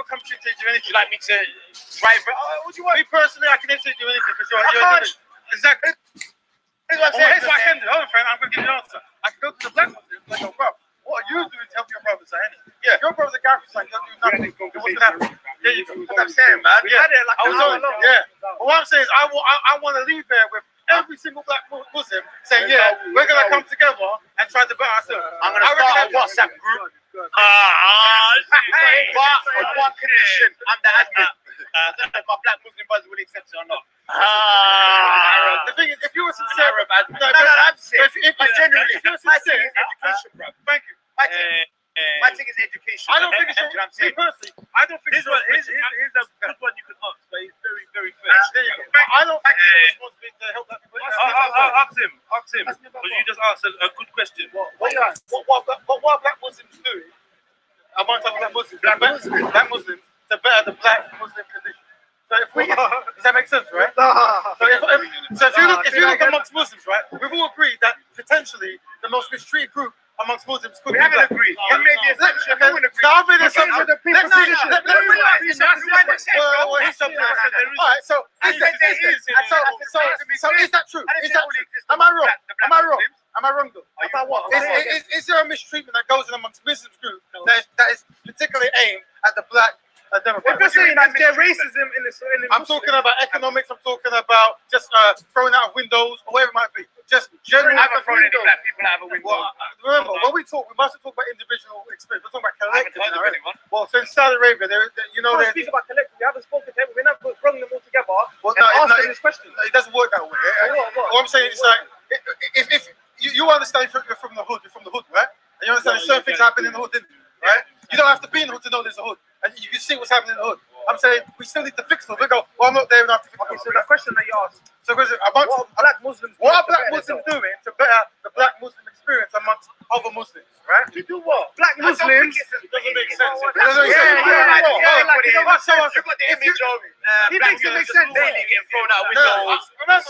come to do anything. You like me to drive? What do you want? Me personally, I can actually do anything because you're exactly. Here's what I'm saying. Here's what I can do. Hold on, friend. I'm going to give you an answer. I can go to the black Muslims and go, bro, what are you doing to help your brothers? Yeah, your brother's a Gary, like, you're doing nothing. What's going to happen? There you go. That's what I'm saying, man. Yeah. I was on. Yeah. But what I'm saying is, I want to leave there with every single black Muslim saying, yeah, we're going to come together and try to better ourselves. I'm going to start a WhatsApp group. But on one condition, I'm the admin. If my black Muslim brothers will accept it or not. The thing is, if you were sincere, I'm sincere. If genuinely, my thing is education, bro. Thank you. My thing is education. I don't think it's what I'm saying. Personally, I don't think it's here's a good one you can ask, but it's very, very fair. I don't think it's responsibility to help that people. Ask him, because you just asked a good question. What are black Muslims doing amongst other black Muslims to better the black Muslim condition? So if we, does that make sense, right? So if you look amongst Muslims, right, we've all agreed that potentially the most mistreated group amongst Muslims could be black. We haven't agreed. You made the assumption. I made the assumption. Let me realize. All right. So is that true? Am I wrong though? About what? Is there a mistreatment that goes on amongst Muslims group that is particularly aimed at the black Democrats? If you're saying that there's racism in the I'm talking about economics. I'm talking about just throwing out of windows or whatever it might be. Just generally. I haven't thrown any black people out of a window. Remember, when we mustn't talk about individual experience. We're talking about collective. Well, so in Saudi Arabia, you know, they speak about collective. We haven't spoken to them. We're not bringing them all together. Well, no, ask them this question. It doesn't work that way. What I'm saying is like, if you understand you're from the hood, right? And you understand certain things happen in the hood, right? You don't have to be in the hood to know there's a hood, and you can see what's happening in the hood. I'm saying we still need to fix them. We go, well, I'm not there enough to fix them. Okay, so the question that you asked, what are black Muslims doing to better the black Muslim experience amongst other Muslims, right? To do what? Black Muslims. It doesn't make sense. He thinks it makes sense. Daily getting thrown out windows. Remember,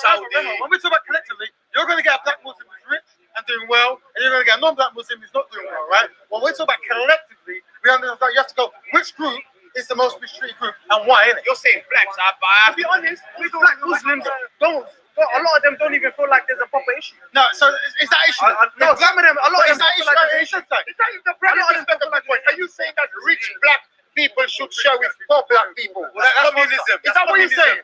when we talk about collectively, you're going to get a black Muslim who's rich and doing well, and you're going to get a non-black Muslim who's not doing well, right? When we talk about collectively, we understand you have to go, which group is the most mistreated group and why, innit? You're saying blacks, to be honest, black Muslims don't. A lot of them don't even feel like there's a proper issue. No, so is that issue? No, some of them, a lot of them feel like there's an issue. Are you saying that rich black people should share with poor black people? Well, that's communism. Is that what you're saying?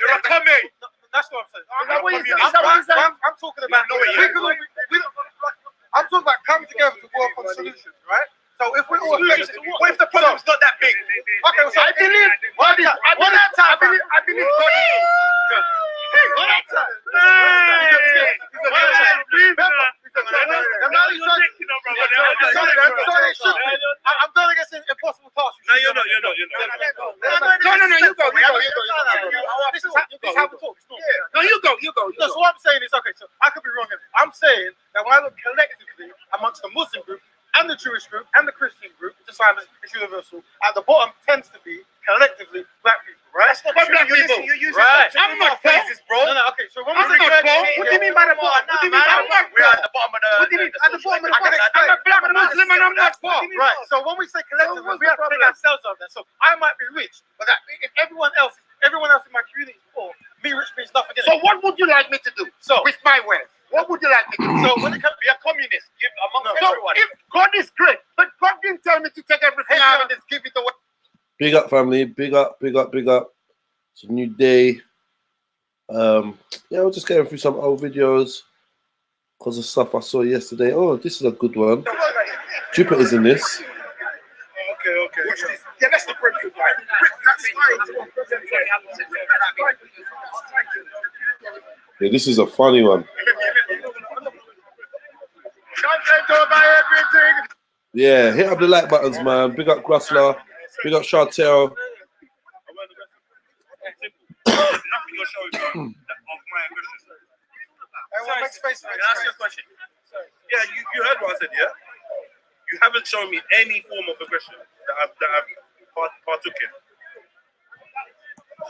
You're a commie. That's what I'm saying. Is that what you're saying? I'm talking about. I'm talking about coming together to work on solutions, right? So if we're all affected, what if the problem's not that big? Okay, so I believe one at a time. I believe God is. One at a time. I'm going against an impossible task. No, you're not. No, you go. This is how we talk. No, you go. No, so what I'm saying is, okay, so I could be wrong. I'm saying that when I look collectively amongst the Muslim group and the Jewish group and the Christian group, it's universal. At the bottom tends to be collectively black people, right? That's not black people. Right. I'm not racist, bro. No, okay. So when we say black people, what do you mean by the bottom? What do you mean by the bottom? We're at the bottom of the. What do you mean at the bottom of the bottom? I'm a black Muslim and I'm not poor. Right. So when we say collectively, we have to take ourselves out there. So I might be rich, but if everyone else in my community is poor, me rich means nothing. So what would you like me to do? So with my wealth. What would you like me to do? So when it comes to be a communist, give among everyone. If God is great, but God didn't tell me to take everything out and just give it away. Big up, family. Big up. It's a new day. We're just going through some old videos because of stuff I saw yesterday. Oh, this is a good one. Jupiter's in this. Okay. Yeah, that's the breakthrough. Yeah, this is a funny one. Yeah, hit up the like buttons, man. Big up Grussler. Big up Chantel. Yeah, you heard what I said, yeah? You haven't shown me any form of aggression that I've partook in.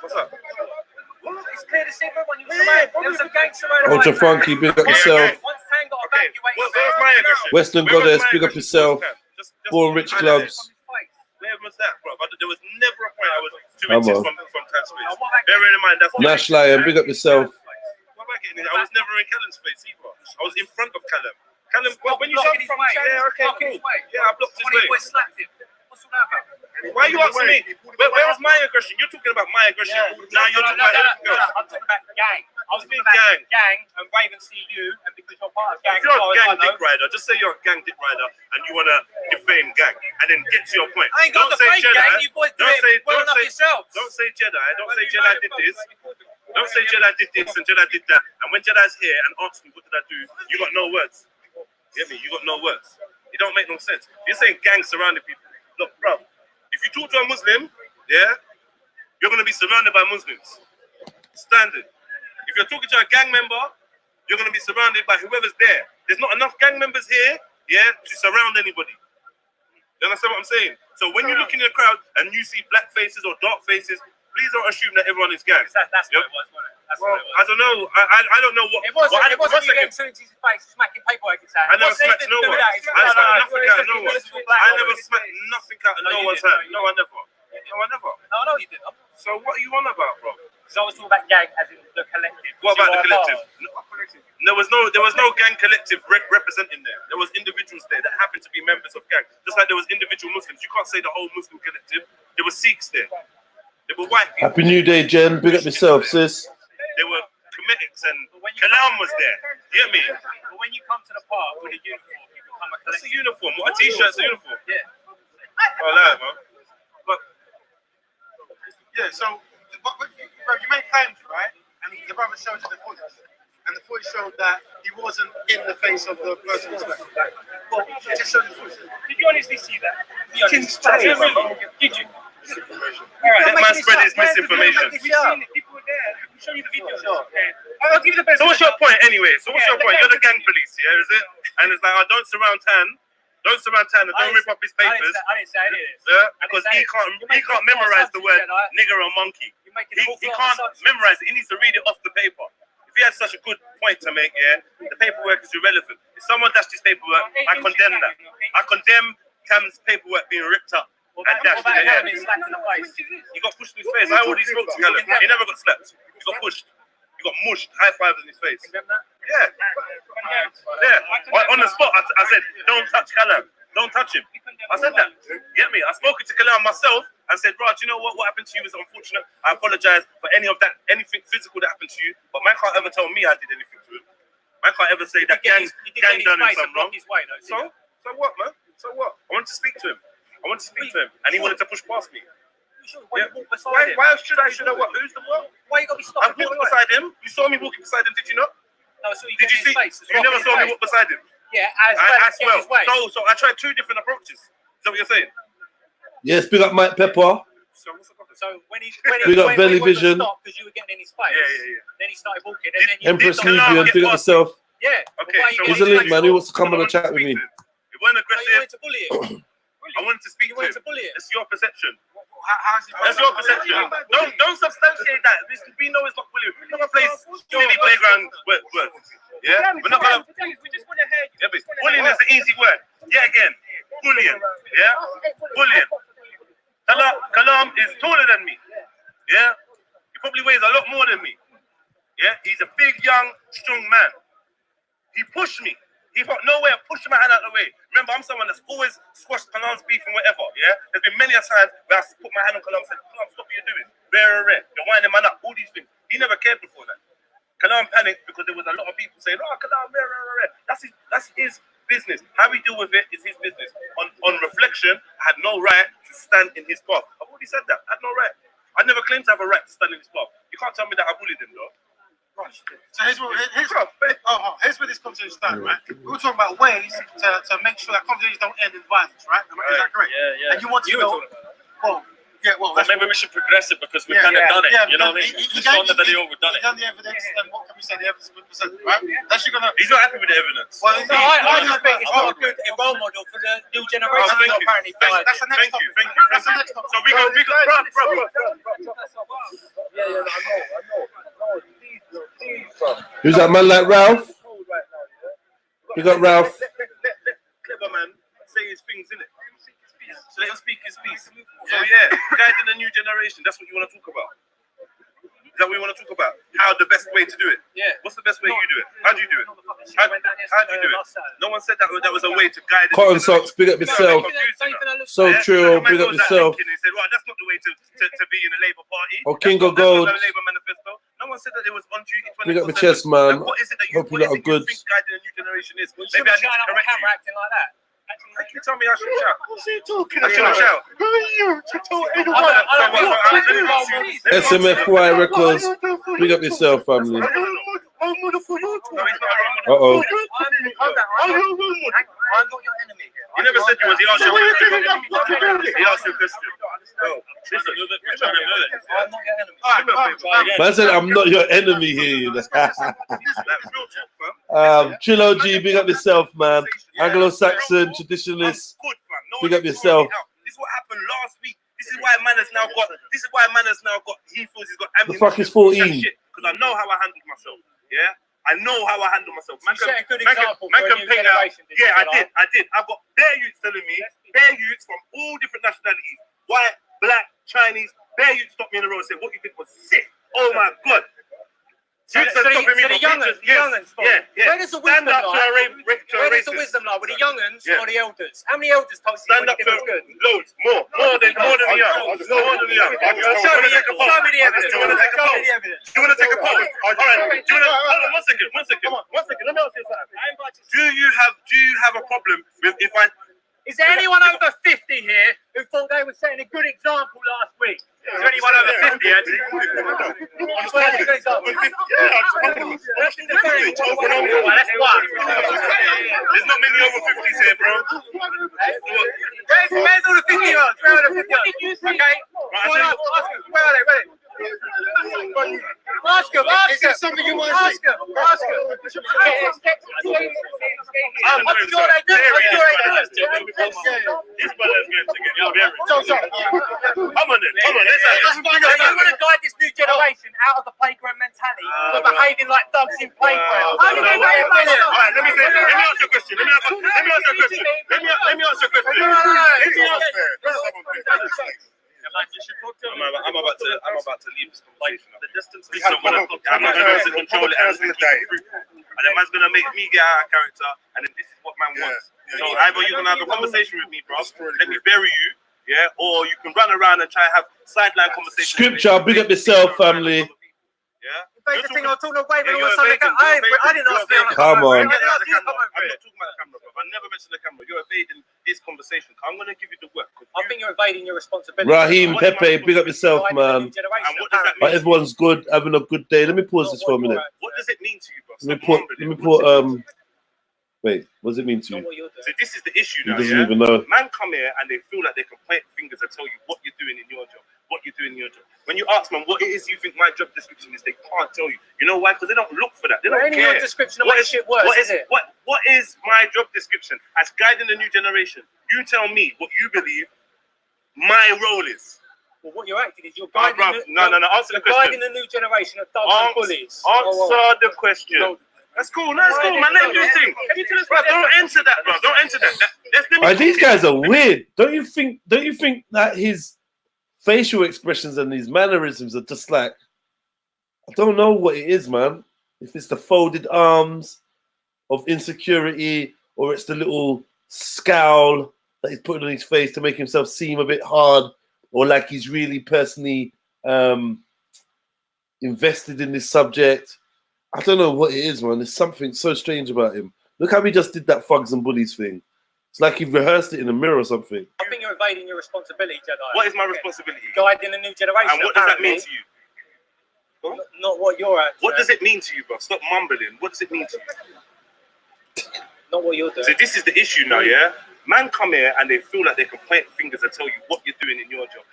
What's up? Well, it's clear to see when you there was a gangster right away. Ultra Funky, big up yourself. Once Tang got back, you went. Where's my aggression? Western Goddess, big up yourself. Born Rich Clubs. Where was that, bro? There was intuitive from time space. Bearing in mind that's Nash Lion, big up yourself. What am I getting? I was never in Callum's face either. I was in front of Callum. Callum, well, when you jump from yeah, okay, cool. Yeah, I blocked his way. What's all that about? Why are you asking me? Where was my aggression? You're talking about my aggression. Now you're talking about I'm talking about gang. I was talking about gang and Raven see you, and because you're part of gang. If you're a gang dick rider, just say you're a gang dick rider and you want to defame gang, and then get to your point. I ain't got the fame gang. You boys do it well enough yourselves. Don't say Jedi. Don't say Jedi did this. Don't say Jedi did this and Jedi did that. And when Jedi's here and asks me what did I do, you got no words. You get me? You got no words. It don't make no sense. You're saying gang surrounding people. Look, bro, if you talk to a Muslim, yeah, you're going to be surrounded by Muslims. Standard. If you're talking to a gang member, you're going to be surrounded by whoever's there. There's not enough gang members here, yeah, to surround anybody. You understand what I'm saying? So when you look in the crowd and you see black faces or dark faces, please don't assume that everyone is gang. That's what it was, wasn't it? Well, I don't know. I don't know what. It wasn't you getting to his face, smacking paperwork inside. I never smacked no one. I smacked nothing out of no one. I never smacked nothing out of no one's hand. No, I never. No, I never. No, you didn't. So what are you on about, bro? So I was talking about gang as in the collective. What about the collective? There was no gang collective representing there. There was individuals there that happened to be members of gang. Just like there was individual Muslims. You can't say the whole Muslim collective. There were Sikhs there. There were white people. Happy New Day, Jen. Big up yourself, sis. There were Cometics and Kalam was there. You get me? But when you come to the park with a uniform, you become a What's a collective. uniform? What, a t-shirt's a uniform? Yeah. Oh, that, man. But Yeah, so you made claims, right? And the brother showed you the footage. And the footage showed that he wasn't in the face of the person. Well, it just showed the footage. Did you honestly see that? Did you? that man spread his misinformation. We've seen it. People were there. We'll show you the video. I'll give you the best. So what's your point anyway? So what's your point? You're the gang police, yeah, is it? And it's like, don't surround Tan and don't rip up his papers. I didn't say it is. Yeah, because he can't memorize the word nigger or monkey. He can't memorize it. He needs to read it off the paper. If he has such a good point to make, yeah, the paperwork is irrelevant. If someone dashed his paperwork, I condemn that. I condemn Cam's paperwork being ripped up and dashed in the air. He got pushed in his face. I already spoke to Callum. He never got slapped. He got pushed. He got mushed. High fives in his face. Yeah. Yeah. On the spot, I said, don't touch Callum. Don't touch him. I said that. Get me? I spoke to Callum myself and said, bro, do you know what happened to you is unfortunate. I apologize for anything physical that happened to you, but man can't ever tell me I did anything to him. Man can't ever say that gang done him something wrong. So what, man? So what? I wanted to speak to him. And he wanted to push past me. Yeah. Why should I? What? Who's the what? Why you got to be stopped? I walked beside him. You saw me walking beside him, did you not? No, I saw you. Did you see? You never saw me walk beside him. Yeah, as well. So I tried two different approaches. Is that what you're saying? Yes, big up Mike Pepper. So when he Big up Valley Vision. Because you were getting in his face. Yeah. Then he started walking, and then you Empress Nubian, big up yourself. Yeah. Okay. He's a link, man. He wants to come on and chat with me. It wasn't You wanted aggressive. to bully him. I wanted to speak You to him. wanted to bully him. It's your perception. How's it That's your perception. Don't substantiate that. We know it's not bullying. We're not gonna play silly playground words. Yeah? We're not gonna. We just want to hear you. Yeah, but bullying is an easy word. Yeah, again. Bullying. Yeah? Bullying. Kalam is taller than me. Yeah? He probably weighs a lot more than me. Yeah? He's a big, young, strong man. He pushed me. He got no way of pushing my hand out of the way. Remember, I'm someone that's always squashed Kalam's beef and whatever, yeah? There's been many a times where I put my hand on Kalam and said, Kalam, stop what you're doing. Rare. You're winding man up. All these things. He never cared before that. Kalam panicked because there was a lot of people saying, oh, Kalam, rare. That's his business. How we deal with it is his business. On reflection, I had no right to stand in his path. I've already said that. I had no right. I never claimed to have a right to stand in his path. You can't tell me that I bullied him, though. So here's where this conversation started, right? We were talking about ways to make sure that conversations don't end in violence, right? Is that correct? Yeah. And you want to know, well, that's maybe we should progress it because we've kind of done it. You know what I mean? We've shown the video, we've done it. Done the evidence, then what can we say? The evidence has been presented, right? That's you're gonna. He's not happy with the evidence. Well, No, I just think it's not a good role model for the new generation. Thank you. Apparently, That's the next topic. That's the next topic. So we got, bro. Yeah, I know. Who's that man like Ralph? We got Ralph. Let clever man say his things, innit? So let him speak his piece. So yeah, guiding the new generation. That's what you want to talk about. Is that what you want to talk about? How the best way to do it? Yeah. What's the best way you do it? How do you do it? How do you do it? No one said that was a way to guide. Cotton socks, big up yourself. So true, big up yourself. They said, well, that's not the way to be in the Labour Party. Or King of Gold. That's not the Labour manifesto. No one said that it was on duty 24/7. Big up the chest, man. Like, what is it that Hope you lot are good. think guiding the new generation is? Maybe Maybe I need to on correct camera you. acting like that. How can you tell me I shouldn't shout? What's he talking I shouldn't shout. Who are you to tell anyone? SMFY Records, big up yourself, family. I'm gonna for you. Uh-oh. I'm not your enemy here. You never said you was. He asked you a question. He asked you a question. Oh, listen. I'm not your enemy. Man said, I'm not your enemy here. You know. Trillo G, big up yourself, man. Anglo-Saxon, traditionalist, big up yourself. This is what happened last week. This is why man has now got. He feels he's got The ammunition. fuck is 14? Because I know how I handled myself. Yeah, I know how I handle myself. Man You set a good can example for a new paint out. generation, didn't you, Yeah, Stella? I did. I've got bare youths telling me, bare youths from all different nationalities, white, black, Chinese, bare youths stopped me in the road and said, what you think was sick? Oh my God. So Youths are stopping me the from young'uns, pictures. Yeah. Where does the wisdom Stand up to a lie? Where does the racist. wisdom lie? With the young'uns Yeah. or the elders? How many elders told you Stand what up you to did was good? loads, more than the young. More than the young. Show me the evidence. Do you want to take a Show poll? me the evidence. Do you want to take a poll? All right. Hold on, one second. Let me ask you something. Do you have a problem with if I? Is there anyone over 50 here who thought they were setting a good example last week? Is there anyone over 50, Andy? That's one. There's not many over 50s here, bro. Where's all the 50-year-olds? Where are the 50-year-olds? Okay. Where are they? Ask them. Is there something you want to say? Ask them. I'm sure they do. This brother's going to get very. Come on then. Let's You want to guide this new generation out of the playground mentality for behaving like thugs in playgrounds. Alright, let me ask you a question. I'm about to leave this conversation. The distance is I'm not going to control it and then man's going to make me get out of character, and then this is what man wants. So either you're going to have a conversation with me, bro, let me bury you, yeah, or you can run around and try and have sideline conversations. Scripture, big up yourself, family. Yeah. I didn't ask you. Come on. I'm not talking about the camera, bro. I never mentioned the camera. You're evading this conversation. I'm going to give you the work. I think you're evading your responsibility. Raheem, Pepe, big up yourself, man. And what does that But mean? everyone's good, having a good day. Let me pause this for a minute. What does it mean to you, bro? Let me put, wait, what does it mean to you? So this is the issue He now, doesn't yeah? even know. Man come here and they feel like they can point fingers and tell you what you're doing in your job, When you ask them what it is you think my job description is, they can't tell you. You know why? Because they don't look for that. They don't Any care. description of what shit works, what is it? What is my job description as guiding the new generation? You tell me what you believe my role is. Well, what you're acting is you're guiding, No. Answer the question. guiding the new generation of thugs and bullies. Answer the question. That's cool, man. Let me do this thing. Bro, don't enter that, bro. Don't enter that. These guys are weird. Don't you think that his facial expressions and his mannerisms are just like, I don't know what it is, man. If it's the folded arms of insecurity or it's the little scowl that he's putting on his face to make himself seem a bit hard or like he's really personally invested in this subject. I don't know what it is, man. There's something so strange about him. Look how he just did that thugs and bullies thing. It's like he rehearsed it in a mirror or something. I think you're evading your responsibility, Jedi. What is my responsibility? Guiding the new generation. And what does that mean to you? Not what you're at. What does it mean to you, bro? Stop mumbling. What does it mean to you? Not what you're doing. So this is the issue now, yeah? Man come here and they feel like they can point fingers and tell you what you're doing in your job.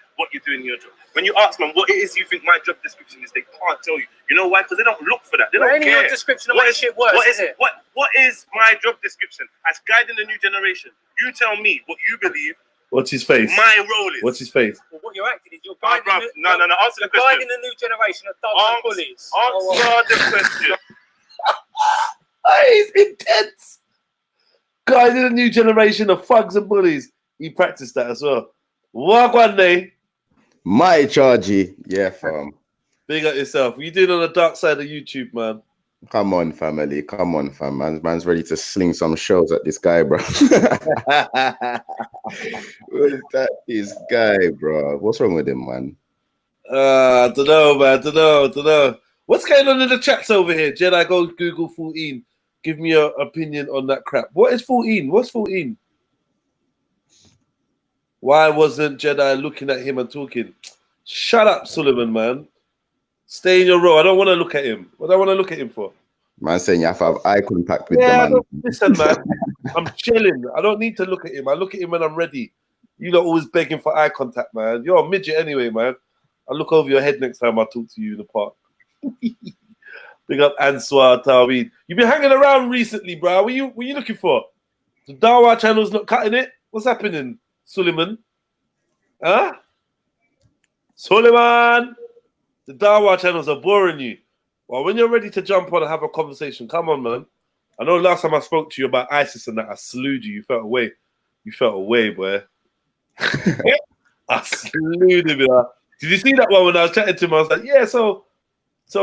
When you ask them what it is you think my job description is, they can't tell you. You know why? Because they don't look for that. They don't care. Your description of what shit works, what is my job description as guiding the new generation? You tell me what you believe. What's his face? My role is. What's his face? Well, what you're acting is you're guiding. No. Answer the question. Guiding the new generation of thugs and bullies. Answer the question. He's intense. Guiding a new generation of thugs and bullies. He practiced that as well. What one day? My Chargy. Yeah, fam. Big up yourself. What you doing on the dark side of YouTube, man? Come on, family. Come on, fam. Man's ready to sling some shows at this guy, bro. Where's that this guy, bro? What's wrong with him, man? I don't know, man. Don't know. What's going on in the chats over here? Jedi, go Google 14. Give me your opinion on that crap. What is 14? What's 14? Why wasn't Jedi looking at him and talking? Shut up, Sullivan, man. Stay in your row. I don't want to look at him. What do I want to look at him for? Man saying you have to have eye contact with the man. Listen, man. I'm chilling. I don't need to look at him. I look at him when I'm ready. You lot always begging for eye contact, man. You're a midget anyway, man. I'll look over your head next time I talk to you in the park. Big up Answar Tawid. You've been hanging around recently, bro. What you looking for? The Dawa channel's not cutting it? What's happening, Suleiman? Huh? Suleiman! The Dawa channels are boring you. Well, when you're ready to jump on and have a conversation, come on, man. I know last time I spoke to you about ISIS and that, I slewed you. You felt away. You felt away, boy. I slewed him. Did you see that one when I was chatting to him? I was like, yeah, so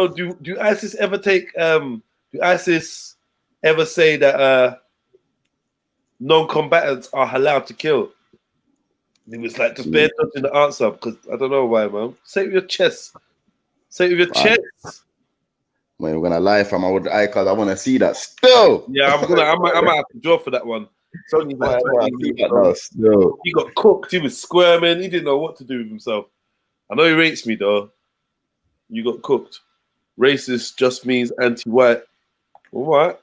do ISIS ever take do ISIS ever say that non-combatants are allowed to kill? And he was like, just bear dodging the answer because I don't know why, man. Say it with your chest. Say it with your chest. Man, we're gonna lie, fam. I would eye card. I want to see that still. Yeah, I might have to draw for that one. It's only like he got cooked. He was squirming. He didn't know what to do with himself. I know he rates me though. You got cooked. Racist just means anti-white. All right.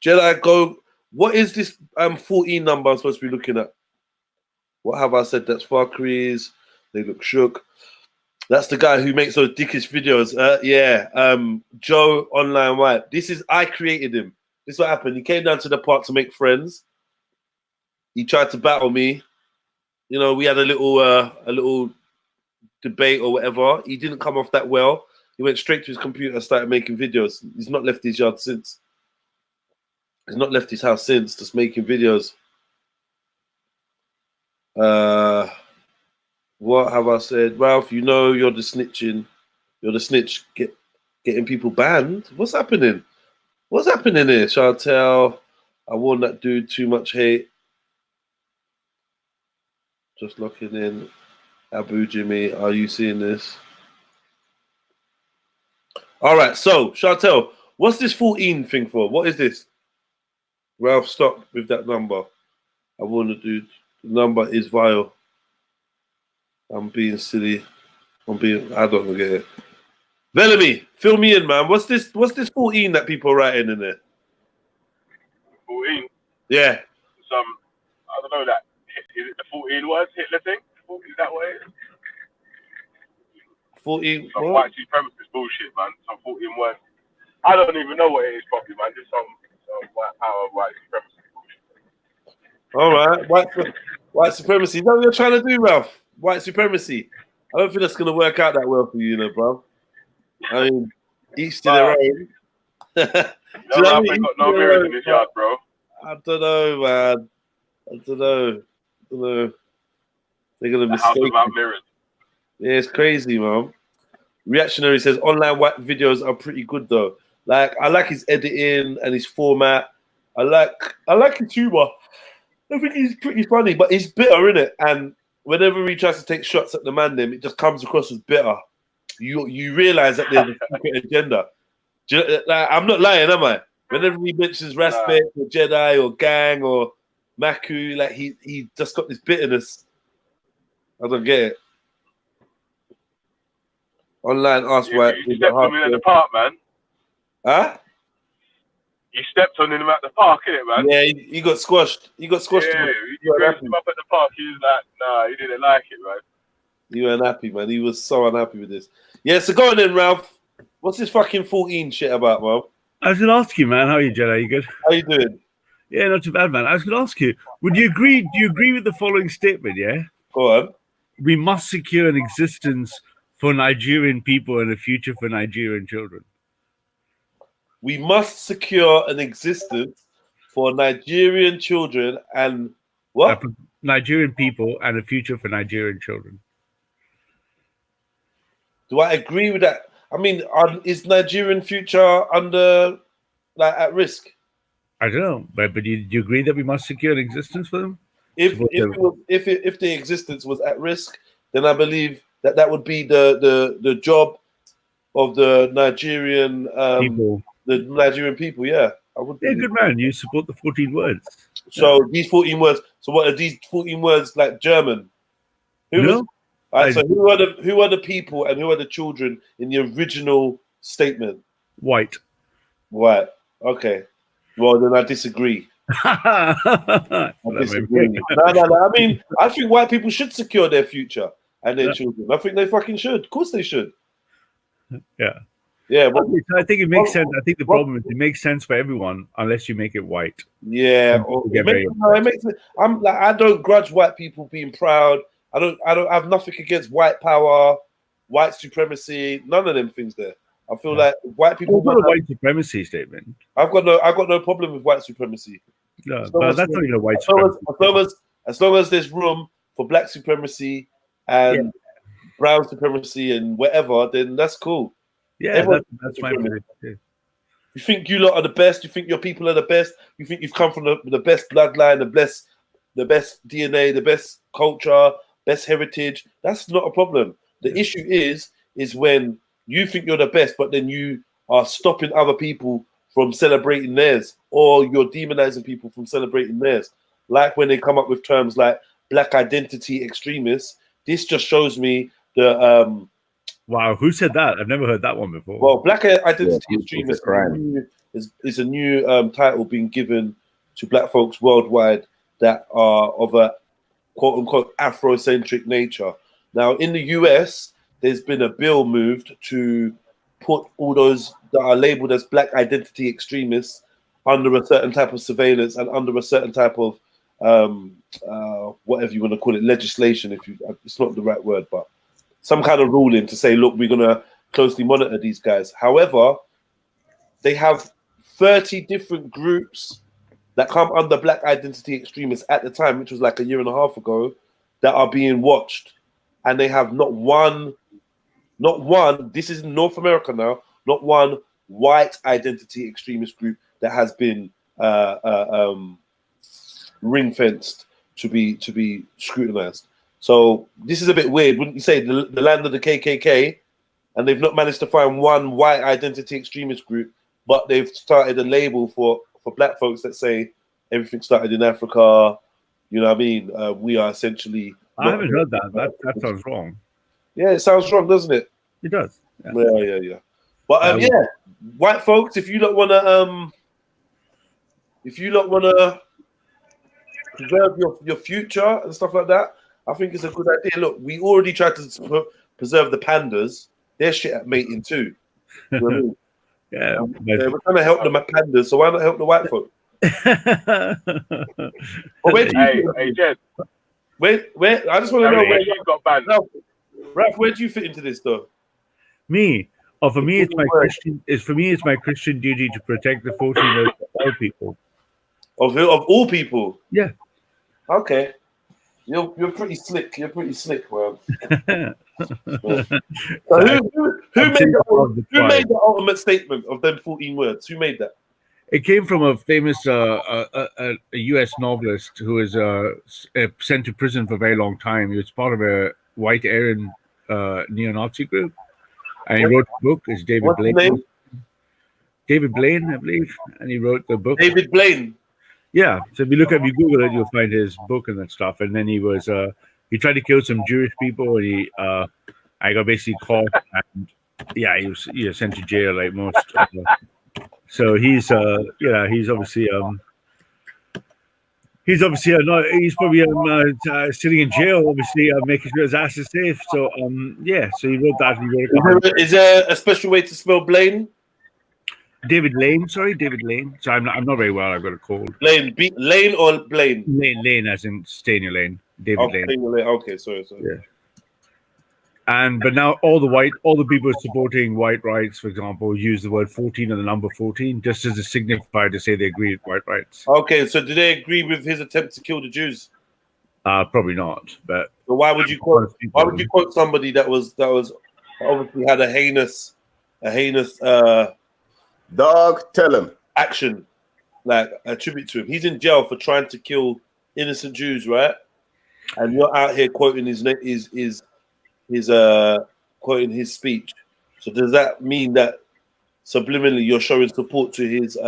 Jedi, go. What is this 14 number I'm supposed to be looking at? What have I said? That's Fakri's. They look shook. That's the guy who makes those dickish videos. Joe Online White. I created him. This is what happened. He came down to the park to make friends. He tried to battle me. You know, we had a little debate or whatever. He didn't come off that well. He went straight to his computer and started making videos. He's not left his yard since. He's not left his house since, just making videos. What have I said? Ralph, you know you're the snitching. You're the snitch getting people banned. What's happening? What's happening here? Chantel, I warned that dude too much hate. Just locking in. Abu Jimmy, are you seeing this? All right, so Chantel, what's this 14 thing for? What is this? Ralph, stop with that number. I want to do. The number is vile. I'm being silly. I don't get it. Bellamy, fill me in, man. What's this 14 that people are writing in there? 14? Yeah. I don't know that. Is it the 14 words Hitler thing? Is that what it is? 14. Some white supremacist bullshit, man. Some 14 words. I don't even know what it is properly, man. Just some white power, white supremacy bullshit. All right. White supremacy. Is that what you're trying to do, Ralph? White supremacy. I don't think that's going to work out that well for you, bro. I mean, each to their own. I've got no mirrors in this yard, bro. I don't know, man. I don't know. They're going to mistake you. Mirrors. Yeah, it's crazy, man. Reactionary says online white videos are pretty good though. Like I like his editing and his format. I like his humor. I think he's pretty funny, but he's bitter, innit? And whenever he tries to take shots at the man, it just comes across as bitter. You realize that there's a secret agenda. I'm not lying, am I? Whenever he mentions Raspberry or Jedi or Gang or Maku, like he just got this bitterness. I don't get it. Online ask why. You stepped on him at the park, man. Huh? You stepped on him at the park, innit, man? Yeah, he got squashed. He got squashed. Yeah, you grabbed him up at the park. He was like, nah, he didn't like it, man. He weren't happy, man. He was so unhappy with this. Yeah, so go on then, Ralph. What's this fucking 14 shit about, man? I was going to ask you, man. How are you, Jedi? You good? How you doing? Yeah, not too bad, man. I was going to ask you, do you agree with the following statement, yeah? Go on. We must secure an existence for Nigerian people and a future for Nigerian children. We must secure an existence for Nigerian children and What? Nigerian people and a future for Nigerian children. Do I agree with that? I mean, is Nigerian future under at risk? I don't know, but do you agree that we must secure an existence for them? If the existence was at risk, then I believe that would be the job of the Nigerian people. The Nigerian people. Yeah, I would. Yeah, good man. You support the 14 words. So these 14 words. So what are these 14 words like German? So who are the people and who are the children in the original statement? White. White. Okay. Well, then I disagree. I disagree. No. I mean, I think white people should secure their future and their children. I think they fucking should. Of course they should. Yeah. Yeah. But, I think it makes sense. I think the problem is it makes sense for everyone unless you make it white. Yeah. It makes it, I don't grudge white people being proud. I don't have nothing against white power, white supremacy, none of them things there. I feel like white people. It's not a white supremacy statement. I've got no problem with white supremacy. No, but that's not even a white supremacy. As long as there's room for black supremacy and brown supremacy and whatever, then that's cool. Yeah, that's my opinion. Yeah. You think you lot are the best? You think your people are the best? You think you've come from the best bloodline, the best DNA, the best culture, best heritage? That's not a problem. The issue is when you think you're the best, but then you are stopping other people from celebrating theirs, or you're demonizing people from celebrating theirs. Like when they come up with terms like black identity extremists, this just shows me the wow, who said that? I've never heard that one before. Well, black identity extremist is a new title being given to black folks worldwide that are of a quote unquote Afrocentric nature. Now, in the US, there's been a bill moved to put all those that are labeled as black identity extremists under a certain type of surveillance and under a certain type of whatever you want to call it, legislation. It's not the right word, but some kind of ruling to say, look, we're going to closely monitor these guys. However, they have 30 different groups that come under black identity extremists at the time, which was like a year and a half ago, that are being watched. And they have not one, this is in North America now, not one white identity extremist group that has been ring fenced to be scrutinized. So this is a bit weird, wouldn't you say? The land of the KKK, and they've not managed to find one white identity extremist group, but they've started a label for black folks that say everything started in Africa. You know what I mean? We are essentially. I haven't heard that. That sounds wrong. Yeah, it sounds wrong, doesn't it? It does. Yeah. But white folks, if you don't wanna preserve your future and stuff like that, I think it's a good idea. Look, we already tried to preserve the pandas. They're shit at mating too. You know what I mean? Yeah, we're trying to help the pandas, so why not help the white folk? Hey, Jed. Wait, I just want to know where you got banned. Ralph, where do you fit into this though? Me? Oh, for me, it's my Christian duty to protect the 14 of all people. Of all people? Yeah. Okay. You're pretty slick. You're pretty slick, man. So who made the ultimate statement of them 14 words? Who made that? It came from a famous a U.S. novelist who was sent to prison for a very long time. He was part of a White Aryan neo-Nazi group, and he wrote a book. It's David Blaine. What's his name? David Blaine, I believe, and he wrote the book. David Blaine. Yeah. So if you Google it, you'll find his book and that stuff. And then he was he tried to kill some Jewish people, and I got basically caught, and he was sent to jail like most. So he's obviously he's probably sitting in jail, obviously making sure his ass is safe. So so he wrote that. And he wrote is there a special way to spell Blaine? David Lane. Sorry, David Lane. So I'm not very well. I've got a cold. Lane or Blaine? Lane, as in stay in your lane. David Lane. Okay, sorry. Yeah. But now all the people supporting white rights, for example, use the word 14 and the number 14 just as a signifier to say they agree with white rights. Okay, so do they agree with his attempt to kill the Jews? Probably not. But So why would you quote? Why would you quote somebody that was obviously had a heinous Dog, tell him. action, like attribute to him? He's in jail for trying to kill innocent Jews, right? And you're out here quoting his quoting his speech. So does that mean that subliminally you're showing support to his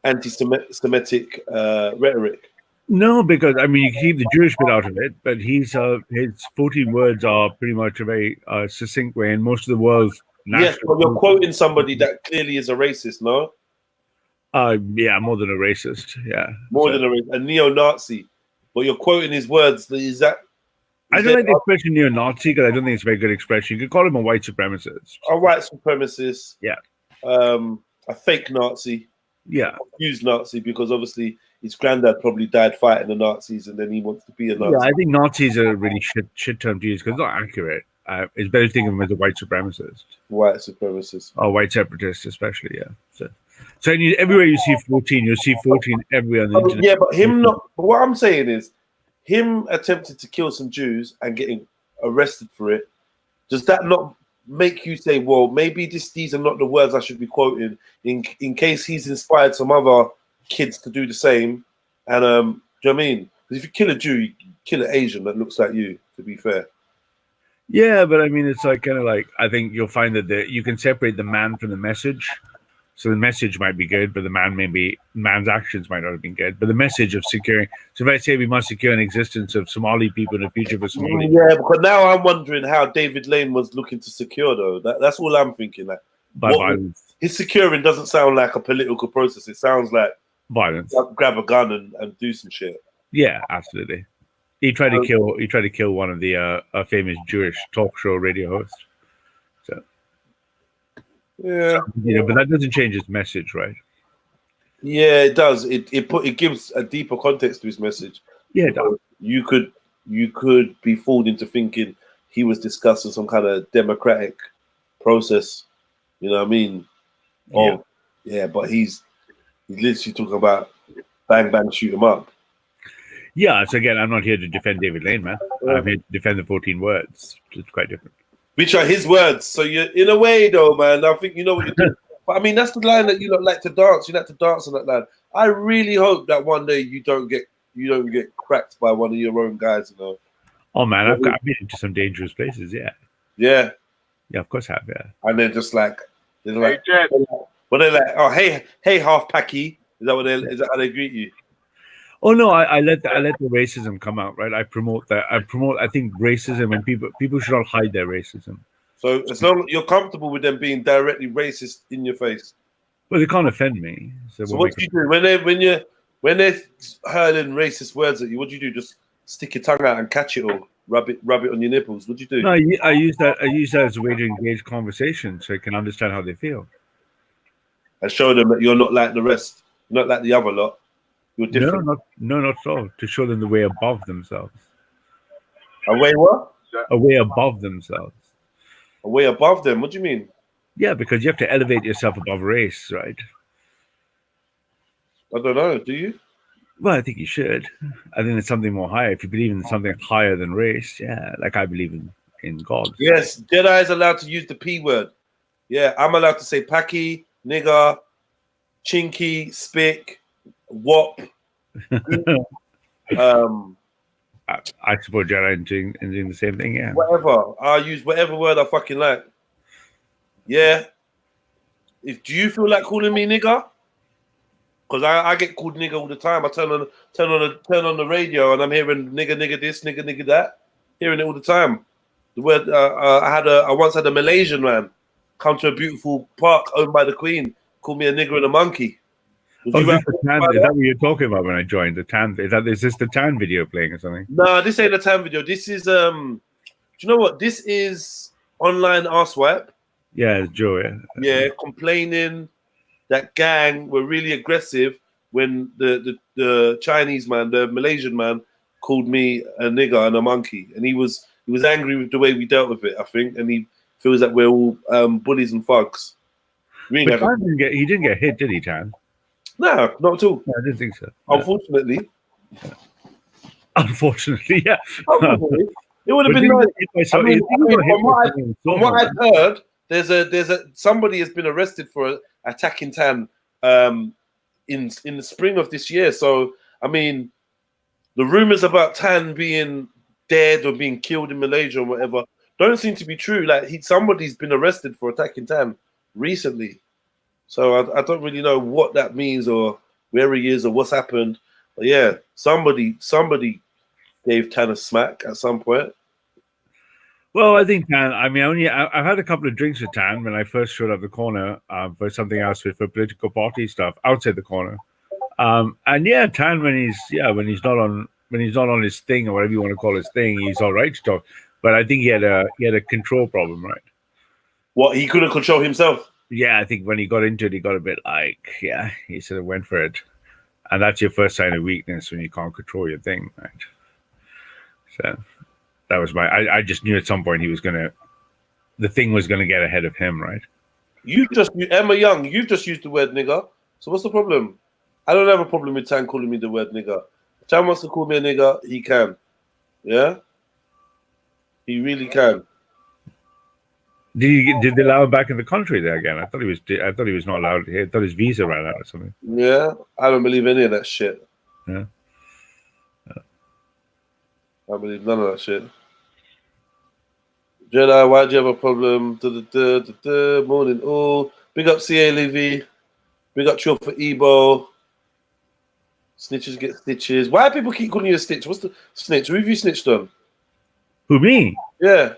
anti-Semitic rhetoric? No, because I mean you keep the Jewish bit out of it, but his 14 words are pretty much a very succinct way, and most of the world's Yes, but you're quoting somebody that clearly is a racist, no? Yeah, more than a racist. Yeah, More than a neo-Nazi. But you're quoting his words. Is that? I don't like the expression neo-Nazi because I don't think it's a very good expression. You could call him a white supremacist. A white supremacist. Yeah. A fake Nazi. Yeah. A confused Nazi because obviously his granddad probably died fighting the Nazis and then he wants to be a Nazi. Yeah, I think Nazis are a really shit term to use because it's not accurate. It's better to think of him as a white supremacist. White supremacist. Or white separatist, especially, yeah. So everywhere you see 14, you'll see 14 everywhere on the internet. Yeah, but him not. But what I'm saying is, him attempting to kill some Jews and getting arrested for it, does that not make you say, well, maybe these are not the words I should be quoting in case he's inspired some other kids to do the same? And do you know what I mean? Because if you kill a Jew, you kill an Asian that looks like you, to be fair. Yeah, but I mean, it's like kind of like, I think you'll find that you can separate the man from the message. So the message might be good, but the man's actions might not have been good. But the message of securing, so if I say we must secure an existence of Somali people in the future for Somali. Yeah, because now I'm wondering how David Lane was looking to secure, though. That's all I'm thinking. Like, by violence. His securing doesn't sound like a political process. It sounds like violence. Grab a gun and do some shit. Yeah, absolutely. He tried to kill one of the famous Jewish talk show radio hosts. So yeah, but that doesn't change his message, right? Yeah, it does. It gives a deeper context to his message. Yeah, it does. You could be fooled into thinking he was discussing some kind of democratic process. You know what I mean? Yeah, but he's literally talking about bang bang shoot him up. Yeah, so again, I'm not here to defend David Lane, man. I'm here to defend the 14 words. It's quite different. Which are his words. So you're in a way, though, man. I think you know what you're doing. But I mean, that's the line that you don't like to dance. You like to dance on that line. I really hope that one day you don't get cracked by one of your own guys. You know. Oh man, I've been into some dangerous places. Yeah. Yeah. Yeah, of course I have. Yeah. And they're just like, hey, Jed. Well, they're like, oh, hey, half packy. Is that how they greet you? Oh no, I let the racism come out, right? I promote that. I think racism, and people should not hide their racism. So as long as you're comfortable with them being directly racist in your face. Well, they can't offend me. So what do you do when they're hurling racist words at you? What do you do? Just stick your tongue out and catch it, or rub it on your nipples? What do you do? No, I use that as a way to engage conversation, so I can understand how they feel, and show them that you're not like the rest, not like the other lot. You're different. No, not at all. To show them the way above themselves. A way what? A way above themselves. A way above them? What do you mean? Yeah, because you have to elevate yourself above race, right? I don't know. Do you? Well, I think you should. I think there's something more higher. If you believe in something higher than race, yeah, like I believe in God. Yes, Jedi is allowed to use the P word. Yeah, I'm allowed to say packy, nigger, chinky, spick, wop. I support Jedi in doing the same thing, yeah. Whatever. I'll use whatever word I fucking like. Yeah. Do you feel like calling me nigger? Because I get called nigger all the time. I turn on the radio and I'm hearing nigger this, nigger that. Hearing it all the time. The word I once had a Malaysian man come to a beautiful park owned by the Queen, called me a nigger and a monkey. Is that what you're talking about when I joined? The tan? Is this the tan video playing or something? No, this ain't a tan video. This is do you know what? This is online arsewipe. Yeah, it's Joe, yeah. Yeah, complaining that gang were really aggressive when the Chinese man, the Malaysian man, called me a nigger and a monkey. And he was angry with the way we dealt with it, I think, and he feels that we're all bullies and thugs. Really, but he didn't get hit, did he, Tan? No, not at all. No, I didn't think so. Unfortunately. Unfortunately, yeah. Probably. It would have been nice. From what I've heard, there's a somebody has been arrested for attacking Tan in the spring of this year. So I mean, the rumors about Tan being dead or being killed in Malaysia or whatever don't seem to be true. Like somebody's been arrested for attacking Tan recently. So I don't really know what that means or where he is or what's happened. But yeah, somebody gave Tan a smack at some point. Well, I think Tan. I mean, I've had a couple of drinks with Tan when I first showed up the corner for something else for political party stuff outside the corner. And yeah, Tan when he's not on his thing or whatever you want to call his thing, he's all right to talk. But I think he had a control problem, right? What, he couldn't control himself? Yeah, I think when he got into it, he got a bit he sort of went for it. And that's your first sign of weakness when you can't control your thing, right? So that was I just knew at some point the thing was gonna get ahead of him, right? Emma Young, you've just used the word nigger. So what's the problem? I don't have a problem with Tan calling me the word nigger. If Tan wants to call me a nigger, he can. Yeah? He really can. Did they allow him back in the country there again? I thought he was not allowed here. I thought his visa ran out or something. Yeah, I don't believe any of that shit. Yeah. I believe none of that shit. Jedi, why do you have a problem? Morning all. Big up CA Levy. Big up Chill for Ebo. Snitches get stitches. Why do people keep calling you a snitch? What's the snitch? Who have you snitched on? Who, me? Yeah.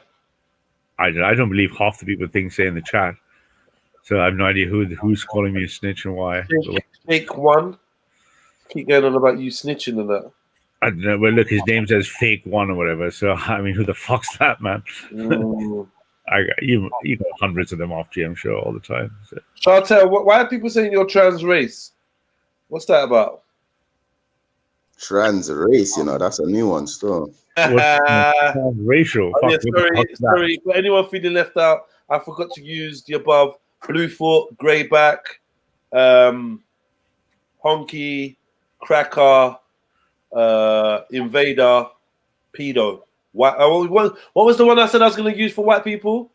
I don't believe half the people say in the chat. So I have no idea who's calling me a snitch and why. Fake one. Keep going on about you snitching and that. I don't know. Well, look, his name says Fake One or whatever. So I mean, who the fuck's that, man? I got you got hundreds of them off I'm sure, all the time. So. Chantel, why are people saying you're trans race? What's that about? Trans race, that's a new one still. Racial. Sorry. For anyone feeling left out, I forgot to use the above: Bluefoot, Greyback, Honky, Cracker, Invader, Pedo. What was the one I said I was going to use for white people?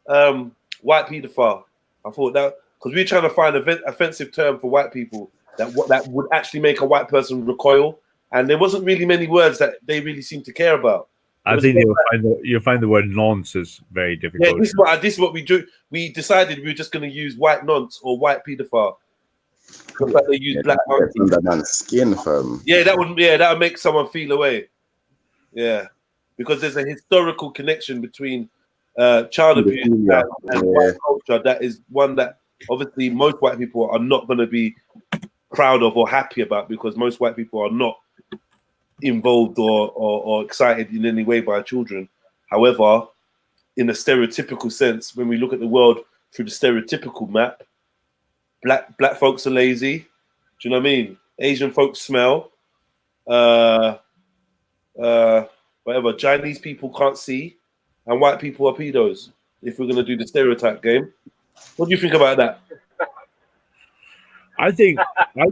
White pedophile. I thought that because we're trying to find an offensive term for white people that would actually make a white person recoil. And there wasn't really many words that they really seemed to care about. I think you'll find the word nonce is very difficult. Yeah, this is what we do. We decided we were just going to use white nonce or white pedophile. Like they use black monkey. That man's skin, fam. Yeah, that would make someone feel away. Yeah, because there's a historical connection between child abuse and white culture. That is one that obviously most white people are not going to be proud of or happy about, because most white people are not involved or excited in any way by children. However, in a stereotypical sense, when we look at the world through the stereotypical map, black folks are lazy. Do you know what I mean? Asian folks smell. Whatever. Chinese people can't see, and white people are pedos. If we're gonna do the stereotype game, what do you think about that? I think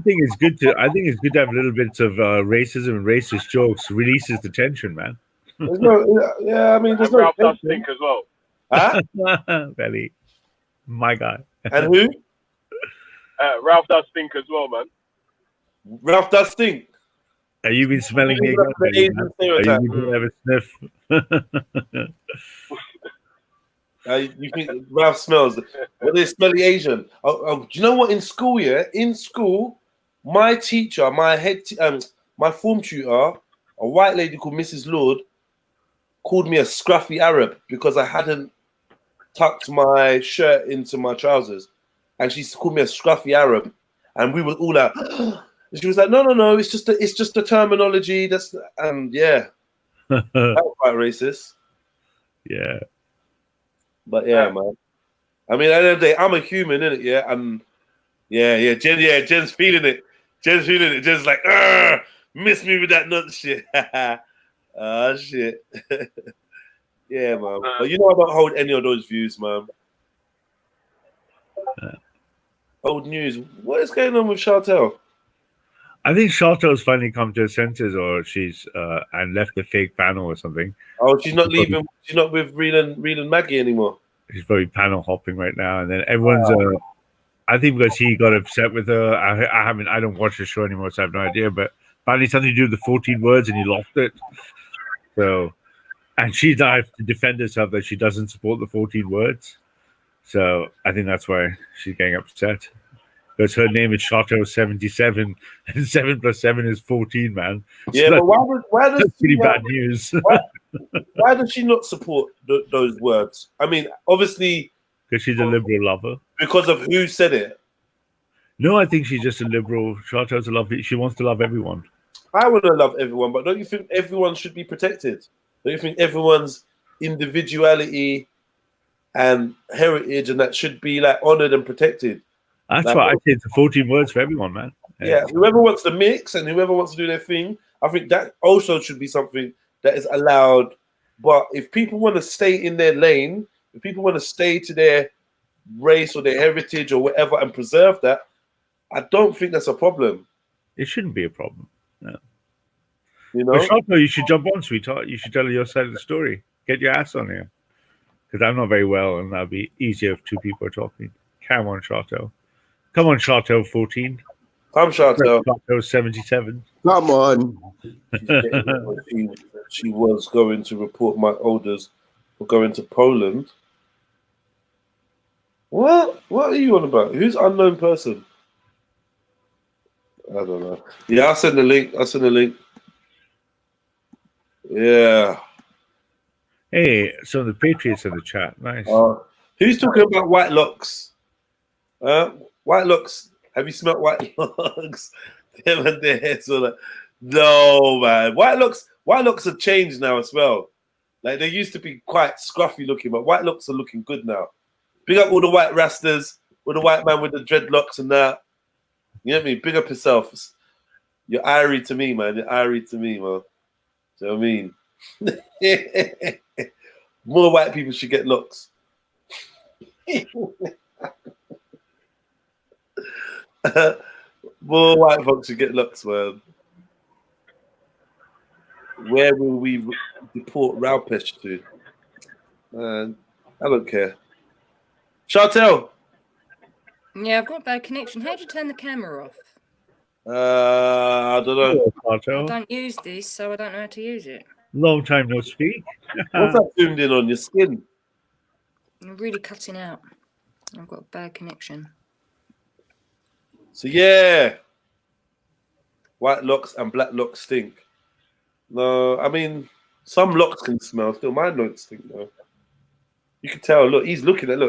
it's good to have a little bit of racism and racist jokes. Releases the tension, man. There's Ralph does think as well. Huh? Belly, my guy. And who? Ralph does think as well, man. Ralph does think. Have you been smelling me? Have you ever sniff? You think Ralph smells? Well, they're smelly Asian. Do you know what? In school, in school, my teacher, my form tutor, a white lady called Mrs. Lord, called me a scruffy Arab because I hadn't tucked my shirt into my trousers, and she called me a scruffy Arab, and we were all like, and she was like, no, it's just the terminology. That was quite racist. Yeah. But yeah, man. I mean, at the end of the day, I'm a human, innit? Yeah, and Jen's feeling it. Jen's like, miss me with that nut shit. Shit. Yeah, man. But I don't hold any of those views, man. Old news. What is going on with Chantel? I think Sharto's finally come to her senses, or she's and left the fake panel or something. Oh, she's not leaving. She's not with Real and Maggie anymore. She's probably panel hopping right now, and then everyone's. I think because he got upset with her. I don't watch the show anymore, so I have no idea. But apparently, something to do with the 14 words, and he lost it. So, and she now has to defend herself that she doesn't support the 14 words. So I think that's why she's getting upset. Because her name is Shato 77, and 7 plus 7 is 14, man. Yeah, so but why does that's pretty bad news. why does she not support those words? I mean, obviously, because she's a liberal lover. Because of who said it? No, I think she's just a liberal. Shato's a love. She wants to love everyone. I want to love everyone, but don't you think everyone should be protected? Don't you think everyone's individuality and heritage and that should be like honored and protected? That's why I say it's 14 words for everyone, man. Yeah, whoever wants to mix and whoever wants to do their thing, I think that also should be something that is allowed. But if people want to stay in their lane, if people want to stay to their race or their heritage or whatever and preserve that, I don't think that's a problem. It shouldn't be a problem. No. You know, but Shato, you should jump on, sweetheart. You should tell your side of the story. Get your ass on here. Because I'm not very well, and that'll be easier if two people are talking. Come on, Shato. Come on, Shato 14. I'm Shato. Shato 77. Come on. She was going to report my orders for going to Poland. What? What are you on about? Who's unknown person? I don't know. Yeah, I'll send the link. Yeah. Hey, so the Patriots in the chat. Nice. Who's talking about white locks? White locks. Have you smelled white locks? Them and their heads are like, no, man. White locks have changed now as well. Like they used to be quite scruffy looking, but white locks are looking good now. Big up all the white rastas, all the white man with the dreadlocks and that. You know what I mean? Big up yourself. You're Irie to me, man. You're Irie to me, man. Do you know what I mean? More white people should get locks. More white folks should get looks, man. Where will we deport Raupesh to? Man, I don't care. Chantel. Yeah, I've got a bad connection. How do you turn the camera off? I don't know. I don't use this, so I don't know how to use it. Long time no speak. What's that zoomed in on your skin? I'm really cutting out. I've got a bad connection. So yeah, white locks and black locks stink. No, I mean some locks can smell. Still, mine don't stink though. You can tell. Look, he's looking at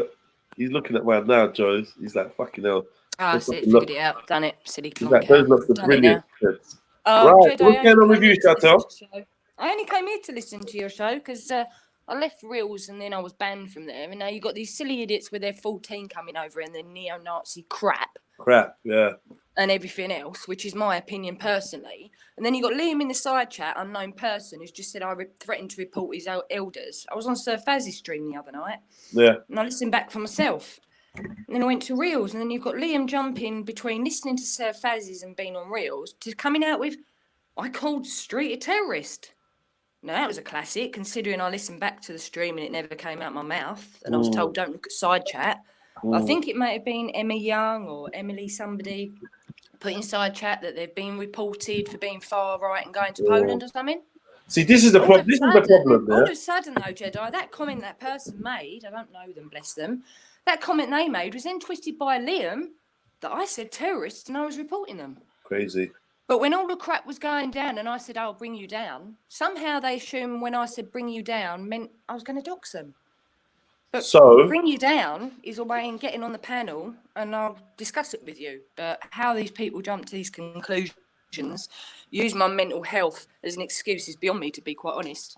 mine now, Joe. He's like fucking hell. Ah, I see it. Figured it out. Done it. Silly clunker. Like, those looks are brilliant. Right, what's going on with you, Chantel? I only came here to listen to your show because I left Reels and then I was banned from there. And now you've got these silly idiots with their 14 coming over and their neo-Nazi crap. Yeah. And everything else, which is my opinion personally. And then you got Liam in the side chat, unknown person, who's just said I threatened to report his elders. I was on Sir Faz's stream the other night. Yeah. And I listened back for myself. And then I went to Reels, and then you've got Liam jumping between listening to Sir Faz's and being on Reels to coming out with, I called Street a terrorist. Now, that was a classic, considering I listened back to the stream and it never came out my mouth. And I was told, don't look at side chat. I think it might have been Emma Young or Emily somebody put in side chat that they've been reported for being far right and going to Poland or something. See, this is the problem. This is the problem. All of a sudden, though, Jedi, that comment that person made, I don't know them, bless them, that comment they made was then twisted by Liam that I said terrorists and I was reporting them. Crazy. But when all the crap was going down and I said, I'll bring you down, somehow they assumed when I said bring you down meant I was going to dox them. But so bring you down is a way in getting on the panel and I'll discuss it with you. But how these people jump to these conclusions, use my mental health as an excuse is beyond me, to be quite honest.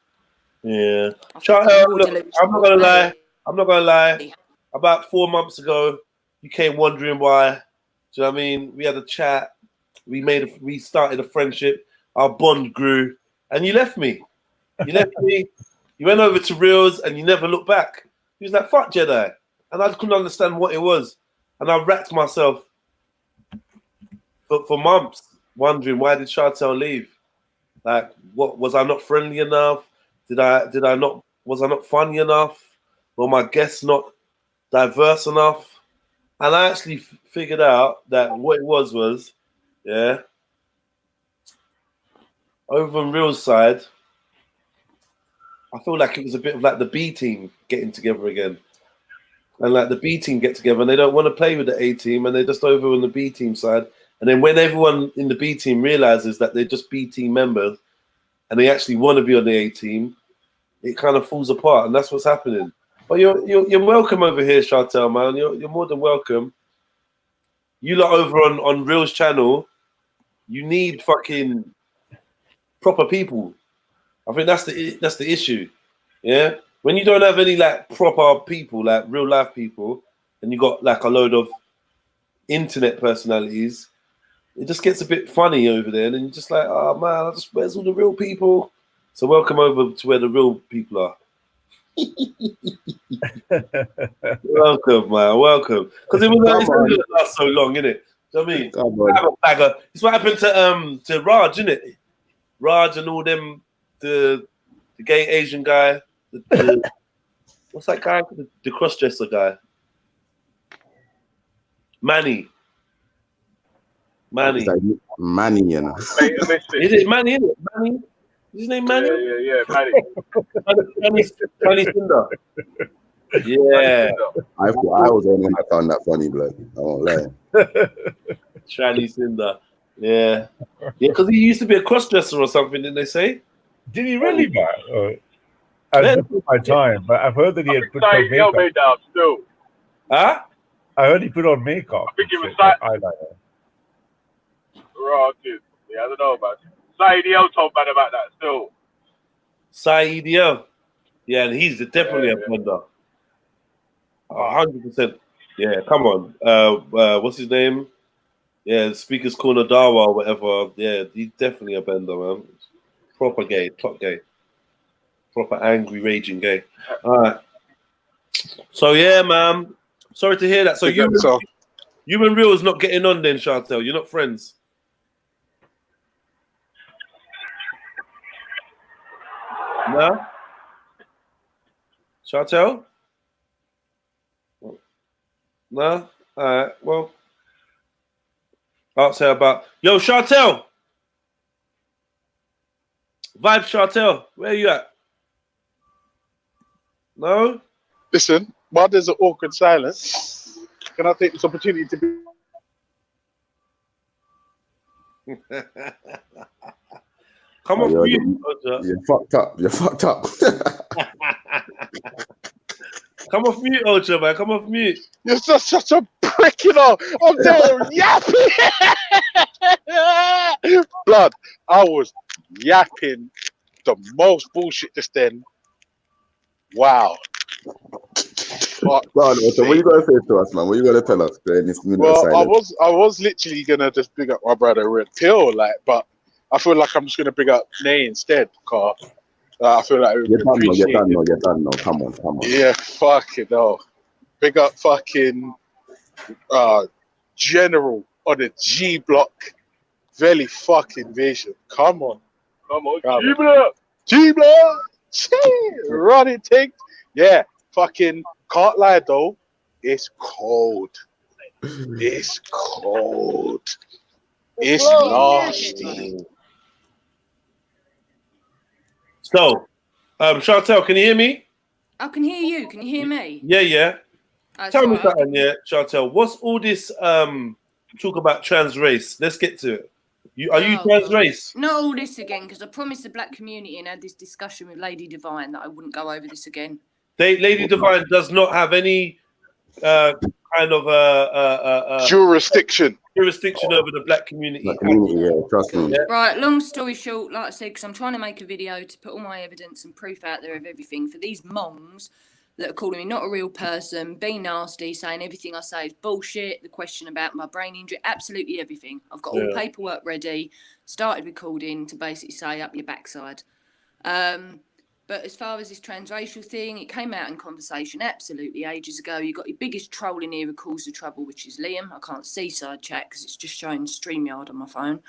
Yeah. Look, I'm not gonna lie. About 4 months ago, you came wondering why. Do you know what I mean? We had a chat. We started a friendship. Our bond grew, and you left me. You left me. You went over to Reels, and you never looked back. He was like, "Fuck Jedi," and I couldn't understand what it was, and I racked myself for months. wondering, why did Chantel leave? Like, what was I not friendly enough? Was I not funny enough? Were my guests not diverse enough? And I actually figured out that what it was, yeah, over on Real's side, I feel like it was a bit of like the B team getting together again. And like the B team get together and they don't want to play with the A team and they're just over on the B team side. And then when everyone in the B team realizes that they're just B team members and they actually want to be on the A team, it kind of falls apart. And that's what's happening. But you're welcome over here, Chantel, man. You're more than welcome. You lot over on Real's channel, you need fucking proper people. I think that's the issue. Yeah? When you don't have any like proper people, like real life people, and you got like a load of internet personalities, it just gets a bit funny over there. And then you're just like, oh man, where's all the real people? So welcome over to where the real people are. Welcome, man. Welcome. Because it was it's only gonna last so long, innit? Do you know what I mean? It's what happened to Raj, innit? Raj and all them, the gay Asian guy. What's that guy? The cross-dresser guy. Manny, Manny, you know. Is it Manny? Is it Manny? Is his name Manny? Yeah, Manny. Manny Cinder. Yeah. I was the one that found that funny, blood. I won't lie. Tranny Cinder. Yeah. Yeah, because he used to be a cross-dresser or something, didn't they say? Did he really, man? I didn't put my time, but I've heard that he had put on makeup. Made that still. Huh? I heard he put on makeup. I think it was eyeliner. Right, dude. Yeah, I don't know about it. Saeed told man about that still. Saeed. Yeah, and he's definitely a blender. 100%. Yeah, come on. What's his name? Yeah, Speaker's Corner Dawa or whatever. Yeah, he's definitely a bender, man. Proper gay, top gay. Proper angry, raging gay. All right. So, yeah, man. Sorry to hear that. So, you and Real's not getting on then, Chantel. You're not friends. No? Chantel? No? All right. Well, I'll say about... Yo, Chantel! Vibe Chantel, where you at? No? Listen, while there's an awkward silence, can I take this opportunity to be... Come off mute. You're fucked up. You're fucked up. Come off mute, Ocha, man. Come off mute. You're just such a prick, you know. I'm there yapping. Blood, I was yapping the most bullshit just then. Wow. So what are you gonna say to us, man? What are you gonna tell us? Well, I was literally gonna just big up my brother Red Pill, like, but I feel like I'm just gonna big up Nay instead, cause I feel like you're done now. Come on. Yeah, fuck it, no. Big up fucking General on the G block, very fucking vision. Come on, G block, running thing. Yeah, fucking can't lie though. It's cold. It's cold. It's nasty. So, Chantel, can you hear me? I can hear you. Can you hear me? Yeah. Tell me something, Chantel. What's all this talk about trans race? Let's get to it. Are you trans race? Not all this again, because I promised the black community and had this discussion with Lady Divine that I wouldn't go over this again. Lady Divine does not have any kind of jurisdiction over the black community. Yeah, trust me. Yeah. Right, long story short, like I said, because I'm trying to make a video to put all my evidence and proof out there of everything for these mongs that are calling me not a real person, being nasty, saying everything I say is bullshit, the question about my brain injury, absolutely everything. I've got all paperwork ready, started recording to basically say up your backside. But as far as this transracial thing, it came out in conversation absolutely ages ago. You got your biggest troll in here who caused the trouble, which is Liam. I can't see side chat because it's just showing StreamYard on my phone.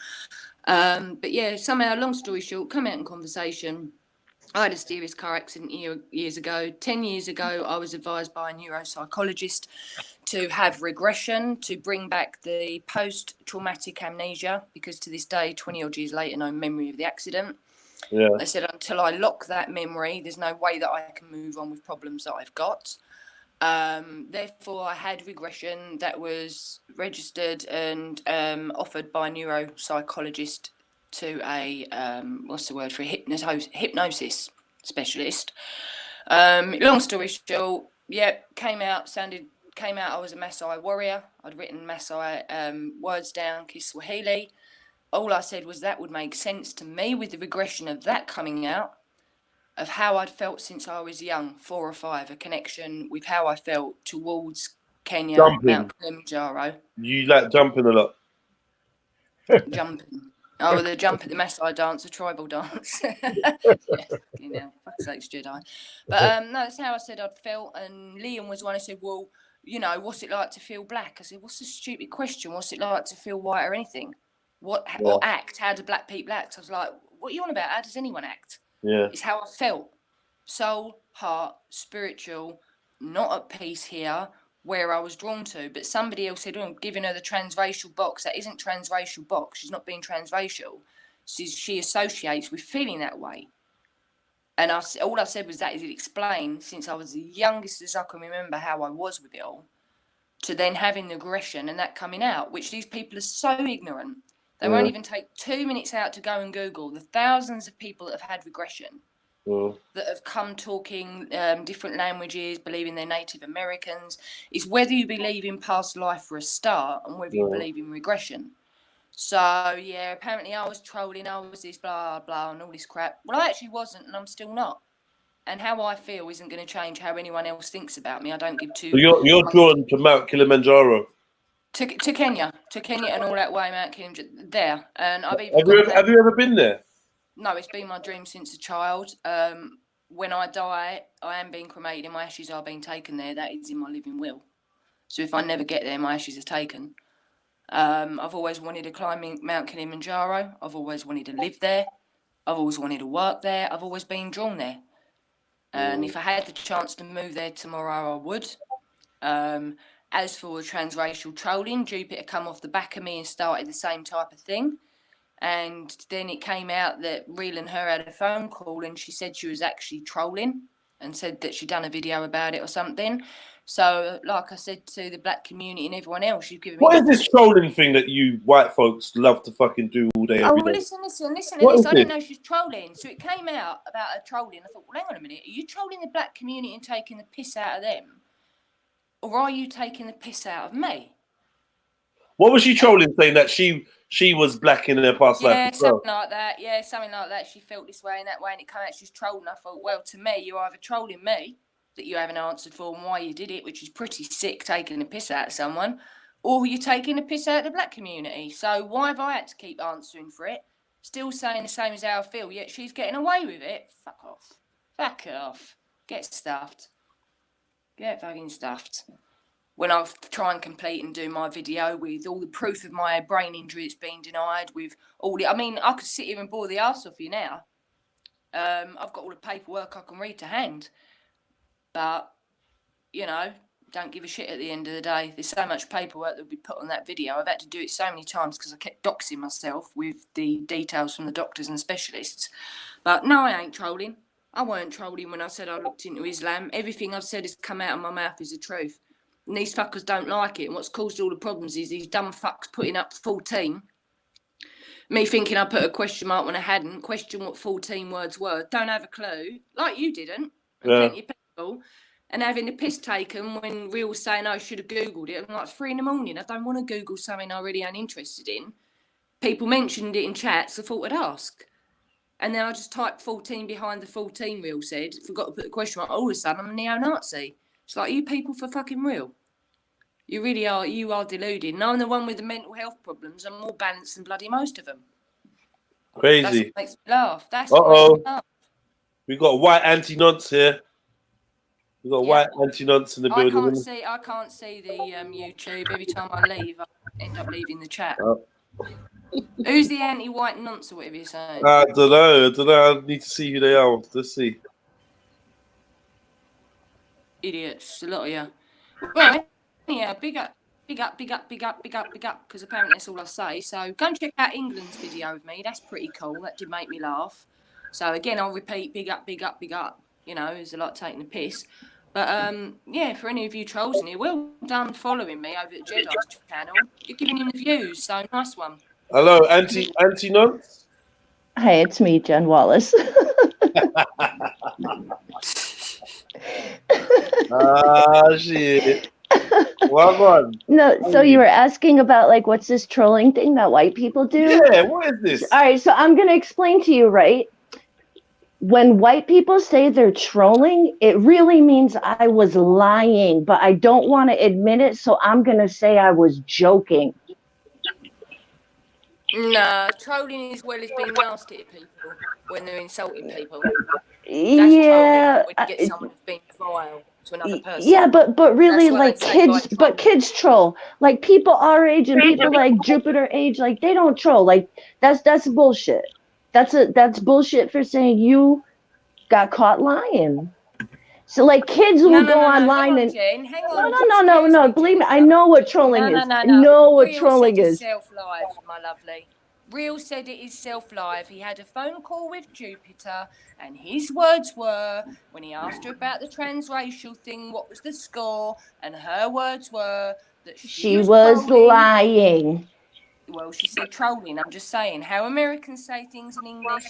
But yeah, somehow, long story short, come out in conversation. I had a serious car accident years ago. 10 years ago, I was advised by a neuropsychologist to have regression, to bring back the post-traumatic amnesia, because to this day, 20 odd years later, no memory of the accident. Yeah. They said until I lock that memory, there's no way that I can move on with problems that I've got. Therefore, I had regression that was registered and offered by a neuropsychologist to a what's the word for a hypnosis specialist. Long story short, came out. I was a Maasai warrior. I'd written Maasai words down, Kiswahili. All I said was that would make sense to me with the regression of that coming out, of how I'd felt since I was young, 4 or 5, a connection with how I felt towards Kenya, Jumping. Mount Kilimanjaro. You like jumping a lot. Jumping. Oh, the jump at the Maasai dance, a tribal dance. You know, fuck's sakes, Jedi. But no, that's how I said I'd felt. And Liam was one who said, well, you know, what's it like to feel black? I said, what's a stupid question? What's it like to feel white or anything? Or act? How do black people act? I was like, what are you on about? How does anyone act? Yeah. It's how I felt. Soul, heart, spiritual, not at peace here, where I was drawn to. But somebody else said, oh, I'm giving her the transracial box. That isn't transracial box. She's not being transracial. She associates with feeling that way. And all I said was that is it explained since I was the youngest as I can remember how I was with it all, to then having the aggression and that coming out, which these people are so ignorant. They won't even take 2 minutes out to go and Google the thousands of people that have had regression, that have come talking different languages, believing they're Native Americans. It's whether you believe in past life for a start and whether you believe in regression. So, yeah, apparently I was trolling, I was this blah, blah, and all this crap. Well, I actually wasn't, and I'm still not. And how I feel isn't going to change how anyone else thinks about me. I don't give two... So you're drawn to Mount Kilimanjaro? To Kenya and all that way, Mount Kilimanjaro, there. And I've even have you ever been there? No, it's been my dream since a child. When I die, I am being cremated and my ashes are being taken there. That is in my living will. So if I never get there, my ashes are taken. I've always wanted to climb Mount Kilimanjaro. I've always wanted to live there. I've always wanted to work there. I've always been drawn there. And if I had the chance to move there tomorrow, I would. As for transracial trolling, Jupiter come off the back of me and started the same type of thing. And then it came out that Reel and her had a phone call and she said she was actually trolling and said that she'd done a video about it or something. So, like I said to the black community and everyone else, you've given me... What is this trolling thing that you white folks love to fucking do all day, every day? Listen to this. I didn't know she was trolling. So it came out about her trolling. I thought, well, hang on a minute. Are you trolling the black community and taking the piss out of them? Or are you taking the piss out of me? What was she trolling, saying that she was black in her past life? Yeah, something like that. Yeah, something like that. She felt this way and that way, and it came out she's trolling. I thought, well, to me, you're either trolling me that you haven't answered for and why you did it, which is pretty sick, taking the piss out of someone, or you're taking the piss out of the black community. So why have I had to keep answering for it? Still saying the same as how I feel, yet she's getting away with it. Fuck off. Fuck off. Get stuffed. Get fucking stuffed. When I try and complete and do my video with all the proof of my brain injury that's been denied, with all the... I mean, I could sit here and bore the arse off you now. I've got all the paperwork I can read to hand. But, you know, don't give a shit at the end of the day. There's so much paperwork that will be put on that video. I've had to do it so many times because I kept doxing myself with the details from the doctors and specialists. But no, I ain't trolling. I weren't trolling when I said I looked into Islam. Everything I've said has come out of my mouth is the truth. And these fuckers don't like it. And what's caused all the problems is these dumb fucks putting up 14. Me thinking I put a question mark when I hadn't. Question what 14 words were. Don't have a clue. Like you didn't. Plenty of people. And having the piss taken when Reel was saying, I should have Googled it. I'm like, 3 in the morning. I don't want to Google something I really ain't interested in. People mentioned it in chats. I thought I'd ask. And then I just typed 14 behind the 14, Reel said. Forgot to put a question mark. All of a sudden, I'm a neo-Nazi. It's like, you people for fucking real. You really are. You are deluded. And I'm the one with the mental health problems. I'm more balanced than bloody most of them. Crazy. That's what makes me laugh. That's what makes me laugh. We got White anti-nonce here. We got White anti-nonce in the building. I can't see the YouTube. Every time I leave, I end up leaving the chat. Who's the anti-white nonce or whatever you're saying? I don't know. I need to see who they are. Let's see. Idiots, a lot of you. Well, anyhow, big up, because apparently that's all I say. So go and check out England's video of me. That's pretty cool. That did make me laugh. So again, I'll repeat, big up. You know, there's a lot taking the piss. But yeah, for any of you trolls in here, well done following me over at Jedi's channel. You're giving him the views, so nice one. Hello, anti-nonce. Hi, it's me, Jen Wallace. Shit. Well on. No, so you were asking about like what's this trolling thing that white people do? Yeah, what is this? All right, so I'm gonna explain to you, right? When white people say they're trolling, it really means I was lying, but I don't want to admit it, so I'm gonna say I was joking. Nah, trolling as well as being nasty to people when they're insulting people. That's Yeah, trolling when you get someone who's being vile to another person. yeah, but really, That's what like I'd say kids, by but kids troll. Like people our age and people like Jupiter age, like they don't troll. Like that's bullshit. That's bullshit for saying you got caught lying. So like kids will go online and no. Believe me, I know what trolling is. I know what trolling is. Self-live, my lovely. Real said it is self-live. He had a phone call with Jupiter, and his words were, when he asked her about the transracial thing, what was the score? And her words were that she was lying. Well, she said trolling. I'm just saying how Americans say things in English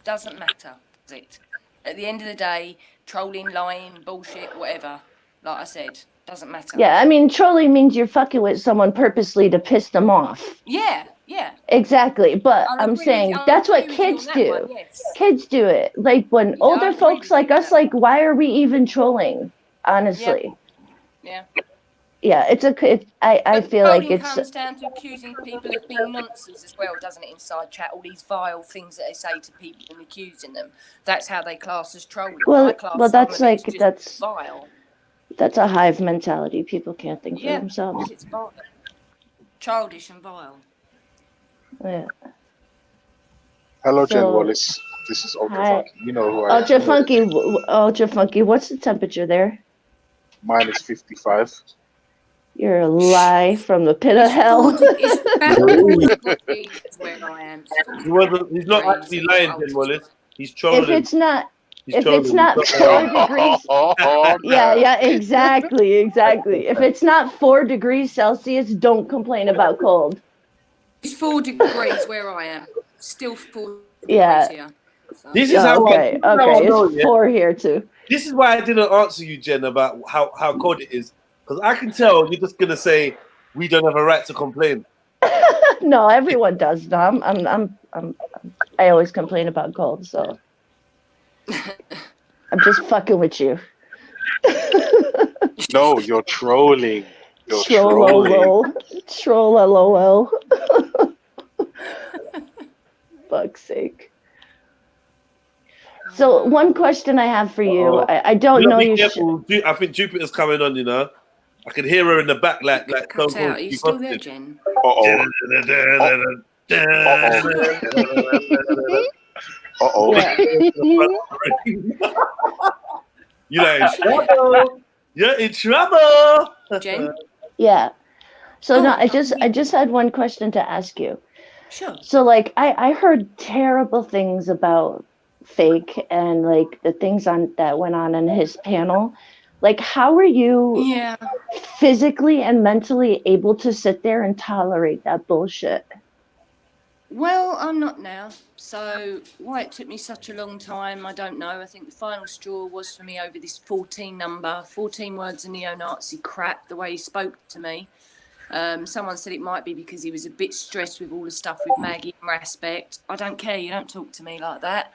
doesn't matter, does it? At the end of the day, trolling, lying, bullshit, whatever, like I said, doesn't matter. Yeah, I mean, trolling means you're fucking with someone purposely to piss them off. Yeah. Exactly, but I'm saying that's what kids do. Yes. Kids do it. Like when older folks like us, like, why are we even trolling? Honestly. Yeah. Yeah, I feel like it's. It comes down to accusing people of being nonsense as well, doesn't it? Inside chat, all these vile things that they say to people and accusing them. That's how they class as trolling. Well, that's like vile. That's a hive mentality. People can't think for themselves. It's vile. Childish and vile. Yeah. Hello, Jen Wallace. This is Ultra Funky. You know who I am. Ultra Funky. What's the temperature there? Minus 55. You're a lie from the pit of hell. He's not actually lying, Jen Wallace. He's trolling. If it's not 4 degrees, yeah, exactly. If it's not 4 degrees Celsius, don't complain about cold. It's 4 degrees where I am. Still 4 degrees here. So. This is how it's 4 here too. This is why I didn't answer you, Jen, about how cold it is, because I can tell you're just gonna say we don't have a right to complain. No, everyone does. No, I always complain about cold, so I'm just fucking with you. No, you're trolling. You're trolling. Troll LOL. Fuck's sake. So one question I have for you, I don't know you. I think Jupiter's coming on. You know, I can hear her in the back, like. Are you still there, Jen? You're in trouble. Jen? Yeah. So I just had one question to ask you. Sure. So like I heard terrible things about Fake and like the things that went on in his panel. Like how are you physically and mentally able to sit there and tolerate that bullshit? Well, I'm not now. So why it took me such a long time, I don't know. I think the final straw was for me over this 14 number, 14 words of neo-Nazi crap, the way he spoke to me. Someone said it might be because he was a bit stressed with all the stuff with Maggie and Respect. I don't care. You don't talk to me like that.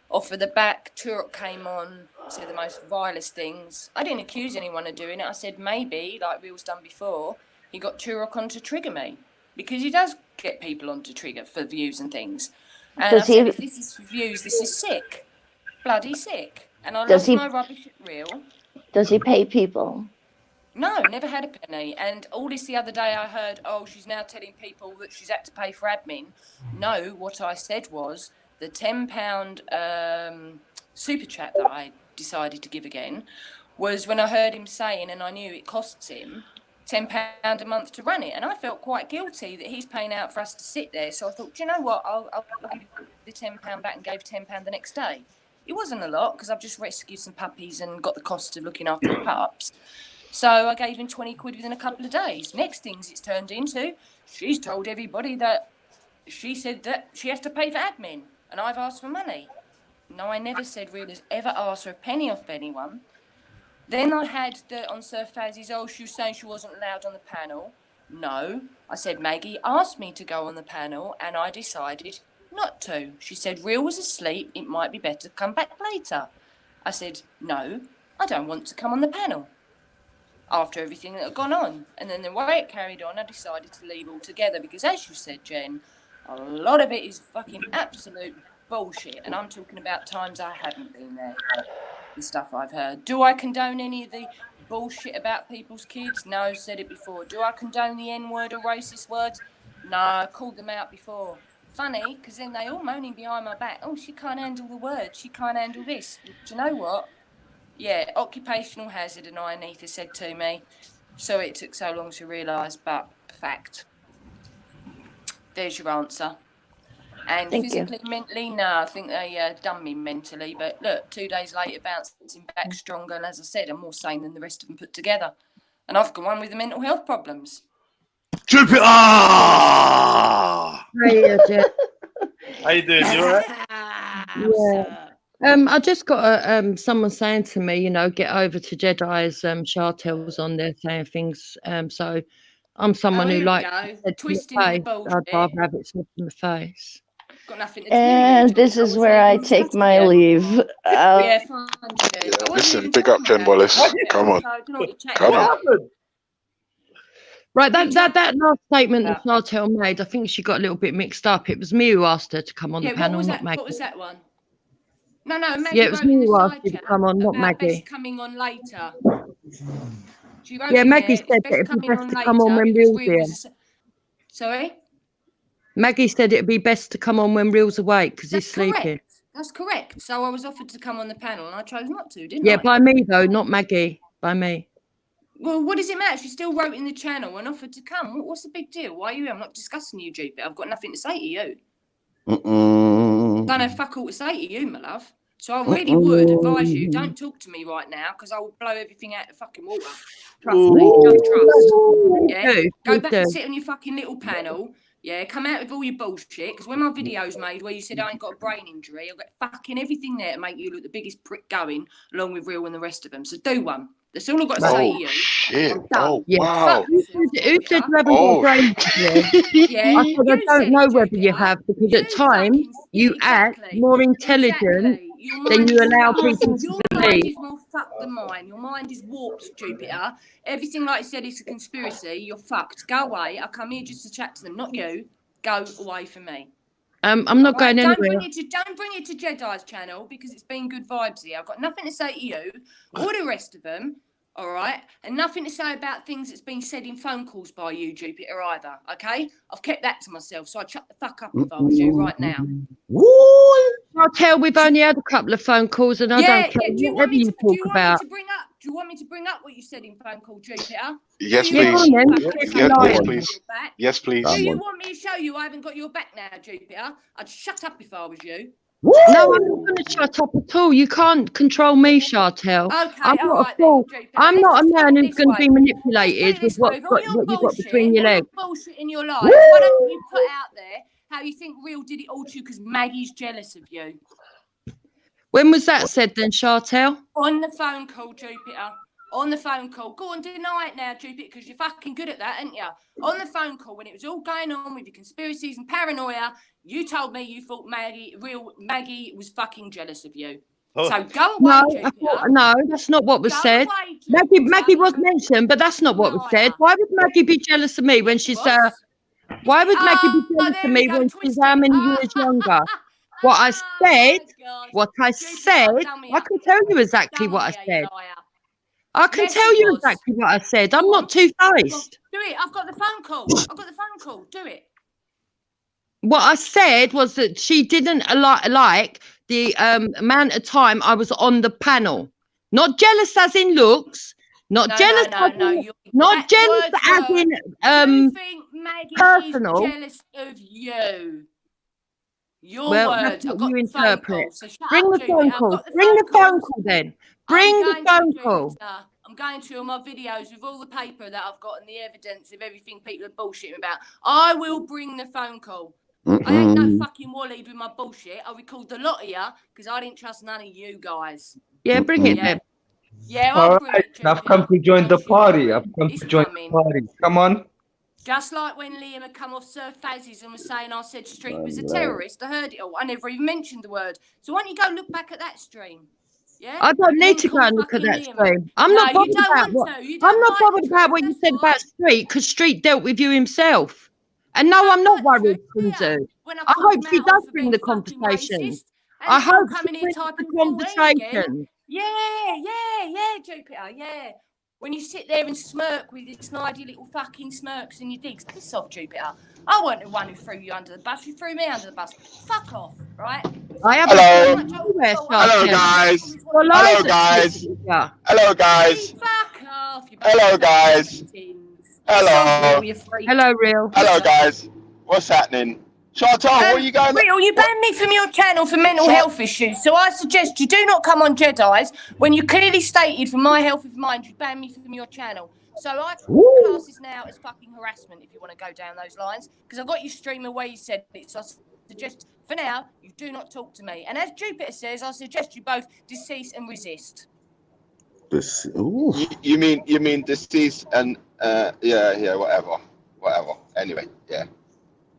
Off of the back, Turok came on, said the most vilest things. I didn't accuse anyone of doing it. I said maybe, like Will's done before, he got Turok on to trigger me. Because he does get people on to trigger for views and things. And I said, if this is for views, this is sick. bloody sick. And I Does lost he- my rubbish at Real. Does he pay people? No, never had a penny. And all this the other day I heard, oh, she's now telling people that she's had to pay for admin. No, what I said was the £10 super chat that I decided to give again was when I heard him saying, and I knew it costs him £10 a month to run it. And I felt quite guilty that he's paying out for us to sit there. So I thought, do you know what? I'll give the £10 back and gave £10 the next day. It wasn't a lot because I've just rescued some puppies and got the cost of looking after the pups. So I gave him 20 quid within a couple of days. Next things it's turned into, she's told everybody that she said that she has to pay for admin and I've asked for money. No, I never said Real has ever asked for a penny off anyone. Then I had on Sir Fazzy's, oh, she was saying she wasn't allowed on the panel. No, I said Maggie asked me to go on the panel and I decided not to. She said Real was asleep, it might be better to come back later. I said, no, I don't want to come on the panel. After everything that had gone on. And then the way it carried on, I decided to leave altogether because, as you said, Jen, a lot of it is fucking absolute bullshit. And I'm talking about times I haven't been there, the stuff I've heard. Do I condone any of the bullshit about people's kids? No, said it before. Do I condone the N-word or racist words? No, I called them out before. Funny, because then they all moaning behind my back, oh, she can't handle the words, she can't handle this. Do you know what? Yeah, occupational hazard, and Anita said to me, so it took so long to realise, but fact. There's your answer. And Thank physically, mentally, no, I think they done me mentally. But look, 2 days later, bouncing back stronger. And as I said, I'm more sane than the rest of them put together. And I've gone on with the mental health problems. Jupiter! How you doing? How you doing? You alright? Yeah. I just got someone saying to me, you know, get over to Jedi's. Chantel was on there saying things. So I'm someone who likes twisting in the bullshit. I'd rather have it in the face. Got nothing to do And this is where I take my leave. Yeah, fine. Listen, big up Jen Wallace. Come on. Come on. Right, that last statement that Chantel made, I think she got a little bit mixed up. It was me who asked her to come on the panel, not Maggie. What was that one? No, Maggie. Yeah, it was me who asked you to come on, not Maggie. Best coming on later. Yeah, Maggie said that it'd be best to come on when Real's here. Sorry? Maggie said it'd be best to come on when Real's awake because he's sleeping. That's correct. So I was offered to come on the panel and I chose not to, didn't I? Yeah, by me though, not Maggie. By me. Well, what does it matter? She still wrote in the channel and offered to come. What's the big deal? Why are you here? I'm not discussing you, Jupiter. I've got nothing to say to you. Don't have fuck all to say to you, my love. So I really would advise you, don't talk to me right now because I will blow everything out of the fucking water. Trust me, don't trust. Yeah? Go back and sit on your fucking little panel. Yeah, come out with all your bullshit. Because when my video's made where you said I ain't got a brain injury, I've got fucking everything there to make you look the biggest prick going, along with Real and the rest of them. So do one. That's all I've got to say to you. Shit. Oh, wow. Who said you haven't got a brain injury? Yeah, I said I don't know whether you have because at times you act more intelligent than you allow people to Your mind believe. is more fucked than mine. Your mind is warped, Jupiter. Everything like I said is a conspiracy. You're fucked. Go away. I come here just to chat to them, not you. Go away from me. I'm not going anywhere. Don't bring it to Jedi's channel because it's been good vibes here. I've got nothing to say to you or the rest of them. All right, and nothing to say about things that's been said in phone calls by you, Jupiter, either. Okay, I've kept that to myself, so I'd shut the fuck up if I was you right now. I'll tell we've only had a couple of phone calls, and I don't care whatever you talk about. Do you want me to bring up what you said in phone call, Jupiter? Yes, Yeah, please. go on then. Yes, please. Yes, please. Do you want me to show you I haven't got your back now, Jupiter? I'd shut up if I was you. No, I'm not going to shut up at all. You can't control me, Chantel. Okay, I'm not a fool. I'm not a man who's going to be manipulated with what you've got between your legs. Bullshit in your life. Why don't you put out there how you think Real did it all to you because Maggie's jealous of you? When was that said then, Chantel? On the phone call, Jupiter. On the phone call. Go on, deny it now, Jupiter, because you're fucking good at that, aren't you? On the phone call, when it was all going on with your conspiracies and paranoia, you told me you thought Maggie was fucking jealous of you. Oh. So go away, Jupiter. No, that's not what was said. Maggie was mentioned, but that's not what was said. Why would Maggie be jealous of me when she's why would Maggie be jealous of me when she's how many years younger? What I said, God. I can tell you exactly what I said. I can Yes, tell it you was. exactly what I said. I'm Go not on. two-faced. Do it. I've got the phone call. Do it. What I said was that she didn't like the amount of time I was on the panel. Not jealous as in looks. Not jealous as in, not jealous as in You think Maggie personal. is jealous of you? Your Well, words. that's what I've got you the phone interpret. call. So shut Bring up, the Jupiter. phone I've call. got the Bring phone the phone calls. call then. Bring the phone call. I'm going through all my videos with all the paper that I've got and the evidence of everything people are bullshitting about. I will bring the phone call. I ain't no fucking wally with my bullshit. I'll record the lot of you because I didn't trust none of you guys. Yeah, bring it then. Yeah, I'll bring it, I've come to join the party. Come on. Just like when Liam had come off Sir Faz's and was saying I said Street was a terrorist. I heard it all. I never even mentioned the word. So why don't you go look back at that stream? Yeah? I don't need to go and look at that stream. I'm not bothered about what I'm not bothered about what you said about Street because Street dealt with you himself. And no, I'm not worried, Kunzu. I hope she does bring the conversation. I hope she brings the conversation. Yeah, Jupiter, yeah. When you sit there and smirk with your snidey little fucking smirks and your digs, piss off, Jupiter. I wasn't the one who threw you under the bus. You threw me under the bus. Fuck off, right? Hello. Hello, guys. Hello, guys. Hello, guys. Fuck off. Hello, guys. Hello. Hello, Real. Hello, guys. What's happening? Chantal, what are you going? Real, you banned me from your channel for mental health issues, so I suggest you do not come on Jedi's when you clearly stated for my health of mind you banned me from your channel. So I class this now as fucking harassment if you want to go down those lines, because I got you streaming where you said it, so I suggest for now you do not talk to me. And as Jupiter says, I suggest you both decease and resist. You mean deceased and whatever. Anyway, yeah.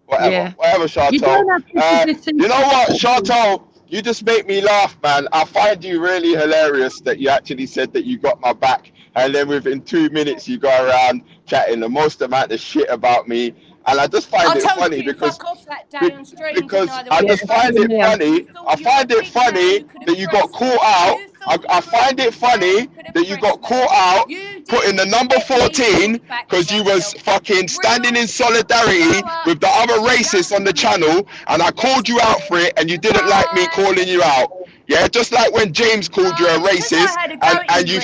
Whatever, Chantal. You know what, Chantal? You just make me laugh, man. I find you really hilarious that you actually said that you got my back, and then within 2 minutes you go around chatting the most amount of shit about me. And I just find it funny because I just find it funny. I find it funny that you got caught out. I find it funny that you got caught out putting the number 14 because you was fucking standing in solidarity with the other racists on the channel, and I called you out for it, and you didn't like me calling you out. Yeah, just like when James called you a racist, and you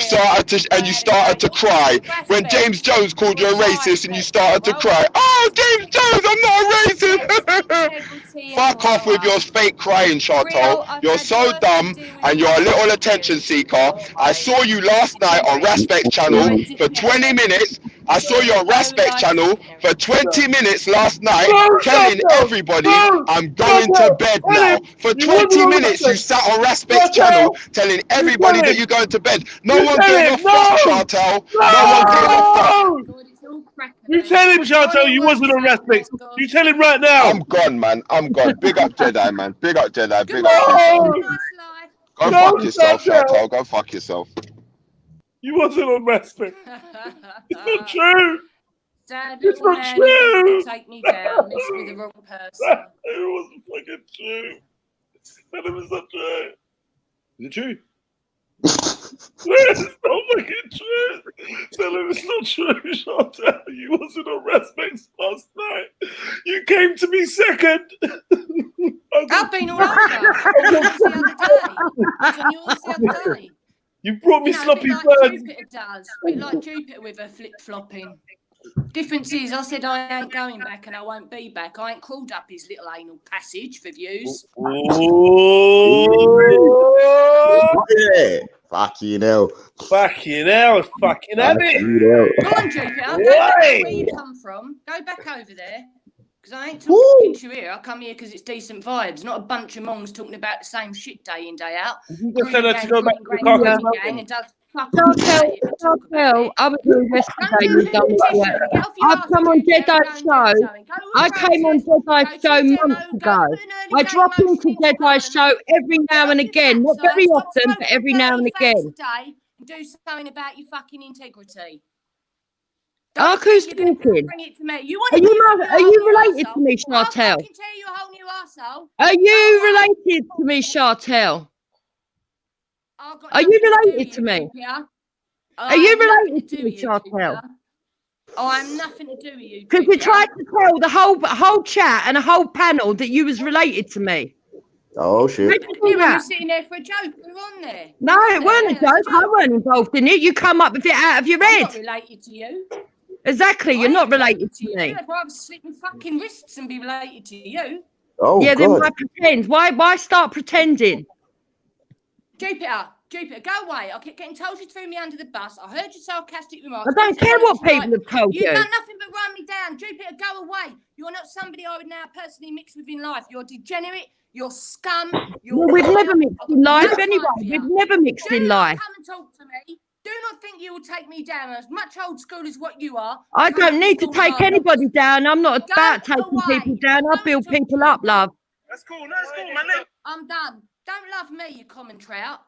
started to cry. When James Jones called you a racist, and you started to cry. Oh, James Jones, I'm not a racist. Fuck off with your fake crying, Chantal. You're so dumb, and you're a little attention seeker. I saw you last night on Raspec's channel for 20 minutes. I saw you on Raspec's channel for 20 minutes last night, telling everybody I'm going to bed now. For 20 minutes, you sat on Raspec's channel telling everybody that you're going to bed. No one gave a fuck, Chantal. No one gave a fuck. You tell him, Chantal, you wasn't on Raspec's. You tell him right now. I'm gone, man. I'm gone. Big up Jedi, man. Big up Jedi. Big up. Go fuck yourself, Chantal. Go fuck yourself. You wasn't on Raspect. It's not true. It's not true. Take me down. This with the wrong person. It wasn't fucking true. Tell him it's not true. Is it true? It's not fucking true. Tell him it's not true, Chantal. You wasn't on Raspec's last night. You came to me second. I've been all over. I was on yours the other day. You brought me sloppy birds. Jupiter does. A bit like Jupiter with her flip-flopping. Difference is, I said I ain't going back and I won't be back. I ain't crawled up his little anal passage for views. Yeah. Fucking hell. Fucking hell. Fucking have it. Come on, Jupiter. Go back where you come from. Go back over there. Because I ain't talking to you here. I come here because it's decent vibes. Not a bunch of mongs talking about the same shit day in, day out. Just tell her to go back to the gang and does I was doing yesterday. I've come on Jedi's show. I came on Jedi's show months ago. I drop into Jedi's show every now and again. Not very often, but every now and again. Do something about your fucking integrity. Who's talking? Bring it to me. You want Are to you related to me, Chantel? I can tell you a whole new arsehole. Are you related to me, Chantel? Are you related to me? Are you related to me, Chantel? I have nothing to do with you. Because you tried to tell the whole chat and a whole panel that you was related to me. Oh shit! You were sitting there for a joke. We were on there. No, it weren't a joke. I weren't involved in it. You come up with it out of your head. I'm not related to you. Exactly, you're not related to me. I'd rather slip my fucking wrists and be related to you. Oh, yeah, God. then why pretend? Why start pretending? Jupiter, go away. I keep getting told you threw me under the bus. I heard your sarcastic remarks. I don't care what people have told you. You've done nothing but run me down. Jupiter, go away. You're not somebody I would now personally mix with in life. You're degenerate. You're scum. Well, we've never mixed in life anyway. We've never mixed in life. Come and talk to me. Do not think you will take me down as much old school as what you are. I don't need to take anybody down. I'm not about taking people down. I build people up, love. That's cool, man. I'm done. Don't love me, you common trout.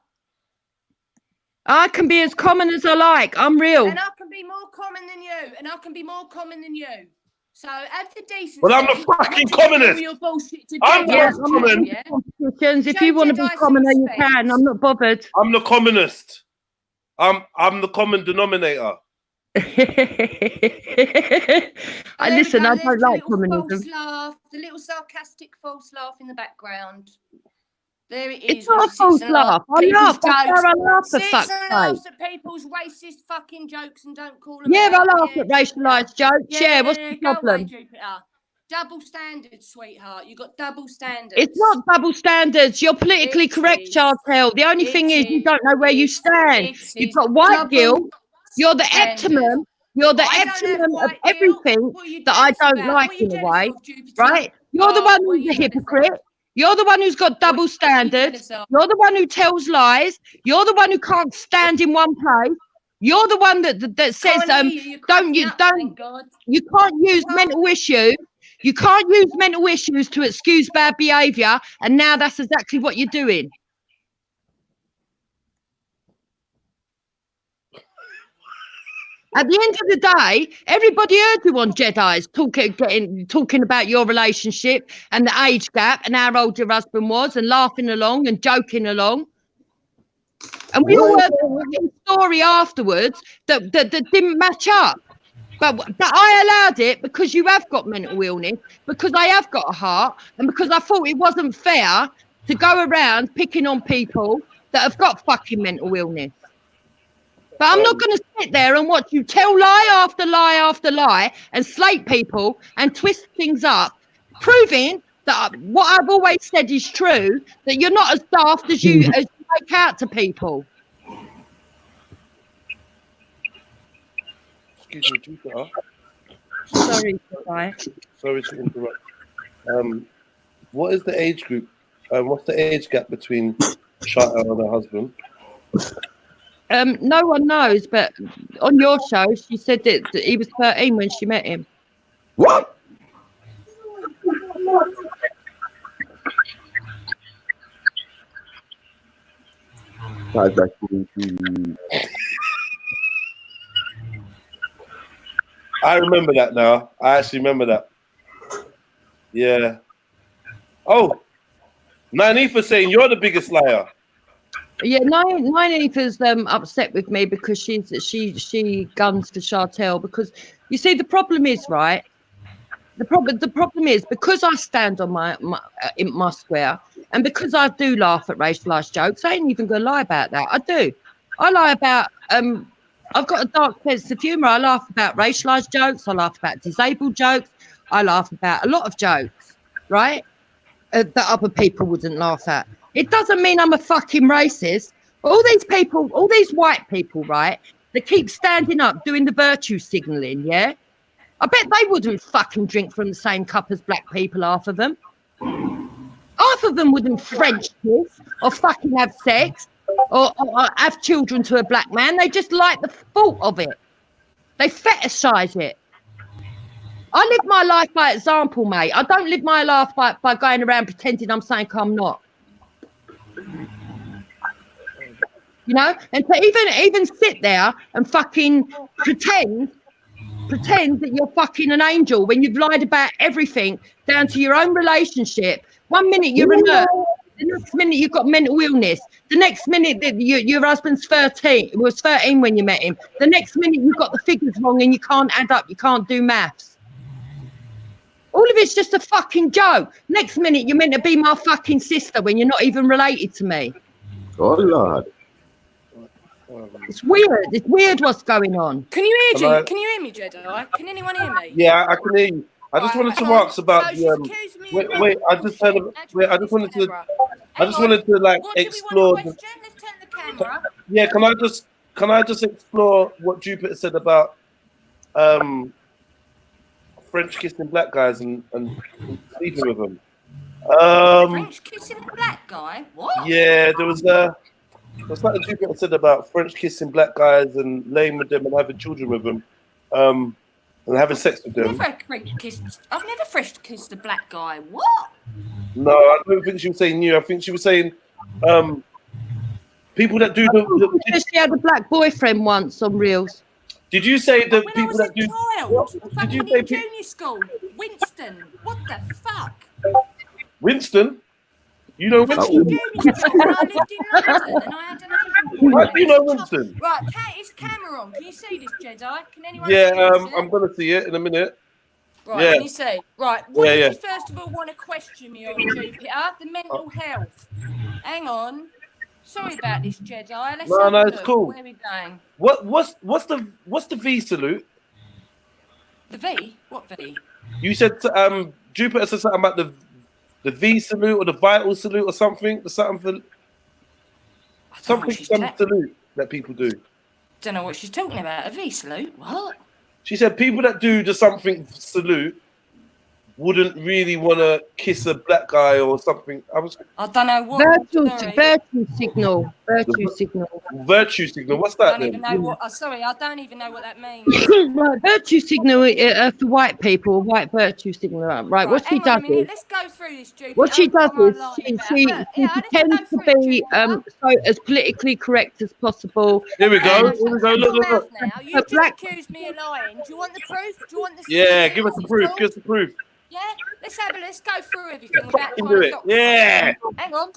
I can be as common as I like. I'm real. And I can be more common than you. So have the decency. Well, I'm the fucking commonest. I'm the common. Competitions. If you want to be commoner, you can. I'm not bothered. I'm the commonest. I'm the common denominator. I don't like communism. The little sarcastic false laugh in the background. There it is. It's not a false laugh. I laugh. I laugh for fuck's sake. Laughs at people's racist fucking jokes and don't call them. Yeah, I laugh at racialised jokes. Yeah, what's the problem? Go away, Jupiter. Double standards, sweetheart. You got double standards. It's not double standards. You're politically correct, Chantel. The only thing is you don't know where you stand. You've got white guilt. You're the eptomum. You're the eptomum of everything that I don't like in a way, right? You're the one who's a hypocrite. You're the one who's got double standards. You're the one who tells lies. You're the one who can't stand in one place. You're the one that says you can't use mental issues. You can't use mental issues to excuse bad behaviour, and now that's exactly what you're doing. At the end of the day, everybody heard you on Jedi's talking about your relationship and the age gap and how old your husband was and laughing along and joking along. And we all heard the story afterwards that didn't match up. But I allowed it because you have got mental illness, because I have got a heart, and because I thought it wasn't fair to go around picking on people that have got fucking mental illness. But I'm not going to sit there and watch you tell lie after lie after lie and slate people and twist things up, proving that what I've always said is true, that you're not as daft as you make out to people. Excuse me, Jupiter. Sorry to interrupt. What is the age group? What's the age gap between Shata and her husband? No one knows, but on your show, she said that he was 13 when she met him. What? I remember that now. I actually remember that. Yeah. Oh, Nanifa saying you're the biggest liar. Yeah, Nanifa's upset with me because she guns for Chantel, because you see the problem is, right? The problem is because I stand on my square, and because I do laugh at racialised jokes, I ain't even gonna lie about that. I do. I lie about I've got a dark sense of humour. I laugh about racialised jokes. I laugh about disabled jokes. I laugh about a lot of jokes, right? That other people wouldn't laugh at. It doesn't mean I'm a fucking racist. All these people, all these white people, right? They keep standing up doing the virtue signalling, yeah? I bet they wouldn't fucking drink from the same cup as black people, half of them. Half of them wouldn't French kiss or fucking have sex or have children to a black man. They just like the thought of it. They fetishise it. I live my life by example, mate. I don't live my life by going around pretending I'm saying I'm not. You know, and to even sit there and fucking pretend pretend that you're fucking an angel when you've lied about everything down to your own relationship. 1 minute you're a nurse, the next minute you've got mental illness, the next minute that your husband's 13, was 13 when you met him, the next minute you've got the figures wrong and you can't add up, you can't do maths. All of it's just a fucking joke. Next minute you're meant to be my fucking sister when you're not even related to me. Oh Lord. It's weird. It's weird what's going on. Can you hear me, Jedi? Can anyone hear me? Yeah, I can hear you. I just wanted to ask about the wait. I just heard. I just wanted to like explore. Let's turn the camera. Yeah, can I just explore what Jupiter said about French kissing black guys and sleeping with them? French kissing a black guy? What? Yeah, there was something Jupiter said about French kissing black guys and laying with them and having children with them. And having sex with them. I've never French kissed a black guy. What? No, I don't think she was saying you. I think she was saying people that do the. She had a black boyfriend once on Reels. Did you say that people that do? Did you say junior school? Winston. What the fuck? Winston. You know Winston? I lived in London and I had an Asian. Why do you know Winston? Right, is camera on? Can you see this, Jedi? Can anyone Yeah, see this? I'm gonna see it in a minute. Right, yeah. Can you see? Right, what do you first of all want to question me on, Jupiter? The mental health. Hang on. Sorry about this, Jedi. Let's no, it's cool. Where are we going? What's the V salute? The V? What V? You said Jupiter said something about the V salute or the vital salute or something. Some salute that people do. Don't know what she's talking about. A V salute? What? She said people that do the something salute wouldn't really want to kiss a black guy or something. I don't know what. Virtue signal. Virtue signal. Virtue signal. What's that? I don't even know what. Sorry, I don't even know what that means. Right, virtue signal for white people. White virtue signal. Right. What she does is. Let's go through this, Jupiter. What she does is she pretends to be so as politically correct as possible. Here we go. Look. Now you just accused me of lying. Do you want the proof? Do you want the? Yeah, give us the proof. Give us the proof. Yeah, let's go through everything without do it. Yeah. Hang on.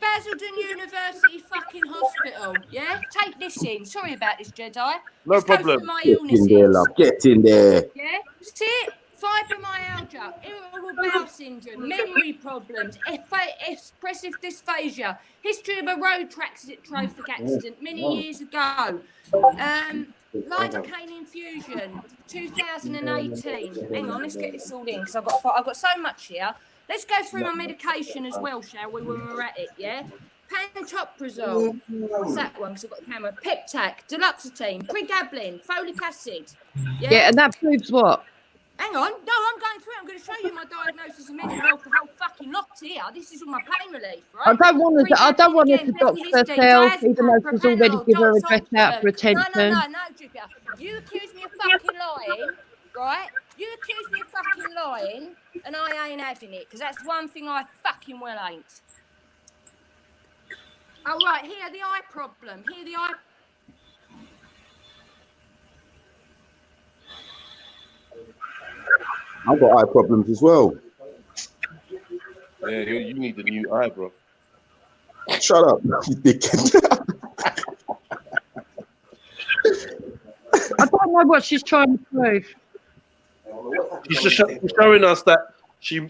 Basildon University fucking hospital. Yeah, take this in. Sorry about this, Jedi. No problem. My Get in there, love. Get in there. Yeah, sit. Fibromyalgia, irritable bowel syndrome, memory problems, expressive dysphagia, history of a road traffic accident many years ago, lidocaine infusion, 2018. Hang on, let's get this all in because I've got so much here. Let's go through my medication as well, shall we? When we're at it, yeah. Pantoprazole, what's that one? Because I've got the camera. Peptac, duloxetine, pregabalin, folic acid. Yeah, and that proves what? Hang on. No, I'm going through it. I'm going to show you my diagnosis of mental health, the whole fucking lot here. This is all my pain relief, right? I don't want her to doctor herself, even though she's already given her address out for attention. No, Jupiter. You accuse me of fucking lying, right? You accuse me of fucking lying, and I ain't having it, because that's one thing I fucking well ain't. Oh, right, here, the eye problem. Here, the eye... I've got eye problems as well. Yeah, you need the new eye, bro. Shut up, you dickhead. I don't know what she's trying to prove. She's showing us that she's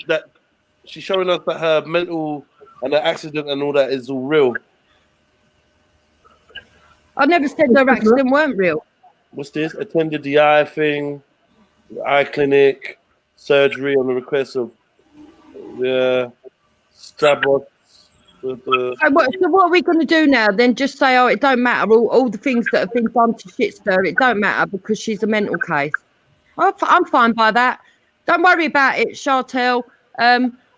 showing us that her mental and her accident and all that is all real. I never said her accident weren't real. What's this? Attended the eye thing, the eye clinic, surgery on the request of Strabos. So what are we going to do now? Then just say, oh, it don't matter. All the things that have been done to Shitster, it don't matter because she's a mental case. I'm fine by that. Don't worry about it, Chantel.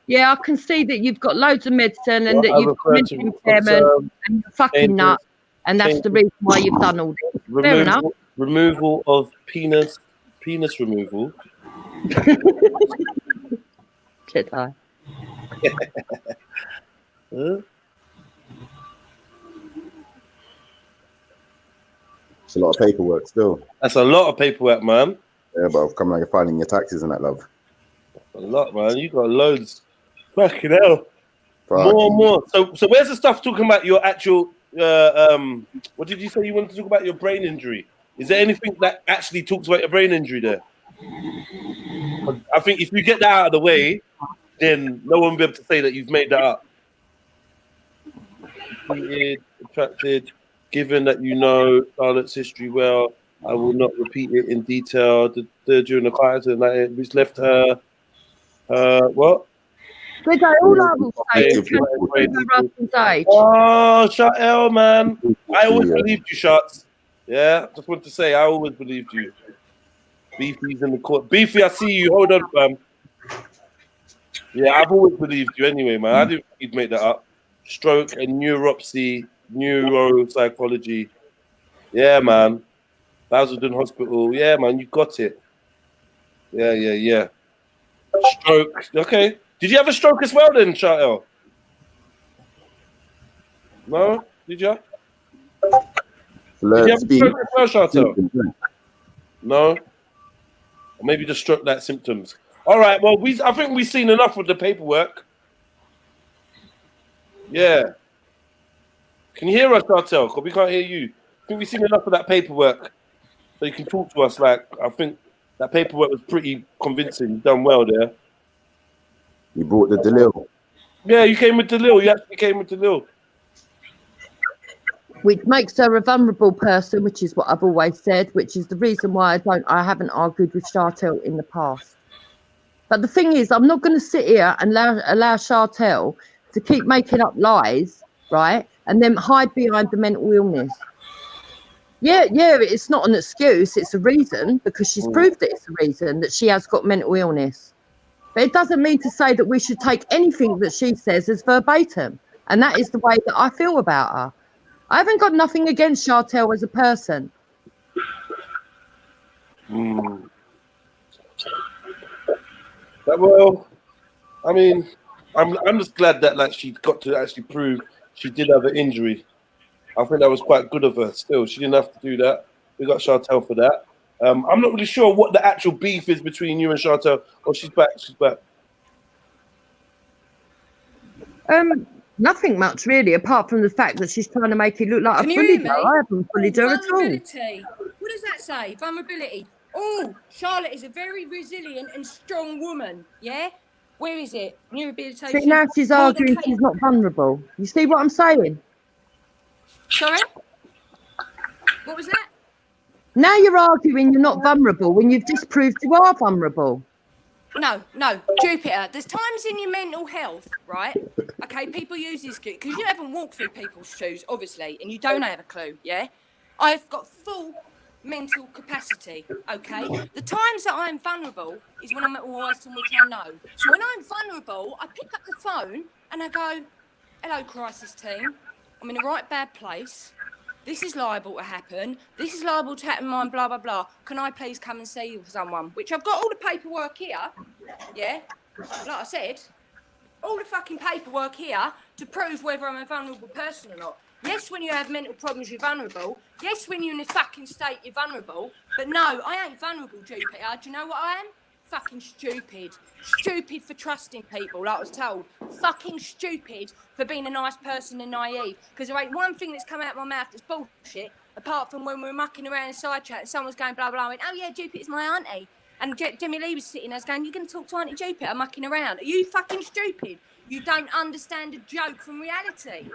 Yeah, I can see that you've got loads of medicine and that you've got mental impairment and you're fucking nut. And that's the reason why you've done all this. Fair enough. Removal of penis removal. Jedi. It's a lot of paperwork still. That's a lot of paperwork, man. Yeah, but come like you're filing your taxes and that, love. A lot, man. You got loads. Fucking hell. Fuck. More. So where's the stuff talking about your actual? What did you say you wanted to talk about your brain injury? Is there anything that actually talks about your brain injury there? I think if you get that out of the way, then no one will be able to say that you've made that up. Attracted, given that you know Charlotte's history well, I will not repeat it in detail. During the car accident, which left her, what? Did I all I will say is oh, Shartel, man. I always believed you, Shots. Yeah, just want to say, I always believed you. Beefy's in the court. Beefy, I see you. Hold on, fam. Yeah, I've always believed you anyway, man. I didn't think you'd make that up. Stroke and neuropsy, neuropsychology. Yeah, man. Basildon Hospital. Yeah, man, you got it. Yeah. Stroke. Okay. Did you have a stroke as well then, Shartel? No? Did you? Did you have a stroke as well, Shartel? No? Or maybe just stroke-like symptoms. All right, well, I think we've seen enough with the paperwork. Yeah. Can you hear us, Shartel? Because we can't hear you. I think we've seen enough of that paperwork so you can talk to us. Like, I think that paperwork was pretty convincing. You've done well there. You brought the Dalil. Yeah, you came with Dalil. You actually came with Dalil. Which makes her a vulnerable person, which is what I've always said, which is the reason why I haven't argued with Shartel in the past. But the thing is, I'm not going to sit here and allow Shartel to keep making up lies, right? And then hide behind the mental illness. Yeah, it's not an excuse. It's a reason, because she's proved that it's a reason that she has got mental illness. But it doesn't mean to say that we should take anything that she says as verbatim. And that is the way that I feel about her. I haven't got nothing against Shartel as a person. Well, I mean, I'm just glad that like she got to actually prove she did have an injury. I think that was quite good of her. Still, she didn't have to do that. We got Shartel for that. I'm not really sure what the actual beef is between you and Shartel. Oh, she's back. She's back. Nothing much really, apart from the fact that she's trying to make it look like Can a you bully. hear me? I haven't bullied her at all. Vulnerability. What does that say? Vulnerability. Oh, Charlotte is a very resilient and strong woman. Yeah? Where is it? Rehabilitation. See, now she's arguing she's not vulnerable. You see what I'm saying? Sorry? What was that? Now you're arguing you're not vulnerable when you've just proved you are vulnerable. No, Jupiter, there's times in your mental health, right? Okay, people use this because you haven't walked through people's shoes, obviously, and you don't have a clue, yeah? I've got full mental capacity, okay? The times that I'm vulnerable is when I'm at worst in which I know. So when I'm vulnerable, I pick up the phone and I go, hello, crisis team. I'm in a right bad place. This is liable to happen. This is liable to happen, mine, blah, blah, blah. Can I please come and see someone? Which I've got all the paperwork here, yeah? Like I said, all the fucking paperwork here to prove whether I'm a vulnerable person or not. Yes, when you have mental problems, you're vulnerable. Yes, when you're in a fucking state, you're vulnerable. But no, I ain't vulnerable, Jupiter. Do you know what I am? Fucking stupid. Stupid for trusting people, like I was told. Fucking stupid for being a nice person and naive. Because there ain't one thing that's come out of my mouth that's bullshit, apart from when we were mucking around in side chat and someone's going blah, blah, blah. I went, oh yeah, Jupiter's my auntie. And Demi Lee was sitting there going, you're going to talk to Auntie Jupiter mucking around. Are you fucking stupid? You don't understand a joke from reality.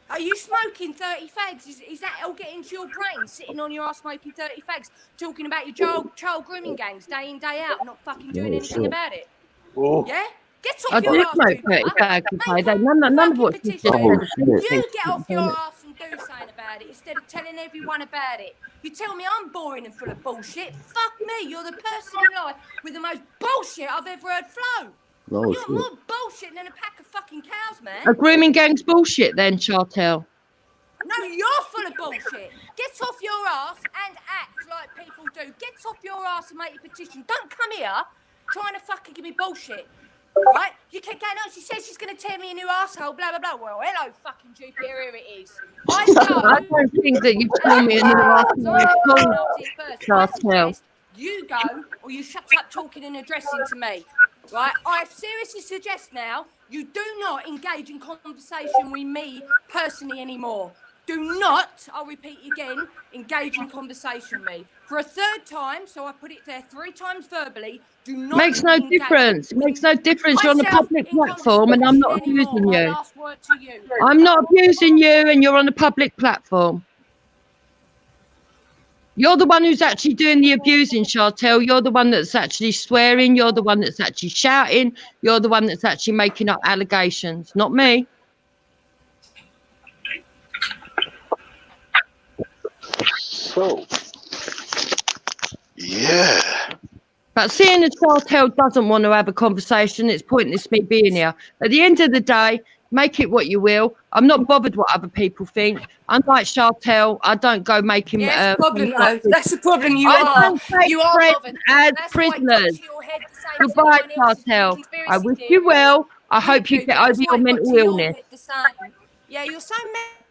Are you smoking 30 fags? Is that all getting into your brain, sitting on your ass smoking 30 fags, talking about your child grooming gangs day in, day out, not fucking doing anything about it? Oh. Yeah? Get off your ass, Jupiter. None of what you said. You get off your ass and do something about it instead of telling everyone about it. You tell me I'm boring and full of bullshit. Fuck me, you're the person in life with the most bullshit I've ever heard flow. You're more bullshit than a pack of fucking cows, man. A grooming gang's bullshit then, Shartel. No, you're full of bullshit. Get off your ass and act like people do. Get off your ass and make a petition. Don't come here trying to fucking give me bullshit. Right? You kept going on. She says she's going to tear me a new arsehole, blah, blah, blah. Well, hello, fucking Jupiter, here it is. I don't think that you told me a new arsehole. You go, or you shut up talking and addressing to me. Right? I seriously suggest now you do not engage in conversation with me personally anymore. Do not, I'll repeat again, engage in conversation with me. For a third time, so I put it there 3 times verbally, do not Makes no difference. It makes no difference. You're on a public platform and I'm not abusing you. Last word to you. I'm not abusing you and you're on a public platform. You're the one who's actually doing the abusing, Chantel. You're the one that's actually swearing. You're the one that's actually shouting. You're the one that's actually making up allegations, not me. So, yeah. But seeing as Chantel doesn't want to have a conversation, it's pointless me being here. At the end of the day, make it what you will. I'm not bothered what other people think. Unlike Chantel, I don't go making... Yes, problem though. That's the problem. You are bothered. as prisoners. Goodbye, Chantel. I wish you well. I hope you get over your mental illness. Yeah, you're so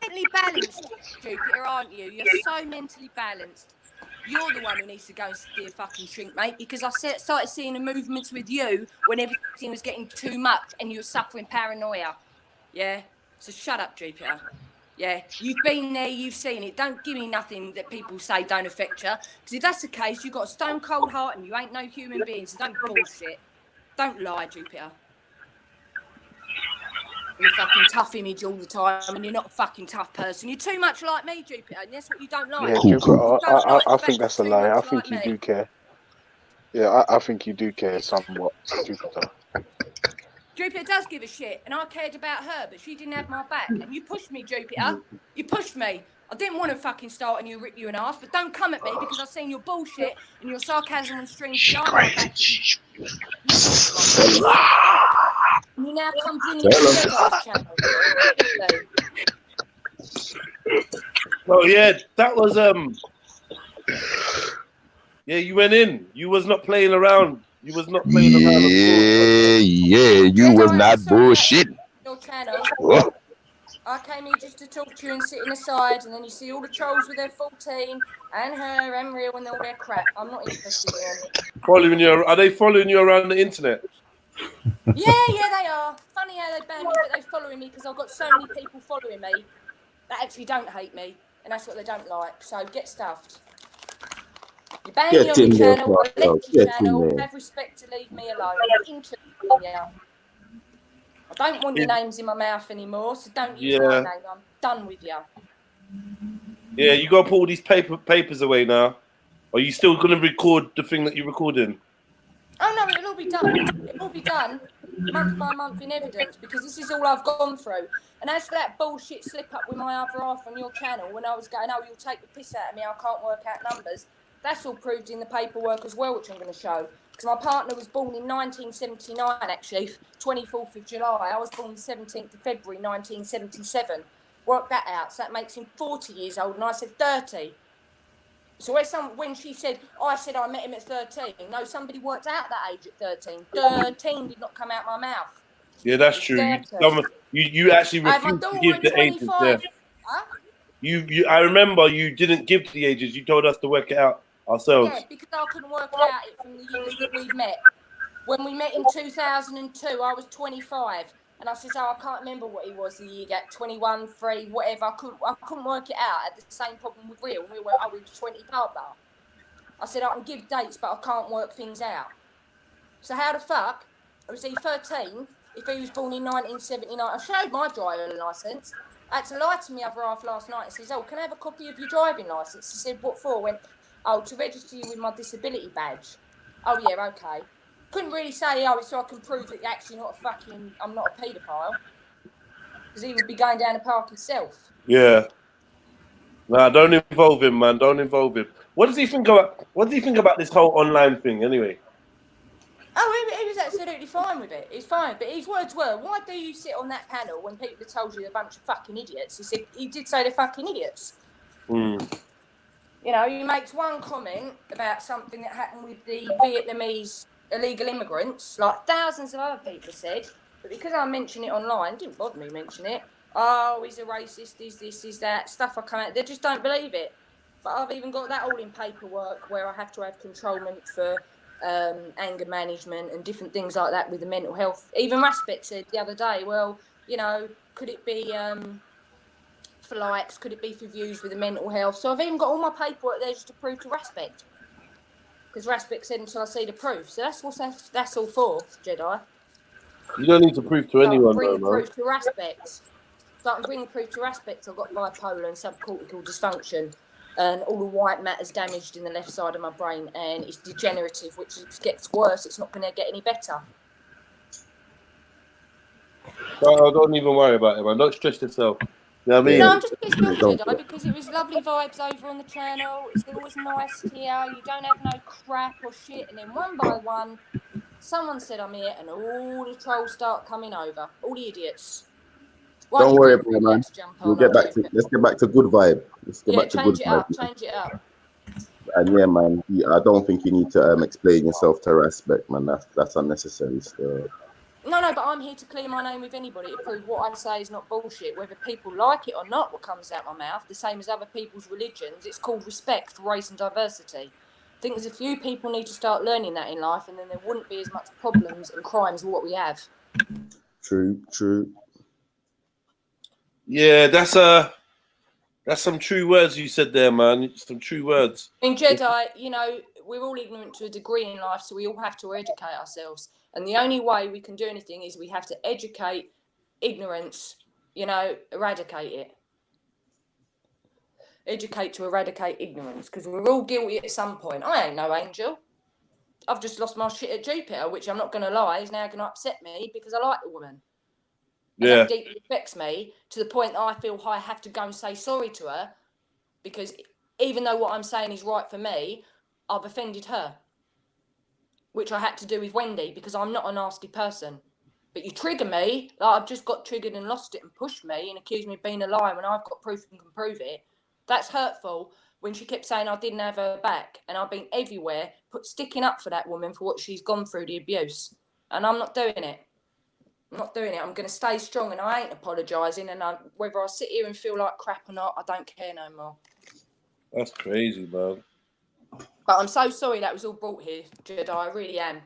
mentally balanced, Jupiter, aren't you? You're so mentally balanced. You're the one who needs to go and see a fucking shrink, mate, because I started seeing the movements with you when everything was getting too much and you were suffering paranoia. Yeah? So shut up, Jupiter. Yeah? You've been there, you've seen it. Don't give me nothing that people say don't affect you. Because if that's the case, you've got a stone cold heart and you ain't no human being, so don't bullshit. Don't lie, Jupiter. You're a fucking tough image all the time and you're not a fucking tough person. You're too much like me, Jupiter, and that's what you don't like. Yeah, Jupiter, I think that's a lie. I think you do care. Yeah, I think you do care somewhat, Jupiter. Jupiter does give a shit, and I cared about her, but she didn't have my back. And you pushed me, Jupiter. You pushed me. I didn't want to fucking start and you rip you an ass, but don't come at me because I've seen your bullshit and your sarcasm and strings behind my back. You now come bringing your head on this channel. Oh yeah, that was yeah, you went in. You was not playing around. You was not playing around. Yeah, you was not bullshit. Your channel. I came here just to talk to you and sit in the side, and then you see all the trolls with their 14 and her and real and all their crap. I'm not interested in them. Following you? Are they following you around the internet? Yeah, they are. Funny how they ban me, but they're following me because I've got so many people following me that actually don't hate me, and that's what they don't like. So get stuffed. You ban me on your channel, I left your channel, have respect to leave me alone. I don't want your names in my mouth anymore, so don't use my name. I'm done with you. Yeah, you got to put all these papers away now. Are you still going to record the thing that you're recording? Oh no, it'll all be done. It'll all be done month by month in evidence because this is all I've gone through. And as for that bullshit slip up with my other half on your channel when I was going, oh, you'll take the piss out of me, I can't work out numbers. That's all proved in the paperwork as well, which I'm going to show. Because my partner was born in 1979, actually, 24th of July. I was born the 17th of February, 1977. Work that out. So that makes him 40 years old, and I said 30. So when she said, I said I met him at 13. No, somebody worked out that age at 13. 13 did not come out my mouth. Yeah, that's true. You actually refused to give the ages. Yeah. Huh? I remember you didn't give the ages. You told us to work it out ourselves. Yeah, because I couldn't work out it from the years that we met. When we met in 2002, I was 25. And I said, I can't remember what he was the year, 21, 3, whatever. I couldn't work it out. I had the same problem with Real. We were 20 partner. I said, I can give dates, but I can't work things out. So how the fuck was he 13 if he was born in 1979? I showed my driving licence. I had to lie to my other half last night and says, oh, can I have a copy of your driving licence? He said, what for? I went, oh, to register you with my disability badge. Oh, yeah, okay. Couldn't really say, oh, it's so I can prove that you're actually not I'm not a paedophile. Because he would be going down the park himself. Yeah. Nah, don't involve him, man. Don't involve him. What does he think about this whole online thing, anyway? Oh, he was absolutely fine with it. He's fine. But his words were, why do you sit on that panel when people have told you they're a bunch of fucking idiots? He did say they're fucking idiots. You know, he makes one comment about something that happened with the Vietnamese illegal immigrants, like thousands of other people said, but because I mentioned it online, it didn't bother me mentioning it. Oh, he's a racist, he's this, he's that, stuff I come out, they just don't believe it. But I've even got that all in paperwork where I have to have controlment for anger management and different things like that with the mental health. Even Raspek said the other day, well, you know, could it be for likes, could it be for views with the mental health? So I've even got all my paperwork there just to prove to Raspek. Because Raspek said until I see the proof. So that's all for, Jedi. You don't need to prove to anyone, though, man. Proof to Raspek. So I can bring proof to Raspek. I've got bipolar and subcortical dysfunction. And all the white matter's damaged in the left side of my brain. And it's degenerative, which gets worse. It's not going to get any better. Don't even worry about it, man. Don't stress yourself. You know what I mean? No, I'm just pissed off, Jedi, because it was lovely vibes over on the channel. It's always nice here. You don't have no crap or shit. And then one by one, someone said I'm here, and all the trolls start coming over. All the idiots. Don't worry about it, man. We'll get back to. Let's get back to good vibe. Let's get back to good vibe. Change it up. And yeah, man. I don't think you need to explain yourself to Raspek, man. That's unnecessary. So. No, but I'm here to clear my name with anybody to prove what I say is not bullshit. Whether people like it or not, what comes out my mouth, the same as other people's religions, it's called respect for race and diversity. I think there's a few people need to start learning that in life, and then there wouldn't be as much problems and crimes as what we have. True. Yeah, that's some true words you said there, man. Some true words. In Jedi, you know, we're all ignorant to a degree in life, so we all have to educate ourselves. And the only way we can do anything is we have to educate ignorance, you know, eradicate it. Educate to eradicate ignorance, because we're all guilty at some point. I ain't no angel. I've just lost my shit at Jupiter, which I'm not going to lie is now going to upset me because I like the woman. And that deeply affects me to the point that I feel I have to go and say sorry to her, because even though what I'm saying is right for me, I've offended her. Which I had to do with Wendy, because I'm not a nasty person. But you trigger me, like I've just got triggered and lost it and pushed me and accused me of being a liar when I've got proof and can prove it. That's hurtful when she kept saying I didn't have her back, and I've been everywhere, sticking up for that woman for what she's gone through, the abuse. And I'm not doing it. I'm not doing it. I'm going to stay strong, and I ain't apologising. And whether I sit here and feel like crap or not, I don't care no more. That's crazy, man. But I'm so sorry that was all brought here, Jedi. I really am.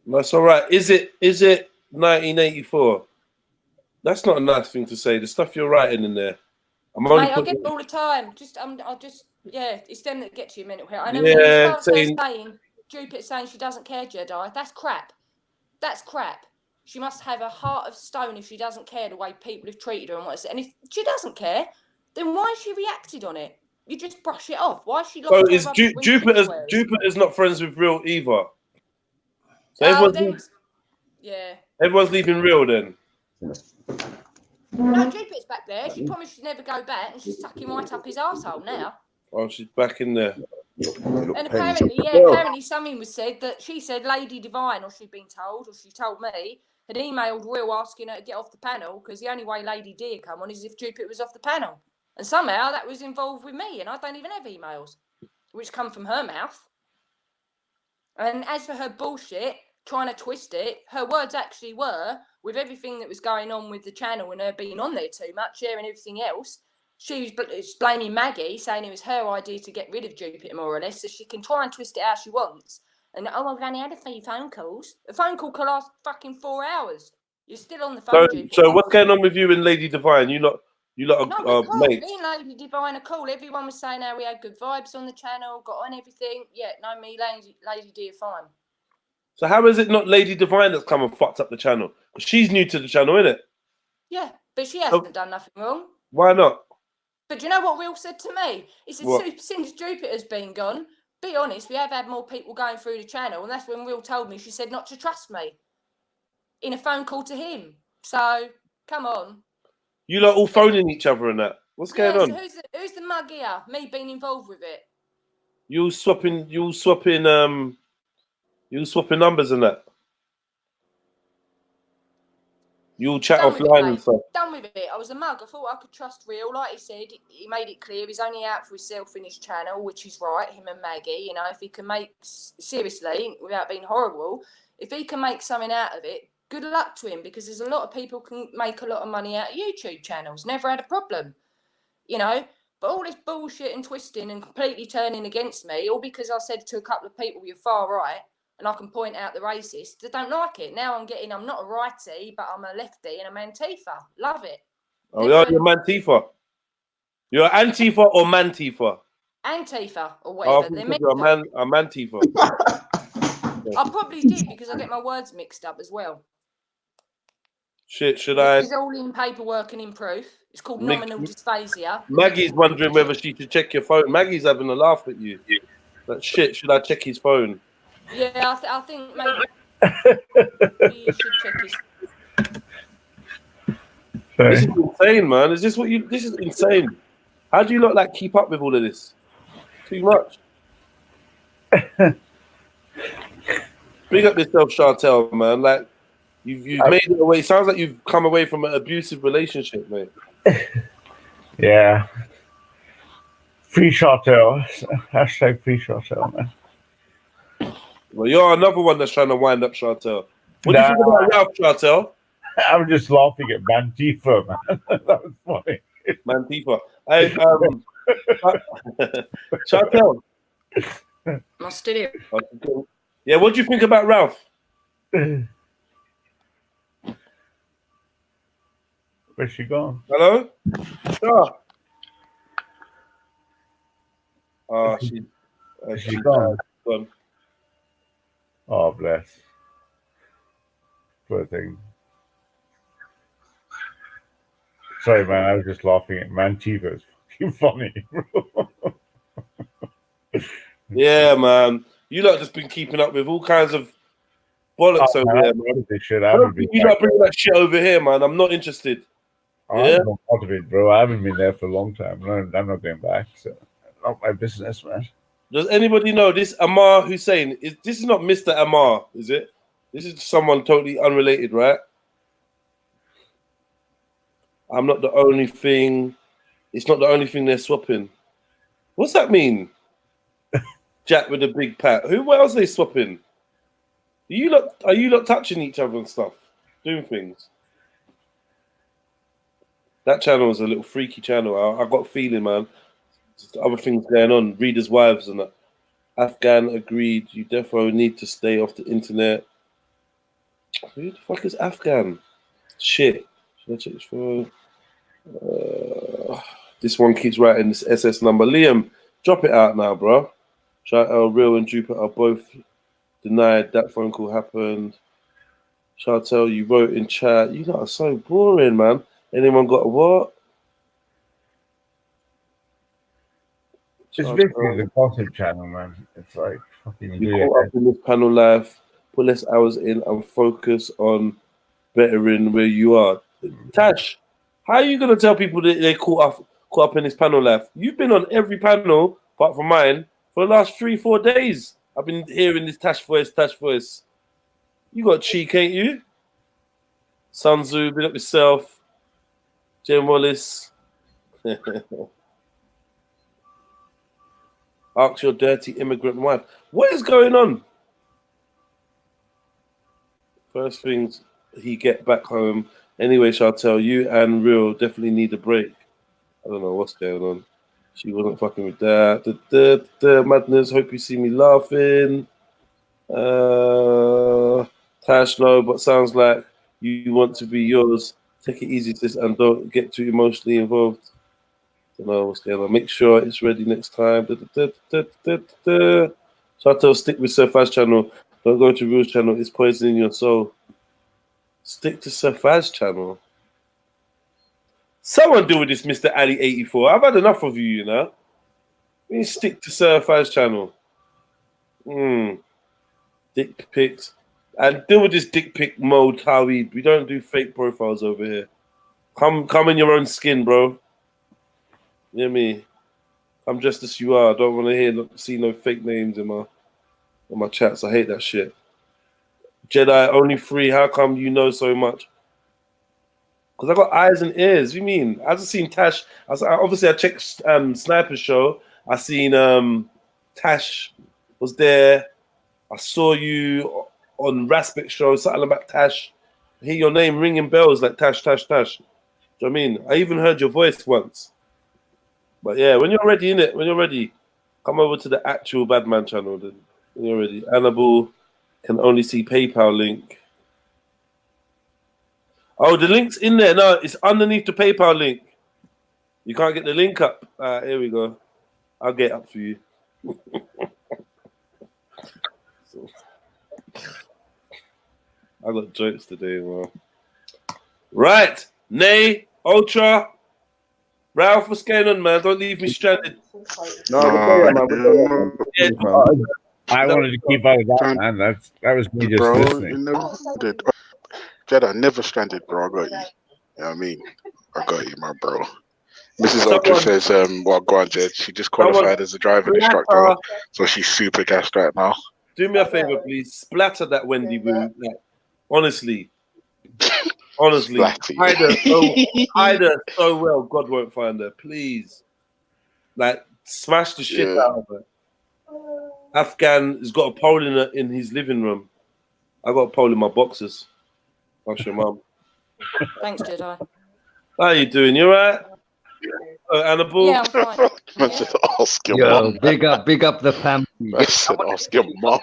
That's all right. Is it 1984? That's not a nice thing to say. The stuff you're writing in there. Mate, I get it all the time. It's them that get to your mental health. And then saying Jupiter saying she doesn't care, Jedi. That's crap. That's crap. She must have a heart of stone if she doesn't care the way people have treated her and what. And if she doesn't care, then why has she reacted on it? You just brush it off. Why is she lost? So is Jupiter's not friends with Real either? So everyone's leaving Real then. No, Jupiter's back there. She promised she'd never go back, and she's sucking right up his arsehole now. Oh, she's back in there. And apparently something was said that she said Lady Divine, or she'd been told, or she told me, had emailed Real asking her to get off the panel, because the only way Lady D had come on is if Jupiter was off the panel. And somehow that was involved with me, and I don't even have emails, which come from her mouth. And as for her bullshit, trying to twist it, her words actually were, with everything that was going on with the channel and her being on there too much, sharing everything else, she was blaming Maggie, saying it was her idea to get rid of Jupiter, more or less, so she can try and twist it how she wants. And, I've only had a few phone calls. A phone call could last fucking 4 hours. You're still on the phone, Jupiter. So what's going on with you and Lady Divine? You lot are mates. Me and Lady Divine are cool. Everyone was saying how we had good vibes on the channel, got on everything. Yeah, no, me, Lady D are fine. So how is it not Lady Divine that's come and fucked up the channel? Because she's new to the channel, innit? Yeah, but she hasn't done nothing wrong. Why not? But do you know what Real said to me? He said, since Jupiter's been gone, be honest, we have had more people going through the channel. And that's when Real told me, she said not to trust me. In a phone call to him. So, come on. You lot all phoning each other and that. What's going on? So who's the mug here? Me being involved with it. You swapping numbers and that. You'll chat Done with offline it, and mate. stuff. Done with it. I was a mug. I thought I could trust Real. Like he said, he made it clear he's only out for himself in his channel, which is right, him and Maggie. You know, if he can make, seriously, without being horrible, if he can make something out of it, good luck to him, because there's a lot of people can make a lot of money out of YouTube channels. Never had a problem, you know. But all this bullshit and twisting and completely turning against me, all because I said to a couple of people, you're far right, and I can point out the racists that don't like it. Now I'm not a righty, but I'm a lefty and I'm Antifa. Love it. Oh, yeah, you're Mantifa. You're Antifa or Mantifa? Antifa or Oh, whatever. I They're think you're a Mantifa. I probably did, because I get my words mixed up as well. Shit, should This I? is all in paperwork and in proof. It's called nominal dysphasia. Maggie's wondering whether she should check your phone. Maggie's having a laugh at you. Like, shit, should I check his phone? Yeah, I think maybe you should check his. This is insane, man. Is this what you? This is insane. How do you not like keep up with all of this? Too much. Bring up yourself, Chantel, man. Like you've made it away. It sounds like you've come away from an abusive relationship, mate. Yeah. Free Chantel. Hashtag free Chantel, man. Well, you're another one that's trying to wind up Chantel. What do you think about Ralph, Chantel? I'm just laughing at Mantifa, man. That was funny. Mantifa. Hey, Chantel. I'm still here. Yeah, what do you think about Ralph? Where's she gone? Hello? She's gone. Oh, bless. Poor thing. Sorry, man. I was just laughing at Mantifa. It's fucking funny, bro. Yeah, man. You lot just been keeping up with all kinds of bollocks over there, man. I don't think you lot bring that shit over here, man. I'm not interested. I'm not part of it, bro. I haven't been there for a long time. I'm not going back. So, not my business, man. Does anybody know this Amar Hussein? This is not Mr. Amar, is it? This is someone totally unrelated, right? I'm not the only thing. It's not the only thing they're swapping. What's that mean? Jack with a big pat. What else are they swapping? Are you lot touching each other and stuff? Doing things? That channel is a little freaky channel. I got a feeling, man. Just other things going on. Readers' wives and that. Afghan agreed. You definitely need to stay off the internet. Who the fuck is Afghan? Shit. Should I check this phone? This one keeps writing this SS number. Liam, drop it out now, bro. Real and Jupiter are both denied that phone call happened. Chantel, you wrote in chat. You lot are so boring, man. Anyone got a what? It's basically the gossip channel, man. It's like fucking. You caught up in this panel life, put less hours in, and focus on bettering where you are. Tash, how are you gonna tell people that they caught up in this panel life? You've been on every panel apart from mine for the last 3-4 days. I've been hearing this Tash voice. You got cheek, ain't you? Sunzu, been up yourself. Jen Wallace. Ask your dirty immigrant wife. What is going on? First things he get back home. Anyway, shall tell you and Real definitely need a break. I don't know what's going on. She wasn't fucking with that. The madness. Hope you see me laughing. Tash, no, but sounds like you want to be yours. Take it easy, sis, and don't get too emotionally involved. Don't know what's going on. Make sure it's ready next time. Chantel, stick with Sir Faz channel. Don't go to Real's channel. It's poisoning your soul. Stick to Sir Faz channel. Someone deal with this, Mr. Ali 84. I've had enough of you, you know. You stick to Sir Faz channel. Dick pics. And deal with this dick pic mode, Howie. We don't do fake profiles over here. Come in your own skin, bro. You know me? I'm just as you are. I don't want to see no fake names in my chats. I hate that shit. Jedi, only 3. How come you know so much? Because I got eyes and ears. What do you mean? I just seen Tash. Obviously, I checked Sniper's show. I seen Tash was there. I saw you on Raspic's show, something about Tash. I hear your name ringing bells like Tash, Tash, Tash. Do you know what I mean? I even heard your voice once. But yeah, when you're ready, innit? When you're ready, come over to the actual Badman channel. Then when you're ready. Annabelle can only see PayPal link. Oh, the link's in there. No, it's underneath the PayPal link. You can't get the link up. Here we go. I'll get it up for you. I got jokes today, man. Right. Nay, Ultra. Ralph, what's going on, man? Don't leave me stranded. No, I wanted to keep out of that, man. That was me just listening. Jedi, never stranded, bro. I got you. You know what I mean? I got you, my bro. Mrs. Ultra says, well, go on, Jed. She just qualified as a driving instructor, so she's super gassed right now. Do me a favor, please. Splatter that Wendy Boo. Like, honestly. Hide her so well, God won't find her. Please. Like, smash the shit out of her. Afghan has got a pole in his living room. I got a pole in my boxes. That's your mum. Thanks, Jedi. How you doing? You alright? Annabelle? Yeah, I'm fine. I said, ask your Yo, mum. big up the family. I said, ask your mum.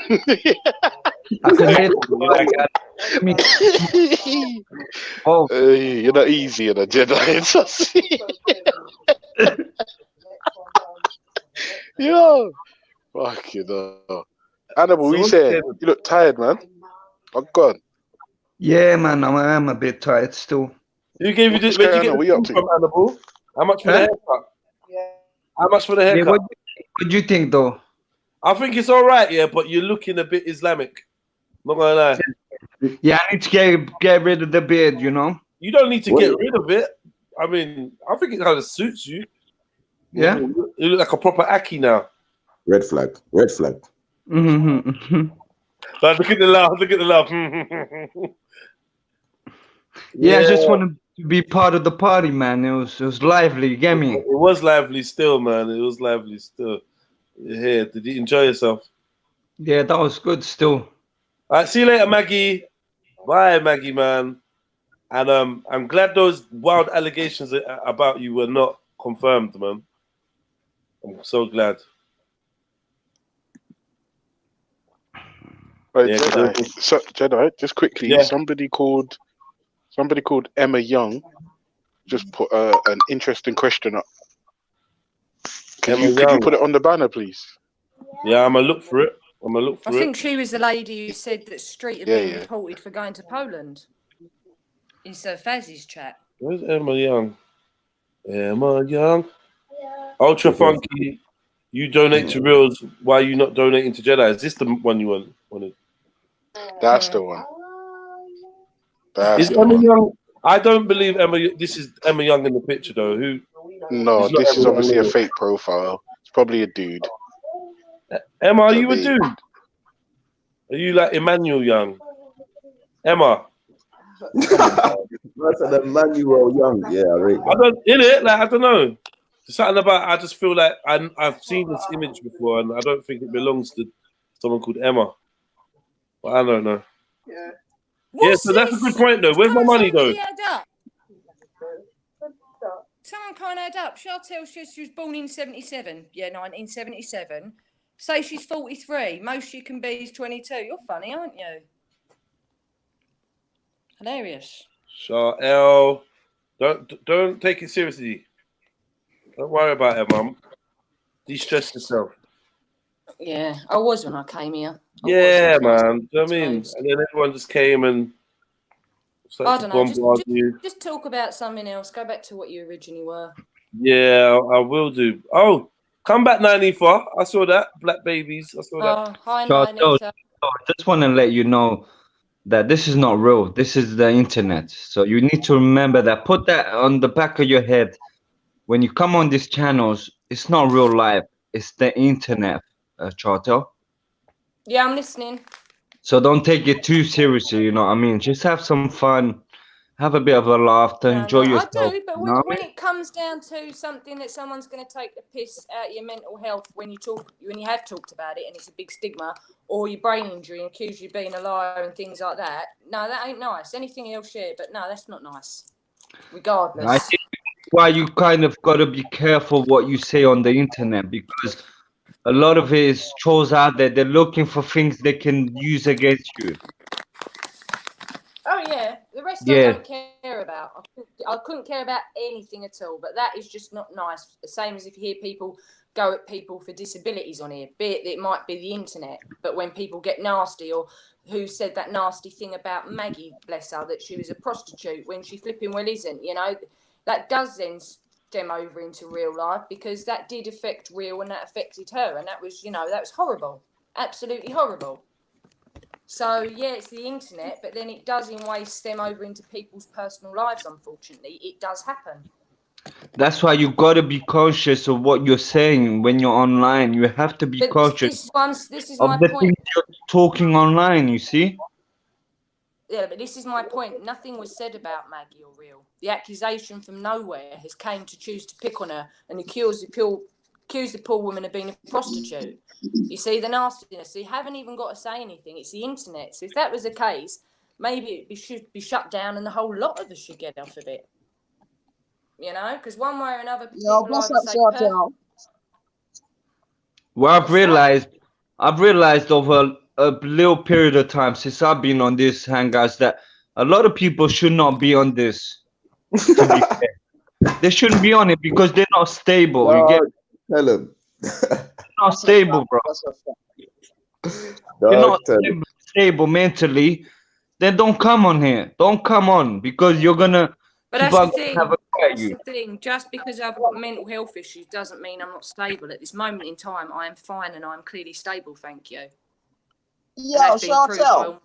Oh, you're not easy in a Jedi. Yo, fucking Annabelle, we said you look tired, man. I'm gone. yeah, man, I am a bit tired still. Who gave you this? Where'd you get the food from, Annabelle? How much for the haircut? How much for the haircut? What do you think, though? I think it's all right, yeah, but you're looking a bit Islamic. Not gonna lie. Yeah, I need to get rid of the beard, you know? You don't need to get rid of it. I mean, I think it kind of suits you. Yeah? You look like a proper Aki now. Red flag. Mm-hmm. Like, look at the laugh. Yeah, I just wanted to be part of the party, man. It was lively, you get me? It was lively still, man. It was lively still. Yeah, did you enjoy yourself? Yeah, that was good still. All right, see you later, Maggie. Bye, Maggie, man. And I'm glad those wild allegations about you were not confirmed, man. I'm so glad. Right, yeah, Jedi, just quickly, somebody called Emma Young just put an interesting question up. Could you put it on the banner, please? Yeah, I'm gonna look for it. I think she was the lady who said that Street had been reported for going to Poland. In Sir Faz's chat. Where's Emma Young? Ultra Funky. You donate to Reels. Why are you not donating to Jedi? Is this the one you wanted? That's the one. Is Emma Young? I don't believe Emma. This is Emma Young in the picture, though. Who? No, this is obviously a fake profile. It's probably a dude. Emma, are you a dude? Are you like Emmanuel Young? Emma. That's an Emmanuel Young. Yeah, right. I don't know. There's something about. I just feel like I've seen this image before, and I don't think it belongs to someone called Emma. But I don't know. Yeah, so that's a good point, though. Where's my money, though? Someone can't add up. Chantel says she was born in 77. Yeah, 1977. Say she's 43. Most she can be is 22. You're funny, aren't you? Hilarious. Chantel, don't take it seriously. Don't worry about it, Mum. De-stress yourself. Yeah, I was when I came here. Yeah, man. Do you know what I mean? And then everyone just came and I don't know. Just talk about something else. Go back to what you originally were. Yeah, I will do. Oh, come back, 94. I saw that. Black babies. I saw that. Hi, I just want to let you know that this is not real. This is the internet. So you need to remember that. Put that on the back of your head. When you come on these channels, it's not real life. It's the internet, Charter. Yeah, I'm listening. So don't take it too seriously, you know what I mean? Just have some fun. have a bit of a laugh, to enjoy I yourself. do, but when it comes down to something that someone's going to take the piss out of your mental health when you have talked about it and it's a big stigma, or your brain injury and accuse you of being a liar and things like that, no, that ain't nice. Anything else, yeah, but no, that's not nice. Regardless. I think why you kind of got to be careful what you say on the internet, because a lot of it is trolls out there. They're looking for things they can use against you. Oh yeah, the rest I Yeah. don't care about. I couldn't care about anything at all. But that is just not nice. The same as if you hear people go at people for disabilities on here, be it might be the internet. But when people get nasty, or who said that nasty thing about Maggie, bless her, that she was a prostitute when she flipping well isn't. You know, that does then stem over into real life, because that did affect Real and that affected her, and that was, you know, that was horrible, absolutely horrible. So, yeah, it's the internet, but then it does in ways stem over into people's personal lives, unfortunately. It does happen. That's why you got to be conscious of what you're saying when you're online. You have to be conscious This is of my the point. things you're talking online, you see? Yeah, but this is my point. Nothing was said about Maggie or Real. The accusation from nowhere has came to choose to pick on her and accuse the poor woman of being a prostitute. You see the nastiness. So you haven't even got to say anything. It's the internet. So if that was the case, maybe it should be shut down and the whole lot of us should get off of it. You know, because one way or another, people either say Well, I've realized over a little period of time since I've been on this hangouts that a lot of people should not be on this. To be fair, they shouldn't be on it because they're not stable. No, you get? tell him. Not stable, bro. You're not stable mentally. Then don't come on here. Don't come on, because you're gonna. But that's the thing. That's the thing. Just because I've got mental health issues doesn't mean I'm not stable. At this moment in time, I am fine and I'm clearly stable. Thank you. Yo, Chantel.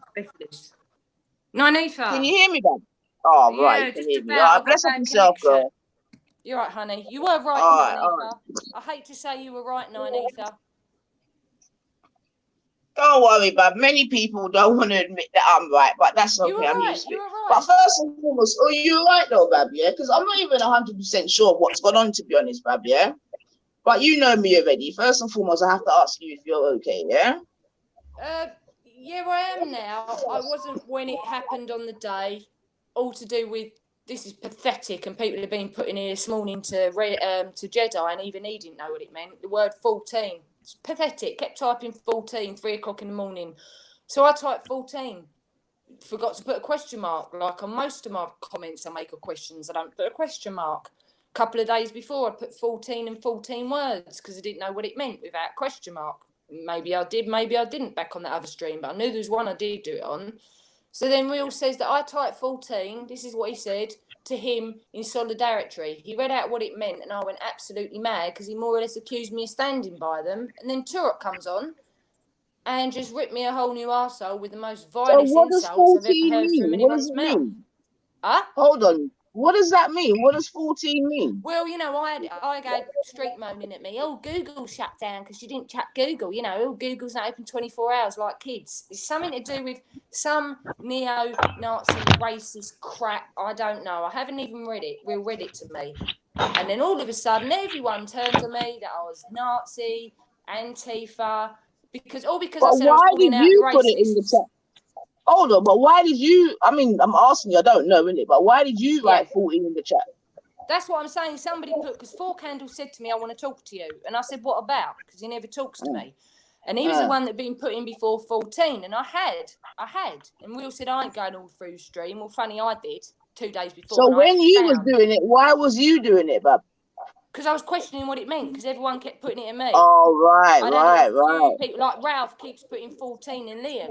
Nanita. Can you hear me, then? Oh, yeah, right. You can hear me. All right, bless up yourself, girl. You're right, honey. You were right, Nanita. I hate to say you were right, Nanita. Don't worry, but many people don't want to admit that I'm right, but that's okay. I'm used to it. But first and foremost, you're right though, Bab, yeah? Because I'm not even 100% sure what's gone on, to be honest, Bab, yeah? But you know me already. First and foremost, I have to ask you if you're okay, yeah? Yeah, I am now. I wasn't when it happened on the day. All to do with, this is pathetic, and people have been putting here this morning to Jedi, and even he didn't know what it meant. The word 14. It's pathetic. Kept typing 14, 3 o'clock in the morning. So I typed 14. Forgot to put a question mark. Like on most of my comments, I make a questions. I don't put a question mark. A couple of days before, I put 14 and 14 words because I didn't know what it meant without a question mark. Maybe I did, maybe I didn't back on that other stream, but I knew there was one I did do it on. So then Real says that I typed 14. This is what he said to him in solidarity. He read out what it meant, and I went absolutely mad because he more or less accused me of standing by them. And then Turok comes on and just ripped me a whole new arsehole with the most vilest insults I've ever heard from anyone's mouth. Huh? Hold on. What does that mean? What does 14 mean? Well, you know, I got street moaning at me. Oh, Google shut down because you didn't chat Google. You know, oh, Google's not open 24 hours like kids. It's something to do with some neo-Nazi racist crap. I don't know. I haven't even read it. Real read it to me. And then all of a sudden, everyone turned to me that I was Nazi, Antifa, because I said I was calling out the racists. Put it in the chat? Hold on, but why did you? I mean, I'm asking you. I don't know, innit? But why did you write 14 in the chat? That's what I'm saying. Somebody put, because Four Candles said to me, I want to talk to you. And I said, what about? Because he never talks to me. And he was the one that had been put in before 14. And I had. And Will said, I ain't going all through stream. Well, funny, I did 2 days before. So when you was doing it, why was you doing it, bub? Because I was questioning what it meant, because everyone kept putting it at me. Oh, right. People, like Ralph keeps putting 14 in Liam.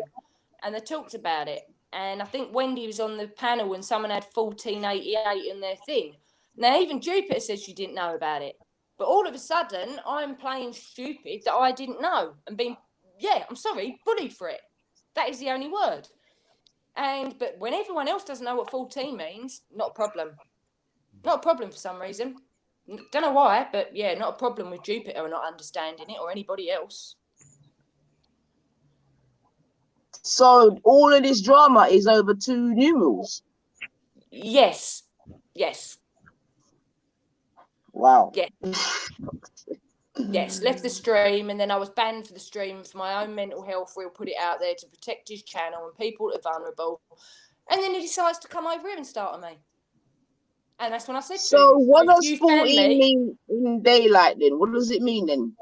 And they talked about it. And I think Wendy was on the panel when someone had 1488 in their thing. Now, even Jupiter says she didn't know about it. But all of a sudden, I'm playing stupid that I didn't know and being, I'm sorry, bullied for it. That is the only word. But when everyone else doesn't know what 14 means, not a problem. Not a problem for some reason. Don't know why, but not a problem with Jupiter not understanding it or anybody else. So all of this drama is over 2 numerals. Yes. Wow. Yeah. Yes, left the stream, and then I was banned for the stream for my own mental health. We'll put it out there to protect his channel and people that are vulnerable. And then he decides to come over here and start on me. And that's when I said to him, so what if does you ban 14 me, mean in daylight then? What does it mean then?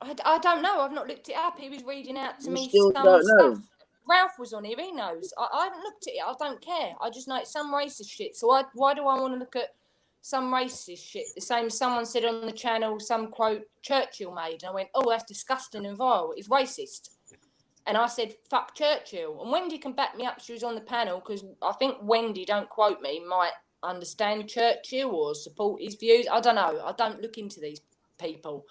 I don't know. I've not looked it up. He was reading out to You me still some don't know? stuff. Ralph was on here. He knows. I haven't looked at it. I don't care. I just know it's some racist shit. So why do I want to look at some racist shit? The same as someone said on the channel, some quote Churchill made. And I went, oh, that's disgusting and vile. It's racist. And I said, fuck Churchill. And Wendy can back me up. She was on the panel because I think Wendy, don't quote me, might understand Churchill or support his views. I don't know. I don't look into these people.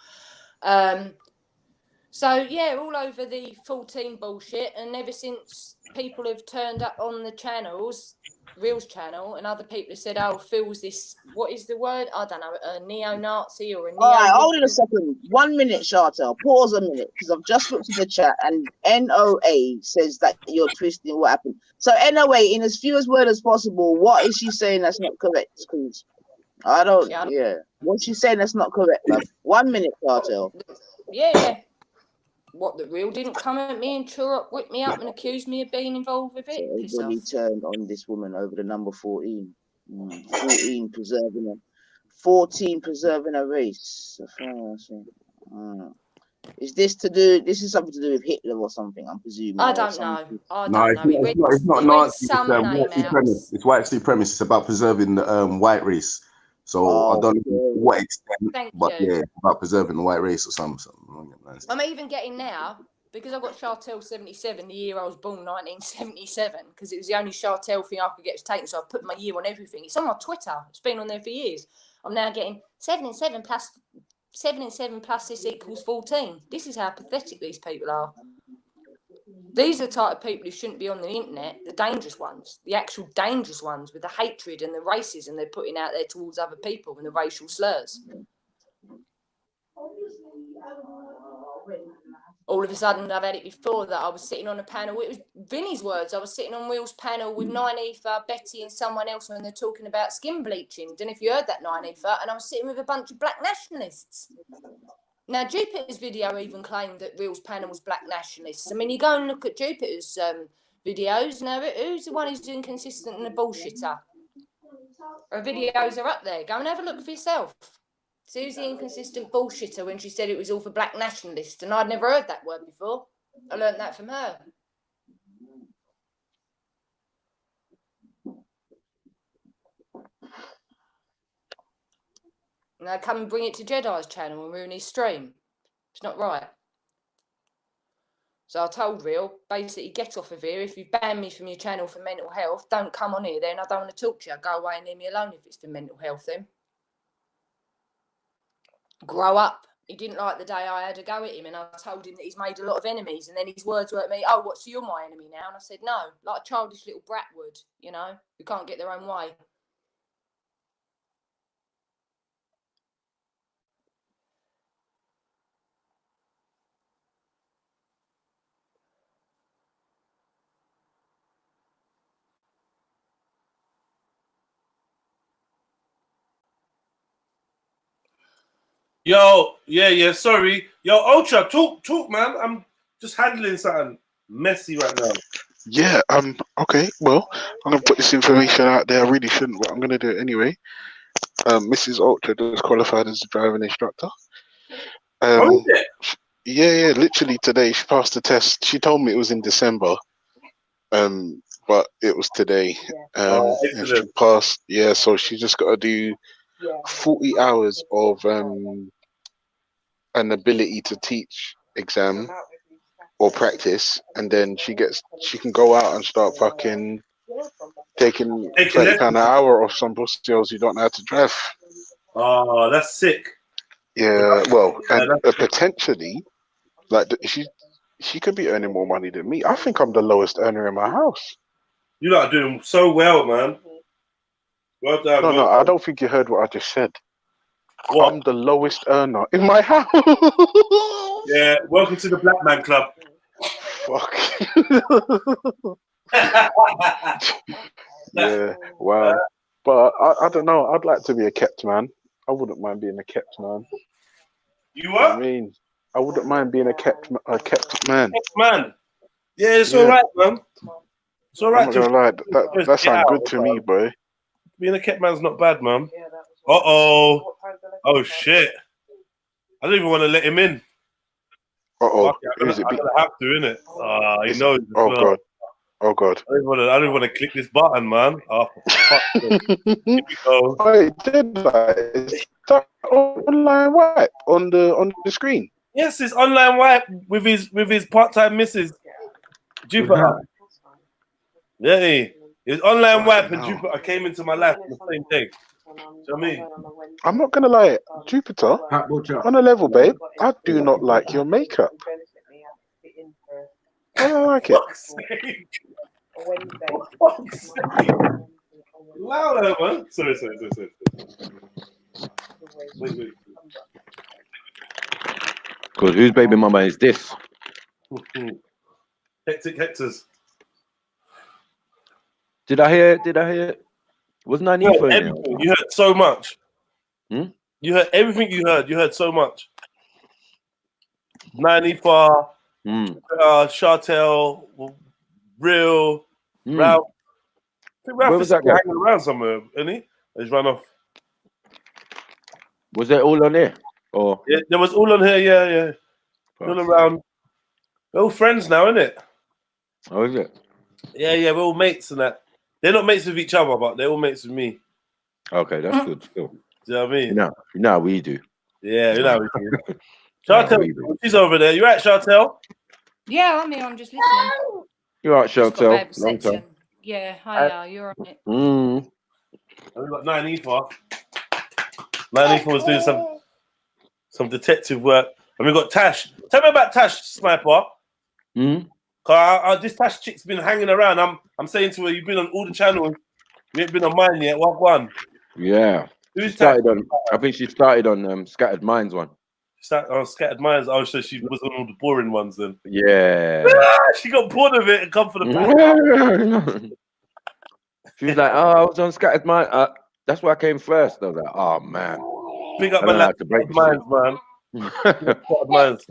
So, yeah, all over the 14 bullshit. And ever since people have turned up on the channels, Reels channel, and other people have said, oh, Phil's this, what is the word? I don't know, a neo-Nazi or a neo... All right, hold on a second. 1 minute, Chantal. Pause a minute, because I've just looked at the chat, and NOA says that you're twisting what happened. So, NOA, in as few words as possible, what is she saying that's not correct? Because I don't, What's she saying that's not correct, love? 1 minute, Chantal. Yeah. What, the Real didn't come at me and whip me up and accuse me of being involved with it? So everybody turned on this woman over the number 14. 14 preserving a race. Is this something to do with Hitler or something? I'm presuming. I don't know. It's not Nazi. It's white supremacy. It's white supremacy. It's about preserving the white race. So I don't know what extent, but yeah, about preserving the white race or something. I'm even getting now, because I got Chartel 77, the year I was born, 1977, because it was the only Chartel thing I could get taken, so I put my year on everything. It's on my Twitter. It's been on there for years. I'm now getting 7 and 7 plus this equals 14. This is how pathetic these people are. These are the type of people who shouldn't be on the internet, the dangerous ones, the actual dangerous ones with the hatred and the racism they're putting out there towards other people and the racial slurs. All of a sudden, I've had it before that I was sitting on a panel. It was Vinny's words. I was sitting on Will's panel with Nineetha, Betty, and someone else when they're talking about skin bleaching. Don't know if you heard that, Nineetha. And I was sitting with a bunch of black nationalists. Now, Jupiter's video even claimed that Real's panel was black nationalists. I mean, you go and look at Jupiter's videos. Now, who's the one who's inconsistent and a bullshitter? Her videos are up there. Go and have a look for yourself. So who's the inconsistent bullshitter when she said it was all for black nationalists? And I'd never heard that word before. I learned that from her. Now come and bring it to Jedi's channel and ruin his stream. It's not right. So I told Real, basically, get off of here. If you ban me from your channel for mental health, don't come on here then. I don't want to talk to you. Go away and leave me alone if it's for mental health then. Grow up. He didn't like the day I had a go at him, and I told him that he's made a lot of enemies, and then his words were at me, oh, what, so you're my enemy now? And I said, no, like a childish little brat would, you know, who can't get their own way. Yo, yeah, sorry. Yo, Ultra, talk, man. I'm just handling something messy right now. Yeah, okay, well, I'm gonna put this information out there. I really shouldn't, but I'm gonna do it anyway. Mrs. Ultra just qualified as a driving instructor. Yeah, literally today she passed the test. She told me it was in December. But it was today. And she passed, so she just gotta do 40 hours of an ability to teach exam or practice, and then she can go out and start fucking taking £30 an hour off some girls who don't know how to drive. Oh, that's sick. Yeah, well, and potentially, like she could be earning more money than me. I think I'm the lowest earner in my house. You lot are doing so well, man. Well done. No, I don't think you heard what I just said. What? I'm the lowest earner in my house. Yeah, welcome to the Black Man Club. Fuck. Yeah, wow. But I don't know. I'd like to be a kept man. I wouldn't mind being a kept man. You what? I mean, I wouldn't mind being a kept man. Kept man. Yeah, it's all right, man. It's all right. I'm not gonna lie. That sounds good to me, boy. Being a kept man's not bad, man. Uh-oh. Oh, shit. I don't even want to let him in. Uh-oh. I'm gonna have to, innit? He knows. Oh, God. Oh, God. I don't want to click this button, man. Oh, for fuck's sake. Here we go. Wait, is that online wipe on the screen? Yes, it's online wipe with his part-time missus, Jupiter. Yeah, his online wipe and Jupiter came into my life on the same day. Do you know what I mean? I'm not gonna lie, Jupiter. On a level, babe, I do not like your makeup. I don't like it. Louder, man. Sorry. Wait. Because whose baby mama is this? Hectic Hector's. Did I hear? Wasn't I need for it? You heard so much. Hmm? You heard everything you heard. You heard so much. Nanifa, Chartel, Real, Ralph. I think Ralph is hanging around somewhere, isn't he? He's run off. Was it all on there? Or yeah, there was all on here. Yeah. All around. We're all friends now, isn't it? Oh, is it? Yeah. We're all mates and that. They're not mates with each other, but they're all mates with me. Okay, that's good. Still. Do you know what I mean? You know how we do. Yeah, you know how we do. Chartel, she's over there. You right, Chartel? Yeah, I'm here. I'm just listening. You right, Chartel? Long time. Yeah, hi, you're on it. And we got 9E4. 9E4 was doing some detective work. And we got Tash. Tell me about Tash, Sniper. This Tash chick's been hanging around. I'm saying to her, you've been on all the channels. You ain't been on mine yet. What one? Yeah. Who's started on? I think she started on Scattered Minds one. Scattered Minds. Oh, so she was on all the boring ones then. Yeah. She got bored of it and come for the back. She was like, "Oh, I was on Scattered Minds. That's why I came first." I was like, "Oh man." Big up my lad. Scattered Minds, man. Scattered Minds.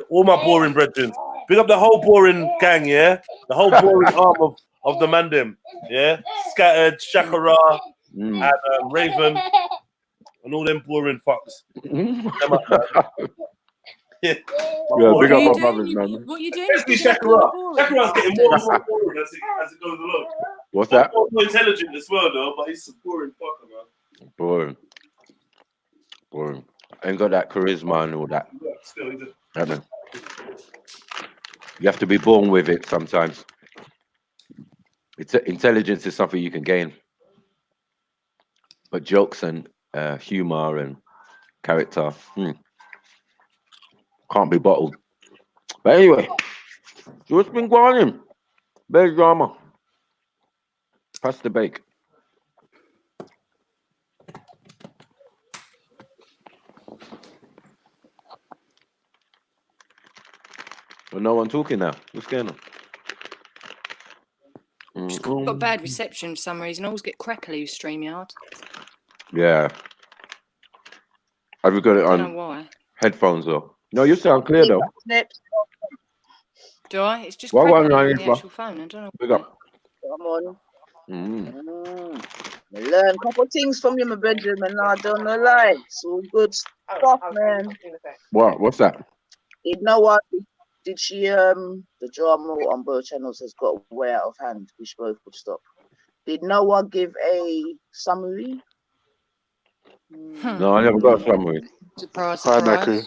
All my boring brethren. Big up the whole boring gang, yeah? The whole boring arm of the mandem, yeah? Scattered, Shakara, and Raven, and all them boring fucks. Yeah, big up my brothers, man. What are you doing? Especially Shakara. Shakara's getting more and more boring as it goes along. What's that? More intelligent as well, though, but he's a boring fucker, man. Boring. Ain't got that charisma and all that. Still, you have to be born with it sometimes. Intelligence is something you can gain, but jokes and humor and character can't be bottled. But anyway, so what's been going on? Big drama. Pass the bake. Well, no one talking now. What's going on? Just got bad reception for some reason. I always get crackly with StreamYard. Yeah. Have you got it on? I don't know why. Headphones though. No, you sound clear though. Do I? It's just crackly on the actual phone. I don't know. Big up. Come on. I learn a couple of things from you, my bedroom, and I don't know lie. It's all good stuff, man. What's that? You know what? Did she the drama on both channels has got way out of hand, which both would stop. Did Noah give a summary? No, I never got a summary. Surprise. Hi, Naku.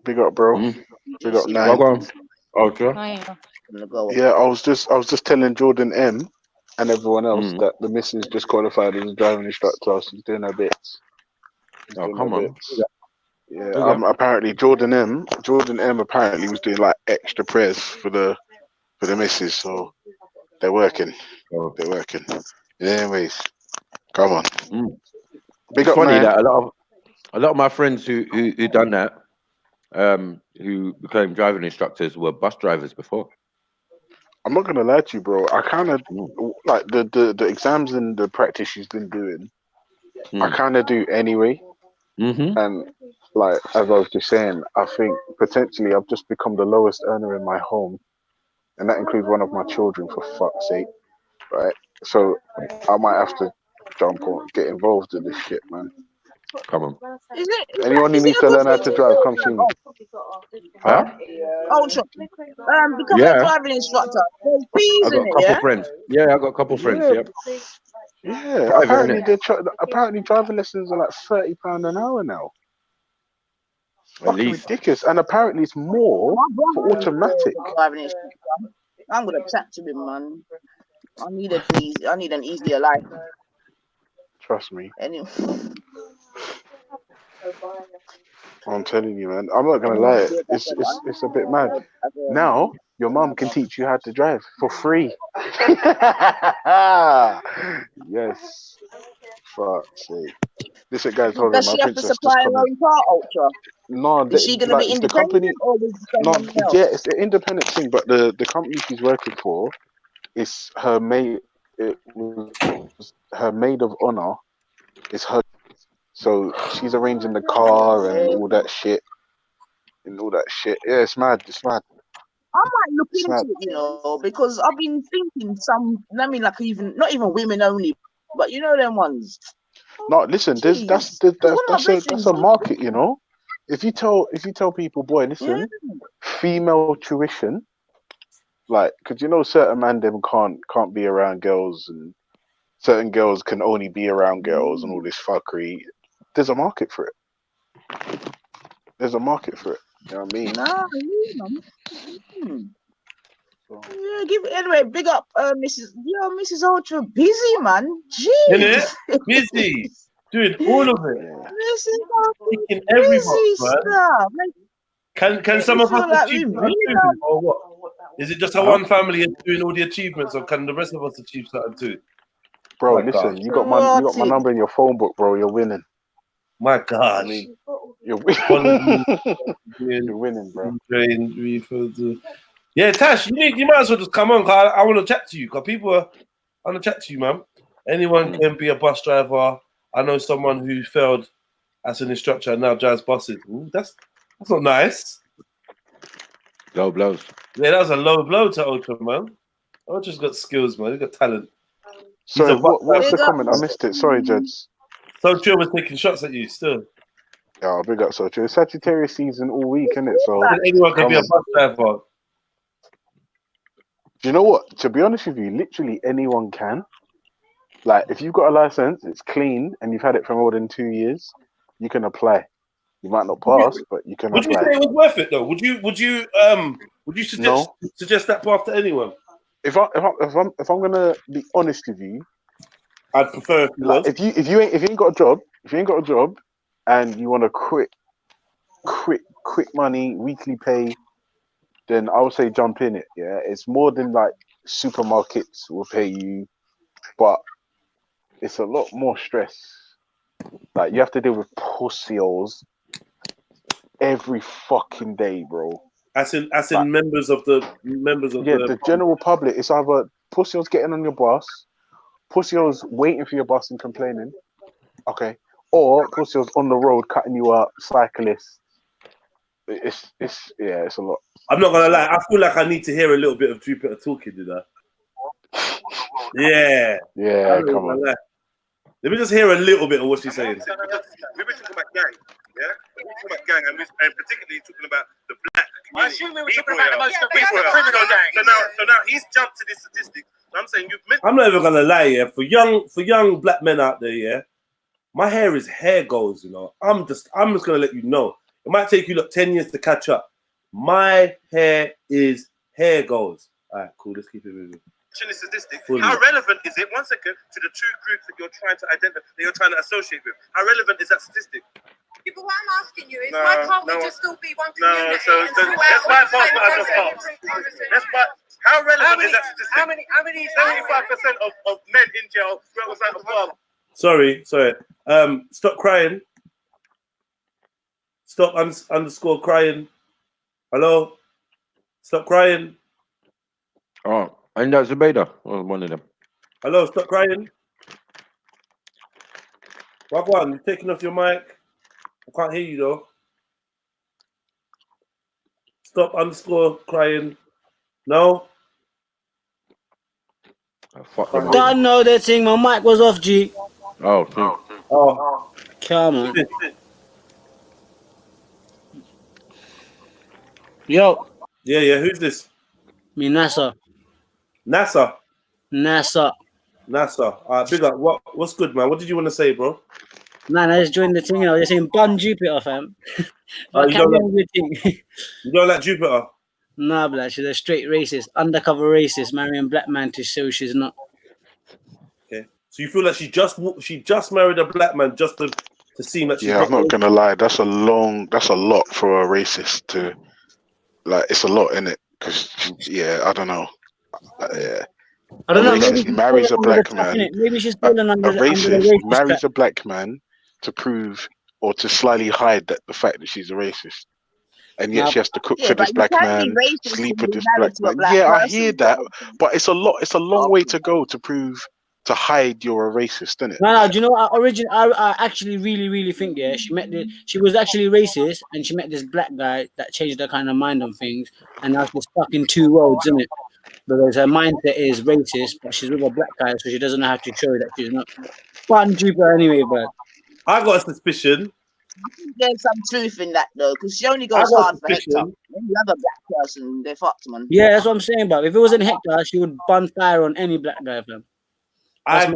Big up, bro. Big up, Nine. Okay. Yeah, I was just telling Jordan M and everyone else that the missus just qualified as a driving instructor. She's doing her bits. Oh, come on. Yeah, apparently Jordan M apparently was doing like extra prayers for the missus, so they're working. They're working. Anyways, come on. Big It's up, funny man. that a lot of my friends who done that, who became driving instructors, were bus drivers before. I'm not gonna lie to you, bro. I kind of like the exams and the practice she's been doing. I kind of do anyway. And like as I was just saying, I think potentially I've just become the lowest earner in my home, and that includes one of my children. For fuck's sake, right? So I might have to jump on, get involved in this shit, man. Come on. Anyone who needs to learn how to drive, come see me. Huh? Ultra. Becoming a driving instructor. There's I fees got in a it, couple yeah? friends. Yeah, I got a couple friends. Yep. Yeah. Private, Apparently driving lessons are like £30 an hour now. At Fucking least. ridiculous. And apparently it's more for automatic. Driving instructor. I'm gonna chat to him, man. I need an easier life. Trust me. Anyway. I'm telling you, man. I'm not gonna lie. It's a bit mad. Now your mum can teach you how to drive for free. Yes. Fuck's sake. This guy's told Does my she have to princess supply just her come in. own car, Ultra? No, Is she gonna be it's the independent company. or with No, someone else? yeah, it's the independent thing, but the company she's working for is her maid. It was her maid of honor. Is her. So she's arranging the car and all that shit. Yeah, it's mad. It's mad. I might look It's into mad. it, you know, because I've been thinking I mean, like not even women only, but you know them ones. No, listen. That's a market, you know. If you tell people, boy, listen, female tuition, like, cause you know certain man them can't be around girls, and certain girls can only be around girls, and all this fuckery. There's a market for it. There's a market for it. You know what I mean? Yeah, anyway, big up, Mrs. Ultra, busy man. Innit? Jeez. Busy. Doing all of it. Mrs. Ultra, Ticking every box, busy man. stuff. Can some of us achieve that too, or what? Is it just our one family is doing all the achievements, or can the rest of us achieve something too? Bro, My listen, God. you got my number in your phone book, bro. You're winning. My gosh. I mean, you're winning, bro. Yeah, Tash, you might as well just come on, cause I want to chat to you. Cause I want to chat to you, man. Anyone can be a bus driver. I know someone who failed as an instructor and now drives buses. Ooh, that's not nice. Low blows. Yeah, that was a low blow to Ultra, man. Ultra's got skills, man. He's got talent. Sorry, what was the comment? I missed it. Sorry, Jeds. So Chill was taking shots at you still. Yeah, big up, So Chill. It's Sagittarius season all week, isn't it? So anyone can be a bus driver. Do you know what? To be honest with you, literally anyone can. Like, if you've got a license, it's clean, and you've had it for more than 2 years, you can apply. You might not pass, but you can apply. Would you say it was worth it though? Would you suggest that path to anyone? If I'm gonna be honest with you, I'd prefer if you ain't got a job, and you want a quick money, weekly pay, then I would say jump in it. Yeah, it's more than like supermarkets will pay you, but it's a lot more stress. Like, you have to deal with pussies every fucking day, bro. As in members of the the general public. It's either pussies getting on your bus, pussies waiting for your bus and complaining, okay, or pussies on the road cutting you up, cyclists. It's a lot. I'm not gonna lie. I feel like I need to hear a little bit of Jupiter talking, you know. Yeah. Come on. Let me just hear a little bit of what she's saying. We've been talking about gang, yeah? We're talking about gang, and particularly talking about the black community. I assume we were talking about the most criminal gang. So now he's jumped to this statistic. So I'm saying I'm not even gonna lie, yeah. For young black men out there, yeah, my hair is hair goals, you know. I'm just gonna let you know. It might take you 10 years to catch up. My hair is hair goals. All right, cool. Let's keep it moving. Statistic. How relevant is it? 1 second, to the two groups that you're trying to identify, that you're trying to associate with? How relevant is that statistic? Yeah, but what I'm asking you is, why can't we just still be one community? That's my part that I just asked. How relevant is that statistic? How many 75% of men in jail represent a father. Sorry. Stop crying. Stop underscore crying. Hello? Stop crying. Oh, and that's Zubaydah, or one of them. Hello, stop crying. Wagwan, you're taking off your mic. I can't hear you though. Stop underscore crying. No. Don't know that thing. My mic was off, G. Oh. Come on. Yo. Yeah. Who's this? Me, NASA. NASA. NASA. Big up. What's good, man? What did you want to say, bro? Man, I just joined the thing. They're saying bun Jupiter, fam. You don't like Jupiter? Nah, blood. She's a straight racist, undercover racist, marrying black man to show she's not. Okay. So you feel like she just married a black man just to seem like she's I'm not gonna lie. That's a lot for a racist to like. It's a lot, innit? Because I don't know. I don't know. Racist marries a black man. Maybe she's falling under a racist racist marries trap. a black man to prove or to slyly hide the fact that she's a racist, and yet she has to cook for this black man, sleep with this black man. I hear that, but it's a lot. It's a long way to go to prove to hide you're a racist, isn't it? No. Do you know what? I actually really think she was actually racist, and she met this black guy that changed her kind of mind on things, and now she's stuck in two roads, isn't it? Because her mindset is racist, but she's with a black guy, so she doesn't know how to show that she's not. Fun Jupiter anyway, but I got a suspicion. There's some truth in that though, because she only goes hard for Hector. When you have a black person, they're fucked, man. Yeah, that's what I'm saying, but if it wasn't Hector, she would bun fire on any black guy, fam. I got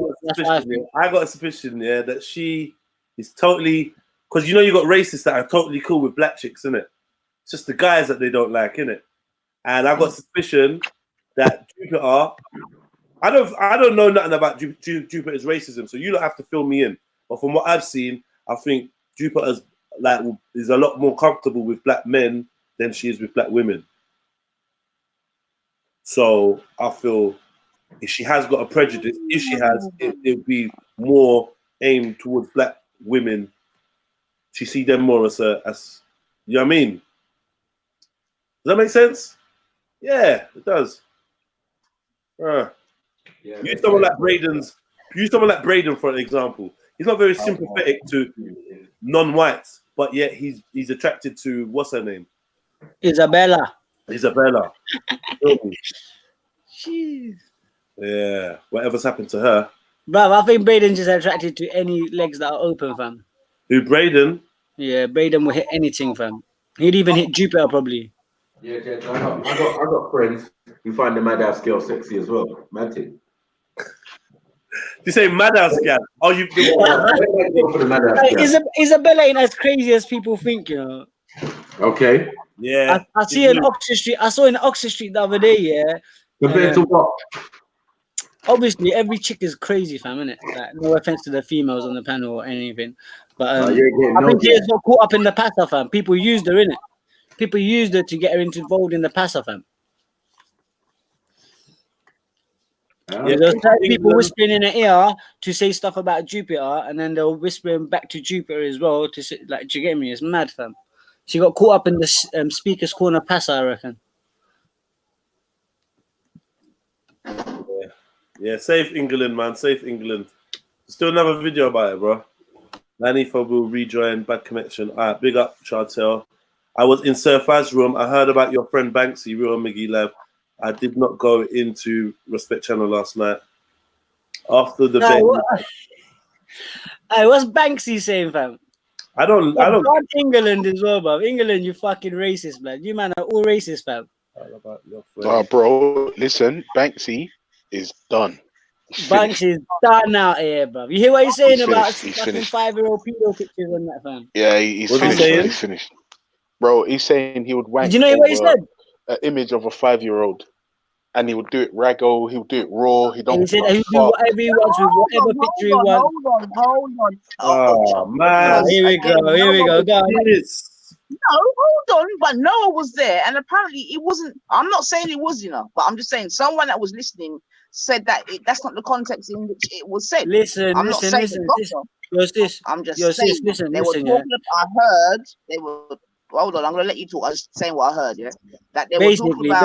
a suspicion, that she is totally, because you got racists that are totally cool with black chicks, innit? It's just the guys that they don't like, innit? And I got suspicion that Jupiter, I don't know nothing about Jupiter's racism, so you don't have to fill me in. But from what I've seen, I think Jupiter's is a lot more comfortable with black men than she is with black women. So I feel if she has got a prejudice, if she has, it'll be more aimed towards black women. She see them more as you know what I mean? Does that make sense? Yeah, it does. Use someone like Braden for an example. He's not very sympathetic to non-whites, but yet he's attracted to what's her name? Isabella. Jeez. Yeah, whatever's happened to her. Bro, I think Braden's just attracted to any legs that are open, fam. Who, Braden? Yeah, Braden will hit anything, fam. He'd even hit Jupiter, probably. Yeah, I got friends who find the madhouse girl sexy as well. Mad thing. You say madhouse girl? Oh, you for the madhouse girl. Isabella ain't as crazy as people think, you know. Okay. Yeah. I see in Oxford Street. I saw in Oxford Street the other day. Yeah. Compared to what? Obviously, every chick is crazy, fam, innit? Like, no offense to the females on the panel or anything, but I think she just got caught up in the passer, fam. People used her, innit? People used her to get her involved in the passer, fam. There's people whispering in her ear to say stuff about Jupiter, and then they'll whisper back to Jupiter as well to say, like, do you get me? It's mad, fam. She got caught up in the speaker's corner passer, I reckon. Yeah, save England, man. Save England. Let's do another video about it, bro. Lanifa will rejoin. Bad connection. All right, big up, Chartel. I was in Sir Faz's room. I heard about your friend Banksy, Real Miggy Lev. I did not go into Respect Channel last night. After the bet. Hey, what's Banksy saying, fam? I don't. England as well, bro. England, you fucking racist, man. You man are all racist, fam. Bro, listen, Banksy is done. Banksy is done out here, bro. You hear what he's saying about he's fucking finished. 5-year-old pedo pictures on that, fam? Yeah, he's finished. He's finished. Bro, he's saying he would wank. Did you know what he said? An image of a 5-year-old, and he would do it raggo. He would do it raw. He don't. He said he would do whatever he wants with whatever picture he wants. Hold on. Oh man, here we go. Go on. No, hold on, but Noah was there, and apparently it wasn't. I'm not saying it was, but I'm just saying someone that was listening said that that's not the context in which it was said. Listen. I'm just saying. They were talking. I heard they were. Hold on, I'm gonna let you talk. I was saying what I heard. Yeah, that they were talking about.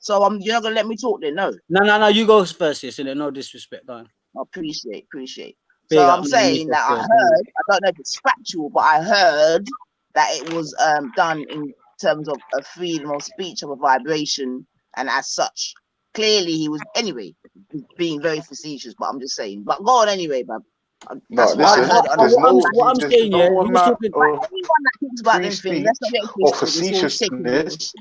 So you're not gonna let me talk then? No. No. You go first, yes, and no disrespect, man. Appreciate. Big So up, I'm man, saying that I heard. I don't know if it's factual, but I heard that it was done in terms of a freedom of speech of a vibration, and as such, clearly he was anyway being very facetious. But I'm just saying. But go on anyway, man. No, listen. There's no amount of anyone that talks about free them things, speech let's not get or twisted. It's all taken. facetiousness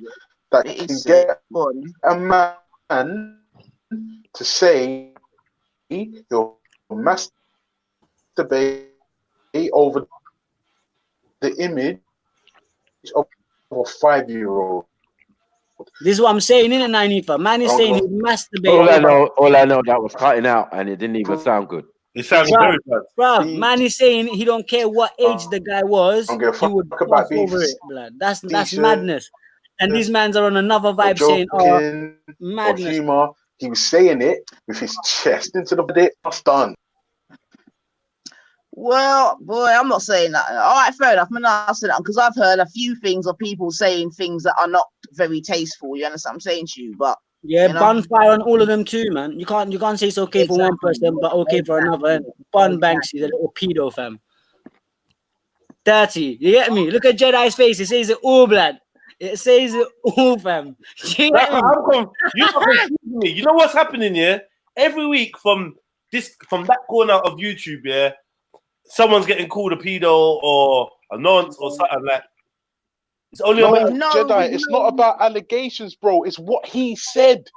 that It can is get go on. a man to say he'll masturbate over the image of a 5-year-old. This is what I'm saying, innit, Nanifa? Man is saying he masturbated. All I know that was cutting out and it didn't even sound good. It sounded very bad. Bruv, man is saying he don't care what age the guy was, he would pass over it, blood. That's madness. And these mans are on another vibe saying, oh, madness. Or humor. He was saying it with his chest into the bit. That's done. Well, boy, I'm not saying that. All right, fair enough. I'm not saying that because I've heard a few things of people saying things that are not very tasteful. You understand what I'm saying to you? But yeah, you know, bonfire on all of them too, man. You can't say it's okay for one person, but okay for another. Bun Banksy, the little pedo fam. Dirty. You get me? Look at Jedi's face. It says it all, blood. It says it all, fam. You get me? You're not confusing me. You know what's happening here? Every week from that corner of YouTube, yeah, someone's getting called a pedo or a nonce or something like. It's only Jedi. It's not about allegations, bro. It's what he said.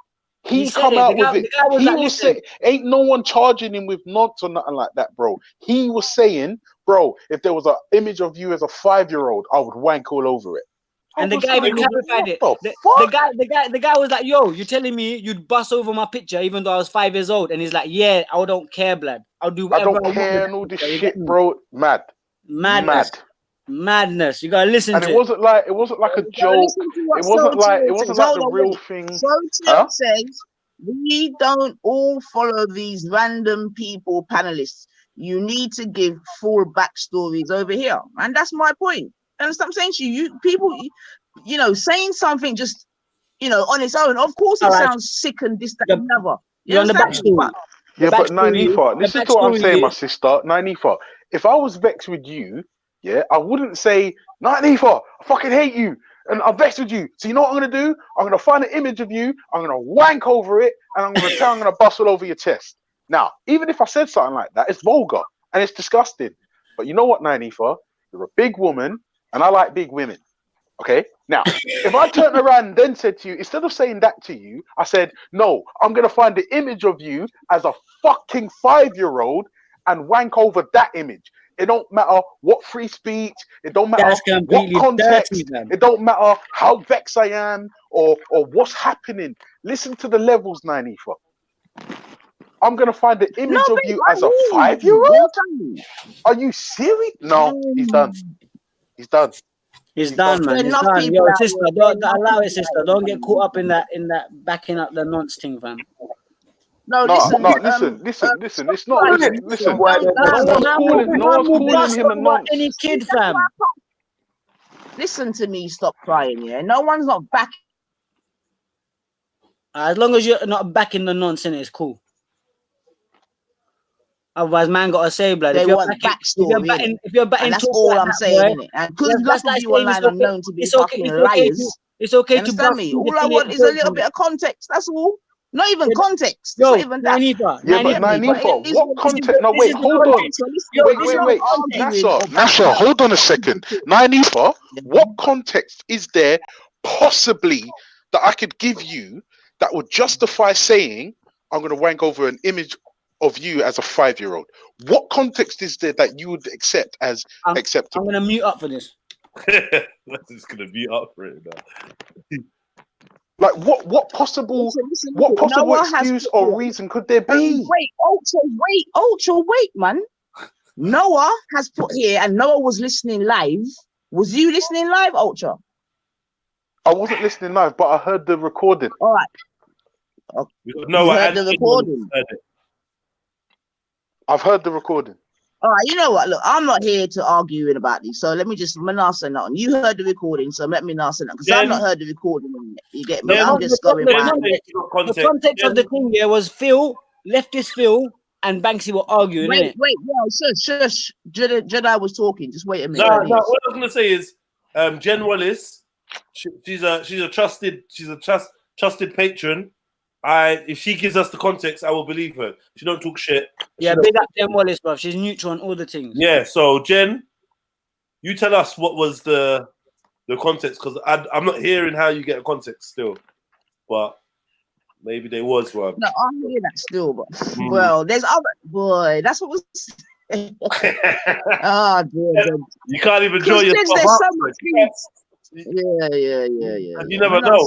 He come out with it. He was saying, ain't no one charging him with nonce or nothing like that, bro. He was saying, bro, if there was an image of you as a 5-year-old, I would wank all over it. And the guy even clarified it. The guy was like, yo, you're telling me you'd bust over my picture even though I was 5 years old? And he's like, yeah, I don't care, blood. I'll do whatever I don't care and all this shit, bro. Madness. You gotta listen and to it. Wasn't like a joke. It wasn't like the real thing. So says we don't all follow these random people panelists. You need to give full backstories over here. And that's my point. And I'm saying to you, people, you know, saying something just, you know, on its own, of course it sounds sick and this, that, and another. You're on the backstory. But Nanifa, listen to what I'm saying, my sister. Nanifa, if I was vexed with you, yeah, I wouldn't say, Nanifa, I fucking hate you. And I'm vexed with you. So you know what I'm going to do? I'm going to find an image of you. I'm going to wank over it. And I'm going to bust it over your chest. Now, even if I said something like that, it's vulgar and it's disgusting. But you know what, Nanifa? You're a big woman and I like big women. Okay? Now, if I turned around and then said to you, instead of saying that to you, I said, no, I'm going to find the image of you as a fucking 5-year-old and wank over that image. It don't matter what free speech. It don't matter what context. It don't matter how vexed I am or what's happening. Listen to the levels, Nanifa. I'm going to find the image of you as a 5-year-old? Are you serious? No, he's done. He's done. He's done, man. He's done. Yo, sister, don't allow it, sister. Don't get caught up in that backing up the nonce thing, fam. Listen. It's not. Listen. No one's calling him a nonce. Any kid, fam. Listen to me. Stop crying. Yeah, no one's not backing. As long as you're not backing the nonsense, it's cool. Otherwise, man, gotta say, blood. If you're batting, that's all I'm saying, innit? And because lots of you online are known to be fucking liars. It's okay to understand me. All I want is a little bit of context. That's all. Not even context. Not even that. Nanifa, what context? No, wait, hold on. Wait. Nasha, hold on a second. Nanifa, what context is there possibly that I could give you that would justify saying I'm going to wank over an image of you as a 5-year-old? What context is there that you would accept as acceptable? I'm going to mute up for this. I'm just going to mute up for it now. Like what possible excuse or reason could there be? Wait, man. Noah has put here, and Noah was listening live. Was you listening live, Ultra? I wasn't listening live, but I heard the recording. All right. No, I heard the recording. I've heard the recording. All right, you know what? Look, I'm not here to argue about these, so let me not say nothing. You heard the recording, so let me not say nothing, because I've not heard the recording. You get me? I'm just going by. The context of the thing here was leftist Phil, and Banksy were arguing. Wait, shush. Jedi was talking. Just wait a minute. No, what I was gonna say is, Jen Wallace, she's a trusted patron. If she gives us the context, I will believe her. She don't talk shit. Yeah, big up Jen Wallace, bro. She's neutral on all the things. Yeah, so Jen, you tell us what was the context, because I'm not hearing how you get a context still, but maybe there was one. No, I hear that still, but well, there's other boy. That's what was. Oh, dear. You can't even draw yourself up. So much yeah. You never know.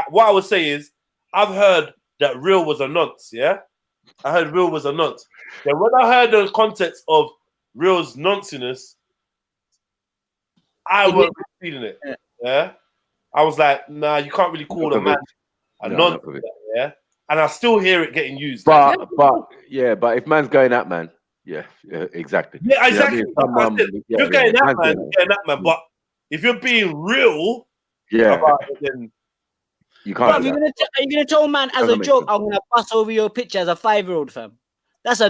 What I would say is, I've heard that Real was a nonce, yeah? I heard Real was a nonce. Then when I heard the context of Real's nonciness, I wasn't feeling it. Yeah? I was like, nah, you can't really call a man a nonce, yeah? And I still hear it getting used. But if man's going at man, yeah, exactly. Yeah, exactly. You know what I mean? You're getting that man, but if you're being real about it, then you can't. Bro, are you gonna tell man as a joke, I'm gonna pass over your picture as a 5-year-old, fam? That's a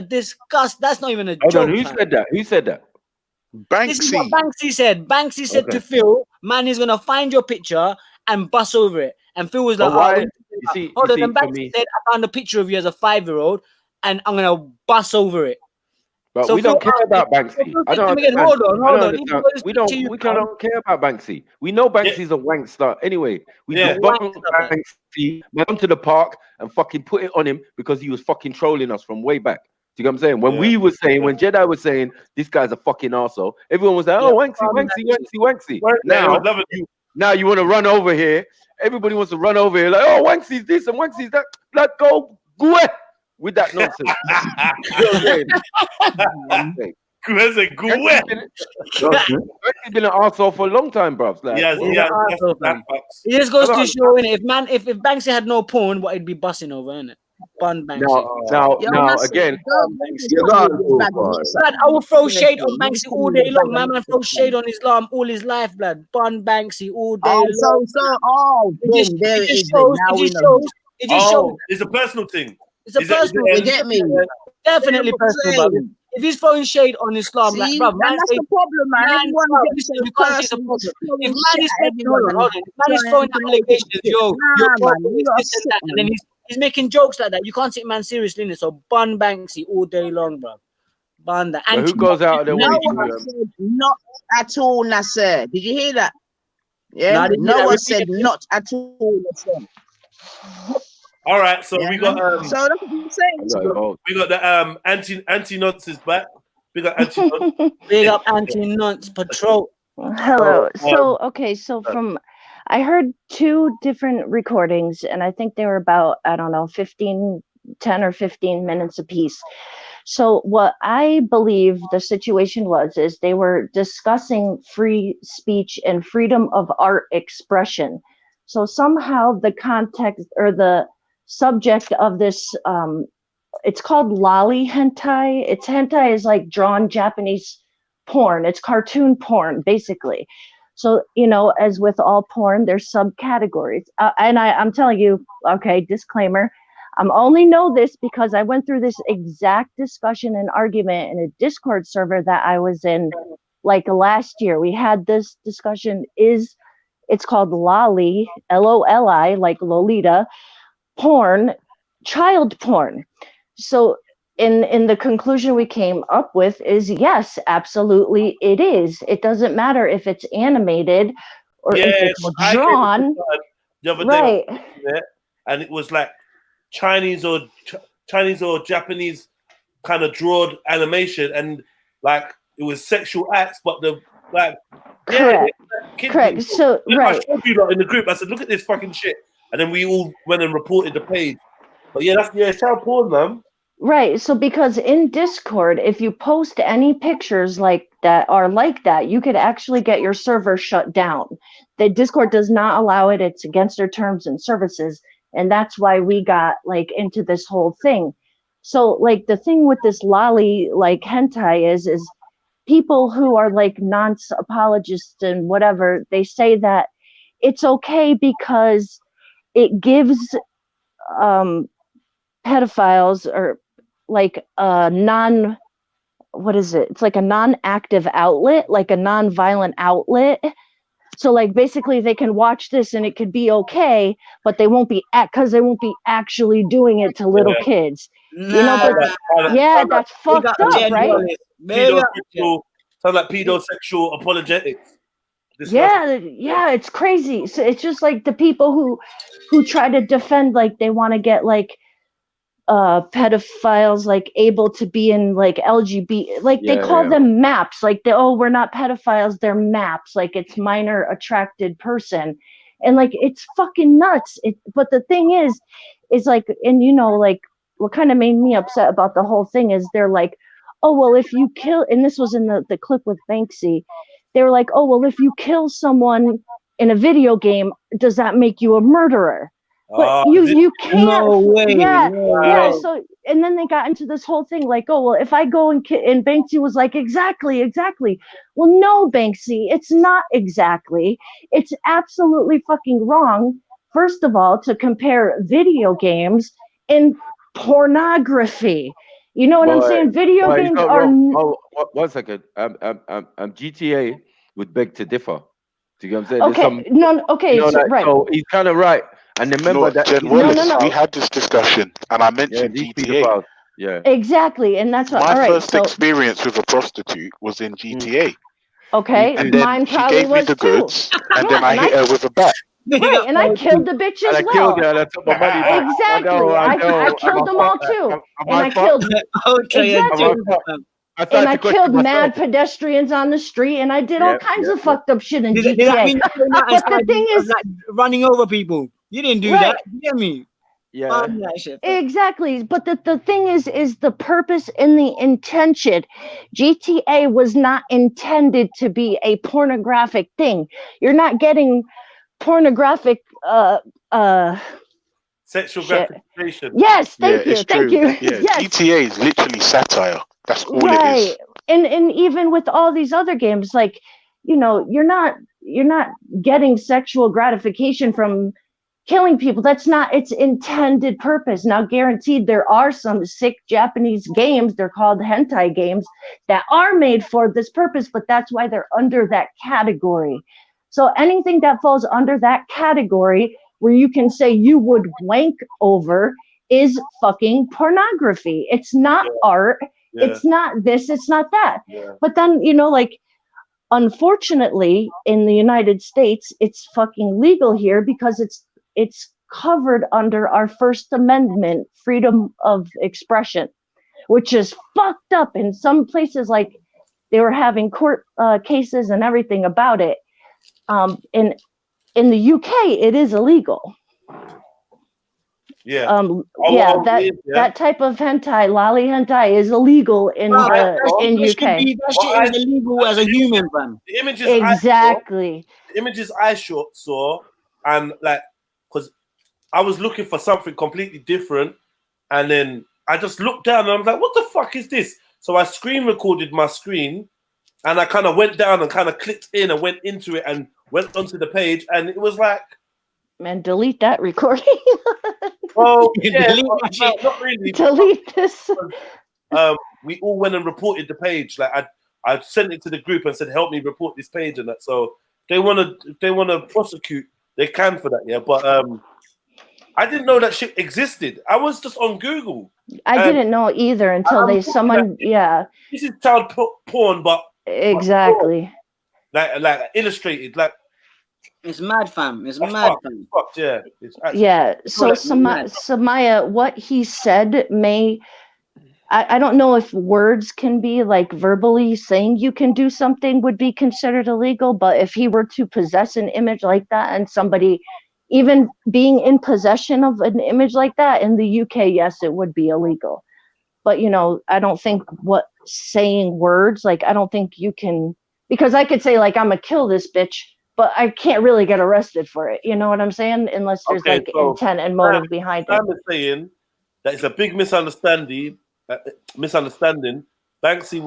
disgust. That's not even a joke. Who said that? Who said that? Banksy. This is what Banksy said. Banksy said to Phil, man, he's gonna find your picture and bust over it. And Phil was like, hold on. And Banksy said, I found a picture of you as a 5-year-old, and I'm gonna bust over it. But so we don't care about Banksy. I don't understand. Hold on. We don't care about Banksy. We know Banksy's a wankster. Anyway, we debunked Banksy, went to the park and fucking put it on him because he was fucking trolling us from way back. Do you know what I'm saying? When we were saying, when Jedi was saying, this guy's a fucking arsehole, everyone was like, oh, Wanksy. Now you want to run over here. Everybody wants to run over here like, oh, Wanksy's this and Wanksy's that. Like, go with that nonsense. He's been an arsehole for a long time, bruv. Like, it just goes to show, innit? If Banksy had no porn, what he'd be busting over, innit? Bun Banksy. Now again, blood, I will throw shade on Banksy all day long. My man throw shade on Islam all his life, blood. Bun Banksy all day long. It just shows. It's a personal thing. It's a personal thing. You get me? Definitely personal, bro. If he's throwing shade on Islam, like, bro, man, that's the problem, man. If man is throwing allegations, and then he's making jokes like that, you can't take man seriously, innit? So bun Banksy all day long, bro. Bun that. Who goes out of their way? Not at all, Nasser. Did you hear that? Yeah, no one said not at all, Nasser. All right, so we got so that's what you're saying. We got the anti-nonce is back. We got anti-nonce. Big up anti-nonce patrol. Hello. So I heard 2 different recordings, and I think they were about 10 or 15 minutes apiece. So what I believe the situation is they were discussing free speech and freedom of art expression. So somehow the context or the subject of this, it's called lolly hentai. Hentai is like drawn Japanese porn. It's cartoon porn, basically. So, as with all porn, there's subcategories. And I'm telling you, okay, disclaimer, I only know this because I went through this exact discussion and argument in a Discord server that I was in like last year. We had this discussion. It's called lolly, Loli, like Lolita, porn, child porn. So in the conclusion we came up with is yes, absolutely it is. It doesn't matter if it's animated or if it's drawn. The other day, and it was like Chinese or Japanese kind of drawn animation, and like it was sexual acts, but correct. So I showed you in the group. I said, look at this fucking shit, and then we all went and reported the page. But that's child porn, man. Right. So because in Discord, if you post any pictures like that are like that, you could actually get your server shut down. The Discord does not allow it. It's against their terms and services. And that's why we got like into this whole thing. So like the thing with this lolly like hentai is people who are like nonce apologists and whatever, they say that it's okay because it gives pedophiles or like what is it? It's like a non-active outlet, like a non-violent outlet. So like basically they can watch this and it could be okay, but they won't be because they won't be actually doing it to little kids. You know, but that's fucked up, right? Sounds like pedosexual apologetics. Yeah, it's crazy. So it's just like the people who try to defend, like they want to get like pedophiles like able to be in like LGBT, like they call them maps, like we're not pedophiles, they're maps, like it's minor attracted person, and like it's fucking nuts. But the thing is like, and you know, like what kind of made me upset about the whole thing is they're like, oh well, if you kill, and this was in the clip with Banksy, they were like, oh well, if you kill someone in a video game, does that make you a murderer? But you can't. No way. Yeah. So, and then they got into this whole thing like, oh well, if I go and Banksy was like, exactly. Well, no, Banksy, it's not exactly. It's absolutely fucking wrong. First of all, to compare video games and pornography. You know what I'm saying? Video games are. Oh, 1 second. GTA would beg to differ. Do you know what I'm saying? Okay. Right. So he's kind of right. And remember that Jen Wallace, we had this discussion, and I mentioned GTA. Yeah. Exactly, and that's what. My first experience with a prostitute was in GTA. Okay, and then mine she probably gave me was the goods, too. and then I hit her with a bat. Right, and I killed the bitch as well. I killed her, and I took my money back. Exactly, I killed them all too, and I killed. And I killed mad pedestrians on the street, and I did all kinds of fucked up shit in GTA. But the thing is, like running over people. You didn't do that. You get me? Yeah. Exactly. But the thing is the purpose and the intention. GTA was not intended to be a pornographic thing. You're not getting pornographic sexual gratification. Yes, thank you. Yeah, yes. GTA is literally satire. That's all right. it is. And even with all these other games, like, you know, you're not getting sexual gratification from killing people. That's not its intended purpose. Now, guaranteed, there are some sick Japanese games, they're called hentai games, that are made for this purpose, but that's why they're under that category. So anything that falls under that category where you can say you would wank over is fucking pornography. It's not art. It's not this, it's not that. But then, you know, like, unfortunately, in the United States, it's fucking legal here because it's covered under our First Amendment, freedom of expression, which is fucked up. In some places, like, they were having court cases and everything about it. In the UK, it is illegal. That type of hentai, lolly hentai, is illegal in UK. That shit is illegal as a human, man. The images I saw, and like, because I was looking for something completely different, and then I just looked down and I was like, "What the fuck is this?" So I screen recorded my screen, and I kind of went down and kind of clicked in and went into it and went onto the page, and it was like, man, delete that recording. Oh, yeah, not really. Delete this. We all went and reported the page. Like I sent it to the group and said, "Help me report this page," and that. So if they want to prosecute, they can for that. Yeah, but I didn't know that shit existed. I was just on Google. I didn't know either until this is child porn, but exactly like illustrated, like. It's mad, fam. It's mad, fam. Fucked, yeah. So Samaya, what he said I don't know if words can be like verbally saying you can do something would be considered illegal, but if he were to possess an image like that and somebody even being in possession of an image like that in the UK, yes, it would be illegal. But, you know, I don't think saying words, like, I don't think you can, because I could say, like, I'm gonna kill this bitch, but I can't really get arrested for it. You know what I'm saying? Unless there's intent and motive behind it. I'm saying that it's a big misunderstanding. Banksy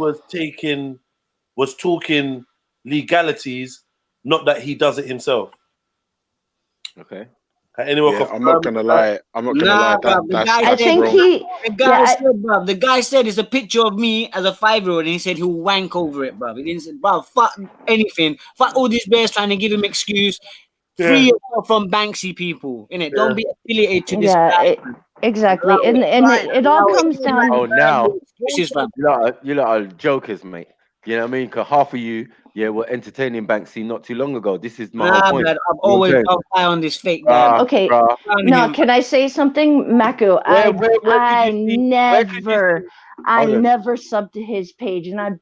was talking legalities, not that he does it himself. Okay. Yeah, I'm not gonna lie. I'm not gonna lie. That's I think wrong. the guy said it's a picture of me as a 5-year-old, and he said he'll wank over it, bro. He didn't say, bro, fuck anything. Fuck all these bears trying to give him excuse. Free yourself from Banksy people, innit? Yeah. Don't be affiliated to this guy. Exactly. And it all comes down. Oh, now excuses, fam. you lot are jokers, mate. You know what I mean? Because half of you, were entertaining Banksy not too long ago. This is my whole point. Blood, I've always got eye on this fake guy. Okay. No, can I say something, Mako? I never subbed to his page, and I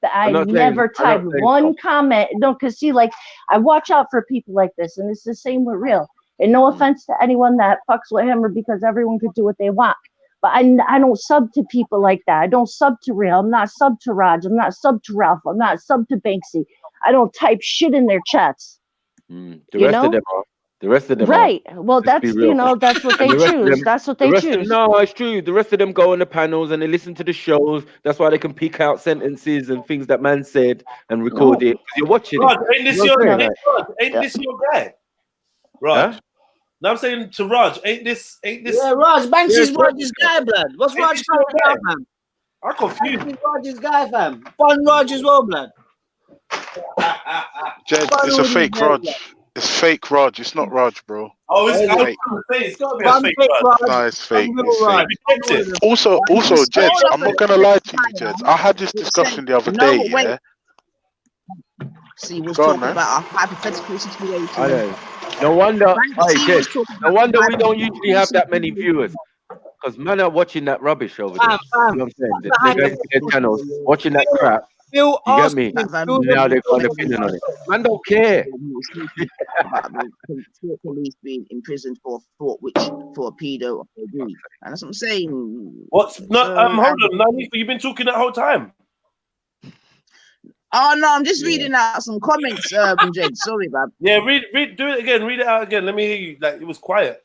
never typed one comment. No, because see, like, I watch out for people like this, and it's the same with Real. And no offense to anyone that fucks with him, or because everyone could do what they want. But I don't sub to people like that. I don't sub to Real. I'm not sub to Raj. I'm not sub to Ralph. I'm not sub to Banksy. I don't type shit in their chats. The rest of them are. The rest of them right. are. Well, that's that's what they choose. That's what they choose. No, it's true. The rest of them go on the panels and they listen to the shows. That's why they can pick out sentences and things that man said and record it. You're watching Raj, it. ain't this your guy? Raj. Huh? Now I'm saying to Raj, ain't this? Yeah, Raj, Banksy's Raj's guy, blood. What's Raj trying to do, man? I'm confused. Banksy's Raj's guy, fam. Fun Raj as well, blood. Jed, it's a fake Raj. It's fake Raj. It's not Raj, bro. Oh, it's fake. It's got to be a fake Raj. No, it's fake. It's fake. Also, Jed, I'm not gonna lie to you, Jed. I had this discussion the other day. Yeah. See, we're talking about a hypothetical situation. No wonder, Jed, no wonder we don't usually have that many viewers. Because man are watching that rubbish over there. You know what I'm saying? They're going to their channels, watching that crap. You get me? Now they've got an opinion on it. Man don't care. Police being imprisoned for thought, which for a pedo, I agree. And that's what I'm saying. What's not? Hold on, you've been talking that whole time. Oh no, I'm just reading out some comments, Jed. Sorry, Bab. Yeah, do it again. Read it out again. Let me hear you. Like, it was quiet.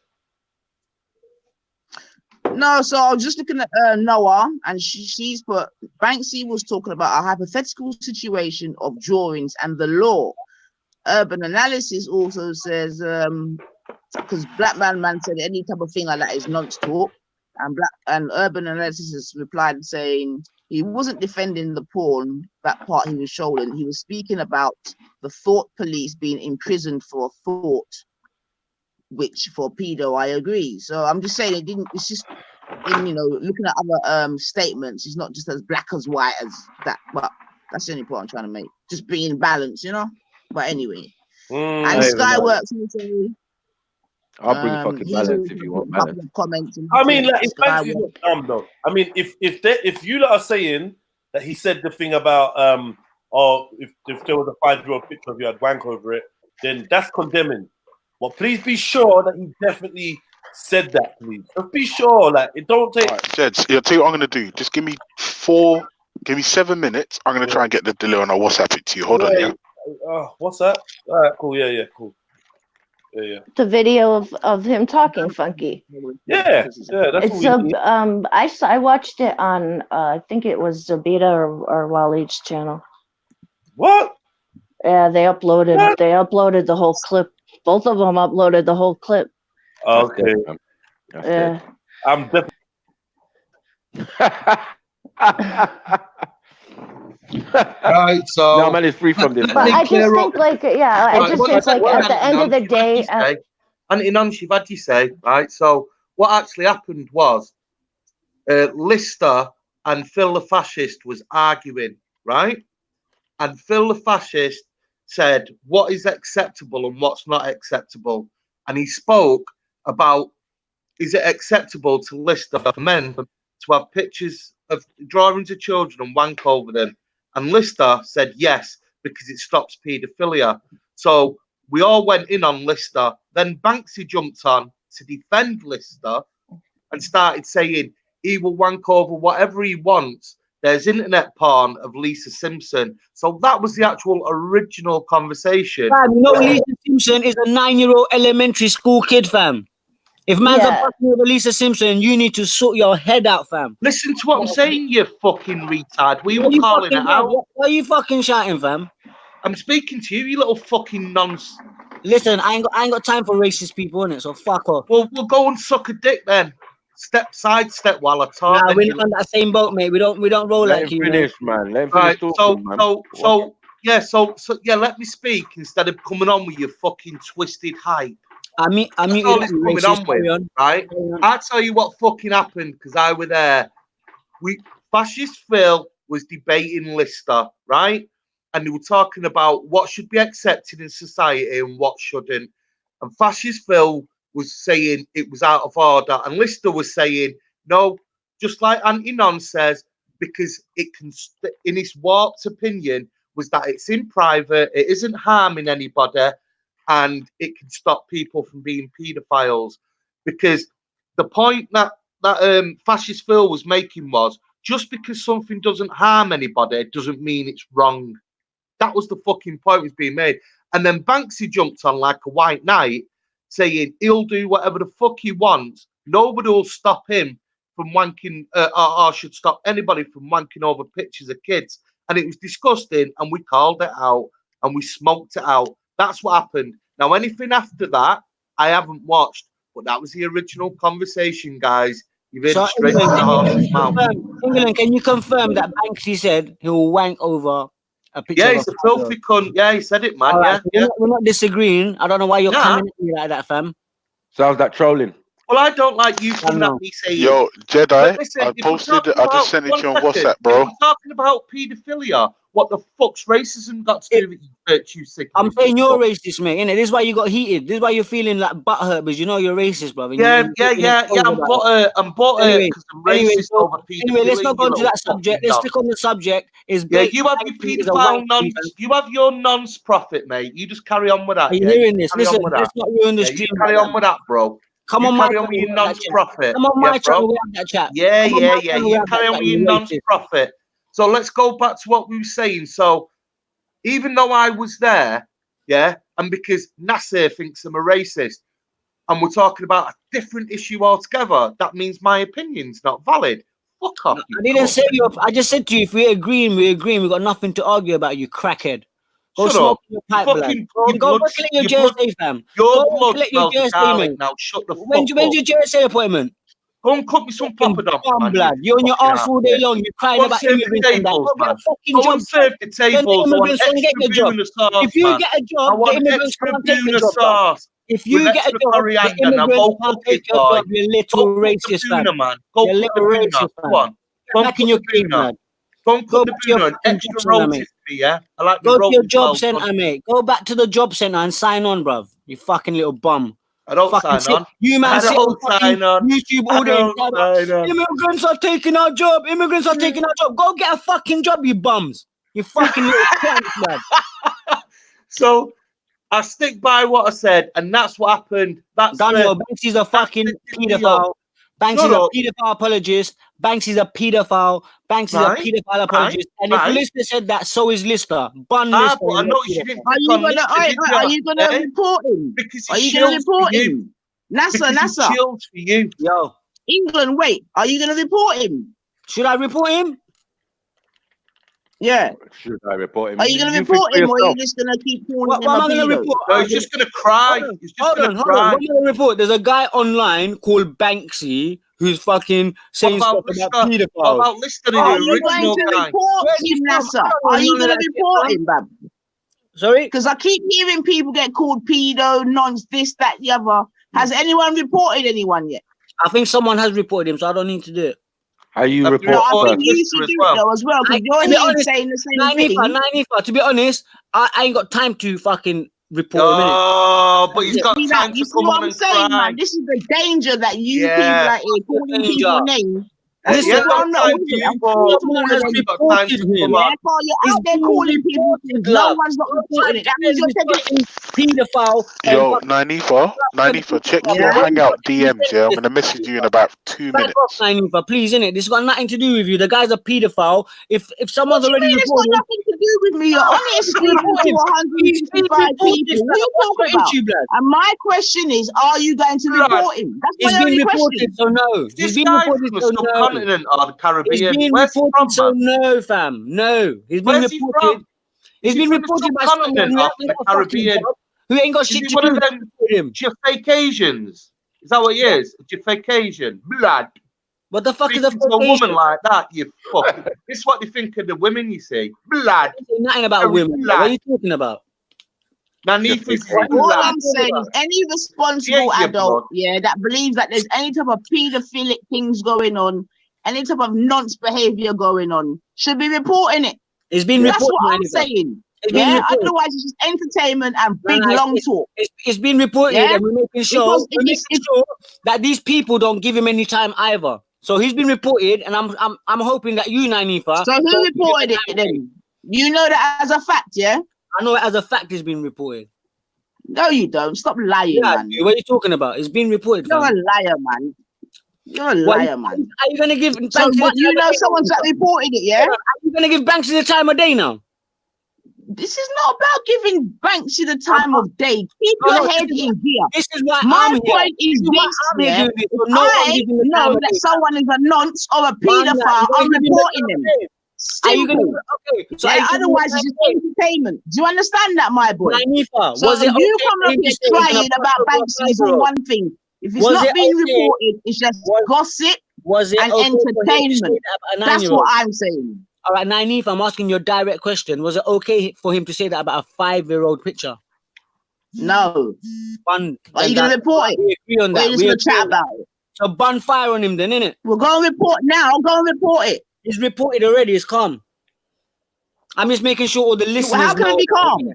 No, so I was just looking at Noah, and she's put Banksy was talking about a hypothetical situation of drawings and the law. Urban Analysis also says because Black Man said any type of thing like that is non-talk, and Urban Analysis has replied saying he wasn't defending the porn, that part he was showing. He was speaking about the thought police being imprisoned for a thought, which for pedo, I agree. So I'm just saying it's just, looking at other statements, it's not just as black as white as that. But that's the only point I'm trying to make. Just bringing balance, But anyway. And Skyworks also. I'll bring fucking balance if you want balance. Comments. I mean, like, if Banksy's not dumb though. I mean, if you lot are saying that he said the thing about if there was a 5-year-old picture of you had wank over it, then that's condemning. Well, please be sure that he definitely said that, please. Just be sure, like, it don't take. Right, Jed, I'll tell you what I'm gonna do. Just give me 7 minutes. I'm gonna try and get the delay and I'll WhatsApp it to you. Hold on, yeah. What's that? All right, cool. Yeah, cool. Yeah. The video of him talking funky. Yeah. That's it's I watched it on I think it was Zabita or Waleed's channel. What? Yeah, they uploaded the whole clip. Both of them uploaded the whole clip. Okay. Yeah. I'm definitely. Right, so no man is free from this. But I just think at the end of the day, Auntie Nancy, you've had your say, right? So what actually happened was Lister and Phil the Fascist was arguing, right? And Phil the Fascist said what is acceptable and what's not acceptable, and he spoke about, is it acceptable to Lister for men to have pictures of drawings of children and wank over them? And Lister said yes, because it stops paedophilia. So we all went in on Lister. Then Banksy jumped on to defend Lister and started saying he will wank over whatever he wants. There's internet porn of Lisa Simpson. So that was the actual original conversation. Fam, Lisa Simpson is a 9-year-old elementary school kid, fam. If man's a fucking with Lisa Simpson, you need to sort your head out, fam. Listen to what I'm saying, you fucking retard. We were calling it out. Why are you fucking shouting, fam? I'm speaking to you, you little fucking nonce. Listen, I ain't got time for racist people, innit? So fuck off. Well, we'll go and suck a dick then. Step while I talk. Nah, we're not on that same boat, mate. We don't roll Let like him you, finish, man. Let him finish talking, man. Let me speak instead of coming on with your fucking twisted hype. I mean, that's all it's coming on with, right? I'll tell you what fucking happened because I were there. Fascist Phil was debating Lister, right? And they were talking about what should be accepted in society and what shouldn't. And Fascist Phil was saying it was out of order, and Lister was saying no, just like Auntie Non says, because it can, in his warped opinion, was that it's in private, it isn't harming anybody, and it can stop people from being paedophiles. Because the point that Fascist Phil was making was just because something doesn't harm anybody doesn't mean it's wrong. That was the fucking point was being made. And then Banksy jumped on like a white knight, saying he'll do whatever the fuck he wants. Nobody will stop him from wanking, or should stop anybody from wanking over pictures of kids. And it was disgusting, and we called it out, and we smoked it out. That's what happened. Now, anything after that, I haven't watched, but that was the original conversation, guys. You've heard it straight from the horse's mouth. England, can you confirm that Banksy said he will wank over a picture? Yeah, he's a filthy cunt. Yeah, he said it, man. Right, yeah. We're not disagreeing. I don't know why you're coming at me like that, fam. Sounds that trolling. Well, I don't like you coming at me saying. Yo, Jedi, listen, I posted it. I just sent it to you on WhatsApp, bro. If we're talking about paedophilia, what the fuck's racism got to do with you virtue sick? I'm saying you're racist, mate. Innit? This is why you got heated. This is why you're feeling like butthurt, because you know you're racist, brother. Yeah. I'm butthurt because I'm racist over paedophilia. Anyway, let's not go into that subject. Let's stick on the subject. Yeah, you have your paedophile nonce. You have your nonce prophet, mate. You just carry on with that. Are you hearing this? Listen, let's not ruin the stream. Carry on with that, bro. Come on, carry on with your nonce prophet. Come on, my channel, we have that chat. Yeah. You carry on with your nonce prophet. So let's go back to what we were saying. So even though I was there, and because Nasser thinks I'm a racist, and we're talking about a different issue altogether, that means my opinion's not valid. Fuck off. I didn't say you. I just said to you, if we're agreeing, we're agreeing. We've got nothing to argue about, you crackhead. Go smoke your pipe, go collect your jersey, fam. Your blood smells of garlic now. Shut the fuck up. When's your jersey appointment? Go and cook me some papadom, man. Blood. You're on your arse all day long. You're crying about immigrants and that. Go and serve the tables. If you get a job, the immigrants can't take the job. If you get a job, the immigrants can't take your job. You little racist, man. You little racist, man. Get back in your game, man. Go and cook the Bruno and extra roses for me, yeah? I like Go to your job centre, mate. Go back to the job centre and sign on, bruv. You fucking little bum. I don't sign on. You man sit on YouTube all day. Immigrants are taking our job. Immigrants are taking our job. Go get a fucking job, you bums. You fucking little cunts, man. So I stick by what I said, and that's what happened. That's Daniel, Banksy's a fucking paedophile. Banksy's a paedophile apologist. Banksy's a paedophile. Banksy's a paedophile apologist. And if Lister said that, so is Lister. Bun Lister. Are you gonna report him? Are you gonna report him? NASA. For you. Yo. England, wait. Are you gonna report him? Should I report him? Yeah. Should I report him? Are you going to report him, or are you just going to keep calling him? What am I going to report? No, he's just going to cry. He's just going to cry. What am I going to report? There's a guy online called Banksy who's fucking saying stuff about pedophiles. What about Lister? Are you going to report him, Nasser? Are you going to report him, Bab? Sorry? Because I keep hearing people get called pedo, nonce, this, that, the other. Has anyone reported anyone yet? I think someone has reported him, so I don't need to do it. Are you reporting? No, I think you should do it though as well, because you're here saying the same thing. To be honest, I ain't got time to fucking report him. Oh, but he's got time to come on and cry. Man, this is the danger that you people like calling people names Listen, Yeah, I'm not with it. I'm comfortable with it. Yeah, Carl, you're out there calling people. No one's not reporting it. That means you're taking it. Paedophile. Yo, Nanifa, check your hangout DMs. Yeah, I'm gonna message you in about 2 minutes. Nanifa, please, innit? This has got nothing to do with you. The guy's a paedophile. If someone's What do you already mean it's got reported, nothing to do with me? You're on it speaking to 155 people. What are you talking about? And my question is, are you going to report him? That's my only question. So no. This guy from the subcontinent or the Caribbean. He's been Where's he reported, from, so man? no, fam. No. He's been Where's he reported. from? He's been reported by someone who or the Caribbean. who ain't got shit Is to he one do of them with him. Jaffacians? Is that what he is? Jaffacian. Blood. What the fuck is a a woman like that? You fuck. This is what they think of the women, you see. Blood. Nothing about women. What are you talking about? All I'm saying is any responsible adult, that believes that there's any type of paedophilic things going on, any type of nonce behavior going on, should be reporting it. It's been That's reported. what I'm saying. Yeah, otherwise it's just entertainment and big long talk. It's been reported, and we're making sure that these people don't give him any time either. So he's been reported, and I'm hoping that you, Nanifa. So who reported it then? You know that as a fact, yeah? I know it as a fact it's been reported. No, you don't. Stop lying, man. What are you talking about? It's been reported. You're a liar, man. You're a liar, man. Are you gonna give? So what? You know someone's that reported it, yeah? Are you gonna give Banksy the time of day now? This is not about giving Banksy the time of day. Keep your head in gear. This is why my I'm point is this: here. I know that someone is a nonce or a paedophile, I'm reporting them. Simple. Otherwise, it's just entertainment. Do you understand that, my boy? Nanifa, so you come up here crying about Banksy is one thing. If it's not being reported, it's just gossip and entertainment. That's what I'm saying. All right, Nanifa, I'm asking you a direct question. Was it okay for him to say that about a 5-year-old picture? No. Are you going to report it? We agree on that. We're just going to chat about it. So bun fire on him then, innit? We'll go and report now. Go and report it. It's reported already. It's calm. I'm just making sure all the listeners How can it be calm?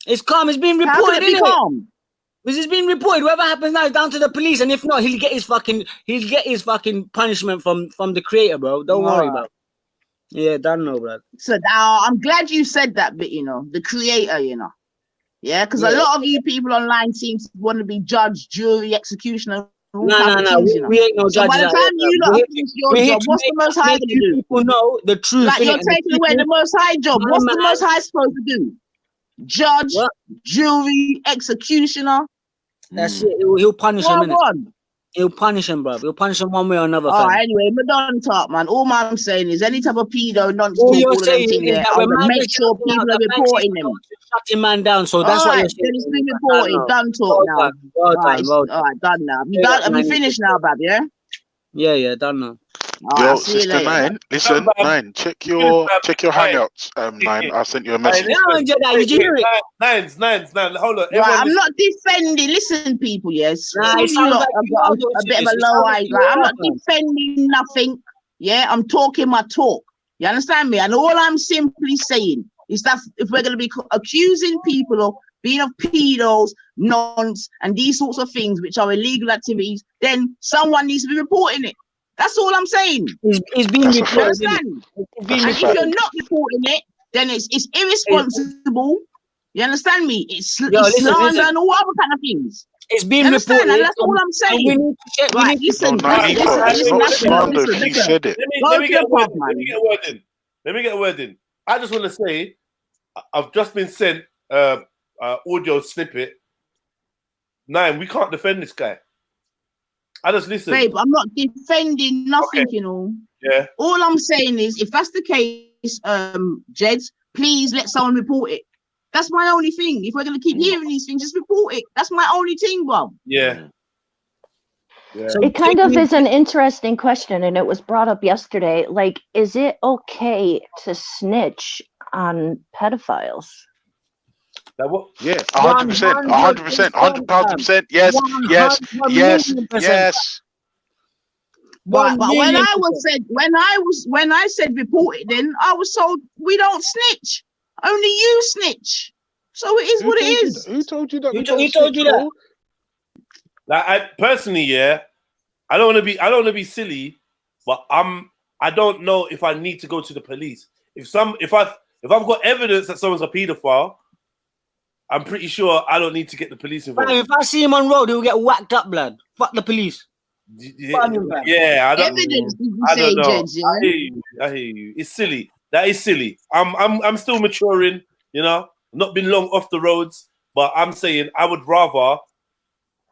It's calm. It's been reported, How can it be calm? Because it's been reported. Whatever happens now is down to the police. And if not, he'll get his fucking punishment from the creator, bro. Don't worry about it. Yeah, don't know, bro. So now I'm glad you said that bit, the creator, Yeah, because a lot of you people online seem to want to be judge, jury, executioner. No. We ain't no judges. So by the time you lot finish your job, what's the Most High going to do? People know the truth. Like you're taking away the Most High job. What's the Most High supposed to do? Judge, jury, executioner. That's it. He'll punish him. He'll punish him, bro. He'll punish him one way or another. Anyway, Madonna talk, man. All I'm saying is any type of pedo nonsense, all of them things there, make sure people are reporting them. Shutting man down. So that's what you're saying. It's been reported. Done talk now. All right, done now. Have you finished now, Bab? Yeah. Yeah, done now. Yo, Sister Nine, listen, Nine, check your hangouts. Nine, I sent you a message. Nines. Hold on. I'm not defending. Listen, people. Yes, you lot have got a bit of a low eye. I'm not defending nothing. Yeah, I'm talking my talk. You understand me? And all I'm simply saying is that if we're going to be accusing people of being of pedos, nonce, and these sorts of things, which are illegal activities, then someone needs to be reporting it. That's all I'm saying. It's being reported. And if you're not reporting it, then it's irresponsible. You understand me? It's slander and all other kind of things. It's being reported. And that's all I'm saying. Right, listen. He said it. Let me get a word in. I just want to say, I've just been sent audio snippet. Nine, we can't defend this guy. I just listen. Babe, I'm not defending nothing, Yeah. All I'm saying is, if that's the case, Jeds, please let someone report it. That's my only thing. If we're going to keep hearing these things, just report it. That's my only thing, bro. Yeah. So it kind of is an interesting question, and it was brought up yesterday. Like, is it okay to snitch on pedophiles? Yeah, 100%, 100%, 100,000%. Yes. But when I said report it, then I was told we don't snitch. Only you snitch. So it is what it is. Who told you that? Who told you that? Like, I personally, I don't want to be silly, but I don't know if I need to go to the police. If I've got evidence that someone's a paedophile, I'm pretty sure I don't need to get the police involved. If I see him on road, he'll get whacked up, blood. Fuck the police. Yeah, I don't. Evidence, did you I say, don't know. Jeds, I hear you. It's silly. That is silly. I'm still maturing. You know, not been long off the roads, but I'm saying I would rather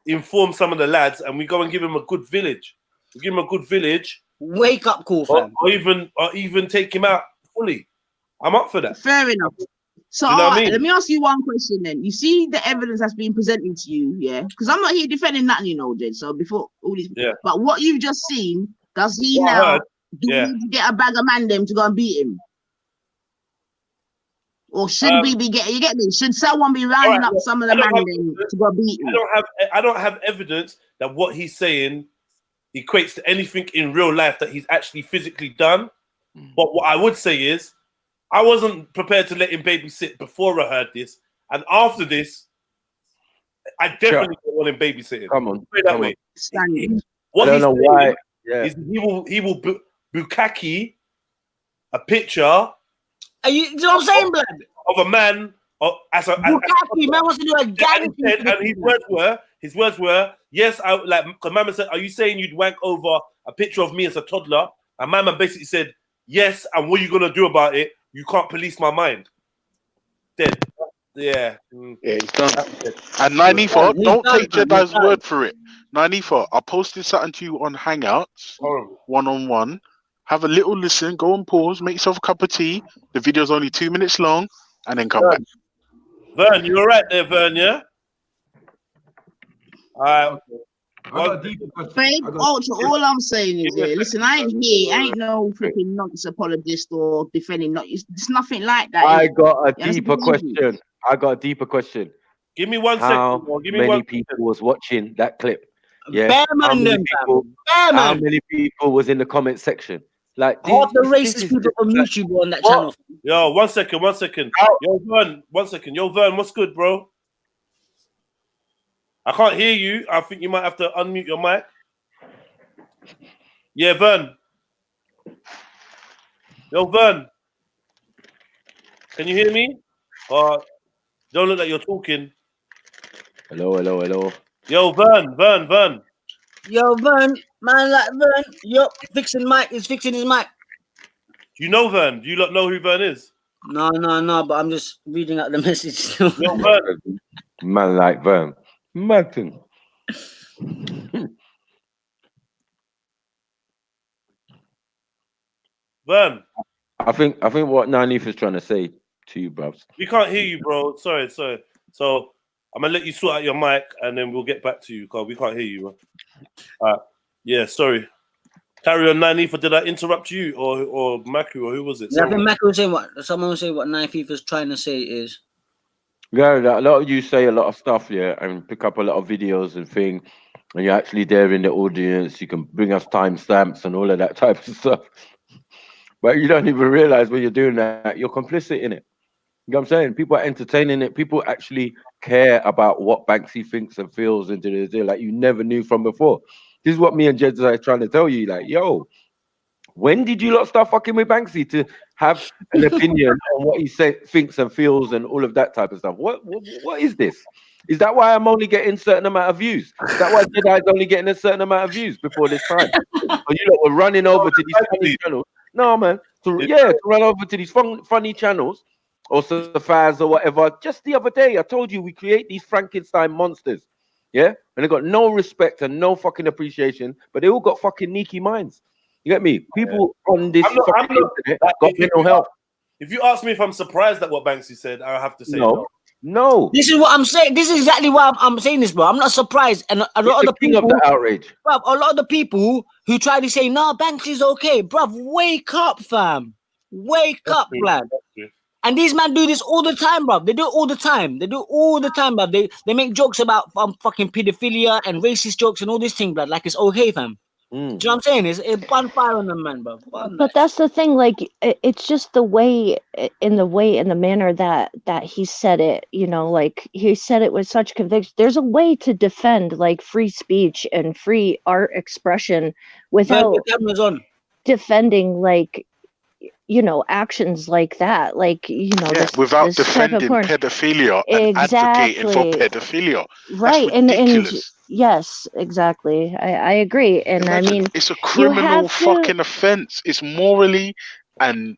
inform some of the lads and we go and give him a good village. We give him a good village. Wake up call, fam. Or even take him out fully. I'm up for that. Fair enough. So, you know what I mean? Let me ask you one question then. You see the evidence that's been presented to you, yeah? Because I'm not here defending nothing, you know, Jed. So before all these, but what you've just seen, does he now do we need to get a bag of man them to go and beat him? Or should we be getting? You get me? Should someone be rounding up some of the man them to go beat him? I don't have evidence that what he's saying equates to anything in real life that he's actually physically done. But what I would say is, I wasn't prepared to let him babysit before I heard this, and after this, I definitely don't want him babysitting. Come on, put it that way. I don't know why. Is he will bukkake a picture. Are you know what I'm saying, blood? Of a man as a bukkake, man wants to do a gang. And his words were, yes, I like. Because Mama said, "Are you saying you'd wank over a picture of me as a toddler?" And Mama basically said, "Yes, and what are you gonna do about it? You can't police my mind." Dead. Yeah. Yeah, he's done. And Nanifa, don't take Jedi's word for it. Nanifa, I posted something to you on Hangouts, one-on-one. Have a little listen, go and pause, make yourself a cup of tea. The video's only 2 minutes long, and then come back. Vern, you all right there, Vern, yeah? Babe, all I'm saying is, listen, I ain't no freaking nonsense apologist or defending. It's nothing like that. I got a deeper question. Give me 1 second. How many people was watching that clip? Yeah. How many people was in the comment section? Like half the racist people on YouTube on that channel. Yo, 1 second. Yo, Vern, 1 second. Yo, Vern, what's good, bro? I can't hear you. I think you might have to unmute your mic. Yeah, Vern. Yo, Vern. Can you hear me? Don't look like you're talking. Hello. Yo, Vern. Yo, Vern. Man like Vern. Yo, fixing his mic. Do you know Vern? Do you not know who Vern is? No, but I'm just reading out the message. Yo, Vern. Man like Vern. Martin. Vern. I think what Nanif is trying to say to you, bruv. We can't hear you, bro. Sorry. So I'm gonna let you sort out your mic and then we'll get back to you, because we can't hear you, bro. Yeah, sorry. Carry on, Nanif. Did I interrupt you or Maku, or who was it? Yeah, I think Maku was saying someone was saying what Nanif was trying to say is. Yeah, a lot of you say a lot of stuff, and pick up a lot of videos and things, and you're actually there in the audience. You can bring us timestamps and all of that type of stuff, but you don't even realize when you're doing that, you're complicit in it. You know what I'm saying? People are entertaining it. People actually care about what Banksy thinks and feels and like you never knew from before. This is what me and Jed are trying to tell you. Like, yo, when did you lot start fucking with Banksy to have an opinion on what he thinks and feels and all of that type of stuff? What is this? Is that why I'm only getting a certain amount of views? Is that why Jedi's only getting a certain amount of views before this time? So you lot were running over to these funny channels. No, man. To run over to these funny channels or Safaz or whatever. Just the other day, I told you we create these Frankenstein monsters. Yeah? And they got no respect and no fucking appreciation, but they all got fucking sneaky minds. You get me? People on this internet got mental health. If you ask me if I'm surprised at what Banksy said, I have to say no. This is what I'm saying. This is exactly why I'm saying this, bro. I'm not surprised. And a lot of the people of the outrage. Bro, a lot of the people who try to say, "No, Banksy's okay," bro. Wake up, fam. Wake up, blood. And these men do this all the time, bro. They do it all the time. Bro. They make jokes about fucking pedophilia and racist jokes and all this thing, blood. Like it's okay, fam. Do you know what I'm saying? It's bonfire on them, man, bro. But that's the thing, like it's just the way and the manner that he said it, like he said it with such conviction. There's a way to defend like free speech and free art expression without the camera's on. defending like, you know, actions like that, like, you know, without this type of defending porn. pedophilia and advocating for pedophilia. Right. That's ridiculous. And yes, exactly. I agree. And Imagine, I mean, it's a criminal to, fucking offense. It's morally and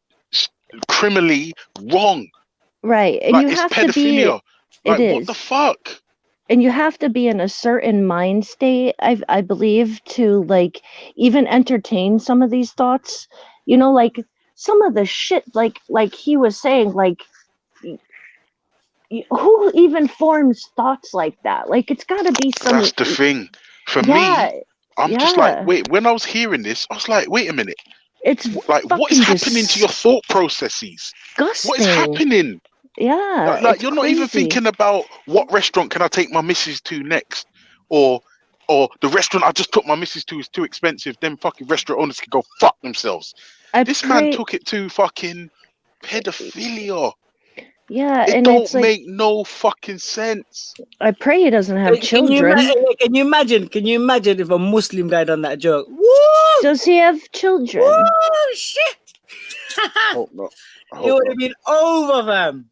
criminally wrong. Right. And Like, you it's have pedophilia. to be, Like, it what is. the fuck? And you have to be in a certain mind state, I believe, to like even entertain some of these thoughts. You know, like some of the shit, like he was saying, like, who even forms thoughts like that? Like, it's got to be some. That's the thing. For Yeah, me, I'm just like, wait, when I was hearing this, I was like, wait a minute. It's like, what is happening to your thought processes? disgusting. What is happening? Yeah, Like it's you're not even crazy. thinking about what restaurant can I take my missus to next, or the restaurant I just took my missus to is too expensive. Them fucking restaurant owners can go fuck themselves. This man took it to fucking pedophilia. Yeah, It and don't it's like, make no fucking sense. I pray he doesn't have children. Can you imagine if a Muslim guy done that joke? Woo! Does he have children? Woo! Shit! Hope not. It would have been over, fam.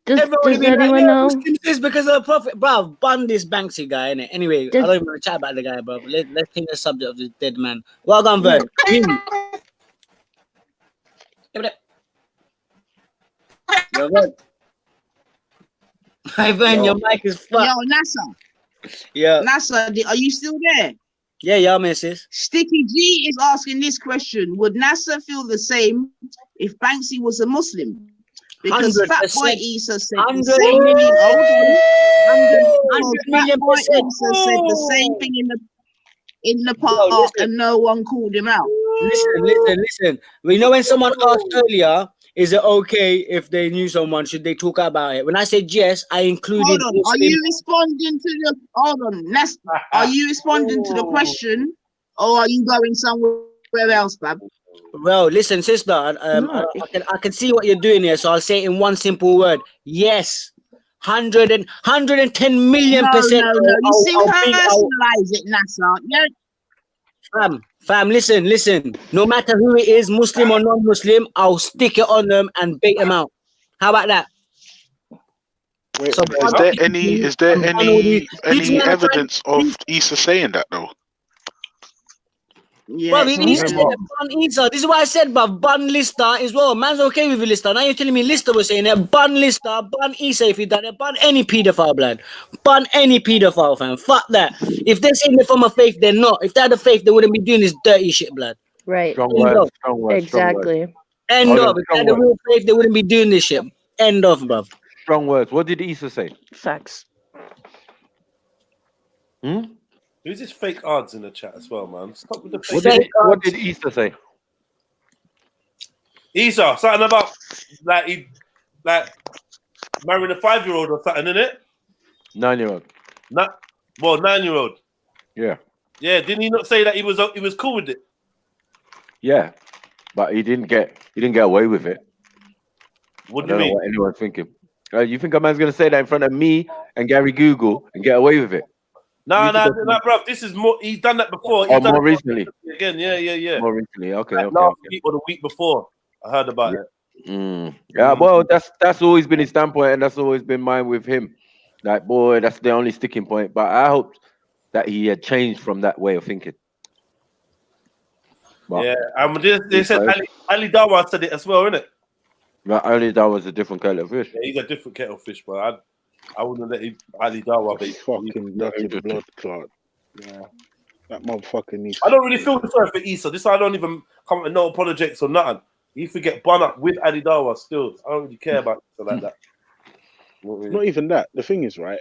Does anyone like, know? Muslims this because of the Prophet, bro. Bun this Banksy guy, innit? Anyway, I don't even want to chat about the guy, bro. Let's take the subject of this dead man. Well done, Vern. Yo, Vern. Hi, Vern, your mic is fucked. Yo, NASA. Yeah. NASA, are you still there? Yeah, missus. Sticky G is asking this question. Would NASA feel the same if Banksy was a Muslim? Because 100%. Fatboy Issa said the 100 same thing. 100 million Fatboy percent. Issa said the same thing in the park, and no one called him out. Listen. We know when someone asked earlier, is it okay if they knew someone? Should they talk about it? When I said yes, I included. Hold on. Are you responding to the? Hold on. Are you responding to the question, or are you going somewhere else, Bab? Well, listen, sister. I can see what you're doing here, so I'll say it in one simple word: yes. 110 million percent. No. You see, personalize it, NASA. Yeah. Fam, listen. No matter who it is, Muslim or non-Muslim, I'll stick it on them and bait them out. How about that? Wait, is there any evidence of Issa saying that though? Yeah, Issa said bun Issa. This is why I said, but bun Lister as well. Man's okay with Lister. Now you're telling me Lister was saying it. Bun Lister, bun Issa if you done it. Bun any paedophile, blood. Bun any paedophile, fam. Fuck that. If they're saying it from a faith, they're not. If they had a faith, they wouldn't be doing this dirty shit, blood. Right. Strong words. Exactly. End of. If they had a real faith, they wouldn't be doing this shit. End of, bruv. Strong words. What did Issa say? Facts. Who's this fake odds in the chat as well, man? Stop with the fake What did Issa say? Issa, something about like marrying a 5-year-old or something, innit? 9-year-old. 9-year-old. Yeah. Yeah, didn't he not say that he was cool with it? Yeah, but he didn't get away with it. What do you mean? What anyone's thinking? You think a man's gonna say that in front of me and Gary Google and get away with it? No, bro. This is more. He's done that before. He's done more recently. Again, yeah. More recently, okay. Last week or the week before, I heard about it. Yeah, well, that's always been his standpoint, and that's always been mine with him. Like, boy, that's the only sticking point. But I hope that he had changed from that way of thinking. But they said Ali Dawa said it as well, innit? Right, Ali Dawa was a different kettle of fish. Yeah, he's a different kettle of fish, bro. I wouldn't let Ali Dawa be fucking dirty blood clot. Yeah, that motherfucker needs. I don't really feel sorry for Issa. This I don't even come with no apologetics or nothing. You forget bun up with Ali Dawa still. I don't really care about it like that. Not even that. The thing is, right?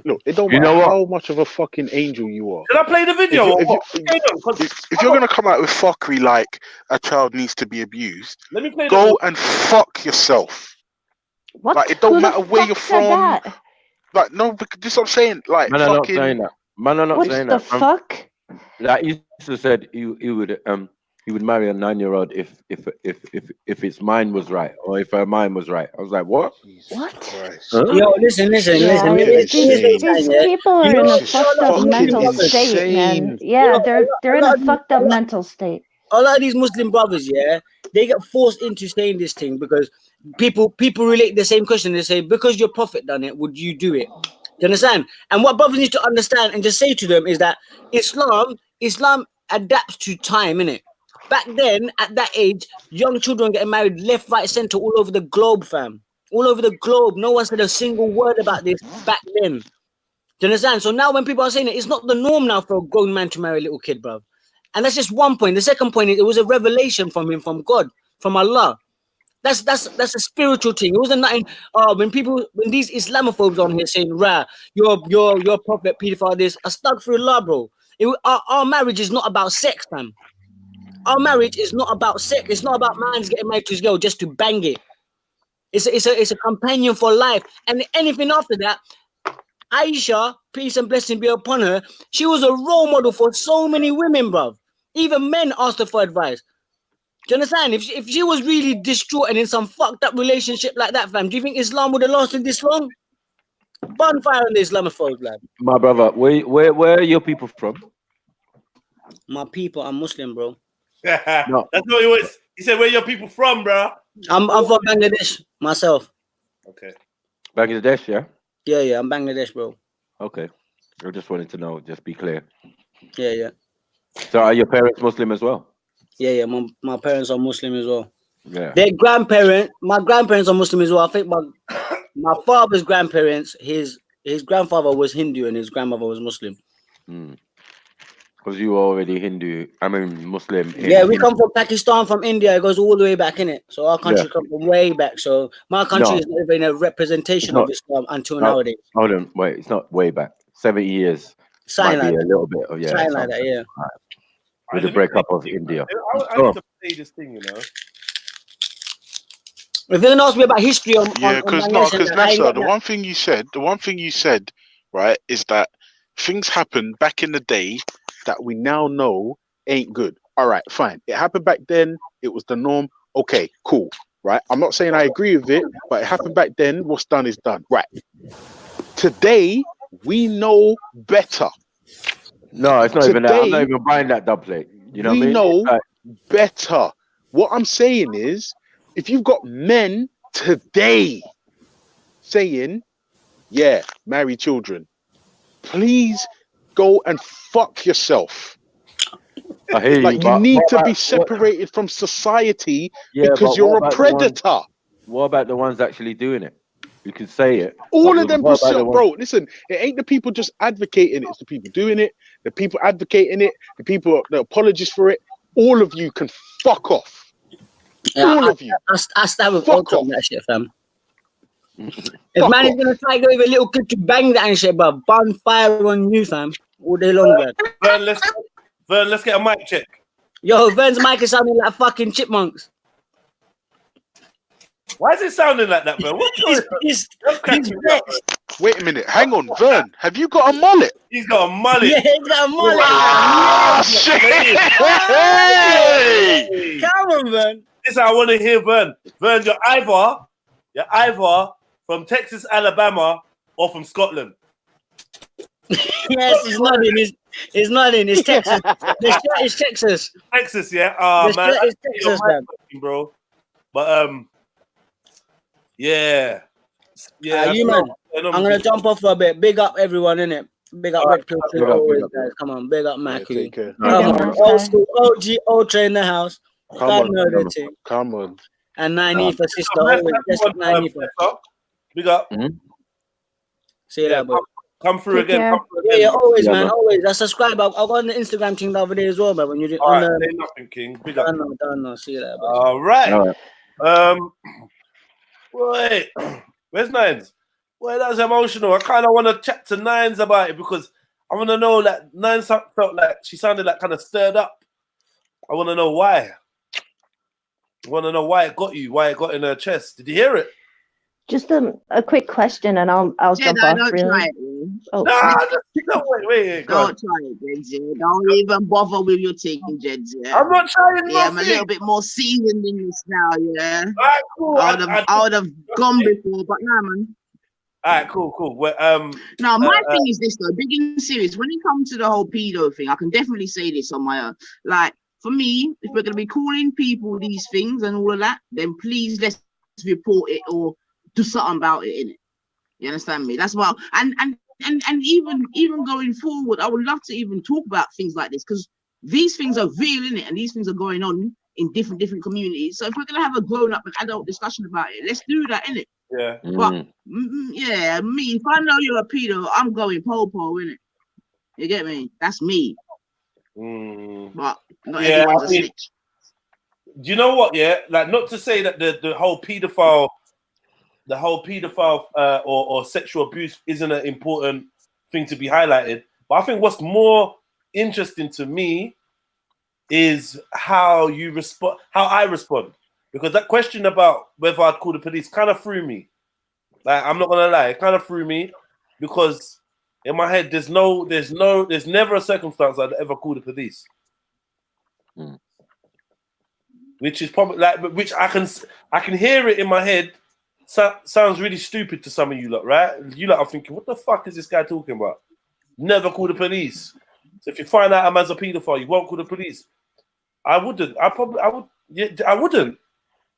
Look, it don't matter how much of a fucking angel you are. Did I play the video? If you're gonna come out with fuckery like a child needs to be abused, let me play go and fuck yourself. What? Like, it don't matter where you're from. Like, no, because this is what I'm saying. Like, man, fucking. Not saying that. Man, I'm not what saying the that. Fuck? Like Issa said, he would marry a 9-year-old if his mind was right or if her mind was right. I was like, what? What? Huh? Yo, listen. These people are in a fucked up mental state, man. Yeah, they're in a fucked up mental state. a lot of these Muslim brothers, yeah, they get forced into saying this thing because people relate the same question. They say, because your prophet done it, would you do it? Do you understand? And what brothers need to understand and just say to them is that Islam adapts to time, innit? Back then, at that age, young children getting married left, right, center, all over the globe, fam. All over the globe. No one said a single word about this back then. Do you understand? So now when people are saying it, it's not the norm now for a grown man to marry a little kid, bro. And that's just one point. The second point is it was a revelation from him, from God, from Allah. That's a spiritual thing. It wasn't nothing. When these Islamophobes on here saying, "Rah, your prophet, pedophile, this," astaghfirullah, bro. Our marriage is not about sex, fam. Our marriage is not about sex. It's not about man's getting married to his girl just to bang it. It's a companion for life. And anything after that, Aisha, peace and blessing be upon her, she was a role model for so many women, bruv. Even men asked her for advice. Do you understand? If she was really distraught and in some fucked up relationship like that, fam, do you think Islam would have lasted this long? Bonfire on the Islamophobes, lad. My brother, where are your people from? My people are Muslim, bro. No. That's what he was. He said, where your people from, bro? I'm from Bangladesh myself. Okay. Bangladesh, yeah? Yeah, I'm Bangladesh, bro. Okay. I just wanted to know, just be clear. Yeah. So are your parents Muslim as well? Yeah. My parents are Muslim as well. Yeah. My grandparents are Muslim as well. I think my father's grandparents, his grandfather was Hindu and his grandmother was Muslim. Because you were already Muslim. Yeah, we come from Pakistan, from India. It goes all the way back, innit? So our country comes from way back. So my country is not even a representation of Islam until nowadays. Hold on, wait. It's not way back. 70 years. Something might be like a little bit of something like that, yeah. With the breakup of India. I need to play this thing, you know. If you're gonna ask me about history because Nasser, the one thing you said, right, is that things happened back in the day that we now know ain't good. All right, fine. It happened back then. It was the norm. Okay, cool. Right. I'm not saying I agree with it, but it happened back then. What's done is done. Right. Today, we know better. No, it's not even that. I'm not even buying that dubplate. You know what I mean? We know better. What I'm saying is, if you've got men today saying, yeah, marry children, please go and fuck yourself. I hear you. Like, you need to be separated from society because you're a predator. What about the ones actually doing it? You can say it. All of them, bro. Listen, it ain't the people just advocating it. It's the people doing it. The people advocating it. The people, the apologists for it. All of you can fuck off. All of you. I stand with all on that shit, fam. If man is gonna try to go with a little kid to bang that and shit, bro, bonfire on you, fam, all day long, bro. Vern, let's get a mic check. Yo, Vern's mic is sounding like fucking chipmunks. Why is it sounding like that, bro? Wait a minute, hang on, Vern. Have you got a mullet? He's got a mullet. Yeah, he's got a mullet. Ah, shit! Hey! Come on, Vern. Listen, I want to hear Vern. Vern, you're either from Texas, Alabama, or from Scotland. Yes, it's not in. It's not in. It's Texas. It's Texas. Texas, yeah. Oh man, it's Texas, man. Bro. But yeah. You man. I'm gonna jump off for a bit. Big up everyone, innit? Big up Red Pill Tree always, guys. Come on, big up Mackie. Come on, old school OG Ultra in the house. Come on. And 90 for sister. Always just 90 for. Big up. See you later, boy. Come through again. Yeah, always, man. Always. I subscribe. I got on the Instagram thing the other day as well, man. When you did on the nothing, King. Big up. Don't know. See you later, boy. All right. Wait. Where's Nines? Well, that's emotional. I kind of want to chat to Nines about it because I want to know that Nines felt like she sounded like kind of stirred up. I want to know why. I want to know why it got you, why it got in her chest. Did you hear it? Just a quick question, and I'll jump off. Don't really. try it. Oh, no, wait. Don't try it, Jedz. Don't even bother with your thing, Jedz. I'm not trying. Yeah, I'm a little bit more seasoned in this now. Yeah. All right, cool. I would have gone before, but nah, man. All right, cool. Well, no, my thing is this though. Big and serious. When it comes to the whole pedo thing, I can definitely say this on my own. Like, for me, if we're going to be calling people these things and all of that, then please let's report it or do something about it, innit? You understand me? That's why, and even going forward, I would love to even talk about things like this, because these things are real, innit? And these things are going on in different communities. So if we're gonna have a grown-up and adult discussion about it, let's do that, innit? Yeah. But yeah, me, if I know you're a pedo, I'm going po-po, innit? You get me? That's me. But not everyone's a snitch. Do you know what? Yeah, like, not to say that the whole paedophile or sexual abuse isn't an important thing to be highlighted, but I think what's more interesting to me is how you respond, how I respond, because that question about whether I'd call the police kind of threw me. Like, I'm not gonna lie, it kind of threw me, because in my head there's never a circumstance I'd ever call the police. Which is probably like, which I can hear it in my head. Sounds really stupid to some of you lot, right? You lot are thinking, what the fuck is this guy talking about? Never call the police. So if you find out a man's a paedophile, you won't call the police. I wouldn't. I would. Yeah, I wouldn't.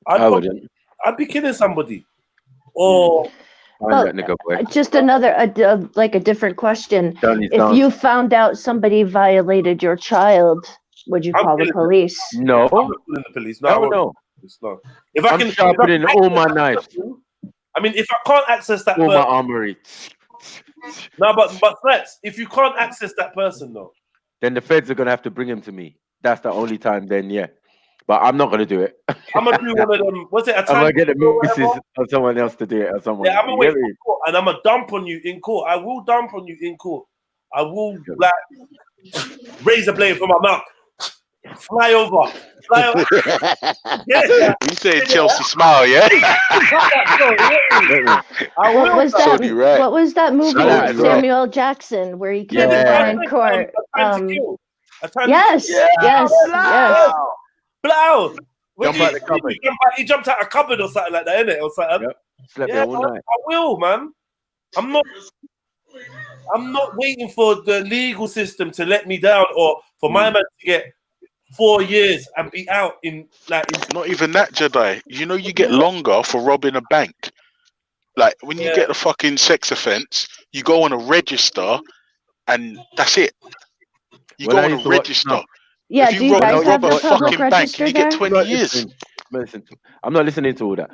I'd be killing somebody. Or just another, like a different question. If you found out somebody violated your child, would you call the police? No. I'm not calling the police. No. If I can sharpening all my knives. I mean, if I can't access that all person, my armory. No, but Flex, if you can't access that person, though, then the feds are gonna have to bring him to me. That's the only time. Then yeah, but I'm not gonna do it. I'm gonna do one of them. What's it? I'm gonna get the missus or someone else to do it, or someone. Yeah, I'm gonna wait for court, and I'm gonna dump on you in court. I will dump on you in court. I will like raise a blade from my mouth. Fly over. Yeah. You say Chelsea Smile, yeah? What was that movie, Samuel Jackson, where he came behind court? Yes. Blow. Jump out the cupboard. He jumped out a cupboard or something like that, innit? Or something. Yep. Slept there all night. I will, man. I'm not waiting for the legal system to let me down, or for my man to get 4 years and be out in like. Not even that, Jedi. You know, you get longer for robbing a bank. Like when you get a fucking sex offense, you go on a register, and that's it. You go on a register. Yeah, if you rob a fucking bank, you get 20 years. Listen, I'm not listening to all that.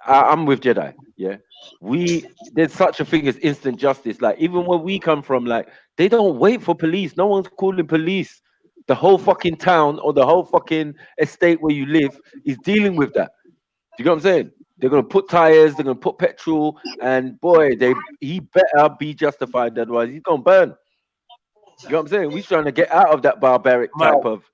I'm with Jedi. Yeah, there's such a thing as instant justice. Like even where we come from, like they don't wait for police. No one's calling police. The whole fucking town or the whole fucking estate where you live is dealing with that. Do you know what I'm saying? They're gonna put tires, they're gonna put petrol, and boy, he better be justified. Otherwise, he's gonna burn. You know what I'm saying? We're trying to get out of that barbaric type of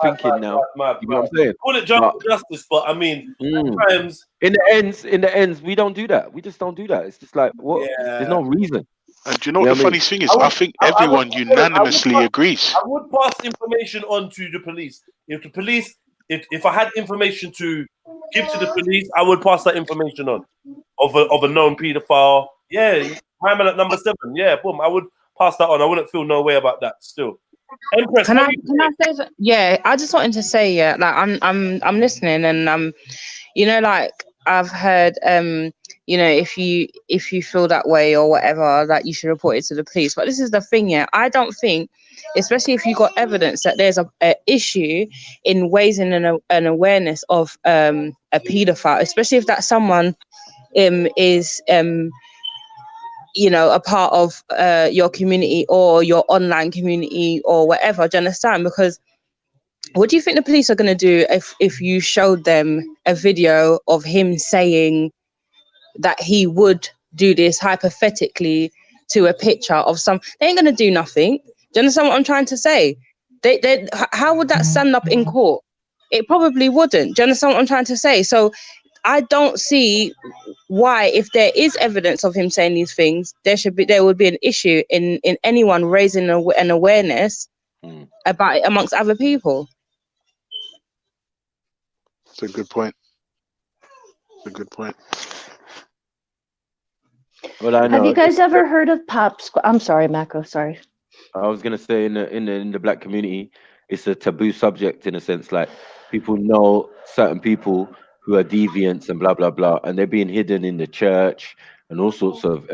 thinking now. You know what I'm saying? Call it justice, but I mean, sometimes in the ends, we don't do that. We just don't do that. It's just like what? There's no reason. And do you know what the funny thing is? I think everyone unanimously agrees. I would pass information on to the police. If the police, if I had information to give to the police, I would pass that information on of a known paedophile. Yeah, my man at number 7. Yeah, boom. I would pass that on. I wouldn't feel no way about that. Still, Empress. Can I say that? Yeah, I just wanted to say, yeah, like I'm listening, and you know, like I've heard, you know, if you feel that way or whatever, that you should report it to the police. But this is the thing, yeah, I don't think, especially if you got evidence that there's a issue in raising an awareness of a paedophile, especially if that someone is you know, a part of your community or your online community or whatever. Do you understand? Because what do you think the police are going to do if you showed them a video of him saying that he would do this hypothetically to a picture of some? They ain't going to do nothing. Do you understand what I'm trying to say? How would that stand up in court? It probably wouldn't. Do you understand what I'm trying to say? So I don't see why, if there is evidence of him saying these things, there would be an issue in anyone raising an awareness about it amongst other people. It's a good point. It's a good point. Well, I know. Have you guys ever heard of Pop Squad? I'm sorry, Mako. Sorry. I was gonna say in the black community, it's a taboo subject in a sense. Like people know certain people who are deviants and blah blah blah, and they're being hidden in the church and all sorts of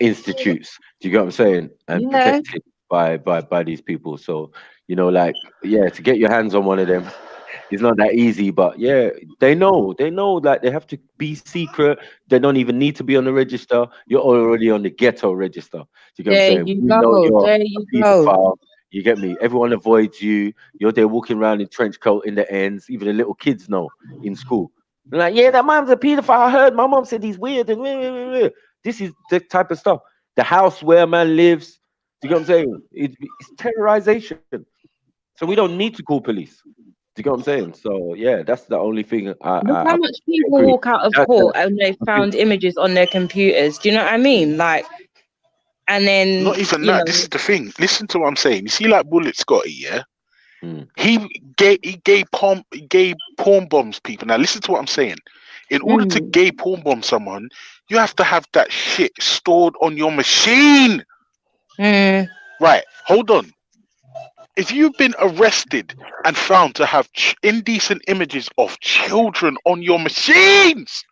institutes. Do you get what I'm saying? And Yeah. protected by these people. So you know, like to get your hands on one of them. It's not that easy, but yeah, they know like they have to be secret. They don't even need to be on the register. You're already on the ghetto register. Do you get what I'm There saying? you We know go. you're There a you go. pedophile. You get me? Everyone avoids you. You're there walking around in trench coat in the ends. Even the little kids know in school. They're like, yeah, that man's a pedophile. I heard my mom said he's weird. And this is the type of stuff. The house where a man lives. Do you get what I'm saying? It's terrorization. So we don't need to call police. Do you get what I'm saying? So yeah, that's the only thing Look how much people agree. walk out of court and they found images on their computers. Do you know what I mean? Like, and then Not even that. This is the thing. Listen to what I'm saying. You see, like Bullet Scotty, yeah. He gave porn bombs people. Now listen to what I'm saying. In order to gay porn bomb someone, you have to have that shit stored on your machine. Right. Hold on. If you've been arrested and found to have indecent images of children on your machines,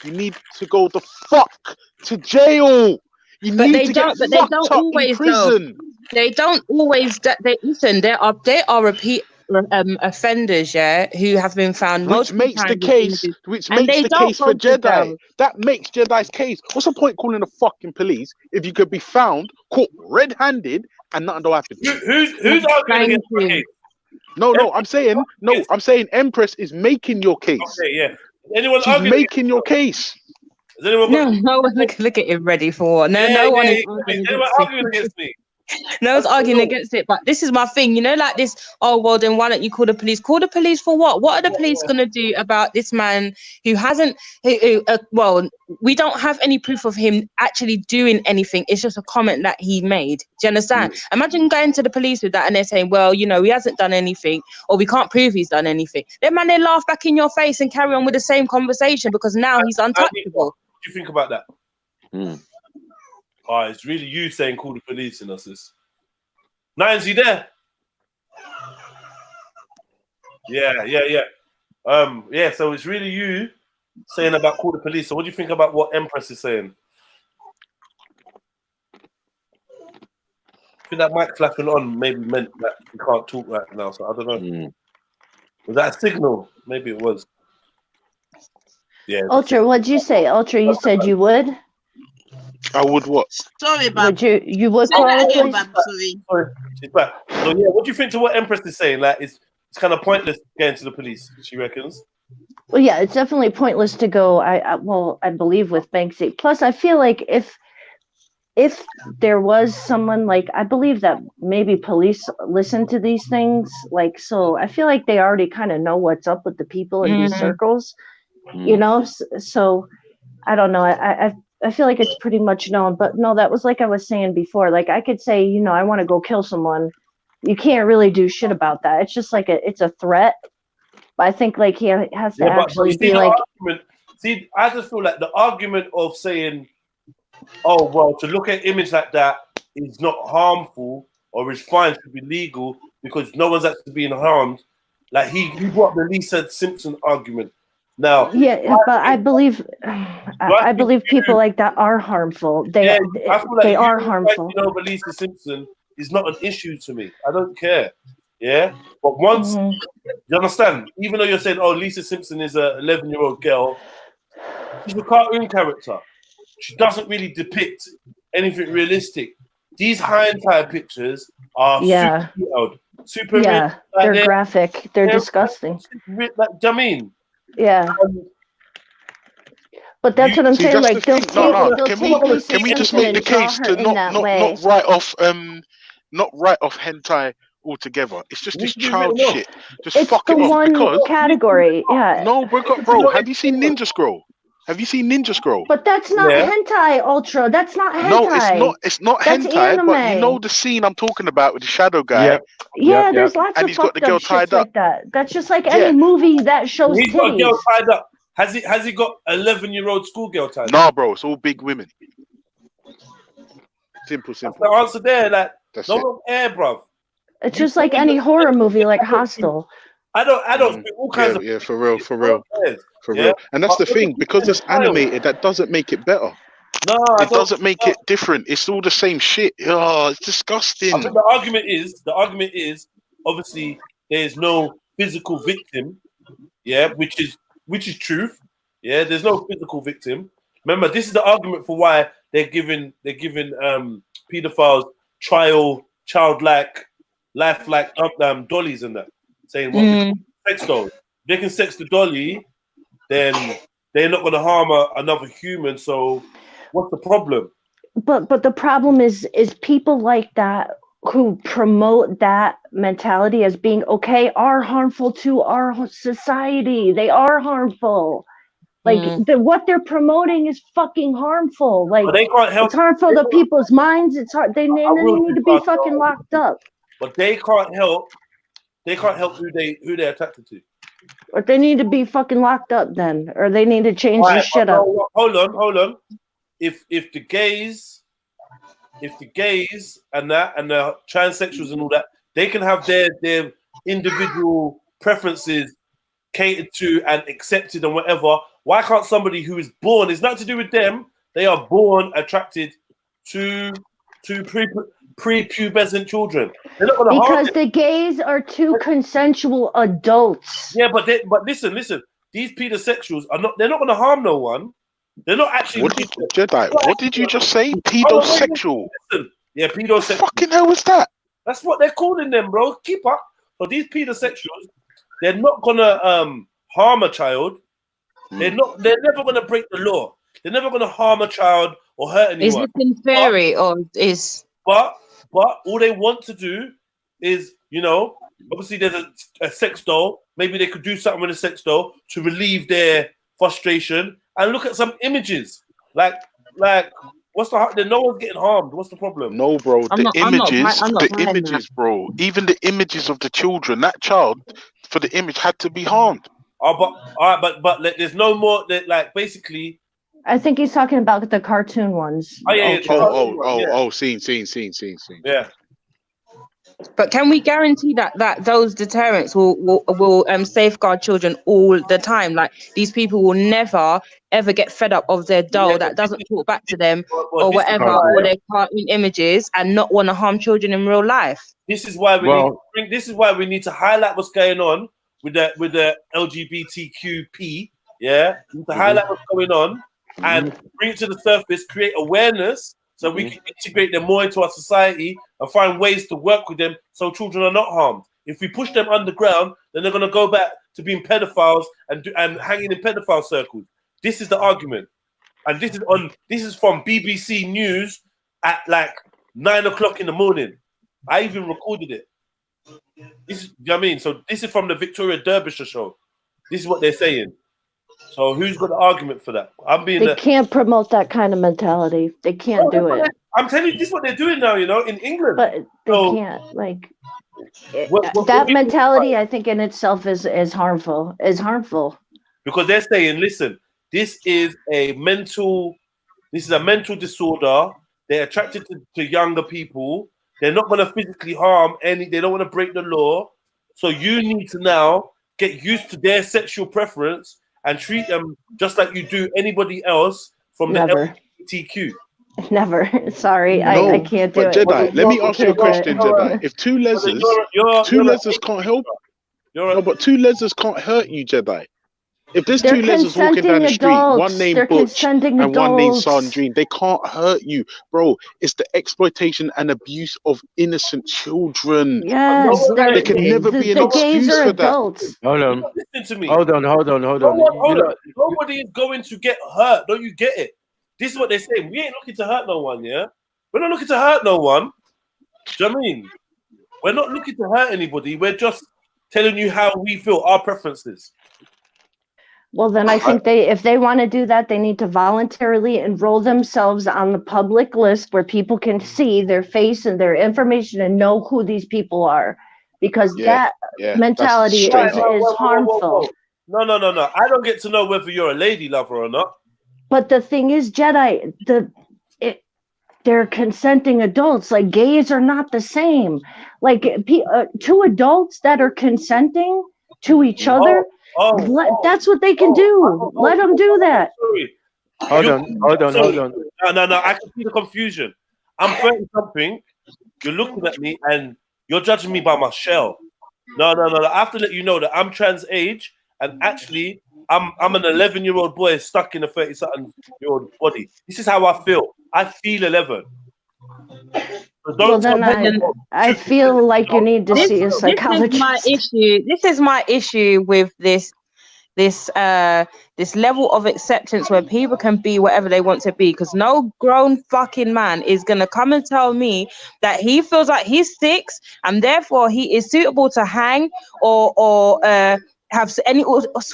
you need to go the fuck to jail. You need to get fucked up in prison. They don't always. They listen. There are repeat offenders, who have been found Which makes the case for Jedi. That makes Jedi's case. What's the point calling the fucking police if you could be found caught red-handed and nothing will happen? Who's arguing against my case? No, I'm saying Empress is making your case. Okay, yeah. Anyone She's making your case. No one look at him ready for what? No one is arguing against me. No one's arguing against it, but this is my thing, like this. Oh well, then why don't you call the police? Call the police for what? What are the police gonna do about this man who hasn't? Well, we don't have any proof of him actually doing anything. It's just a comment that he made. Do you understand? Imagine going to the police with that and they're saying, well, he hasn't done anything, or we can't prove he's done anything. Then man, they laugh back in your face and carry on with the same conversation because now he's untouchable. What do you think about that? It's really you saying call the police in us. Nines, you there? Yeah. So it's really you saying about call the police. So what do you think about what Empress is saying? I think that mic flapping on maybe meant that you can't talk right now. So I don't know. Was that a signal? Maybe it was. Yeah. Ultra, what'd you say? Ultra, you said you would? I would what? Sorry, Bab. You would call it, please? Sorry, she's back. So yeah, what do you think to what Empress is saying? Like, it's kind of pointless going to the police. She reckons. Well, yeah, it's definitely pointless to go. I believe with Banksy. Plus, I feel like if there was someone like, I believe that maybe police listen to these things. Like, so I feel like they already kind of know what's up with the people in these circles. So I don't know. I feel like it's pretty much known, but no, that was like I was saying before. Like I could say, I want to go kill someone. You can't really do shit about that. It's just like it's a threat. But I think like he has to actually be like. See, I just feel like the argument of saying, "Oh well, to look at an image like that is not harmful or is fine to be legal because no one's actually being harmed." Like he brought the Lisa Simpson argument. Now, yeah, but I believe people like that are harmful. They are harmful. Lisa Simpson is not an issue to me. I don't care. Yeah, but once you understand, even though you're saying, "Oh, Lisa Simpson is a 11-year-old girl," she's a cartoon character. She doesn't really depict anything realistic. These hentai pictures are super yeah, they're graphic. They're disgusting. I mean. Yeah, but that's what I'm saying. Like, can we just make the case to not write off hentai altogether? It's just this child shit. Just fuck it off. It's the one category. Yeah. No, bro. Have you seen Ninja Scroll? But that's not hentai, Ultra. That's not hentai. No, it's not hentai. Anime. But you know the scene I'm talking about with the shadow guy. Yeah, there's lots of he's got the girl tied up like that. That's just like any movie that shows He's got a girl tied up. Has he got 11-year-old schoolgirl tied up? Nah, bro, it's all big women. Simple. That's the answer there. Like, no one air, bruv. It's just like any horror movie, like Hostel. I don't think all kinds of for real. And that's the thing, because it's animated, that doesn't make it better. No, it doesn't make it different. It's all the same shit. Oh, it's disgusting. I think the argument is obviously there's no physical victim, which is truth. Yeah, there's no physical victim. Remember, this is the argument for why they're giving pedophiles childlike, lifelike dollies and that, saying sex dolls. They can sex the dolly, then they're not going to harm another human. So, what's the problem? But the problem is people like that who promote that mentality as being okay are harmful to our society. They are harmful. Like what they're promoting is fucking harmful. Like they can't help. It's harmful to people's minds. It's hard. They need to be fucking locked up. But they can't help. They can't help who they're attracted to. Or they need to be fucking locked up then, or they need to change this shit up. Hold on. If the gays and the transsexuals and all that, they can have their individual preferences catered to and accepted and whatever. Why can't somebody who is born, it's nothing to do with them, they are born attracted to prepubescent children? They're not gonna harm because the gays are two consensual adults. Yeah, but listen, these pedosexuals they're not gonna harm no one. They're not actually. What did you just say? Pedosexual. Listen. Yeah, pedosexual. Fucking hell was that? That's what they're calling them, bro. Keep up. So these pedosexuals, they're not gonna harm a child. They're never gonna break the law. They're never gonna harm a child or hurt anyone. Is this in theory or is? But all they want to do is, obviously there's a sex doll. Maybe they could do something with a sex doll to relieve their frustration. And look at some images. Like what's the no one's getting harmed. What's the problem? No, bro. The images, bro. Even the images of the children, that child for the image had to be harmed. But there's no more basically. I think he's talking about the cartoon ones. Scene. Yeah. But can we guarantee that those deterrents will safeguard children all the time? Like these people will never ever get fed up of their doll that doesn't talk back to them or whatever, or their cartoon images, and not want to harm children in real life. This is why we need to highlight what's going on with the LGBTQP. Yeah, we need to highlight what's going on and bring it to the surface, create awareness. So we can integrate them more into our society and find ways to work with them so children are not harmed. If we push them underground, then they're going to go back to being pedophiles and hanging in pedophile circles. This is the argument. And this is from BBC News at 9 o'clock in the morning. I even recorded it. This is, you know what I mean? So this is from the Victoria Derbyshire show. This is what they're saying. So who's got the argument for that? They can't promote that kind of mentality. They can't do it. I'm telling you, this is what they're doing now, in England. But they can't. That mentality, I think, in itself is harmful. Because they're saying, listen, this is a mental disorder. They're attracted to younger people. They're not going to physically harm any. They don't want to break the law. So you need to now get used to their sexual preference and treat them just like you do anybody else from the LGBTQ. Never. Sorry, I can't do it. Jedi, let me ask you a question, Jedi. If two lesers can't help, but two lesers can't hurt you, Jedi. If there's two lesers walking down the street, one named Butch and one named Sandrine, they can't hurt you, bro. It's the exploitation and abuse of innocent children. Yes, there can never be an excuse for that. Hold on. Listen to me. Hold on. Nobody is going to get hurt. Don't you get it? This is what they're saying. We ain't looking to hurt no one, yeah? We're not looking to hurt no one. Do you know what I mean? We're not looking to hurt anybody. We're just telling you how we feel, our preferences. Well, then I think if they want to do that, they need to voluntarily enroll themselves on the public list where people can see their face and their information and know who these people are, because that mentality is harmful. No. I don't get to know whether you're a lady lover or not. But the thing is, Jedi, they're consenting adults. Like gays are not the same. Like two adults that are consenting to each other, that's what they can do. Let them do that. Hold on. No. I can see the confusion. I'm 30 something. You're looking at me and you're judging me by my shell. No. I have to let you know that I'm trans age, and actually, I'm an 11-year-old boy stuck in a 30-something-year-old body. This is how I feel. I feel 11. So well, then I feel like you need to see a psychologist. This is my issue with this level of acceptance where people can be whatever they want to be, because no grown fucking man is gonna come and tell me that he feels like he's 6 and therefore he is suitable to hang or have any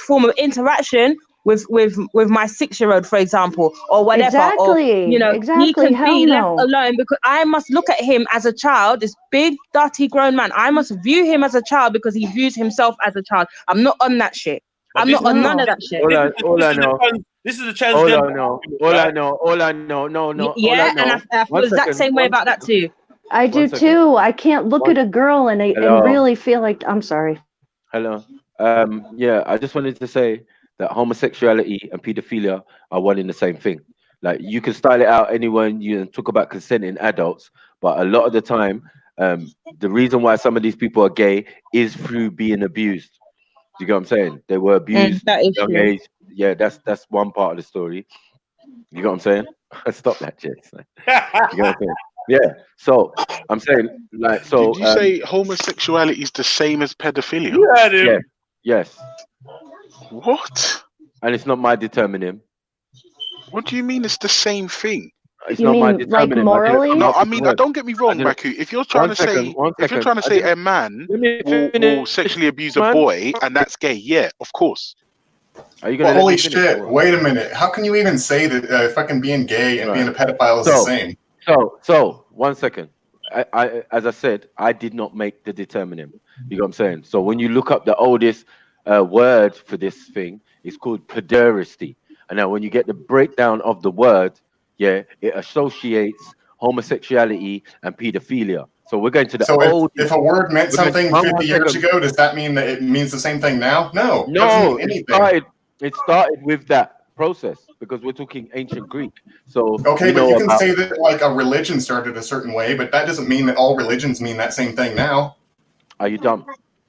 form of interaction with my 6-year-old, for example, or whatever. Exactly. Or, he can be left alone, because I must look at him as a child, this big dirty grown man. I must view him as a child because he views himself as a child. I'm not on that shit. I'm not on none of that shit. All I know. This is a transgender. All I know. No. Yeah, and I feel the exact same way about that too. I do too. I can't look at a girl and really feel like I'm sorry. Hello. Yeah, I just wanted to say that homosexuality and pedophilia are one in the same thing. Like, you can style it out anyone, you talk about consenting adults, but a lot of the time, the reason why some of these people are gay is through being abused. Do you get what I'm saying? They were abused at a young age. Yeah, that's one part of the story. You get what I'm saying? Stop that, Jess. You get what I'm saying? Yeah. So I'm saying, like, so. Did you say homosexuality is the same as pedophilia? Yeah. Yes. What? And it's not my determining. What do you mean it's the same thing? It's not my determining. Like morally? No, I mean, don't get me wrong, Raku. If you're trying to say a man will sexually abuse a boy and that's gay, yeah, of course. Are you gonna holy shit! Wait a minute. How can you even say that fucking being gay and being a pedophile is the same? So 1 second. I as I said, I did not make the determining. You know what I'm saying? So when you look up the oldest word for this thing, it's called pederasty. And now when you get the breakdown of the word, yeah, it associates homosexuality and pedophilia. So we're going to the old. If a word meant something 50 years ago, does that mean that it means the same thing now? No. No, it started with that process because we're talking ancient Greek. So okay, but you can say that like a religion started a certain way, but that doesn't mean that all religions mean that same thing now. Are you dumb?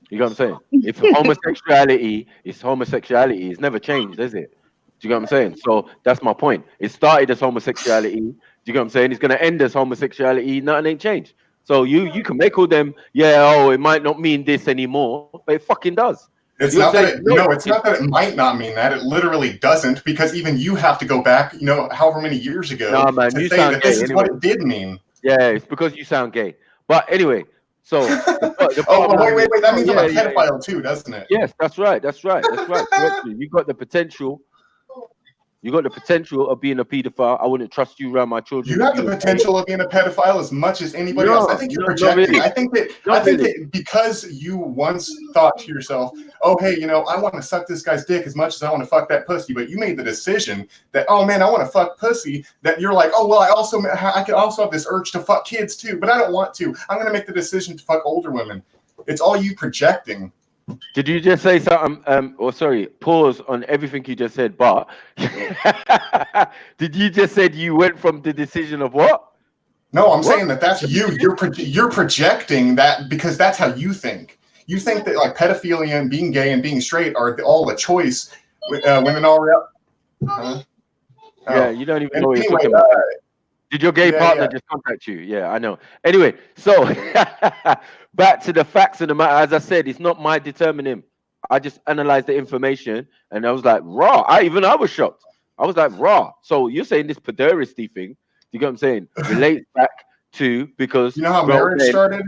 You know what I'm saying? If homosexuality is homosexuality, it's never changed, is it? Do you get what I'm saying? So that's my point. It started as homosexuality. Do you get what I'm saying? It's going to end as homosexuality. Nothing ain't changed. So you can make all them, it might not mean this anymore, but it fucking does. It's not that it might not mean that. It literally doesn't, because even you have to go back, however many years ago to say that this is what it did mean. Yeah, it's because you sound gay. But anyway, so wait, that means I'm a pedophile too, doesn't it? Yes, that's right. You got the potential. You got the potential of being a pedophile. I wouldn't trust you around my children. You have the potential of being a pedophile as much as anybody else. I think you're projecting. Really. I think that because you once thought to yourself, oh, hey, I want to suck this guy's dick as much as I want to fuck that pussy, but you made the decision that, oh man, I want to fuck pussy, that you're like, oh well, I could also have this urge to fuck kids too, but I don't want to. I'm gonna make the decision to fuck older women. It's all you projecting. Did you just say something? Pause on everything you just said. But did you just said you went from the decision of what? No, I'm saying that's you. You're projecting that because that's how you think. You think that like pedophilia and being gay and being straight are all a choice. Women all yeah, you don't even know what you're talking about. Did your gay partner just contact you? Yeah, I know. Anyway, so back to the facts of the matter. As I said, it's not my determining. I just analyzed the information and I was like, raw. I was shocked. I was like, raw. So you're saying this pederasty thing, you get what I'm saying, relates back to because... You know how marriage started?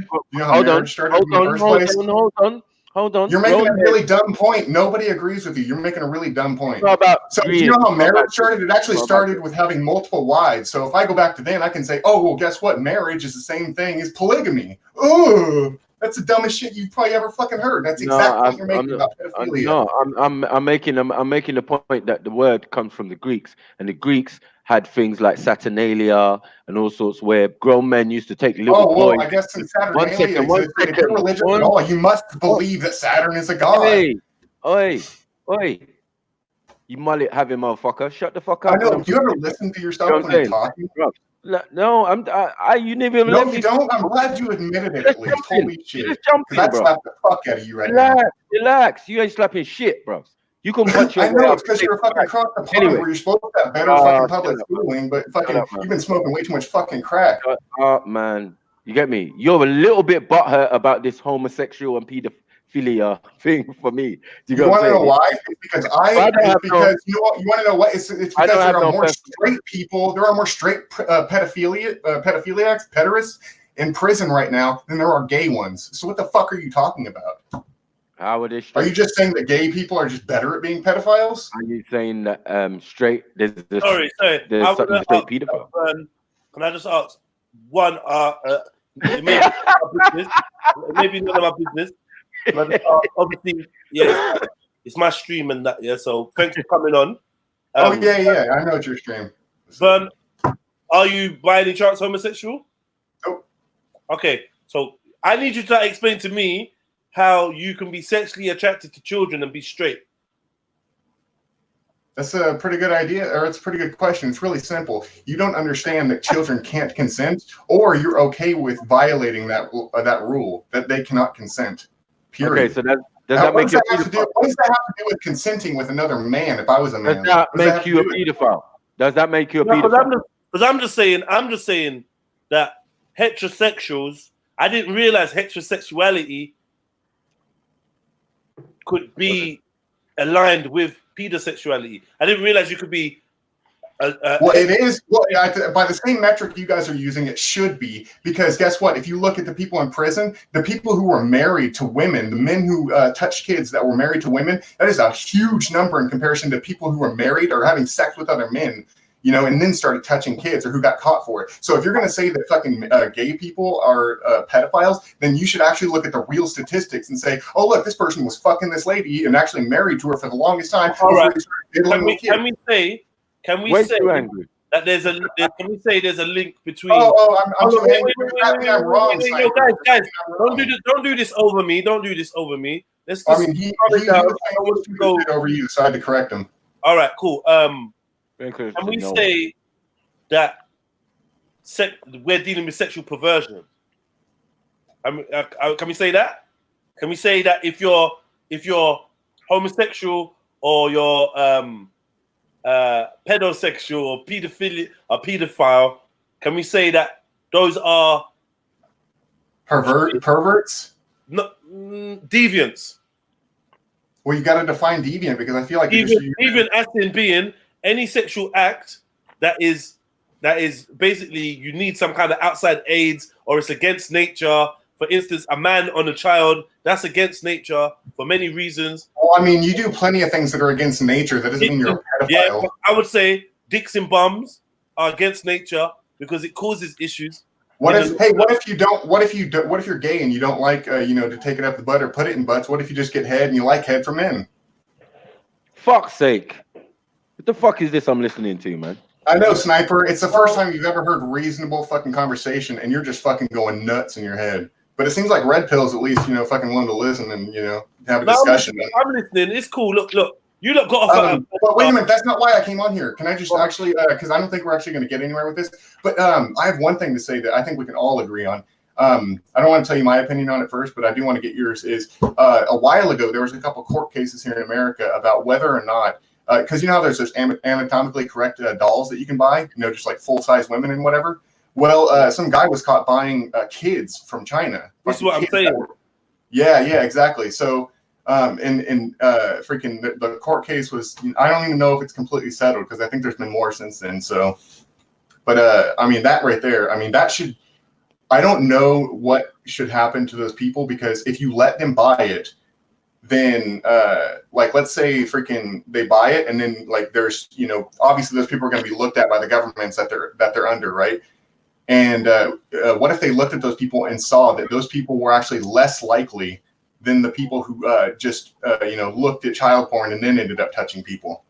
Hold on. You're making a really dumb point. Nobody agrees with you. You're making a really dumb point. So you know how marriage started? It actually started with having multiple wives. So if I go back to then, I can say, oh, well, guess what? Marriage is the same thing as polygamy. Oh, that's the dumbest shit you've probably ever fucking heard. That's exactly what you're making about pedophilia. I'm making the point that the word comes from the Greeks, and the Greeks had things like Saturnalia and all sorts, where grown men used to take little Oh, well, boys. I guess since One Saturnalia second, one existed, if you're second. religious at all, you must believe that Saturn is a god. Hey, oi. You mullet having motherfucker. Shut the fuck up. I know. Do you ever listen to yourself when you're talking? No, you never even No, let you me. don't. I'm glad you admitted it at least. Holy shit. You're just jumping, Because I'd bro. slap the fuck out of you right now. Relax. You ain't slapping shit, bro. You can punch your I know, it's because you're fucking across the pond where you're supposed to have better fucking public schooling, but fucking you've been smoking way too much fucking crack. Shut up, man. You get me? You're a little bit butthurt about this homosexual and pedophilia thing for me. Do You want to know why? It's because you know what? You want to know what? It's because there are more straight people. There are more straight pedophiliacs, pederasts in prison right now than there are gay ones. So what the fuck are you talking about? How are they straight? Are you just saying that gay people are just better at being pedophiles? Are you saying that straight? There's Sorry. there's something straight pedophile. Can I just ask one? It may be none of my business. It may be none of my business. But, obviously, yeah, it's my stream and that. Yeah, so thanks for coming on. Oh yeah, I know it's your stream. Vern, are you by any chance homosexual? Nope. Okay, so I need you to explain to me how you can be sexually attracted to children and be straight. That's a pretty good idea, or it's a pretty good question. It's really simple. You don't understand that children can't consent, or you're okay with violating that rule that they cannot consent. Period. Okay, so does that make you? What does that have to do with consenting with another man? If I was a man, Does that make you a pedophile? Does that make you a pedophile? Because I'm just saying that heterosexuals. I didn't realize heterosexuality could be aligned with pedosexuality. I didn't realize you could be. Well, it is. Well, by the same metric you guys are using, it should be, because guess what? If you look at the people in prison, the people who were married to women, the men who touched kids that were married to women, that is a huge number in comparison to people who were married or having sex with other men, you know, and then started touching kids or who got caught for it. So if you're going to say that fucking gay people are pedophiles, then you should actually look at the real statistics and say, oh, look, this person was fucking this lady and actually married to her for the longest time. All right. Can we say that there's a link between? I'm too angry. I'm wrong. Guys, don't do this over me. Don't do this over me. Let's just. I mean, he was too over you, so I had to correct him. All right, cool. Can we say that we're dealing with sexual perversion? Can we say that? Can we say that if you're homosexual or you're pedosexual or pedophile, can we say that those are perverts? No, deviants. Well, you got to define deviant, because I feel like deviant as in being any sexual act that is basically you need some kind of outside aids, or it's against nature. For instance, a man on a child, that's against nature for many reasons. Well, I mean, you do plenty of things that are against nature. That doesn't mean you're a pedophile. Yeah, I would say dicks and bums are against nature because it causes issues. What if you're gay and you don't like to take it up the butt or put it in butts? What if you just get head and you like head from men? Fuck's sake. What the fuck is this I'm listening to, man? I know, Sniper. It's the first time you've ever heard reasonable fucking conversation, and you're just fucking going nuts in your head. But it seems like Red Pill's at least, fucking willing to listen and, have a discussion. I'm listening. It's cool. Look. You look got off. But wait a minute. That's not why I came on here. Can I just actually, because I don't think we're actually going to get anywhere with this. But I have one thing to say that I think we can all agree on. I don't want to tell you my opinion on it first, but I do want to get yours. Is a while ago there was a couple court cases here in America about whether or not, because you know how there's those anatomically correct dolls that you can buy, just like full size women and whatever. Well, some guy was caught buying kids from China. That's what I'm saying. Yeah, exactly. So, freaking the court case was, I don't even know if it's completely settled, because I think there's been more since then. So, but I mean, that right there, I mean, that should, I don't know what should happen to those people, because if you let them buy it, then like, let's say freaking they buy it, and then like there's, obviously those people are going to be looked at by the governments that they're under, right? And what if they looked at those people and saw that those people were actually less likely than the people who just looked at child porn and then ended up touching people?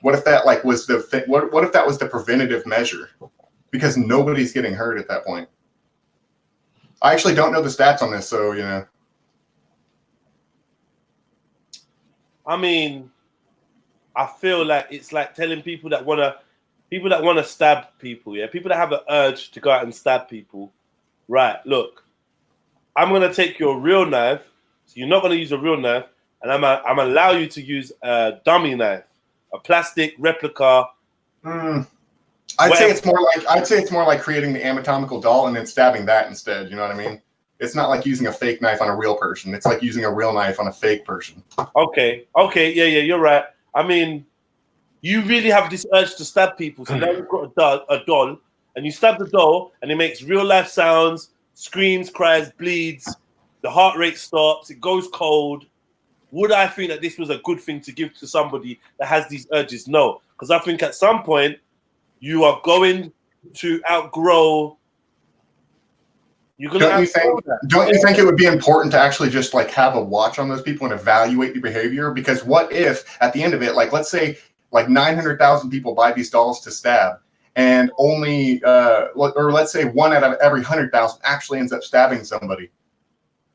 What if that like was the what if that was the preventative measure? Because nobody's getting hurt at that point. I actually don't know the stats on this, so you know. I mean, I feel like it's like telling people that wanna stab people, yeah, people that have an urge to go out and stab people. Right, look, I'm gonna take your real knife, so you're not gonna use a real knife, and I'm allow you to use a dummy knife, a plastic replica. I'd say it's more like creating the anatomical doll and then stabbing that instead. You know what I mean? It's not like using a fake knife on a real person. It's like using a real knife on a fake person. Okay, yeah, you're right. I mean, you really have this urge to stab people, so now you've got a doll, and you stab the doll, and it makes real life sounds, screams, cries, bleeds, the heart rate stops, it goes cold. Would I think that this was a good thing to give to somebody that has these urges? No, because I think at some point you are going to outgrow. Don't you think it would be important to actually just like have a watch on those people and evaluate the behavior? Because what if at the end of it, like let's say like 900,000 people buy these dolls to stab, and only or let's say 1 out of every 100,000 actually ends up stabbing somebody,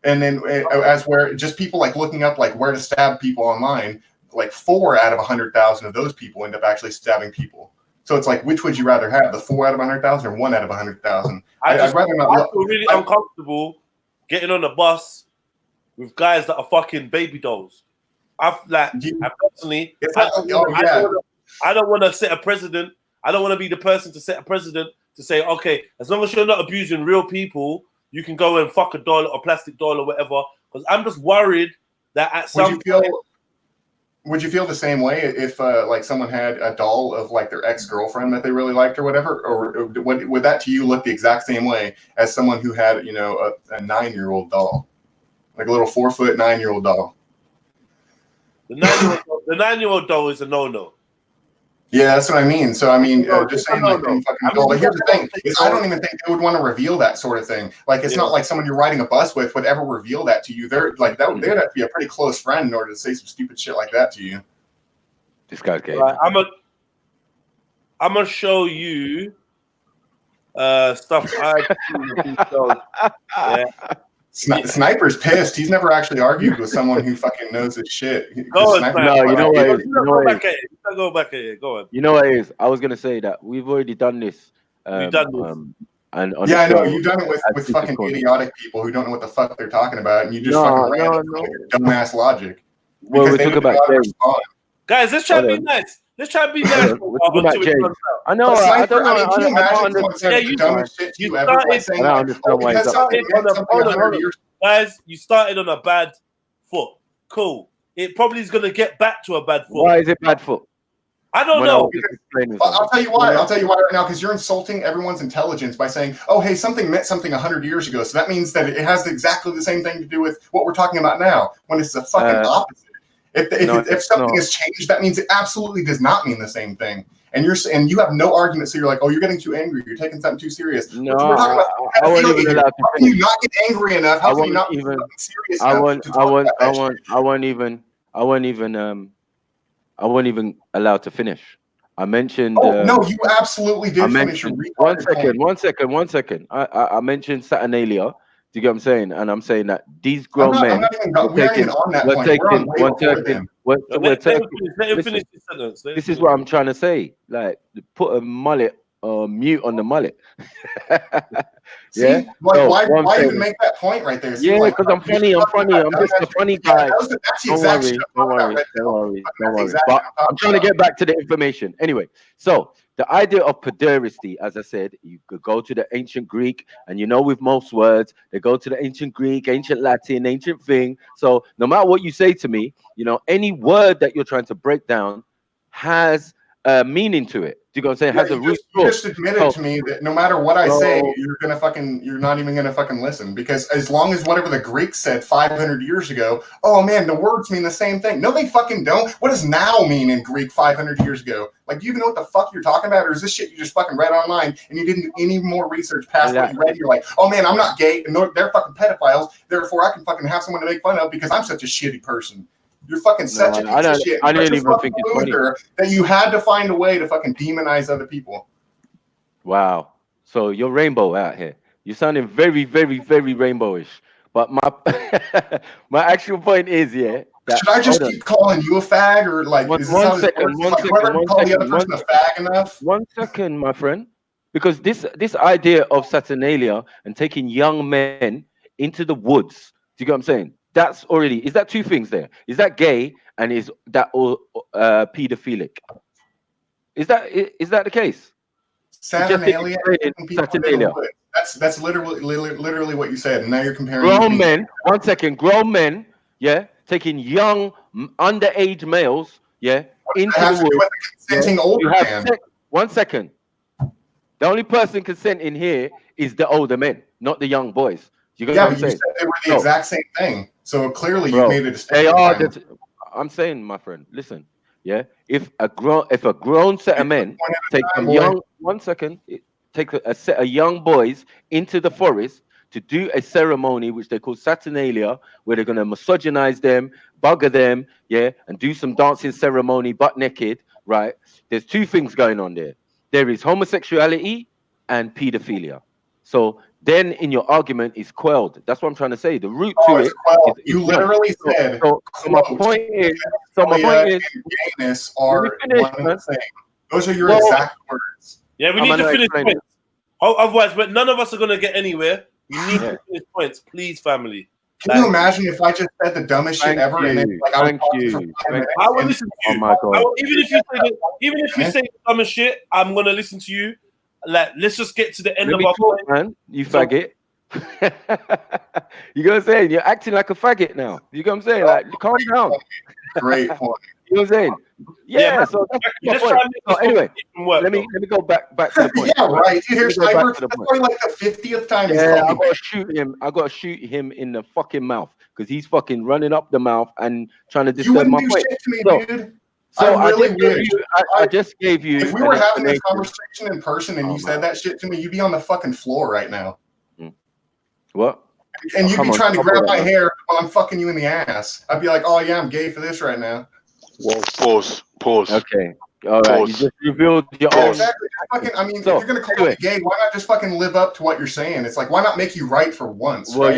and then as where just people like looking up like where to stab people online, like 4 out of 100,000 of those people end up actually stabbing people. So it's like, which would you rather have, the 4 out of 100,000 or 1 out of 100,000? I'd rather not. I feel really uncomfortable getting on a bus with guys that are fucking baby dolls. I personally, I don't want to set a precedent. I don't want to be the person to set a precedent to say, okay, as long as you're not abusing real people, you can go and fuck a doll or plastic doll or whatever. Because I'm just worried that at some point. Would you feel the same way if like someone had a doll of like their ex-girlfriend that they really liked or whatever, or would that to you look the exact same way as someone who had, you know, a 9-year-old doll, like a little 4-foot 9-year-old doll? The 9-year-old doll is a no-no. Yeah, that's what I mean. So I mean, just saying like fucking doll. But here's the thing: is I don't even think they would want to reveal that sort of thing. Like it's not like someone you're riding a bus with would ever reveal that to you. They're like they'd have to be a pretty close friend in order to say some stupid shit like that to you. This guy's gay. I'm gonna show you stuff I've seen. Yeah. Sniper's pissed. He's never actually argued with someone who fucking knows his shit. No, you know what? Go back at it. Go on. You know what it is? I was gonna say that we've already done this. You've done this. And I know you've done it with fucking idiotic people who don't know what the fuck they're talking about, and you just fucking ran dumbass logic. Well, we're talking about guys. Let's try to be nice. Let's try to be nice. I know. I don't know. Can you imagine someone saying the dumbest shit to you ever? Like saying, guys, you started on a bad foot. Cool. It probably is going to get back to a bad foot. Why is it bad foot? I don't know. I'll tell you why. I'll tell you why right now. Because you're insulting everyone's intelligence by saying, "Oh, hey, something meant something 100 years ago." So that means that it has exactly the same thing to do with what we're talking about now. When it's the fucking opposite. If something has changed, that means it absolutely does not mean the same thing. And you have no argument, so you're like, oh, you're getting too angry. You're taking something too serious. No, we're talking about I wasn't even allowed to how can you not get angry enough? How can you not be serious enough? I wasn't even allowed to finish. I mentioned. Oh no, you absolutely did finish. One second. I mentioned Saturnalia. Do you get what I'm saying? And I'm saying that these grown men. This is what I'm trying to say. Like, put a mullet or mute on the mullet. Yeah. Why even make that point right there? Yeah, because I'm funny. I'm just a funny guy. Don't worry. But I'm trying to get back to the information. Anyway, so the idea of pederasty, as I said, you could go to the ancient Greek, and you know, with most words, they go to the ancient Greek, ancient Latin, ancient thing. So no matter what you say to me, you know, any word that you're trying to break down has a meaning to it. Do you know what I'm saying? Has a root. You just admitted to me that no matter what I say, you're not even gonna fucking listen, because as long as whatever the Greeks said 500 years ago, oh man, the words mean the same thing. No, they fucking don't. What does now mean in Greek 500 years ago? Like, do you even know what the fuck you're talking about, or is this shit you just fucking read online and you didn't do any more research past what you read? You're like, oh man, I'm not gay, and they're fucking pedophiles, therefore I can fucking have someone to make fun of because I'm such a shitty person. You're fucking such a piece of shit. I didn't even think it's funny that you had to find a way to fucking demonize other people. Wow. So you're rainbow out here. You're sounding very, very, very rainbowish. But my my actual point is, yeah. Should I just keep calling you a fag, or like one second, One second, my friend. Because this idea of Saturnalia and taking young men into the woods, do you get what I'm saying? That's already, is that two things there? Is that gay and is that all pedophilic? Is that the case? Saturnalia. That's literally what you said. And now you're comparing grown men. 1 second, grown men, yeah, taking young underage males, yeah, into the woods. Consenting older man. 1 second. The only person consenting here is the older men, not the young boys. You got what I'm saying? You said they were the exact same thing. So clearly you made a distinction. They are. I'm saying, my friend, listen. Yeah, if a grown set of men take a young 1 second, take a set of young boys into the forest to do a ceremony which they call Saturnalia, where they're gonna misogynize them, bugger them, yeah, and do some dancing ceremony butt naked, right? There's two things going on there. There is homosexuality and pedophilia. So then in your argument is quelled. That's what I'm trying to say. The root to it is you literally said so my point is gayness are one and the same. Those are your exact words. Yeah, we need to finish points. Otherwise, but none of us are gonna get anywhere. We need to finish points, please, family. Can you imagine if I just said the dumbest shit ever and then like I will listen to you. Even if you say the dumbest shit, I'm gonna listen to you. Like, let's just get to the end of our point, man. You faggot. You know what I'm saying? You're acting like a faggot now. You know what I'm saying? Like, calm down. Great point. You know what I'm saying? Yeah. So that's my point. So anyway, let me go back to the point. Yeah, right. Here's Cyber. That's probably like the 50th time. Yeah, I gotta shoot him. I gotta shoot him in the fucking mouth because he's fucking running up the mouth and trying to disturb my point. Shit to me, dude. So I just gave you. If we were having this conversation in person and you said that shit to me, you'd be on the fucking floor right now. What? And you'd be trying to grab my hair while I'm fucking you in the ass. I'd be like, oh yeah, I'm gay for this right now. Whoa, pause. Okay. All right. You just revealed your own. Exactly. I mean, if you're gonna call me gay, why not just fucking live up to what you're saying? It's like, why not make you right for once? Well, right?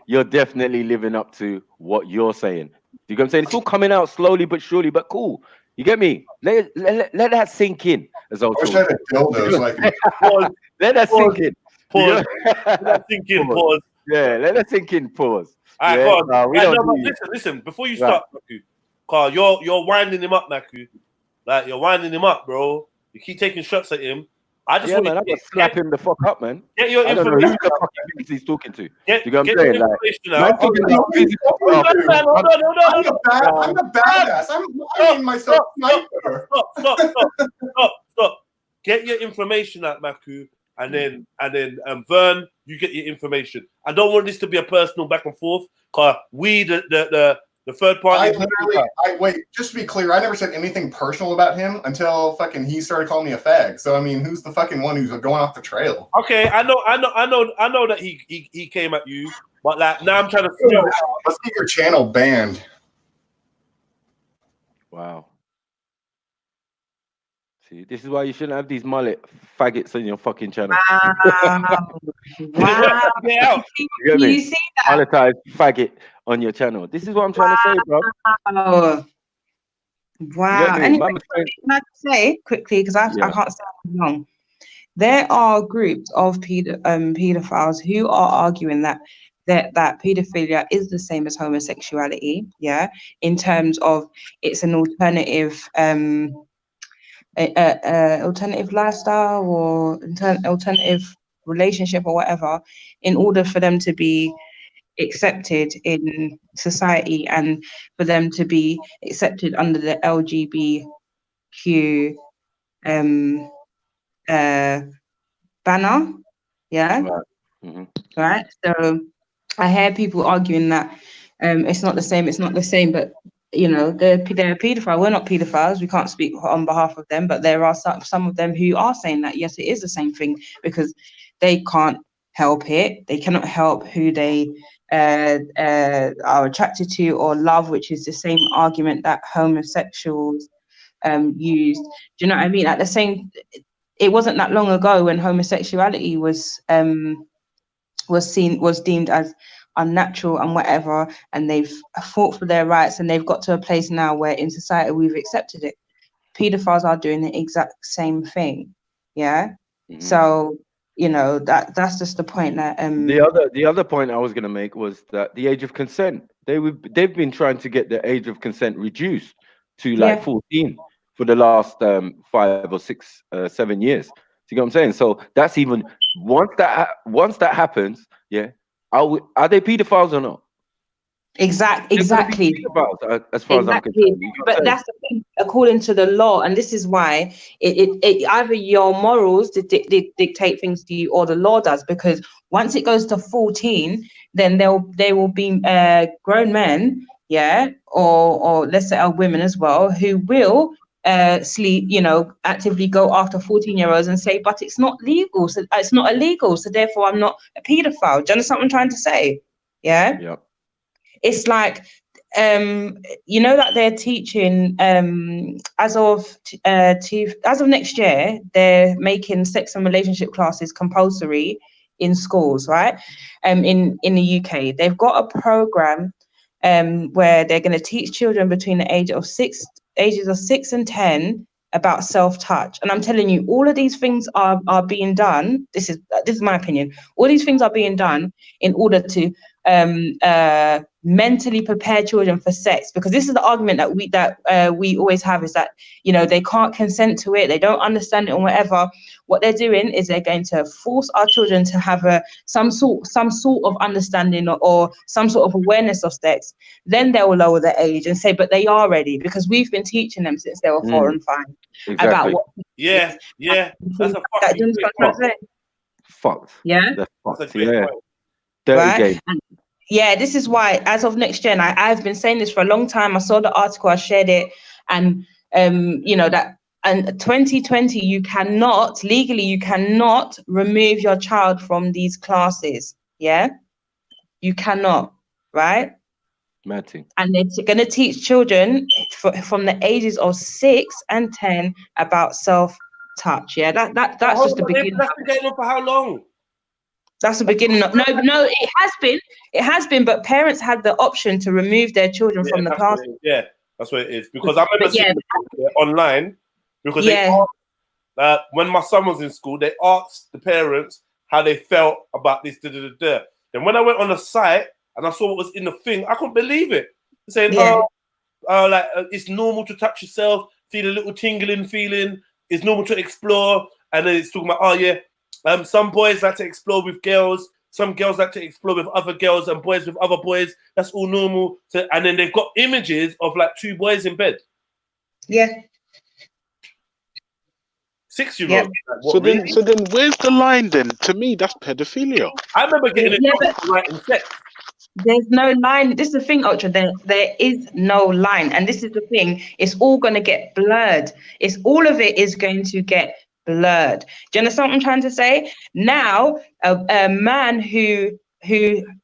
you're definitely living up to what you're saying. You get what I'm saying? It's all coming out slowly but surely, but cool. You get me? Let that sink in. As I was saying. Let that sink in. Pause. Let that sink in. Pause. Yeah, let that sink in. Pause. All right, go on. Listen. Before you start, Maku, Carl, you're winding him up, Maku. Like, you're winding him up, bro. You keep taking shots at him. I just want to slap him the fuck up, man. Get your I don't know who the fuck he's talking to. You know what I'm saying? Like, I'm the badass. I'm myself. Stop. Get your information out, Maku, and then Vern, you get your information. I don't want this to be a personal back and forth. Cause we the third party. Wait, just to be clear, I never said anything personal about him until fucking he started calling me a fag. So I mean, who's the fucking one who's going off the trail? Okay, I know that he came at you, but like now I'm trying to let's get your channel banned. Wow. See, this is why you shouldn't have these mullet faggots on your fucking channel. Wow. Get out. You see that? Monetized faggot on your channel. This is what I'm trying to say, bro. Wow. Anyway, can I say quickly, because I can't say long. There are groups of pedophiles who are arguing that pedophilia is the same as homosexuality, in terms of it's an alternative alternative lifestyle or alternative relationship or whatever, in order for them to be accepted in society and for them to be accepted under the LGBTQ banner. Right. So I hear people arguing that it's not the same, but you know, they're paedophile. We're not pedophiles. We can't speak on behalf of them, but there are some of them who are saying that yes, it is the same thing, because they can't help it. They cannot help who they are attracted to, or love, which is the same argument that homosexuals used. Do you know what I mean? At the same, it wasn't that long ago when homosexuality was deemed as unnatural and whatever, and they've fought for their rights, and they've got to a place now where in society we've accepted it. Pedophiles are doing the exact same thing. Yeah. So that's just the point that the other point I was going to make was that the age of consent, they've been trying to get the age of consent reduced to like 14 for the last 5 or 6 7 years. Do you get what I'm saying? So that's even once that happens, are they pedophiles or not? Exactly. As far as I'm concerned. But that's the thing, according to the law, and this is why it either your morals dictate things to you, or the law does. Because once it goes to 14, then there will be grown men, or let's say women as well, who will actively go after 14-year-olds and say, but it's not legal, so it's not illegal, so therefore I'm not a pedophile. Do you understand what I'm trying to say? Yeah. It's like, that they're teaching as of next year, they're making sex and relationship classes compulsory in schools, right? In the UK, they've got a program where they're going to teach children between the ages of 6 and 10 about self-touch. And I'm telling you, all of these things are being done. This is my opinion. All these things are being done in order to mentally prepare children for sex, because this is the argument that we always have, is that they can't consent to it, they don't understand it, or whatever. What they're doing is they're going to force our children to have some sort of understanding or some sort of awareness of sex. Then they will lower the age and say, but they are ready, because we've been teaching them since they were 4 and 5 about what. That's a fucking fucked. Yeah, that's a great point. Dirty game. This is why, as of next gen, I've been saying this for a long time. I saw the article, I shared it, and that. And 2020, you cannot remove your child from these classes. Yeah, you cannot, right? Mad thing. And they're going to teach children from the ages of 6 and 10 about self-touch. Yeah, that's just the beginning. That's been going on for how long? That's the beginning. No, it has been, but parents had the option to remove their children from the class. That's what it is. Because I remember seeing it online, because they asked, when my son was in school, they asked the parents how they felt about this. And when I went on the site and I saw what was in the thing, I couldn't believe it. Saying, it's normal to touch yourself, feel a little tingling feeling. It's normal to explore. And then it's talking about, some boys like to explore with girls. Some girls like to explore with other girls, and boys with other boys. That's all normal. And then they've got images of like 2 boys in bed. Yeah. 6-year-olds. So then where's the line then? To me, that's pedophilia. I remember getting it right in sex. There's no line. This is the thing, Ultra. There is no line. And this is the thing. It's all going to get blurred. All of it is going to get blurred. Do you understand what I'm trying to say? Now, a man who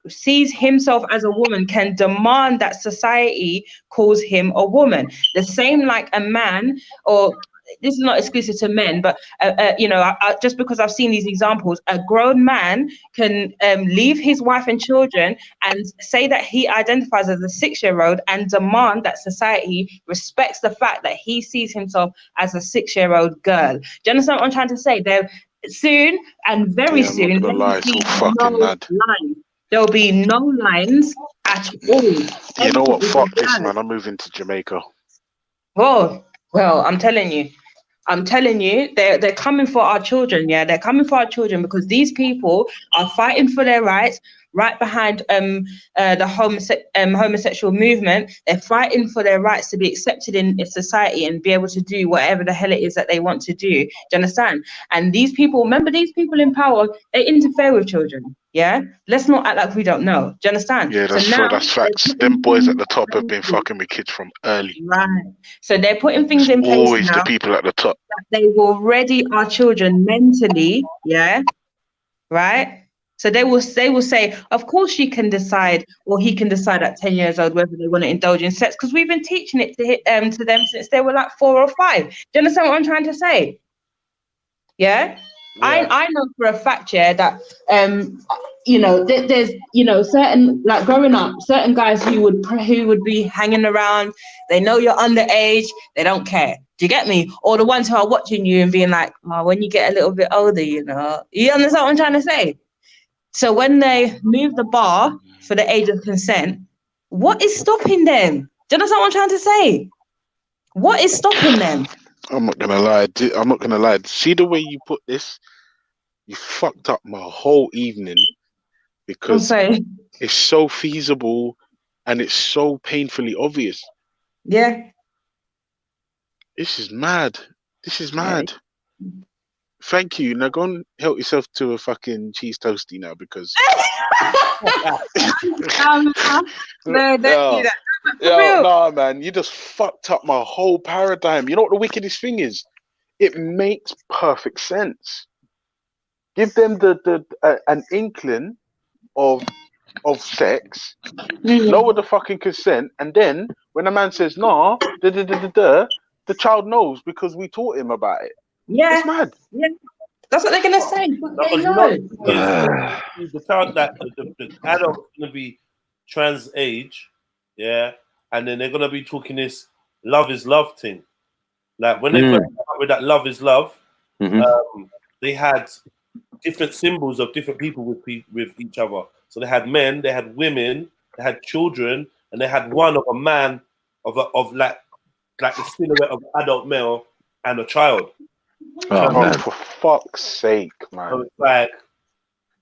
sees himself as a woman can demand that society calls him a woman. The same like a man, or this is not exclusive to men, but just because I've seen these examples, a grown man can leave his wife and children and say that he identifies as a 6-year-old and demand that society respects the fact that he sees himself as a 6-year-old girl. Do you understand what I'm trying to say? Soon, and very soon, there will be no lines at all. You know what? Fuck this, man. I'm moving to Jamaica. Well, I'm telling you, they're coming for our children. Yeah, they're coming for our children, because these people are fighting for their rights right behind the homosexual movement. They're fighting for their rights to be accepted in society and be able to do whatever the hell it is that they want to do. Do you understand? And these people, remember, these people in power, they interfere with children. Yeah, let's not act like we don't know. Do you understand? Yeah, that's facts. Them boys at the top have been fucking with kids from early. Right. So they're putting things in place always now. The people at the top. That they will ready our children mentally. Yeah. Right. So they will say, of course she can decide, or he can decide at 10 years old whether they want to indulge in sex, because we've been teaching it to them since they were like 4 or 5. Do you understand what I'm trying to say? Yeah. I know for a fact, yeah, that there's certain, like, growing up, certain guys who would be hanging around. They know you're underage. They don't care. Do you get me? Or the ones who are watching you and being like, oh, when you get a little bit older, you understand what I'm trying to say? So when they move the bar for the age of consent, what is stopping them? Do you understand what I'm trying to say? What is stopping them? I'm not gonna lie. I'm not gonna lie. See the way you put this? You fucked up my whole evening because it's so feasible and it's so painfully obvious. Yeah. This is mad. This is mad. Thank you. Now go and help yourself to a fucking cheese toasty now, because no, don't do that. No, man, you just fucked up my whole paradigm. You know what the wickedest thing is? It makes perfect sense. Give them an inkling of sex, lower the fucking consent, and then when a man says nah, the child knows because we taught him about it. Yeah, it's mad. Yeah, that's what they're gonna say. They know. The child that the adult's gonna be trans age, yeah, and then they're gonna be talking this love is love thing. Like when they first came up with that love is love, they had different symbols of different people with each other. So they had men, they had women, they had children, and they had one of a man of like the silhouette of an adult male and a child. Oh, for fuck's sake, man! So it's like,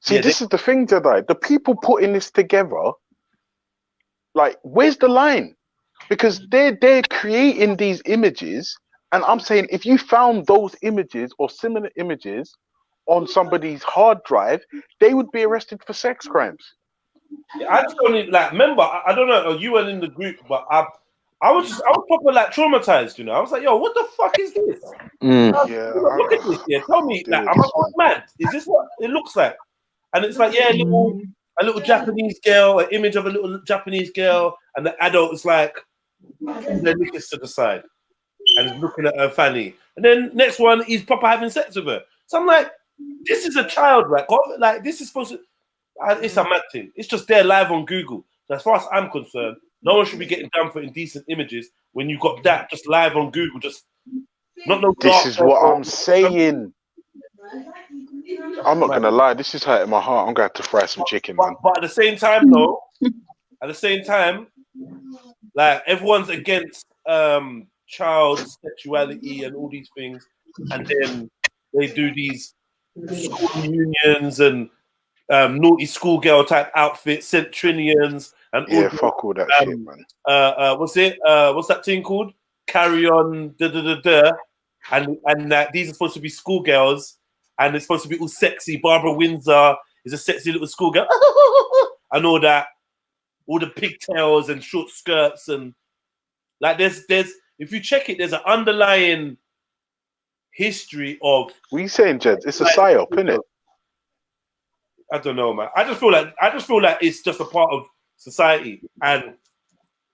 this is the thing, Jedi. The people putting this together, like, where's the line? Because they're creating these images, and I'm saying if you found those images or similar images on somebody's hard drive, they would be arrested for sex crimes. Yeah, I just don't even, like, remember, I don't know, you weren't in the group, but I was proper like traumatized, I was like, yo, what the fuck is this? Look at this, tell me, like, am I going mad? Is this what it looks like? And it's like, a little Japanese girl, an image of a little Japanese girl, and the adult is like, their knickers to the side and is looking at her fanny. And then next one, he's proper having sex with her. So I'm like, this is a child, right? Like, this is supposed to, it's a mad thing. It's just there live on Google. So as far as I'm concerned, no one should be getting done for indecent images when you got that just live on Google. Just not no. This is what I'm saying. I'm not gonna lie. This is hurting my heart. I'm gonna have to fry some chicken, man. But at the same time, though, like, everyone's against child sexuality and all these things, and then they do these school reunions and naughty schoolgirl type outfits, centennials, and all fuck all that shit, man. What's that thing called? Carry on, and that these are supposed to be schoolgirls, and it's supposed to be all sexy. Barbara Windsor is a sexy little schoolgirl, and all that, all the pigtails and short skirts, and like there's if you check it, there's an underlying history of. What are you saying, Jed? It's a psyop, isn't it? I don't know, man. I just feel like it's just a part of society, and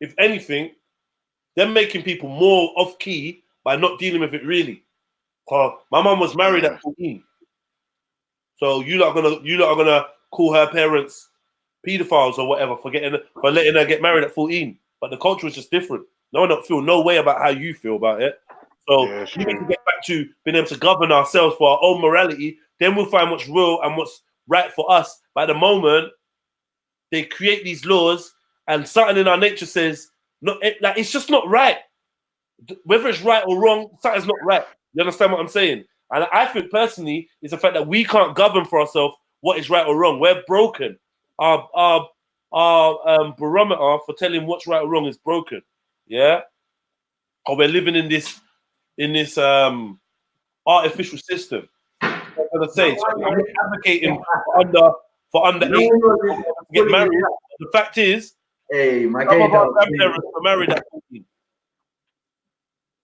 if anything, they're making people more off key by not dealing with it really. My mum was married at 14, so you lot are gonna call her parents pedophiles or whatever for letting her get married at 14. But the culture is just different. No one don't feel no way about how you feel about it. So we need to get back to being able to govern ourselves for our own morality. Then we'll find what's real and what's right for us. But at the moment, they create these laws, and something in our nature says, it's just not right. Whether it's right or wrong, something's not right. You understand what I'm saying? And I think personally, it's the fact that we can't govern for ourselves what is right or wrong. We're broken. Our barometer for telling what's right or wrong is broken. Yeah, or we're living in this artificial system. I'm gonna say, so I'm not advocating for underage to get married. The fact is, some of our grandparents were married at 14.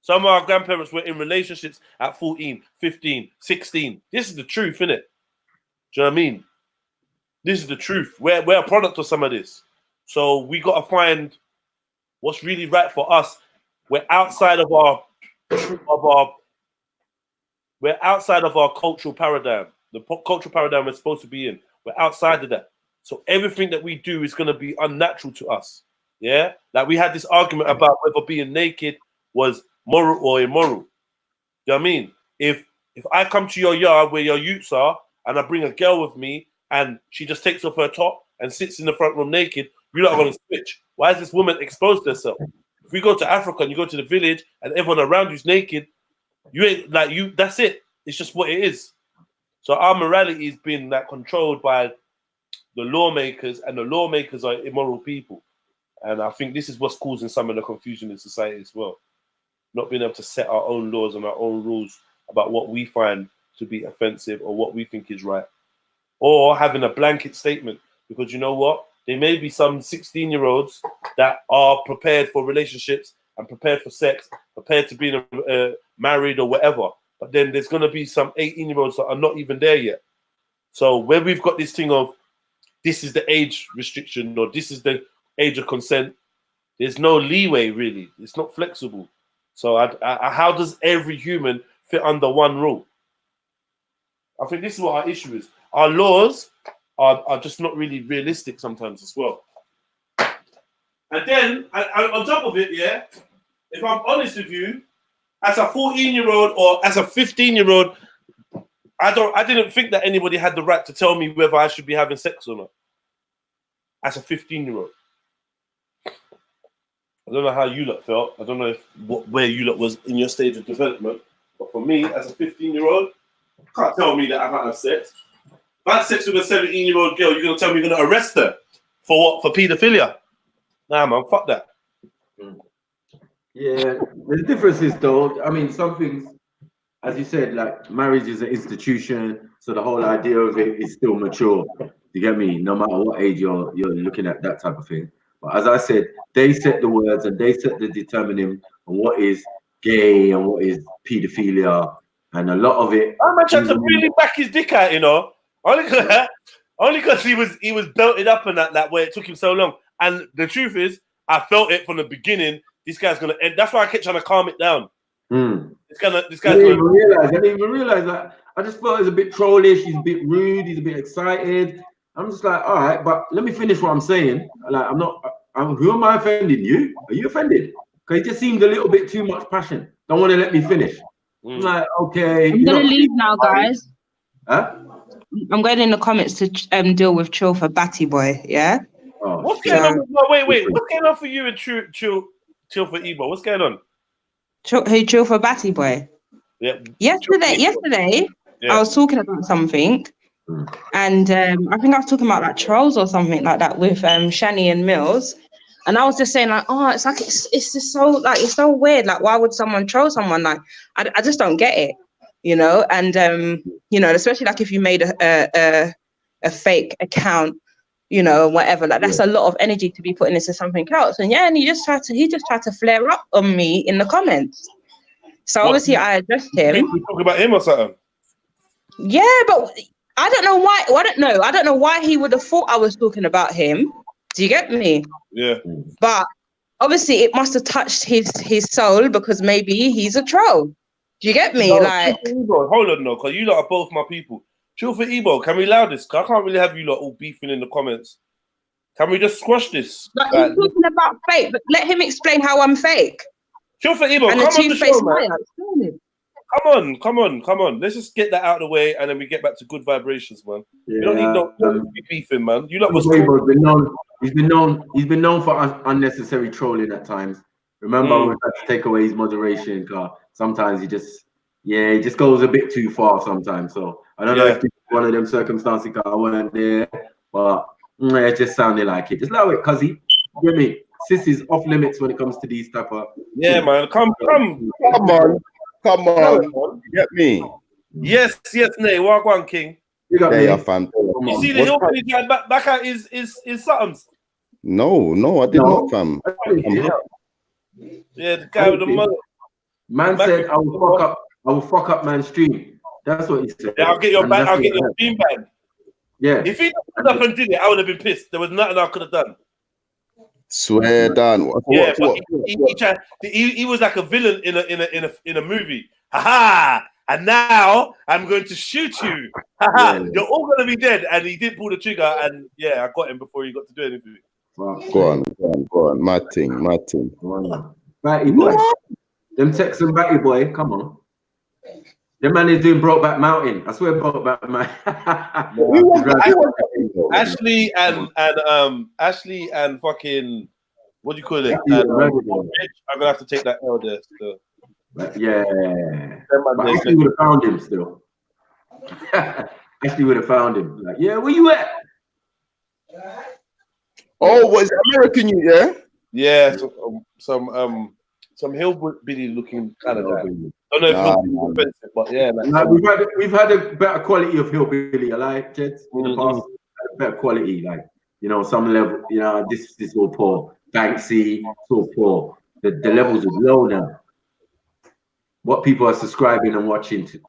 Some of our grandparents were in relationships at 14, 15, 16. This is the truth, innit? Do you know what I mean? this is the truth. We're a product of some of this. So we got to find what's really right for us. We're outside of our cultural paradigm, the cultural paradigm we're supposed to be in. We're outside of that. So everything that we do is going to be unnatural to us. Yeah? Like we had this argument about whether being naked was moral or immoral. You know what I mean? If I come to your yard where your youths are and I bring a girl with me and she just takes off her top and sits in the front room naked, you're not going to switch. Why is this woman exposed herself? If we go to Africa and you go to the village and everyone around you's naked, you ain't like you. That's it. It's just what it is. So our morality has been like controlled by the lawmakers, and the lawmakers are immoral people. And I think this is what's causing some of the confusion in society as well. Not being able to set our own laws and our own rules about what we find to be offensive or what we think is right, or having a blanket statement. Because you know what? There may be some 16-year-olds that are prepared for relationships and prepared for sex, prepared to be married or whatever. But then there's going to be some 18-year-olds that are not even there yet. So where we've got this thing of this is the age restriction or this is the age of consent, there's no leeway really. It's not flexible. So how does every human fit under one rule? I think this is what our issue is. Our laws are just not really realistic sometimes as well. And then, on top of it, yeah, if I'm honest with you, as a 14-year-old or as a 15-year-old, I didn't think that anybody had the right to tell me whether I should be having sex or not. As a 15-year-old. I don't know how you lot felt. I don't know where you lot was in your stage of development. But for me, as a 15-year-old, you can't tell me that I can't have sex. If I had sex with a 17-year-old girl, you're going to tell me you're going to arrest her. For what? For paedophilia? Nah, man, fuck that. Yeah, the difference is though, I mean, some things, as you said, like marriage is an institution, so the whole idea of it is still mature. You get me? No matter what age you're looking at that type of thing. But as I said, they set the words and they set the determining on what is gay and what is paedophilia, and a lot of it. I'm trying to really back his dick out, you know. Only because he was belted up and that way it took him so long. And the truth is, I felt it from the beginning. This guy's gonna end. That's why I kept trying to calm it down. This guy's I didn't even realize that. I just thought it was a bit trollish. He's a bit rude. He's a bit excited. I'm just like, all right, but let me finish what I'm saying. Like, who am I offending? You? Are you offended? Because it just seemed a little bit too much passion. Don't want to let me finish. I'm like, okay. I'm gonna leave now, guys. Huh? I'm going in the comments to deal with Chill for Batty Boy. Yeah. Oh, what's going on? Wait. What's going on for you and Chill for Ebo? What's going on? Chill for Batty Boy. Yeah. Yesterday, yeah. I was talking about something, and I think I was talking about like trolls or something like that with Shani and Mills, and I was just saying like, oh, it's like it's just so like it's so weird. Like, why would someone troll someone? Like, I just don't get it, you know. And you know, especially like if you made a fake account, you know, whatever, like that's a lot of energy to be putting into something else. And he just tried to flare up on me in the comments. So obviously I addressed him. We talk about him or something? Yeah, but I don't know why. I don't know why he would have thought I was talking about him. Do you get me? Yeah. But obviously it must have touched his soul because maybe he's a troll. Do you get me? No, like, hold on, no, because you lot are both my people. Chill for Ebo, can we allow this? Cause I can't really have you lot all beefing in the comments. Can we just squash this? Like, he's talking about fake, but let him explain how I'm fake. Chill for Ebo, come on the show, man. Come on. Let's just get that out of the way and then we get back to good vibrations, man. Yeah, you don't need no beefing, man. You lot was cool. He's been known for unnecessary trolling at times. Remember, we had to take away his moderation car. Sometimes he just goes a bit too far sometimes. So I don't know if it's one of them circumstances I weren't there, but it just sounded like it. Just allow it, cuz he, get me. Sissy's off limits when it comes to these type of man. Come on. You get me? Yes, nay. Walk one, King. You got me. Fam. You see the hillbilly guy back at his somethings? No, I did not, fam. Yeah, the guy with the mother. Man said, I will fuck up man's stream. That's what he said. Yeah, I'll get your stream banned. Yeah. If he stood up and did it, I would have been pissed. There was nothing I could have done. Swear down. Yeah, but he was like a villain in a movie. Ha ha! And now I'm going to shoot you. Ha ha! You're all gonna be dead. And he did pull the trigger, and yeah, I got him before he got to do anything. Go on. My thing. Batty boy. Them Texan Batty boy, come on. The man is doing Brokeback Mountain. I swear Brokeback Mountain. Ashley and fucking what do you call it? I'm gonna have to take that L there still. Yeah. But Ashley would have found him still. Ashley would have found him. Like, yeah, where you at? Oh, was American you, yeah? Yeah, some hillbilly looking kind of guy. I don't know if hillbilly is offensive, but yeah. We've had a better quality of hillbilly, I like, Jets, in the past. Better quality, like, you know, some level, you know, this is all poor. Banksy, so poor. The levels are low now. What people are subscribing and watching to,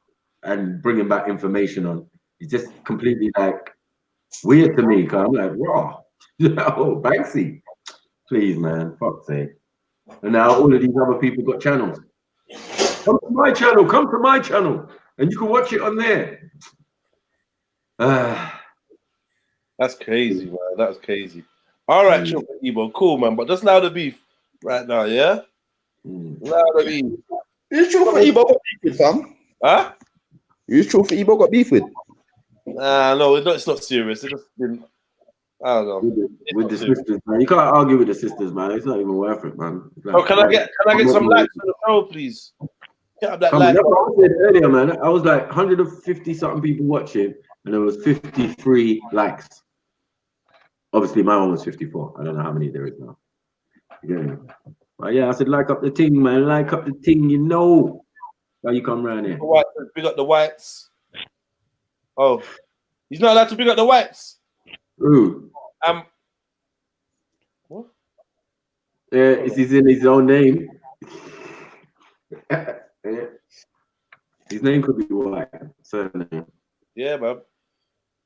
and bringing back information on, it's just completely like weird to me. Cause I'm like, raw. Oh, Banksy, please, man, fuck's sake. And now all of these other people got channels. Come to my channel, and you can watch it on there. That's crazy, man. That's crazy. All right, Ebo, cool, man. But just allow the beef right now, yeah? Allow the beef. You sure for Ebo got beef with, fam? Huh? You sure for Ebo got beef with? No, it's not serious. It just been, I don't know. With the sisters, man. You can't argue with the sisters, man. It's not even worth it, man. Like, can I get some likes on the show, please? Get up that like. That's what I said earlier, man. I was like 150 something people watching, and there was 53 likes. Obviously, my one was 54. I don't know how many there is now. Yeah. But yeah, I said, like up the thing, man. Like up the thing, you know. How you come around here? Big up the Whites. Oh, he's not allowed to big up the Whites. Who? What? He's in his own name. His name could be White. Surname. Yeah, man.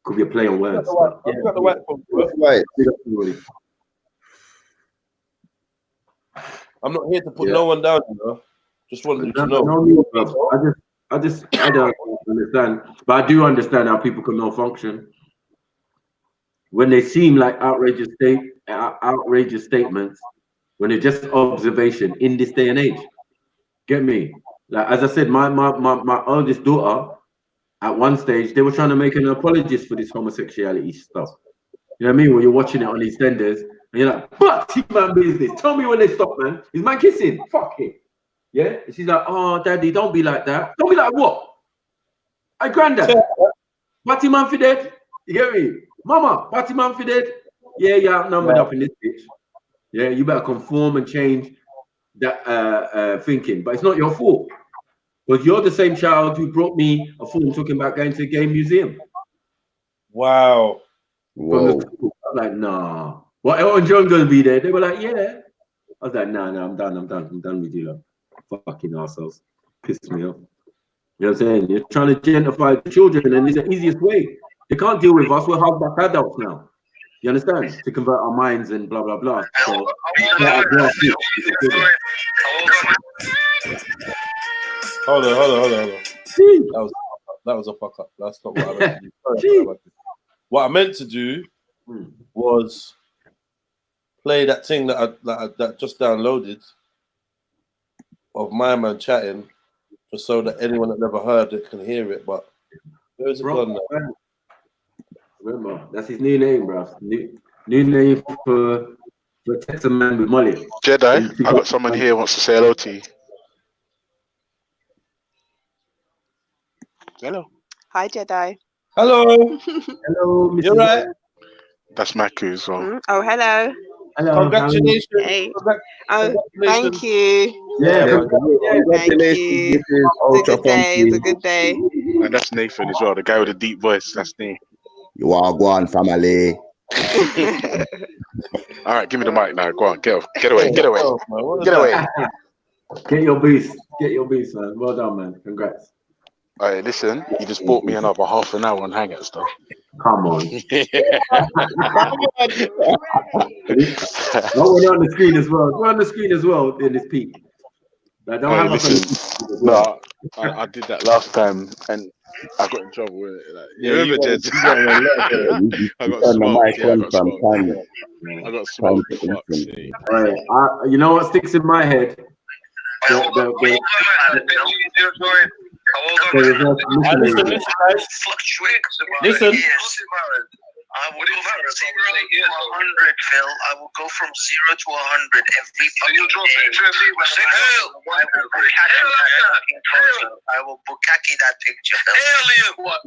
Could be a play on words. I've got the White from Right. I'm not here to put no one down, you know. Just wanted you to know. I don't understand, but I do understand how people can malfunction when they seem like outrageous statements, when they're just observation in this day and age. Get me? Like, as I said, my oldest daughter, at one stage, they were trying to make an apologist for this homosexuality stuff. You know what I mean? When you're watching it on EastEnders, and you're like, but man business. Tell me when they stop, man. Is man kissing? Fuck it. Yeah? And she's like, oh, daddy, don't be like that. Don't be like what? Hey, granddad. Party man for dead. You get me? Mama, party man for dead. Yeah, you're outnumbered up in this bitch. Yeah, you better conform and change that thinking. But it's not your fault. Because you're the same child who brought me a form talking about going to a gay museum. Wow. Whoa. I'm like, nah. What, Elton John gonna be there? They were like, yeah. I was like, nah, I'm done with you, like, fucking assholes. Pissed me off. You know what I'm saying? You're trying to gentrify the children, and it's the easiest way. They can't deal with us. We're hardback adults now. You understand? To convert our minds and blah blah blah. So, Hold on. That was a fuck up. That's not what I meant to do. What I meant to do was play that thing that I just downloaded of my man chatting, just so that anyone that never heard it can hear it. But where's it gone now? Remember, that's his new name, bro. New name for Texas man with Molly. Jedi, I got someone here who wants to say hello to you. Hello. Hi, Jedi. Hello. Hello, Mrs. You're right. That's Maku as well. Oh, hello. Hello. Congratulations. Hey. Oh, thank you. Yeah, congratulations. It's a good day. It's a good day. And that's Nathan as well, the guy with the deep voice. That's me. You are going, family. All right, give me the mic now. Go on, get away. Get your boost, man. Well done, man. Congrats. Hey, listen, you just bought me another half an hour on Hangouts, though. Come on. Oh, we're on the screen as well. We're on the screen as well in this peak. Like, don't Hey, have us on listen, the well. no, I did that last time and I got in trouble with it. Like, Yeah, you remember, Jed? I got smoked. Yeah, I got smoked. I got smoked. Fuck's sake. Right. You know what sticks in my head? Listen. I will go from 0 to 100, Phil. I will go from 0 to 100 every fucking day. I will bukkake that picture, Phil. What?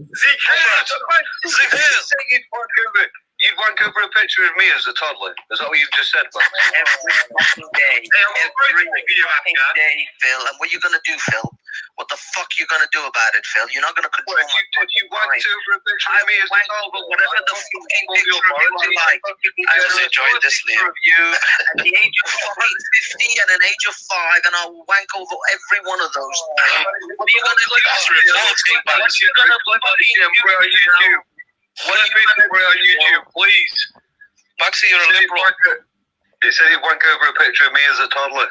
You'd wank over a picture of me as a toddler. Is that what you've just said, man? Every fucking day. Every fucking day, Phil. And what are you going to do, Phil? What the fuck are you going to do about it, Phil? You're not going to control my you wanked over a picture of me as a toddler. Whatever the fucking picture of you I like. I just enjoyed this, Liam. At the age of fucking 50 and an age of 5, and I'll wank over every one of those. What are you going to do? You're going to bloody put on YouTube. What are you going to put on YouTube, please? Maxie, you're a liberal. He said he'd wank over a picture of me as a toddler.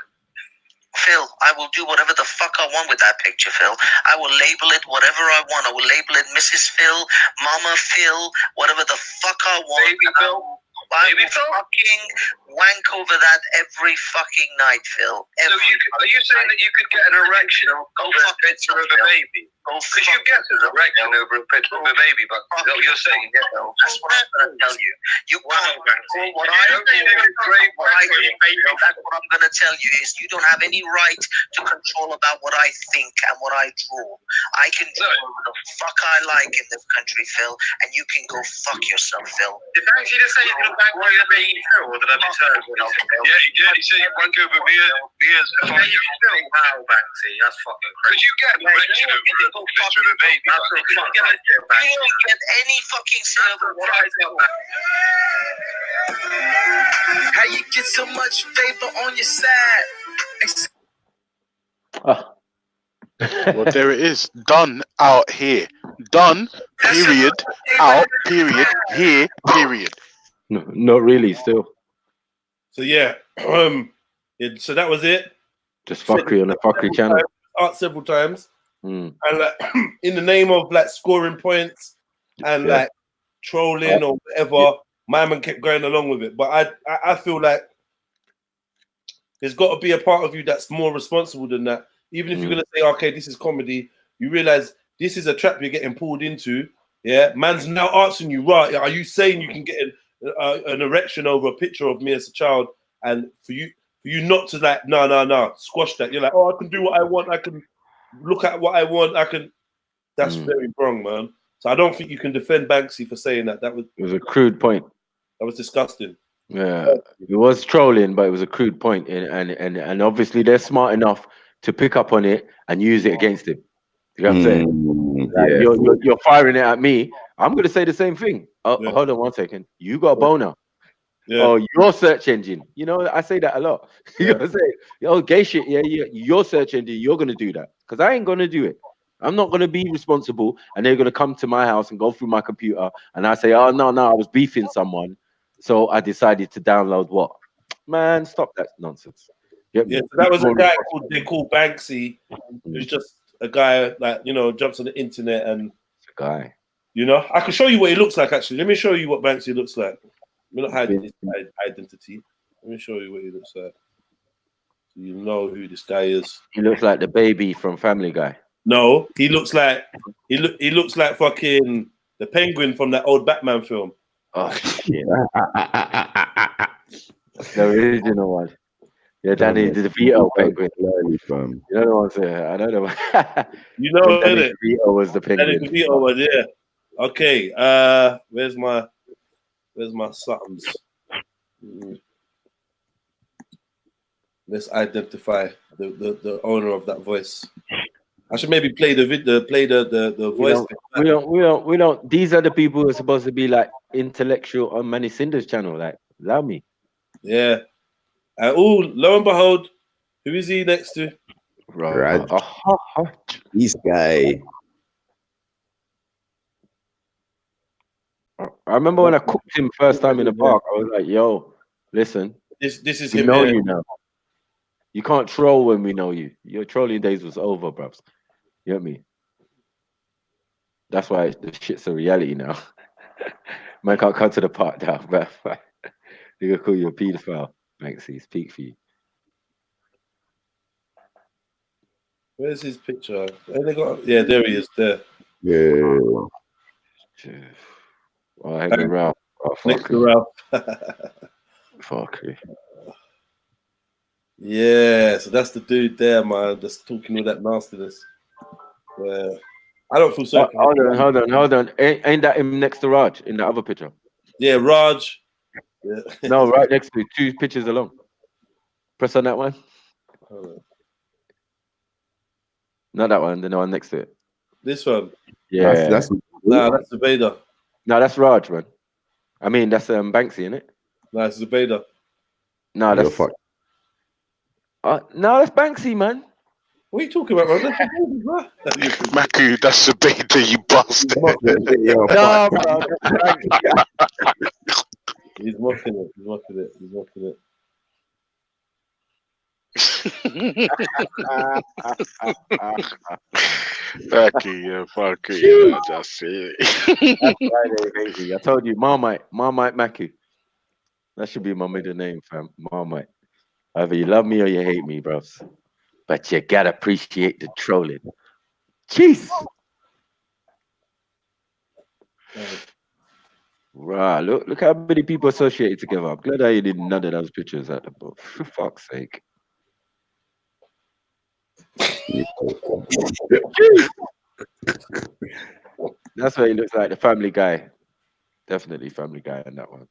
Phil, I will do whatever the fuck I want with that picture, Phil. I will label it whatever I want. I will label it Mrs. Phil, Mama Phil, whatever the fuck I want. Baby Phil. I will fucking wank over that every fucking night, Phil. So are you saying that you could get an erection over a picture of a baby? Could you get an erection over a picture of a baby? But is that what you're saying? That's what I'm going to tell you. You can't control what I do. That's what I'm going to tell you is you don't have any right to control about what I think and what I draw. I can draw the fuck I like in this country, Phil, and you can go fuck yourself, Phil. Did Banksy just say you're going to wank over me, Phil, or did I misheard? Yeah, he said you'd wank over me as a toddler. Wow, Banksy, that's fucking crazy. Could you get an erection over a picture of a baby? You don't get any fucking say over what I do. How you get so much favor on your side? Well, there it is. Done out here. Done. Period. Out. Period. Here. Period. No, not really. Still. So yeah, so that was it. Just fuckery on a fuckery channel. Out several times, and like, in the name of like scoring points and like trolling or whatever, my man kept going along with it. But I feel like there's got to be a part of you that's more responsible than that. Even if you're gonna say, okay, this is comedy, you realize this is a trap you're getting pulled into. Yeah, man's now asking you, right? Are you saying you can get an erection over a picture of me as a child, and for you not to like, no, squash that. You're like, oh, I can do what I want. I can look at what I want. I can. That's very wrong, man. So I don't think you can defend Banksy for saying that. It was a crude point. That was disgusting. Yeah, it was trolling, but it was a crude point, and obviously they're smart enough to pick up on it and use it against him. You know what I'm saying? Like, you're firing it at me. I'm going to say the same thing. Hold on one second. You got a boner. Yeah. Oh, your search engine. You know, I say that a lot. You know what I'm saying? Oh, gay shit. Yeah. Your search engine, you're going to do that. Because I ain't going to do it. I'm not going to be responsible. And they're going to come to my house and go through my computer. And I say, oh, no, I was beefing someone. So I decided to download what? Man, stop that nonsense. Yep. Yeah, so that was a guy they call Banksy, who's just a guy that, you know, jumps on the internet and it's a guy. You know, I can show you what he looks like actually. Let me show you what Banksy looks like. We're not hiding his identity. Let me show you what he looks like. So you know who this guy is. He looks like the baby from Family Guy. No, he looks like he looks like fucking the penguin from that old Batman film. Oh shit. The original one. Yeah, Danny DeVito penguin. You know the one saying? I don't know. You know, Danny DeVito was the penguin. Danny DeVito was, yeah. Okay, where's my somethings? Let's identify the owner of that voice. I should maybe play the voice. We don't. These are the people who are supposed to be like intellectual on Manny Cinder's channel. Like, allow me. Yeah. Lo and behold, who is he next to? Right. This guy. I remember when I cooked him first time in the park. I was like, "Yo, listen, this is we him know here. you now. You can't troll when we know you. Your trolling days was over, bruv. You know what I mean? That's why the shit's a reality now. Man can't come to the park now, bruv. They gonna call you a paedophile. Banksy, speak for you. Where's his picture? Yeah, there he is. There. Yeah. Oh, him and Ralph. Oh, Next to Ralph. Fuckery. Yeah, so that's the dude there, man. Just talking all that nastiness. Yeah. I don't feel sorry for him. Hold on. Ain't that him next to Raj in the other picture? Yeah, Raj. Yeah. No, right next to 2 pictures along. Press on that one. Not that one, the one next to it. This one. Yeah. That's Zubaydah. No, that's Raj, man. I mean, that's Banksy, isn't it? No, it's Zubaydah. No, that's no, that's Banksy, man. What are you talking about, man? Maku, that's Zubaydah, you bastard. No, bro. He's mocking it. Fuck you, I just see it. I told you, Marmite Maku. That should be my middle name, fam. Marmite. Either you love me or you hate me, bros. But you gotta appreciate the trolling. Jeez. Right, look how many people associated together. I'm glad I did none of those pictures at the book. For fuck's sake. That's what he looks like, the Family Guy. Definitely Family Guy on that one.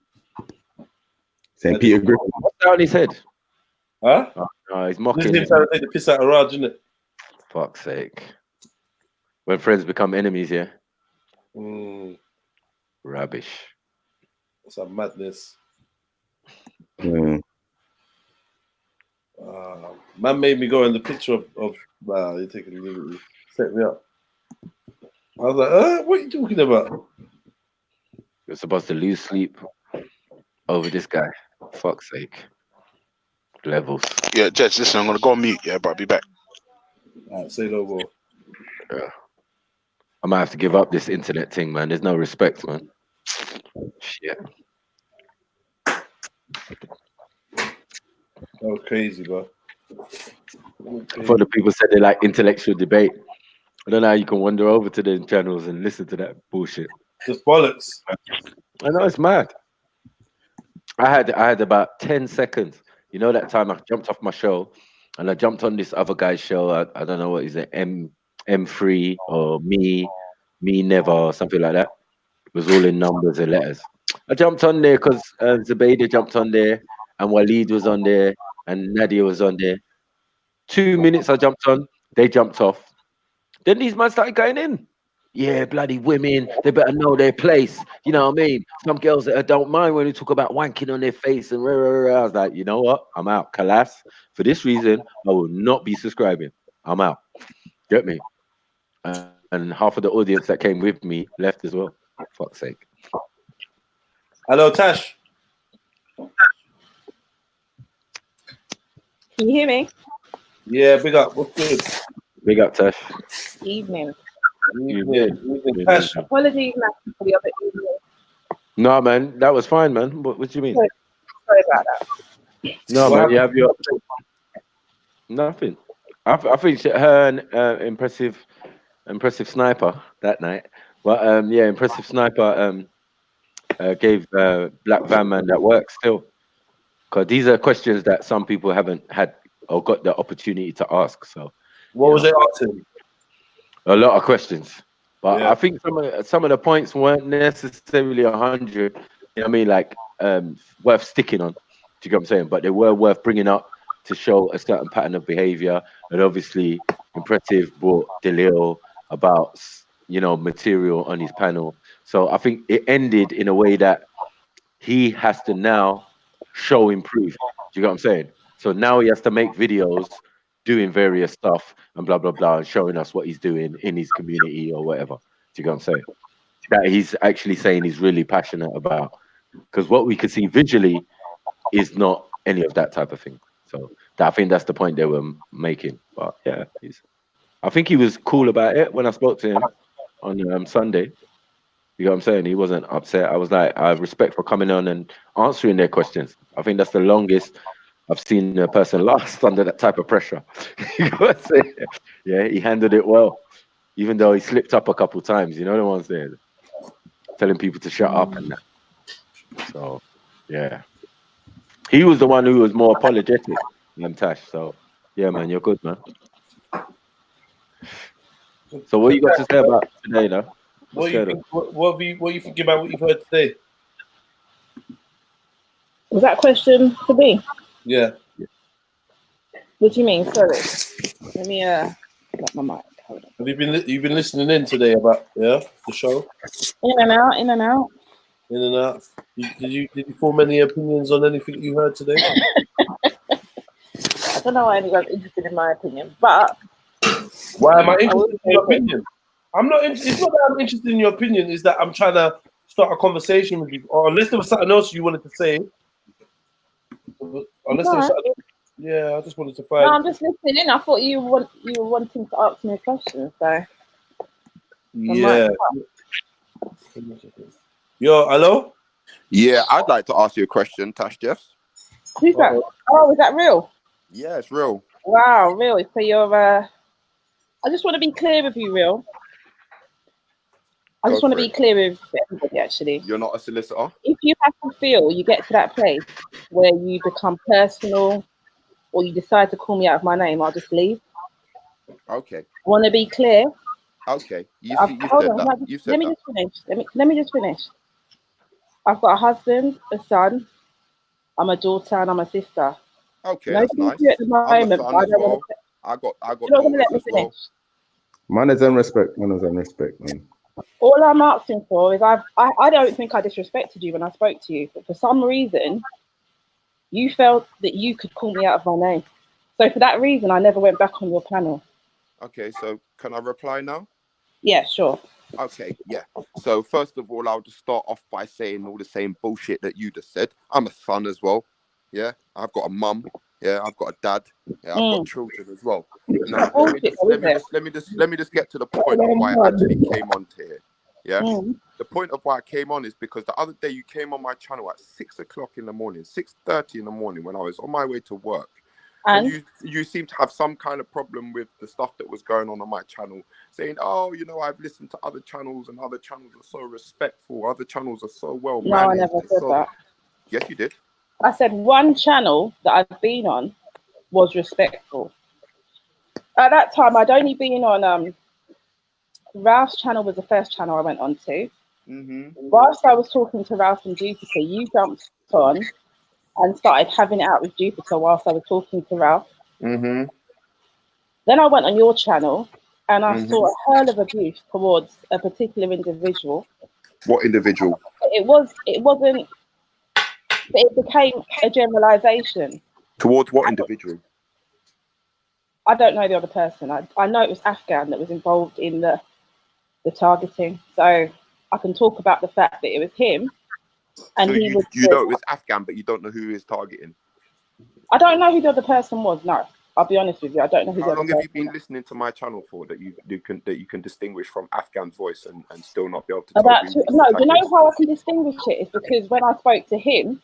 St. Peter Griffin. What's that on his head? Huh? Oh, no, he's mocking. He's trying to take the piss out of Raj, isn't it? Fuck's sake. When friends become enemies, yeah? Rubbish. It's a madness. Mm. Man made me go in the picture of you're taking a liberty. Set me up. I was like, what are you talking about? You're supposed to lose sleep over this guy. Fuck's sake. Levels. Yeah, Jets, listen, I'm gonna go on mute, yeah, but I'll be back. Alright, say no more. Yeah. I might have to give up this internet thing, man. There's no respect, man. Shit. Oh, crazy, bro. Before the people said they like intellectual debate. I don't know how you can wander over to the channels and listen to that bullshit. Just bollocks. I know, it's mad. I had about 10 seconds. You know that time I jumped off my show and I jumped on this other guy's show. I don't know what is it, M3 or me never or something like that. It was all in numbers and letters. I jumped on there because Zubaydah jumped on there and Waleed was on there and Nadia was on there. 2 minutes I jumped on, they jumped off. Then these men started going in. Yeah, bloody women, they better know their place. You know what I mean? Some girls that don't mind when we talk about wanking on their face and rah, rah, rah. I was like, you know what? I'm out. Kalas. For this reason, I will not be subscribing. I'm out. Get me? And half of the audience that came with me left as well. Fuck's sake. Hello, Tash. Can you hear me? Yeah, big up. What's good? Big up, Tash. Evening. Tash. Apologies, Matthew, for the other evening. No, man, that was fine, man. What do you mean? Sorry about that. No, man, you have your nothing. I think her and impressive sniper that night. But yeah, impressive sniper gave Black Van Man that work still. Because these are questions that some people haven't had or got the opportunity to ask. So what was it asking? A lot of questions. But Yeah. I think some of the points weren't necessarily 100. You know what I mean? Like worth sticking on. Do you get what I'm saying? But they were worth bringing up to show a certain pattern of behavior. And obviously, Impressive brought Delil about, you know, material on his panel. So I think it ended in a way that he has to now show improve. Do you get what I'm saying? So now he has to make videos doing various stuff and blah, blah, blah, and showing us what he's doing in his community or whatever. Do you get what I'm saying? that he's actually saying he's really passionate about. Because what we could see visually is not any of that type of thing. So I think that's the point they were making. But yeah, I think he was cool about it when I spoke to him on Sunday. You know what I'm saying? He wasn't upset. I was like, I have respect for coming on and answering their questions. I think that's the longest I've seen a person last under that type of pressure. You know what I'm saying? Yeah, he handled it well, even though he slipped up a couple times. You know what I'm saying? Telling people to shut up and that. So, yeah. He was the one who was more apologetic than Tash. So, yeah, man, you're good, man. So, what you got to say about today, though? What you think about what you've heard today? Was that question for me? Yeah. What do you mean? Sorry. Let me get my mic. Hold on. Have you been listening in today about the show? In and out, in and out. In and out. Did you form any opinions on anything you heard today? I don't know why anyone's interested in my opinion, but why am I interested in your opinion? I'm not. It's not that I'm interested in your opinion. It's that I'm trying to start a conversation with you, or unless there was something else you wanted to say. Unless there was something else. Yeah, I just wanted to find. No, I'm just listening in. I thought you were wanting to ask me a question, so. Yeah. Yo, hello? Yeah, I'd like to ask you a question, Tash Jeffs. Who's that? Oh, is that real? Yeah, it's real. Wow, really? So you're I just want to be clear with you, real. I just want to be clear with everybody, actually. You're not a solicitor? If you have to feel you get to that place where you become personal or you decide to call me out of my name, I'll just leave. Okay. Want to be clear? Okay. You Hold said on, that. You said let me just finish. Let me just finish. I've got a husband, a son, I'm a daughter, and I'm a sister. Okay, no, that's nice. At the moment, I'm a son as well. I got you're not gonna let me finish. Manners and respect, man. All I'm asking for is I don't think I disrespected you when I spoke to you, but for some reason, you felt that you could call me out of my name. So for that reason, I never went back on your panel. Okay, so can I reply now? Yeah, sure. Okay, yeah. So first of all, I'll just start off by saying all the same bullshit that you just said. I'm a son as well. Yeah, I've got a mum. Yeah, I've got a dad. Yeah, I've got children as well. Now, let me just get to the point of why I actually came on to here. Yeah, the point of why I came on is because the other day you came on my channel at 6 o'clock in the morning, 6:30 in the morning, when I was on my way to work. And you seem to have some kind of problem with the stuff that was going on my channel, saying, oh, you know, I've listened to other channels and other channels are so respectful. Other channels are so well managed. No, I never said that. Yes, you did. I said one channel that I've been on was respectful. At that time, I'd only been on Ralph's channel was the first channel I went on to. Whilst I was talking to Ralph and Jupiter, you jumped on and started having it out with Jupiter whilst I was talking to Ralph. Then I went on your channel and I saw a hurl of abuse towards a particular individual. What individual? It wasn't, but it became a generalization. Towards what individual? I don't know the other person. I know it was Afghan that was involved in the targeting. So I can talk about the fact that it was him. And so you know it was Afghan, but you don't know who he is targeting? I don't know who the other person was, no. I'll be honest with you. I don't know who the other person was. How long have you been listening to my channel for that you can distinguish from Afghan's voice and still not be able to tell No, you know how I can distinguish it is because when I spoke to him,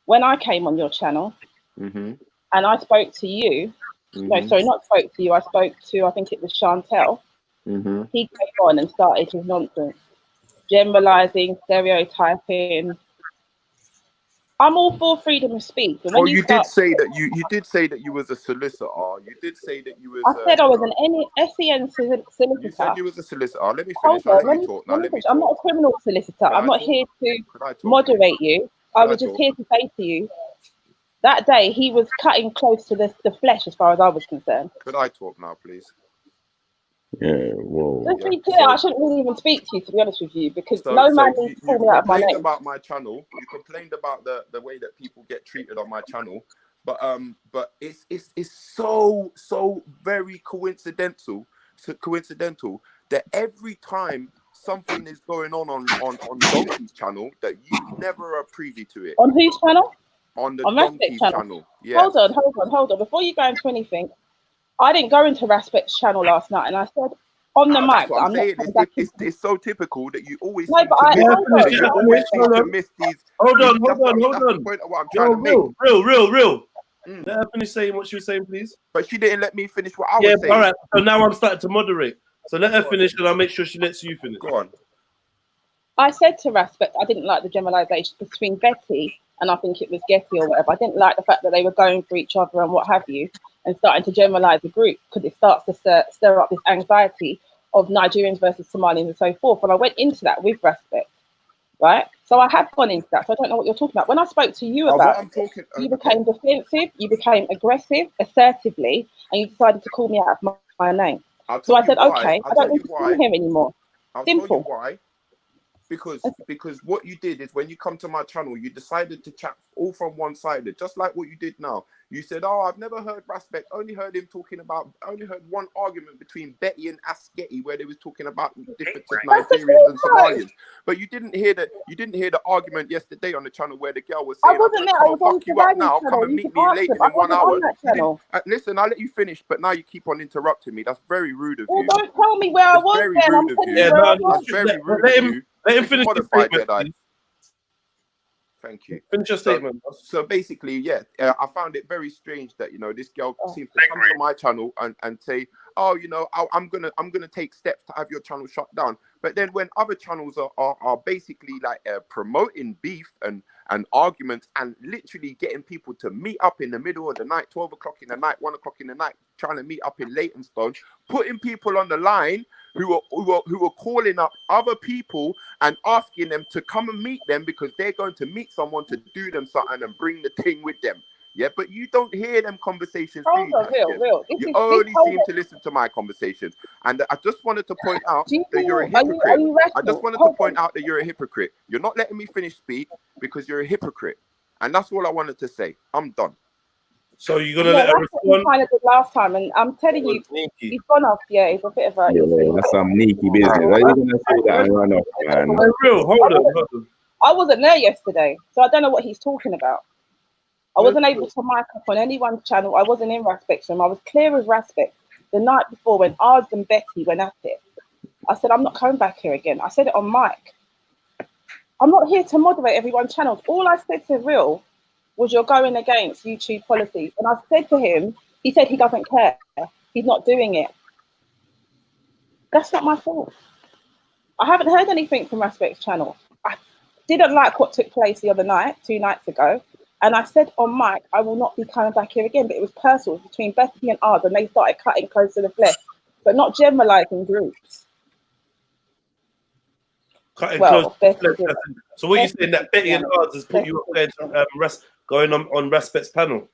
when I came on your channel, and I spoke to you, no, sorry, not spoke to you, I spoke to, I think it was Chantel, he came on and started his nonsense, generalizing, stereotyping. I'm all for freedom of speech. And when you did say that you was a solicitor. You did say that you was. I said I was an SEN solicitor. You said you was a solicitor. Let me finish. Let me talk. I'm not a criminal solicitor. I'm not here to moderate you. I was just here to say to you, that day he was cutting close to the flesh as far as I was concerned. Could I talk now, please? Yeah, whoa. Let's be clear, I shouldn't really even speak to you, to be honest with you, because no man needs to call me out of my name. You complained about my channel. You complained about the way that people get treated on my channel, but it's so very coincidental that every time something is going on Donkey's channel that you never are privy to it. On whose channel? On the Respect Donkey's channel. Yes. Hold on. Before you go into anything, I didn't go into Respect's channel last night, and I said on the mic. That's what I'm saying. It's so typical that you always seem to miss these. Hold on. That's the point of what I'm trying to make. Real. Let her finish saying what she was saying, please. But she didn't let me finish what I was saying. All right. So now I'm starting to moderate. So let her finish, and I'll make sure she lets you finish. Go on. I said to Respect, I didn't like the generalisation between Betty and I think it was Getty or whatever. I didn't like the fact that they were going for each other and what have you, and starting to generalise the group, because it starts to stir up this anxiety of Nigerians versus Somalians and so forth. And I went into that with Respect, right? So I have gone into that. So I don't know what you're talking about. When I spoke to you about it, you became defensive, you became aggressive, assertively, and you decided to call me out of my name. So I said, okay, I don't need to come here anymore. Simple. Tell you why. Because what you did is when you come to my channel, you decided to chat all from one side, just like what you did now. You said, "Oh, I've never heard Respect. Only heard one argument between Betty and Asketi where they was talking about different Nigerians and Somalians." But you didn't hear the argument yesterday on the channel where the girl was saying, "I wasn't there. I was on you up now. Come and meet me later in 1 hour." Listen, I'll let you finish, but now you keep on interrupting me. That's very rude of you. Don't tell me where I was. Very rude of you. That's very rude of you. Let him finish the statement. Thank you. Finish your statement. So basically, I found it very strange that this girl seems to come to my channel and say, "Oh, I'm gonna take steps to have your channel shut down." But then when other channels are basically like promoting beef and arguments and literally getting people to meet up in the middle of the night, 12 o'clock in the night, 1 o'clock in the night, trying to meet up in Leytonstone, putting people on the line who are calling up other people and asking them to come and meet them because they're going to meet someone to do them something and bring the thing with them. Yeah, but you don't hear them conversations. Real. You only seem to listen to my conversations. And I just wanted to point out that you're a hypocrite. I just wanted to point out that you're a hypocrite. You're not letting me finish speak because you're a hypocrite. And that's all I wanted to say. I'm done. So you're gonna let her respond? What you kind of did last time, and I'm telling you, he's gone off. Yeah, he's a bit of a. Yeah, that's some sneaky business. Are you gonna say that and run off, man? Hold on. I wasn't there yesterday, so I don't know what he's talking about. I wasn't able to mic up on anyone's channel. I wasn't in Respect's room. I was clear with Respect the night before when Ards and Betty went at it. I said, I'm not coming back here again. I said it on mic. I'm not here to moderate everyone's channels. All I said to Real was you're going against YouTube policies. And I said to him, he said he doesn't care. He's not doing it. That's not my fault. I haven't heard anything from Respect's channel. I didn't like what took place the other night, 2 nights ago. And I said on mic, I will not be coming back here again. But it was personal between Betty and Ard, and they started cutting close to the flesh, but not generalising groups. Cutting close. So what are you saying, that Betty and Ard has put you up there to going on Respect's panel?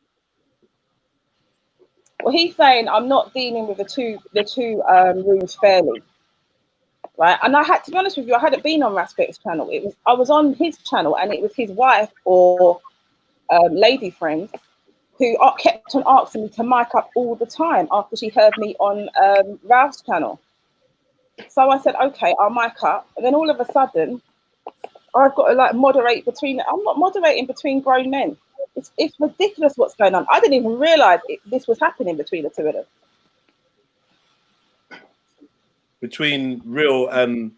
Well, he's saying I'm not dealing with the two rooms fairly, right? And I had to be honest with you, I hadn't been on Respect's channel. I was on his channel, and it was his wife or lady friend who kept on asking me to mic up all the time after she heard me on Ralph's channel. So I said, okay, I'll mic up. And then all of a sudden, I've got to moderate between. I'm not moderating between grown men. It's ridiculous what's going on. I didn't even realise this was happening between the two of them. Between Real and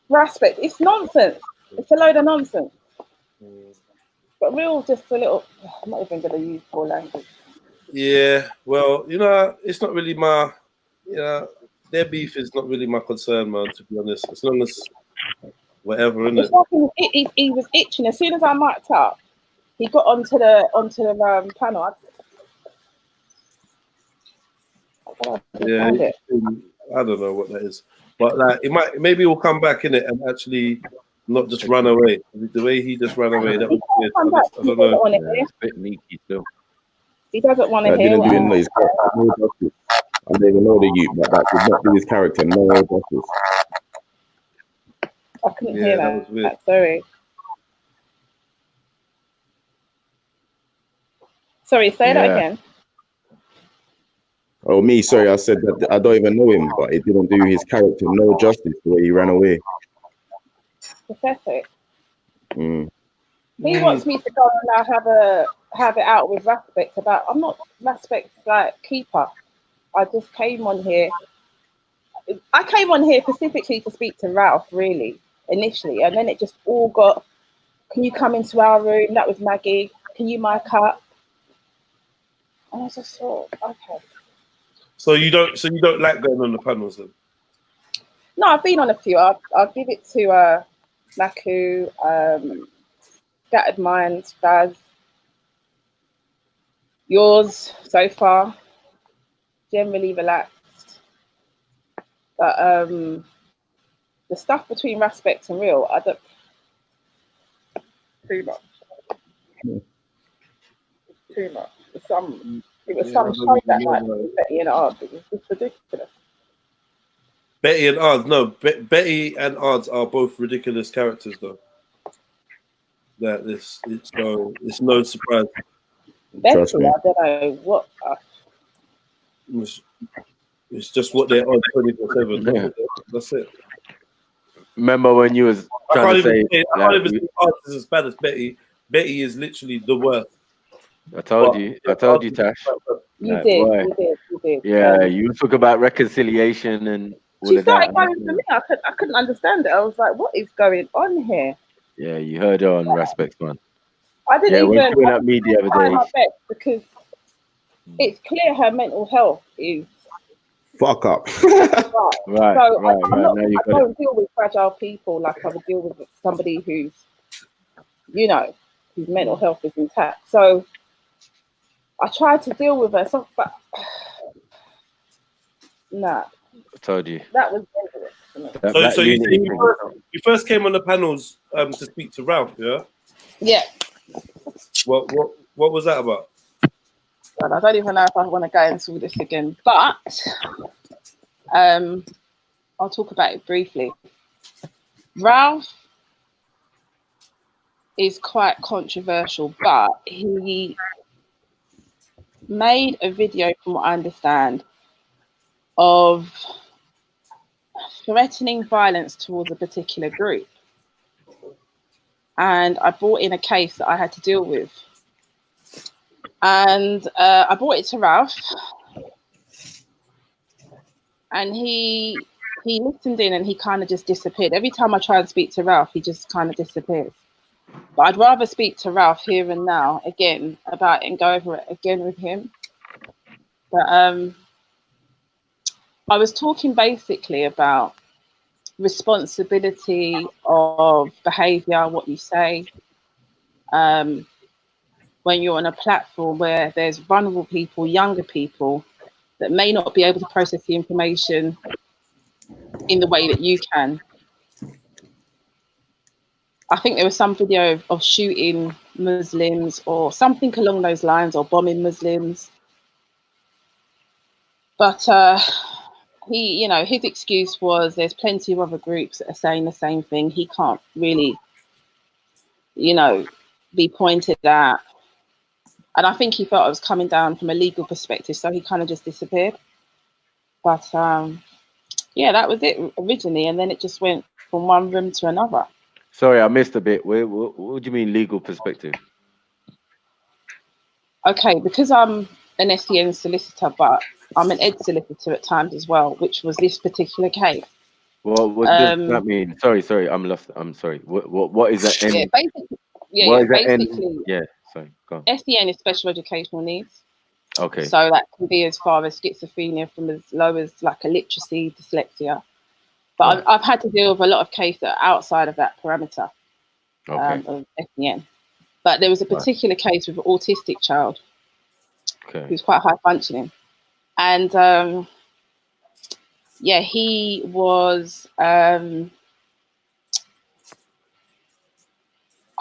Respect. It's nonsense. It's a load of nonsense. But Real's just a little. I'm not even going to use poor language. Yeah, well, it's not really my. Their beef is not really my concern, man. To be honest, as long as whatever, isn't it? He was itching as soon as I mic'd up. He got onto the panel. Yeah, I don't know what that is, but maybe he'll come back in it and actually not just run away. The way he just ran away, that was weird. I don't know. Yeah, it's a bit sneaky still. He doesn't want to hear. I didn't even know the youth, but that did not do his character. No justice. I couldn't hear that. Was weird. Sorry, say that again. Oh, me, sorry, I said that I don't even know him, but it didn't do his character no justice the way he ran away. Pathetic. Mm. He wants me to go and now have it out with Raspect about. I'm not Raspect's like keeper. I just came on here. I came on here specifically to speak to Ralph, really, initially, and then it just all got. Can you come into our room? That was Maggie. Can you mic up? And I just thought, okay. So you don't like going on the panels then? No, I've been on a few. I'll give it to Maku, Scattered Minds, Baz. Yours so far, generally relaxed. But the stuff between Raspect and Real, I don't. Too much. Too much. It was some show that night with Betty and Ard. It was just ridiculous. Betty and Ard, no. Betty and Ard are both ridiculous characters, though. That it's no surprise. Betty, I don't know what. It's just what they're on 24/7. Yeah. That's it. Remember when you was trying to say? I can't even say Art is as bad as Betty. Betty is literally the worst. I told you, Tash. You did. Yeah, you talk about reconciliation and all she of that. started going to me. I couldn't understand it. I was like, what is going on here? Yeah, you heard her on Respect, man. I didn't even. When she went at me the other day. Her best because it's clear her mental health is. Fuck up. Right. So right. I don't deal with fragile people like I would deal with somebody who's, whose mental health is intact. So I tried to deal with her, but nah. I told you. That was dangerous. So you first came on the panels to speak to Ralph, yeah? Yeah. What was that about? Well, I don't even know if I want to go into this again, but I'll talk about it briefly. Ralph is quite controversial, but he made a video, from what I understand, of threatening violence towards a particular group. And I brought in a case that I had to deal with. And I brought it to Ralph. And he listened in and he kind of just disappeared. Every time I try and speak to Ralph, he just kind of disappears. But I'd rather speak to Ralph here and now again about it and go over it again with him. But I was talking basically about responsibility of behavior, what you say, when you're on a platform where there's vulnerable people, younger people that may not be able to process the information in the way that you can. I think there was some video of shooting Muslims or something along those lines, or bombing Muslims. But his excuse was there's plenty of other groups that are saying the same thing. He can't really, be pointed at. And I think he felt I was coming down from a legal perspective, so he kind of just disappeared. But that was it originally, and then it just went from one room to another. Sorry, I missed a bit. What do you mean legal perspective? Okay, because I'm an SEN solicitor, but I'm an ed solicitor at times as well, which was this particular case. What does that mean? Sorry, I'm lost. I'm sorry. What is that? Basically. Yeah, sorry, go on. SEN is special educational needs. Okay. So that can be as far as schizophrenia, from as low as like illiteracy, dyslexia. But I've had to deal with a lot of cases that are outside of that parameter of SEN. But there was a particular case with an autistic child who's quite high functioning. And he was, I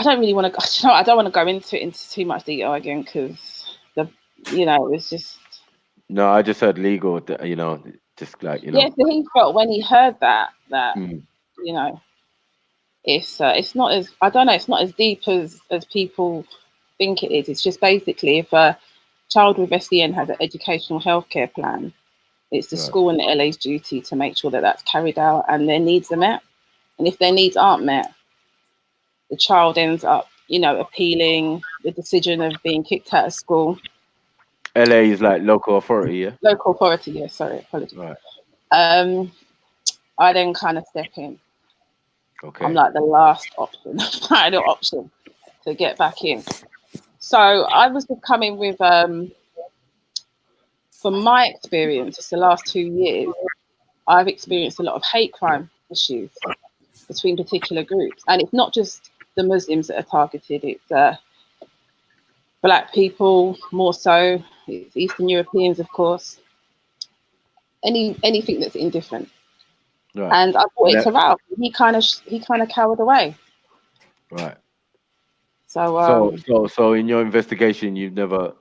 don't really want to, I don't want to go into too much detail again, because it was just. No, I just heard legal, just like, Yeah, so he felt when he heard that, it's not as, I don't know, it's not as deep as people think it is. It's just basically if child with SEN has an educational healthcare plan. It's the school and the LA's duty to make sure that that's carried out and their needs are met. And if their needs aren't met, the child ends up, you know, appealing the decision of being kicked out of school. LA is like local authority, yeah? Local authority, yeah, sorry, apologies. Right. I then kind of step in. Okay. I'm like the last option, final option to get back in. So I was coming with, from my experience, just the last 2 years, I've experienced a lot of hate crime issues between particular groups. And it's not just the Muslims that are targeted, it's Black people more so, it's Eastern Europeans, of course, anything that's indifferent. Right. And I brought it to Ralph. He kind of cowered away. Right. So So in your investigation, you've never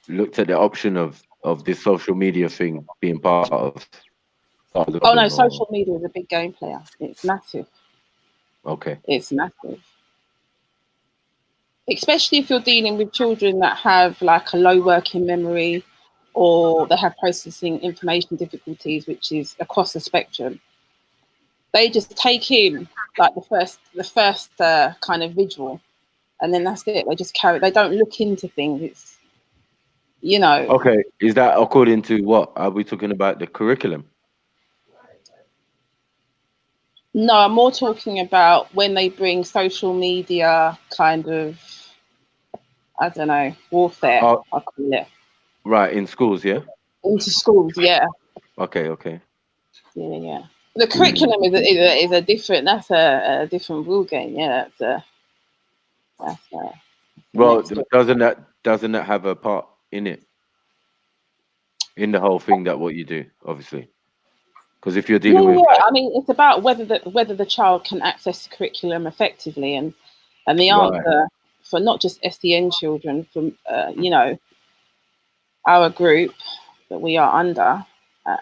looked at the option of this social media thing being part of. Oh no, social media is a big game player. It's massive. Okay. It's massive. Especially if you're dealing with children that have like a low working memory or they have processing information difficulties, which is across the spectrum. They just take in like the first kind of visual, and then that's it. They just carry. They don't look into things. It's, you know. Okay. Is that according to what? Are we talking about the curriculum? No, I'm more talking about when they bring social media kind of, I don't know, warfare, I call it. Right, in schools, yeah? Into schools, yeah. Okay. Yeah. The curriculum is a different, that's a different rule game, yeah. Well, doesn't that have a part in it? In the whole thing that what you do, obviously. Because if you're dealing with I mean, it's about whether the child can access the curriculum effectively, and the answer for not just SEN children, from you know, our group that we are under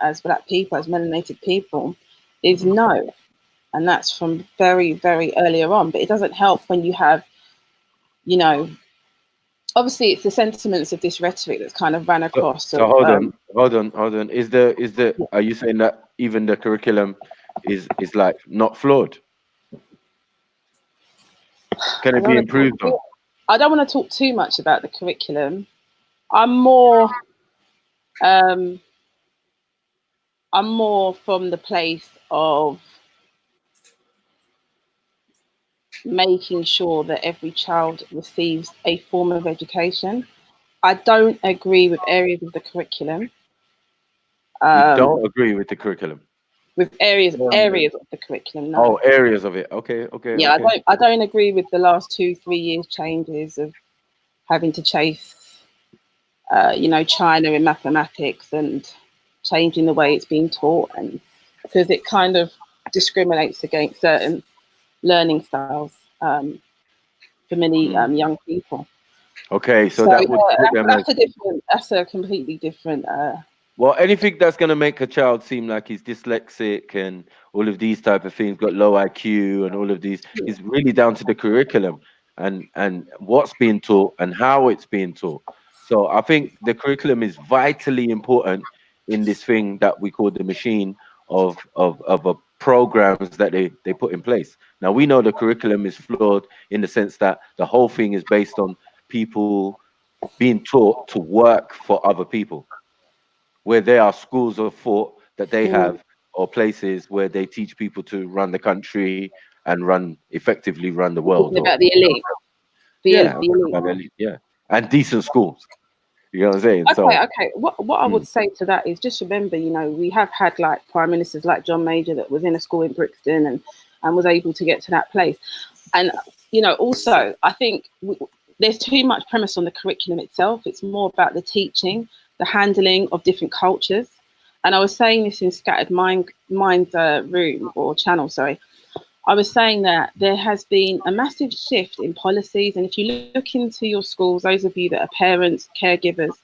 as Black people, as melanated people, is no, and that's from very, very earlier on. But it doesn't help when you have, you know, obviously it's the sentiments of this rhetoric that's kind of ran across. So hold on. Are you saying that even the curriculum is like not flawed? Can it be improved on? I don't want to talk too much about the curriculum. I'm more from the place of making sure that every child receives a form of education. I don't agree with areas of the curriculum. You don't agree with the curriculum? With areas of the curriculum, no. Oh, areas of it. Okay. Yeah, okay. I don't agree with the last 2-3 years changes of having to chase, you know, China in mathematics and changing the way it's being taught, and because it kind of discriminates against certain learning styles for many young people. Okay, so that would put them that's a completely different. Well, anything that's going to make a child seem like he's dyslexic and all of these type of things, got low IQ and all of these, is really down to the curriculum and what's being taught and how it's being taught. So I think the curriculum is vitally important in this thing that we call the machine of programs that they put in place. Now, we know the curriculum is flawed in the sense that the whole thing is based on people being taught to work for other people, where there are schools of thought that they have, or places where they teach people to run the country and effectively run the world. About the elite. The elite, yeah. And decent schools. You know what I'm saying? Okay. What I would say to that is just remember, you know, we have had like prime ministers like John Major that was in a school in Brixton and was able to get to that place. And, you know, also, I think there's too much premise on the curriculum itself. It's more about the teaching, the handling of different cultures. And I was saying this in Scattered Mind room or channel, sorry. I was saying that there has been a massive shift in policies. And if you look into your schools, those of you that are parents, caregivers,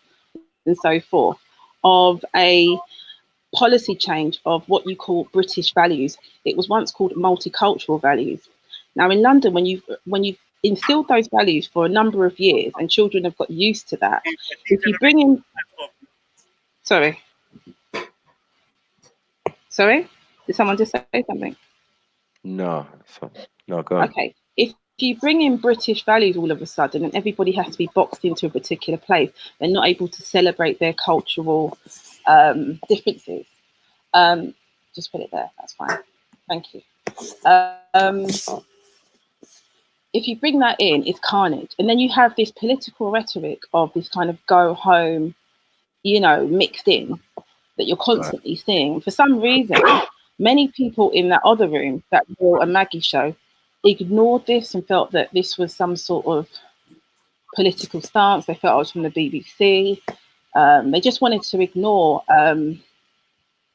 and so forth, of a policy change of what you call British values. It was once called multicultural values. Now in London, when you've instilled those values for a number of years and children have got used to that. If you bring in, sorry, did someone just say something? No, no, go on. Okay, if you bring in British values all of a sudden and everybody has to be boxed into a particular place, they're not able to celebrate their cultural differences. Just put it there, that's fine. Thank you. If you bring that in, it's carnage. And then you have this political rhetoric of this kind of go home, mixed in that you're constantly seeing. For some reason, many people in that other room, that Will and Maggie show, ignored this and felt that this was some sort of political stance. They felt I was from the BBC. They just wanted to ignore,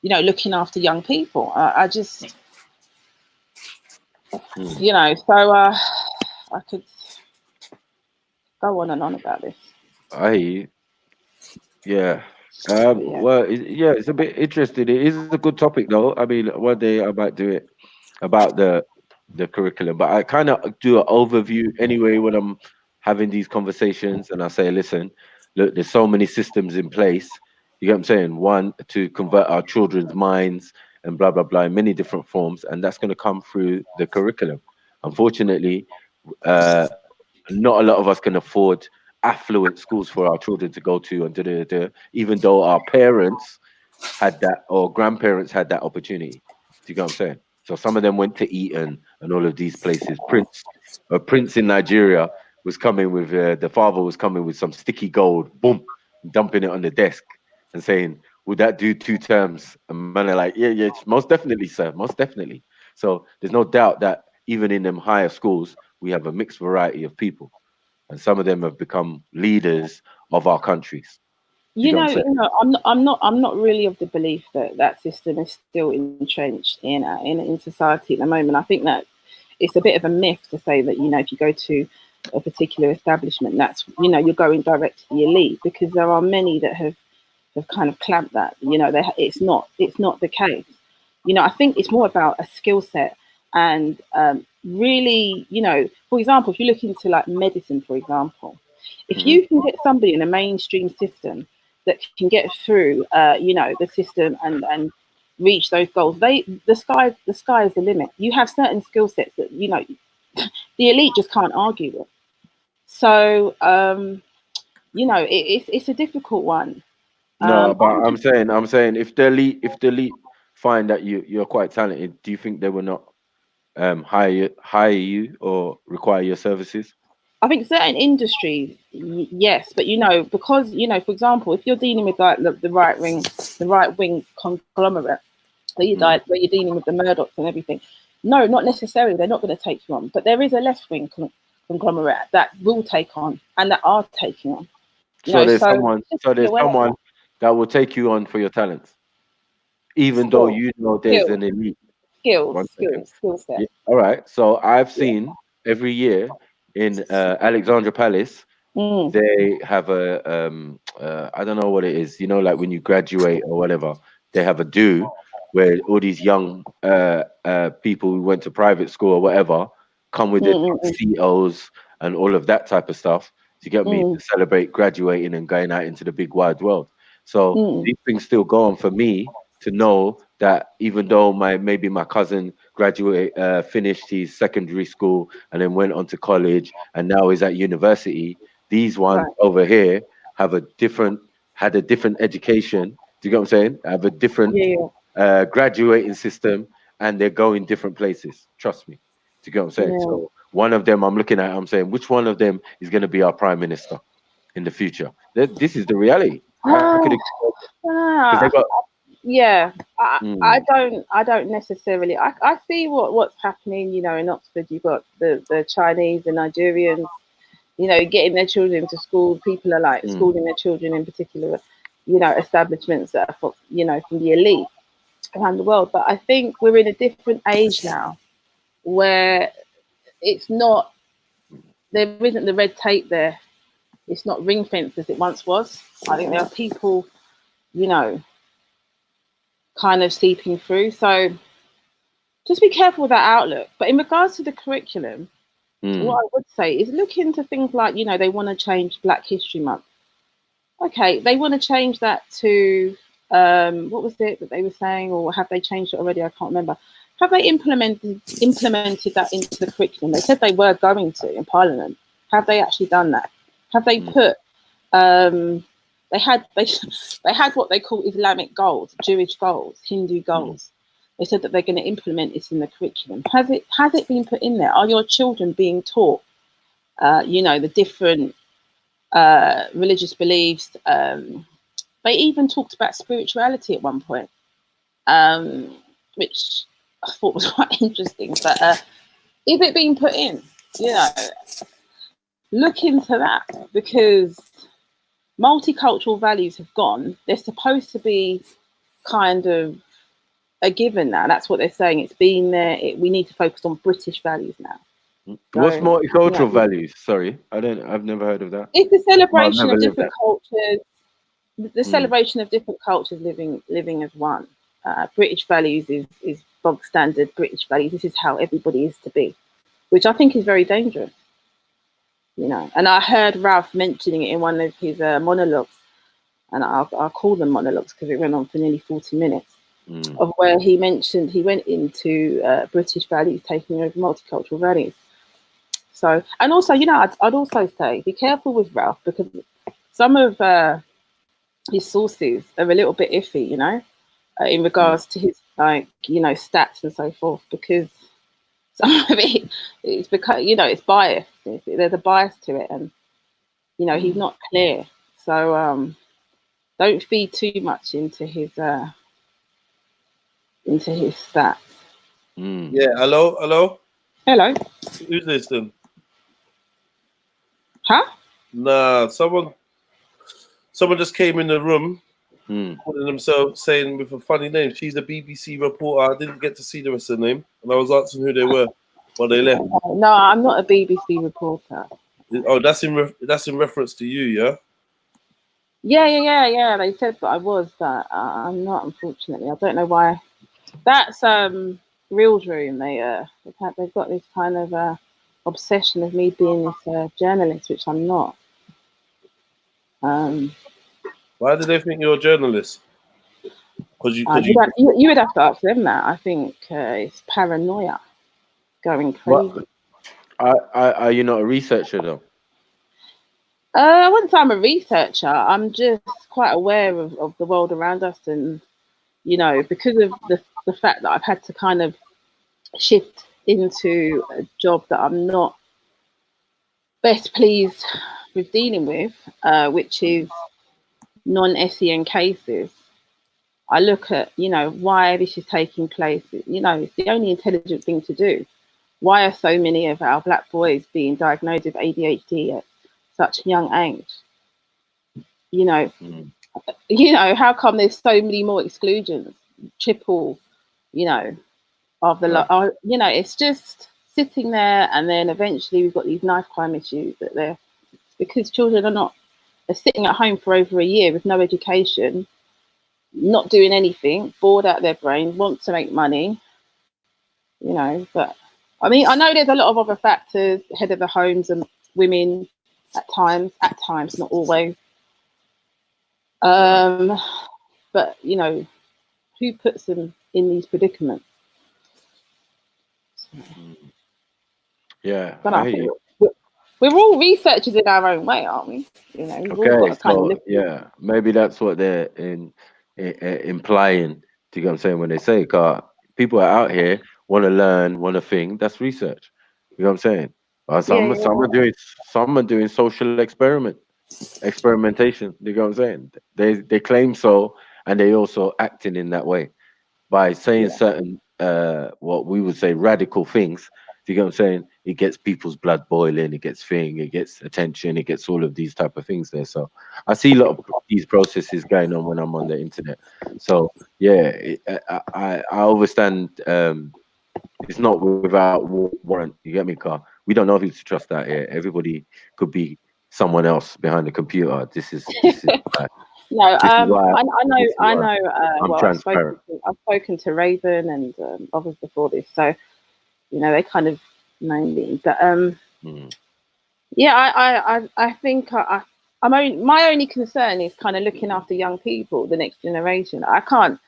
looking after young people. I just, so I could go on and on about this. I hear you. Yeah. Well, it's a bit interesting. It is a good topic, though. I mean, one day I might do it about the curriculum, but I kind of do an overview anyway when I'm having these conversations, and I say, listen, look, there's so many systems in place. You get what I'm saying? One, to convert our children's minds and blah blah blah in many different forms, and that's going to come through the curriculum. Unfortunately, not a lot of us can afford affluent schools for our children to go to, and even though our parents had that or grandparents had that opportunity. Do you get what I'm saying? So some of them went to Eton and all of these places. Prince in Nigeria was coming with the father was coming with some sticky gold, boom, dumping it on the desk and saying, "Would that do 2 terms?" And man are like, "Yeah, most definitely, sir, most definitely." So there's no doubt that even in them higher schools, we have a mixed variety of people, and some of them have become leaders of our countries. I'm not really of the belief that system is still entrenched in society at the moment. I think that it's a bit of a myth to say that if you go to a particular establishment, that's you're going direct to the elite, because there are many that have kind of clamped that. It's not the case. I think it's more about a skill set and really, for example, if you look into like medicine, for example, if you can get somebody in a mainstream system that can get through, the system and reach those goals, the sky is the limit. You have certain skill sets that the elite just can't argue with. So it's a difficult one. No, but I'm saying if the elite find that you're quite talented, do you think they will not hire you or require your services? I think certain industries, yes, but because for example, if you're dealing with like the right wing conglomerate, where you're dealing with the Murdochs and everything, no, not necessarily. They're not going to take you on, but there is a left wing conglomerate that will take on and that are taking on. There's someone that will take you on for your talents, even though there's an elite. Skill set. Yeah, all right. So I've seen every year in Alexandra Palace, they have a I don't know what it is. Like when you graduate or whatever, they have a do where all these young people who went to private school or whatever come with their CEOs and all of that type of stuff to get me to celebrate graduating and going out into the big wide world. So these things still go on for me to know that even though maybe my cousin finished his secondary school and then went on to college and now is at university, these ones over here had a different education. Do you get what I'm saying? Have a different graduating system, and they're going different places. Trust me. Do you get what I'm saying? So one of them I'm looking at, I'm saying, which one of them is going to be our prime minister in the future? This is the reality. I don't necessarily. I see what's happening. In Oxford, you've got the Chinese, the Nigerians, getting their children to school. People are like schooling their children in particular, establishments that are from the elite around the world. But I think we're in a different age now, where there isn't the red tape there. It's not ring fenced as it once was. I think there are people, kind of seeping through. So just be careful with that outlook. But in regards to the curriculum, what I would say is look into things like, you know, they want to change Black History Month. Okay, they want to change that to what was it that they were saying, or have they changed it already? I can't remember. Have they implemented that into the curriculum? They said they were going to in Parliament. Have they actually done that? Have they put they had what they call Islamic goals, Jewish goals, Hindu goals. They said that they're going to implement this in the curriculum. Has it been put in there? Are your children being taught you know, the different religious beliefs? They even talked about spirituality at one point, which I thought was quite interesting. But is it being put in? You know, look into that, because multicultural values have gone. They're supposed to be kind of a given now. That's what they're saying. It's been there. We need to focus on British values now. What's So, multicultural yeah. values? Sorry, I've never heard of that. It's a celebration I've of never lived different cultures. The celebration of different cultures living as one. British values is bog standard British values. This is how everybody is to be, which I think is very dangerous. You know, and I heard Ralph mentioning it in one of his monologues, and I'll call them monologues because it went on for nearly 40 minutes, of where he mentioned he went into British values taking over multicultural values. So, and also, you know, I'd also say be careful with Ralph, because some of his sources are a little bit iffy, you know, in regards to his, like, you know, stats and so forth, because some of it's because, you know, it's biased. There's a bias to it, and you know, he's not clear. So don't feed too much into his stats. Yeah. Hello. Hello. Who's this then? Huh? Nah. Someone just came in the room, calling themselves, saying with a funny name. She's a BBC reporter. I didn't get to see the rest of the name, and I was asking who they were while they left. No, I'm not a BBC reporter. Oh, that's in reference to you, yeah. Yeah. They said that I was, but I'm not, unfortunately. I don't know why. That's Reels Room. They've got this kind of obsession of me being this journalist, which I'm not. Why do they think you're a journalist? Because you would have to ask them that. I think it's paranoia going crazy. What? Are you not a researcher though? I wouldn't say I'm a researcher. I'm just quite aware of the world around us, and you know, because of the fact that I've had to kind of shift into a job that I'm not best pleased with dealing with, which is non-SEN cases. I look at, you know, why this is taking place. You know, it's the only intelligent thing to do. Why are so many of our Black boys being diagnosed with ADHD at such a young age? You know, how come there's so many more exclusions, triple, you know, of the, you know, it's just sitting there, and then eventually we've got these knife crime issues that because children are sitting at home for over a year with no education, not doing anything, bored out of their brain, want to make money, you know. But I mean, I know there's a lot of other factors, head of the homes and women at times, not always. But you know, who puts them in these predicaments? Yeah, But I hear you. we're all researchers in our own way, aren't we? You know, we've all got to kind of look. Yeah, maybe that's what they're implying. Do you get what I'm saying when they say, "Car people are out here want to learn, want to think." That's research. You know what I'm saying? Some are doing social experimentation. You know what I'm saying? They claim so, and they also acting in that way by saying certain what we would say radical things. Do you get what I'm saying? It gets people's blood boiling, it gets attention, it gets all of these type of things there. So I see a lot of these processes going on when I'm on the internet. So yeah, I understand. It's not without warrant. You get me, Carl? We don't know who to trust out here. Everybody could be someone else behind the computer. This is no. I know. I'm transparent. I've spoken to Raven and others before this, so you know they kind of know me. But Yeah, I think my only concern is kind of looking after young people, the next generation. I can't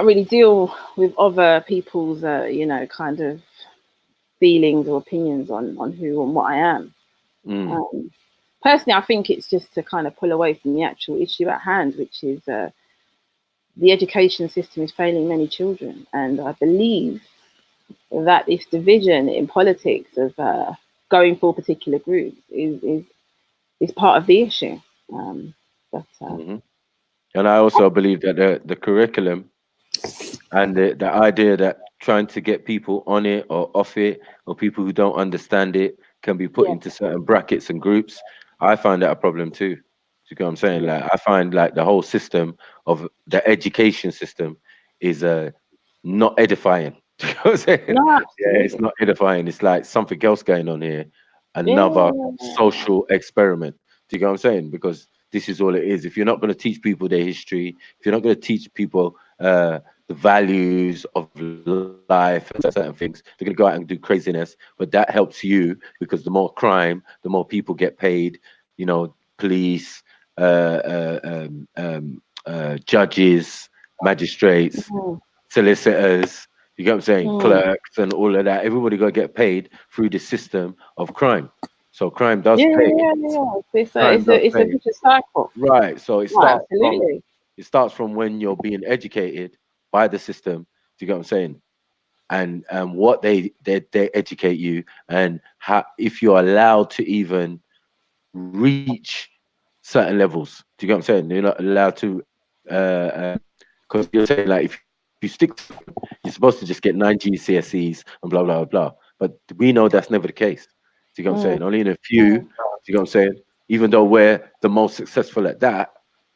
really deal with other people's, kind of feelings or opinions on who and what I am. Personally, I think it's just to kind of pull away from the actual issue at hand, which is the education system is failing many children. And I believe that this division in politics of going for particular groups is part of the issue. And I also believe that the curriculum and the idea that trying to get people on it or off it, or people who don't understand it, can be put into certain brackets and groups. I find that a problem too. Do you know what I'm saying? Like, I find like the whole system of the education system is not edifying. Do you know what I'm saying? No, It's not edifying. It's like something else going on here, another social experiment. Do you know what I'm saying? Because this is all it is. If you're not going to teach people their history, if you're not going to teach people the values of life and certain things, they're going to go out and do craziness. But that helps you, because the more crime, the more people get paid. You know, police, judges, magistrates, solicitors. You get what I'm saying? Clerks and all of that. Everybody got to get paid through the system of crime. So crime does pay. It's a vicious cycle. Right. So it starts from when you're being educated by the system. Do you get what I'm saying? And what they educate you, and how, if you're allowed to even reach certain levels. Do you get what I'm saying? You're not allowed to, because you're saying like if you stick to, you're supposed to just get 9 GCSEs and blah blah blah. But we know that's never the case. Do you get what I'm saying? Only in a few. Do you get what I'm saying? Even though we're the most successful at that.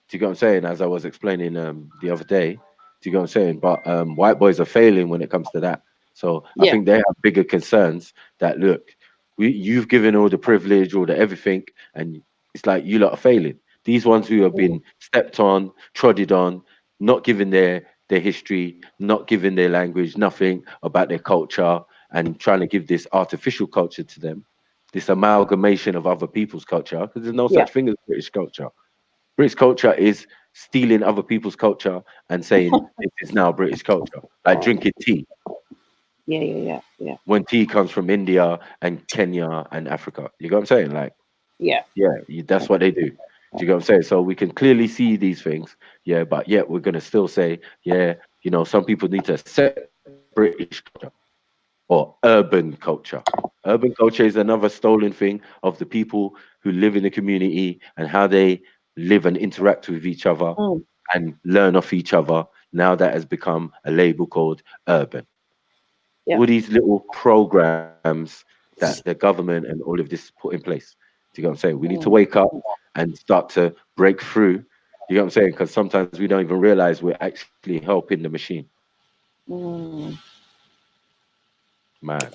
Do you get what I'm saying? As I was explaining the other day. Do you get what I'm saying? But white boys are failing when it comes to that. So I think they have bigger concerns. That look, you've given all the privilege, all the everything, and it's like you lot are failing. These ones who have been stepped on, trodden on, not given their history, not given their language, nothing about their culture, and trying to give this artificial culture to them, this amalgamation of other people's culture, because there's no such thing as British culture. British culture is stealing other people's culture and saying it is now British culture, like drinking tea. Yeah. When tea comes from India and Kenya and Africa, you know what I'm saying? Like, that's what they do. Do you get what I'm saying? So we can clearly see these things, but yet we're gonna still say, some people need to accept British culture or urban culture. Urban culture is another stolen thing of the people who live in the community and how they live and interact with each other and learn off each other. Now that has become a label called urban. All these little programs that the government and all of this put in place. Do you get what I'm saying? We need to wake up and start to break through. You get what I'm saying? Because sometimes we don't even realize we're actually helping the machine. Mad.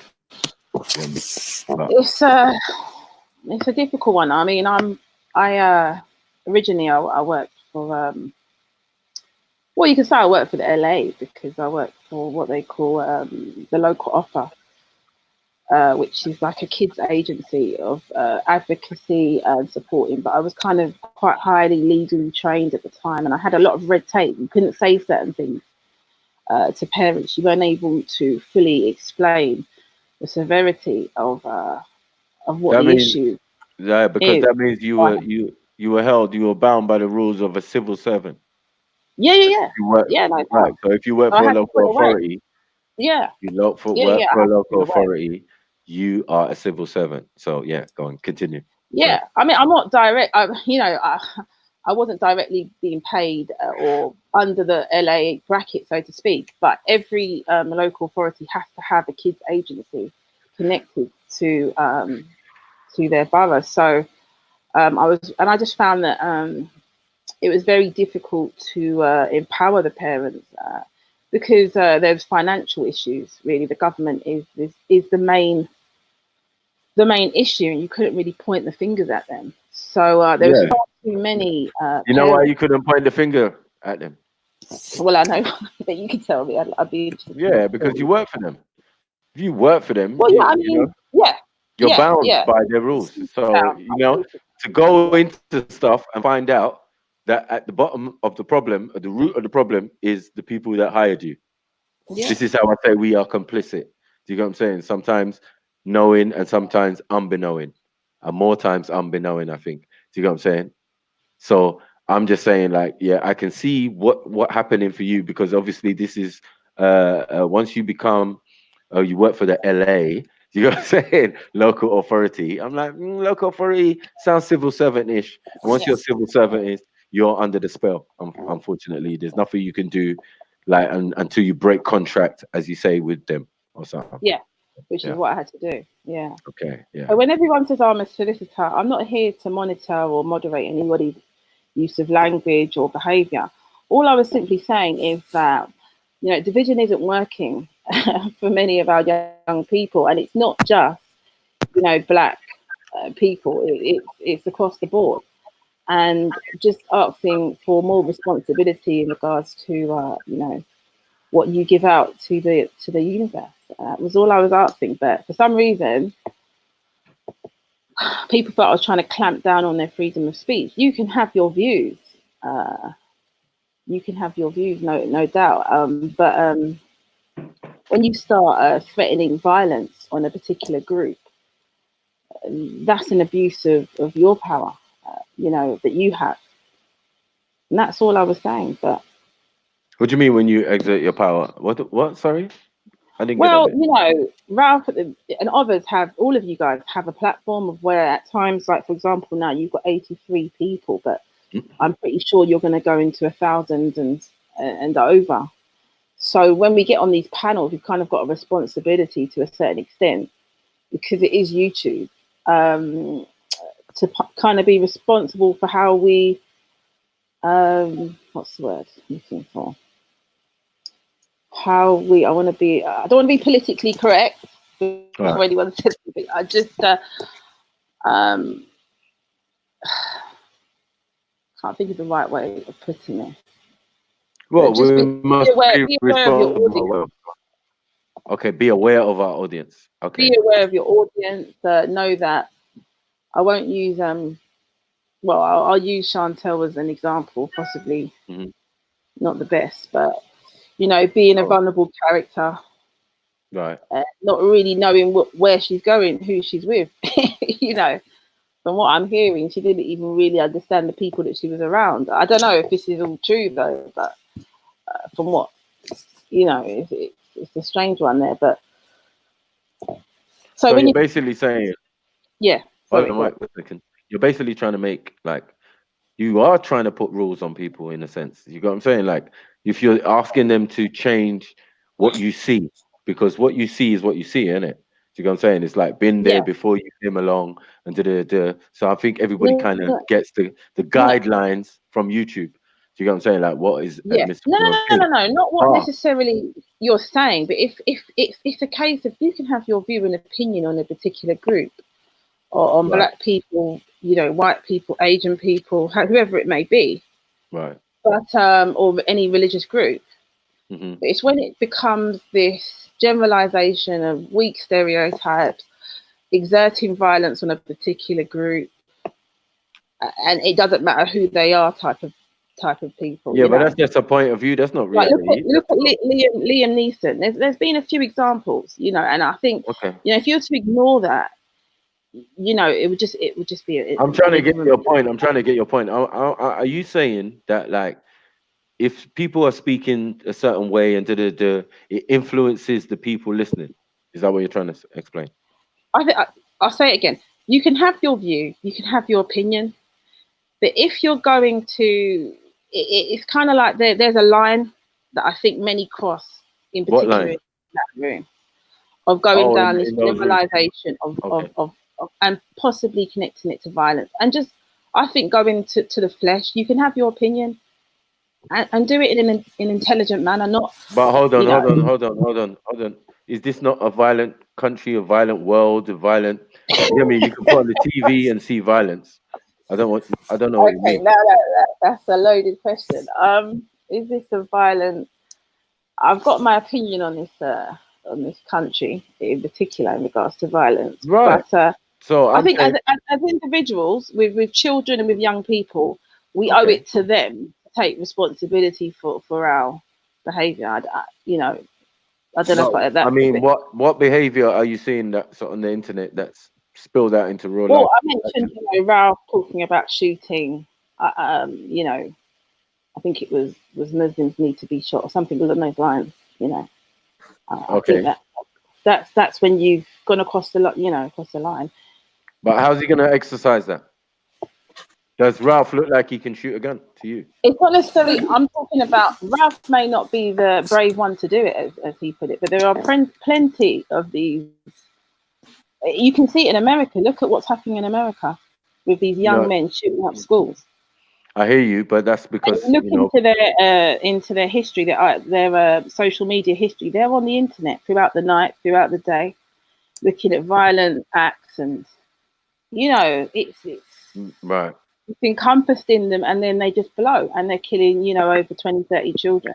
It's a difficult one. I mean, originally I worked for well, you can say I worked for the LA, because I worked for what they call the local offer, which is like a kids agency of advocacy and supporting. But I was kind of quite highly legally trained at the time, and I had a lot of red tape. You couldn't say certain things to parents. You weren't able to fully explain the severity of what that the means, issue because is. that means you were bound by the rules of a civil servant. Yeah. Right. So if you work for a local authority, you work for a local authority, you are a civil servant. So go on, continue. Yeah, I mean, I'm not direct. I wasn't directly being paid or under the LA bracket, so to speak. But every local authority has to have a kids agency connected to their borough. So I just found that it was very difficult to empower the parents because there's financial issues. Really, the government is the main issue, and you couldn't really point the fingers at them. So there was far too many. You know why you couldn't point the finger at them? Well, I know that you can tell me. I'd be interested. Because you work for them. If if you work for them, Well, yeah, I you mean, know, yeah, you're yeah, bound yeah. by their rules. So, you know, to go into stuff and find out that at the bottom of the problem, at the root of the problem, is the people that hired you. Yeah. This is how I say we are complicit. Do you get what I'm saying? Sometimes knowing and sometimes unbeknowing, and more times unbeknowing, I think. Do you get what I'm saying? So I'm just saying, like, yeah, I can see what happening for you, because obviously this is once you become you work for the LA, you know what I'm saying, local authority. I'm like, local authority sounds civil servant-ish. And once you're civil servant, you're under the spell. Unfortunately, there's nothing you can do, like, until you break contract, as you say, with them or something. Yeah, which Yeah. is what I had to do. Yeah. Okay. Yeah. So when everyone says I'm a solicitor, I'm not here to monitor or moderate anybody's use of language or behaviour. All I was simply saying is that, you know, division isn't working for many of our young people, and it's not just, you know, black people. It's across the board, and just asking for more responsibility in regards to, you know, what you give out to the universe. Was all I was asking. But for some reason, people thought I was trying to clamp down on their freedom of speech. You can have your views. You can have your views, no doubt. But when you start threatening violence on a particular group, that's an abuse of your power, you know, that you have. And that's all I was saying. But What do you mean when you exert your power? What? Sorry, I didn't get that well, bit. you know, Ralph and others have, all of you guys have a platform of where at times, like for example, now you've got 83 people, but I'm pretty sure you're going to go into 1,000 and over. So when we get on these panels, we've kind of got a responsibility to a certain extent, because it is YouTube, to kind of be responsible for how we, what's the word I'm looking for? How we, I don't want to be politically correct before anyone says something. I just, can't think of the right way of putting it. Well, just we must be aware of your audience. Okay, be aware of our audience. Okay. Be aware of your audience. Know that I won't use well, I'll use Chantel as an example, possibly not the best, but you know, being a vulnerable character, right? Not really knowing where she's going, who she's with. You know, from what I'm hearing, she didn't even really understand the people that she was around. I don't know if this is all true though, but from what, you know, it's a strange one there. But so when you're basically saying, yeah, sorry, wait a second. You're basically trying to make, like, you are trying to put rules on people in a sense. You got what I'm saying? Like, if you're asking them to change what you see, because what you see is what you see, isn't it? You know what I'm saying? It's like been there before you came along and so I think everybody kind of gets the guidelines from YouTube. Do you get what I'm saying? Like, what is no, not what necessarily you're saying, but if it's a case of you can have your view and opinion on a particular group, or on black people, you know, white people, Asian people, whoever it may be, right? But or any religious group. But it's when it becomes this generalization of weak stereotypes, exerting violence on a particular group, and it doesn't matter who they are, type of people. Yeah, but that's just a point of view. That's not reality. Look at Liam Neeson. There's been a few examples, you know, and I think you know, if you're to ignore that, you know, it would just be. I'm trying to get your point. I'm trying to get your point. Are you saying that, like, if people are speaking a certain way and it influences the people listening? Is that what you're trying to explain? I think I'll say it again. You can have your view, you can have your opinion, but if you're going to, it's kind of like there's a line that I think many cross, in particular in that room, of going down this generalization of and possibly connecting it to violence, and just, I think, going to the flesh. You can have your opinion and do it in an intelligent manner, not. But hold on. Is this not a violent country, a violent world, a violent? You know what I mean? You can put on the TV and see violence. I don't know what you mean. No, that's a loaded question. Is this a violent? I've got my opinion on this, on this country in particular in regards to violence. Right. But So I think saying, as individuals, with children and with young people, we owe it to them to take responsibility for our behaviour. I don't know if that's I mean, what behavior are you seeing that's on the internet that's spilled out into real Well, life? I mentioned Ralph talking about shooting. I think it was Muslims need to be shot or something along those lines. I think that's when you've gone across the across the line. But how's he going to exercise that? Does Ralph look like he can shoot a gun to you? It's not necessarily. I'm talking about Ralph may not be the brave one to do it, as he put it, but there are plenty of these. You can see it in America. Look at what's happening in America with these young men shooting up schools. I hear you, but that's because and look into their history, their social media history. They're on the internet throughout the night, throughout the day, looking at violent acts, and it's right. It's encompassed in them, and then they just blow, and they're killing over 20, 30 children.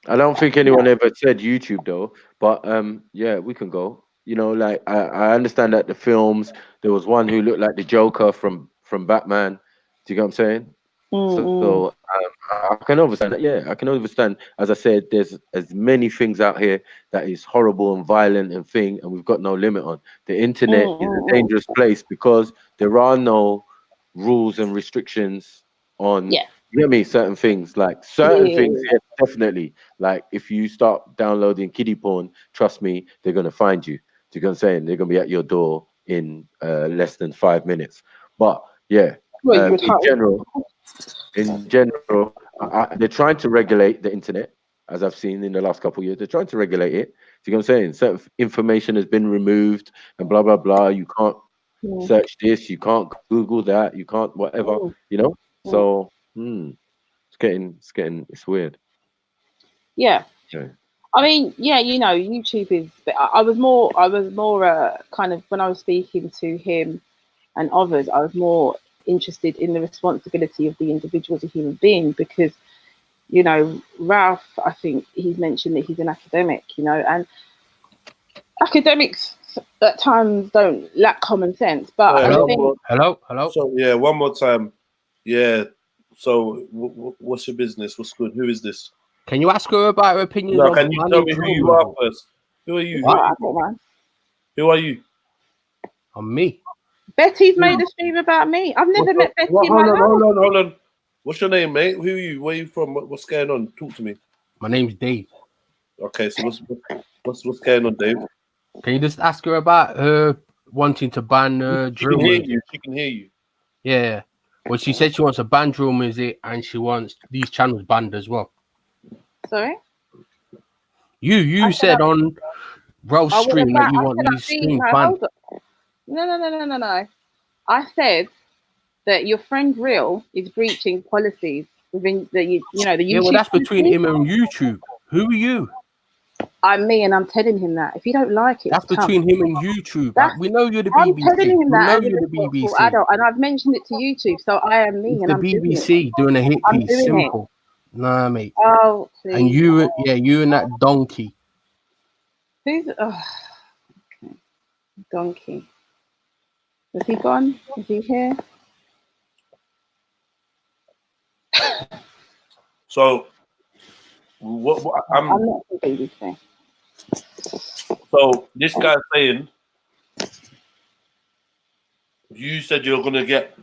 I don't think anyone ever said YouTube though, but yeah, we can go. Like I understand that the films, there was one who looked like the Joker from Batman. Do you get what I'm saying? So I can understand that. Yeah, I can understand. As I said, there's as many things out here that is horrible and violent and and we've got no limit on. The internet is a dangerous place because there are no rules and restrictions on. You know what I mean? Certain things, like certain things, yeah, definitely. Like if you start downloading kiddie porn, trust me, they're gonna find you. Do you get what I'm saying? They're gonna be at your door in less than 5 minutes. But yeah, in general, they're trying to regulate the internet, as I've seen in the last couple of years. They're trying to regulate it. Do you know what I'm saying? Certain information has been removed and blah blah blah. You can't search this, you can't Google that, you can't whatever. So it's weird. Yeah. I mean, yeah, YouTube is. But I was more kind of when I was speaking to him and others, I was more interested in the responsibility of the individual as a human being because, Ralph, I think he's mentioned that he's an academic, and academics at times don't lack common sense. But I think hello. So yeah, one more time. Yeah. So what's your business? What's good? Who is this? Can you ask her about her opinions? No, can you tell me who you are first? Who are you? Who are you? I'm me. Betty's made a stream about me. I've never met Betty in my life. Hold on. What's your name, mate? Who are you? Where are you from? What's going on? Talk to me. My name's Dave. Okay, so what's going on, Dave? Can you just ask her about her wanting to ban drill music? She can hear you. Yeah. Well, she said she wants to ban drill music and she wants these channels banned as well. Sorry? You said on Ralph's stream that you want these streams banned. No. I said that your friend Real is breaching policies within the YouTube. Yeah, well, that's between him and YouTube. Who are you? I'm me, and I'm telling him that. If you don't like it, that's between him and YouTube. We know you're the BBC. I'm telling him that. You're the BBC. Adult, and I've mentioned it to YouTube, so I am me, and the I'm BBC doing a hit piece. Simple. Nah, mate. Oh, please. And you and that donkey. Who's donkey? Is he gone? Is he here? So, I'm not the BBC. So this guy's saying, you said you're gonna get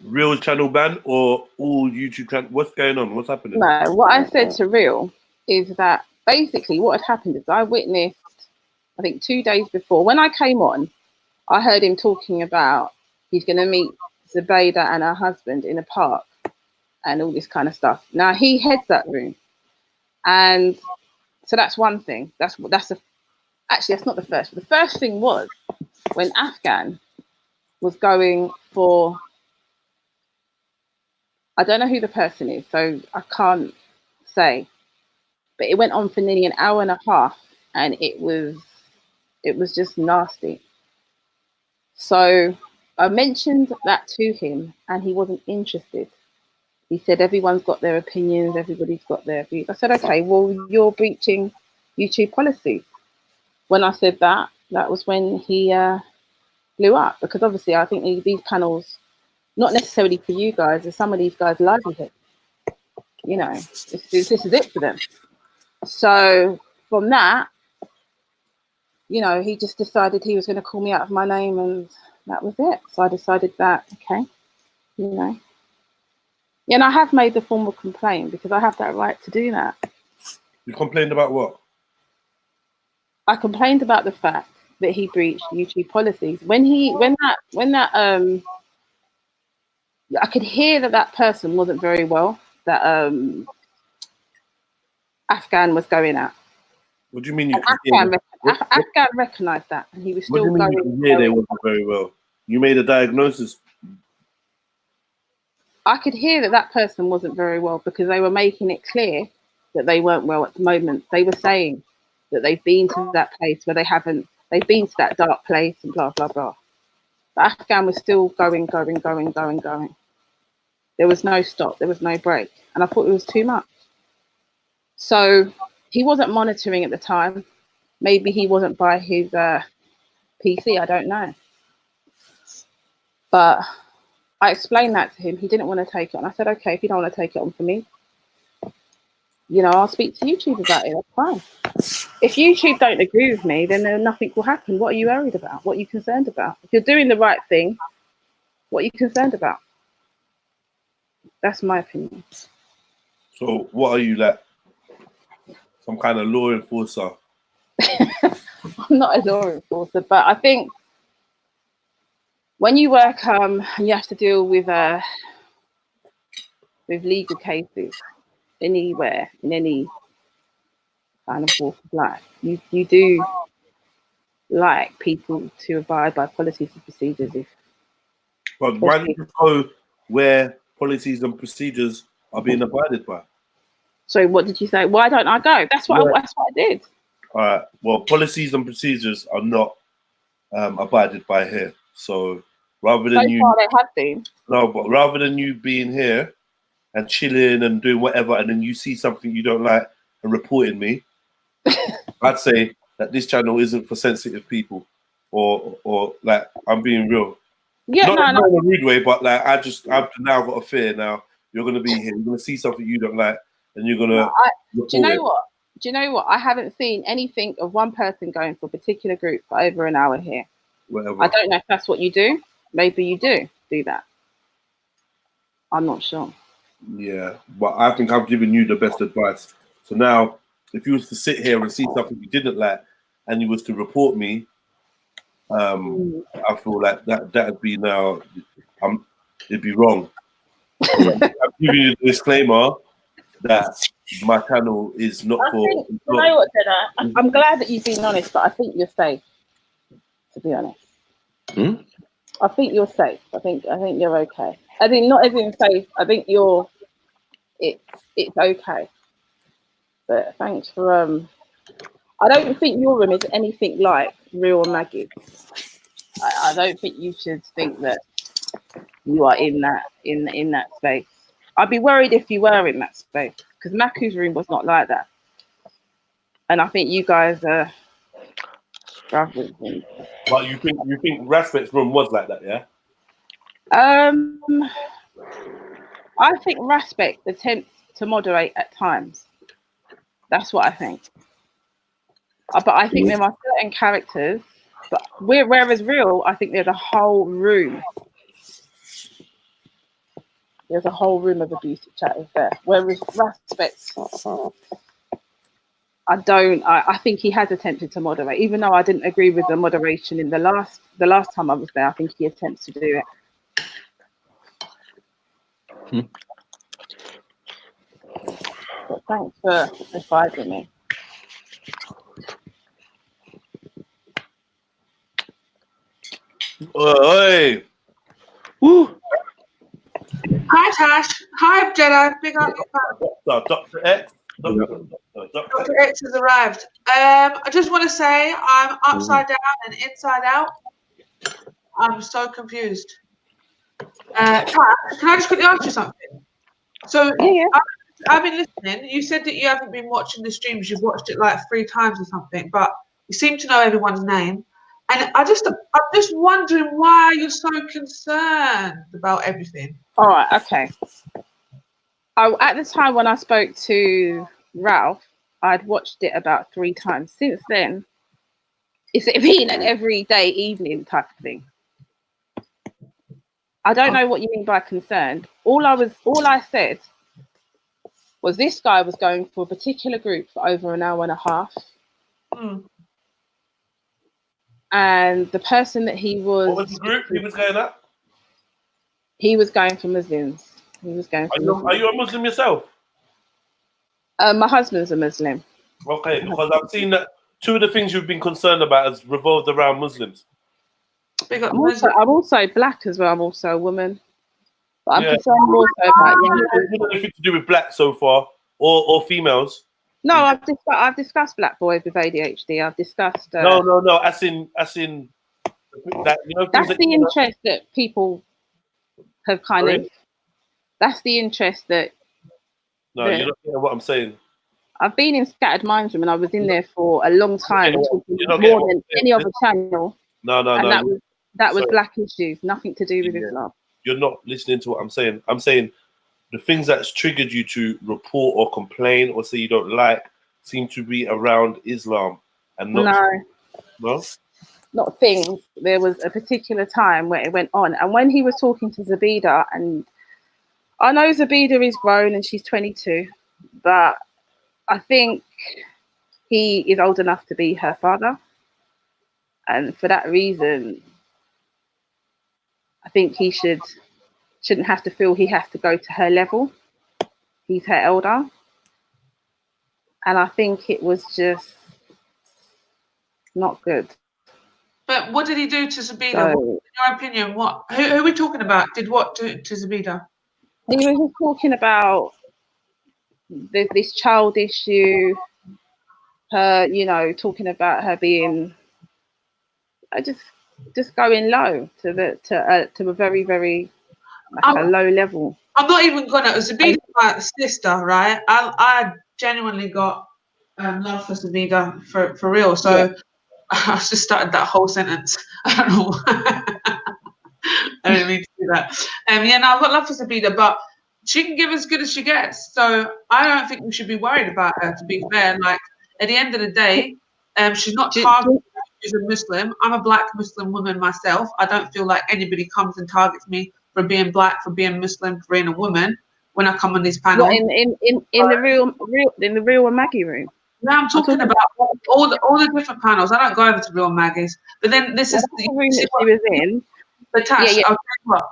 Real channel ban or all YouTube channel. What's going on? What's happening? No, what I said to Real is that basically what had happened is I witnessed, I think 2 days before, when I came on, I heard him talking about he's going to meet Zubaydah and her husband in a park and all this kind of stuff. Now he heads that room, and so that's one thing. Actually, that's not the first. The first thing was when Afghan was going for, I don't know who the person is, so I can't say, but it went on for nearly an hour and a half, and it was just nasty. So I mentioned that to him, and he wasn't interested. He said everyone's got their opinions, everybody's got their views. I said, okay, well, you're breaching YouTube policy. when I said that, that was when he blew up, because obviously I think these panels, not necessarily for you guys, are some of these guys' livelihood. You know, this is it for them. So from that, you know, he just decided he was going to call me out of my name, and that was it. So I decided that, okay, you know. Yeah, and I have made the formal complaint because I have that right to do that. You complained about what? I complained about the fact that he breached YouTube policies. When that I could hear that person wasn't very well, that Afghan was going at. What do you mean you could hear? Afghan recognised that, and he was still going. What do you mean you could hear they wasn't very well? You made a diagnosis. I could hear that person wasn't very well because they were making it clear that they weren't well at the moment. They were saying that they've been to that place where they've been to that dark place and blah, blah, blah. But Afghan was still going. There was no stop. There was no break. And I thought it was too much. So he wasn't monitoring at the time. Maybe he wasn't by his PC. I don't know. But I explained that to him. He didn't want to take it on. I said, okay, if you don't want to take it on for me, you know, I'll speak to YouTube about it. That's fine. If YouTube don't agree with me, then nothing will happen. What are you worried about? What are you concerned about? If you're doing the right thing, what are you concerned about? That's my opinion. So what are you, like? Some kind of law enforcer? I'm not a law enforcer, but I think when you work and you have to deal with legal cases anywhere, in any kind of walk of life, you do like people to abide by policies and procedures. But why don't you go where policies and procedures are being abided by? So what did you say? Why don't I go? That's what I did. All right. Well, policies and procedures are not abided by here. So rather than so far they have been. No, but rather than you being here and chilling and doing whatever, and then you see something you don't like and reporting me, I'd say that this channel isn't for sensitive people, or like, I'm being real. Yeah, not in a rude way, but like I've now got a fear. Now you're gonna be here, you're gonna see something you don't like, and you're gonna. Do you know what? Do you know what? I haven't seen anything of one person going for a particular group for over an hour here. Whatever. I don't know if that's what you do. Maybe you do that. I'm not sure. Yeah, but I think I've given you the best advice. So now, if you was to sit here and see something you didn't like, and you was to report me, I feel like that'd be now, it'd be wrong. I'm giving you the disclaimer that my channel is not for. You know what, Jenna? I'm glad that you've been honest, but I think you're safe. To be honest, I think you're safe. I think you're okay. I think not everything's safe. I think it's okay. But thanks for I don't think your room is anything like Real Maggie. I don't think you should think that you are in that space. I'd be worried if you were in that space, because Maku's room was not like that. And I think you guys are. But you think Raspet's room was like that, yeah? I think Raspet attempts to moderate at times. That's what I think. But I think there are certain characters. But whereas Real, I think there's a whole room. There's a whole room of abusive chatters there. Whereas Raspet's, I think he has attempted to moderate, even though I didn't agree with the moderation in the last time I was there. I think he attempts to do it. But thanks for advising me. Hey. Woo. Hi Tash. Hi Jenna. Big up. Dr. X. Dr. X has arrived. I just want to say I'm upside down and inside out. I'm so confused. Tash, can I just quickly ask you something? So I've been listening. You said that you haven't been watching the streams. You've watched it like 3 times or something. But You seem to know everyone's name. And I'm just wondering why you're so concerned about everything. All right, okay. At the time when I spoke to Ralph, I'd watched it about 3 times. Since then, it's been an everyday evening type of thing. I don't know what you mean by concerned. All I said was this guy was going for a particular group for over an hour and a half. And the person that he was... What was the group he was going at? He was going for Muslims. He was going for Muslims. Are you a Muslim yourself? My husband's a Muslim. Okay, because I've seen that 2 of the things you've been concerned about has revolved around Muslims. I'm also black as well. I'm also a woman. But I'm concerned more so about anything to do with black so far, or females. No, I've discussed black boys with ADHD. I've discussed. No. As in that, that's the interest that people have kind of. That's the interest that. No, you don't know what I'm saying. I've been in Scattered Minds Room and I was in there for a long time, talking more than any other channel. No. That was black issues, nothing to do with Islam. You're not listening to what I'm saying. I'm saying the things that's triggered you to report or complain or say you don't like seem to be around Islam and not. No? Not things. There was a particular time where it went on, and when he was talking to Zabida, and I know Zabida is grown and she's 22, but I think he is old enough to be her father, and for that reason, I think he shouldn't have to feel he has to go to her level. He's her elder, and I think it was just not good. But what did he do to Zabida? In your opinion, what? Who are we talking about? Did what to Zabida? He was just talking about this child issue. Her, talking about her being, just going low to a very, very a low level. I'm not even gonna. Zabida, my sister, right? I genuinely got love for Zabida for real. So I just started that whole sentence. I don't know. I didn't mean to do that. I've got love for Zabida, but she can give as good as she gets. So I don't think we should be worried about her. To be fair, like at the end of the day, she's not targeted. She's a Muslim. I'm a black Muslim woman myself. I don't feel like anybody comes and targets me for being black, for being Muslim, for being a woman when I come on these panels. What, in the real and Maggie room. No, I'm talking about all the different panels. I don't go over to Real Maggies, but then this is the room that she was in. But Tash, I'll tell you what,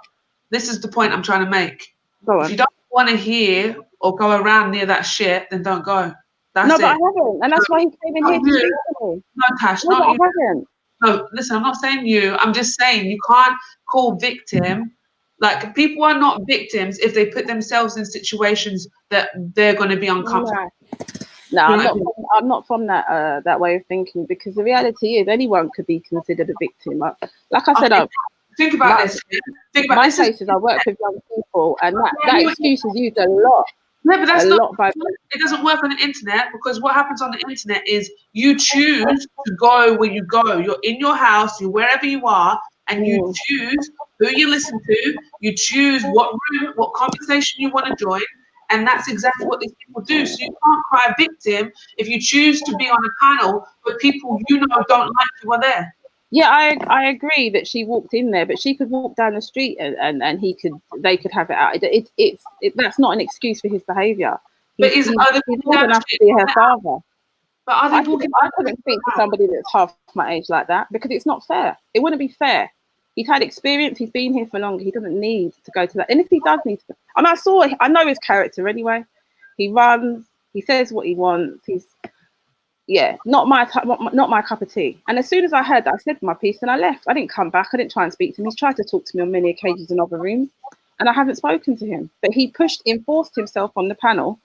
this is the point I'm trying to make. Go on. If you don't want to hear or go around near that shit, then don't go. That's no, but I haven't, and that's why he came in here to speak to me. No, Tash, no, not I you. haven't. No, listen, I'm not saying you. I'm just saying you can't call victim. Like, people are not victims if they put themselves in situations that they're going to be uncomfortable. No, I'm not from that way of thinking, because the reality is anyone could be considered a victim. Like I said, think about this. My cases, I work with young people, and that excuse is used a lot. No, but that's it doesn't work on the internet, because what happens on the internet is you choose to go where you go. You're in your house, you're wherever you are, and you choose who you listen to. You choose what room, what conversation you want to join. And that's exactly what these people do. So you can't cry victim if you choose to be on a panel, but people don't like you are there. Yeah, I agree that she walked in there, but she could walk down the street and they could have it out. That's not an excuse for his behaviour. But he's old enough to be her father. But are they I couldn't speak to somebody that's half my age like that, because it's not fair. It wouldn't be fair. He's had experience. He's been here for longer. He doesn't need to go to that. And if he does need to, and I know his character anyway. He runs. He says what he wants. He's not my cup of tea. And as soon as I heard that, I said my piece and I left. I didn't come back. I didn't try and speak to him. He's tried to talk to me on many occasions in other rooms, and I haven't spoken to him. But he enforced himself on the panel,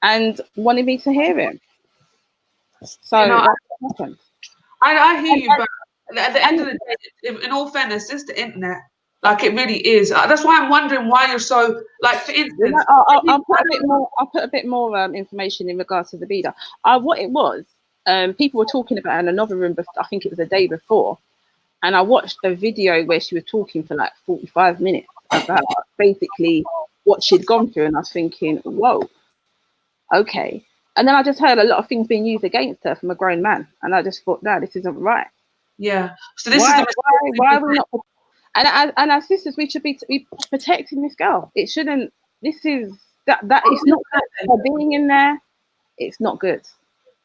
and wanted me to hear him. So that's what happened. I hear you, but at the end of the day, in all fairness, it's the internet. Like, it really is. That's why I'm wondering why you're so, like, for instance, I'll put a bit more information in regards to the Zabida. What it was, people were talking about it in another room, I think it was the day before, and I watched the video where she was talking for like 45 minutes about basically what she'd gone through, and I was thinking, whoa, okay. And then I just heard a lot of things being used against her from a grown man, and I just thought, no, this isn't right. Yeah. So this why is are we not? And as sisters, we should be protecting this girl. It shouldn't. This is that it's not good for being in there. It's not good.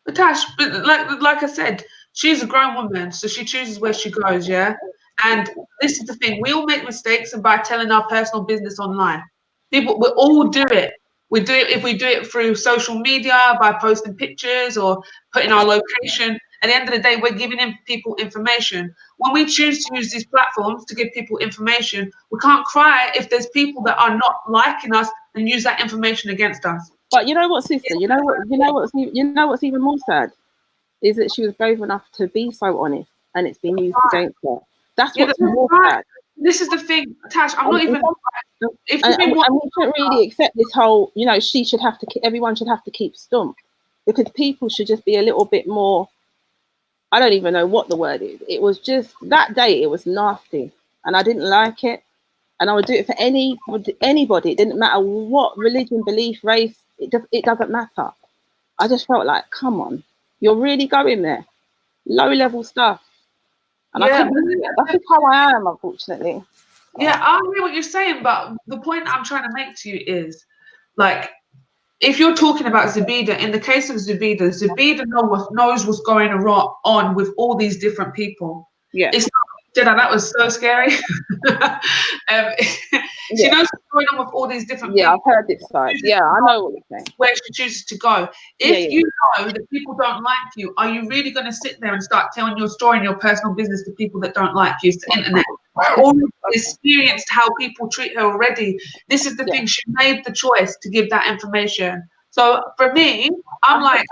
But Tash, like I said, she's a grown woman, so she chooses where she goes, yeah? And this is the thing, we all make mistakes and by telling our personal business online. We all do it. We do it if we do it through social media, by posting pictures or putting our location. At the end of the day, we're giving people information. When we choose to use these platforms to give people information, we can't cry if there's people that are not liking us and use that information against us. But you know what, sister? You know what's even more sad is that she was brave enough to be so honest, and it's been used against her. That's what's more sad. This is the thing, Tash. I'm not even. And we shouldn't really accept this whole. She should have to. Everyone should have to keep stump, because people should just be a little bit more. I don't even know what the word is. It was just that day. It was nasty, and I didn't like it. And I would do it for anybody. It didn't matter what religion, belief, race. It doesn't matter. I just felt like, come on, you're really going there, low level stuff. And I couldn't do it. That's just how I am, unfortunately. Yeah, I hear what you're saying, but the point I'm trying to make to you is, like, if you're talking about Zabida, in the case of Zabida knows what's going on with all these different people. Yeah. It's not, that was so scary. She knows what's going on with all these different people. Yeah, I've heard this side. Yeah, I know what you're saying. Where she chooses to go. If you know that people don't like you, are you really going to sit there and start telling your story and your personal business to people that don't like you? It's the internet. All experienced how people treat her already. This is the thing. She made the choice to give that information. So for me, I'm like,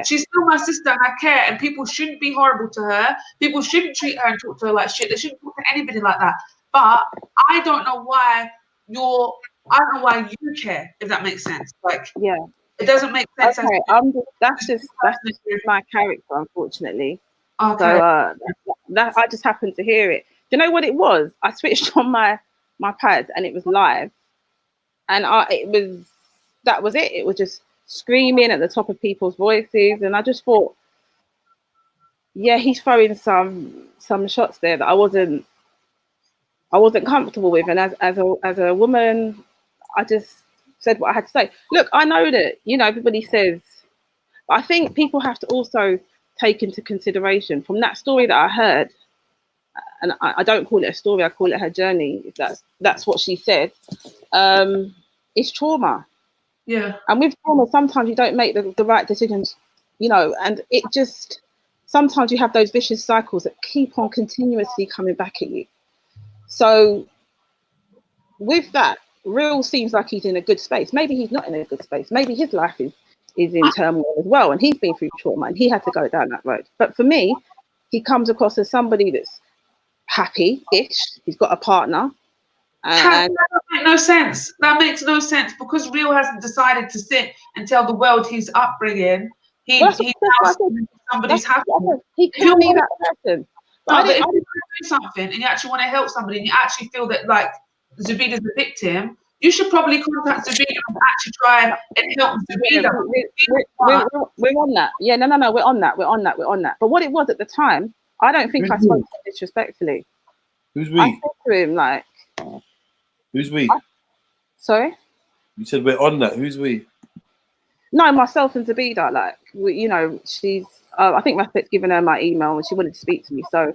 she's still my sister and I care, and people shouldn't be horrible to her. People shouldn't treat her and talk to her like shit. They shouldn't talk to anybody like that. But I don't know why you care, if that makes sense. Like, it doesn't make sense. Okay, that's just my character, unfortunately. Okay. So that I just happened to hear it. Do you know what it was? I switched on my pad and it was live, and that was it. It was just screaming at the top of people's voices, and I just thought, yeah, he's throwing some shots there that I wasn't comfortable with, and as a woman, I just said what I had to say. Look, I know that everybody says, but I think people have to also take into consideration from that story that I heard, and I don't call it a story, I call it her journey. If that's what she said. It's trauma. Yeah. And with trauma, sometimes you don't make the right decisions, and it just, sometimes you have those vicious cycles that keep on continuously coming back at you. So with that, Real seems like he's in a good space. Maybe he's not in a good space. Maybe his life is in turmoil as well, and he's been through trauma and he had to go down that road. But for me, he comes across as somebody that's happy-ish. He's got a partner. And that doesn't make no sense. That makes no sense, because Real hasn't decided to sit and tell the world his upbringing. Somebody's happy. He could be that person. But if you do something and you actually want to help somebody and you actually feel that like Zabida's a victim, you should probably contact Zabida and actually try and help Zabida. We're on that. Yeah, no, we're on that. But what it was at the time, I don't think I spoke to him disrespectfully. Who's we? I said to him like, who's we? Sorry? You said we're on that. Who's we? No, myself and Zabida. Like, she's. I think Rafiq's given her my email and she wanted to speak to me. So,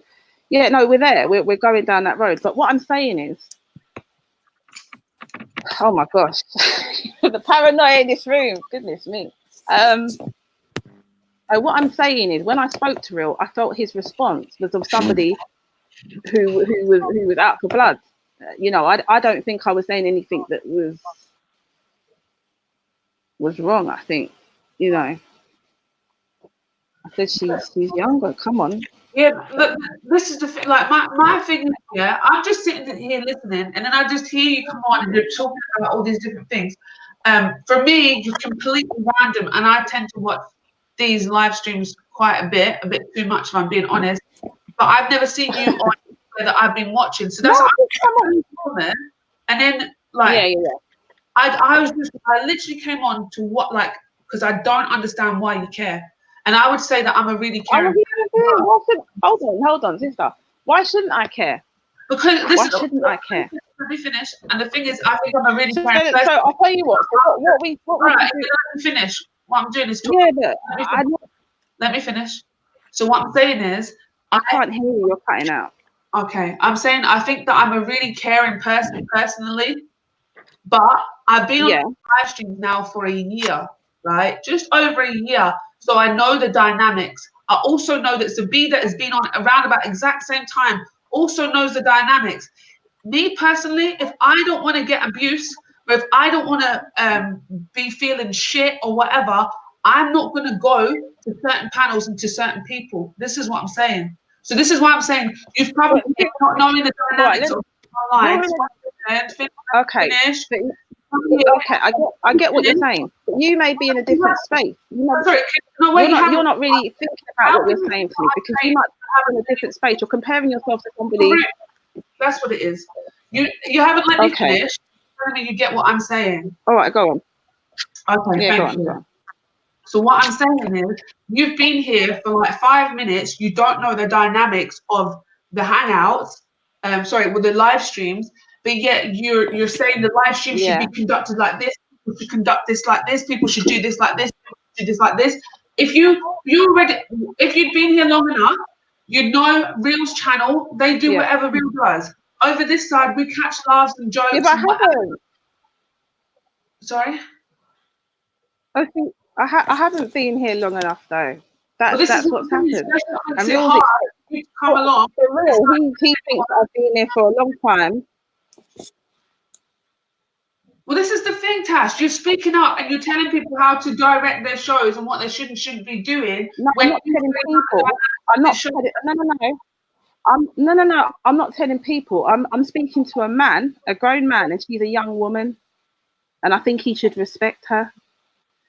yeah, no, we're there. We're going down that road. But what I'm saying is, oh my gosh, the paranoia in this room. Goodness me. What I'm saying is, when I spoke to Real, I felt his response was of somebody who was out for blood. I don't think I was saying anything that was wrong. I think, I said she's younger. Come on. Yeah, look, this is the thing. Like my thing is, yeah, I'm just sitting here listening, and then I just hear you come on and you're talking about all these different things. For me, you're completely random, and I tend to watch these live streams quite a bit too much, if I'm being honest. But I've never seen you on that I've been watching. So that's and then like I literally came on to what, like, because I don't understand why you care. And I would say that I'm a really caring Hold on, sister. Why shouldn't I care? Because why shouldn't I care? Let me finish. And the thing is, I think I'm a really caring person. So I'll tell you what. What we let me finish. What I'm doing is talking. Let me finish. So what I'm saying is, I can't hear you. You're cutting out. Okay, I'm saying I think that I'm a really caring person personally, but I've been on live streams now for a year, right? Just over a year. So I know the dynamics. I also know that Zabi that has been on around about exact same time also knows the dynamics. Me personally, if I don't want to get abuse, or if I don't want to be feeling shit or whatever, I'm not going to go to certain panels and to certain people. This is what I'm saying. So this is why I'm saying you've probably not knowing the dynamics of online. Okay. Okay, I get what you're saying. But you may be in a different space. You're not really thinking about what you're saying to me, because you might be in a different space. You're comparing yourself to somebody. That's what it is. You haven't let me finish. You get what I'm saying. All right, go on. Okay, thank you. So what I'm saying is, you've been here for like 5 minutes. You don't know the dynamics of the hangouts. With the live streams, but yet you're saying the live stream should be conducted like this. People should conduct this like this. People should do this like this. Do this like this. If you'd been here long enough, you'd know Real's channel. They do whatever Real does. Over this side, we catch laughs and jokes. Yeah, but I haven't. Sorry. I think I haven't been here long enough though. That's what's happened. And Real's come along. He thinks I've been there for a long time. Well, this is the thing, Tash. You're speaking up and you're telling people how to direct their shows and what they should and shouldn't be doing. No, I'm not telling people. I'm not telling. No. I'm not telling people. I'm speaking to a man, a grown man, and she's a young woman, and I think he should respect her.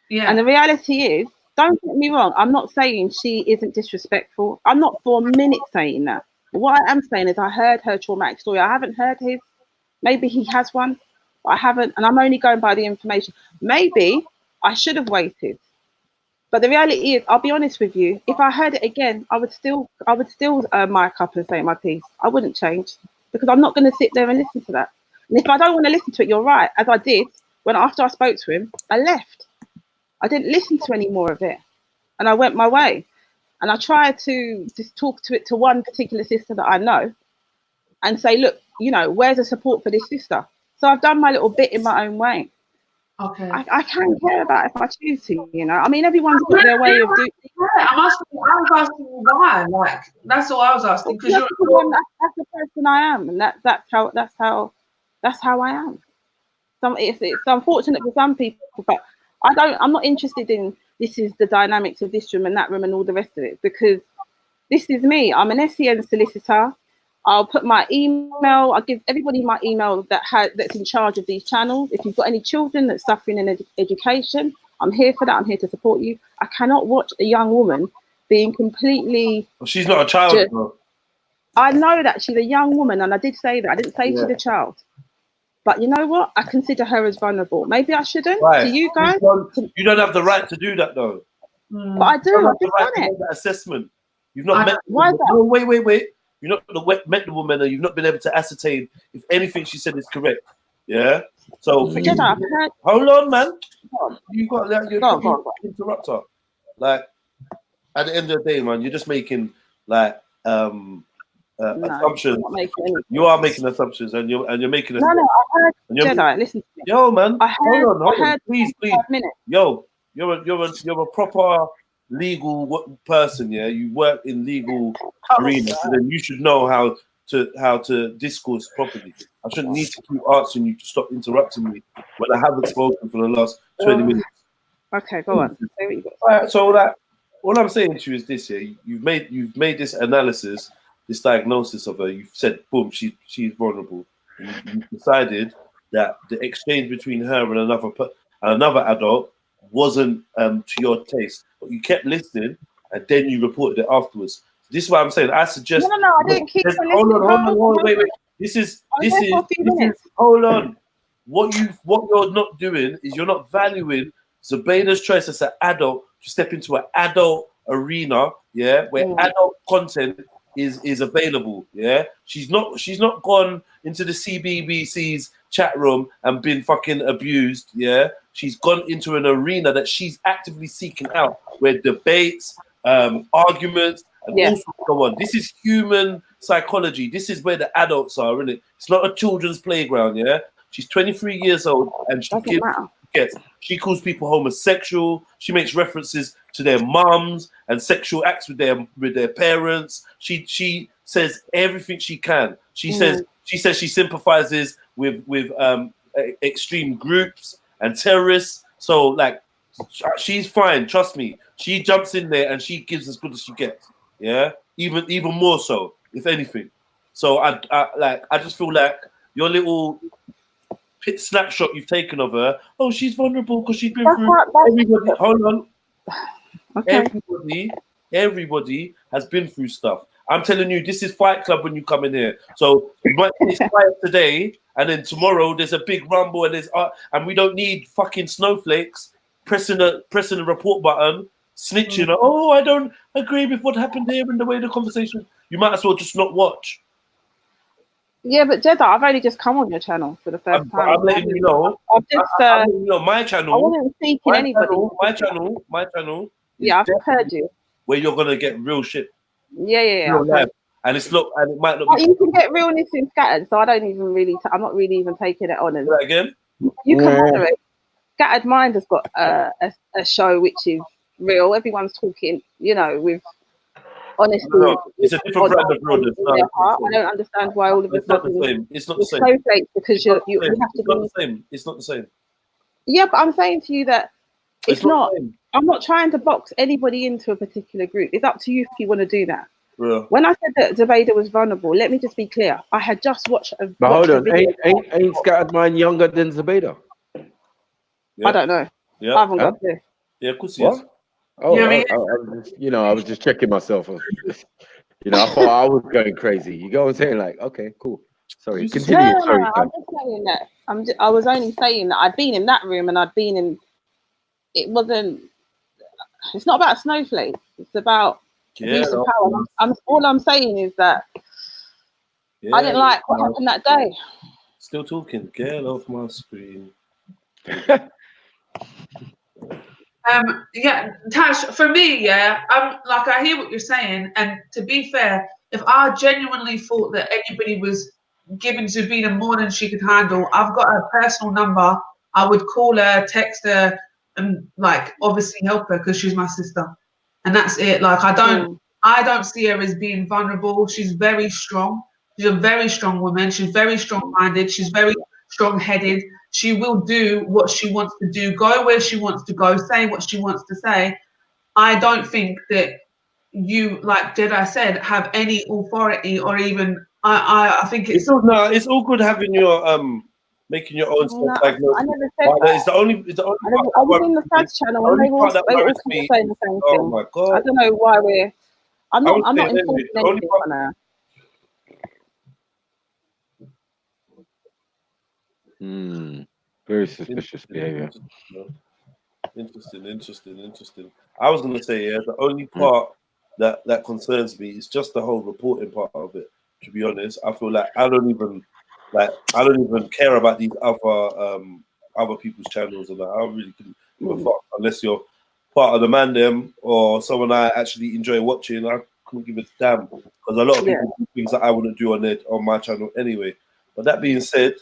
Yeah. And the reality is, don't get me wrong, I'm not saying she isn't disrespectful. I'm not for a minute saying that. But what I am saying is I heard her traumatic story. I haven't heard his. Maybe he has one, but I haven't. And I'm only going by the information. Maybe I should have waited. But the reality is, I'll be honest with you, if I heard it again, I would still mic up and say my piece. I wouldn't change, because I'm not going to sit there and listen to that. And if I don't want to listen to it, you're right, as I did, after I spoke to him, I left. I didn't listen to any more of it, and I went my way. And I tried to just talk to it to one particular sister that I know and say, look, where's the support for this sister? So I've done my little bit in my own way. Okay. I can care about it if I choose to, I mean, everyone's got their way of doing it. I was asking you why. Like, that's all I was asking. Because that's the person I am, and that's how I am. It's unfortunate for some people, but I'm not interested in this is the dynamics of this room and that room and all the rest of it, because this is me. I'm an SEN solicitor. I'll put my email. I'll give everybody my email that's in charge of these channels. If you've got any children that's suffering in education, I'm here for that. I'm here to support you. I cannot watch a young woman being completely. Well, she's not a child. I know that she's a young woman, and I did say that. I didn't say she's a child. But you know what? I consider her as vulnerable. Maybe I shouldn't. Right. To you guys, you don't have the right to do that, though. But I do. I've just done it. That assessment. You've not met. Why is that? No, wait. You've not met the woman, and you've not been able to ascertain if anything she said is correct. Yeah. So hold on, man. You got you interrupt her. Like, at the end of the day, man, you're just making like assumptions. You are making assumptions, and you're making. No, I heard Jedi. Listen to me. Yo, man. Hold on. Please. Yo, you're a proper legal person. Yeah, you work in legal arena, so then you should know how to discourse properly. I shouldn't need to keep asking you to stop interrupting me when I haven't spoken for the last 20 minutes. Okay, go on. Right, so all I'm saying to you is this: you've made this analysis, this diagnosis of her. You've said, boom, she's vulnerable. And you decided that the exchange between her and another adult wasn't to your taste, but you kept listening and then you reported it afterwards. This is what I'm saying. I suggest. No, I didn't keep on Hold on, wait. This is. Hold on. What you're not doing is you're not valuing Zubaydah's choice as an adult to step into an adult arena, yeah, where adult content is available, yeah. She's not gone into the CBBC's chat room and been fucking abused, yeah. She's gone into an arena that she's actively seeking out, where debates, arguments, and all sorts go on. This is human psychology. This is where the adults are, isn't it? It's not a children's playground, yeah. She's 23 years old and she calls people homosexual. She makes references to their mums and sexual acts with their parents. She says everything she can. She says she sympathizes with extreme groups and terrorists. So like she's fine. Trust me. She jumps in there and she gives as good as she gets. Yeah, even more so, if anything. So I just feel like your little snapshot you've taken of her. Oh, she's vulnerable because she's been through. Everybody, hold on. Okay. Everybody has been through stuff. I'm telling you, this is Fight Club when you come in here. So you might it's quiet today, and then tomorrow there's a big rumble, and and we don't need fucking snowflakes pressing the report button, snitching. Oh, I don't agree with what happened here and the way the conversation. You might as well just not watch. Yeah, but Jeddah, I've only just come on your channel for the first time. I'm letting you know. I've just, my channel. I wasn't seeking anybody. My channel. Yeah, I've heard you. Where you're gonna get real shit. Yeah. Real life. And it's not, and it might not. You can get realness in Scattered, so I don't even really. I'm not really even taking it on. As that again. You can moderate. Scattered Mind has got a show which is real. Everyone's talking, with honesty. No, it's a different brand of realness. I don't understand why all of a sudden it's not the same. Snowflakes because you have to be. It's not the same. It's not the same. Yeah, but I'm saying to you that it's not. I'm not trying to box anybody into a particular group. It's up to you if you want to do that. Yeah. When I said that Zubaida was vulnerable, let me just be clear. I had just watched a. But hold on, ain't Scattered Mind younger than Zubaida? Yeah. I don't know. Yeah. I haven't got there. Yeah, of course he is. Oh, I was just checking myself. I thought I was going crazy. You go and saying like, okay, cool. Sorry, continue. No, sorry, I'm just saying that. I was only saying that I'd been in that room and I'd been in. It wasn't. It's not about snowflakes. It's about abuse of power. All I'm saying is that I didn't like what happened that day. Still talking. Get off my screen. Tash, for me, I'm like, I hear what you're saying, and to be fair, if I genuinely thought that anybody was giving Zubina more than she could handle, I've got her personal number. I would call her, text her, and like obviously help her because she's my sister, and that's it. Like I don't see her as being vulnerable. She's very strong. She's a very strong woman. She's very strong-minded. She's very strong-headed. She will do what she wants to do, go where she wants to go, say what she wants to say. I don't think that you, like Jeddah said, have any authority or even. I think it's all good having your making your own stuff. I never said that. It's the only. I was in the first channel and they all saying the same thing. Oh my god! I don't know why we're. I'm not enforcing anything on her. Very suspicious behavior. Interesting. I was gonna say, the only part that concerns me is just the whole reporting part of it. To be honest, I feel like I don't even care about these other people's channels, and I really couldn't give a fuck unless you're part of the mandem or someone I actually enjoy watching. I couldn't give a damn because a lot of people do things that I wouldn't do on my channel anyway. But that being said,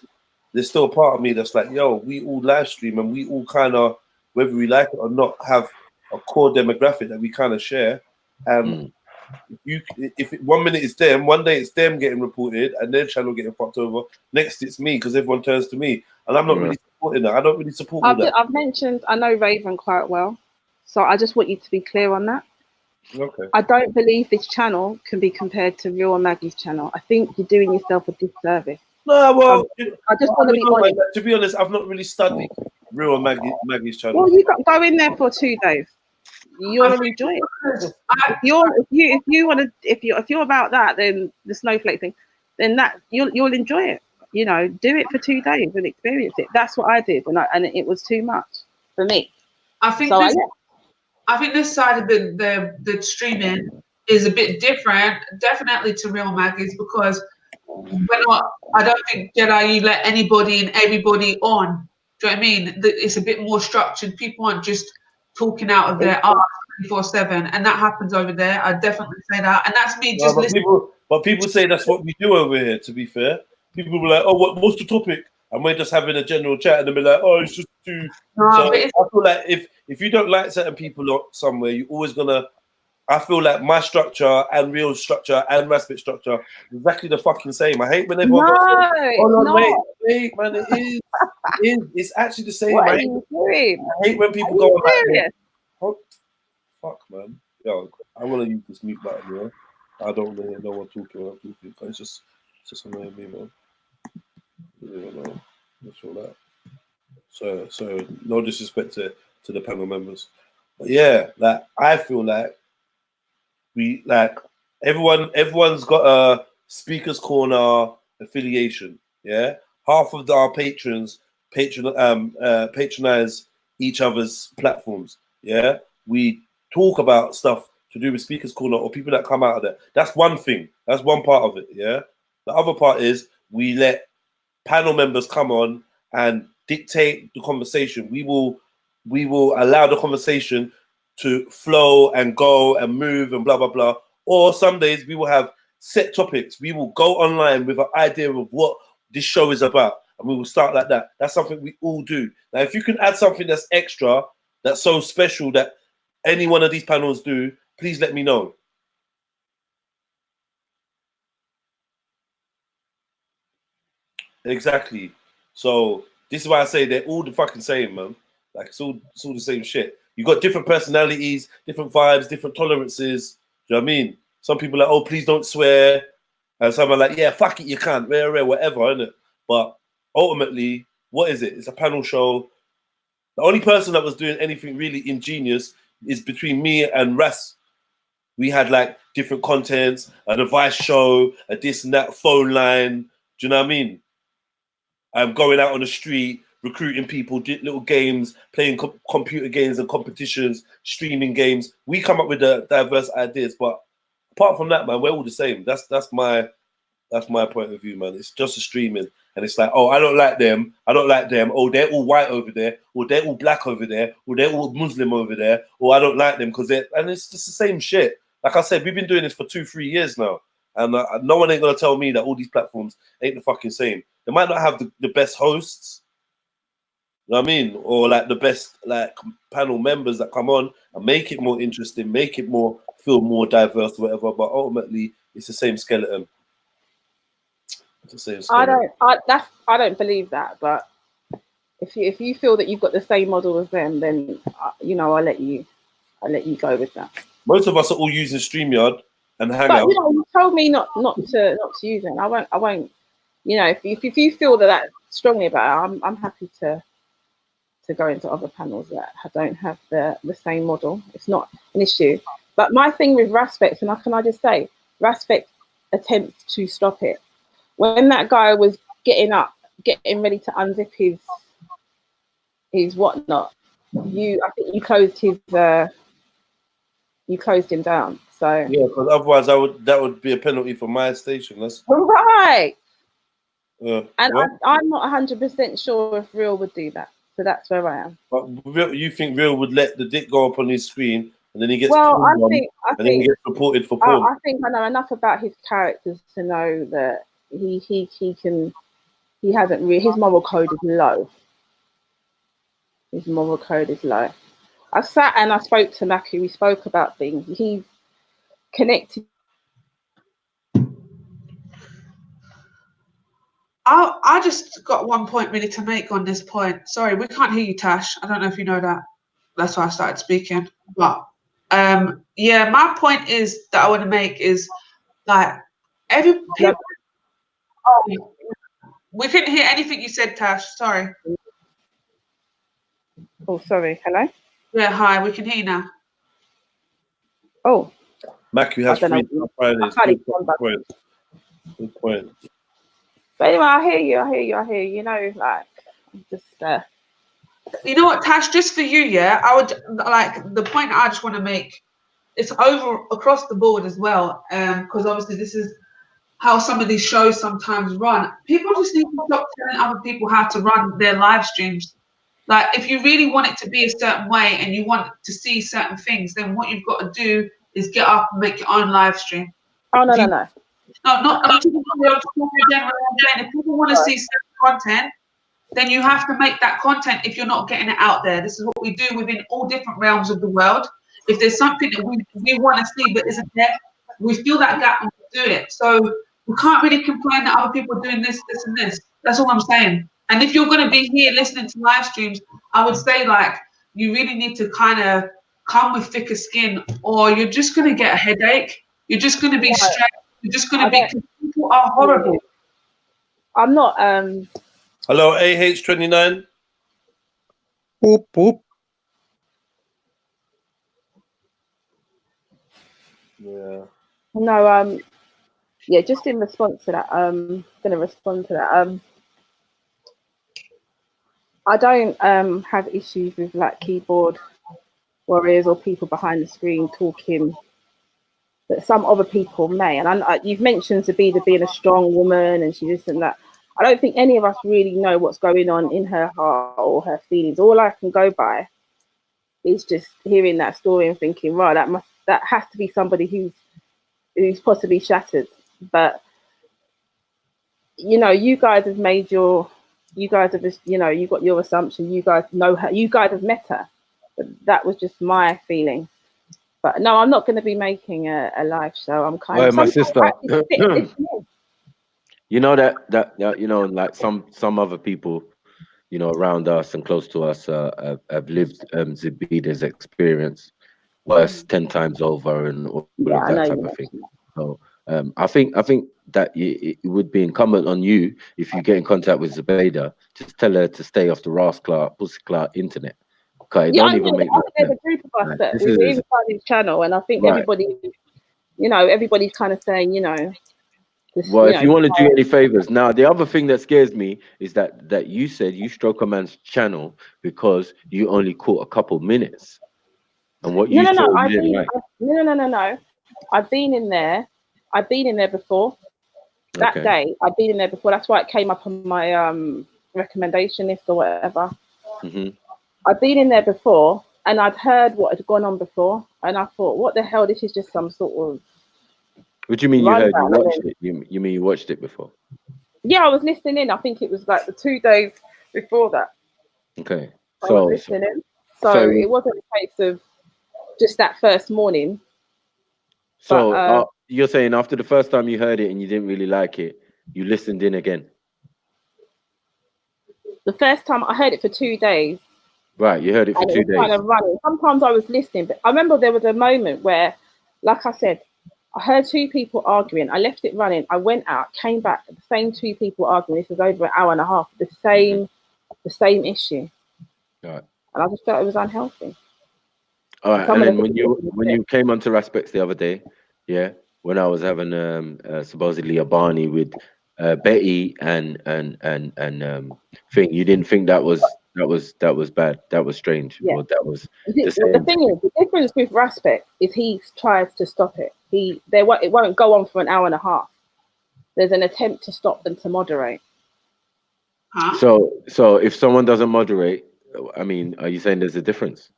there's still a part of me that's like, yo, we all live stream and we all kind of, whether we like it or not, have a core demographic that we kind of share. And if 1 minute it's them, one day it's them getting reported and their channel getting fucked over. Next it's me because everyone turns to me, and I'm not really supporting that. I don't really support all that. I've mentioned I know Raven quite well, so I just want you to be clear on that. Okay. I don't believe this channel can be compared to Real Maggie's channel. I think you're doing yourself a disservice. No, well, I just want to be honest. To be honest, I've not really studied Real Maggie's channel. Well, you got go in there for 2 days. you'll enjoy it. If you're about that, then the snowflake thing, then that you'll enjoy it. You know, do it for 2 days and experience it. That's what I did, and it was too much for me. I think I think this side of the streaming is a bit different, definitely to Real Maggies, because I don't think Jedi, you let anybody and everybody on. Do you know what I mean? It's a bit more structured. People aren't just talking out of their arse 24/7, and that happens over there. I definitely say that, and that's me just listening. But people say that's what we do over here. To be fair, people will be like, "Oh, what's the topic?" And we're just having a general chat, and they'll be like, "Oh, it's just too." So I feel like if you don't like certain people somewhere, you're always gonna. I feel like my structure and Real structure and Raspit structure is exactly the fucking same. I hate when everyone goes, "Hold on, wait, man, it is. It's actually the same." What are you doing? I hate when people go like, "Oh, fuck, man, yo, I want to use this mute button, you know? I don't want to hear no one talking when I'm talking. It's just annoying me, man. I don't know. What's all that? So no disrespect to the panel members, but yeah, like I feel like everyone's got a Speakers Corner affiliation. Yeah, half of our patrons patronize each other's platforms. Yeah, we talk about stuff to do with Speakers Corner or people that come out of there. That's one thing. That's one part of it. Yeah, the other part is we let panel members come on and dictate the conversation. We will allow the conversation to flow and go and move and blah blah blah. Or some days we will have set topics. We will go online with an idea of what this show is about, and we will start like that. That's something we all do. Now, if you can add something that's extra, that's so special that any one of these panels do, please let me know. Exactly. So this is why I say they're all the fucking same, man. Like it's all the same shit. You got different personalities, different vibes, different tolerances. Do you know what I mean? Some people are like, oh, please don't swear. And some are like, yeah, fuck it, you can't, rare, whatever, innit? But ultimately, what is it? It's a panel show. The only person that was doing anything really ingenious is between me and Ras. We had like different contents, an advice show, a this and that phone line. Do you know what I mean? Going out on the street, recruiting people, little games, playing computer games and competitions, streaming games. We come up with the diverse ideas, but apart from that, man, we're all the same. That's my point of view, man. It's just a streaming, and it's like, oh, I don't like them. Oh, they're all white over there, or they're all black over there, or they're all Muslim over there, or I don't like them because and it's just the same shit. Like I said, we've been doing this for 2-3 years now, and no one ain't gonna tell me that all these platforms ain't the fucking same. They might not have the best hosts, you know what I mean, or like the best like panel members that come on and make it more interesting, make it feel more diverse, whatever. But ultimately, it's the same skeleton. It's the same skeleton. I don't believe that. But if you feel that you've got the same model as them, then you know I'll let you go with that. Most of us are all using StreamYard and Hangout. But you know, you told me not to use it. I won't. You know, if you feel that strongly about it, I'm happy to go into other panels that don't have the same model. It's not an issue. But my thing with Raspect, and can I just say, Raspect attempts to stop it. When that guy was getting ready to unzip his whatnot, I think you closed him down. So yeah, because otherwise that would be a penalty for my station. That's right. And I'm not 100% sure if Real would do that. So that's where I am. But you think Real would let the dick go up on his screen and then he gets then he gets reported for porn? I think I know enough about his characters to know that he hasn't really, his moral code is low. His moral code is low. I sat and I spoke to Maki. We spoke about things. He's connected. I just got one point really to make on this point. Sorry, we can't hear you, Tash. I don't know if you know that. That's why I started speaking. But yeah, my point is that I want to make is like people. Oh, we couldn't hear anything you said, Tash. Sorry. Oh, sorry. Hello? Yeah, hi. We can hear you now. Oh. Matthew has 3 Fridays. Good point. But anyway, I hear you. You know, like, I'm just You know what, Tash, just for you, yeah, I would like the point I just want to make, it's over across the board as well, because obviously this is how some of these shows sometimes run. People just need to stop telling other people how to run their live streams. Like, if you really want it to be a certain way and you want to see certain things, then what you've got to do is get up and make your own live stream. Oh, no. No, not to if people want to see certain content, then you have to make that content if you're not getting it out there. This is what we do within all different realms of the world. If there's something that we want to see but isn't there, we feel that gap and we do it. So we can't really complain that other people are doing this, and this. That's all I'm saying. And if you're going to be here listening to live streams, I would say, like, you really need to kind of come with thicker skin, or you're just going to get a headache. You're just going to be stressed. You're just going to be, because people are horrible. I'm not. Hello, AH29. Boop, boop. Yeah. No, yeah, just in response to that, gonna respond to that. I don't have issues with like keyboard warriors or people behind the screen talking, but some other people may. And you've mentioned Zabida being a strong woman and she this and that. I don't think any of us really know what's going on in her heart or her feelings. All I can go by is just hearing that story and thinking, right, that has to be somebody who's possibly shattered. But you know, you guys have got your assumption. You guys know her. You guys have met her. But that was just my feeling. But no, I'm not going to be making a live show. I'm kind of my sister. You know that you know, like some other people, you know, around us and close to us have lived Zabida's experience worse 10 times over and all of that type of thing. So I think that it would be incumbent on you, if you get in contact with Zabida, just tell her to stay off the rascal pussyclat internet. Okay, yeah, don't even make there's a group of us that we're inside his channel, and I think everybody, you know, everybody's kind of saying, you know. Well, if you want to do any favors, now the other thing that scares me is that you said you stroke a man's channel because you only caught a couple minutes, and what you saw you didn't like. No. I've been in there. I've been in there before. That day, I've been in there before. That's why it came up on my recommendation list or whatever. Mm-hmm. I've been in there before, and I'd heard what had gone on before, and I thought, what the hell? This is just some sort of. What do you mean you heard you watched it? You mean you watched it before? Yeah, I was listening in. I think it was like the 2 days before that. Okay. I was listening in. So it wasn't a case of just that first morning. So but, you're saying after the first time you heard it and you didn't really like it, you listened in again? The first time I heard it for 2 days. Right, you heard it for 2 days. Kind of running. Sometimes I was listening, but I remember there was a moment where, like I said, I heard 2 people arguing. I left it running. I went out, came back. The same 2 people arguing. This was over an hour and a half. The same issue. Right. And I just felt it was unhealthy. All right. And then when you came onto Aspects the other day, yeah, when I was having supposedly a Barney with Betty and thing, you didn't think that was bad. That was strange. Yeah. Or that was the thing is, the difference with Respect is he tries to stop it. It won't go on for an hour and a half. There's an attempt to stop them to moderate. So if someone doesn't moderate, I mean, are you saying there's a difference?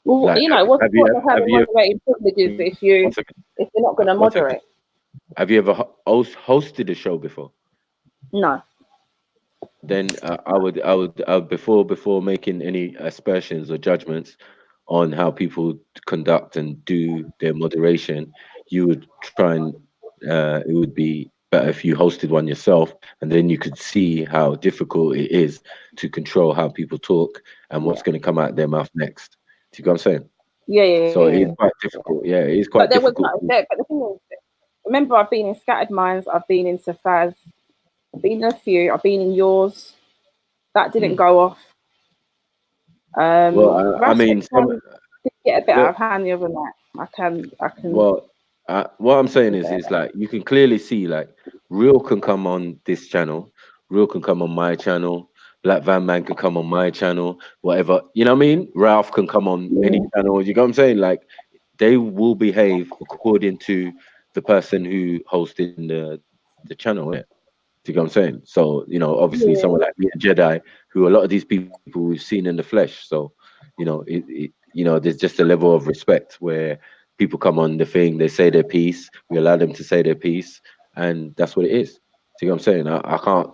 Well, like, you know, what's the point of having moderating privileges if you're not going to moderate? Have you ever hosted a show before? No. Then I would before making any aspersions or judgments on how people conduct and do their moderation, you would try and it would be better if you hosted one yourself, and then you could see how difficult it is to control how people talk and what's going to come out their mouth next. Do you know what I'm saying? Yeah. So it's quite difficult. Yeah, it is quite difficult. But the thing is, remember, I've been in Scattered Minds, I've been in Safaz, I've been in a few, I've been in yours. That didn't go off. Well, I mean, get a bit out of hand the other night. I can. Well, what I'm saying is like you can clearly see like Real can come on this channel, Real can come on my channel, Black Van Man can come on my channel, whatever. You know what I mean? Ralph can come on any channel. You know what I'm saying? Like they will behave according to the person who hosted the channel. Yeah. Do you know what I'm saying? So, you know, obviously someone like me and Jedi, who a lot of these people we've seen in the flesh. So, you know, you know, there's just a level of respect where people come on the thing, they say their piece, we allow them to say their piece, and that's what it is. Do you know what I'm saying? I can't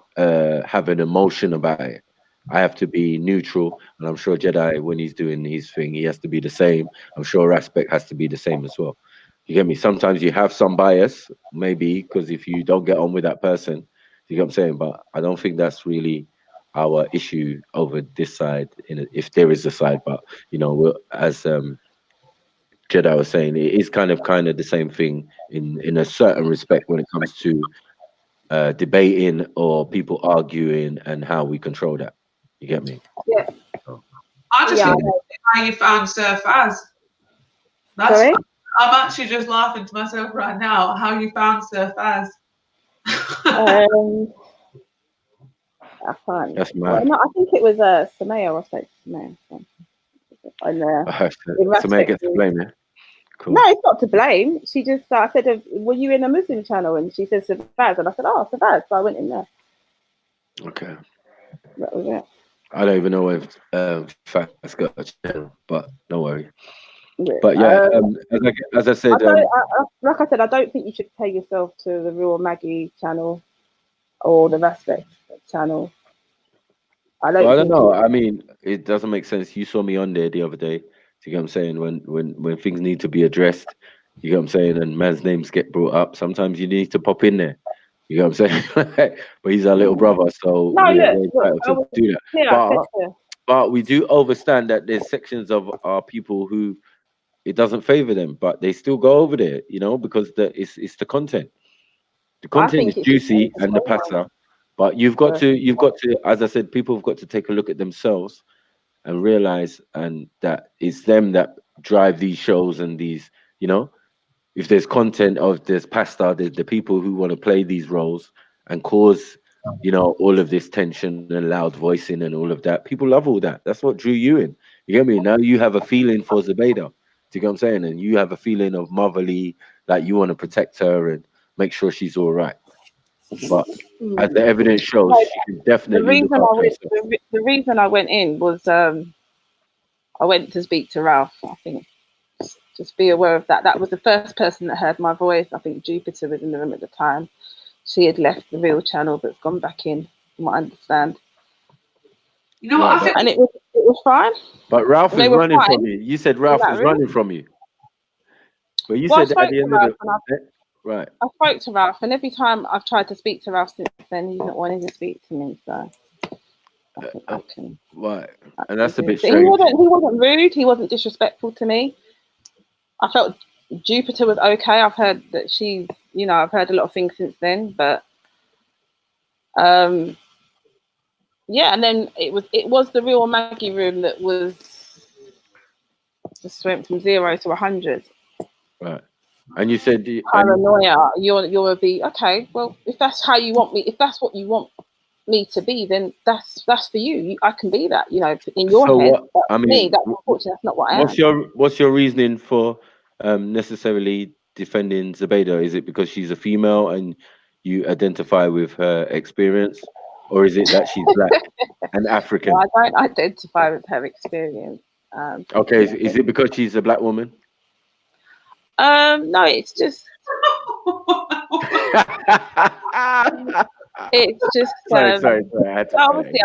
have an emotion about it. I have to be neutral, and I'm sure Jedi, when he's doing his thing, he has to be the same. I'm sure Aspect has to be the same as well. You get me? Sometimes you have some bias, maybe, because if you don't get on with that person, you get what I'm saying? But I don't think that's really our issue over this side, if there is a side. But you know, as Jedi was saying, it is kind of the same thing in a certain respect when it comes to debating or people arguing and how we control that. You get me? Yeah. I just want to know how you found Sir Faz. Sorry? I'm actually just laughing to myself right now. How you found Sir Faz? I can't. That's Well, mad. no, I think it was Samaya. I spoke to Samaya. Samaya gets to blame, yeah? Cool. No, it's not to blame. She just I said, "Were you in a Muslim channel?" And she said Savaz, and I said, "Oh, Savaz." So I went in there. Okay. That was it. I don't even know if Faz got a channel, but no worry. But yeah, as I said, like I said, I don't think you should take yourself to the Real Maggie channel or the Respect channel. I don't know. I mean, it doesn't make sense. You saw me on there the other day. You get what I'm saying? When things need to be addressed, you get what I'm saying, and man's names get brought up. Sometimes you need to pop in there. You get what I'm saying? But he's our little brother, so we're entitled to do that. But we do understand that there's sections of our people who it doesn't favor them, but they still go over there, you know, because it's the content. The content is juicy and the pasta. But you've got to, as I said, people have got to take a look at themselves and realize that it's them that drive these shows and these, you know, if there's content of there's pasta, there's the people who want to play these roles and cause, you know, all of this tension and loud voicing and all of that. People love all that. That's what drew you in. You get me? Now you have a feeling for Zubaida. Do you get what I'm saying? And you have a feeling of motherly, like you want to protect her and make sure she's all right. But as the evidence shows, she can definitely look after herself. The reason I went in was I went to speak to Ralph. I think just be aware of that. That was the first person that heard my voice. I think Jupiter was in the room at the time. She had left the Real channel, but's gone back in, from what I understand. You know what? I think, and it was fine. But Ralph was running from you. You said Ralph was running from you. But you said at the end of the right. I spoke to Ralph, and every time I've tried to speak to Ralph since then, he's not wanting to speak to me. So right, and that's a bit strange. He wasn't rude. He wasn't disrespectful to me. I felt Jupiter was okay. I've heard that she's, you know, I've heard a lot of things since then, but yeah. And then it was the Real Maggie room that was just went from 0 to 100. Right. And you said paranoia. You'll be okay. Well, if that's how you want me, if that's what you want me to be, then that's for you. I can be that, you know, in your head. What, but I mean, me, unfortunately, that's not what I am. What's your reasoning for necessarily defending Zubaida? Is it because she's a female and you identify with her experience, or is it that she's black and African? No, I don't identify with her experience. Okay, is it because she's a black woman? No, it's just it's just sorry. Obviously,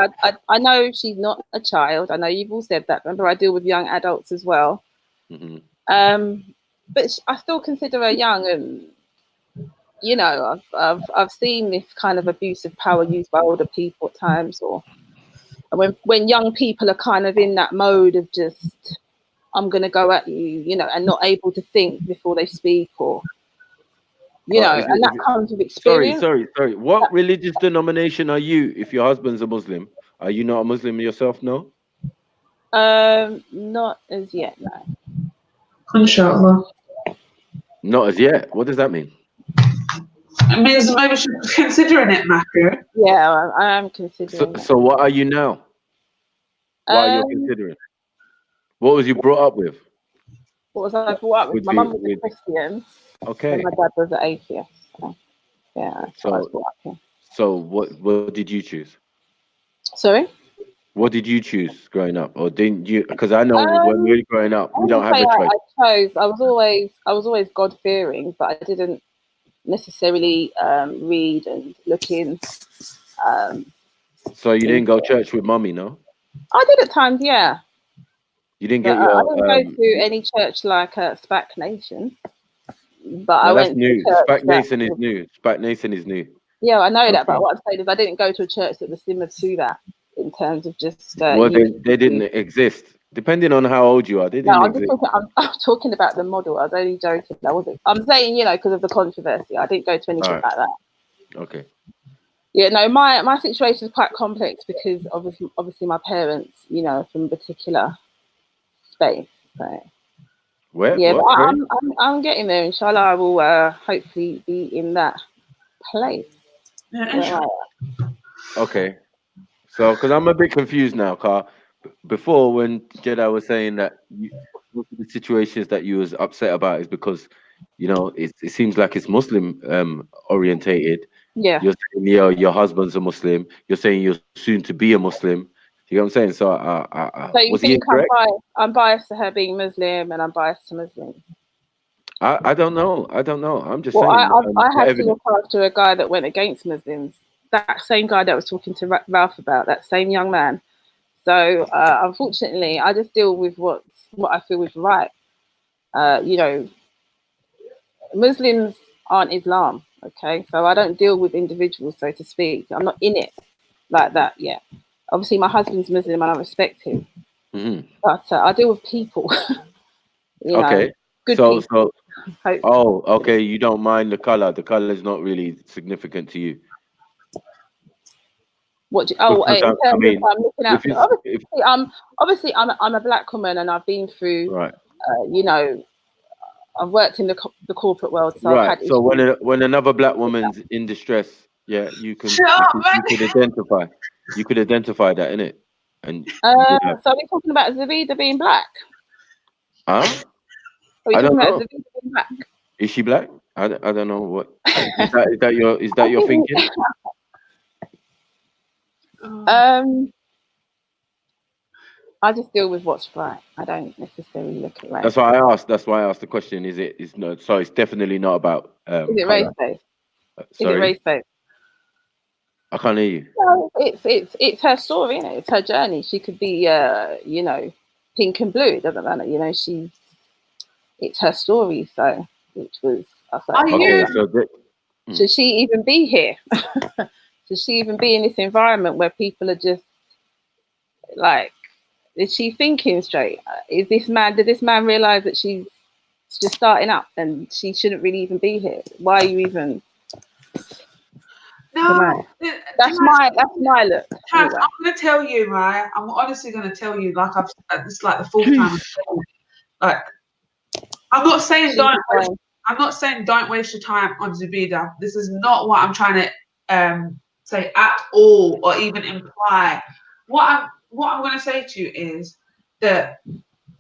I know she's not a child. I know you've all said that. Remember, I deal with young adults as well. Mm-hmm. But I still consider her young, and you know, I've seen this kind of abuse of power used by older people at times, or when young people are kind of in that mode of just, I'm going to go at you, you know, and not able to think before they speak, or, you know, and that comes with experience. Sorry. What religious denomination are you if your husband's a Muslim? Are you not a Muslim yourself, no? Not as yet, no. Inshallah. Not as yet. What does that mean? It means maybe she's considering it, Matthew. Yeah, I am considering. So what are you now? What are you considering? What was you brought up with? What was I brought up with? My mum was a Christian. Okay. And my dad was an atheist. So, yeah, that's what I was brought up with. So what did you choose? Sorry? What did you choose growing up, or didn't you? Because I know when we were growing up, we don't have a choice. I was always God fearing, but I didn't necessarily read and look in. So you didn't go to church with mummy, no? I did at times, yeah. You didn't get your. I didn't go to any church like SPAC Nation, but I that's went new. to church. SPAC Nation is new. SPAC Nation is new. Yeah, I know that, but what I'm saying is I didn't go to a church that was similar to that in terms of just. Well, they didn't exist. Depending on how old you are, they didn't exist. I'm talking about the model. I was only joking. I wasn't. I'm saying, because of the controversy, I didn't go to anything like that. Okay. Yeah, no, my situation is quite complex because obviously my parents, from a particular space. So. Where? Yeah, What? but I'm getting there. Inshallah, I will hopefully be in that place. Yeah, okay. So, because I'm a bit confused now, Car. Before, when Jeddah was saying that most of the situations that you was upset about is because, it seems like it's Muslim orientated. Yeah. You're saying your husband's a Muslim. You're saying you're soon to be a Muslim. You know what I'm saying? So, so you was think he correct? I'm biased to her being Muslim, and I'm biased to Muslims? I don't know. I'm just well, saying. I had to look after a guy that went against Muslims. That same guy that I was talking to Ralph about, that same young man. So unfortunately, I just deal with what I feel is right. Muslims aren't Islam, okay? So I don't deal with individuals, so to speak. I'm not in it like that yet. Obviously, my husband's Muslim and I respect him. Mm-hmm. But I deal with people. Okay. Good people. Okay. You don't mind the color. The color is not really significant to you. What? In terms of I'm looking out. Obviously, I'm a black woman, and I've been through. Right. I've worked in the corporate world, so right. I've had so when another black woman's in distress, yeah, you could identify. You could identify that, innit? And so are we talking about Zabida being black? Huh? I don't know. Zabida being black? Is she black? I don't know what. Is that your thinking? I just deal with what's right. I don't necessarily look at race. That's why I asked. That's why I asked the question. Is no? So it's definitely not about. Is it race based? Is it race based? I can't hear you. No, it's her story, isn't it? It's her journey. She could be, pink and blue. It doesn't matter. It's her story. So, which was. I was like, okay, should she even be here? Should she even be in this environment where people are just like? Is she thinking straight? Did this man realize that she's just starting up and she shouldn't really even be here? Why are you even? No, that's my look. I'm gonna tell you, right? I'm honestly gonna tell you, like I've said, this is like the fourth time. Like, I'm not saying don't waste your time on Zabida. This is not what I'm trying to say at all, or even imply. What I'm going to say to you is that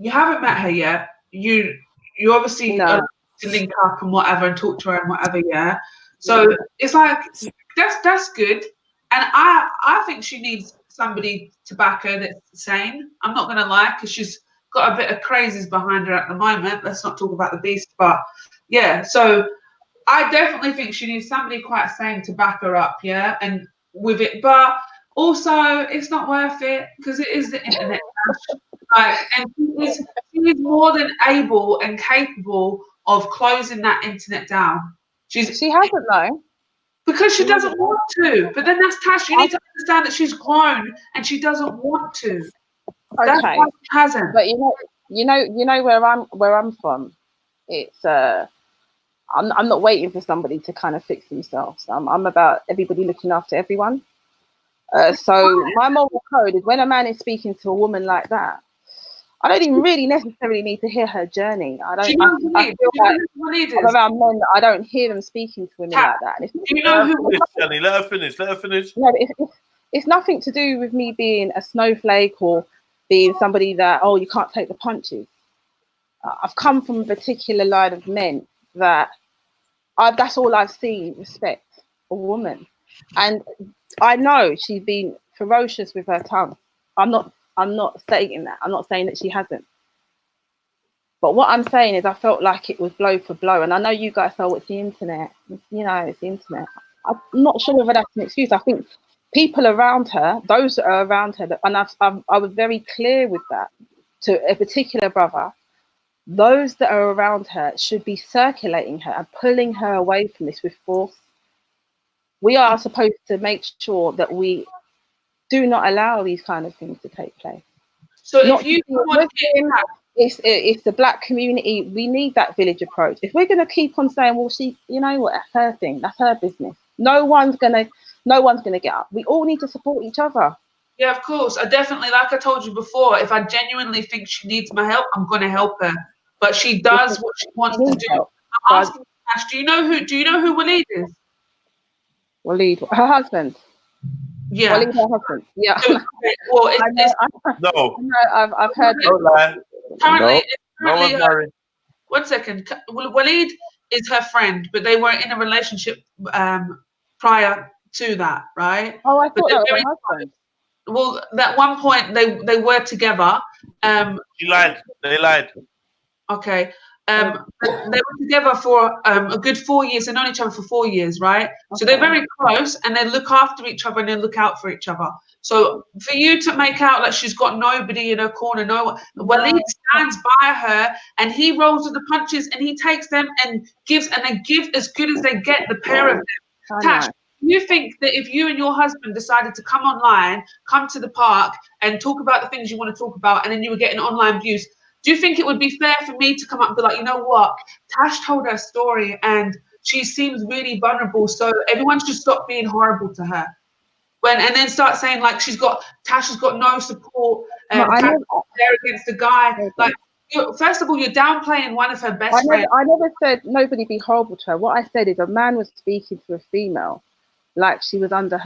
you haven't met her yet. You obviously are to link up and whatever and talk to her and whatever, yeah. So it's like that's good, and I think she needs somebody to back her that's sane. I'm not going to lie, because she's got a bit of crazies behind her at the moment. Let's not talk about the beast, but yeah. So I definitely think she needs somebody quite sane to back her up, yeah, and with it, but. Also, it's not worth it because it is the internet. And she is more than able and capable of closing that internet down. She hasn't though. Because she doesn't want to. But then that's Tash. You need to understand that she's grown and she doesn't want to. Okay. That's why she hasn't. But you know where I'm from. It's I'm not waiting for somebody to kind of fix themselves. I'm about everybody looking after everyone. So my moral code is when a man is speaking to a woman like that, I don't even really necessarily need to hear her journey. I don't. Do you know I feel like I'm around men that I don't hear them speaking to women like that. And do you know who? Jenny, let her finish. Let her finish. No, it's nothing to do with me being a snowflake or being somebody that you can't take the punches. I've come from a particular line of men that that's all I've seen. Respect a woman, and I know she's been ferocious with her tongue. I'm not stating that. I'm not saying that she hasn't. But what I'm saying is I felt like it was blow for blow. And I know you guys know it's the internet. It's the internet. I'm not sure whether that's an excuse. I think people around her, those that are around her, and I was very clear with that to a particular brother, those that are around her should be circulating her and pulling her away from this with force. We are supposed to make sure that we do not allow these kind of things to take place. So if you want to it's the black community. We need that village approach. If we're going to keep on saying, well, you know what, that's her thing, that's her business. No one's gonna get up. We all need to support each other. Yeah, of course. I definitely, like I told you before, if I genuinely think she needs my help, I'm going to help her. But she does what she wants to do. I'm asking Ash, do you know who Waleed is? Waleed, her husband. Yeah. Waleed, her husband. Yeah. Well, no. I've heard. Don't lie. Currently, one second. Waleed is her friend, but they weren't in a relationship prior to that, right? Oh, I thought that was her husband. Well, at one point they were together. She lied. They lied. Okay. They were together for a good 4 years. They've known each other for 4 years, right? Okay. So they're very close, and they look after each other and they look out for each other. So for you to make out like she's got nobody in her corner, Waleed stands by her and he rolls with the punches and he takes them and gives, and they give as good as they get, the pair of them. Tash, you think that if you and your husband decided to come online, come to the park and talk about the things you want to talk about, and then you were getting online views, do you think it would be fair for me to come up and be like, you know what, Tash told her story and she seems really vulnerable, so everyone should stop being horrible to her? And then start saying like Tash has got no support and there against the guy. Like, first of all, you're downplaying one of her best friends. I never said nobody be horrible to her. What I said is a man was speaking to a female like she was under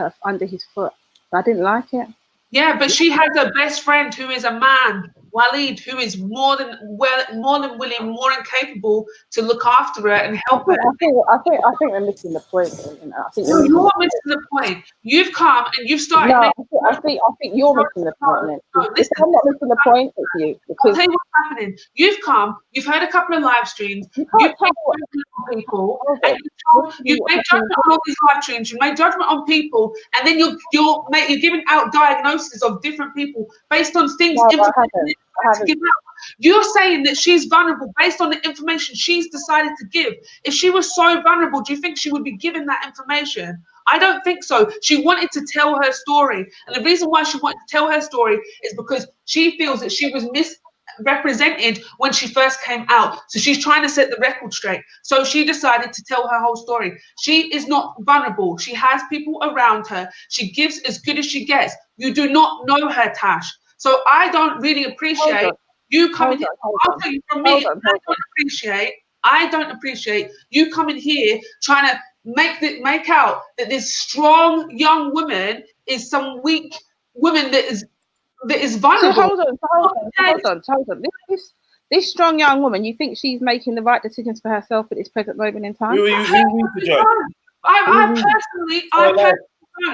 his foot. I didn't like it. Yeah, but she has a best friend who is a man, Waleed, who is more than willing, more than capable to look after her and help her. I think we're missing the point. I think you're missing the point. You've come and you've started. No, I think you're missing the point. No, listen, I'm not missing the point. It's you. I'll tell you what's happening. You've come. You've heard a couple of live streams. You've made judgment on people. You've made judgment on all these live streams. You made judgment on people, and then you're giving out diagnoses of different people based on things. You're saying that she's vulnerable based on the information she's decided to give. If she was so vulnerable, do you think she would be given that information? I don't think so. She wanted to tell her story. And the reason why she wanted to tell her story is because she feels that she was misrepresented when she first came out. So she's trying to set the record straight. So she decided to tell her whole story. She is not vulnerable. She has people around her. She gives as good as she gets. You do not know her, Tash. So I don't really appreciate you coming here. I'll tell you from me, I don't appreciate you coming here trying to make out that this strong young woman is some weak woman that is vulnerable. So hold on. This strong young woman, you think she's making the right decisions for herself at this present moment in time? I personally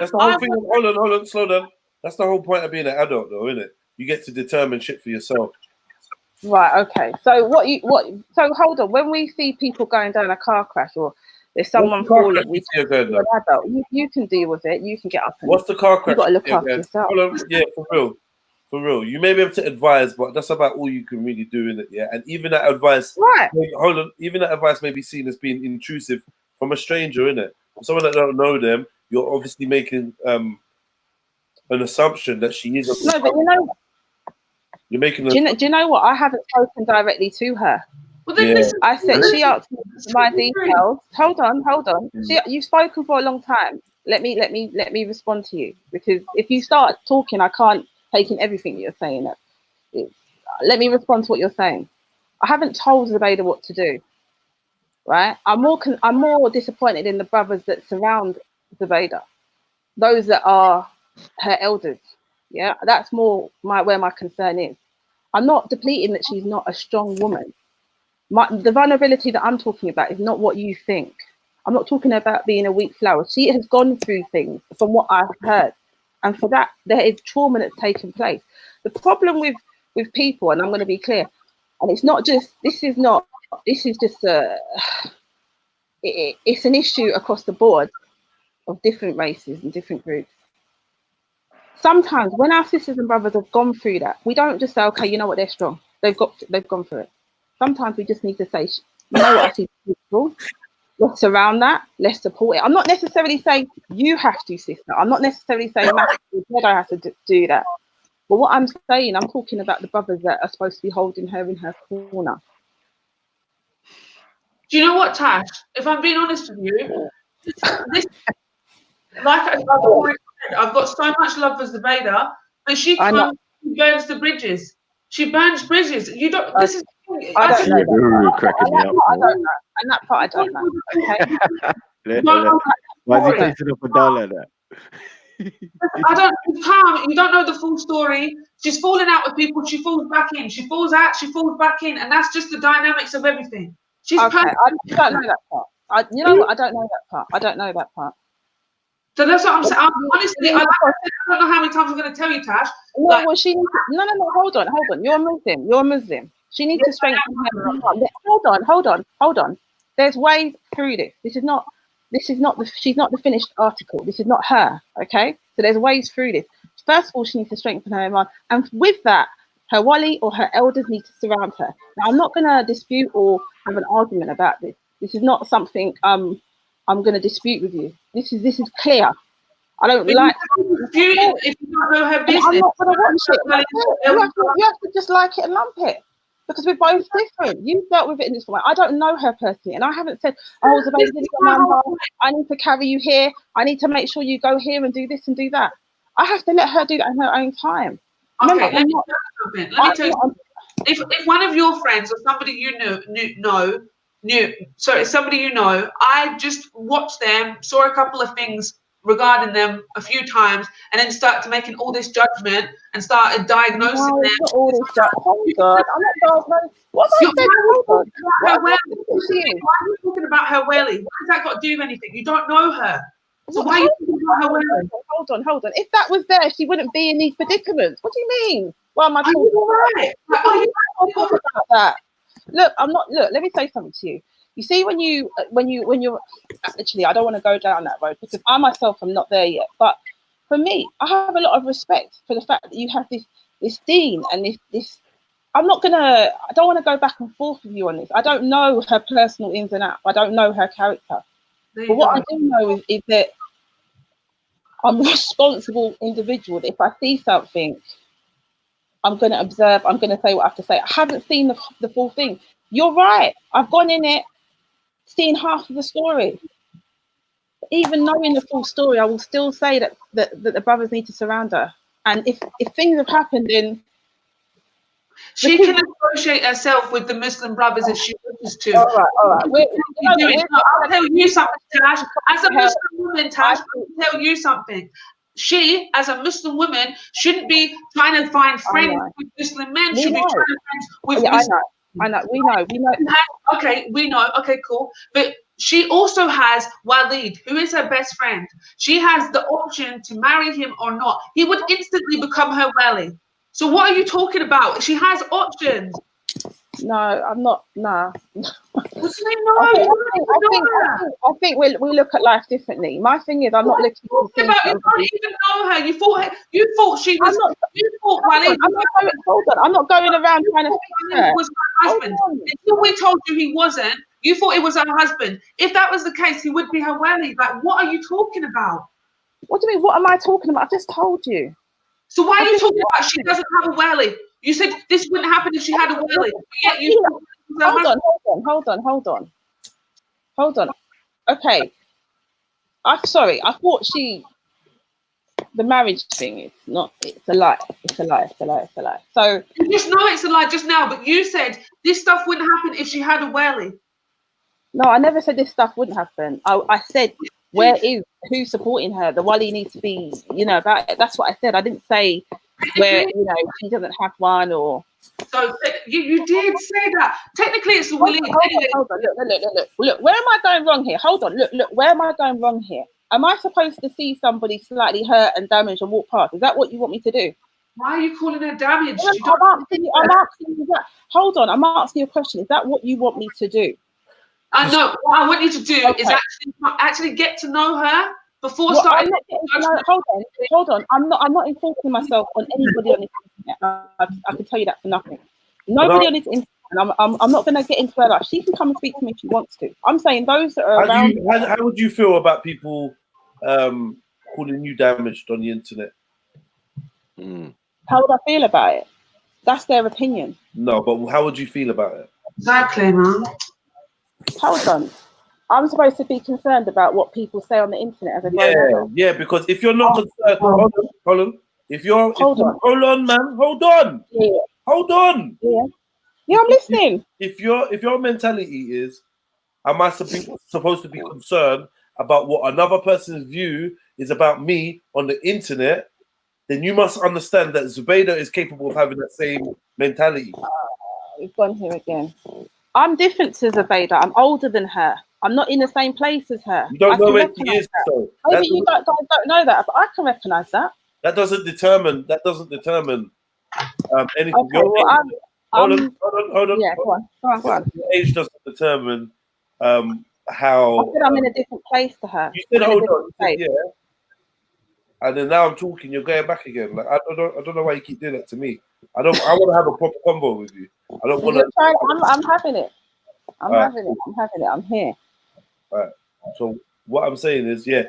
that's the whole thing. Hold on, slow down. That's the whole point of being an adult, though, isn't it? You get to determine shit for yourself. Right. Okay. So So hold on. When we see people going down a car crash or there's someone falling, you can deal with it. You can get up. What's the car crash? You got to look after yourself. Hold on. Yeah, for real. You may be able to advise, but that's about all you can really do in it. Yeah, and even that advice. Right. Hold on. Even that advice may be seen as being intrusive from a stranger, innit? Someone that don't know them, you're obviously making an assumption that she is. No, but you know. You're making. Do you know what? I haven't spoken directly to her. Well, then listen, I said she asked me my details. Hold on. You've spoken for a long time. Let me respond to you, because if you start talking, I can't take in everything you're saying. let me respond to what you're saying. I haven't told Zubaydah what to do, right? I'm more disappointed in the brothers that surround Zubaydah, those that are her elders. Yeah, that's more where my concern is. I'm not depleting that she's not a strong woman. The vulnerability that I'm talking about is not what you think. I'm not talking about being a weak flower. She has gone through things from what I've heard. And for that, there is trauma that's taken place. The problem with people, and I'm going to be clear, and it's not just, this is just it's an issue across the board of different races and different groups. Sometimes when our sisters and brothers have gone through that, we don't just say, okay, you know what, they're strong. They've gone through it. Sometimes we just need to say, you know what, I see people. Let's surround that. Let's support it. I'm not necessarily saying you have to, sister. I'm not necessarily saying I have to do that. But what I'm saying, I'm talking about the brothers that are supposed to be holding her in her corner. Do you know what, Tash? If I'm being honest with you, this like I've got so much love for Zubaydah, but she comes and burns the bridges. She burns bridges. You don't. This is. I don't know. You're cracking me up. I don't know. And that part, I don't know. Okay. Why is he chasing up a doll like that? You don't know the full story. She's falling out with people. She falls back in. She falls out. She falls back in, and that's just the dynamics of everything. She's okay. I don't know that part. You know what? I don't know that part. I don't know that part. So that's what I'm saying. Honestly, I don't know how many times I'm going to tell you, Tash. No, well, no. Hold on. You're a Muslim. She needs to strengthen her. Hold on. There's ways through this. She's not the finished article. This is not her. Okay. So there's ways through this. First of all, she needs to strengthen her iman, and with that, her wali or her elders need to surround her. Now, I'm not going to dispute or have an argument about this. This is not something I'm going to dispute with you. This is clear. I don't like. If you don't know her business, I'm not going to watch it. You have to just like it and lump it, because we're both different. You dealt with it in this way. I don't know her personally, and I haven't said, "Oh, I need to carry you here. I need to make sure you go here and do this and do that." I have to let her do that in her own time. Okay, let me tell you something. If one of your friends or somebody you know, I just watched them, saw a couple of things regarding them a few times, and then started making all this judgment and started diagnosing them. All this oh God, I'm not diagnosed. What have I said? Why are you talking about her welly? What has that got to do with anything? You don't know her. So why are you talking about her welly? Hold on. If that was there, she wouldn't be in these predicaments. What do you mean? Well, am I talking about that? Look, I'm not. Look, let me say something to you. You see, when you're actually, I don't want to go down that road because I myself am not there yet. But for me, I have a lot of respect for the fact that you have this deen and this. I don't want to go back and forth with you on this. I don't know her personal ins and outs. I don't know her character. But what I do know is that I'm a responsible individual. If I see something, I'm going to observe. I'm going to say what I have to say. I haven't seen the full thing. You're right. I've gone in it, seen half of the story. Even knowing the full story, I will still say that the brothers need to surround her. And if things have happened, then she can associate herself with the Muslim brothers if she wishes to. All right. I'll tell you something, Tash. As a Muslim woman, Tash, I'll tell you something. She, as a Muslim woman, shouldn't be trying to find friends with Muslim men. Should be trying to friends with Muslim. I know. We know. Okay, we know. Okay, cool. But she also has Walid, who is her best friend. She has the option to marry him or not. He would instantly become her wali. So what are you talking about? She has options. No, I'm not. Nah. What do you know? I think we look at life differently. My thing is, I'm not looking for things. You don't even know her. You thought she was. You thought Walid. Hold on. I'm not going around trying to fix her. Was her husband. Until we told you he wasn't, you thought it was her husband. If that was the case, he would be her wali. Like, what are you talking about? What do you mean? What am I talking about? I just told you. So why are you talking about she doesn't have a wali? You said this wouldn't happen if she had a wali. Yet you Hold on. Okay. I'm sorry. I thought she. the marriage thing is not. It's a lie. It's a lie. It's a lie. It's a lie. So you just know it's a lie just now. But you said this stuff wouldn't happen if she had a welly. No, I never said this stuff wouldn't happen. I said who's supporting her? The wali needs to be, about it. That's what I said. I didn't say where she doesn't have one or. So you did say that. Technically, it's the wali. Hold on. Look. Where am I going wrong here? Hold on. Look. Where am I going wrong here? Am I supposed to see somebody slightly hurt and damaged and walk past? Is that what you want me to do? Why are you calling her damaged? I'm asking you that. Hold on. I'm asking you a question. Is that what you want me to do? I know. What I want you to do is actually get to know her before starting. Hold on. I'm not enforcing myself on anybody on this internet. I can tell you that for nothing. Nobody on this internet. I'm not going to get into her life. She can come and speak to me if she wants to. I'm saying those that are around. How would you feel about people calling you damaged on the internet? How would I feel about it? That's their opinion. No, but how would you feel about it? Exactly, man. Hold on. I'm supposed to be concerned about what people say on the internet as a grown up. Yeah, because if you're not concerned, hold on. Hold on, man. Hold on. Yeah. Hold on. Yeah, I'm listening. If your mentality is, am I supposed to be concerned about what another person's view is about me on the internet, then you must understand that Zubaydah is capable of having that same mentality. We've gone here again. I'm different to Zubaydah. I'm older than her. I'm not in the same place as her. You don't know where she is, though. Maybe you don't know that, but I can recognise that. That doesn't determine anything. Okay, Hold on. Yeah, go on. Your age doesn't determine how. I said I'm in a different place to her. You said hold on, yeah. And then now I'm talking, you're going back again. Like I don't know why you keep doing that to me. I want to have a proper convo with you. I don't want to. I'm having it. I'm having it. I'm here. All right. So what I'm saying is, your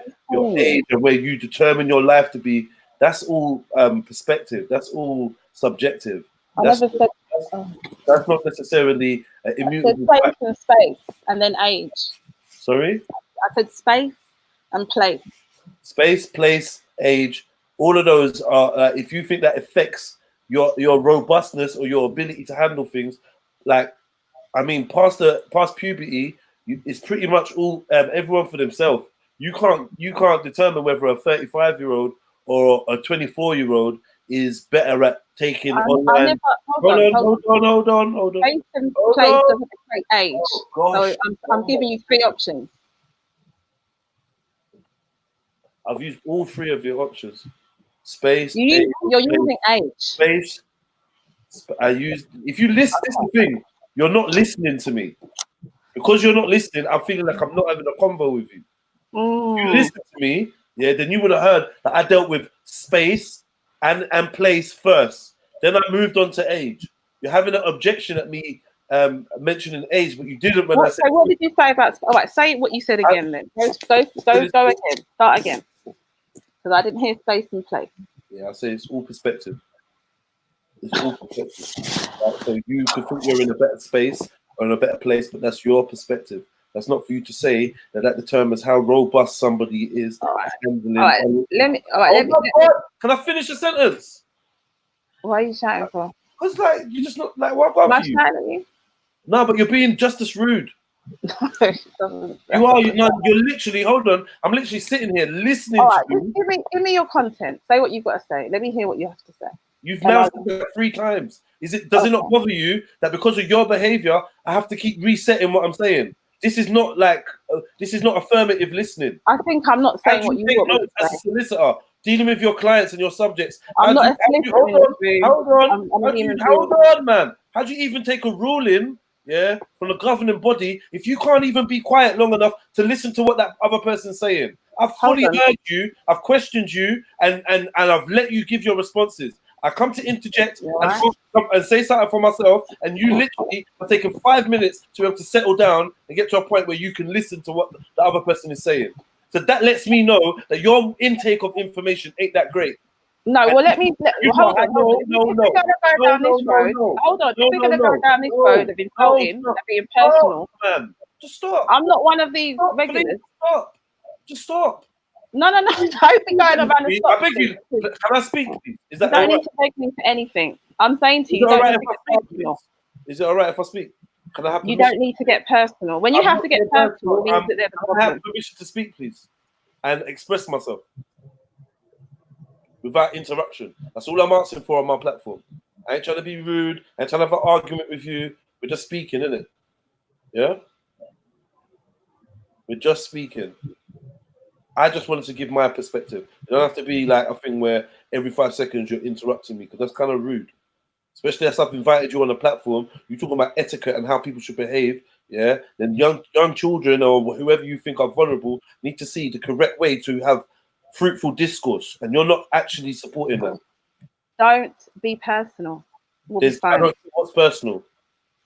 age and where you determine your life to be, that's all perspective. That's all subjective. That's not necessarily immutable. I said place and space, and then age. Sorry? I said space and place. Space, place, age, all of those are. If you think that affects your robustness or your ability to handle things, past puberty, it's pretty much all everyone for themselves. You can't determine whether a 35-year-old or a 24-year-old is better at taking online. Hold on. Place and place doesn't affect age. So I'm giving you 3 options. I've used all 3 of your options. Space. You're using age. Space. If you listen, this is the thing. You're not listening to me. Because you're not listening, I'm feeling like I'm not having a convo with you. If you listen to me, then you would have heard that I dealt with space and place first. Then I moved on to age. You're having an objection at me mentioning age, but you didn't when I said. So what did you say about? All right, say what you said again. Then go again. Start again. Because I didn't hear space and place. Yeah, I say it's all perspective. It's all perspective. Right? So you could think you're in a better space or in a better place, but that's your perspective. That's not for you to say that determines how robust somebody is. All right. Can I finish the sentence? What are you shouting for? Because you're just not what about you? You? No, but you're being just as rude. You are. You're literally. Hold on. I'm literally sitting here listening to you. Give me your content. Say what you've got to say. Let me hear what you have to say. You've now said that 3 times. Does it not bother you that because of your behavior, I have to keep resetting what I'm saying? This is not affirmative listening. I think I'm not saying what you want me to as a solicitor dealing with your clients and your subjects. I'm not a solicitor. Hold on, man. How do you even take a ruling, from the governing body if you can't even be quiet long enough to listen to what that other person's saying? I've fully heard you. I've questioned you, and I've let you give your responses. I come to interject and say something for myself, and you literally are taking 5 minutes to be able to settle down and get to a point where you can listen to what the other person is saying. So that lets me know that your intake of information ain't that great. No, well, hold on. No. Hold on. If we're going to go down this road of insulting and being personal, man, just stop. I'm not one of these regulars. Just stop. No. Don't be going around the I beg you. Can I speak, please? Is that you don't all right? need to beg me for anything. I'm saying to Is you, it don't all right need if to I get speak, personal. please? Is it all right if I speak? Can I have You permission? don't need to get personal. When you I'm have not to get getting personal, it means I'm- that there's a Can I have problem. permission to speak, please, and express myself without interruption? That's all I'm asking for on my platform. I ain't trying to be rude. I ain't trying to have an argument with you. We're just speaking, innit? Yeah? We're just speaking. I just wanted to give my perspective. It don't have to be like a thing where every 5 seconds you're interrupting me, because that's kind of rude. Especially as I've invited you on a platform, you're talking about etiquette and how people should behave. Yeah, then young children or whoever you think are vulnerable need to see the correct way to have fruitful discourse, and you're not actually supporting that. Don't be personal. We'll be I fine. don't know what's personal.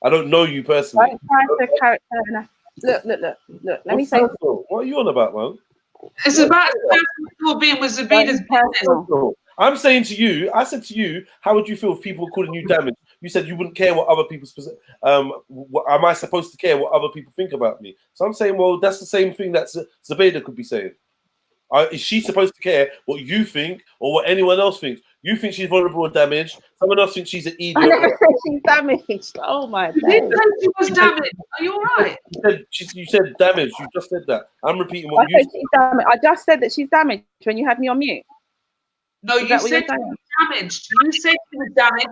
I don't know you personally. Don't try to character. Look. Let me say. Personal? What are you on about, man? It's about personal being with Zabina's business. I'm saying to you, I said to you, how would you feel if people were calling you damaged? You said you wouldn't care what other people's am I supposed to care what other people think about me? So I'm saying, well, that's the same thing that Zabeda could be saying. Is she supposed to care what you think or what anyone else thinks? You think she's vulnerable or damaged. Someone else thinks she's an idiot. I never said she's damaged. Oh my You did say she was damaged. Are you all right? You said damaged. You just said that. I'm repeating I what you said she's damaged. I just said that she's damaged when you had me on mute. No, you said she was damaged. You said she was damaged.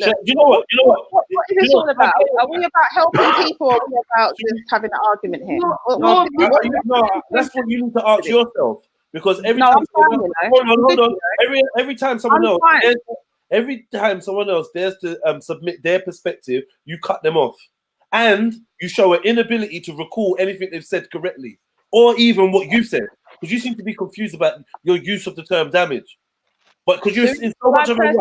Look. You know what? What is this all about? Are we about helping people, or are we about just having an argument here? No, that's what you need to ask yourself. Because every time hold on. Every time someone else dares to submit their perspective, you cut them off. And you show an inability to recall anything they've said correctly, or even what you said. Because you seem to be confused about your use of the term damage. But because you're in so much of a rush.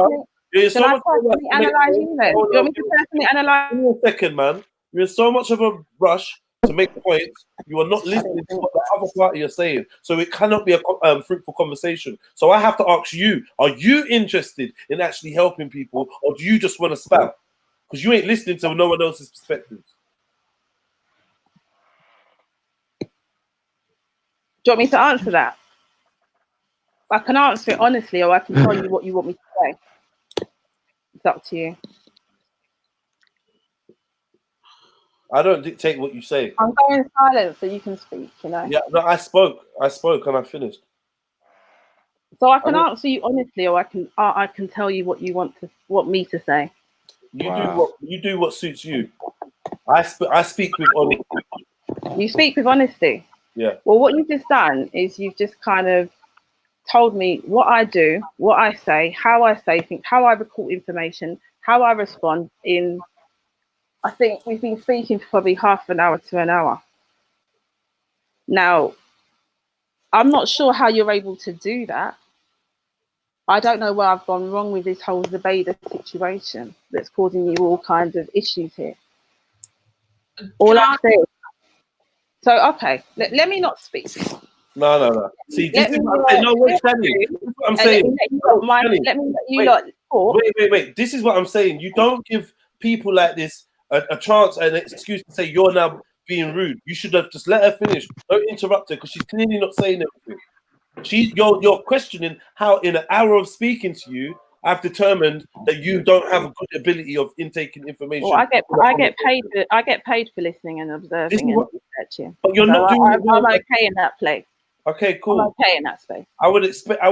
Shall I personally analyze you then? Do you want me to personally analyze? Give me a second, man. You're in so much of a rush to make points. You are not listening to what the other party are saying. So it cannot be a fruitful conversation. So I have to ask you, are you interested in actually helping people, or do you just want to spout? Because you ain't listening to no one else's perspectives. Do you want me to answer that? I can answer it honestly, or I can tell you what you want me to say. It's up to you. I don't dictate what you say. I'm going silent so you can speak, you know. Yeah, no, I spoke and I finished. So I can answer you honestly, or I can tell you what you want me to say. You do what suits you. I speak with honesty. You speak with honesty. Yeah. Well, what you've just done is you've just kind of told me what I do, what I say, how I say things, how I record information, how I respond in. I think we've been speaking for probably half an hour to an hour. Now, I'm not sure how you're able to do that. I don't know where I've gone wrong with this whole Zabeda situation that's causing you all kinds of issues here. All I'm saying. So, okay, let me not speak. No. See, this is what I'm saying. No, wait, Stanley. This is what I'm saying. Let me let you lot talk. Wait. This is what I'm saying. You don't give people like this a chance and an excuse to say you're now being rude. You should have just let her finish. Don't interrupt her because she's clearly not saying anything. You're questioning how in an hour of speaking to you, I've determined that you don't have a good ability of intaking information. Well, I get paid for listening and observing and researching. But you're not doing it. I'm okay in that place. Okay, cool. I'm okay in that space. I would expect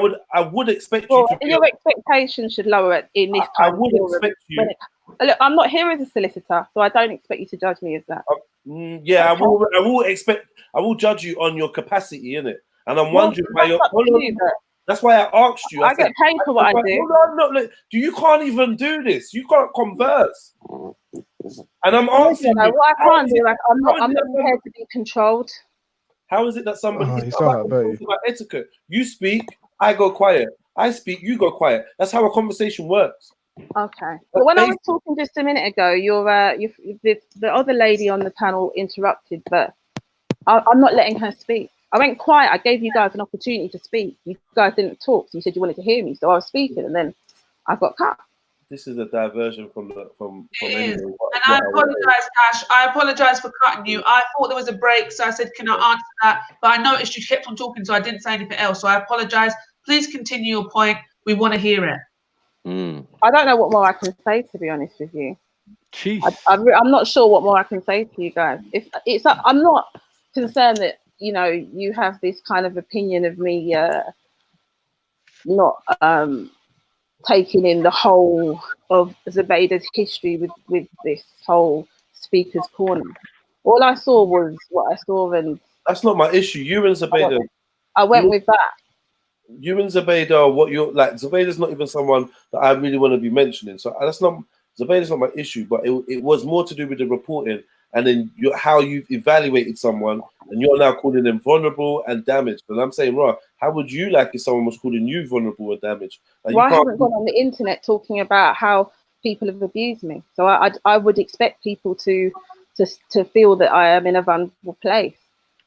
Well, you to. Your expectations should lower it in this kind I would expect you. Look, I'm not here as a solicitor, so I don't expect you to judge me as that. Yeah, okay. I will judge you on your capacity, innit? And I'm wondering why that's why I asked you. I get paid for what I do. No, you can't even do this. You can't converse. And I'm asking you. What I can't do, I'm not prepared to be controlled. How is it that somebody is about etiquette? You speak, I go quiet. I speak, you go quiet. That's how a conversation works. Okay. But when I was talking just a minute ago, the other lady on the panel interrupted, but I'm not letting her speak. I went quiet. I gave you guys an opportunity to speak. You guys didn't talk. So you said you wanted to hear me, so I was speaking, and then I got cut. this is a diversion from It is. anyway. And I apologise, Ash. I apologise for cutting you. I thought there was a break, so I said, can I answer that? But I noticed you kept on talking, so I didn't say anything else. So I apologise. Please continue your point. We want to hear it. I don't know what more I can say, to be honest with you. I'm not sure what more I can say to you guys. I'm not concerned that you have this kind of opinion of me not taking in the whole of Zubaydah's history with this whole speaker's corner. All I saw was what I saw, and that's not my issue. You and Zubaydah. I went with that. You and Zubaydah, what you're like, Zubaydah's not even someone that I really want to be mentioning. So that's not Zubaydah's not my issue, but it was more to do with the reporting and then how you've evaluated someone, and you're now calling them vulnerable and damaged. And I'm saying, right, how would you like if someone was calling you vulnerable and damaged? Like, I haven't gone on the internet talking about how people have abused me. So I would expect people to feel that I am in a vulnerable place.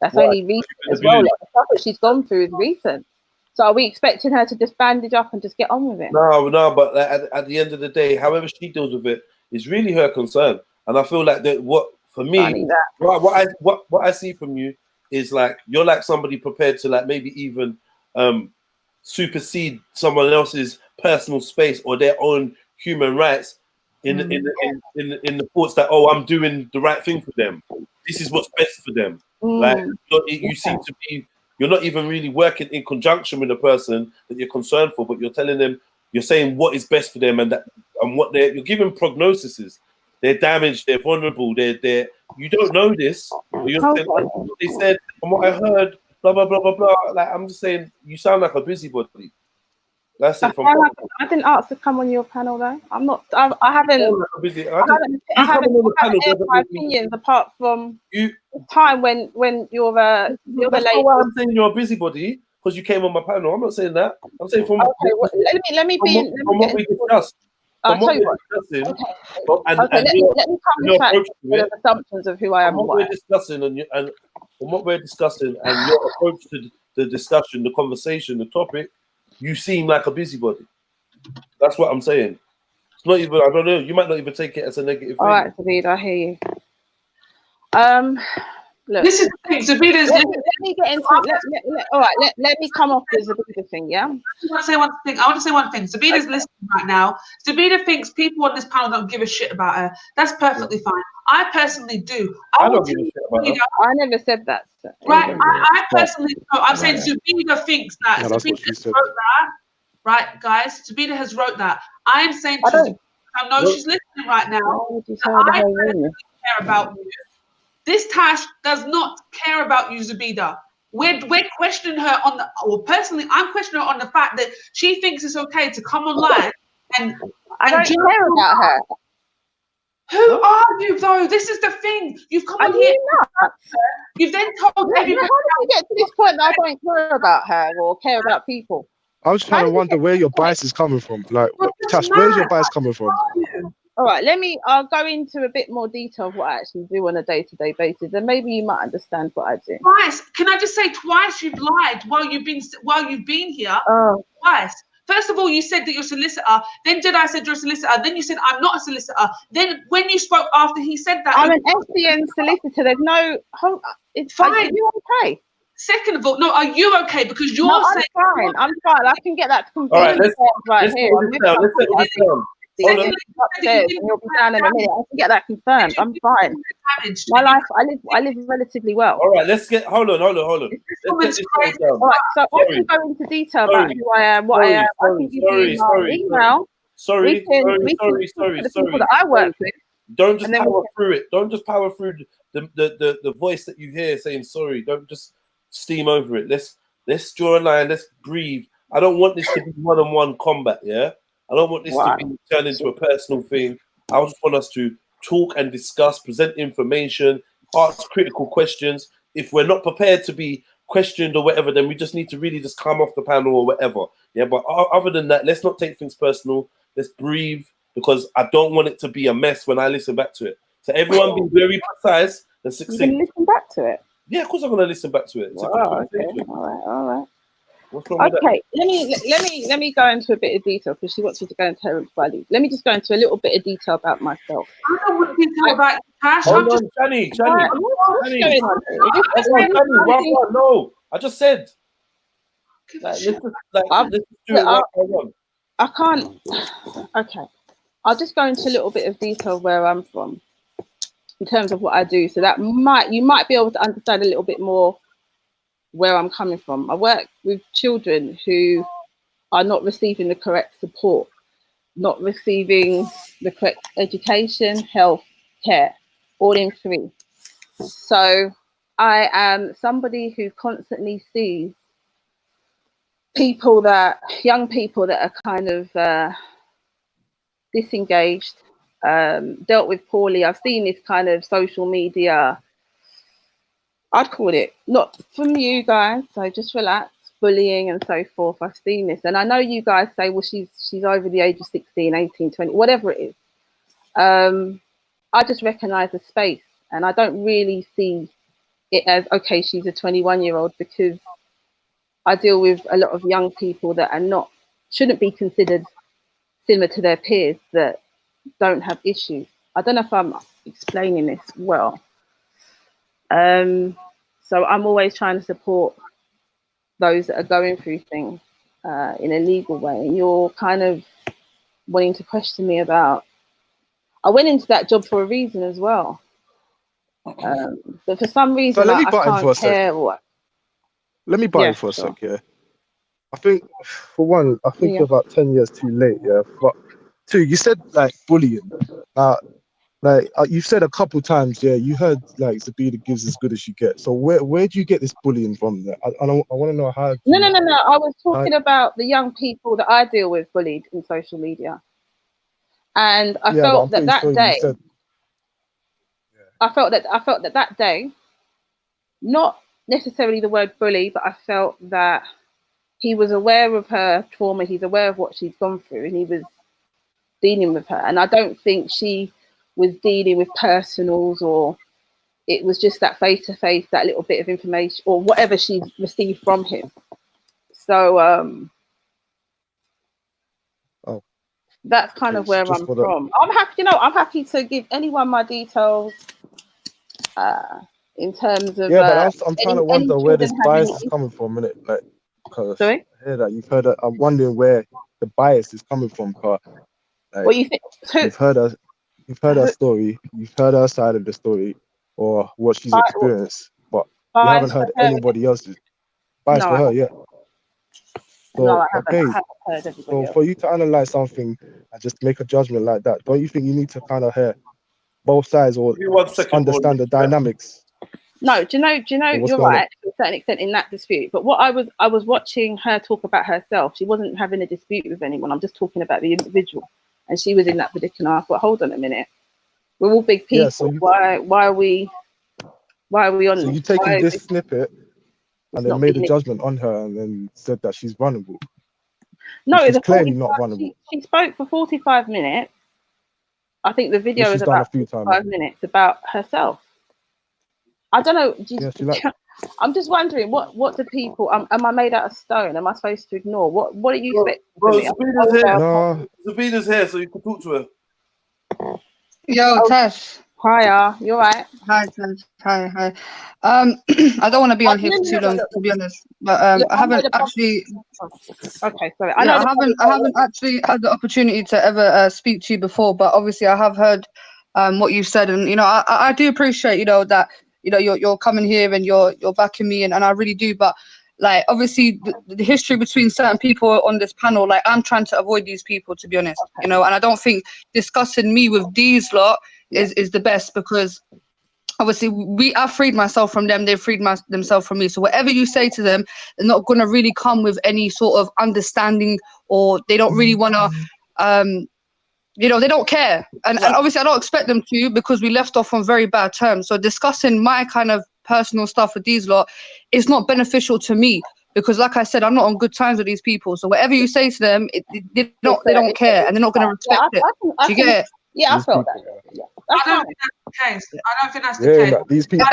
That's only recent as well. Like, the stuff that she's gone through is recent. So are we expecting her to just bandage up and just get on with it? No, but at the end of the day, however she deals with it is really her concern. And I feel like that what I see from you is like you're like somebody prepared to like maybe even supersede someone else's personal space or their own human rights in the thoughts that, oh, I'm doing the right thing for them. This is what's best for them. Like you seem to be. You're not even really working in conjunction with the person that you're concerned for, but you're telling them, you're saying what is best for them, and what you're giving prognoses. They're damaged, they're vulnerable, they're you don't know this, but you're saying, they said, from what I heard, blah blah blah blah blah. Like, I'm just saying, you sound like a busybody. That's it. I didn't ask to come on your panel though. I'm not. I haven't aired my opinions apart from the time when you're the lady. Why I'm saying you're a busybody because you came on my panel. I'm not saying that. I'm saying from let me be from what we discussed. I'll tell you what. Let me come with assumptions of who I am. From what we're discussing and from what we're discussing and your approach to the discussion, the conversation, the topic. You seem like a busybody. That's what I'm saying. It's not even. I don't know. You might not even take it as a negative. All right, David, I hear you. Look, this is the thing. Zabita's. Let me get into. All right. Let me come off the Zabita thing. Yeah. I want to say one thing. Zabita's listening right now. Zabita thinks people on this panel don't give a shit about her. That's perfectly fine. I personally do. I don't give a shit about her. I never said that. Right. I personally. No, I'm saying Zabita thinks that. Yeah, that's what she said. Wrote that. Right, guys. Zabita has wrote that. I am saying to Zabita, I know she's listening right now. I personally care about you. This Tash does not care about you, Zabita. We're questioning her on the, or personally, I'm questioning her on the fact that she thinks it's okay to come online and I don't care about her. Who are you though? This is the thing. You've come on here. You've then told everyone. How did we get to this point that I don't care about her or care about people? I was trying to wonder where your bias is coming from. Like, Tash, where's your bias coming from? All right, I'll go into a bit more detail of what I actually do on a day-to-day basis, and maybe you might understand what I do. Twice. Can I just say twice you've lied while you've been here? Twice. First of all, you said that you're a solicitor. Then Jedi said you're a solicitor. Then you said I'm not a solicitor. Then when you spoke after he said that, I'm an SDN solicitor. There's no. It's fine. Are you okay? Second of all, no, are you okay? Because you're saying I'm fine. I can get that confirmed. All right, let's settle this down. Hold on. Upstairs, and you'll be down in a minute. I can get that confirmed. I'm fine. My life, I live relatively well. All right, let's get. Hold on. Let's get this down. All right, so I can go into detail about who I am, what I am. I can give you my email. Sorry. That I work with. Don't just power through it. Don't just power through the voice that you hear saying sorry. Don't just steam over it. Let's draw a line. Let's breathe. I don't want this to be one-on-one combat. Yeah. I don't want this to be turned into a personal thing. I just want us to talk and discuss, present information, ask critical questions. If we're not prepared to be questioned or whatever, then we just need to really just come off the panel or whatever. Yeah, but other than that, let's not take things personal. Let's breathe, because I don't want it to be a mess when I listen back to it. So everyone be very precise and succinct. You can listen back to it? Yeah, of course I'm going to listen back to it. Wow, okay. All right. What's wrong with that? Okay, let me go into a bit of detail because she wants me to go into her before I leave. Let me just go into a little bit of detail about myself. I don't want detail about Cash. Hold on, Shani. What's going on here? No, I just said. Let's do it one by one. I can't. Okay, I'll just go into a little bit of detail where I'm from in terms of what I do, so that you might be able to understand a little bit more where I'm coming from. I work with children who are not receiving the correct support, not receiving the correct education, health, care, all in three. So I am somebody who constantly sees young people that are kind of disengaged, dealt with poorly. I've seen this kind of social media, I'd call it, not from you guys, so just relax, bullying and so forth. I've seen this. And I know you guys say, well, she's over the age of 16, 18, 20, whatever it is. I just recognize the space, and I don't really see it as, okay, she's a 21-year-old, because I deal with a lot of young people that shouldn't be considered similar to their peers, that don't have issues. I don't know if I'm explaining this well. So I'm always trying to support those that are going through things in a legal way. And you're kind of wanting to question me about, I went into that job for a reason as well. But for some reason, let me I butt in can't for a sec. care what. Let me buy it for a sec, yeah. I think, for one, you're about 10 years too late, yeah. But two, you said like bullying. You've said a couple times, yeah. You heard like Zabida gives as good as you get. So where do you get this bullying from? There, I want to know how. No. I was talking about the young people that I deal with bullied in social media, and I felt that day. I felt that day, not necessarily the word bully, but I felt that he was aware of her trauma. He's aware of what she's gone through, and he was dealing with her. And I don't think she was dealing with personals, or it was just that face-to-face, that little bit of information or whatever she received from him. So that's kind of where I'm from. I'm happy to give anyone my details in terms of but I'm trying to wonder where this bias is coming from, innit? Like, cause sorry? I hear that you've heard that. I'm wondering where the bias is coming from, cause like, what you think? You've heard her story, you've heard her side of the story, or what she's experienced, but you haven't heard anybody else's bias for her yet. So okay, so for you to analyze something and just make a judgment like that, don't you think you need to kind of hear both sides or understand the dynamics? No, do you know? You're right to a certain extent in that dispute. But what I was watching her talk about herself. She wasn't having a dispute with anyone. I'm just talking about the individual, and she was in that predicament. I thought, hold on a minute, we're all big people. Yeah, so why are we on? So you taking this snippet and then made a judgment on her and then said that she's vulnerable. No, she's clearly not vulnerable. She spoke for 45 minutes. I think the video is about 5 minutes about herself. I don't know. I'm just wondering, what do people? Am I made out of stone? Am I supposed to ignore? What do you expect from me? Zabida's here, so you can talk to her. Yo, Tash. Hiya, you alright? Hi, Tash. Hi. I don't want to be on here for too long, to be honest. But I haven't actually. Okay, sorry. I haven't actually had the opportunity to ever speak to you before, but obviously I have heard what you've said, and I do appreciate that you're coming here and you're backing me, and I really do. But like obviously the history between certain people on this panel, like I'm trying to avoid these people, to be honest. And I don't think discussing me with these lot is the best, because obviously I've freed myself from them, they've freed themselves from me. So whatever you say to them, they're not going to really come with any sort of understanding, or they don't really want to they don't care. And obviously I don't expect them to, because we left off on very bad terms. So discussing my kind of personal stuff with these lot is not beneficial to me, because like I said, I'm not on good terms with these people. So whatever you say to them, they don't care, and they're not going to respect it. Do you get it? Yeah, I felt that. Yeah. That's I don't fine. think that's the case. I don't think that's the case. Like, these people.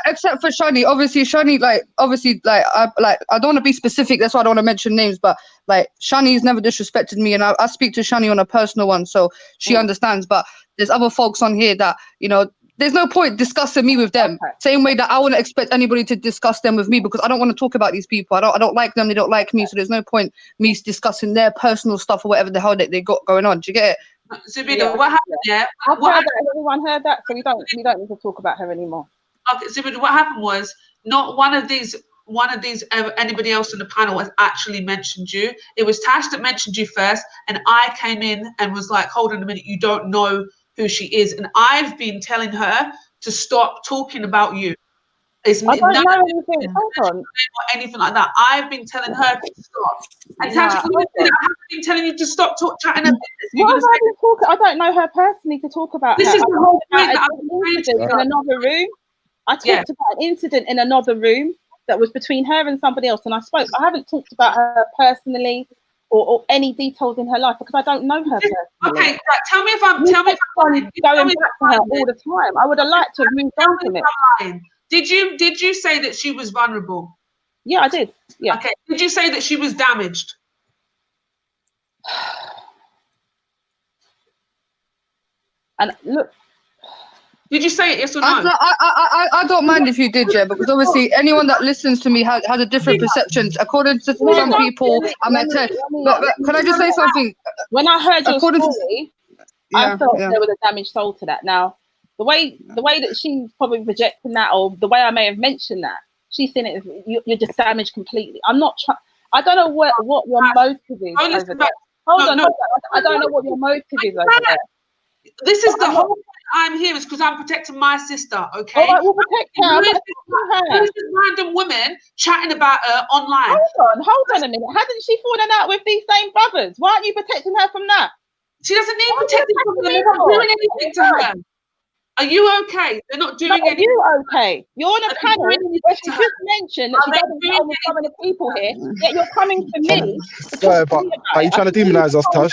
Except for Shani, obviously Shani, I don't want to be specific. That's why I don't want to mention names. But like Shani's never disrespected me, and I speak to Shani on a personal one, so she understands. But there's other folks on here that there's no point discussing me with them. Okay. Same way that I wouldn't expect anybody to discuss them with me because I don't want to talk about these people. I don't like them. They don't like me. So there's no point me discussing their personal stuff or whatever the hell they got going on. Do you get it? Zubida, what happened? Yeah, everyone heard that, so we don't need to talk about her anymore. Okay, Zubida, what happened was not one of these anybody else in the panel has actually mentioned you. It was Tash that mentioned you first, and I came in and was like, hold on a minute, you don't know who she is, and I've been telling her to stop talking about you. I don't know anything. Hold on. Anything like that. I've been telling her to stop. And Tash, I haven't been telling you to stop chatting about this. I don't know her personally to talk about. This her. is the whole point that in another room. I talked about an incident in another room that was between her and somebody else, and I spoke. I haven't talked about her personally or any details in her life because I don't know her personally. Okay, tell me if I'm going back to her all the time. I would have liked to have moved on from it. Did you say that she was vulnerable? Yeah, I did. Yeah. Okay. Did you say that she was damaged? And look, did you say it? Yes or no? I don't mind if you did, yeah, because obviously anyone that listens to me has a different perceptions. According to some people, I'm a 10. But can I just say something? When I heard your story, I felt there was a damaged soul to that. Now, the way that she's probably projecting that, or the way I may have mentioned that, she's seen it as you're just damaged completely. I'm not trying. I don't know what your motive is over there. Hold on. I don't know what your motive is over there. This is the whole point I'm here is because I'm protecting my sister, okay? All right, we'll protect her. Who's this random woman chatting about her online? Hold on a minute. Hasn't she fallen out with these same brothers? Why aren't you protecting her from that? She doesn't need protecting from them. They're not doing anything to her. Are you okay? They're not doing anything. Are you okay? You're on a panel where she just mentioned that she doesn't know with some of the people here, yet you're coming for me. Sorry, but are you trying to demonize us, Tash?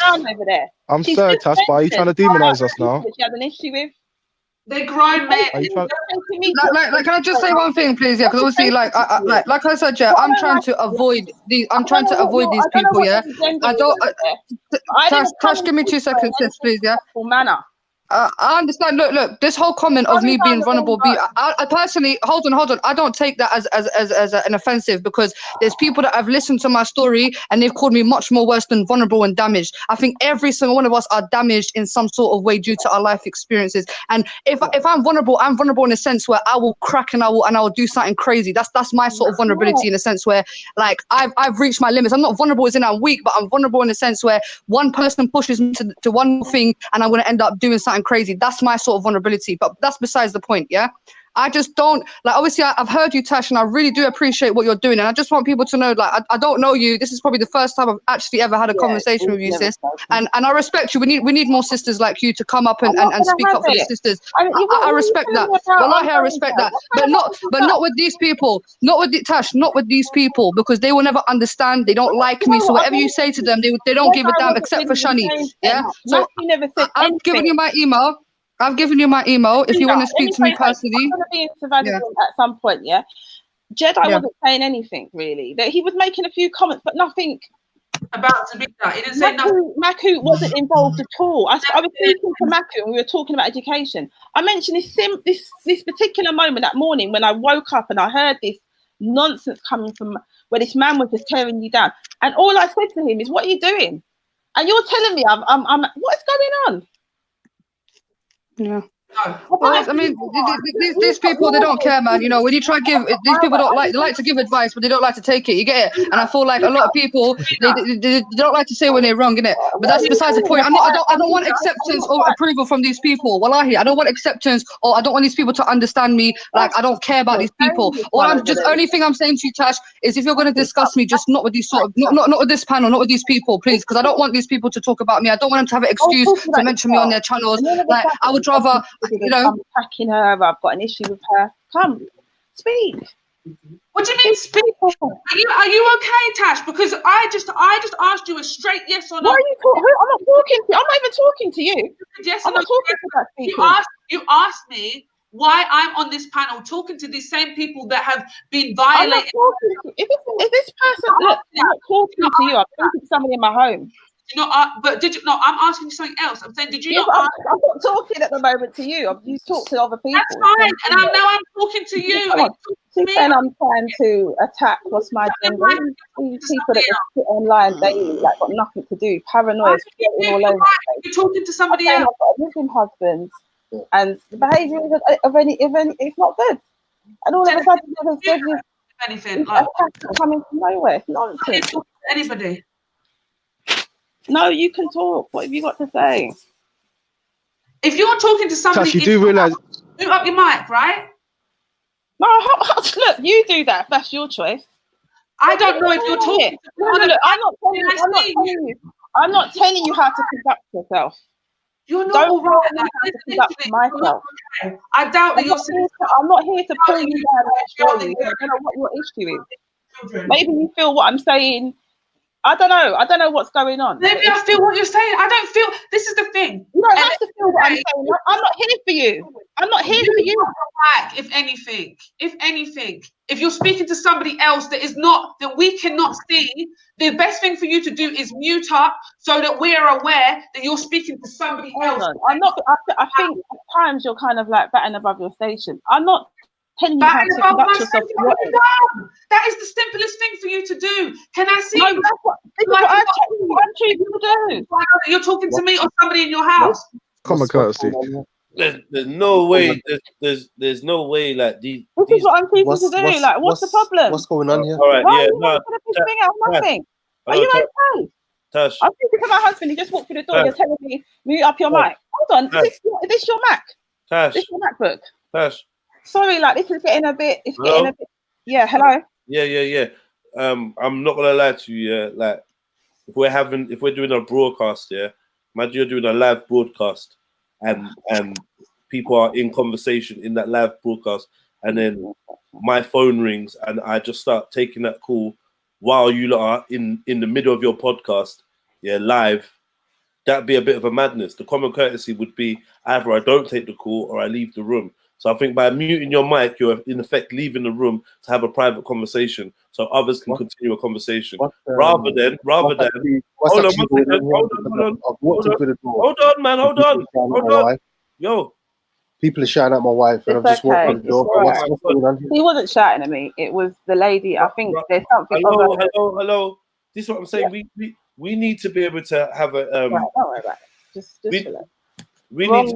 I'm sorry, Tash, but are you trying to demonize us now? She has an issue with. They're grown men. Like, can I just say one thing, please? Yeah, because obviously, like I said, yeah, I'm trying to avoid these. I'm trying to avoid these people. Yeah, I don't. Tash, give me 2 seconds, please. Yeah. Manner. I understand. Look. This whole comment of me being vulnerable, I personally, hold on. I don't take that as an offensive because there's people that have listened to my story and they've called me much more worse than vulnerable and damaged. I think every single one of us are damaged in some sort of way due to our life experiences. And if I'm vulnerable in a sense where I will crack and I will do something crazy. That's my sort of vulnerability in a sense where like I've reached my limits. I'm not vulnerable as in I'm weak, but I'm vulnerable in a sense where one person pushes me to one thing and I'm going to end up doing something crazy. That's my sort of vulnerability, but that's besides the point. Yeah, I just don't like. Obviously, I've heard you, Tash, and I really do appreciate what you're doing. And I just want people to know, like, I don't know you. This is probably the first time I've actually ever had a conversation with you, sis. And I respect you. We need more sisters like you to come up and speak up for the sisters. I respect that. Wallahi, I respect that. But not with these people. Not with Tash. Not with these people because they will never understand. They don't like me. So whatever you say to them, they don't give a damn except for Shani. Yeah. So I'm giving you my email. I've given you my email if you want to speak to me personally. I'm going to be into at some point, yeah? Jedi wasn't saying anything, really. That he was making a few comments, but nothing about to be that. He didn't say nothing. Maku wasn't involved at all. I was speaking to Maku and we were talking about education. I mentioned this particular moment that morning when I woke up and I heard this nonsense coming from where this man was just tearing you down. And all I said to him is, what are you doing? And you're telling me I'm what's going on? Yeah. Well, I mean, these people, they don't care, man. You know, when you try to give, these people they like to give advice, but they don't like to take it. You get it? And I feel like a lot of people, they don't like to say when they're wrong, innit? But that's besides the point. I don't want acceptance or approval from these people. Wallahi, I don't want acceptance or I don't want these people to understand me. Like, I don't care about these people. Only thing I'm saying to you, Tash, is if you're going to discuss me, just not with these not with this panel, not with these people, please, because I don't want these people to talk about me. I don't want them to have an excuse to mention me on their channels. Like, I would rather. You know, I'm attacking her. I've got an issue with her. Come, speak. What do you mean speak? Are you okay, Tash? Because I just asked you a straight yes or no. Why are you talking? I'm not talking to you. I'm not even talking to you. Yes I'm or no. not talking to that people. You asked me why I'm on this panel talking to these same people that have been violated. I'm not talking to, if this person, look, I'm not talking to you. I'm talking to somebody in my home. But did you? No, I'm asking you something else. I'm saying, did you Yeah, not? I'm not talking at the moment to you. You talk to other people. That's fine. And now I'm talking to you. She's saying I'm trying to attack. What's my gender? These people that just sit online daily, like got nothing to do, paranoid, floating all over. You're talking to somebody else. else. I've got a Muslim husband, and the behaviour of any, it's not good. And all of a sudden, there's anything coming from nowhere. It's nonsense. Anybody? No, you can talk. What have you got to say? If you're talking to somebody, Tash, you do realise. Mute up your mic, right? No, look, you do that. That's your choice. I don't know if you're talking. Look, I'm not telling you how to conduct yourself. You're not all right. How to conduct myself. I doubt that you're. I'm not here to pull you down and destroy you. I don't know what your issue is. Maybe you feel what I'm saying. I don't know. I don't know what's going on. Maybe I feel what you're saying. I don't feel. This is the thing. You don't have to feel what I'm saying. I'm not here for you. I'm not here for you. If anything, if you're speaking to somebody else that is not, that we cannot see, the best thing for you to do is mute up so that we're aware that you're speaking to somebody else. I'm not. I think at times you're kind of like batting above your station. I'm not telling you how to conduct yourself. That is the simplest thing for you to do. Can I see? No, that's what I'm telling you to do. You're talking to me or somebody in your house. Common courtesy. There's no way. There's no way. Like these. This is what I'm teaching to do. Like, what's the problem? What's going on here? All right. Why Yeah. are you not going to thing out nothing? Are you okay? Tash. I'm speaking to my husband. He just walked through the door. You're telling me mute up your mic. Hold on. Is this your Mac? Tash. This your MacBook? Tash. Sorry, like this is getting a bit. It's getting a bit. Yeah. Hello. Yeah. I'm not gonna lie to you. Yeah, like if we're doing a broadcast, yeah, imagine you're doing a live broadcast, and people are in conversation in that live broadcast, and then my phone rings and I just start taking that call while you lot are in the middle of your podcast, yeah, live. That'd be a bit of a madness. The common courtesy would be either I don't take the call or I leave the room. So I think by muting your mic, you're in effect leaving the room to have a private conversation, so others can continue a conversation. Rather than. Hold on. Yo. People are shouting at my wife, and I've just walked through the door. What's going on here? He wasn't shouting at me. It was the lady. I think there's something. Hello. This is what I'm saying. Yeah. We need to be able to have a. Right, don't worry about it. Just we need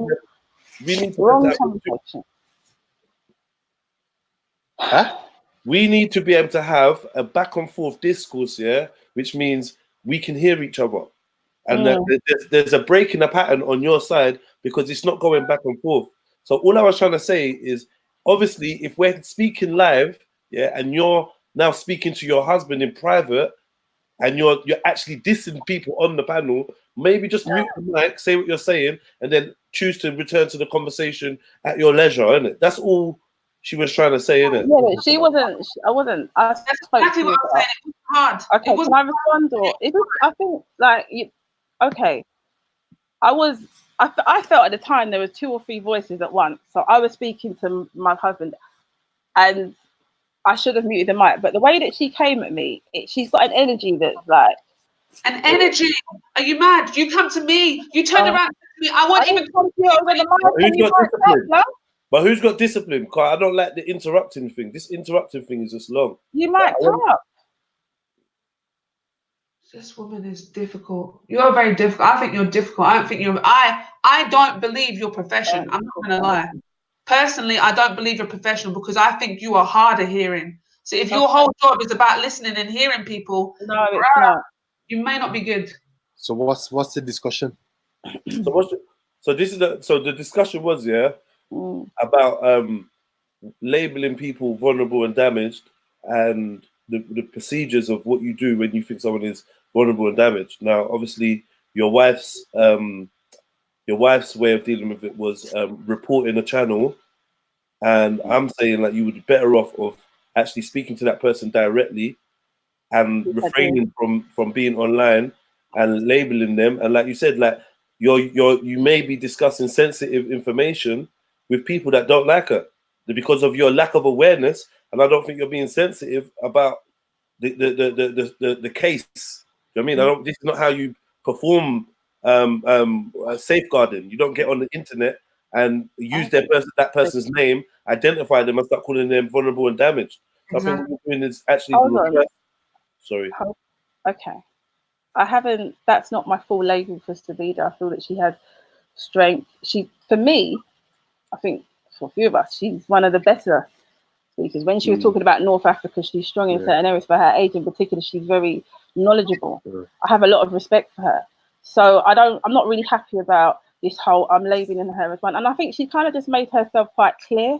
to wrong conversation. Huh? We need to be able to have a back and forth discourse, yeah, which means we can hear each other. And there's a break in the pattern on your side because it's not going back and forth. So all I was trying to say is, obviously, if we're speaking live, yeah, and you're now speaking to your husband in private, and you're actually dissing people on the panel, maybe just mute the mic, say what you're saying, and then choose to return to the conversation at your leisure, isn't it? That's all she was trying to say, innit? Yeah, but she wasn't. I wasn't. That's exactly what I'm saying. It was hard. Okay, can I respond? Or it was, I think, like, okay. I felt at the time there were 2 or 3 voices at once. So I was speaking to my husband, and I should have muted the mic. But the way that she came at me, she's got an energy that's like. An energy? Are you mad? You come to me. You turn around to me. I won't even come to you over the mic. But who's got discipline? I don't like the interrupting thing. This interrupting thing is just long. You might up. This woman is difficult. You're very difficult. I think you're difficult. I don't think you're. I don't believe your profession. I'm not gonna lie. Personally, I don't believe you're professional because I think you are hard of hearing. So if your whole job is about listening and hearing people, no, it's not. You may not be good. So what's the discussion? So the discussion was about labeling people vulnerable and damaged, and the procedures of what you do when you think someone is vulnerable and damaged. Now, obviously, your wife's way of dealing with it was reporting a channel, and I'm saying like you would be better off of actually speaking to that person directly and refraining from being online and labeling them. And like you said, like you may be discussing sensitive information with people that don't like her because of your lack of awareness. And I don't think you're being sensitive about the case. You know what I mean? This is not how you perform safeguarding. You don't get on the internet and use that person's name, identify them, and start calling them vulnerable and damaged. So I think what you're doing is actually sorry. Okay. I haven't. That's not my full label for Sabida. I feel that she has strength. For me, I think for a few of us, she's one of the better speakers. When she was talking about North Africa, she's strong in certain areas. For her age in particular, she's very knowledgeable. I have a lot of respect for her. So I'm not really happy about this whole I'm labeling her as one. And I think she kind of just made herself quite clear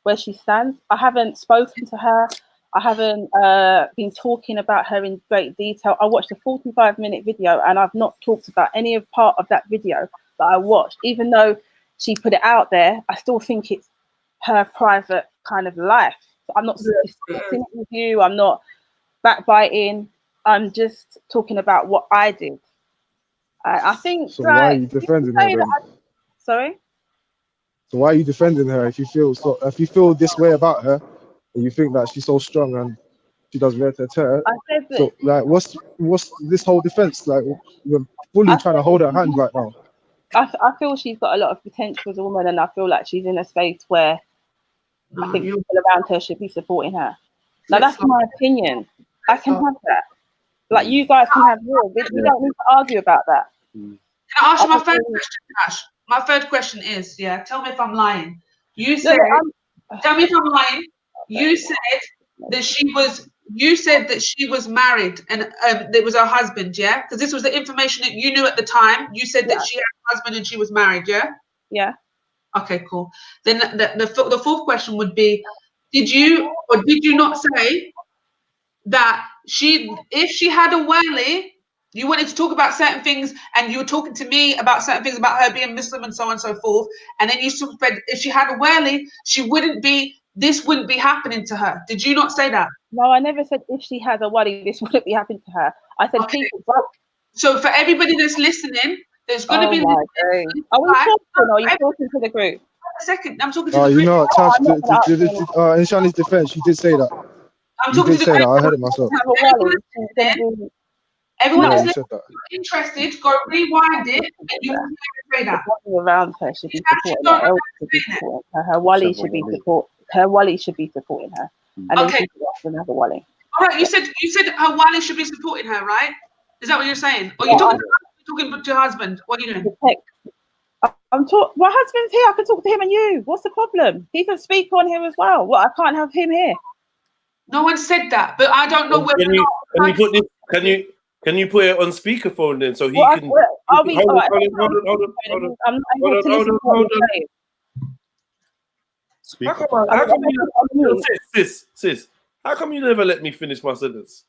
where she stands. I haven't spoken to her. I haven't been talking about her in great detail. I watched a 45-minute video and I've not talked about any part of that video that I watched. Even though she put it out there, I still think it's her private kind of life. So I'm not discussing it with you. I'm not backbiting. I'm just talking about what I did. I think. So why are you defending her then? Sorry? So why are you defending her if you feel this way about her and you think that she's so strong and she does red to tear? So like what's this whole defense? Like you're fully trying to hold her hand right now. I feel she's got a lot of potential as a woman, and I feel like she's in a space where I think people around her should be supporting her. Now that's my opinion. I can have that. Like you guys can have yours. We don't need to argue about that. Can I ask you my third question, Tash? My third question is, tell me if I'm lying. You said, tell me if I'm lying. You said that she was married and it was her husband, yeah? Because this was the information that you knew at the time. You said that she had a husband and she was married, yeah? Yeah. Okay, cool. Then the fourth question would be, did you not say that if she had a wali, you wanted to talk about certain things and you were talking to me about certain things about her being Muslim and so on and so forth, and then you said if she had a wali, this wouldn't be happening to her. Did you not say that? No, I never said if she had a wali, this wouldn't be happening to her. I said people. So for everybody that's listening, there's going to be. Are we talking or are you talking to the group? A second, I'm talking to the group. You know, Tash, in Shani's defense, she did say that. You did say that. I heard it myself. Everyone is interested. Go rewind it. And you can say that. Around her should be supporting her. Her wali should be supporting her. And then she should ask another wali. All right, you said her wali should be supporting her, right? Is that what you're saying? Or you're talking to your husband? What are you doing? My husband's here. I can talk to him and you. What's the problem? He's a speaker on here as well. What? I can't have him here. No one said that, but I don't know whether or not. Can you put it on speakerphone then so he can? Hold on. Sis, how come you never let me finish my sentence?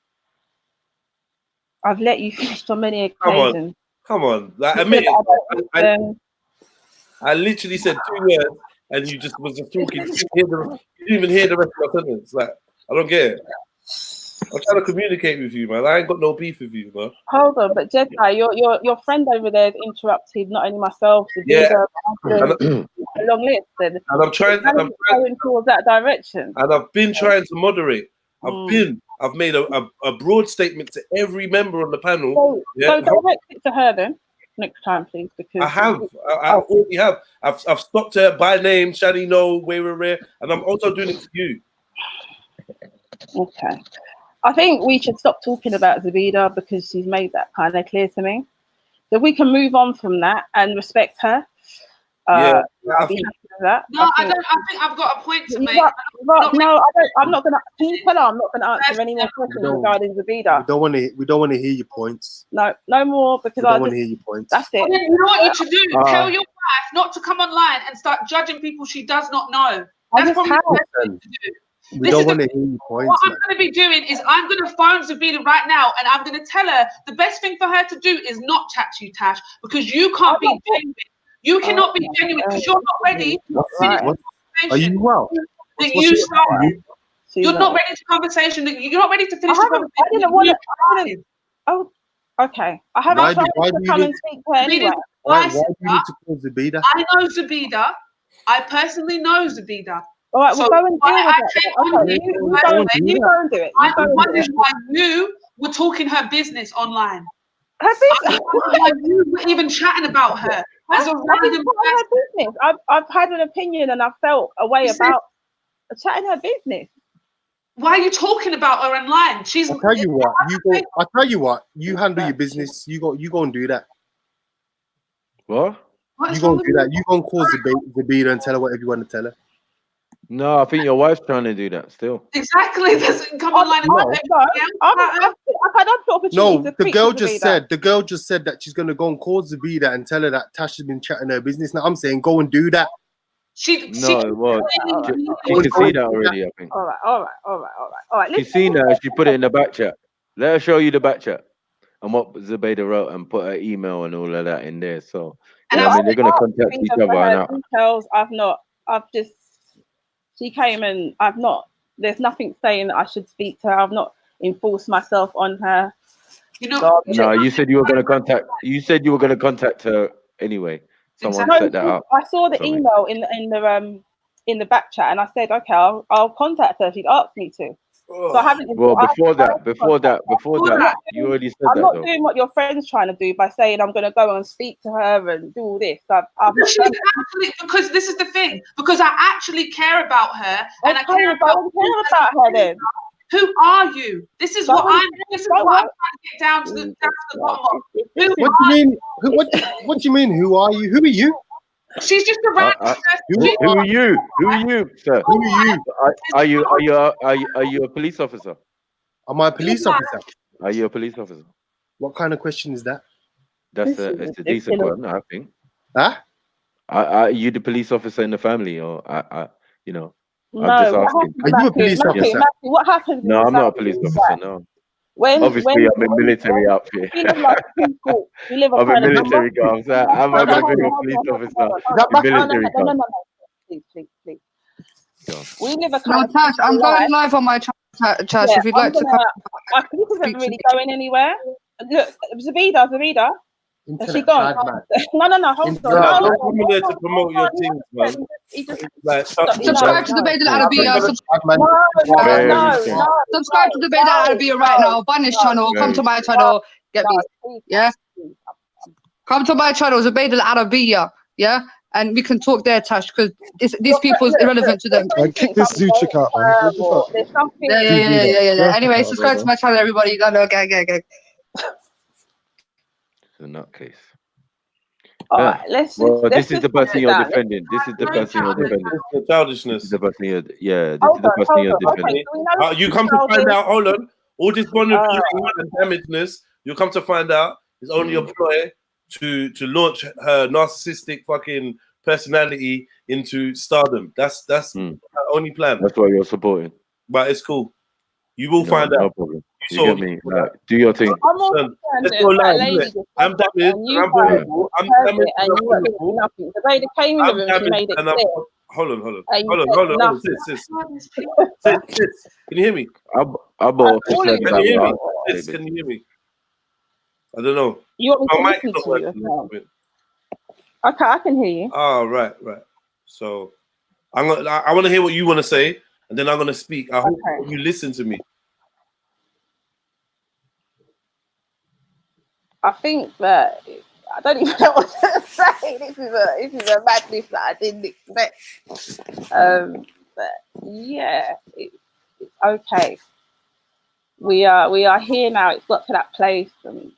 I've let you finish on many occasions. Come on. Like, admit it. I literally said 2 words and you just was just talking. You didn't even hear the rest of my sentence. Like, I don't get it. I'm trying to communicate with you, man. I ain't got no beef with you, man. Hold on, but Jedi, your friend over there has interrupted not only myself, the a long list. And I'm trying towards that direction. And I've been trying to moderate. I've made a broad statement to every member on the panel. So direct it to her then next time, please. Because I already have. I've stopped her by name, Shani No, Rare, and I'm also doing it to you. Okay. I think we should stop talking about Zabida because she's made that kind of clear to me. So we can move on from that and respect her. I think I've got a point to make. I'm not gonna. Can you tell her I'm not gonna answer any more questions regarding Zabida? We don't want to hear your points. No more because I don't want to hear your points. That's it. You know what you should do? Tell your wife not to come online and start judging people she does not know. That's probably the best thing to do. We don't want to hear your points. What I'm going to be doing is I'm going to phone Zabida right now and I'm going to tell her the best thing for her to do is not chat to you, Tash, because you can't be genuine. You cannot be genuine because you're not ready to finish the conversation Are you well? that you started. You're not ready to conversation. You're not ready to finish the conversation. I didn't want to. Oh, okay. I haven't tried to come and speak to her anyway. Why do you need to call Zabida? I know Zabida. I personally know Zabida. All right, we'll go and deal with it. You go and do it. I'm wondering why you were talking her business online. Her business? Why you were even chatting about her as a random business. I've had an opinion and I felt a way about chatting her business. Why are you talking about her online? She's. I'll tell you what. I'll tell you what. You handle your business. You go and do that. What? You go and do that. You go and call Zabida and tell her whatever you want to tell her. No, I think your wife's trying to do that still. Exactly. Doesn't come online. No, the girl just said that she's gonna go and call Zabida and tell her that Tash has been chatting her business. Now I'm saying go and do that. She can see that already, I think. All right. She's seen that. She put it in the back chat. Let her show you the back chat and what Zabida wrote and put her email and all of that in there. So I mean, they're gonna contact each other. Details. She came and I've not. There's nothing saying that I should speak to her. I've not enforced myself on her. You know. No, you said you were gonna contact. You said you were gonna contact her anyway. Someone set that up. I saw the email in the back chat, and I said, okay, I'll contact her. She'd asked me to. So I haven't. Well, before that, you already said I'm that. not doing what your friend's trying to do by saying I'm going to go and speak to her and do all this. I've not done because this is the thing. Because I actually care about her, and I care about her. Then who are you? This is what I'm. This is what I'm trying to get down to the bottom of. What do you mean? What do you mean? Who are you? Who are you? She's just a random person. Who are you? Who are you, sir? Who are you? Are you a police officer? Am I a police officer? Are you a police officer? What kind of question is that? It's a decent one, I think. Huh? Are you the police officer in the family, or you know? No, I'm just asking. Are you a police officer? Matthew, what happens? No, I'm not a police officer. No. Obviously, I'm in military outfit. I'm a military guy. So I'm not going to be a police officer. Military guy. No. Please. We live a kind of Tash, I'm going live on my chat, yeah, if you'd like to come. This isn't really going anywhere. Look, Zabida. Has she gone? No, hold on. Don't come in there to promote your things, man. Subscribe to the Bayd Al Arabiya. Subscribe to the Bayd Al Arabiya right now. Ban this channel. Come to my channel. Get me. Yeah. Come to my channel, the Bayd Al Arabiya. Yeah. And we can talk there, Tash, because these people is irrelevant to them. Kick this Zuchik out, man. Yeah. Anyway, subscribe to my channel, everybody. Go. In that case. This is the person you're defending. This is the person you're defending. The childishness. This is the person you're, this is the person you're defending. You come to find out, hold on, all this vulnerability and damagedness, you come to find out is only a ploy to launch her narcissistic fucking personality into stardom. That's her only plan. That's what you're supporting. But it's cool. You will find out. No problem. You get me? Like, do your thing. Let's go live. I'm damaged. I'm vulnerable. I'm damaged. The way they came in the room, she made it clear. Hold on. Sis. Can you hear me? Can you hear me? I don't know. You want me to listen to you? Okay, I can hear you. Oh, right. So I want to hear what you want to say, and then I'm going to speak. I hope you listen to me. I think that I don't even know what to say. This is a madness that I didn't expect. But yeah, it's okay. We are here now. It's got to that place.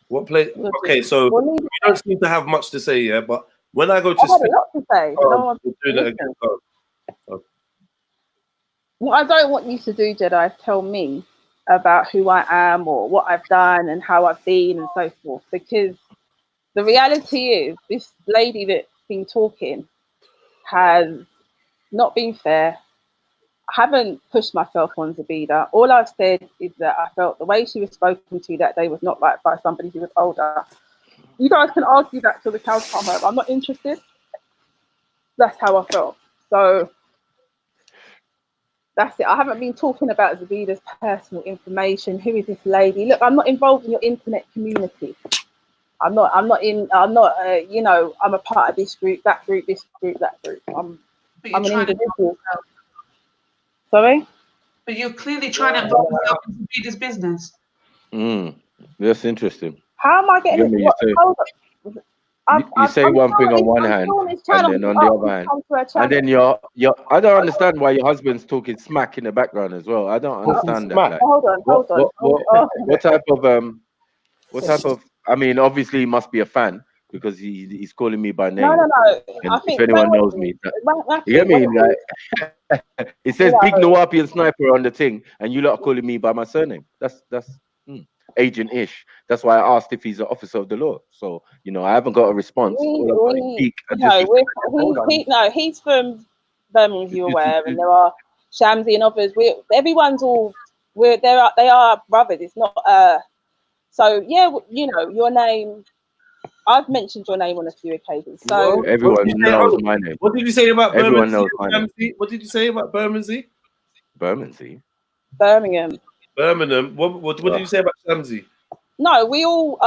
What place? Okay, so you don't seem to have much to say, yeah. But when I go to speak, I have a lot to say. What I don't want you to do, Jedi, is tell me about who I am or what I've done and how I've been and so forth, because the reality is this lady that's been talking has not been fair. I haven't pushed myself on Zabida. All I've said is that I felt the way she was spoken to that day was not right by somebody who was older. You guys can argue that till the cows come home. I'm not interested. That's how I felt. So That's it. I haven't been talking about Zabida's personal information. Who is this lady? Look, I'm not involved in your internet community. I'm not. You know, I'm a part of this group, that group, this group, that group. I'm an individual. Sorry? But you're clearly trying to involve yourself in Zabida's business. That's interesting. How am I getting You say one thing on one hand, and then on the other hand, and then you're. I don't understand why your husband's talking smack in the background as well. I don't understand that. Like, hold on. What type of? I mean, obviously, he must be a fan because he's calling me by name. No. And I think if anyone knows me, you get me? Like, it says Big Nawapian Sniper on the thing, and you lot are calling me by my surname. That's Agent Ish. That's why I asked if he's an officer of the law. So you know, I haven't got a response. He's from Birmingham, you're aware, and there are Shamsi and others. Everyone's all. They are brothers. It's not. So yeah, you know your name. I've mentioned your name on a few occasions. So everyone knows my name. What did you say about everyone Birmingham? knows my name. What did you say about Birmingham? Birmingham. What did you say about Shamsi? No, we all.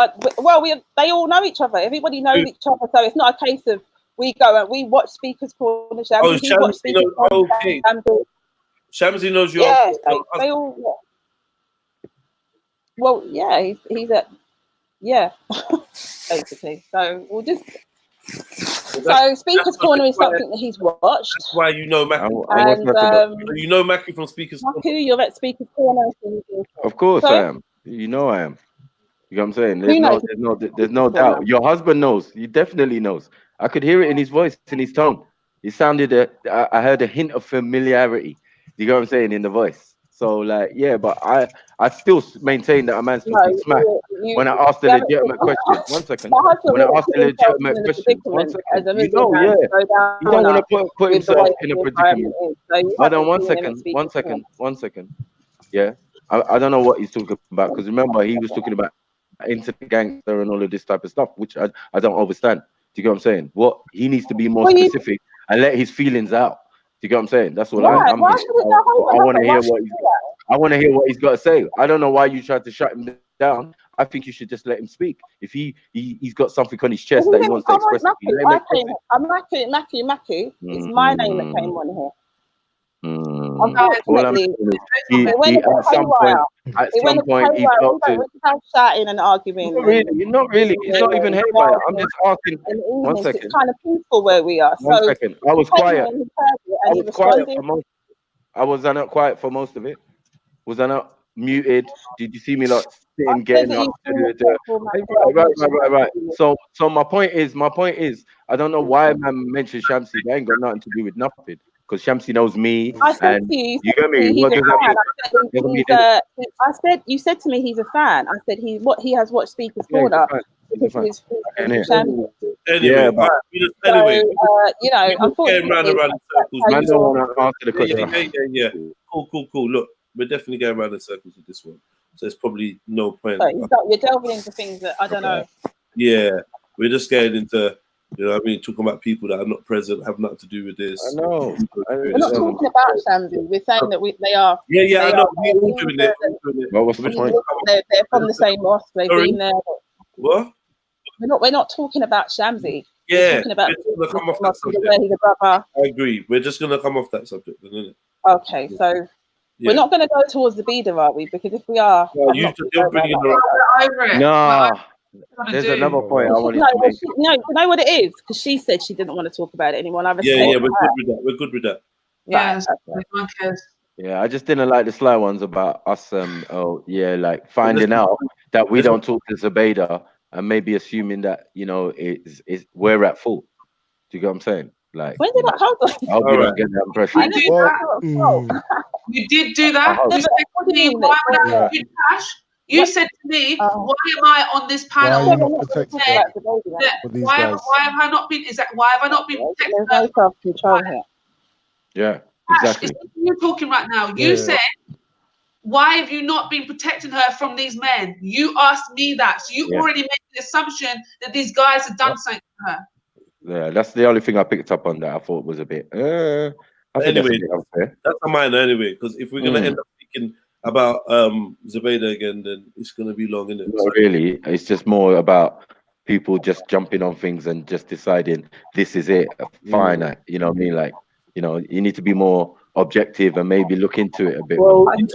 They all know each other. Everybody knows each other. So it's not a case of we go and we watch Speakers Corner. Shamsi, he watched Speakers Corner. Okay. Shamsi knows you. Yeah, they all. Yeah. Well, yeah, he's a. Yeah, basically. So we'll just. So Speakers Corner is something that he's watched. That's why you know Mackie. You know Mackie from Speakers Corner. Mackie, you're at Speakers Corner. Of course I am. You know I am. You know what I'm saying? There's no doubt. Your husband knows. He definitely knows. I could hear it in his voice, in his tone. It sounded. I heard a hint of familiarity. You know what I'm saying in the voice. So like, yeah, but I still maintain that a man's talking smack. When I asked a legitimate question, 1 second. When I asked a legitimate question, 1 second. You know, yeah, you don't want to put himself in a predicament. Hold on, 1 second. 1 second. Yeah, I don't know what he's talking about because remember he was talking about internet gangster and all of this type of stuff, which I don't understand. Do you get what I'm saying? What he needs to be more specific and let his feelings out. Do you get what I'm saying? That's all I want to hear what he's got to say. I don't know why you tried to shut him down. I think you should just let him speak. If he's got something on his chest that he wants to express, Mackie. It's my name that came on here. All I'm saying is at some point he felt to shouting and arguing. Not really. It's not even haywire. I'm just asking. 1 second. It's kind of peaceful where we are. 1 second. I was quiet. I was not quiet for most of it. Was I not muted? Did you see me like sitting, getting up? Right. So my point is, I don't know why man mentioned Shamsi. They ain't got nothing to do with nothing. Because Shamsi knows me, and you get me. You said to me he's a fan. I said he has watched Speakers Corner. Anyway, you know, unfortunately, man don't want to answer the question. Yeah. Cool. Look, we're definitely going around in circles with this one, so there's probably no point. You're delving into things that I don't know. Yeah, we're just getting into. You know what I mean? Talking about people that are not present, have nothing to do with this. I know. We're not talking about Shamsi. We're saying that they are. Yeah, I know. We're all doing it. Well, what's the point? They're from the same mosque. They've been there. What? We're not talking about Shamsi. Yeah. We're talking about come off that subject. He's a brother. I agree. We're just gonna come off that subject, then, isn't it? Okay, so we're not going to go towards the Bida, are we? Because if we are, you're bringing no. There's another point I wanted to make. No, you know what it is? Because she said she didn't want to talk about it anymore. Yeah, we're good with that. Yeah, yeah, I just didn't like the sly ones about us. Like finding out that we don't talk to Zubaydah and maybe assuming that we're at fault. Do you get what I'm saying? Like, when did that happen? I hope you don't get that impression. You did do that. You said to me, why would I do cash? You said to me, why am I on this panel? Why have I not been? Why have I not been protected? There's no self-control here. Yeah, exactly. You're talking right now. You said, why have you not been protecting her from these men? You asked me that. So you already made the assumption that these guys had done something to her. Yeah, that's the only thing I picked up on that I thought was a bit. I Anyway, that's a minor anyway, because if we're gonna end up speaking about Zubaydah again, then it's gonna be long, isn't it? Not really. It's just more about people just jumping on things and just deciding this is it, finite. You know what I mean? Like, you know, you need to be more objective and maybe look into it a bit Well, more. in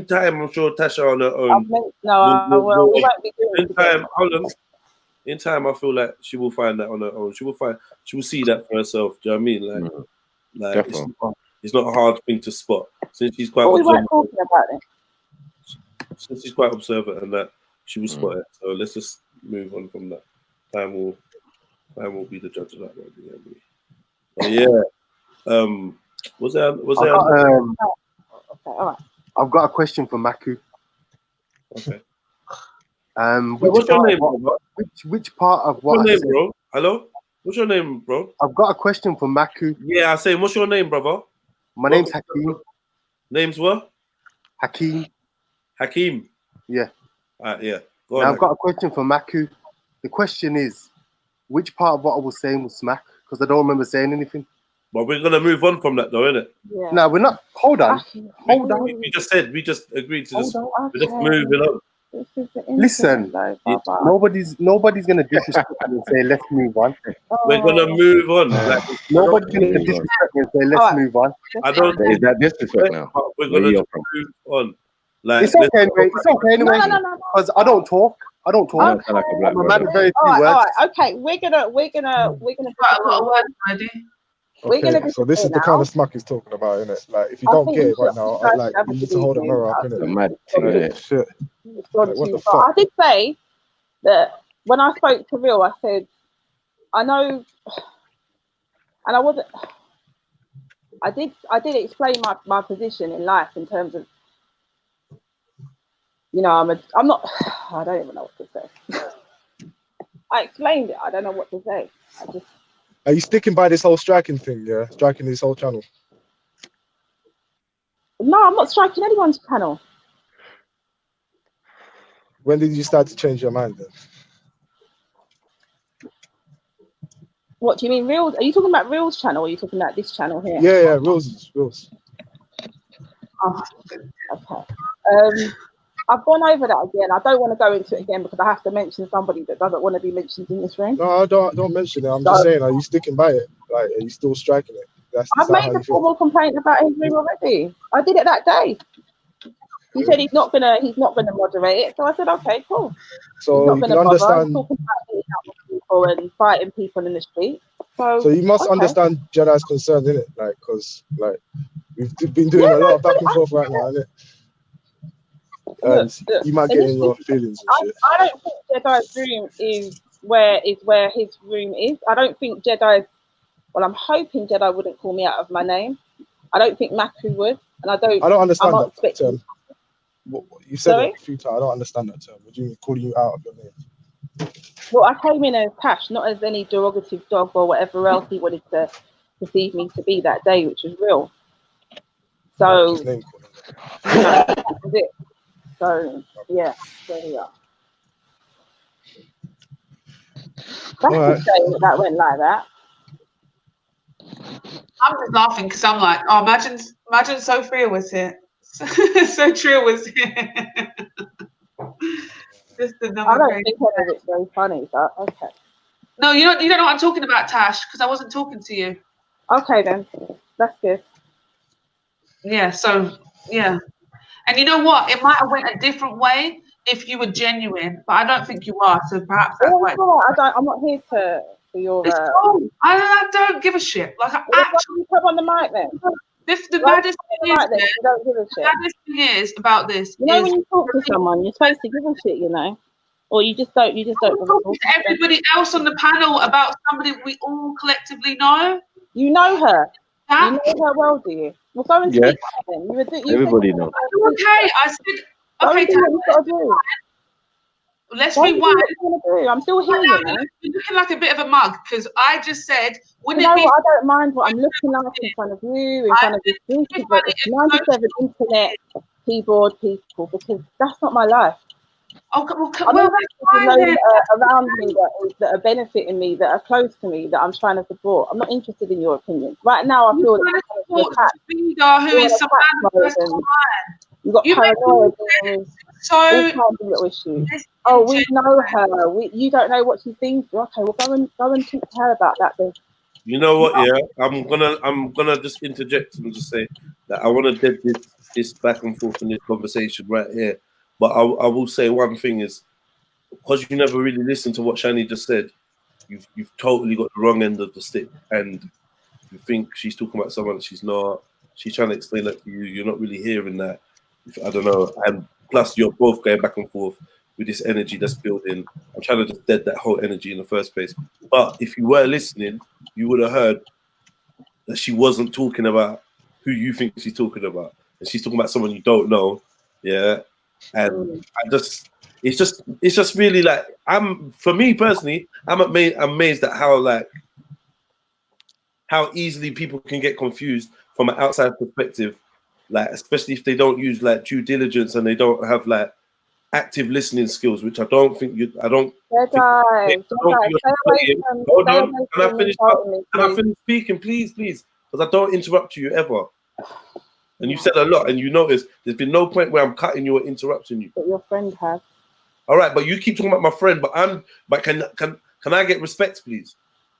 time, I'm sure Tasha on her own. We won't be doing in time, hold on. In time, I feel like she will find that on her own. She will see that for herself. Do you know what I mean? Like it's not a hard thing to spot since she's quite. We weren't talking about it. Since she's quite observant and that, she will spot it. So let's just move on from that. Time will be the judge of that one. But yeah. Was there? Okay, all right. I've got a question for Maku. Okay. What's your name, bro? Which part of what? What's your name, bro? Hello. What's your name, bro? I've got a question for Maku. Yeah, I say, what's your name, brother? My name's Hakeem. Name's what? Hakeem. Hakeem. Yeah. Yeah. Go on, I've got a question for Maku. The question is, which part of what I was saying was smack? Because I don't remember saying anything. But we're gonna move on from that, though, innit? Yeah. No, we're not. Hold on. Hold on. We just agreed to just. We're just moving on. Listen, nobody's gonna disrespect me and say let's move on. We're gonna move on. Like, nobody's gonna disrespect me and say let's move on. I don't. Is that disrespect now? We're gonna move on. Like, it's okay anyway. It's okay anyway. Because I don't talk. I'm a man of very few words. All right. Okay, we're gonna. Okay, so this is the kind of smack he's talking about, isn't it? Like, if you don't get it right now, you need to hold a mirror up, innit? Shit. Like, what the fuck? I did say that when I spoke to Real, I said, I know, and I wasn't. I did explain my position in life in terms of, you know, I'm not. I don't even know what to say. I explained it. I don't know what to say. Are you sticking by this whole striking thing? Yeah, striking this whole channel. No, I'm not striking anyone's channel. When did you start to change your mind then? What do you mean, Reels? Are you talking about Reels channel or are you talking about this channel here? Yeah, Reels. Oh, okay. I've gone over that again. I don't want to go into it again because I have to mention somebody that doesn't want to be mentioned in this room. No, don't mention it. I'm just saying, are you sticking by it? Like, are you still striking it? I've made a formal complaint about his room already. I did it that day. He said he's not gonna moderate it. So I said, okay, cool. So you can understand talking about beating up people and fighting people in the street. So you must understand Jedi's concern, innit? Like, because we've been doing a lot of back and forth right now, innit? And you might get in your feelings and shit. I don't think Jedi's room is where his room is. I don't think Jedi. Well, I'm hoping Jedi wouldn't call me out of my name. I don't think Maku would, and I don't understand that term. You said it a few times. I don't understand that term. Would you call you out of your name? Well, I came in as Tash, not as any derogative dog or whatever else he wanted to perceive me to be that day, which was Real. So, that was it. So, yeah, there we are. That's the shame that went like that. I'm just laughing because I'm like, oh, imagine Sophia was here. So Trill was here. Just I don't think it's very funny, but okay. No, you don't know what I'm talking about, Tash, because I wasn't talking to you. Okay then, that's good. Yeah. So yeah, and you know what? It might have went a different way if you were genuine, but I don't think you are. So perhaps that's why. I'm not here for your. It's cool. I don't give a shit. Like I actually come on the mic then. The baddest thing is about this. You know, when you talk to someone, you're supposed to give a shit, you know, or you just don't. Talking to everybody else on the panel about somebody we all collectively know. You know her. Huh? You know her well, do you? Well, go and speak to them. Everybody knows. Okay, I said. Okay, let's rewind. I'm still here. You're looking like a bit of a mug because I just said, wouldn't it be? I don't mind what I'm looking like in front of you, in front of this group, but it's 97 internet keyboard people because that's not my life. Oh, around me that are benefiting me, that are close to me, that I'm trying to support. I'm not interested in your opinion. Right now, I feel that I'm trying to support Vida, who is some man You got paranoia. So all kinds of little issues. Oh, we know her. You don't know what she's been through. Okay, well go and talk to her about that then. You know what? Yeah, I'm gonna just interject and just say that I want to dead this back and forth in this conversation right here. But I will say one thing is, because you never really listened to what Shani just said, you've totally got the wrong end of the stick, and you think she's talking about someone that she's not. She's trying to explain that to you. You're not really hearing that. I don't know. And plus, you're both going back and forth with this energy that's building. I'm trying to just dead that whole energy in the first place. But if you were listening, you would have heard that she wasn't talking about who you think she's talking about, and she's talking about someone you don't know. Yeah, and it's just really like for me personally, I'm amazed at how easily people can get confused from an outside perspective, like especially if they don't use like due diligence and they don't have like active listening skills, which I don't think you. I don't. Hold on, can I finish? Can I finish speaking, please, because I don't interrupt you ever. And you said a lot, and you notice there's been no point where I'm cutting you or interrupting you. But your friend has. All right, but you keep talking about my friend, but can I get respect, please?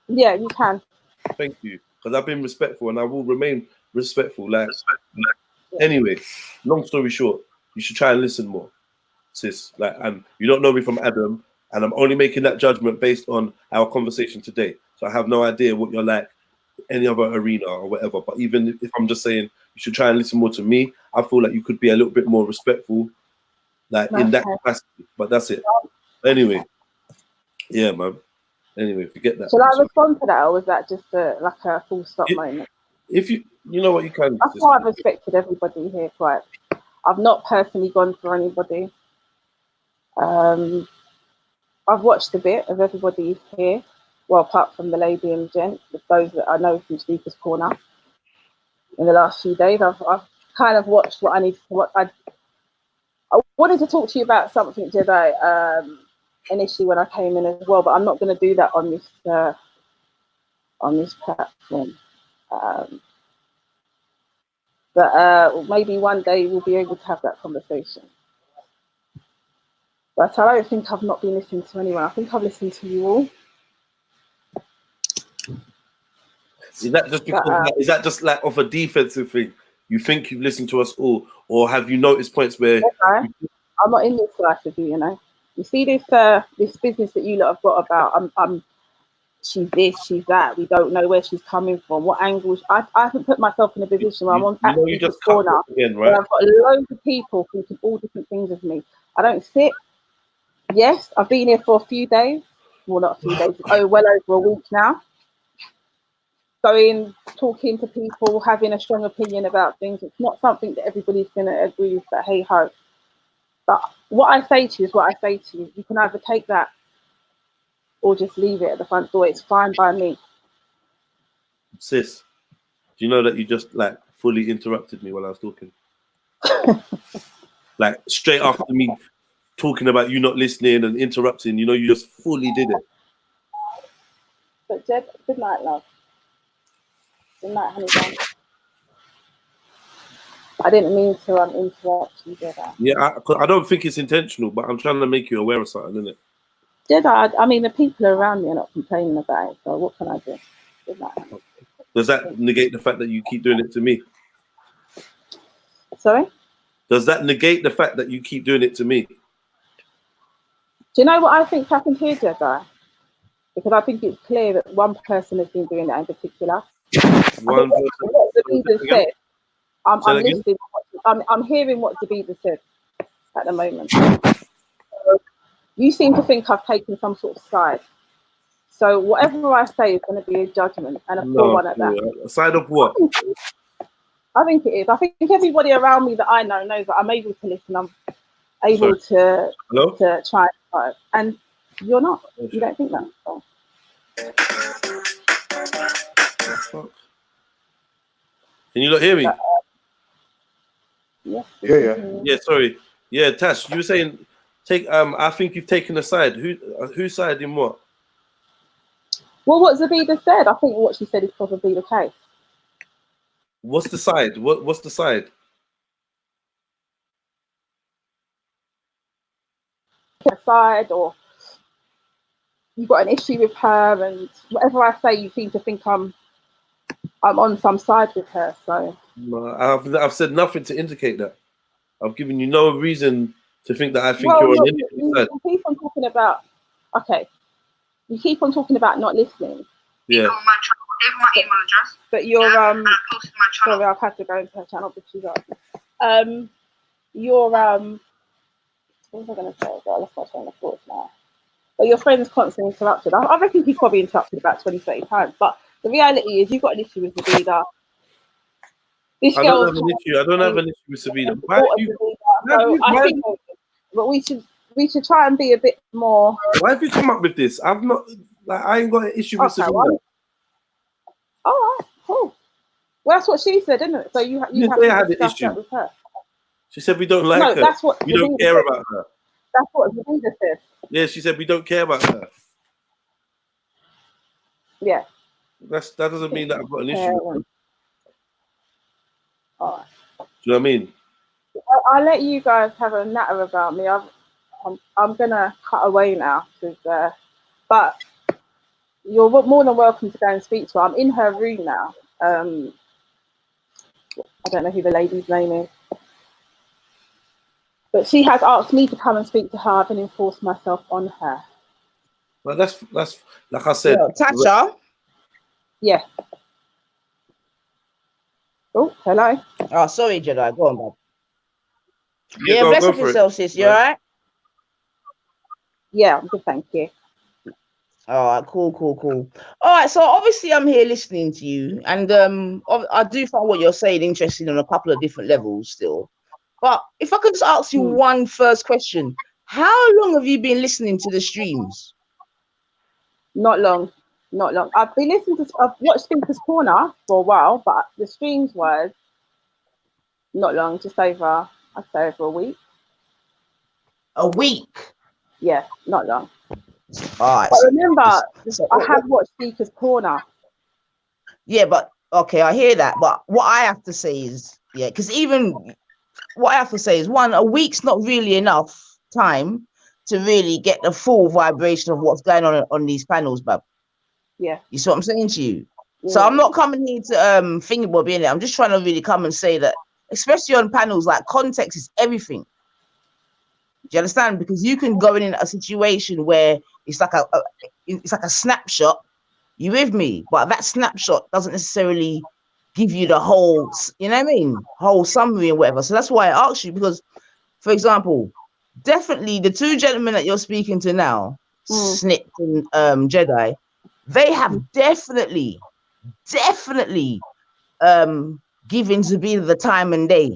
Yeah, you can. Thank you, because I've been respectful and I will remain respectful. Anyway, long story short, you should try and listen more, sis. And you don't know me from Adam, and I'm only making that judgment based on our conversation today. So I have no idea what you're like, any other arena or whatever. But even if I'm just saying you should try and listen more to me, I feel like you could be a little bit more respectful, in that capacity. But that's it. Anyway, yeah, man. Anyway, forget that. Shall I respond to that, or was that just like a full stop moment? If you know what you can. That's why I've respected everybody here quite. I've not personally gone for anybody. I've watched a bit of everybody here, well, apart from the lady and gent, those that I know from Speaker's Corner. In the last few days, I've kind of watched what I need to watch. I wanted to talk to you about something, Jedi, initially when I came in as well, but I'm not going to do that on this platform. But maybe one day we'll be able to have that conversation. But I don't think I've not been listening to anyone. I think I've listened to you all. Is that just because? Is that just like off a defensive thing? You think you've listened to us all, or have you noticed points where? I'm not in this life with you, you know. You see this this business that you lot have got about. She's this, she's that. We don't know where she's coming from, what angles. I haven't put myself in a position where I'm on the corner again, right? Where I've got loads of people thinking all different things of me. I don't sit. Yes, I've been here for a few days. Well, not a few days. Well over a week now. Going, talking to people, having a strong opinion about things. It's not something that everybody's going to agree with, but hey ho. But what I say to you is what I say to you. You can either take that or just leave it at the front door. It's fine by me. Sis, do you know that you just like fully interrupted me while I was talking? Like straight after me talking about you not listening and interrupting, you just fully did it. But Jed, good night, love. Good night, honey bun. I didn't mean to interrupt you, Jedi. Yeah, I don't think it's intentional, but I'm trying to make you aware of something, isn't it? Jedi, I mean, the people around me are not complaining about it, so what can I do? Good night. Does that negate the fact that you keep doing it to me? Sorry? Does that negate the fact that you keep doing it to me? Do you know what I think's happened here, Jedi? Because I think it's clear that one person has been doing that in particular. One person. What Zabida said, I'm listening. I'm hearing what Zabida said at the moment. You seem to think I've taken some sort of side. So whatever I say is going to be a judgment and a full one at that. A side of what? I think it is. I think everybody around me that I know knows that I'm able to listen. I'm able to try and you're not. You don't think that. So. Can you not hear me? Yeah. Yeah, sorry. Yeah, Tash, you were saying I think you've taken a side. Whose side in what? Well, what Zabida said, I think what she said is probably the case. What's the side? What's the side? Side, or you've got an issue with her, and whatever I say, you seem to think I'm on some side with her. So I've said nothing to indicate that. I've given you no reason to think that I think well, you're on you anybody's side. keep on talking about. Okay, you keep on talking about not listening. Yeah. My email address. But you're sorry, I've had to go into her channel, but she's up. You're what was I going to say? I lost my train of thought now. But your friend's constantly interrupted. I reckon he's probably interrupted about 20-30 times. But the reality is, you've got an issue with Sabina. I don't have an issue. I don't have an issue with Sabina. I think but we should try and be a bit more. Why have you come up with this? I've not. Like, I ain't got an issue with Sabina. All right, cool. Well, that's what she said, isn't it? So you have to discuss that with her. She said we don't like her. That's what we don't care about her. That's what Zabina said. Yeah, she said we don't care about her. Yeah. That doesn't mean that I've got an issue with her. All right. Do you know what I mean? I'll let you guys have a natter about me. I'm gonna cut away now, but you're more than welcome to go and speak to her. I'm in her room now. I don't know who the lady's name is, but she has asked me to come and speak to her and enforce myself on her. Well, that's like I said. Tasha. Yeah. Oh, hello. Oh, sorry, Jedi. Go on, bud. Yeah, bless up yourself, sis. You all right? Yeah, I'm good, thank you. All right, cool. All right, so obviously I'm here listening to you, and I do find what you're saying interesting on a couple of different levels still. But if I could just ask you one first question, how long have you been listening to the streams? Not long. I've been listening to. I've watched Speaker's Corner for a while, but the streams was not long. Just over, I'd say over a week. A week? Yeah, not long. All right. But remember, I have watched Speaker's Corner. Yeah, but okay, I hear that. But what I have to say is, because even what I have to say is, one, a week's not really enough time to really get the full vibration of what's going on these panels, bub. Yeah. You see what I'm saying to you? Yeah. So I'm not coming here to think about being there. I'm just trying to really come and say that, especially on panels, like context is everything. Do you understand? Because you can go in a situation where it's like a snapshot. You with me? But that snapshot doesn't necessarily give you the whole, you know what I mean? Whole summary and whatever. So that's why I asked you, because, for example, definitely the two gentlemen that you're speaking to now, Snip and Jedi, they have definitely given Zabina the time and day.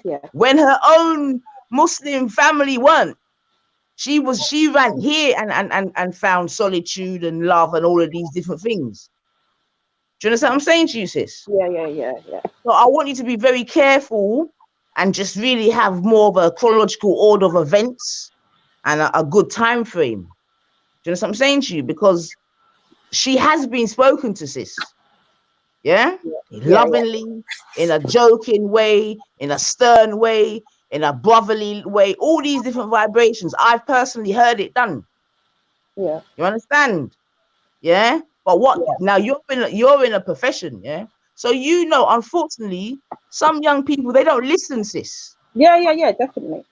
Yeah. When her own Muslim family weren't. She ran here and found solitude and love and all of these different things. Do you understand what I'm saying to you, sis? Yeah. So I want you to be very careful and just really have more of a chronological order of events and a good time frame. Do you understand what I'm saying to you? Because she has been spoken to, sis. Yeah? Lovingly, in a joking way, in a stern way, in a brotherly way, all these different vibrations. I've personally heard it done. Yeah. You understand? Yeah? But now you're in a profession, yeah? So unfortunately, some young people, they don't listen, sis. Yeah, definitely.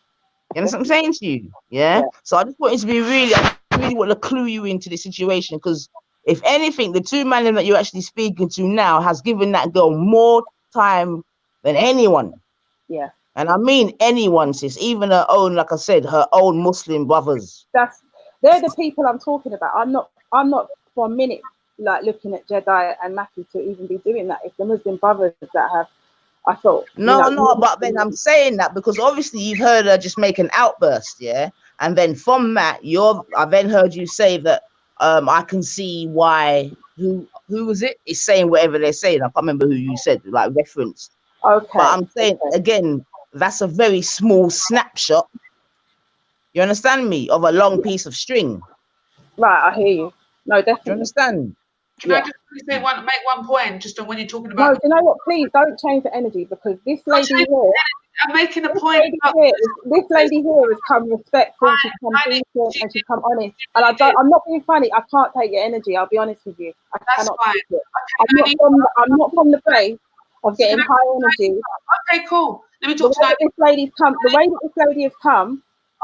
You know what I'm saying to you? Yeah? So I just want you to be I really want to clue you into the situation, because if anything, the two men that you're actually speaking to now has given that girl more time than anyone. Yeah. And I mean anyone, sis, even her own, like I said, her own Muslim brothers. They're the people I'm talking about. I'm not for a minute like looking at Jedi and Matthew to even be doing that. It's the Muslim brothers that have, I thought. No, but then I'm saying that because obviously you've heard her just make an outburst, yeah? And then from that, I then heard you say that I can see why, who was it? Is saying whatever they're saying. I can't remember who you said, like referenced. Okay. But I'm saying, again, that's a very small snapshot. You understand me? Of a long piece of string. Right, I hear you. No, definitely. Do you understand? Can I just make one point just on when you're talking about? No, you know what? Please don't change the energy because this lady here. I'm making a point. This lady here has come respectful. She's come decent and she's come honest. And I'm not being funny. I can't take your energy. I'll be honest with you. I cannot take it. I'm not from the place of getting high energy. Okay, cool. Let me talk to this lady's come. The way that this lady has come.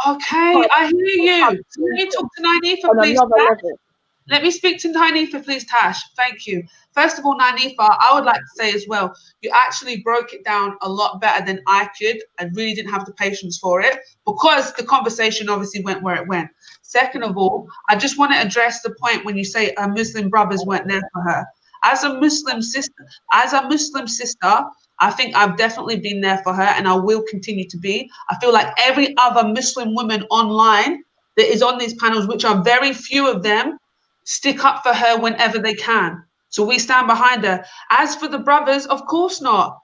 Okay, I hear you. So let me talk to Nainifa, please. Let me speak to Nainifa, please, Tash. Thank you. First of all, Nainifa, I would like to say as well, you actually broke it down a lot better than I could. I really didn't have the patience for it because the conversation obviously went where it went. Second of all, I just want to address the point when you say her Muslim brothers weren't there for her. As a Muslim sister, I think I've definitely been there for her and I will continue to be. I feel like every other Muslim woman online that is on these panels, which are very few of them, stick up for her whenever they can. So we stand behind her. As for the brothers, of course not.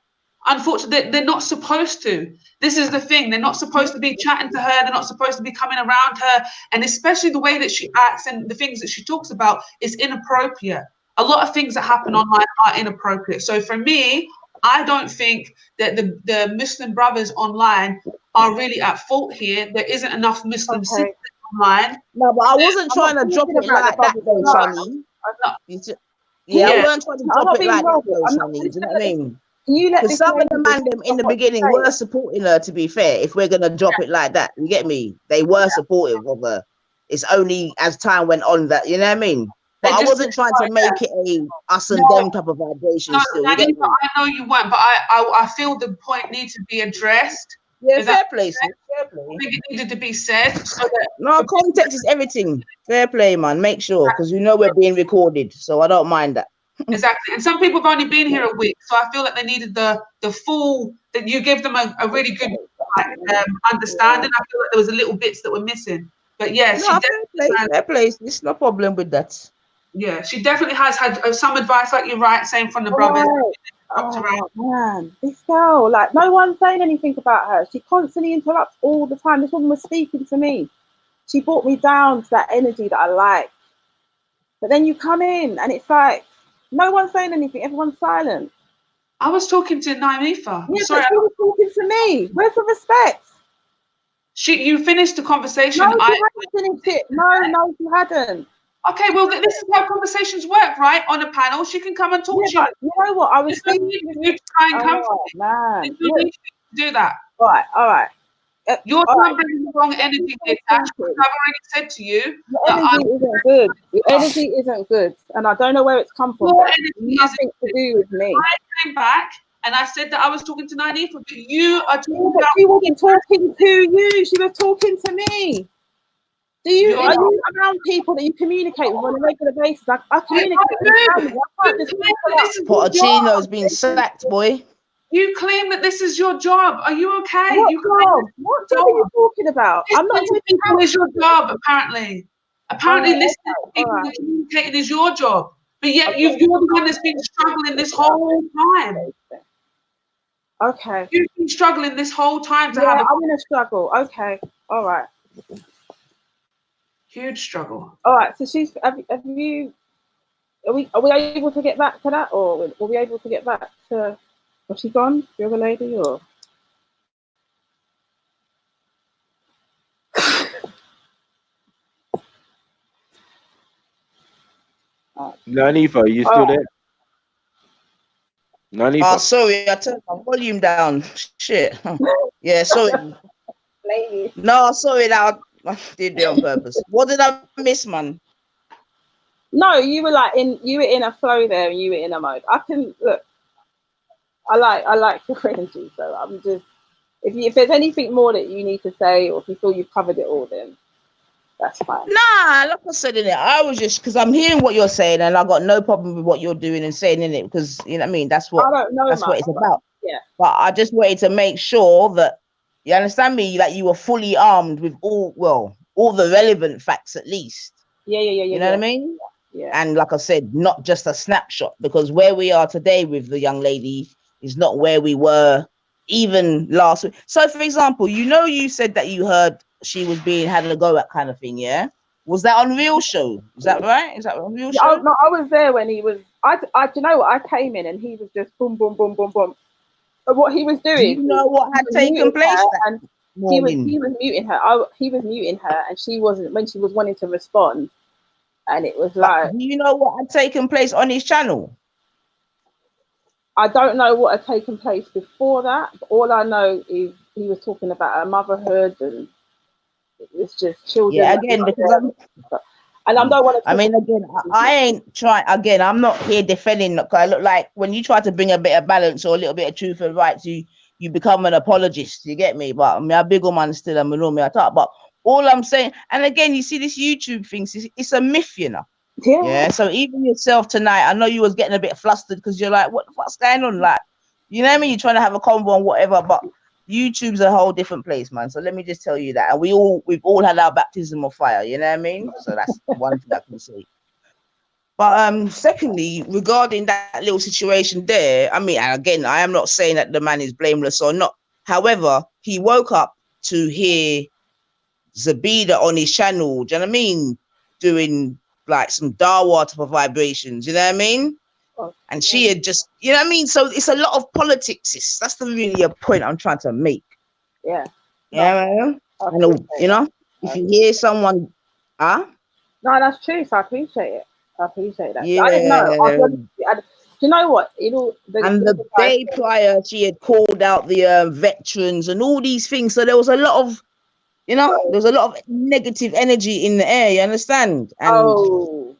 Unfortunately, they're not supposed to. This is the thing. They're not supposed to be chatting to her. They're not supposed to be coming around her. And especially the way that she acts and the things that she talks about is inappropriate. A lot of things that happen online are inappropriate. So for me, I don't think that the Muslim brothers online are really at fault here. There isn't enough Muslim sisters online. No, but I wasn't trying to drop it like that, though, Shani. I weren't trying to drop it like that, though, Shani. Do you know what I mean? Because some of the man them in the beginning were supporting her, to be fair, if we're going to drop it like that. You get me? They were supportive of her. It's only as time went on that, you know what I mean? But I wasn't trying to make it a us and them type of vibration still. I know you weren't, but I feel the point needs to be addressed. Yeah, fair play. Fair play. I think it needed to be said. So that no, context is everything. Fair play, man. Make sure, because you know we're being recorded, so I don't mind that. Exactly. And some people have only been here a week, so I feel like they needed the full, that you give them a really good understanding. I feel like there was a little bits that were missing. But yeah, no, fair play. There's no problem with that. Yeah, she definitely has had some advice, like you're right, saying from the brothers. Oh man, this girl, like no one's saying anything about her. She constantly interrupts all the time. This woman was speaking to me. She brought me down to that energy that I like. But then you come in and it's like no one's saying anything. Everyone's silent. I was talking to Naimifa. Yeah, sorry, she was talking to me. Where's the respect? You finished the conversation. No, you hadn't finished it. No, you hadn't. Okay, well, this is how conversations work, right? On a panel, she can come and talk to you. You know what? I was thinking you try and come man. You need to do that. All right. You're not bringing the wrong energy here, Tash. I've already said to you. Your energy isn't good. Your energy isn't good, and I don't know where it's come from. Your energy nothing to do with me. I came back and I said that I was talking to Nainifa, but you are talking about. She wasn't talking to you. She was talking to me. Are you around people that you communicate with on a regular basis? I communicate with family. Pochettino's been sacked, boy. You claim that this is your job. Are you okay? What job are you talking about? I'm not saying people is your job, apparently. Apparently, listening to people and communicating is your job. But yet you're the one that's been struggling this whole time. Okay. You've been struggling this whole time to have I'm in a struggle. Okay. All right. Huge struggle. All right. So have you? Are we able to get back to that, or were we able to get back to? Was she gone? The other lady, or? Nainifa, are you still there? Nainifa. Oh, sorry, I turned my volume down. Shit. Yeah, sorry. No, sorry, that I did it on purpose. What did I miss, man? No, you were in a flow there, and you were in a mode. I can look. I like your energy, so I'm just. If there's anything more that you need to say, or if you feel you've covered it all, then that's fine. Nah, like I said in it, I was just because I'm hearing what you're saying, and I got no problem with what you're doing and saying in it because you know what I mean. That's what it's about. Yeah. But I just wanted to make sure that you understand me, that you were fully armed with all the relevant facts at least. Yeah. You know what I mean? Yeah. And like I said, not just a snapshot, because where we are today with the young lady is not where we were even last week. So, for example, you said that you heard she was had a go at kind of thing, yeah? Was that on Real Show? Is that right? Is that on Real Show? No, I was there when he was. Do you know what? I came in and he was just boom, boom, boom, boom, boom. But what he was doing? Do you know what had taken place that morning? He was muting her. He was muting her, and she wasn't when she was wanting to respond. And it was like, do you know what had taken place on his channel? I don't know what had taken place before that. But all I know is he was talking about her motherhood, and it was just children. Yeah, again, because I don't want to. I mean, again, I ain't trying. Again, I'm not here defending. Because I look like when you try to bring a bit of balance or a little bit of truth and rights, you become an apologist. You get me? But I mean, a bigger man still. I'm me I talk. But all I'm saying, and again, you see this YouTube thing. It's a myth, you know. Yeah. So even yourself tonight, I know you was getting a bit flustered because you're like, what the fuck's going on? Like, you know what I mean? You're trying to have a convo and whatever, but YouTube's a whole different place, man. So let me just tell you that. And we've all had our baptism of fire, you know what I mean? So that's one thing I can say. But secondly, regarding that little situation there, I mean, and again, I am not saying that the man is blameless or not. However, he woke up to hear Zabida on his channel, do you know what I mean? Doing like some Dawa type of vibrations, you know what I mean? And she had just, you know what I mean? So it's a lot of politics. That's the really a point I'm trying to make. Yeah. Yeah, and you know, if you hear someone, No, that's true. So I appreciate it. I appreciate that. Yeah. I didn't know. Do you know what? The day prior, she had called out the veterans and all these things. So there was a lot of, you know, there was a lot of negative energy in the air. You understand? And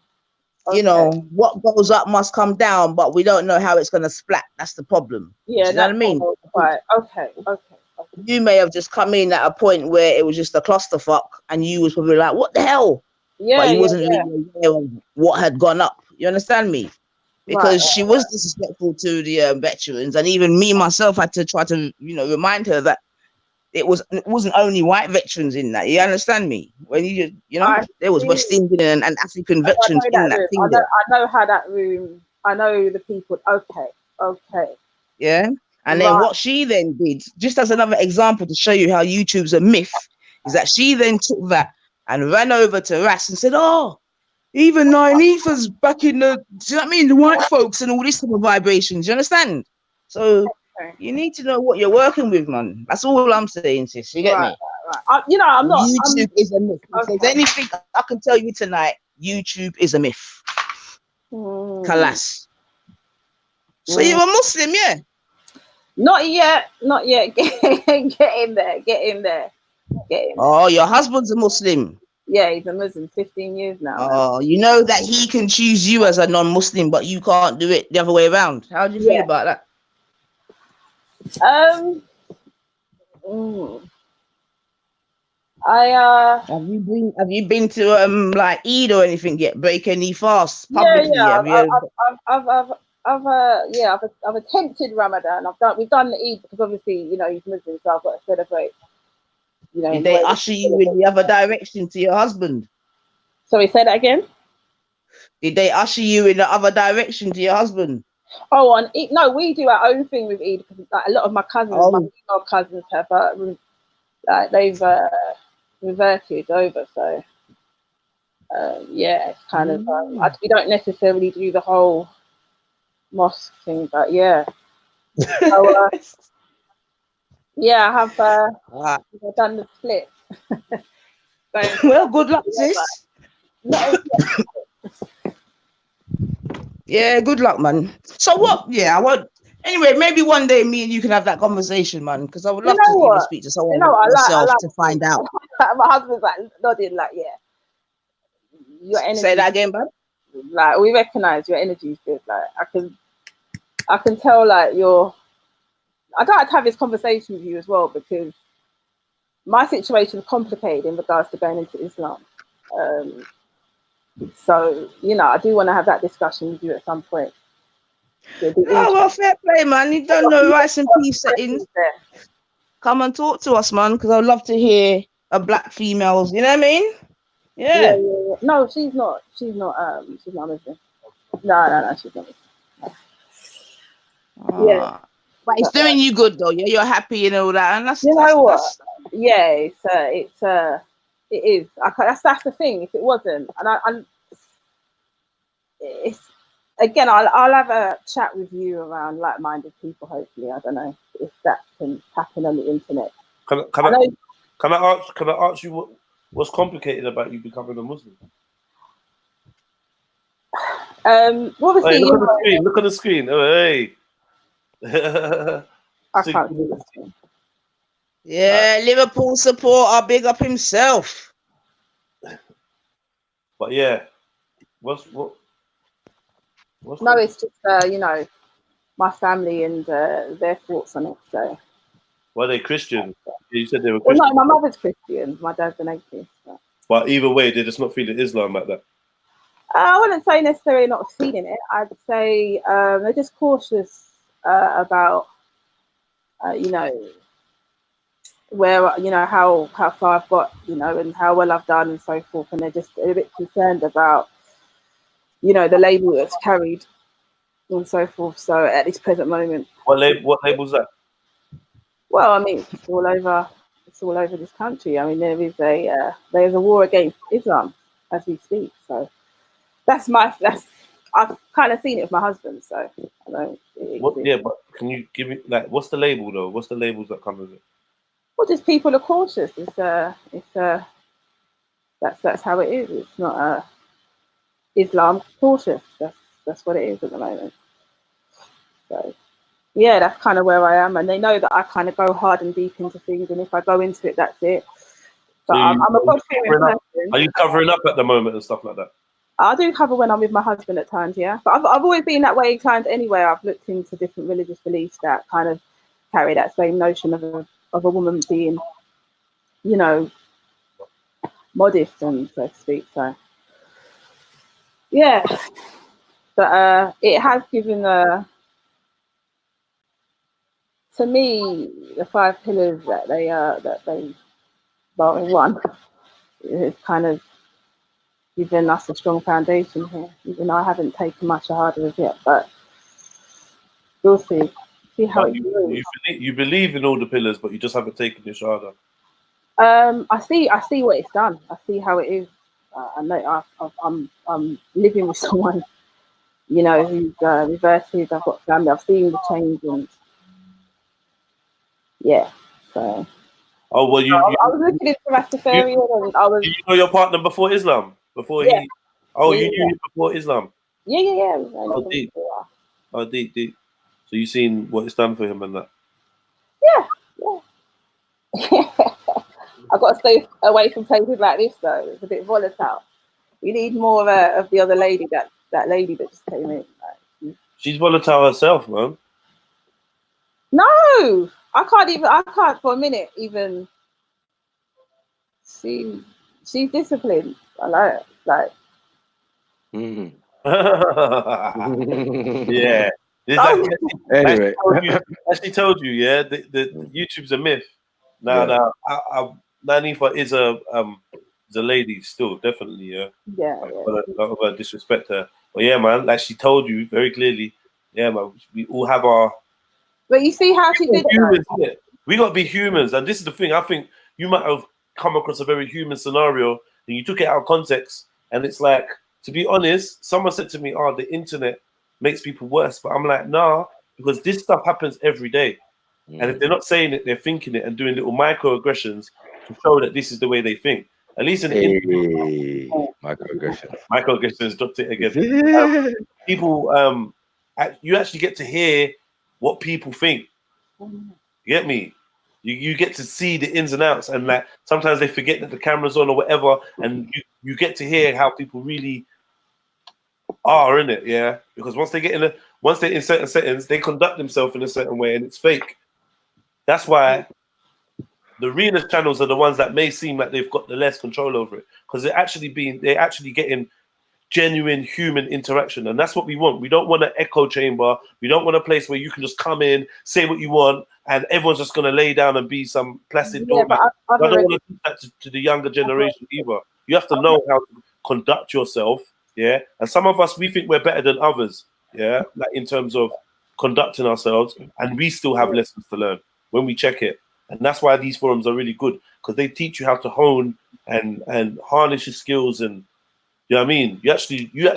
you know, what goes up must come down, but we don't know how it's going to splat. That's the problem. Yeah, you know what I mean? Right. Okay. You may have just come in at a point where it was just a clusterfuck, and you was probably like, "What the hell?" Yeah, but you wasn't really aware of what had gone up. You understand me? Because she was disrespectful to the veterans, and even me myself had to try to, you know, remind her that it wasn't only white veterans in that. You understand me? When you know, there was West Indian and African veterans in that thing. I know how that room. I know the people. Okay. Yeah. And then what she then did, just as another example to show you how YouTube's a myth, is that she then took that and ran over to Ras and said, "Oh, even Nine Ether's back in the, do you know what I mean? The white folks and all this type of vibrations. You understand? So you need to know what you're working with, man. That's all I'm saying, sis. You get me? Right. You know, I'm not. YouTube is a myth. If there's anything I can tell you tonight, YouTube is a myth. Kalas. So you're a Muslim, yeah? Not yet. Get in there. Oh, your husband's a Muslim. Yeah, he's a Muslim, 15 years now. Oh, you know that he can choose you as a non-Muslim, but you can't do it the other way around. How do you feel about that? Have you been to like Eid or anything yet? Break any fasts publicly? I've attempted Ramadan. We've done the Eid because obviously, you know, he's Muslim, so I've got to celebrate. You know, did they usher you in the other direction to your husband? Sorry, say that again. Did they usher you in the other direction to your husband? Oh, on Eid, no, we do our own thing with Eid because like, a lot of my cousins, my female cousins, have they've reverted over. So it's kind of we don't necessarily do the whole mosque thing, but yeah. So, I have done the split. Well, good luck, sis. Yeah, good luck, man. So what? Yeah, I won't. Anyway, maybe one day me and you can have that conversation, man. Because I would love to even speak to someone myself to find out. My husband's like nodding, like your energy. Say that again, bud. Like we recognize your energy is good. Like I can tell, like I'd like to have this conversation with you as well because my situation is complicated in regards to going into Islam. So, you know, I do want to have that discussion with you at some point. Oh, well, fair play, man. You've done no rice and peace settings. Come and talk to us, man, because I'd love to hear a black females, you know what I mean? Yeah. No, she's not Muslim. No, she's not Muslim. Yeah. But it's doing you good though, yeah. You're happy and all that, and that's what? Yeah, it's It is. That's the thing. If it wasn't, and it's again, I'll have a chat with you around like-minded people. Hopefully, I don't know if that can happen on the internet. Can I ask you what's complicated about you becoming a Muslim? Obviously, hey, look at the screen. Oh, hey. I can't see the screen. Yeah, Liverpool supporter, big up himself. But yeah, what's no, it's just my family and their thoughts on it. So. Were they Christian? You said they were Christian. Well, no, my mother's Christian. My dad's an atheist. But either way, they're just not feeling Islam like that. I wouldn't say necessarily not feeling it. I'd say they're just cautious about, where how far I've got, and how well I've done and so forth, and they're just a bit concerned about, the label that's carried and so forth. So at this present moment, what label's that? Well, I mean, it's all over this country. I mean, there's a war against Islam as we speak. So I've kind of seen it with my husband. So I don't. But can you give me what's the label though? What's the labels that come with it? Well, just people are cautious. That's how it is. It's not Islam cautious. That's what it is at the moment. So. Yeah, that's kind of where I am, and they know that I kind of go hard and deep into things, and if I go into it, that's it. But I'm a God-fearing person. Are you covering up at the moment and stuff like that? I do cover when I'm with my husband at times, yeah. But I've always been that way inclined anyway. I've looked into different religious beliefs that kind of carry that same notion of a woman being, modest and so to speak. So yeah, but it has given to me, the 5 pillars that they in one, it's kind of given us a strong foundation here. Even though I haven't taken much harder as yet, but we'll see. See how it goes. You believe in all the pillars, but you just haven't taken your shahada. I see what it's done. I see how it is. I know I'm living with someone, who's reverted. I've got family. I've seen the change and. Yeah, so. Oh well, I was looking into Rastafarian, and I was. Did you know your partner before Islam? Before he? Oh, you knew him before Islam. Yeah. Oh, deep. Oh, deep. So you seen what it's done for him and that? Yeah. I've got to stay away from places like this though. It's a bit volatile. We need more of the other lady, that lady that just came in. She's volatile herself, man. No, I can't for a minute even. She's disciplined. I know, like. Mm-hmm. Yeah. Anyway, as she told you, yeah, the YouTube's a myth. No, Nanifa is a lady still, definitely, yeah. Yeah. A lot of her disrespect her, but yeah, man, like she told you very clearly, yeah, man, we all have our. But you see how she did it. We got to be humans, and this is the thing. I think you might have come across a very human scenario, and you took it out of context, and it's like, to be honest, someone said to me, "Oh, the internet makes people worse," but I'm like, nah, because this stuff happens every day, and if they're not saying it, they're thinking it and doing little microaggressions to show that this is the way they think. At least in the microaggressions, dropped it again. People, you actually get to hear what people think. You get me? You get to see the ins and outs, and like sometimes they forget that the camera's on or whatever, and you get to hear how people really are in it, yeah. Because once they're in certain settings, they conduct themselves in a certain way, and it's fake. That's why the realest channels are the ones that may seem like they've got the less control over it, because they're actually getting genuine human interaction, and that's what we want. We don't want an echo chamber. We don't want a place where you can just come in, say what you want, and everyone's just going to lay down and be some placid doormat. I don't want to do that to the younger generation either. You have to know how to conduct yourself, yeah. And some of us, we think we're better than others, yeah, like in terms of conducting ourselves, and we still have lessons to learn when we check it. And that's why these forums are really good. because they teach you how to hone and harness your skills, and you know what I mean. You actually you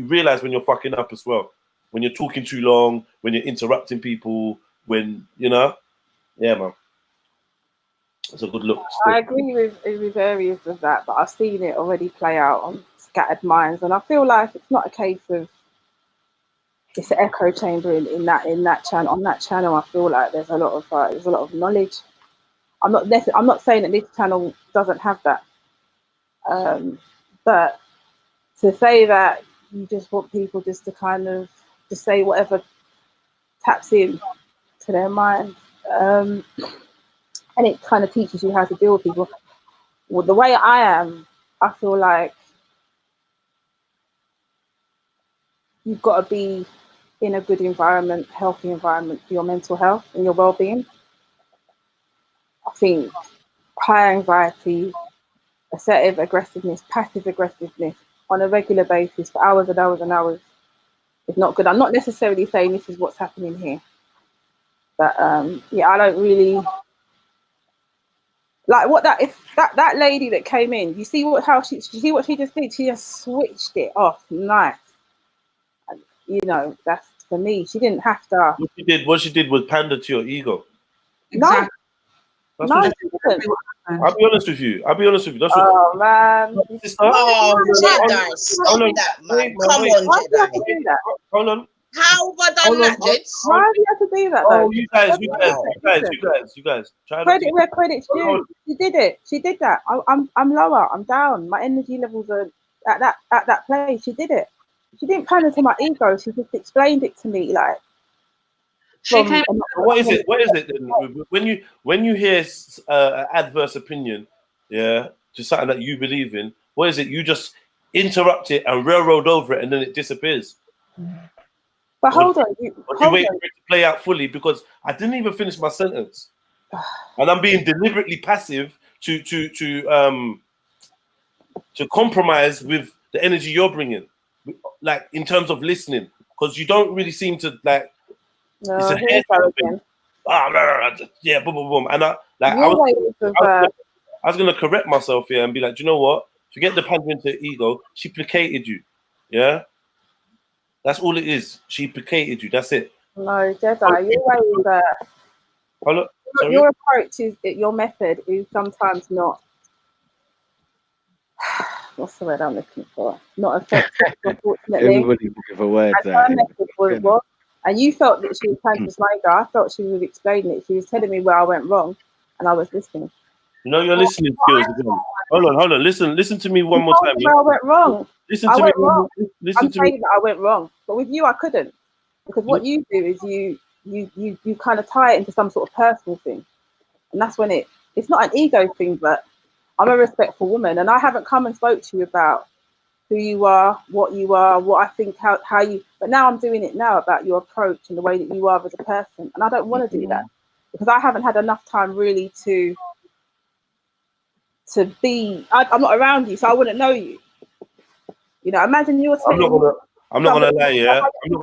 realize when you're fucking up as well, when you're talking too long, when you're interrupting people, when yeah, man. It's a good look. I agree with areas of that, but I've seen it already play out on scattered minds, and I feel like it's not a case of it's an echo chamber in that channel. On that channel, I feel like there's a lot of knowledge. I'm not saying that this channel doesn't have that, but to say that you just want people just to kind of just say whatever taps in to their mind, and it kind of teaches you how to deal with people. Well, the way I am, I feel like you've got to be in a good environment, healthy environment for your mental health and your well-being. I think high anxiety, assertive aggressiveness, passive aggressiveness on a regular basis for hours and hours and hours is not good. I'm not necessarily saying this is what's happening here, but yeah, I don't really like what that lady that came in. You see what she just did? She just switched it off. Nice. And, you know, that's for me. She didn't have to. What she did was pander to your ego. Exactly. That's No, what she didn't. I'll be honest with you. That's Oh man. Jedi, stop that, man. Come on, Why do you have to Jedi. do that? Hold on. How have I done that, Jets? Why do you have to do that though? Oh, you guys. Try Credit where credit's due. She did it. She did that. I'm lower. I'm down. My energy levels are at that place. She did it. She didn't pander to my ego. She just explained it to me like. What is it? Then? When you hear an adverse opinion, yeah, to something that you believe in, what is it? You just interrupt it and railroad over it, and then it disappears. But hold on, you wait for it to play out fully, because I didn't even finish my sentence, and I'm being deliberately passive to compromise with the energy you're bringing, like in terms of listening, because you don't really seem to like. No, it's a hair thing. Yeah, boom, boom, boom, and I was gonna correct myself here and be like, do you know what? Forget the pandering to ego. She placated you, yeah. That's all it is. She placated you. That's it. No, Jedi, your approach is your method is sometimes not. What's the word I'm looking for? Not effective, unfortunately. Everybody looking for words. Her method was what? And you felt that she was trying to persuade her. I felt she was explaining it. She was telling me where I went wrong, and I was listening. You know your listening skills again. Hold on. Listen to me one more time. Where I went wrong. Listen to me. I'm saying that I went wrong, but with you I couldn't, because what you do is you kind of tie it into some sort of personal thing, and that's when it's not an ego thing. But I'm a respectful woman, and I haven't come and spoke to you about who you are, what I think, how you. But now I'm doing it now about your approach and the way that you are as a person, and I don't want to do that because I haven't had enough time really to be. I'm not around you, so I wouldn't know you. You know, imagine you're saying. I'm not gonna lie, yeah. I'm not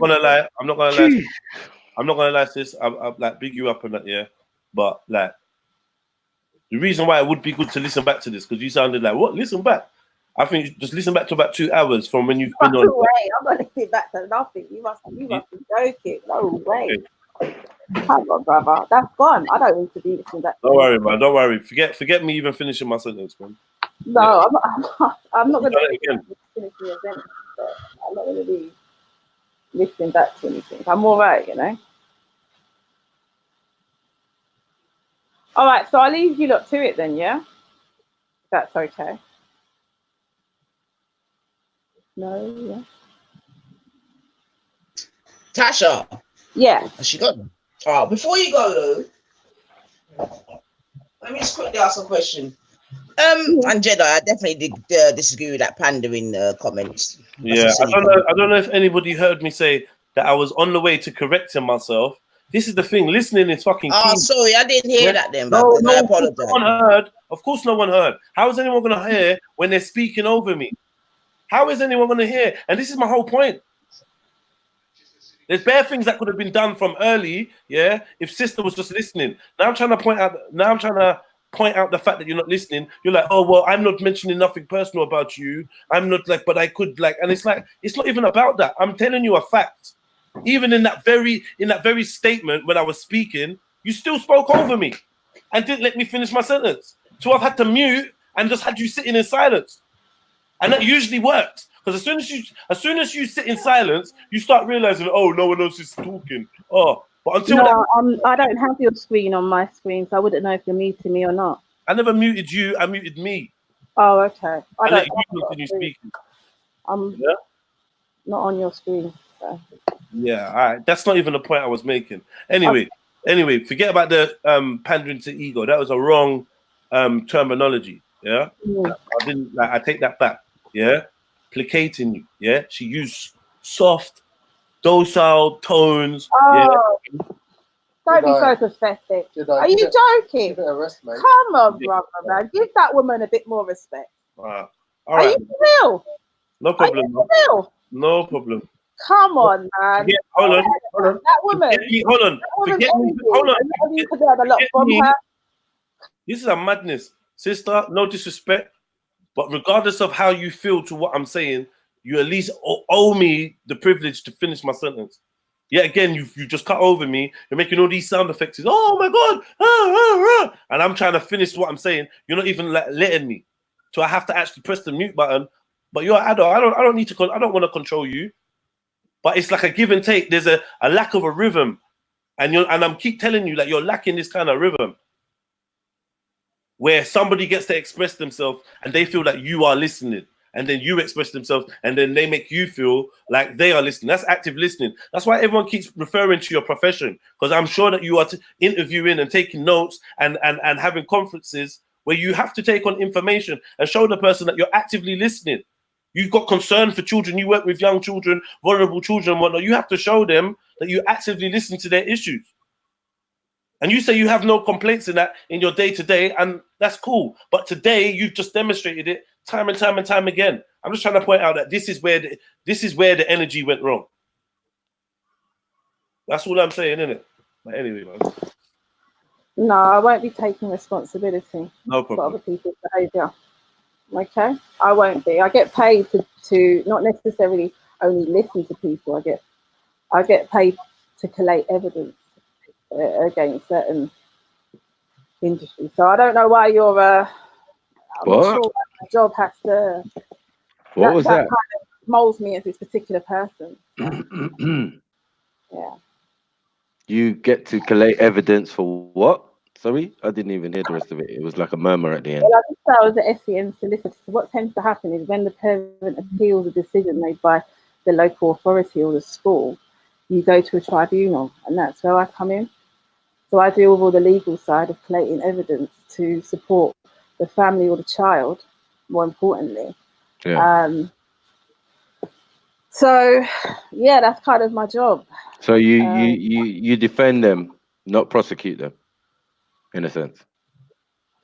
gonna lie, sis. I'm like big you up on that, yeah. But like, the reason why it would be good to listen back to this, because you sounded like, what? Listen back. I think just listen back to about 2 hours from when you've been on. No way, I'm not listening back to nothing. You must be joking. No way. Come on, brother. That's gone. I don't need to be listening back. Don't worry, man. Don't worry. Forget me even finishing my sentence, man. No, I'm not going to again. finish the event. I'm not going to be listening back to anything. I'm all right, you know. All right, so I'll leave you lot to it then, yeah? That's okay. No, yeah. Tasha. Yeah. Has she got them? Before you go though, let me just quickly ask a question. And Jedi, I definitely did disagree with that pandering comments. Yeah, I don't know if anybody heard me say that I was on the way to correcting myself. This is the thing. Listening is fucking key. Oh, sorry, I didn't hear that then. No, I apologize. No one heard. Of course, no one heard. How is anyone going to hear when they're speaking over me? How is anyone going to hear? And this is my whole point. There's bare things that could have been done from early, yeah, if sister was just listening. Now I'm trying to point out the fact that you're not listening, you're like, oh well, I'm not mentioning nothing personal about you. I'm not like, but I could like, and it's like, it's not even about that. I'm telling you a fact. Even in that very statement when I was speaking, you still spoke over me and didn't let me finish my sentence. So I've had to mute and just had you sitting in silence, and that usually works because as soon as you sit in silence, you start realizing, oh, no one else is talking. Oh, but until I don't have your screen on my screen, so I wouldn't know if you're muting me or not. I never muted you. I muted me. Oh, okay. I let you continue speaking. I'm not on your screen. So. Yeah, all right. That's not even the point I was making. Anyway, forget about the pandering to ego. That was a wrong terminology. Yeah, I didn't. Like, I take that back. Yeah, placating you. Yeah, she used soft, docile tones. Oh, don't be so pathetic. Are you joking? Come on, brother, man. Give that woman a bit more respect. All Are you real? No problem. Are you real? No problem. Come on, man. Hold on. That woman. This is a madness, sister. No disrespect, but regardless of how you feel to what I'm saying, you at least owe me the privilege to finish my sentence. Yet again, you just cut over me. You're making all these sound effects. Oh my god! And I'm trying to finish what I'm saying. You're not even letting me. So I have to actually press the mute button. But you're an adult. I don't need to. I don't want to control you. But it's like a give and take. There's a lack of a rhythm, and I'm keep telling you that you're lacking this kind of rhythm, where somebody gets to express themselves and they feel like you are listening, and then you express themselves and then they make you feel like they are listening. That's active listening. That's why everyone keeps referring to your profession, because I'm sure that you are interviewing and taking notes and having conferences where you have to take on information and show the person that you're actively listening. You've got concern for children. You work with young children, vulnerable children, and whatnot. You have to show them that you actively listen to their issues. And you say you have no complaints in that in your day-to-day, and that's cool. But today you've just demonstrated it time and time and time again. I'm just trying to point out that this is where the energy went wrong. That's all I'm saying, isn't it? But anyway, man. No, I won't be taking responsibility for other people's behaviour. Okay, I won't be. I get paid to not necessarily only listen to people. I get paid to collate evidence against certain industries. So I don't know why you're. I'm not sure why my job has to. What was that? Kind of molds me as this particular person. Yeah. You get to collate evidence for what? Sorry, I didn't even hear the rest of it. It was like a murmur at the end. Well, I just said I was an SEN solicitor. So what tends to happen is when the parent appeals a decision made by the local authority or the school, you go to a tribunal, and that's where I come in. So I deal with all the legal side of collating evidence to support the family or the child, more importantly. Yeah. So, yeah, that's kind of my job. So you defend them, not prosecute them, in a sense.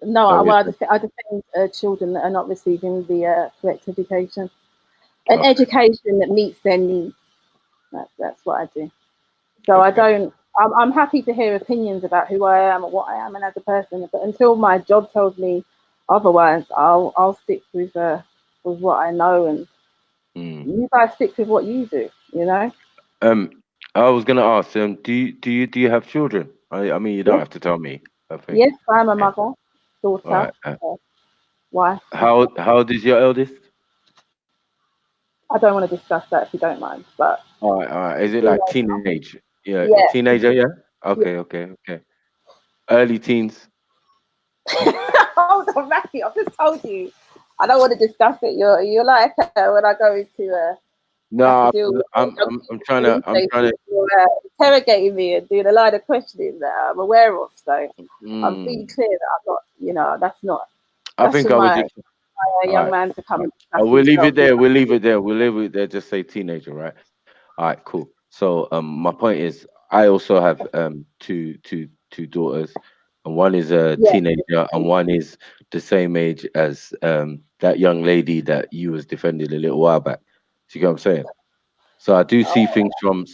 No, I defend children that are not receiving the correct education, an education that meets their needs. That's what I do. So I don't. I'm happy to hear opinions about who I am or what I am and as a person, but until my job tells me otherwise, I'll stick with what I know, and you guys stick with what you do. You know. I was gonna ask. Do you have children? I mean, you don't have to tell me. I think. Yes, I'm a mother, daughter, wife. How old is your eldest? I don't want to discuss that if you don't mind, but. All right. Is it like teenage? Yeah. Teenager. Yeah. Okay. Early teens. Hold on, Matthew. I've just told you. I don't want to discuss it. You're like when I go into No, I'm trying to. You're interrogating me and doing a line of questioning that I'm aware of. So I'm being clear that I'm not. That's not. I think I would. Young man to come. We'll leave it there. We'll leave it there. Just say teenager, right? All right, cool. So my point is, I also have two daughters, and one is a teenager, and one is the same age as that young lady that you was defending a little while back. Do you get what I'm saying? So I do see things from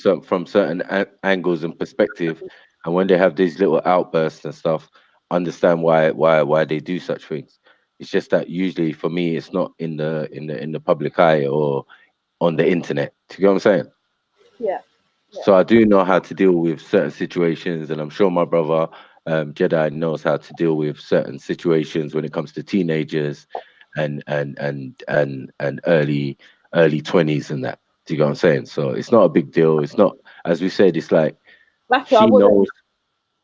certain angles and perspective, and when they have these little outbursts and stuff, understand why they do such things. It's just that usually for me, it's not in the public eye or on the internet. Do you get what I'm saying? Yeah. So I do know how to deal with certain situations, and I'm sure my brother Jedi knows how to deal with certain situations when it comes to teenagers and early 20s and that. Do you get what I'm saying? So it's not a big deal. It's not, as we said, it's like That's she knows.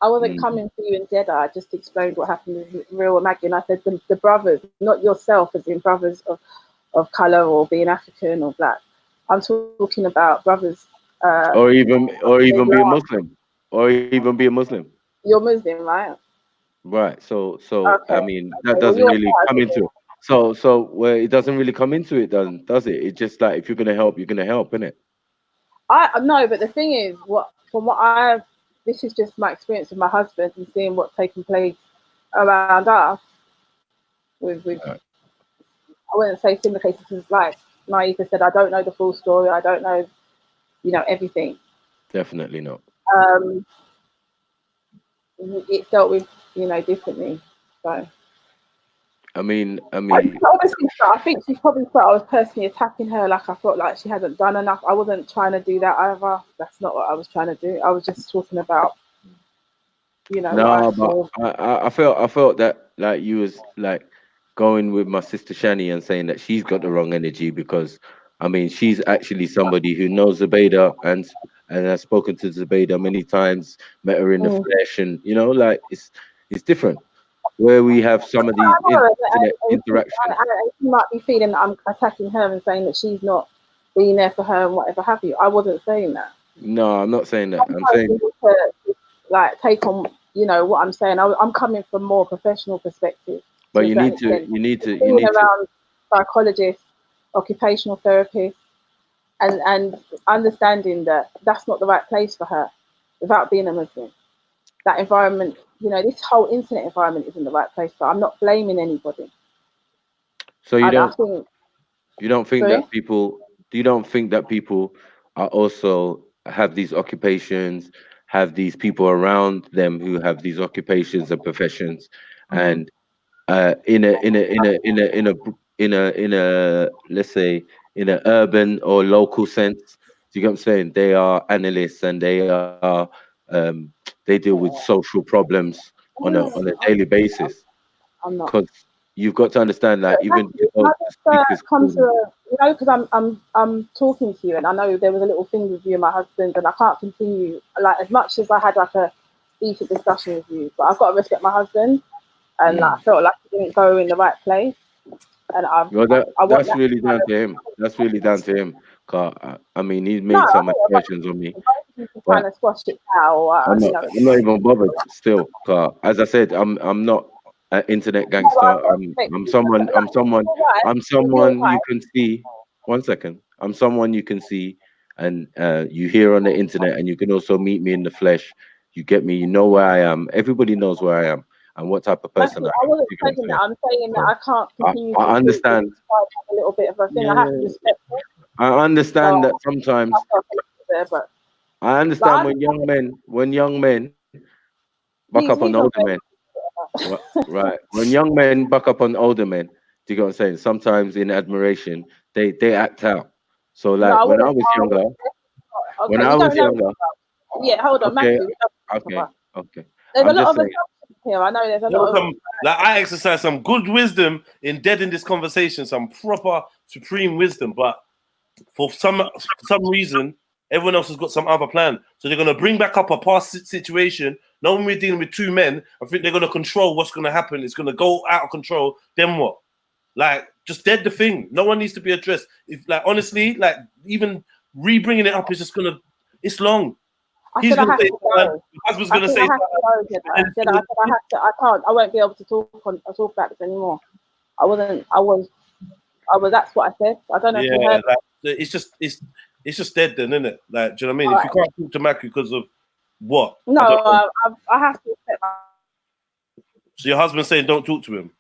I wasn't coming for you and Jeddah. I just explained what happened with Real and Maggie, and I said the brothers, not yourself as in brothers of colour or being African or black. I'm talking about brothers. Or even be a Muslim, or even be a Muslim. You're Muslim, right? Right. So Okay. I mean that Okay. Well, doesn't you're really come into it. So well, it doesn't really come into it, does it? It's just like if you're gonna help, you're gonna help, innit? I no, but the thing is, this is just my experience with my husband and seeing what's taking place around us. With I wouldn't say similar cases because, like Naika said, I don't know the full story. I don't know, everything. Definitely not. It's dealt with, differently. So. I mean, Obviously, I think she probably thought I was personally attacking her. Like I felt like she hadn't done enough. I wasn't trying to do that either. That's not what I was trying to do. I was just talking about, no, but I felt that like you was like going with my sister Shani and saying that she's got the wrong energy because I mean she's actually somebody who knows Zubaydah and has spoken to Zubaydah many times, met her in the flesh, and like it's different where we have some of these internet interactions. She might be feeling that I'm attacking her and saying that she's not being there for her and whatever have you. I wasn't saying that. No, I'm not saying that. I'm saying like take on what I'm saying. I'm coming from more professional perspective. But you need to around psychologists, occupational therapists, and understanding that that's not the right place for her without being a Muslim. That environment, this whole internet environment isn't the right place. So I'm not blaming anybody. So you don't think that people are also have these occupations, have these people around them who have these occupations and professions, and in a let's say in an urban or local sense, do you get what I'm saying? They are analysts and they deal with social problems on a daily basis. Because you've got to understand that even because I'm talking to you and I know there was a little thing with you and my husband and I can't continue like as much as I had like a decent discussion with you, but I've got to respect my husband and I felt like he didn't go in the right place. And that's really down to him. That's really down to him. I mean, he's made some accusations on me. Trying to squash it now. I'm not even bothered. Still, as I said, I'm not an internet gangster. I'm someone you can see. 1 second. I'm someone you can see, and you hear on the internet, and you can also meet me in the flesh. You get me. You know where I am. Everybody knows where I am and what type of person I am. I wasn't saying that. I'm saying that I can't continue. I understand. A little bit of a thing. I have to respect it. I understand that sometimes. I understand when young men buck up on older men. Right. When young men buck up on older men, do you get what I'm saying? Sometimes in admiration, they act out. So like when I was younger, yeah, hold on, okay, Matthew. Okay. There's a lot of assumptions here. I know there's a lot of I exercise some good wisdom in in this conversation, some proper supreme wisdom, but for some reason, everyone else has got some other plan. So they're going to bring back up a past situation. Now when we're dealing with two men, I think they're going to control what's going to happen. It's going to go out of control. Then what? Like, just dead the thing. No one needs to be addressed. If, like, honestly, like, even re-bringing it up is just going to... It's long. He's going to say something. Your husband's going to say something. I can't. I won't be able to talk about this anymore. That's what I said. I don't know if you heard. Like, it's just dead then, isn't it? Like, do you know what I mean? If you can't talk to Maku because of what? No, I have to accept my... So your husband's saying don't talk to him?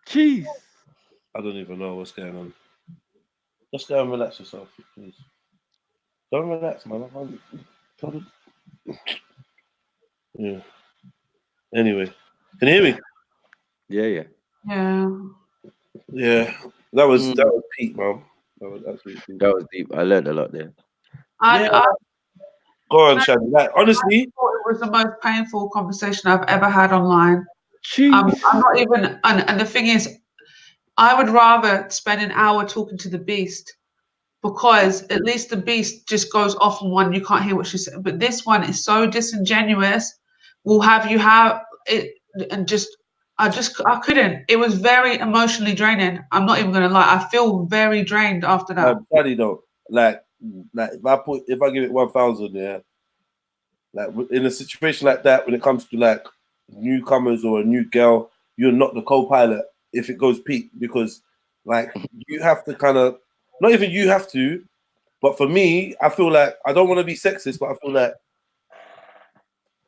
Jeez. I don't even know what's going on. Just go and relax yourself, please. Don't relax, man. Yeah. Anyway, can you hear me? Yeah. Yeah. That was Pete, man. That was absolutely deep. That was deep. I learned a lot there. Go on, Shadi. Like, honestly, I thought it was the most painful conversation I've ever had online. I'm not even, and the thing is, I would rather spend an hour talking to the beast, because at least the beast just goes off on one. You can't hear what she said. But this one is so disingenuous. Will have you have it, and I couldn't. It was very emotionally draining. I'm not even gonna lie. I feel very drained after that. Shadi, though, like if I give it 1,000, yeah, like in a situation like that, when it comes to like newcomers or a new girl, you're not the co-pilot if it goes peak, because like you have to kind of, not even you have to, but for me, I feel like, I don't want to be sexist, but I feel like,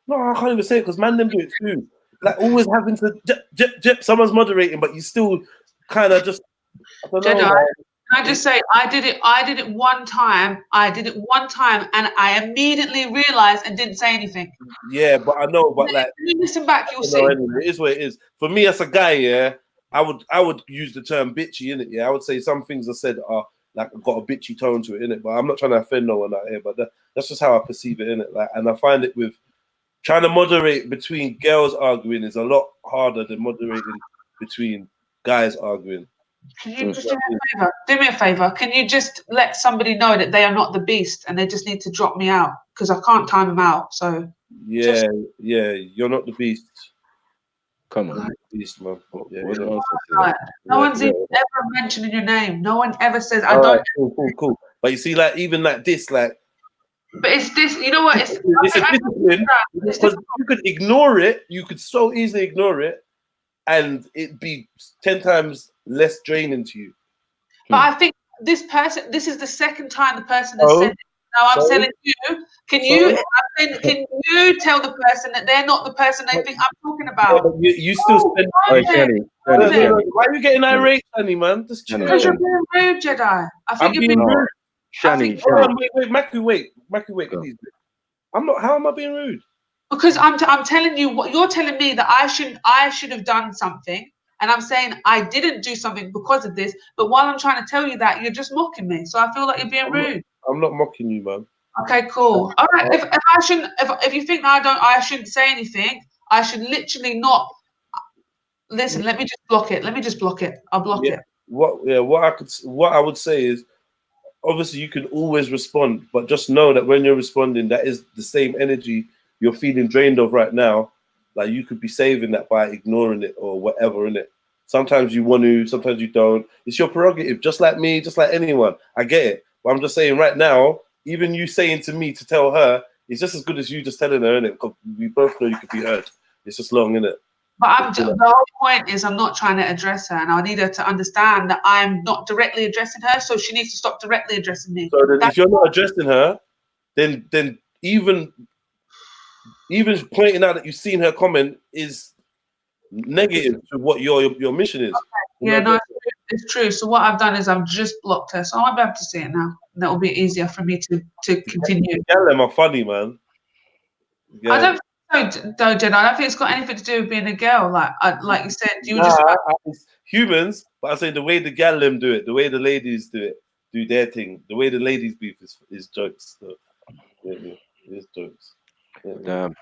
no, I can't even say it because man them do it too. Like always having to someone's moderating, but you still kind of just, I don't know. Jedi, can I just say, I did it one time. And I immediately realized and didn't say anything. Yeah, but I know, but like, you listen back, you'll see. Anyway, it is what it is. For me as a guy, yeah, I would use the term bitchy in it. Yeah, I would say some things I said are like got a bitchy tone to it in it, but I'm not trying to offend no one out here. But that's just how I perceive it in it. Like, and I find it with trying to moderate between girls arguing is a lot harder than moderating between guys arguing. Can you just do me a favor? Do me a favor. Can you just let somebody know that they are not the beast and they just need to drop me out, because I can't time them out. So yeah, you're not the beast. Come on, beast, man. Yeah, no one's even ever mentioning your name. No one ever says I don't. Right, cool. But you see, like even like this, like. But it's this. You know what? It's a discipline. Because you could ignore it. You could so easily ignore it, and it'd be 10 times less draining to you. But I think this is the second time the person has said it. Now I'm telling you, can you tell the person that they're not the person they think I'm talking about? Yeah, you still spend. Why are you getting irate, Shani, man? Because you're being rude, Jedi. I think you're being rude. Shani, wait, Maku, wait, please. I'm not. How am I being rude? Because I'm telling you what you're telling me, that I should have done something. And I'm saying I didn't do something because of this, but while I'm trying to tell you that, you're just mocking me. So I feel like you're being rude. I'm not mocking you, man. Okay, cool. All right. If you think I shouldn't say anything, I should literally not. Listen, let me just block it. I'll block it. What I would say is, obviously you can always respond, but just know that when you're responding, that is the same energy you're feeling drained of right now. Like you could be saving that by ignoring it or whatever in it. Sometimes you want to, sometimes you don't. It's your prerogative, just like me, just like anyone. I get it. But I'm just saying right now, even you saying to me to tell her, it's just as good as you just telling her, innit? Because we both know you could be heard. It's just long, innit? But the whole point is I'm not trying to address her, and I need her to understand that I'm not directly addressing her, so she needs to stop directly addressing me. So then if you're not addressing her, then even pointing out that you've seen her comment is negative to what your mission is. Okay. Yeah, no, it's true. So what I've done is I've just blocked her, so I won't be able to see it now. And that will be easier for me to continue. Yeah, them are funny, man. Yeah. I don't think so, though, Jen. I don't think it's got anything to do with being a girl. Like you said, it's humans, but I say the way the gal them do it, the way the ladies do their thing, the way the ladies beef is jokes. So, yeah, it's jokes. Yeah. Damn.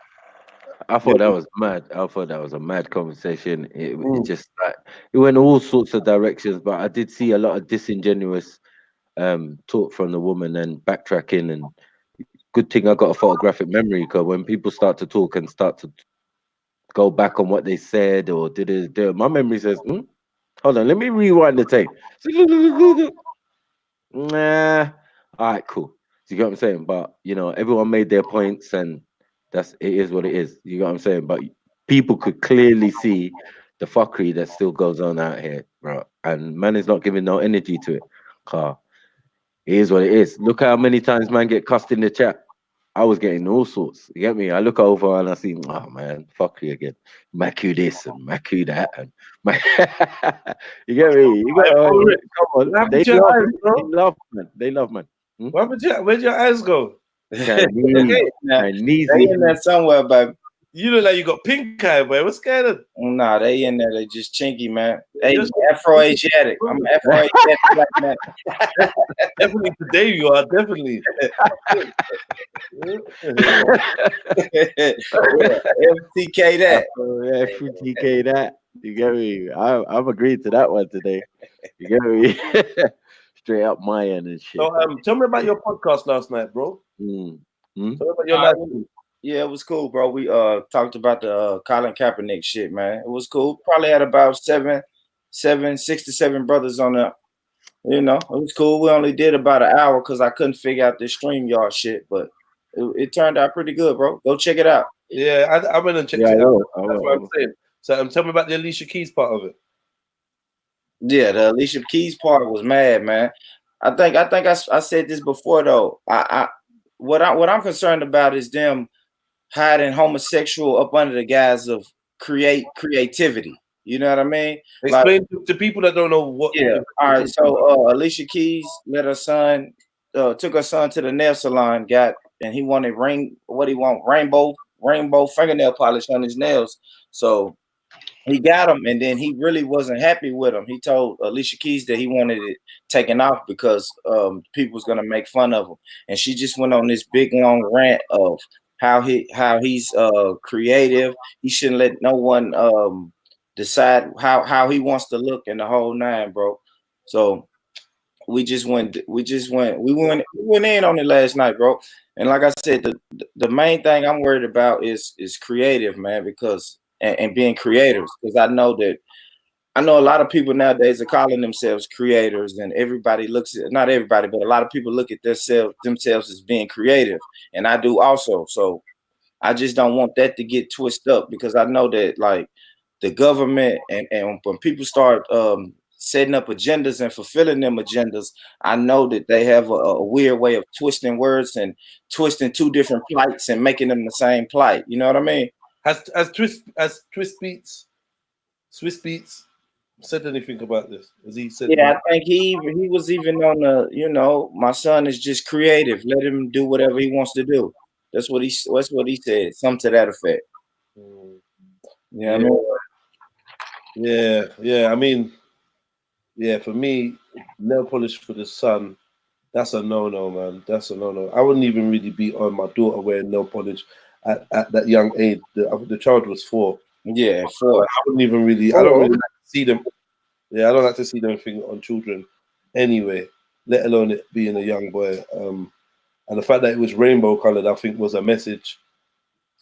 I thought that was mad. I thought that was a mad conversation. It just like it went all sorts of directions, but I did see a lot of disingenuous talk from the woman and backtracking. And good thing I got a photographic memory, because when people start to talk and start to go back on what they said or did it, my memory says, hold on, let me rewind the tape. Nah, all right, cool. So you get what I'm saying? But you know, everyone made their points, and it is what it is. You know what I'm saying? But people could clearly see the fuckery that still goes on out here, bro. And man is not giving no energy to it. It is what it is. Look how many times man get cussed in the chat. I was getting all sorts. You get me? I look over and I see, oh man, fuckery again. Macu this and Macu that, and you get me? You got come on. They love man. They love man. Where'd your eyes go? Chinese. They in there somewhere, baby. You look like you got pink eye, boy. What's going on? Nah, they in there. They just chinky, man. Hey, Afro-Asiatic. I'm Afro-Asiatic like that. Definitely today you are, definitely. FTK that. FTK that. You get me? I've agreed to that one today. You get me? Straight up my end and shit. So, tell me about your podcast last night, bro. Tell me about your Yeah, it was cool, bro. We talked about the Colin Kaepernick shit, man. It was cool. Probably had about 6 to 7 brothers on there. You know, it was cool. We only did about an hour because I couldn't figure out this StreamYard shit, but it turned out pretty good, bro. Go check it out. Yeah, I went and checked it out. That's what I'm saying. So tell me about the Alicia Keys part of it. Yeah, the Alicia Keys part was mad, man. I think I said this before though. What I'm concerned about is them hiding homosexual up under the guise of creativity. You know what I mean? Explain to people that don't know what. Yeah. All right. So Alicia Keys took her son to the nail salon, and he wanted rainbow fingernail polish on his nails. So he got him, and then he really wasn't happy with him. He told Alicia Keys that he wanted it taken off because people was gonna make fun of him, and she just went on this big long rant of how he's creative. He shouldn't let no one decide how he wants to look in the whole nine, bro. So we went in on it last night, bro. And like I said, the main thing I'm worried about is creative, man, because and being creators, because I know a lot of people nowadays are calling themselves creators, and everybody not everybody, but a lot of people look at themselves as being creative, and I do also. So I just don't want that to get twisted up, because I know that like the government and when people start setting up agendas and fulfilling them agendas, I know that they have a weird way of twisting words and twisting two different plights and making them the same plight. You know what I mean? Has Swiss Beats said anything about this? Has he said? Yeah, I think he was even on the, my son is just creative. Let him do whatever he wants to do. That's what he said. Something to that effect. Yeah, I mean? Yeah. I mean, yeah. For me, nail polish for the son, that's a no-no, man. That's a no-no. I wouldn't even really be on my daughter wearing nail polish at that young age. The child was 4. Yeah, 4. I wouldn't even really. I don't really like to see them. Yeah, I don't like to see them thing on children anyway, let alone it being a young boy. And the fact that it was rainbow colored, I think, was a message.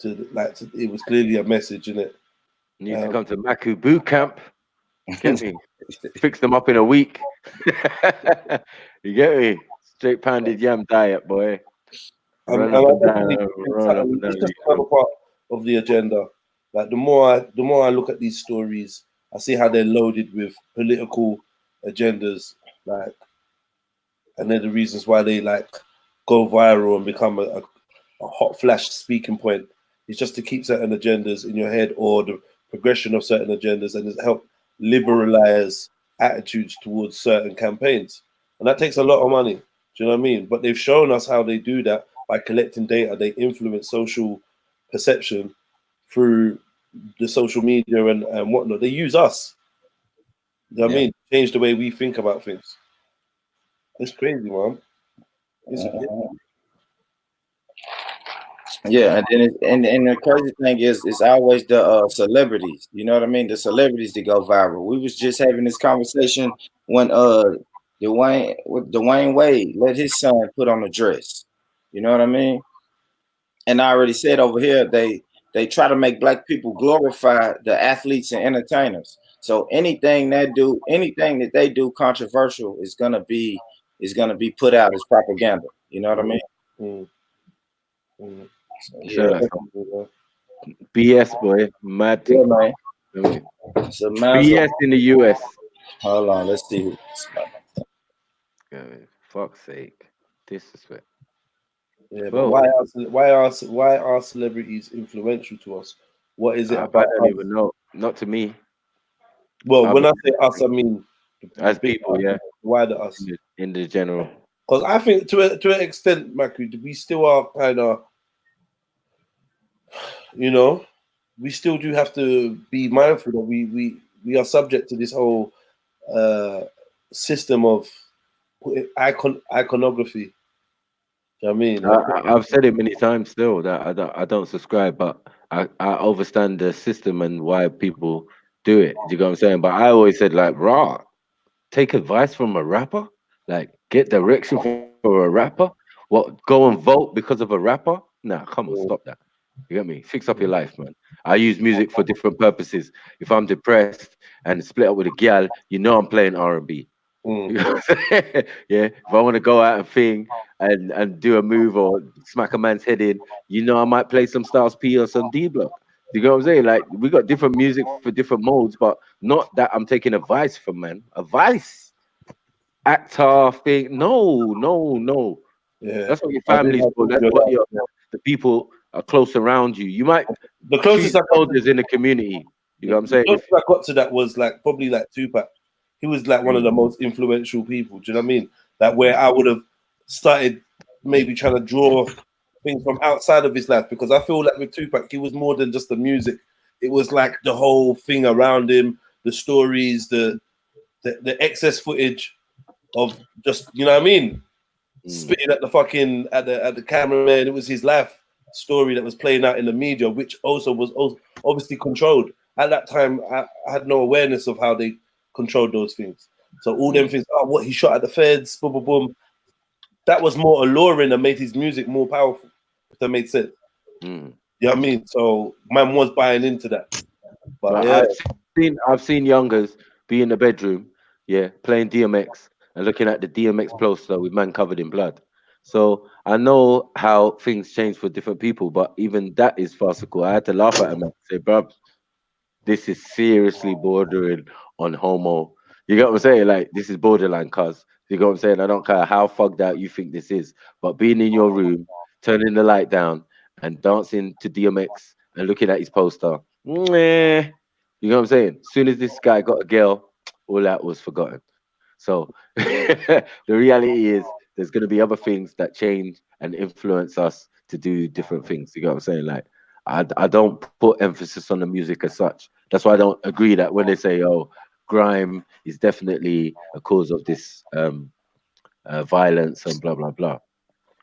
It was clearly a message in it. You need to come to Maku boot camp. Get me? Fix them up in a week. You get me? Straight pounded yam diet, boy. It's just another part of the agenda. Like the more I look at these stories, I see how they're loaded with political agendas, and they're the reasons why they go viral and become a hot flash speaking point. It's just to keep certain agendas in your head, or the progression of certain agendas, and help liberalize attitudes towards certain campaigns. And that takes a lot of money. Do you know what I mean? But they've shown us how they do that by collecting data. They influence social perception through the social media and whatnot. They use us. You know what I mean? Change the way we think about things. It's crazy, man. Yeah, and the crazy thing is, it's always the celebrities. You know what I mean? The celebrities that go viral. We was just having this conversation when Dwayne Wade let his son put on a dress. You know what I mean? And I already said over here, they try to make black people glorify the athletes and entertainers. So anything that they do controversial is gonna be put out as propaganda. You know what I mean? BS, boy. Mad thing. Yeah, man. So BS in the US. Hold on, let's see. Fuck's sake. Disrespect. Yeah, but why are celebrities influential to us? What is it about? I don't even know. Not to me. Well, when I say us, I mean as people, yeah. Why the us? In the general. Because I think to an extent, Maku, we still are kind of, you know, we still do have to be mindful that we are subject to this whole system of iconography. You know what I mean? I've said it many times still that I don't subscribe, but I understand the system and why people do it. Do you get what I'm saying? But I always said like, raw, take advice from a rapper, like get direction for a rapper. What, go and vote because of a rapper? Nah, come on, stop that. You get me? Fix up your life, man. I use music for different purposes. If I'm depressed and split up with a gal, you know I'm playing R&B. You know what I'm saying? Yeah. If I want to go out and sing and do a move or smack a man's head in, you know I might play some Styles P or some D Block. You know what I'm saying? Like we got different music for different modes, but not that I'm taking advice from man. Advice, actor thing. No. Yeah. That's what your family's for. That's what the people are close around you. You might The closest treat soldiers in the community. You know what I'm saying? The closest I got to that was like probably like Tupac. He was like one of the most influential people. Do you know what I mean? Like where I would have started maybe trying to draw things from outside of his life, because I feel like with Tupac, he was more than just the music. It was like the whole thing around him, the stories, the excess footage of just, you know what I mean, spitting at the fucking at the cameraman. It was his life story that was playing out in the media, which also was obviously controlled. At that time, I had no awareness of how they controlled those things. So all them things, what he shot at the feds, boom, boom, boom, that was more alluring and made his music more powerful, if that made sense. You know what I mean? So man was buying into that. But yeah. I've seen youngers be in the bedroom, yeah, playing DMX and looking at the DMX poster with man covered in blood. So I know how things change for different people, but even that is farcical. I had to laugh at him and say, bruv, this is seriously bordering on homo. You get what I'm saying? Like, this is borderline, cuz. You get what I'm saying? I don't care how fucked out you think this is, but being in your room, turning the light down, and dancing to DMX and looking at his poster, meh. You know what I'm saying? As soon as this guy got a girl, all that was forgotten. So the reality is there's going to be other things that change and influence us to do different things. You know what I'm saying? Like, I don't put emphasis on the music as such. That's why I don't agree that when they say, oh, grime is definitely a cause of this violence and blah, blah, blah.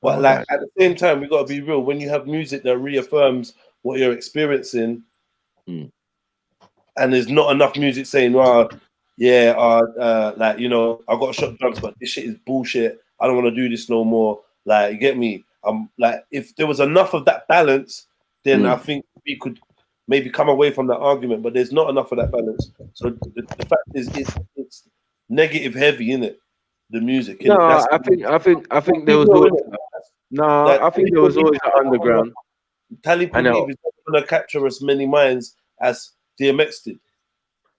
But like at the same time, we got to be real. When you have music that reaffirms what you're experiencing, and there's not enough music saying, "Well, yeah, like you know, I got shot drugs, but this shit is bullshit. I don't want to do this no more." Like, you get me? Like, if there was enough of that balance, then I think we could maybe come away from that argument. But there's not enough of that balance. So the fact is, it's negative heavy, isn't it? The music. No, I think there was always I think there was always an underground. Talib Kweli is not going to capture as many minds as DMX did.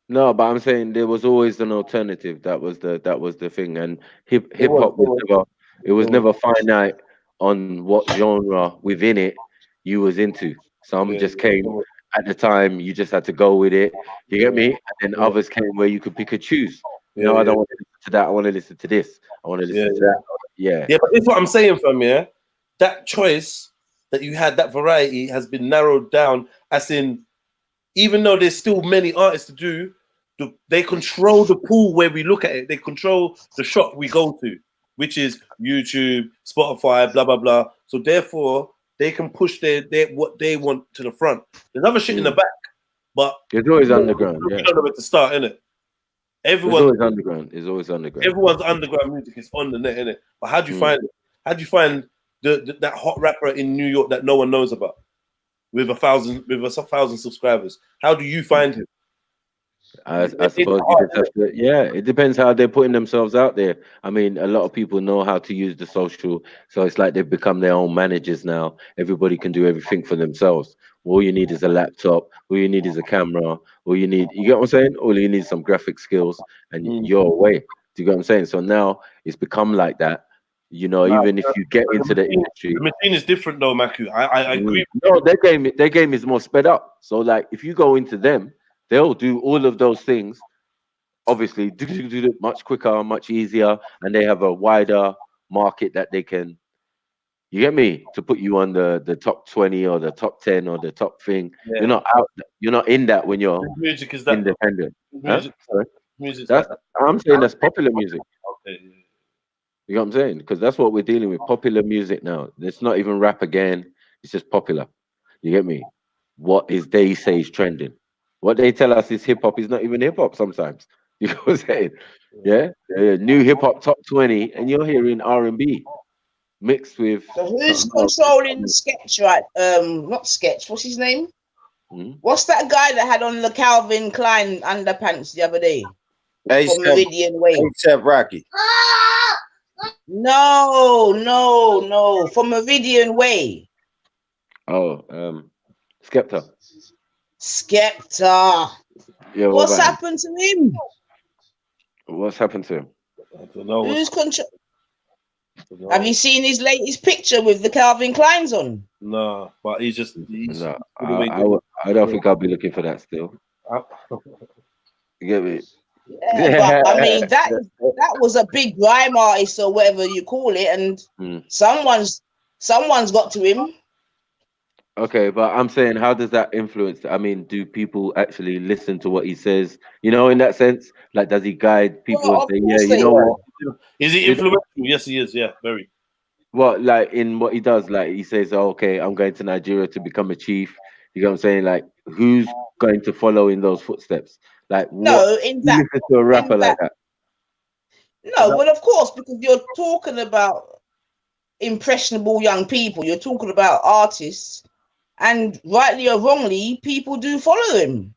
No, but I'm saying there was always an alternative. That was the thing, and hip hop was never finite on what genre within it you was into. Some just came at the time. You just had to go with it. You get me? And then others came where you could pick and choose. No, I don't want to listen to that. I want to listen to this. I want to listen to that. Yeah. Yeah, but it's what I'm saying, fam. Yeah, that choice that you had, that variety, has been narrowed down. As in, even though there's still many artists to do, they control the pool where we look at it. They control the shop we go to, which is YouTube, Spotify, blah blah blah. So therefore, they can push their what they want to the front. There's other shit in the back, but it's always underground. You don't know where to start, innit? It's always underground. It's always underground. Everyone's underground music is on the net, innit? But how do you find it? How do you find that hot rapper in New York that no one knows about, with a thousand subscribers? How do you find him? I suppose it depends how they're putting themselves out there. I mean, a lot of people know how to use the social, so it's like they've become their own managers now. Everybody can do everything for themselves. All you need is a laptop. All you need is a camera. You get what I'm saying? All you need is some graphic skills, and you're away. Do you get what I'm saying? So now it's become like that. You know, even if you get into the industry, the machine is different though, Maku. I agree. No, their game is more sped up. So like, if you go into them, they'll do all of those things, obviously, much quicker, much easier, and they have a wider market that they can. You get me? To put you on the top 20 or the top 10 or the top thing. Yeah. You're not out. You're not in that when you're music is that independent. music. Huh? Sorry. Music's That's like I'm saying that's popular music. okay. You know what I'm saying? Because that's what we're dealing with. Popular music now. It's not even rap again. It's just popular. You get me? What is they say is trending? What they tell us is hip hop is not even hip hop sometimes. You know what I'm saying? Yeah. New hip hop top 20, and you're hearing R&B mixed with. So who's controlling Sketch, right? Not Sketch. What's his name? What's that guy that had on the Calvin Klein underpants the other day? From Meridian Way. A$AP Rocky. No. From Meridian Way. Oh, Skepta. Skepta. Yeah, what's happened to him? What's happened to him? I don't know. Who's control? Have you seen his latest picture with the Calvin Kleins on? No, but he's no. I don't think I'll be looking for that still. You get me? Yeah, but I mean that was a big grime artist or whatever you call it, and someone's got to him. Okay, but I'm saying, how does that influence? I mean, do people actually listen to what he says? You know, in that sense, like, does he guide people and say, yeah, you know what? Is he influential? Yes, he is. Yeah, very. What, like, in what he does? Like, he says, oh, okay, I'm going to Nigeria to become a chief. You know what I'm saying? Like, who's going to follow in those footsteps? Like, no, in that, listen to a rapper like that. No, well, of course, because you're talking about impressionable young people. You're talking about artists. And rightly or wrongly, people do follow them.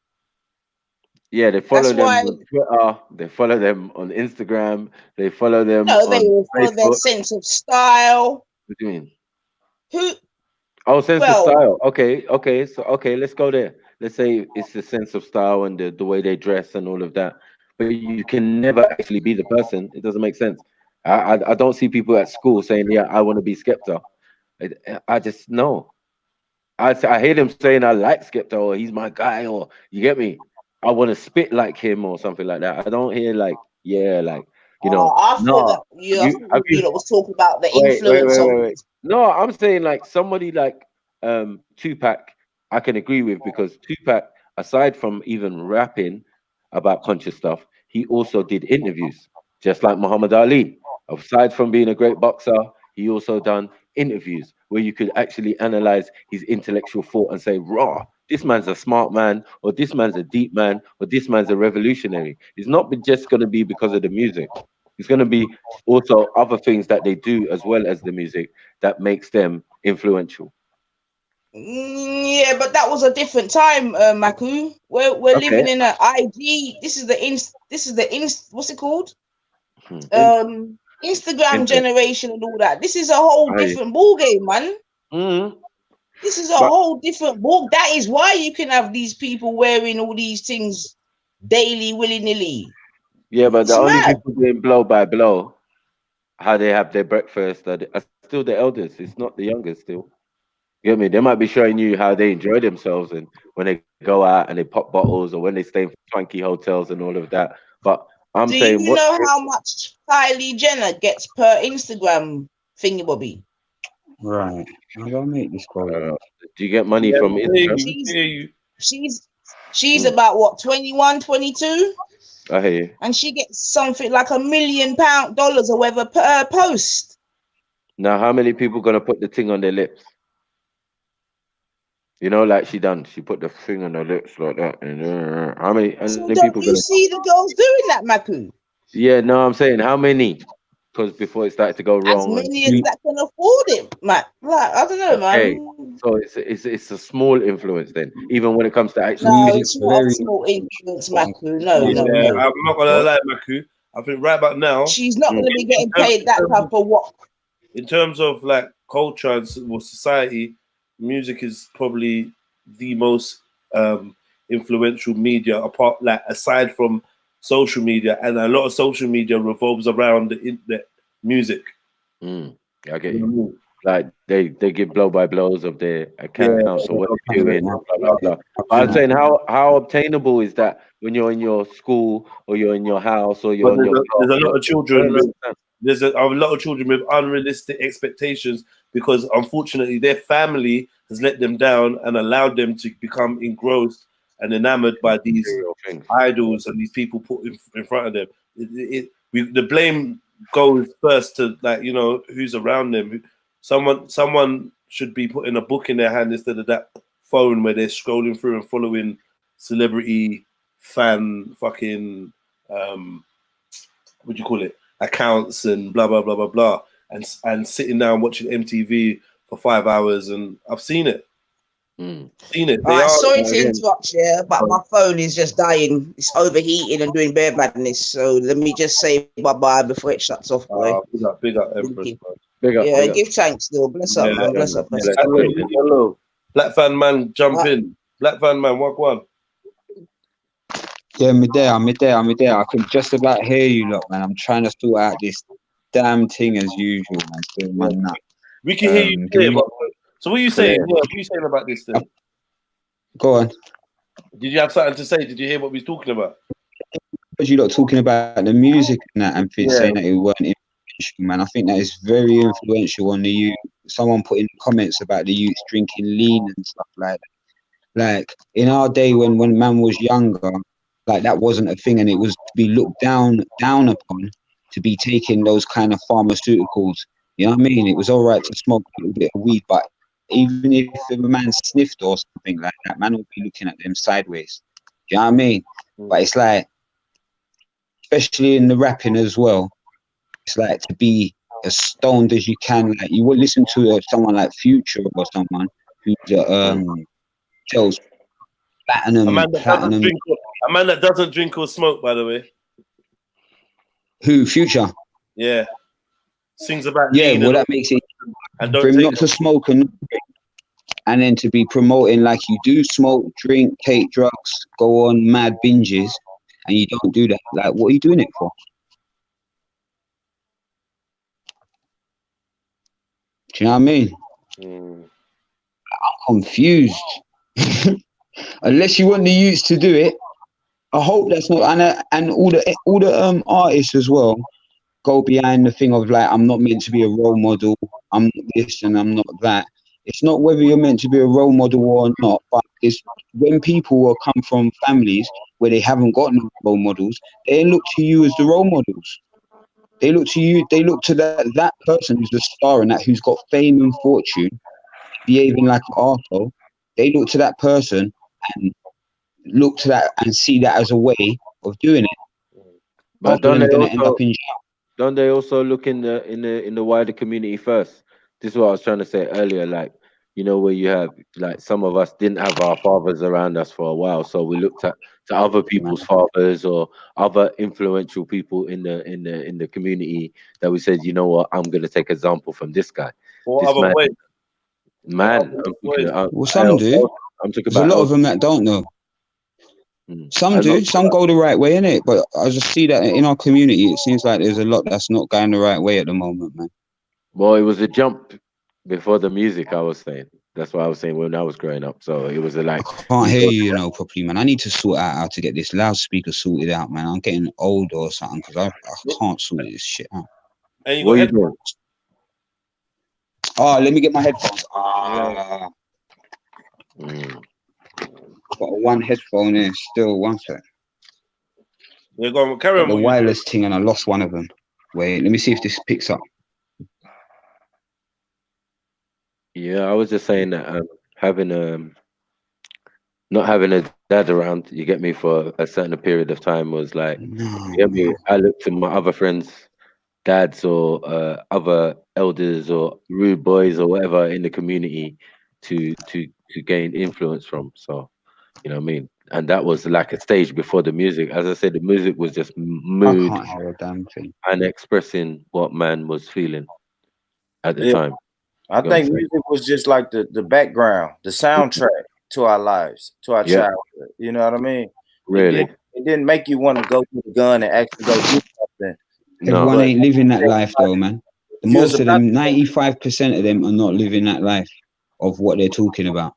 Yeah, they follow them on Twitter. They follow them on Instagram. They follow them No, they on will follow Facebook. their sense of style. What do you mean? Who? Oh, sense of style. Okay. So, let's go there. Let's say it's the sense of style and the way they dress and all of that. But you can never actually be the person. It doesn't make sense. I don't see people at school saying, yeah, I want to be Skepta. I just, no. I hear them saying I like Skepta or he's my guy, or you get me. I want to spit like him or something like that. I don't hear like, yeah, like, you know. I thought that you was talking about the influence of. No, I'm saying like somebody like Tupac, I can agree with, because Tupac, aside from even rapping about conscious stuff, he also did interviews, just like Muhammad Ali. Aside from being a great boxer, he also done interviews where you could actually analyze his intellectual thought and say, raw, this man's a smart man, or this man's a deep man, or this man's a revolutionary. It's not just going to be because of the music. It's going to be also other things that they do as well as the music that makes them influential. Yeah, but that was a different time, Maku. We're living in an IG. This is the what's it called? Instagram generation and all that. This is a whole different ball game, man. This is a whole different ball. That is why you can have these people wearing all these things daily, willy-nilly. Yeah, but the only people doing blow by blow, how they have their breakfast, are still the elders. It's not the youngest still. You get me? They might be showing you how they enjoy themselves and when they go out and they pop bottles, or when they stay in swanky hotels and all of that. But I'm saying, do you know how much Kylie Jenner gets per Instagram thingy-bobby? Right. I'm gonna make this call. Do you get money from Instagram? She's about what, 21, 22? I hear you. And she gets something like $1 million or whatever per post. Now, how many people gonna put the thing on their lips? You know, like she done. She put the thing on her lips like that. And how many? So don't you see the girls doing that, Maku? Yeah, no, I'm saying how many? Because before it started to go wrong. As many as that can afford it, man. Like, I don't know, man. So it's a small influence then, even when it comes to actually. No, it's not a small influence, Maku. No. I'm not gonna lie, Maku. I think right about now, she's not gonna be getting paid that type of what. In terms of like culture and society, music is probably the most influential media aside from social media, and a lot of social media revolves around the music. I get you. Like they give blow by blows of their accounts or what they're doing, blah blah blah. I'm saying, how obtainable is that when you're in your school or you're in your house or you're in your there's a lot of children. there's a lot of children with unrealistic expectations because unfortunately their family has let them down and allowed them to become engrossed and enamored by these idols and these people put in front of them. The blame goes first to, like, you know, who's around them. Someone should be putting a book in their hand instead of that phone where they're scrolling through and following celebrity fan fucking what do you call it, accounts and blah blah blah blah blah, and sitting down watching MTV for 5 hours. And I've seen it. Seen it. Alright, sorry to interrupt you, but my phone is just dying. It's overheating and doing bare madness. So let me just say bye-bye before it shuts off, boy. Big up, Empress. Yeah, give thanks still. Bless up, man. Bless up. Bless up. Hello. Black fan man, jump in. Black fan man, walk one. Yeah, me there. I can just about hear you, lot, man. I'm trying to sort out this damn thing as usual, man. Still, man, nut. We can hear you clear, so what are you saying? What are you saying about this then? Go on. Did you have something to say? Did you hear what we was talking about? Because you lot talking about the music and that, and saying that it weren't influential, man. I think that is very influential on the youth. Someone put in comments about the youth drinking lean and stuff like that. Like in our day when man was younger, like that wasn't a thing, and it was to be looked down upon to be taking those kind of pharmaceuticals. You know what I mean? It was all right to smoke a little bit of weed, but even if a man sniffed or something like that, man would be looking at them sideways. You know what I mean? But it's like, especially in the rapping as well, it's like to be as stoned as you can. Like you would listen to someone like Future or someone who's tells platinum. A man that doesn't drink or smoke, by the way. Who? Future? Yeah. Sings about lean, well, that makes it for him not to smoke and then to be promoting like you do smoke, drink, take drugs, go on mad binges, and you don't do that. Like, what are you doing it for? Do you know what I mean? I'm confused. Unless you want the youths to do it, I hope that's not. And all the artists as well go behind the thing of like, I'm not meant to be a role model. I'm not this and I'm not that. It's not whether you're meant to be a role model or not, but it's when people will come from families where they haven't got no role models, they look to you as the role models. They look to you. They look to that person who's the star and that who's got fame and fortune, behaving like an arsehole. They look to that person and look to that and see that as a way of doing it. But don't they also look in the wider community first? This is what I was trying to say earlier. Like, you know, where you have like some of us didn't have our fathers around us for a while, so we looked to other people's fathers or other influential people in the community that we said, you know what, I'm gonna take example from this guy. Well, some do. There's a lot of them that don't know. Some do. Some go the right way, innit? But I just see that in our community, it seems like there's a lot that's not going the right way at the moment, man. Well, it was a jump before the music, I was saying. That's what I was saying when I was growing up. So it was like... I can't hear you, properly, man. I need to sort out how to get this loudspeaker sorted out, man. I'm getting old or something because I can't sort this shit out. And you got headphones? Oh, let me get my headphones. Got one headphone here still. One sec. We're going to carry on the wireless thing, and I lost one of them. Wait, let me see if this picks up. Yeah, I was just saying that not having a dad around, you get me, for a certain period of time was like, you get me. I looked to my other friends, dads or other elders or rude boys or whatever in the community to gain influence from. So, you know what I mean? And that was like a stage before the music. As I said, the music was just mood and expressing what man was feeling at the time. I think music was just like the background, the soundtrack to our lives, to our childhood. You know what I mean? Really? It didn't make you want to go to the gun and actually go do something. Everyone ain't living that life though, man. Most of them, 95% of them are not living that life of what they're talking about.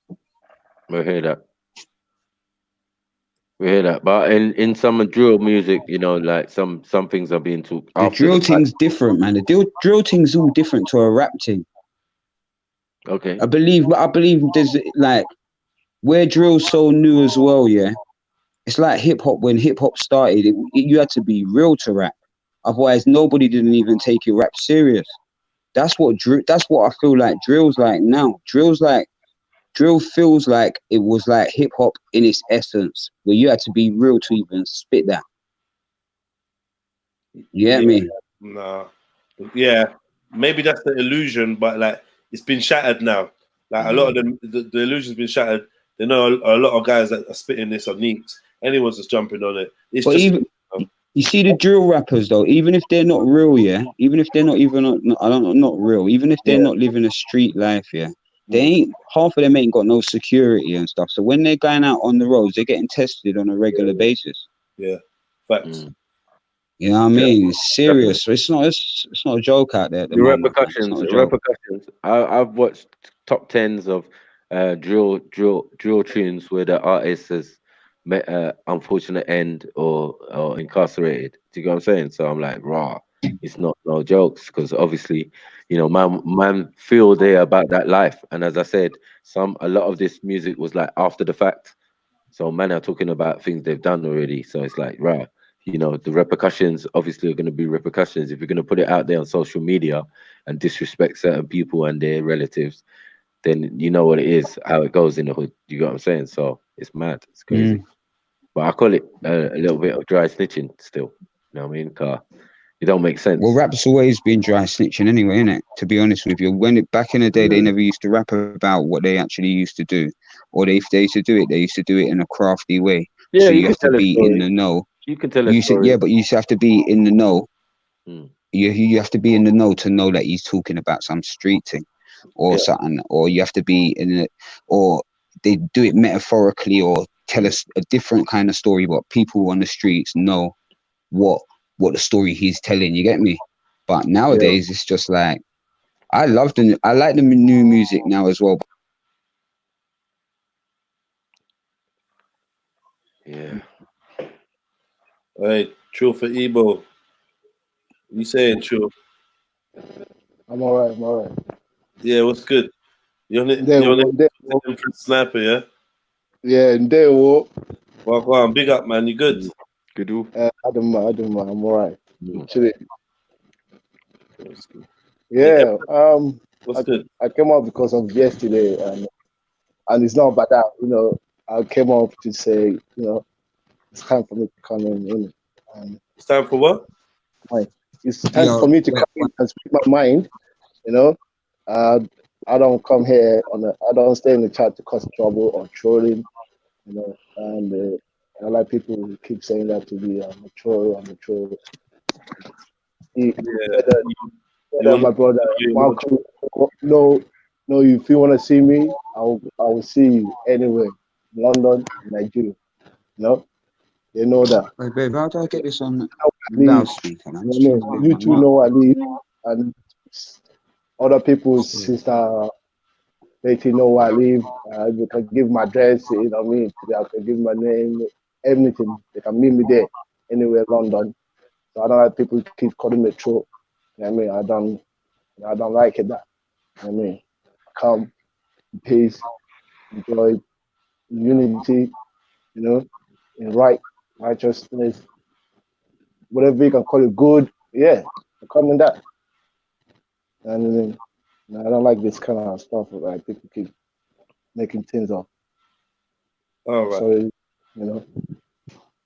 I hear that. We hear that, but in some drill music, you know, like some things are being talked The after drill the fact. thing's different, man. The drill thing's all different to a rap thing. Okay. I believe there's like where drill's so new as well. Yeah, it's like hip hop. When hip hop started, you had to be real to rap. Otherwise, nobody didn't even take your rap serious. That's what I feel like drill's like now. Drill feels like it was like hip hop in its essence, where you had to be real to even spit that. You get me? Nah. Yeah. Maybe that's the illusion, but like it's been shattered now. Like a lot of them, the illusion's been shattered. They know a lot of guys that are spitting this on Neeks. Anyone's just jumping on it. It's But just even you see the drill rappers though, even if they're not real, yeah, even if they're not not real, even if they're not living a street life, yeah, they ain't half of them ain't got no security and stuff. So when they're going out on the roads, they're getting tested on a regular basis. Yeah, facts. You know what I mean? It's serious. It's not a joke out there at the The moment. Man. It's repercussions, not a the joke. repercussions. I've watched top tens of drill tunes where the artist has met an unfortunate end or incarcerated. Do you get what I'm saying? So I'm like, raw. It's not no jokes because obviously, you know, man feel there about that life. And as I said, a lot of this music was like after the fact. So man are talking about things they've done already. So it's like, right, you know, the repercussions obviously are going to be repercussions. If you're going to put it out there on social media and disrespect certain people and their relatives, then you know what it is, how it goes in the hood. You get what I'm saying? So it's mad. It's crazy. But I call it a little bit of dry snitching still. You know what I mean? 'Cause it don't make sense. Well, rap's always been dry snitching anyway, innit? To be honest with you, back in the day, they never used to rap about what they actually used to do, or if they used to do it, they used to do it in a crafty way. Yeah, so you you can have to tell a be story. in the know. You can tell a You said, story. yeah, but you have to be in the know. Mm. You have to be in the know to know that he's talking about some street thing, or something, or you have to be in it, or they do it metaphorically, or tell us a different kind of story, but people on the streets know what the story he's telling. You get me? But nowadays it's just like I like the new music now as well. Yeah. Hey, True for Ebo. You saying True? I'm alright. I'm alright. Yeah, what's good? You're on There, Empress Sniper, yeah? yeah, and there, what? Well, go on, big up, man. You good? Good. I don't mind. I'm alright. Chilling. Yeah, Yeah. What's good? I came up because of yesterday, and it's not about that. You know, I came up to say, you know, it's time for me to come in. It's time for what? It's time for me to come in and speak my mind. You know, I don't come here I don't stay in the chat to cause trouble or trolling. You know, and I like people who keep saying that to me. I'm a troll. Whether my brother Marco, no, if you want to see me, I will see you anywhere, London, Nigeria. No, they know that. Hey, babe, how do I get this on Leave. loudspeaker? Man? You two know I leave, and other people's sister, they know I leave. They can give my address, you know what I mean? They can give my name, everything. They can meet me there, anywhere London. So I don't like people keep calling me troll. You know what I mean? I don't like it that. You know what I mean? Come, peace, enjoy, unity, you know, in righteousness, whatever you can call it, good. Yeah, come in that. And I don't like this kind of stuff. Like people keep making things up. All right. So, you know.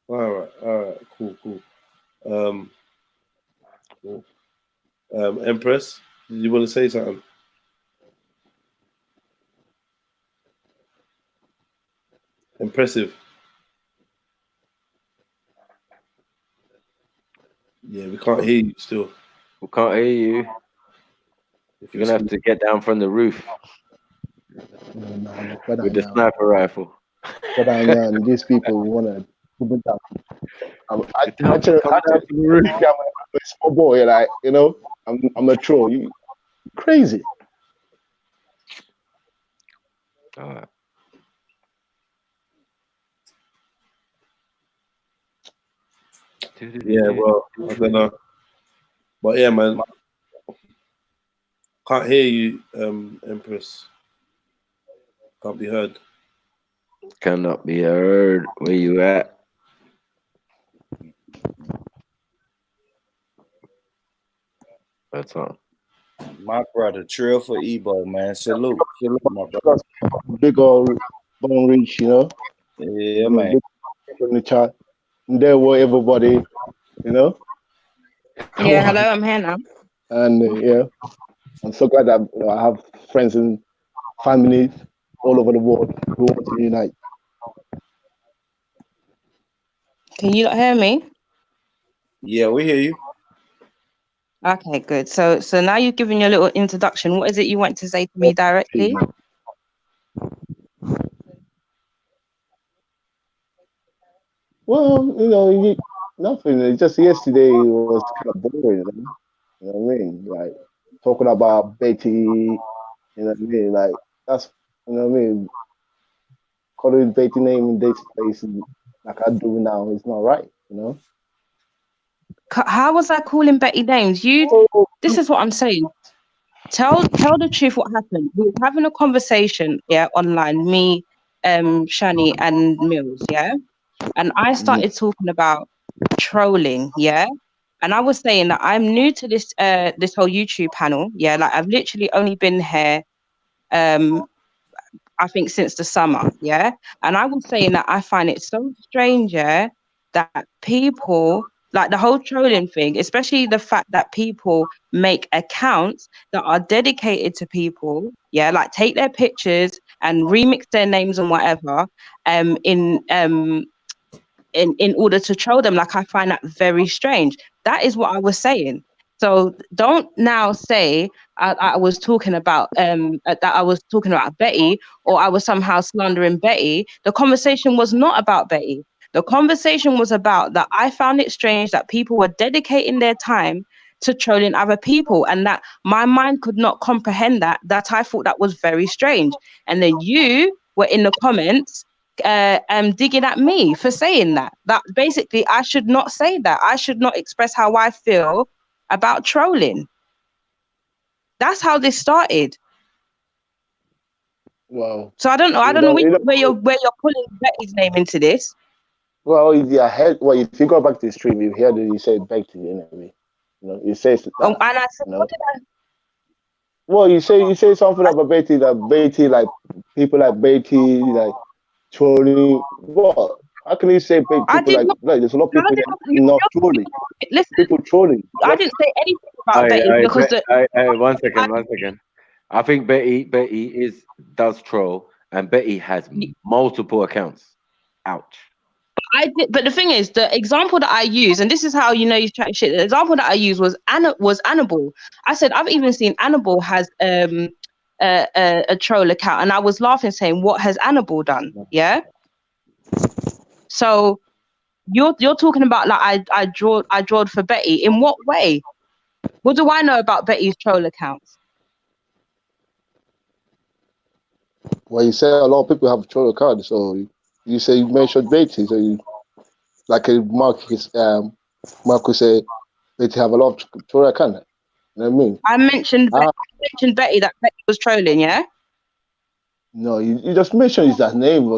All right. Cool. Empress, did you want to say something? Impressive. Yeah, we can't hear you still. We can't hear you. You're gonna have to get down from the roof with the sniper rifle. But these people want to put it down. I'm a small boy, like, you know, I'm a troll. You crazy. All right. Yeah, well, I don't know. But yeah, man. Can't hear you, Empress. Can't be heard. Cannot be heard. Where you at? That's all. My brother, Trill for Ebo, man. Salute. Salute, my brother. Big old Bone Reach, you know? Yeah, man. In the chat. And there were everybody, you know? Yeah, hello, I'm here now. And yeah, I'm so glad that I have friends and family all over the world who want to unite. Can you not hear me? Yeah, we hear you. Okay, good. So now you've given your little introduction. What is it you want to say to me directly? Well, you know, nothing. It's just yesterday was kind of boring, you know what I mean? Like talking about Betty, you know what I mean? Like that's, you know what I mean? Calling Betty name in this place like I do now is not right, you know? How was I calling Betty names? This is what I'm saying. Tell the truth what happened. We were having a conversation, yeah, online, me, Shani and Mills, yeah? And I started talking about trolling, yeah? And I was saying that I'm new to this whole YouTube panel, yeah? Like I've literally only been here I think since the summer, yeah? And I was saying that I find it so strange, yeah, that people, like the whole trolling thing, especially the fact that people make accounts that are dedicated to people, yeah, like take their pictures and remix their names and whatever, in order to troll them. Like I find that very strange. That is what I was saying. So don't now say I was talking about that I was talking about Betty or I was somehow slandering Betty. The conversation was not about Betty. The conversation was about that I found it strange that people were dedicating their time to trolling other people and that my mind could not comprehend that I thought that was very strange. And then you were in the comments digging at me for saying that basically I should not say that. I should not express how I feel about trolling. That's how this started. Wow. So I don't know where you're pulling Betty's name into this. Well, yeah, I heard. Well, if you go back to the stream, you heard that you said Betty anyway. You know, you say that. And I said, what did I? Well, you say something about Betty, like people like Betty, like trolling. What? How can you say people like there's a lot of people not trolling? Listen, people trolling. I didn't say anything about Betty because one second. I think Betty does troll, and Betty has multiple accounts. Ouch. I did, but the thing is, the example that I use, and this is how you know you're chatting shit. The example that I used was Annabelle. I said I've even seen Annabelle has a troll account, and I was laughing, saying, "What has Annabelle done?" Yeah. So you're talking about like I drawed for Betty. In what way? What do I know about Betty's troll accounts? Well, you say a lot of people have troll accounts, so you say you mentioned Betty, so you like Marcus said, Betty have a lot of troll accounts. You know what I mean? I mentioned Betty that Betty was trolling, yeah. No, you just mentioned that name.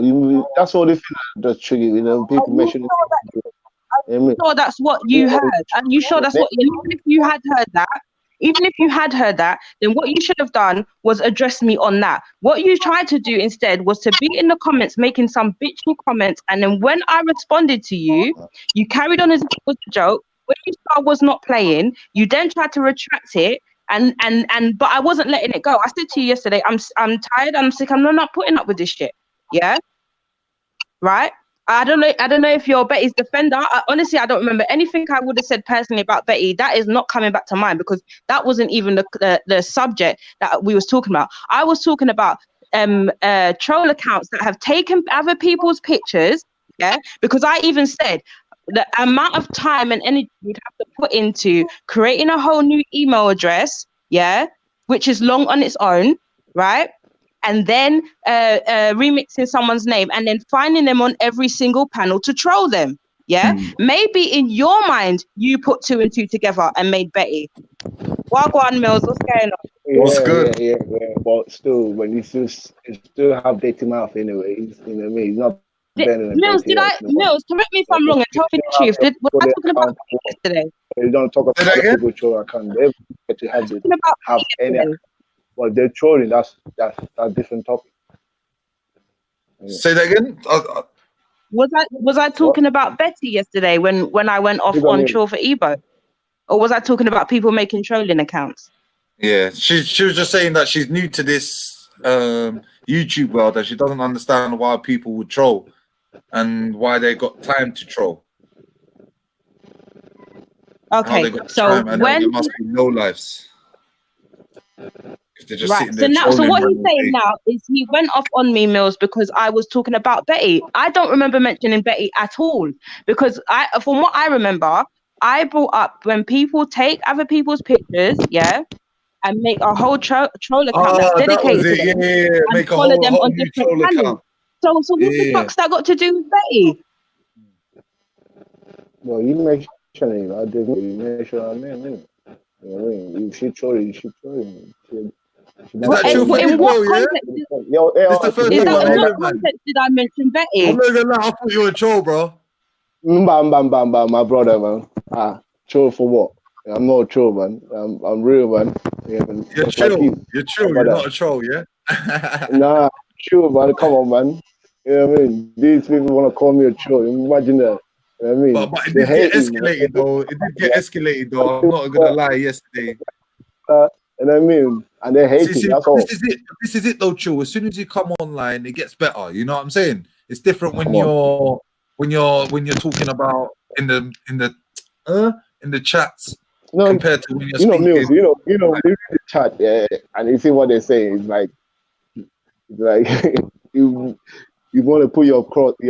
That's all the thing that trigger. You know, people mentioning. I'm sure that's what you heard. Are you sure that's what? Even if you had heard that, then what you should have done was address me on that. What you tried to do instead was to be in the comments making some bitchy comments, and then when I responded to you, you carried on as if it was a joke. When you saw I was not playing, you then tried to retract it. But I wasn't letting it go. I said to you yesterday, I'm tired, I'm sick, I'm not putting up with this shit. Yeah. Right? I don't know if you're Betty's defender. Honestly, I don't remember anything I would have said personally about Betty. That is not coming back to mind because that wasn't even the subject that we was talking about. I was talking about troll accounts that have taken other people's pictures. Yeah, because I even said the amount of time and energy you'd have to put into creating a whole new email address, yeah, which is long on its own, right? And then remixing someone's name and then finding them on every single panel to troll them. Yeah, maybe in your mind you put 2 and 2 together and made Betty. Wagwan Mills, what's going on? What's good? Yeah. But still, when you still have dirty mouth anyways, you know what I mean? He's not better than Mills, Betty or anyone. Mills, correct me if I'm wrong and tell me the truth. Was I talking about Betty yesterday? You don't talk about other people trolling account. They get to have any, but they're trolling. That's a different topic. Yeah. Say that again. Was I talking about Betty yesterday when I went off on Troll for Ebo, or was I talking about people making trolling accounts? Yeah, she was just saying that she's new to this YouTube world and she doesn't understand why people would troll and why they got time to troll. Okay, so when it must be low lives. If they're just right, sitting there so what he's saying day. now is he went off on me, Mills, because I was talking about Betty. I don't remember mentioning Betty at all because from what I remember, I brought up when people take other people's pictures, yeah, and make a whole troll account that's dedicated to them, and make a follow whole them on new different troll channels. account. So what the fuck's that got to do with Betty? Well, you mentioned it. I didn't. You mentioned her name, innit? You know what I mean? She trolling. She trolling. In what context? Is that in what context did I mention Betty? I'm not gonna lie, I thought you were a troll, bro. Bam, my brother, man. Troll for what? I'm not a troll, man. I'm real, man. Yeah, man. You're chill. You're chill. You're not a troll, yeah? Nah, chill, man. Come on, man. You know what I mean? These people want to call me a troll. Imagine that. You know what I mean? But it did get escalated, though. It did get escalated, though. I'm not gonna lie. Yesterday. You know what I mean? And they hate it. That's all. This is it, though, Chill. As soon as you come online, it gets better. You know what I'm saying? It's different when you're talking about in the chats compared to when you're speaking. Mills, you know, they read the chat, yeah, and you see what they're saying. It's like you want to put your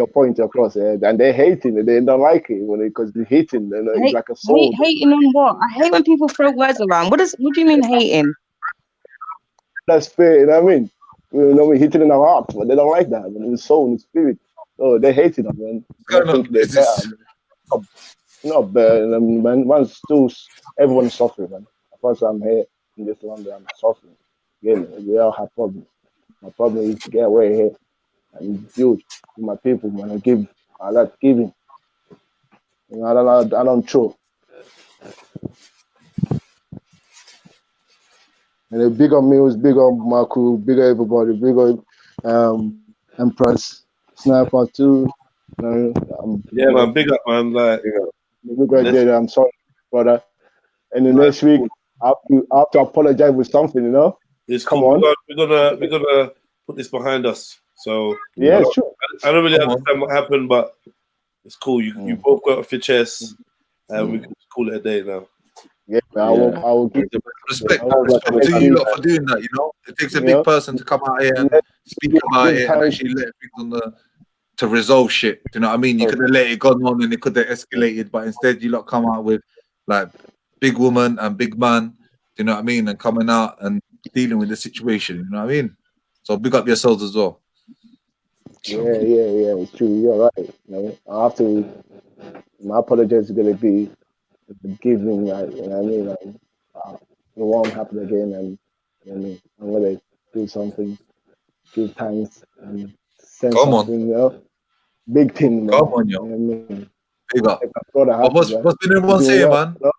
point across, and they're hating it. They don't like it because they're hating. It's like a soul. Hating on what? I hate when people throw words around. What do you mean hating? That's fair. You know what I mean? You know, we hitting in our hearts, but they don't like that. In the soul, in the spirit. Oh, they hate it, man. I think they're better. Not better, man. Everyone's suffering, man. First, I'm here in this land, I'm suffering. Yeah, we all have problems. My problem is to get away here and build with my people, man. I like giving. You know, I don't throw. And a big on Mills, big on Marco, big on everybody, big on Empress, Sniper too. Yeah, man, big up, man. Like, I'm sorry, brother. And the next week, I have to apologize with something, you know. Come on. We're gonna put this behind us. So yeah, sure. I don't really understand what happened, but it's cool. You both got off your chest, and we can call it a day now. Yeah, I will give respect to you lot for doing that. You know, it takes a big person to come out here and speak about it and actually let things to resolve shit. Do you know what I mean? You could have let it go on and it could have escalated, but instead you lot come out with like big woman and big man. Do you know what I mean? And coming out and dealing with the situation. You know what I mean? So big up yourselves as well. Yeah, it's true. You're right. You know, I have to. My apologies is gonna be giving, like, you know what I mean? Like, it won't happen again, and you know what I mean? I'm gonna do something, give thanks, and send something, you know? Big thing, man. Come on, yo. You know what I mean? Big up. What's been everyone saying, man? You know?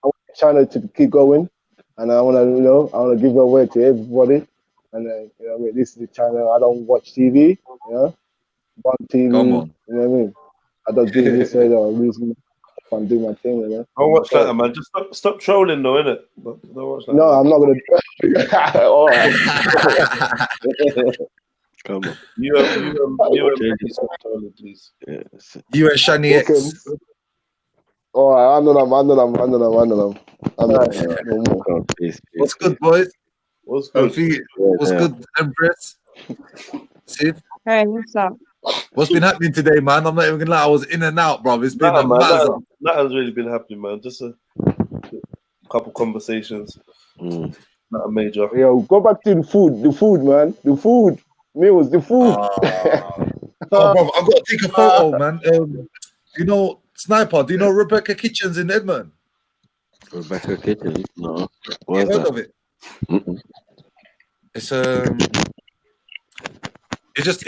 I want the channel to keep going, and I wanna give away to everybody. And you know what I mean? This is the channel. I don't watch TV, you know? One TV, Come on. you know what I mean? I don't do research or reason. I'm doing my thing, you know. Don't watch that, man. Just stop trolling, though, innit? Don't watch that. No, I'm not gonna do it. All right. Come on. You and stop trolling, please. Yes. You and Shani X. All right, I know them. No more. What's good, boys? What's good? What's good, Empress? Sid? Hey, what's up? What's been happening today, man? I'm not even gonna lie, I was in and out, bro. It's been nothing's really been happening, man. Just a couple conversations. Not a major. Yo, go back to the food, man. The food. Meals, the food. Oh, bro, I've got to take a photo, man. you know Sniper? Do you know Rebecca Kitchens in Edmonton? Rebecca Kitchens? No. You What's heard that? of it? Mm-mm. It's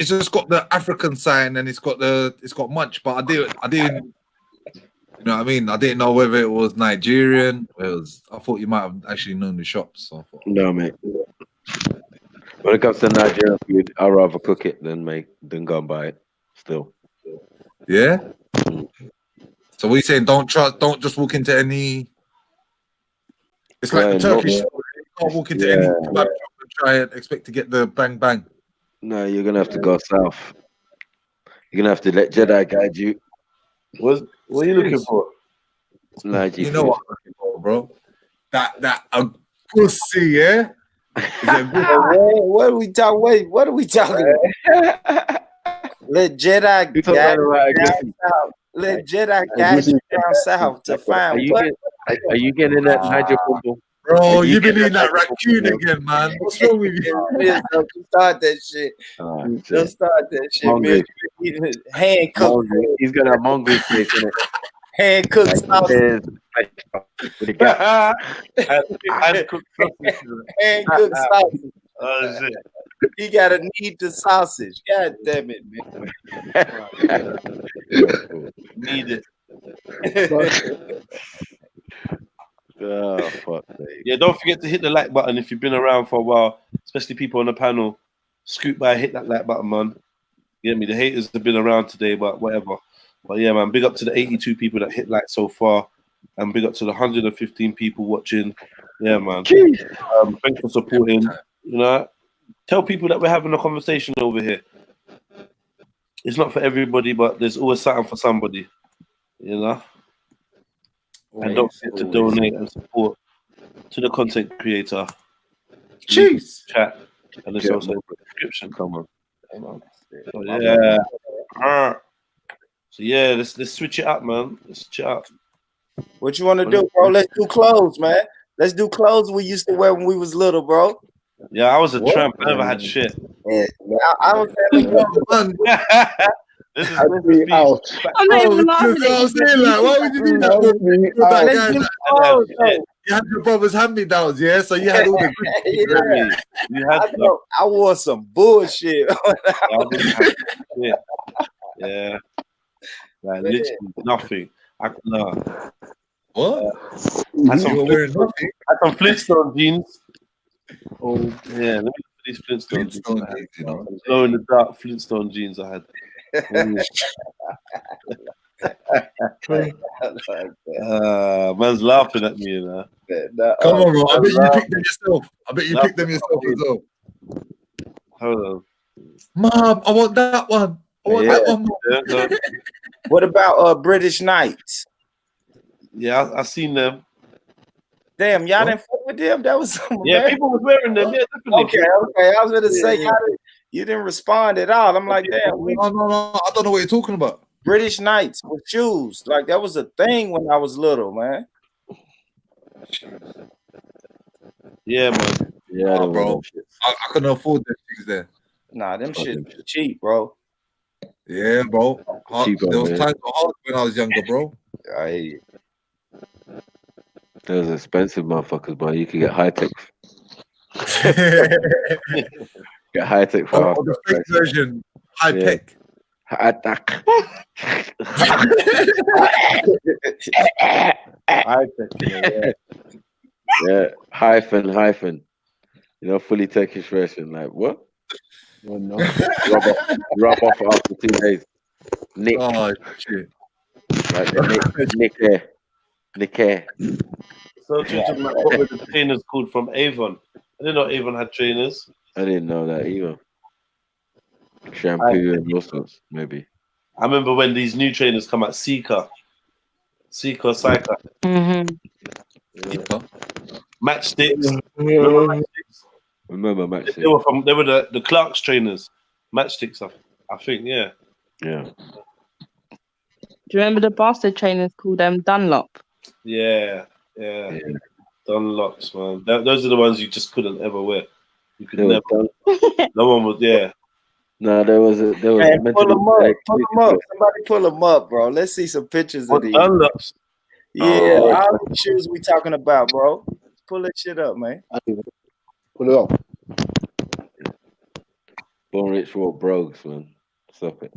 just got the African sign and it's got munch, but I didn't. You know what I mean? I didn't know whether it was Nigerian. I thought you might have actually known the shops. So I thought, No, mate. When it comes to Nigerian food, I'd rather cook it than go and buy it. Still. yeah. So what are you saying? Don't just walk into any. It's like the Turkish. You can't walk into any kebab shop and try and expect to get the bang bang. No, you're gonna have to go south. You're gonna have to let Jedi guide you. What are you looking for? You know what I'm looking for, bro? That a pussy, yeah. What are we talking? Wait, what are we talking about? Let Jedi guide you down south. Let Jedi guide you down south to find what. Are you getting that Nigel Bumble? Bro, you've been eating that raccoon again, man. What's wrong with you? Don't start that shit. Don't start that shit, man. Hand cooked. He's got a mongoose face in it. Hand cooked sausage. Hand cooked sausage. Hand cooked sausage. Oh shit. He gotta knead the sausage. God damn it, man. Need it. Oh fuck. Yeah, don't forget to hit the like button if you've been around for a while, especially people on the panel. Scoot by, hit that like button, man. You get me? The haters have been around today, but whatever. But yeah, man, big up to the 82 people that hit like so far, and big up to the 115 people watching. Yeah, man. Thanks for supporting. You know, tell people that we're having a conversation over here. It's not for everybody, but there's always something for somebody. You know. And don't forget to donate and support to the content creator. Jeez. Chat. And there's also a description. Come on. So, yeah. So yeah, let's switch it up, man. Let's switch it up. What you want to do, bro? Let's do clothes, man. Let's do clothes we used to wear when we was little, bro. Yeah, I was a tramp. I never had shit. Yeah, I was having This is out. I'm not even laughing at you. Why would you do that? You had your brother's hand-me-downs, yeah? So you had all the good You had I wore some bullshit. Yeah. Like literally nothing. No. What? Had some Flintstone jeans. Oh yeah, let me put these Flintstone jeans. Glow in the dark Flintstone jeans I had. Man's laughing at me, you know. Come on, bro. I bet you picked them yourself. As well. Hold on. Mom, I want that one. I want that one. Yeah. What about British Knights? Yeah, I seen them. Damn, y'all didn't fuck with them? That was some people was wearing them. Yeah, definitely. Okay. I was gonna say you didn't respond at all. I'm like, damn. No. I don't know what you're talking about. British Knights with shoes. Like that was a thing when I was little, man. Yeah, man. Yeah, bro. I couldn't afford them things there. Nah, them shit cheap, bro. Yeah, bro. There was times hard when I was younger, bro. Those expensive motherfuckers, bro. You can get high tech. Get high tech for the fake version, high tech. High tech. High tech. Yeah. Hyphen. You know, fully Turkish version. Like what? Oh, no. Rub off after 2 days. Nick. Oh shit. Like the Nick hair. So what were the trainers called from Avon? I didn't know Avon had trainers. I didn't know that either. Shampoo and all sorts, maybe. I remember when these new trainers come out, Sika. Mm-hmm. Matchsticks. Remember Matchsticks? They were the Clark's trainers. Matchsticks, I think, yeah. Yeah. Do you remember the bastard trainers called Dunlop? Yeah. Dunlops, man. Those are the ones you just couldn't ever wear. You could never. No one would, yeah. No, there was Man, meant pull to them up. be Pull them up. Somebody pull them up, bro. Let's see some pictures of these. Dunlops. Yeah, all the shoes we talking about, bro. Pull that shit up, man. Pull it up. Born Rich Raw Brogues, man. Stop it.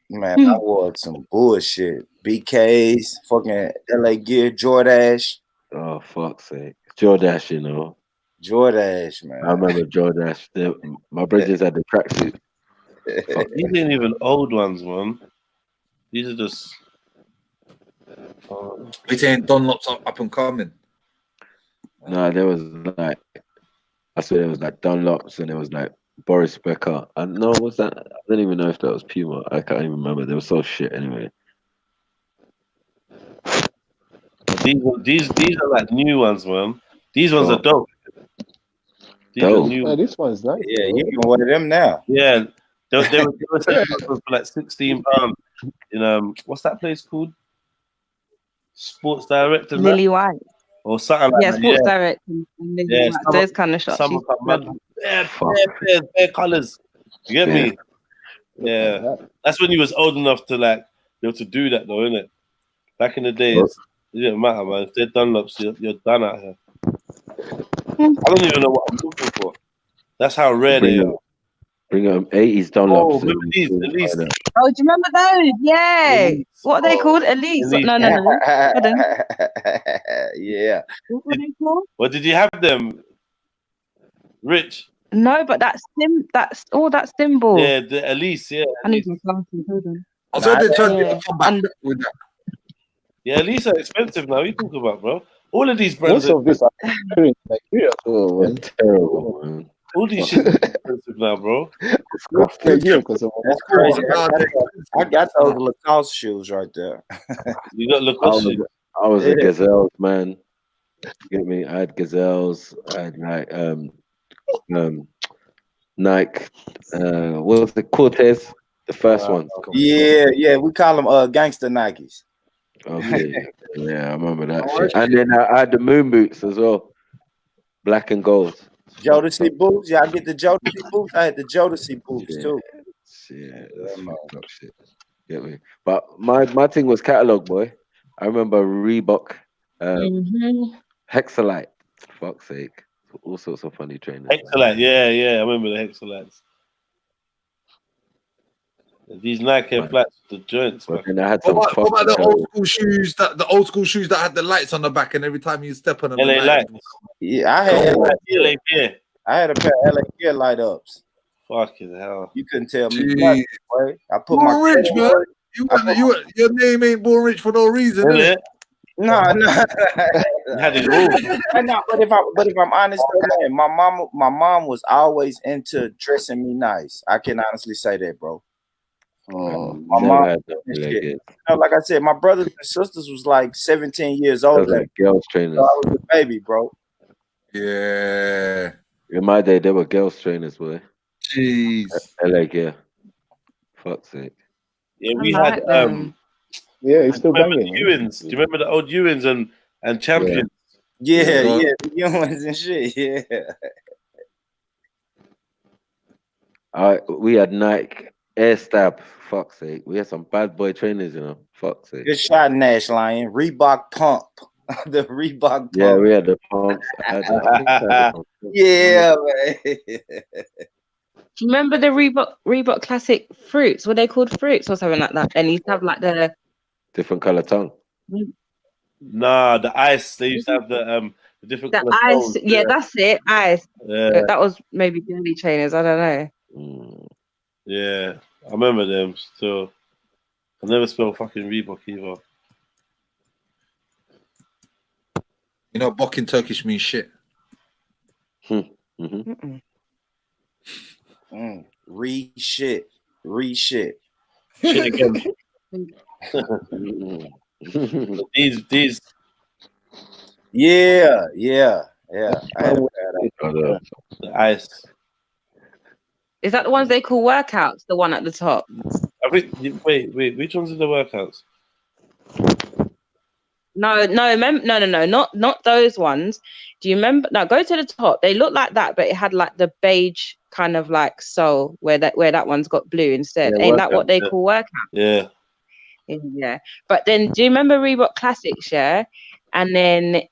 Man, I wore some bullshit. BKs, fucking LA Gear, Jordache. Oh, fuck's sake. Jordache, you know. Jordache, man. I remember Jordache. My brothers had the tracksuit. These ain't even old ones, man. These are just. We saying Dunlop's up and coming. No, there was like, I swear there was like Dunlops and there was like Boris Becker. And no, was that? I don't even know if that was Puma. I can't even remember. They were so shit anyway. These are like new ones, man. These ones are dope. These are new. Oh, this one's nice. Yeah, you can wear them now. Yeah, they were selling for like £16. What's that place called? Sports Direct, Lily White. or something like that. Sports Direct. And Lily White. Those kind of shops. Bare colors. You get me? Yeah, that's when you was old enough to like be able to do that, though, innit? Back in the days, it didn't matter, man. If they're Dunlops, you're done out here. I don't even know what I'm looking for. That's how rare they are. Bring them 80s Dunlops. Oh, remember these? Elise. Oh, do you remember those? Yeah. What are they called? Elise. No. Hold on. Yeah. What were they called? Well, did you have them, Rich? No, but that's symbol. Yeah, the Elise. Yeah. I need my glasses. Hold on. I thought they tried to come back with that. Yeah, Elise are expensive now. What are you talking about, bro? All of these brands Most of this are terrible, man. All these shit are expensive now, bro. That's crazy. I got those Lacoste shoes right there. You got Lacoste shoes? I was a Gazelles man. Get me? I had Gazelles. I had like Nike. What was the Cortez? The first one. Yeah. We call them gangster Nikes. Okay. Yeah, I remember that shit. And then I had the moon boots as well. Black and gold. Jodeci boots. Yeah, I get the Jodeci boots. I had the Jodeci boots too. Yeah, that's fucked up shit. Get me? But my thing was catalog, boy. I remember Reebok, Hexalite. For fuck's sake. All sorts of funny trainers. Hexalite, yeah. I remember the Hexalites. These Nike flats, the joints. But then I had What about the old school shoes? The old school shoes that had the lights on the back, and every time you step on them, LA lights. Yeah, I had LA Gear. I had a pair of LA Gear light ups. Fucking hell! You couldn't tell me nothing, boy. I put Born Rich, man. Your name ain't Born Rich for no reason, is it? No. Had it all. No, but if I'm honest, though, man, my mom was always into dressing me nice. I can honestly say that, bro. My mom, like I said, my brothers and sisters was like 17 years old. Like girls trainers. So I was a baby, bro. Yeah. In my day, they were girls trainers, boy. Jeez. LA Gear. Fuck's sake. Yeah, we had yeah, it's still banging. Ewins. Do you remember the old Ewins and Champions? Yeah, the Ewins and shit. Yeah. We had Nike Air Stab. Fuck's sake. We had some bad boy trainers, you know. Fuck's sake. Good shot, Nash Lion. Reebok Pump. The Reebok Pump. Yeah, we had the pumps. Yeah, man. Do you remember the Reebok Classic Fruits? Were they called Fruits or something like that? And you used to have like the different color tongue. Nah, the ice. They used to have the different color ice. tones. Yeah, that's it. Ice. Yeah. That was maybe girly trainers. I don't know. Yeah, I remember them still. I never spelled fucking Reebok either. You know, Bok in Turkish means shit. Re-shit. Shit again. These. Yeah. The ice. Is that the ones they call workouts? The one at the top? I think. Wait. Which ones are the workouts? No, not those ones. Do you remember? Now go to the top. They look like that, but it had like the beige kind of like sole where that one's got blue instead. Yeah, Ain't that workout, what they yeah. call workout? Yeah. Yeah. But then do you remember Reebok Classics, yeah? And then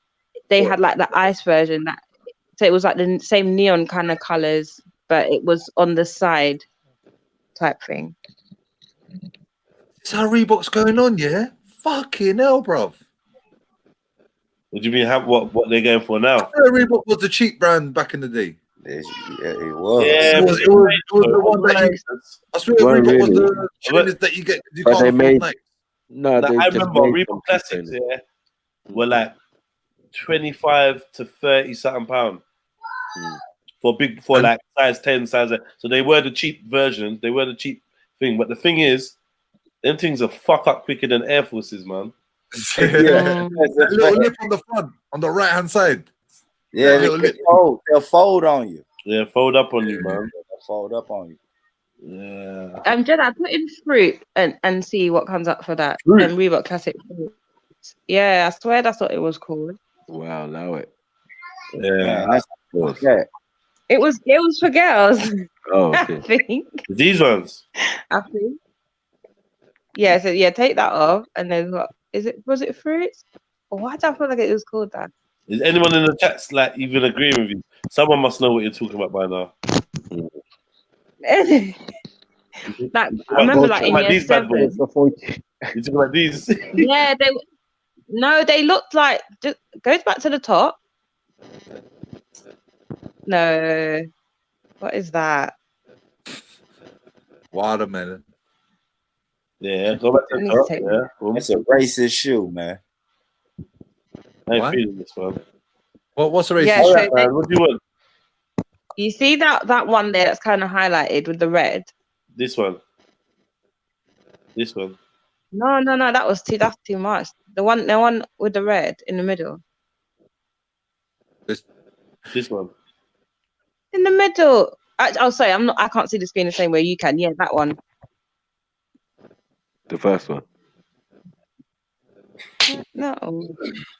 they had like the ice version so it was like the same neon kind of colors, but it was on the side type thing. Is how Reebok's going on, yeah? Fucking hell, bruv. What do you mean? What they're going for now? Reebok was the cheap brand back in the day. Yeah, it was. Yeah, It was the one that I swear Reebok was the trainers that you get. You can't afford Nike. No, they I just remember made Reebok Classics, yeah, were like 25 to 30 something pound for like size 10, size 8. So they were the cheap version. They were the cheap thing. But the thing is, them things are fuck up quicker than Air Forces, man. Yeah. That little lip on the front, on the right hand side. Yeah, they'll fold on you. Yeah, fold up on you, man. They'll fold up on you. Yeah. Jedi, put in fruit and see what comes up for that. Fruit? Reebok Classic fruit. Yeah, I swear that's what it was called. Wow, allow it. Yeah. It was for girls. Oh, okay. I think. These ones. I think. Yeah, so yeah, take that off, and then what is it? Was it fruits? Or why do I feel like it was called that? Is anyone in the chats like even agreeing with you? Someone must know what you're talking about by now. Like I remember, like in year 7. You talking about these? Yeah, they looked like. Just goes back to the top. No, what is that? Watermelon. Yeah, go back to the top. Yeah, that's a racist shoe, man. I ain't feeling this one. What's the racist Yeah, shoe? so Man, what do you want? You see that one there that's kind of highlighted with the red? This one. This one. No, that's too much. The one with the red in the middle. This one. In the middle. I'll say I can't see the screen the same way you can. Yeah, that one. The first one. No.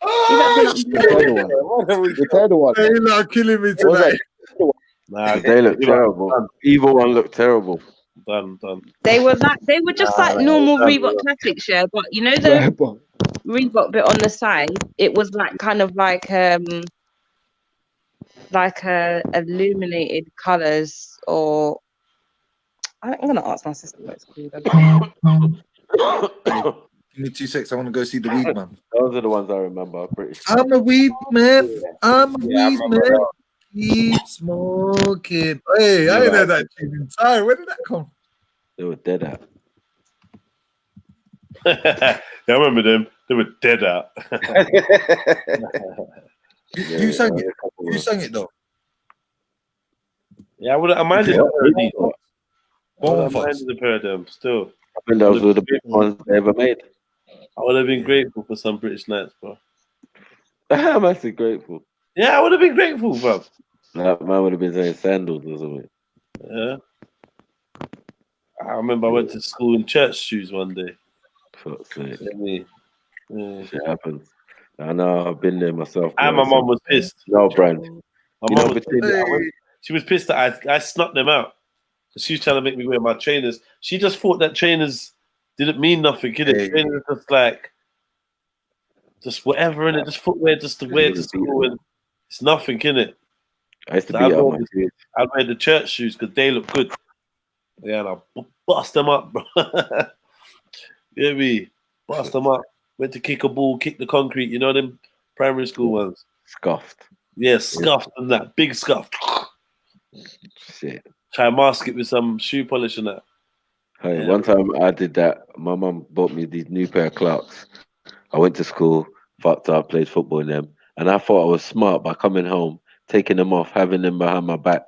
The third one. Hey, not killing me tonight. Nah, they look terrible. Either one looked terrible. Done. They were just like normal Reebok Classics, yeah. But you know the Reebok bit on the side, it was like kind of like illuminated colours, or I'm gonna ask my sister what it's called. Give me 2 seconds. I want to go see the weed man. Those are the ones I remember. I'm pretty sure. I'm a weed man. I'm a weed man. Keep smoking. Hey, I ain't heard that tune in time. Where did that come from? They were dead out. Yeah, I remember them. They were dead out. Who sang it? Who sang it though? Yeah, I minded a pair of them still. I think those were the big ones they ever made. I would have been grateful for some British nights, bro. I'm actually grateful. Yeah, I would have been grateful, bro. That man would have been saying sandals or something. Yeah. I remember I went to school in church shoes one day. Fuck's sake. Yeah. Shit happens. I know, I've been there myself. And my mum was pissed. No brand. My mum was pissed. She was pissed that I snuck them out. She was trying to make me wear my trainers. She just thought that trainers didn't mean nothing, kid. Trainers are just like, just whatever, in it, just footwear, just to wear to school, and it's nothing, innit? I used to be out my kids. I'd wear the church shoes because they look good. Yeah, and I bust them up, bro. You know me? Bust them up. Went to kick a ball, kick the concrete. You know them primary school ones? Scuffed. Yeah, scuffed and that. Big scuff. Shit. Try and mask it with some shoe polish and that. Hey, one time I did that. My mum bought me these new pair of Clarks. I went to school, fucked up, played football in them, and I thought I was smart by coming home, taking them off, having them behind my back,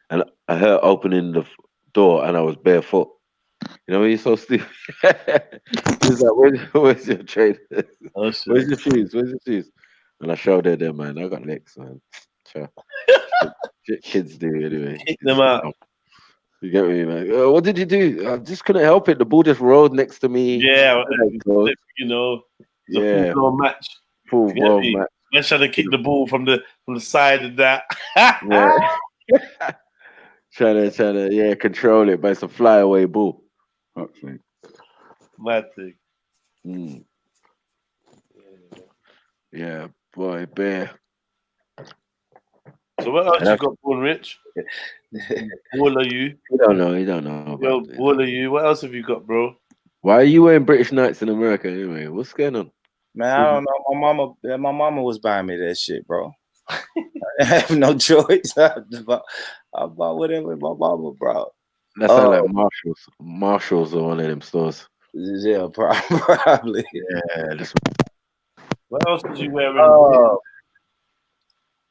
and I heard opening the door, and I was barefoot. You know, you're so stupid. He's like, where's your trainers? Oh, where's your shoes? Where's your shoes? And I showed her them, man. I got legs, man. Sure. Shit kids do anyway. Kick them out. You get me, man? What did you do? I just couldn't help it. The ball just rolled next to me. Yeah, you know, it's a full-blown match. Full-blown match. Let's try to kick the ball from the side of that. Yeah. trying to control it, but it's a flyaway ball. Actually. Mad thing. Mm. Yeah, boy, bear. So what else you got, Born Rich? Ball are you? He don't know. Yo, ball are you? What else have you got, bro? Why are you wearing British Knights in America anyway? What's going on? Man, I don't know. My mama was buying me that shit, bro. I have no choice. I bought whatever my mama brought. That sounds like Marshalls. Marshalls are one of them stores. Yeah, probably. Yeah. What else did you wear?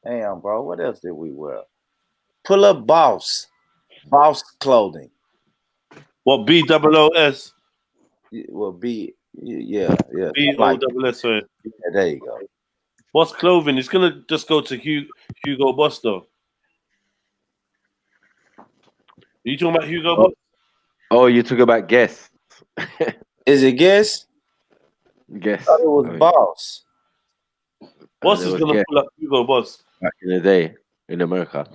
Damn, bro. What else did we wear? Pull up Boss clothing. What, BOOS? Well, yeah. BOSS, sorry. Yeah, there you go. Boss clothing. It's gonna just go to Hugo Boss though. Are you talking about Hugo Boss? Oh, you talking about Guess? Is it Guess? Guess. I thought it was Boss. Boss is gonna pull up Hugo Boss back in the day in America.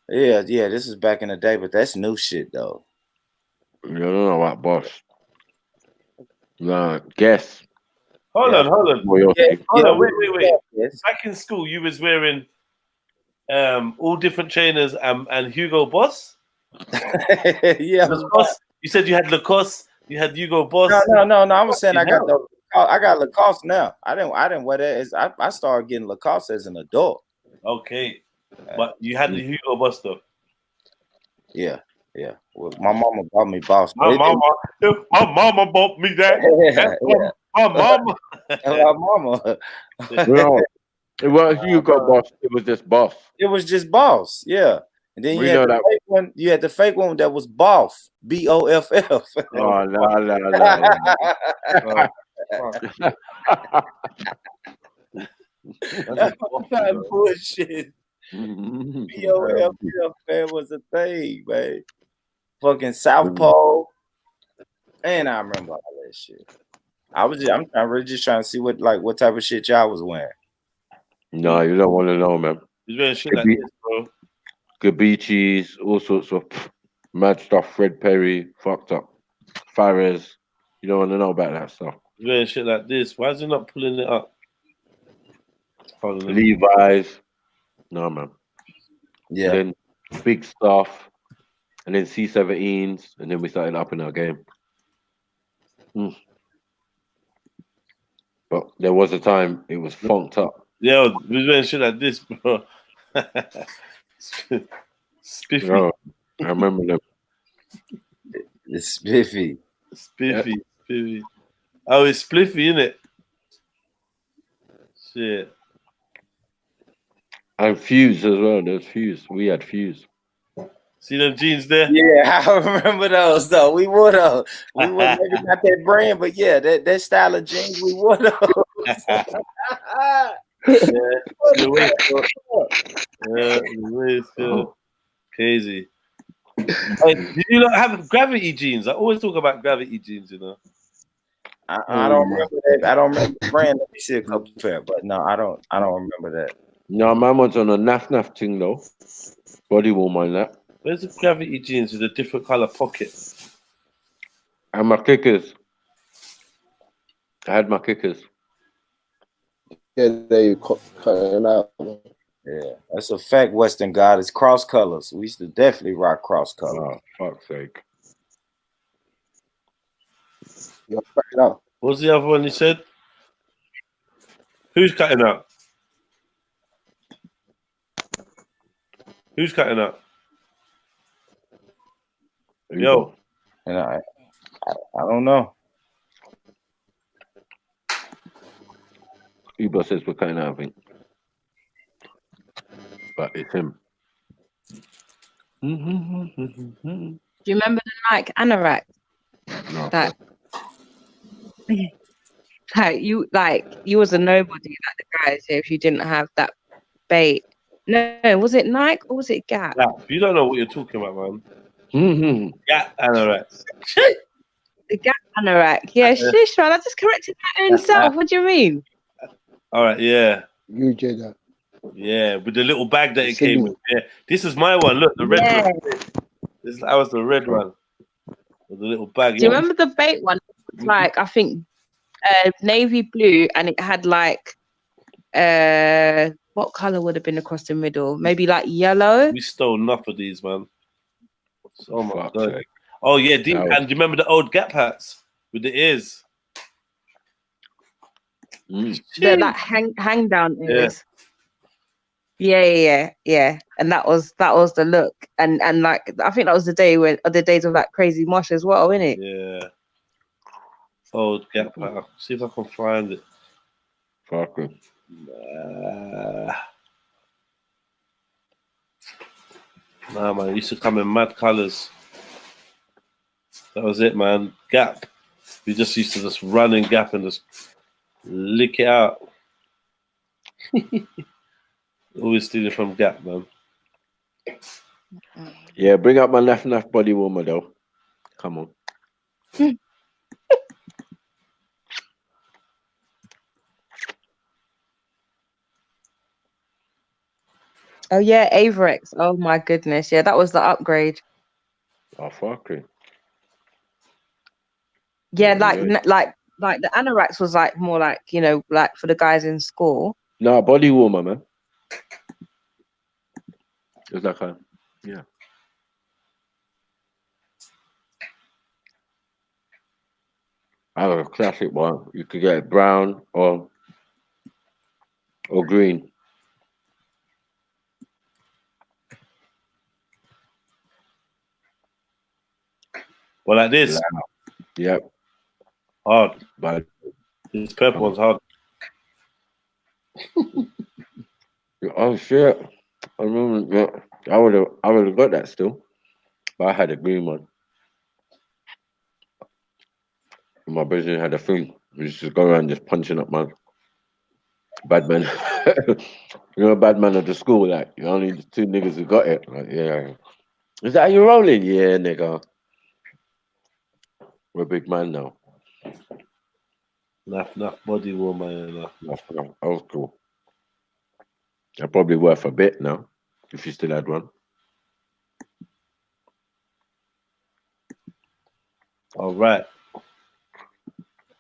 Yeah. This is back in the day, but that's new shit though. You don't know about Boss. No, Guess. Hold on. Wait. Yes. Back in school, you was wearing all different trainers and Hugo Boss. Yeah, Lacoste. You said you had Lacoste. You had Hugo Boss. No. I was saying I got Lacoste now. I didn't wear that. I started getting Lacoste as an adult. Okay, but you had the Hugo Boss though. Yeah. Well, my mama bought me Boss. My mama bought me that. My mama. My mama. No, it was Hugo Boss. It was just Boss. It was just Boss. Yeah. And then you had the fake one. You had the fake one that was Boff. BOFF. Oh That's bullshit. BOFF, man, was a thing, man. Fucking South Pole. And I remember all that shit. I'm really just trying to see what type of shit y'all was wearing. No, you don't want to know, man. He's wearing shit like this, bro. Gabichis, all sorts of mad stuff. Fred Perry, fucked up. Fares, you don't want to know about that stuff. He's wearing shit like this. Why is he not pulling it up? Levi's, no, man. Yeah. And then big stuff, and then C17s, and then we started up in our game. But there was a time it was funked up. Yeah, we was wearing shit like this, bro. Spiffy. Yo, I remember them. It's spiffy. Spiffy. Oh, it's spliffy, isn't it? Shit. And Fuse as well. There's Fuse. We had Fuse. See them jeans there? Yeah, I remember those though. We wore those. We wore maybe not that brand, but yeah, that style of jeans we wore those. Crazy. Hey, did you not have gravity jeans? I always talk about gravity jeans, you know. I don't remember that. I don't remember the brand. Let me see a couple pair, but no, I don't remember that. No, my one's on a naf thing though. Body won't mind that. Where's the gravity jeans with a different color pocket? And my kickers. I had my kickers. Yeah, they cut it out. Yeah, that's a fact, Western God. It's cross colors. We used to definitely rock cross colors. Oh, fuck's sake. You're cutting out. What's the other one you said? Who's cutting out? Who's cutting out? Yo. And I don't know. Uber says we're cutting out, I think. But it's him. Do you remember the Nike anorak? No. You was a nobody like the guys if you didn't have that bait. No, was it Nike or was it Gap? You don't know what you're talking about, man. Gap anorak. The Gap anorak. Yeah, shish, man. I just corrected that himself. What do you mean? All right, yeah. You did that. Yeah, with the little bag that it came with. Yeah, this is my one. Look, the red one. That was the red one. With the little bag. Do you remember the bait one? Like, I think navy blue, and it had like what color would have been across the middle? Maybe like yellow. We stole enough of these, man. Oh my god. Oh yeah, and do you remember the old Gap hats with the ears? They're like hang down ears. Yeah. And that was the look. And like I think that was the days of like Crazy Mosh as well, innit? Yeah. Old Gap hat. See if I can find it. Fucking. Nah, man, it used to come in mad colours. That was it, man. Gap. We just used to just run in Gap and just lick it out. Always stealing from Gap, man. Yeah, bring up my Naf body warmer though. Come on. Oh yeah, Averex. Oh my goodness. Yeah, that was the upgrade. Oh fucking. Yeah, like the anoraks was like more like, you know, like for the guys in school. No, body warmer, man. It's like yeah. I have a classic one. You could get it brown or green. Well, like this. Yep. Hard. But this purple one's hard. Oh shit! I remember. I would have got that still, but I had a green one. And my brother had a thing. We used to go around just punching up man. Bad man. You know, bad man at the school. Like you only the two niggas who got it. Like yeah. Is that how you rolling? Yeah, nigga. We're a big man now. Enough body warmer. That was cool. They're probably worth a bit now, if you still had one. All right.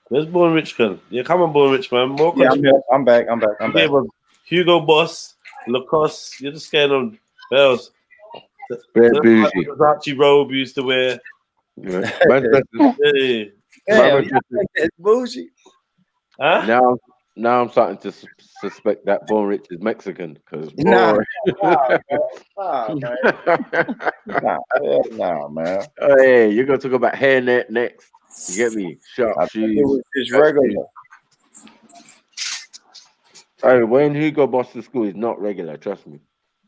Where's Born Rich gone? Yeah, come on, Born Rich, man. More yeah, I'm back. Hugo Boss, Lacoste. You're just getting on bells. Versace robe you used to wear. Yeah. It's bougie. Huh? Now I'm starting to suspect that Born Rich is Mexican because nah, man. Hey, you're gonna talk about hairnet next. You get me? Sharp shoes. It was just regular. Hey, when Hugo Boss to school is not regular, trust me.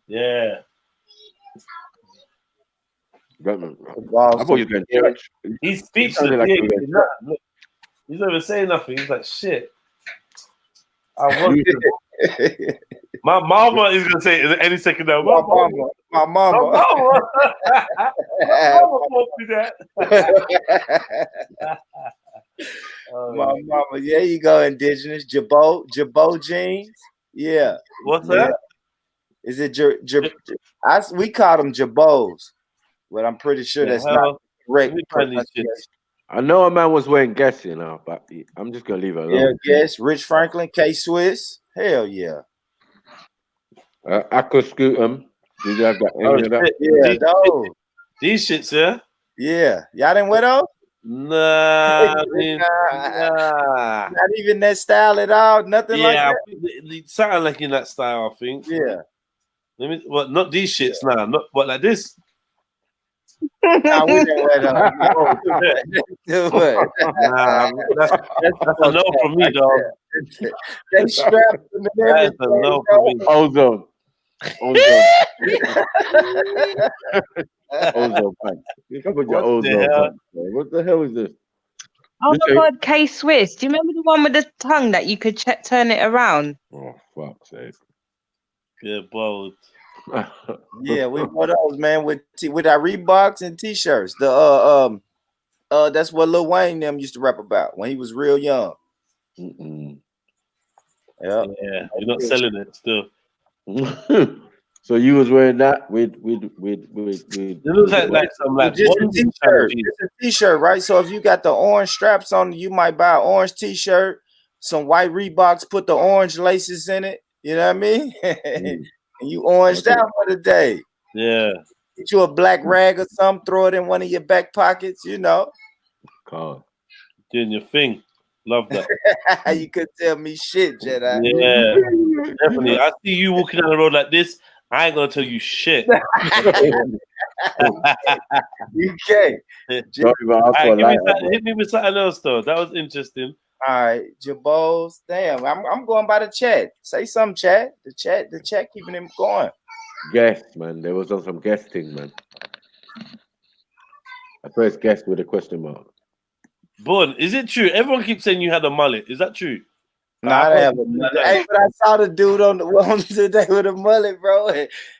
Yeah. I thought you were going to church. He's speechless. He's not even saying nothing. He's like, shit. My mama is gonna say it any second now. My mama. My mama won't do that. My mama. There you go, indigenous. Jabot jeans. Yeah. What's that? Is it we call them Jabots, but I'm pretty sure that's not correct. I know a man was wearing Guess, you know, but I'm just gonna leave it alone. Yeah, Guess, Rich Franklin, K Swiss. Hell yeah. I could scoot them. Did you have that? Yeah, these shits, yeah? Yeah. Y'all didn't wear those? Nah, not even that style at all. Nothing like that. It sounded like in that style, I think. Yeah. Not these shits now. Not what like this. Nah, we didn't wear those. That's a no from me, dog. They strapped them and everything. That's a no from me. Ozone. Ozone pants. You come with your ozone pants. What the hell is this? Oh my God, K Swiss. Do you remember the one with the tongue that you could turn it around? Oh, fuck's sake. Yeah, bold. Yeah, we wore those, man, with our Reeboks and t-shirts. That's what Lil Wayne them used to rap about when he was real young. Yeah, you're not selling it still. So you was wearing that with It looks like some like just a bondage t-shirt. Just a t-shirt, right? So if you got the orange straps on, you might buy an orange t-shirt, some white Reeboks, put the orange laces in it. You know what I mean? And you oranged out for the day. Yeah. Get you a black rag or something, throw it in one of your back pockets, you know. God. Doing your thing. Love that. You could tell me shit, Jedi. Yeah, definitely. I see you walking down the road like this. I ain't gonna tell you shit. You can't. Hit me with something else though. That was interesting. All right, Jabos. Damn, I'm going by the chat. Say something, chat. The chat keeping him going. Guest, man. There was on some guesting, man. I first guessed with a question mark. Bon, is it true? Everyone keeps saying you had a mullet. Is that true? No, I didn't have a mullet. Hey, but I saw the dude on today with a mullet, bro.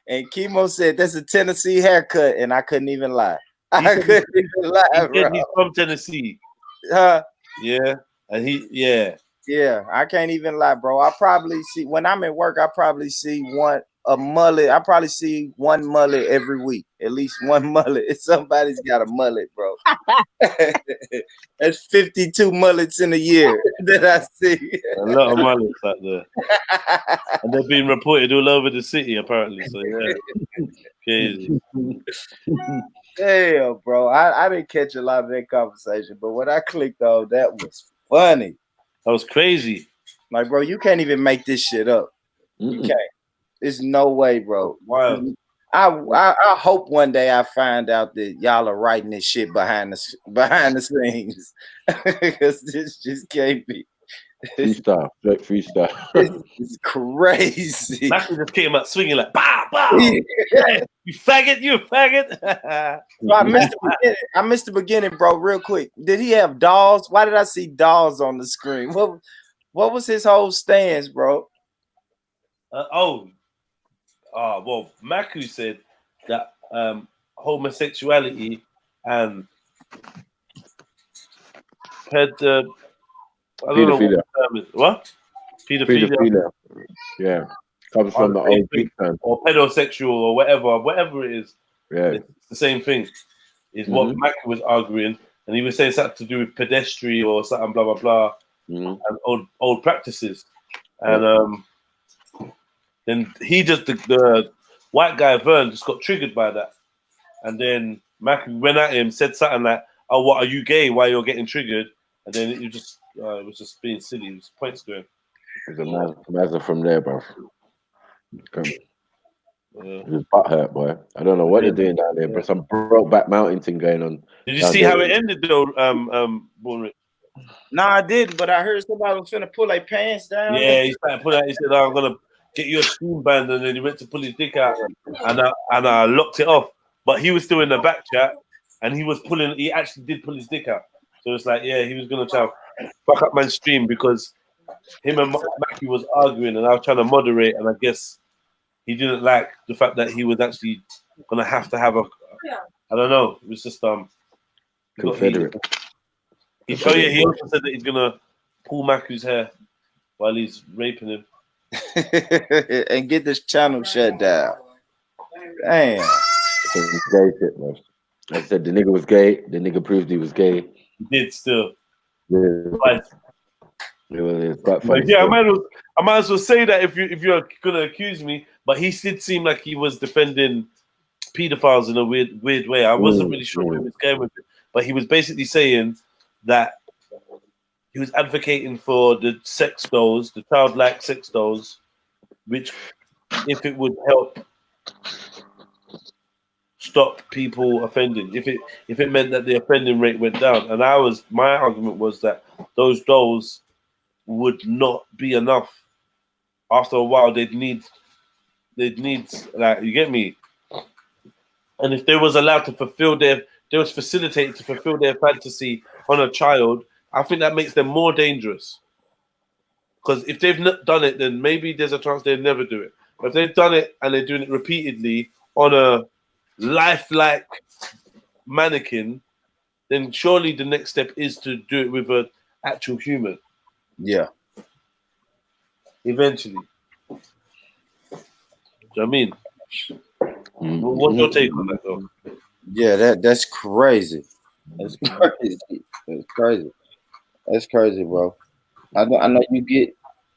And Chemo said that's a Tennessee haircut, and I couldn't even lie. I couldn't even lie, bro. He's from Tennessee. Yeah, and yeah. I can't even lie, bro. I probably see when I'm at work. I probably see a mullet. I probably see one mullet every week. At least one mullet. Somebody's got a mullet, bro. That's 52 mullets in a year that I see. A lot of mullets out there. And they're being reported all over the city, apparently. So, yeah. Crazy. Damn, bro. I didn't catch a lot of that conversation, but when I clicked on, that was funny. That was crazy. Like, bro, you can't even make this shit up. You can't. There's no way, bro. Wow. I hope one day I find out that y'all are writing this shit behind the scenes, because this just can't be. Freestyle, freestyle. It's crazy. Matthew just came out swinging like, bah, bah. Yeah, you faggot, you a faggot. So I missed the beginning, bro. Real quick, did he have dolls? Why did I see dolls on the screen? What was his whole stance, bro? Well, Maku said that homosexuality and pedophilia. What? Pedophilia. Yeah. Comes from the old Greek term. Or pedosexual or whatever it is. Yeah. It's the same thing. Is what Maku was arguing. And he was saying something to do with pedestry or something, blah, blah, blah. And old practices. And then he just, the white guy, Vern, just got triggered by that. And then Macu went at him, said something like, "Oh, what, are you gay? Why you're getting triggered?" And then it was just being silly. It was points to him. There's a mazza from there, bro. It was butt hurt, boy. I don't know what they're doing down there, but some broke back mountain thing going on. Did you see how it ended though, Bournemouth? No, I didn't, but I heard somebody was finna pull their pants down. Yeah, he started pulling out. He said, "I'm gonna get you a spoon band," and then he went to pull his dick out, and I locked it off. But he was still in the back chat, and he was pulling. He actually did pull his dick out. So it's like, yeah, he was gonna try to fuck up my stream because him and Mackie was arguing, and I was trying to moderate, and I guess he didn't like the fact that he was actually gonna have to have a. I don't know. It was just Confederate. He also said that he's gonna pull Maku's hair while he's raping him and get this channel shut down. Damn. Gay shit, man. I said the nigga was gay. The nigga proved he was gay. He did still. Yeah. Right. It's quite funny. Yeah, I might as well say that if you're gonna accuse me, but he did seem like he was defending pedophiles in a weird way. I wasn't really sure where he was going with it, but he was basically saying that he was advocating for the sex dolls, the childlike sex dolls, which, if it would help stop people offending, if it meant that the offending rate went down, and my argument was that those dolls would not be enough. After a while, they'd need like, you get me. And if they was allowed to they was facilitated to fulfill their fantasy on a child, I think that makes them more dangerous. Because if they've not done it, then maybe there's a chance they'll never do it. But if they've done it and they're doing it repeatedly on a lifelike mannequin, then surely the next step is to do it with an actual human. Yeah. Eventually. you know what I mean? What's your take on that, though? Yeah, that's crazy. That's crazy. That's crazy. That's crazy, bro. I know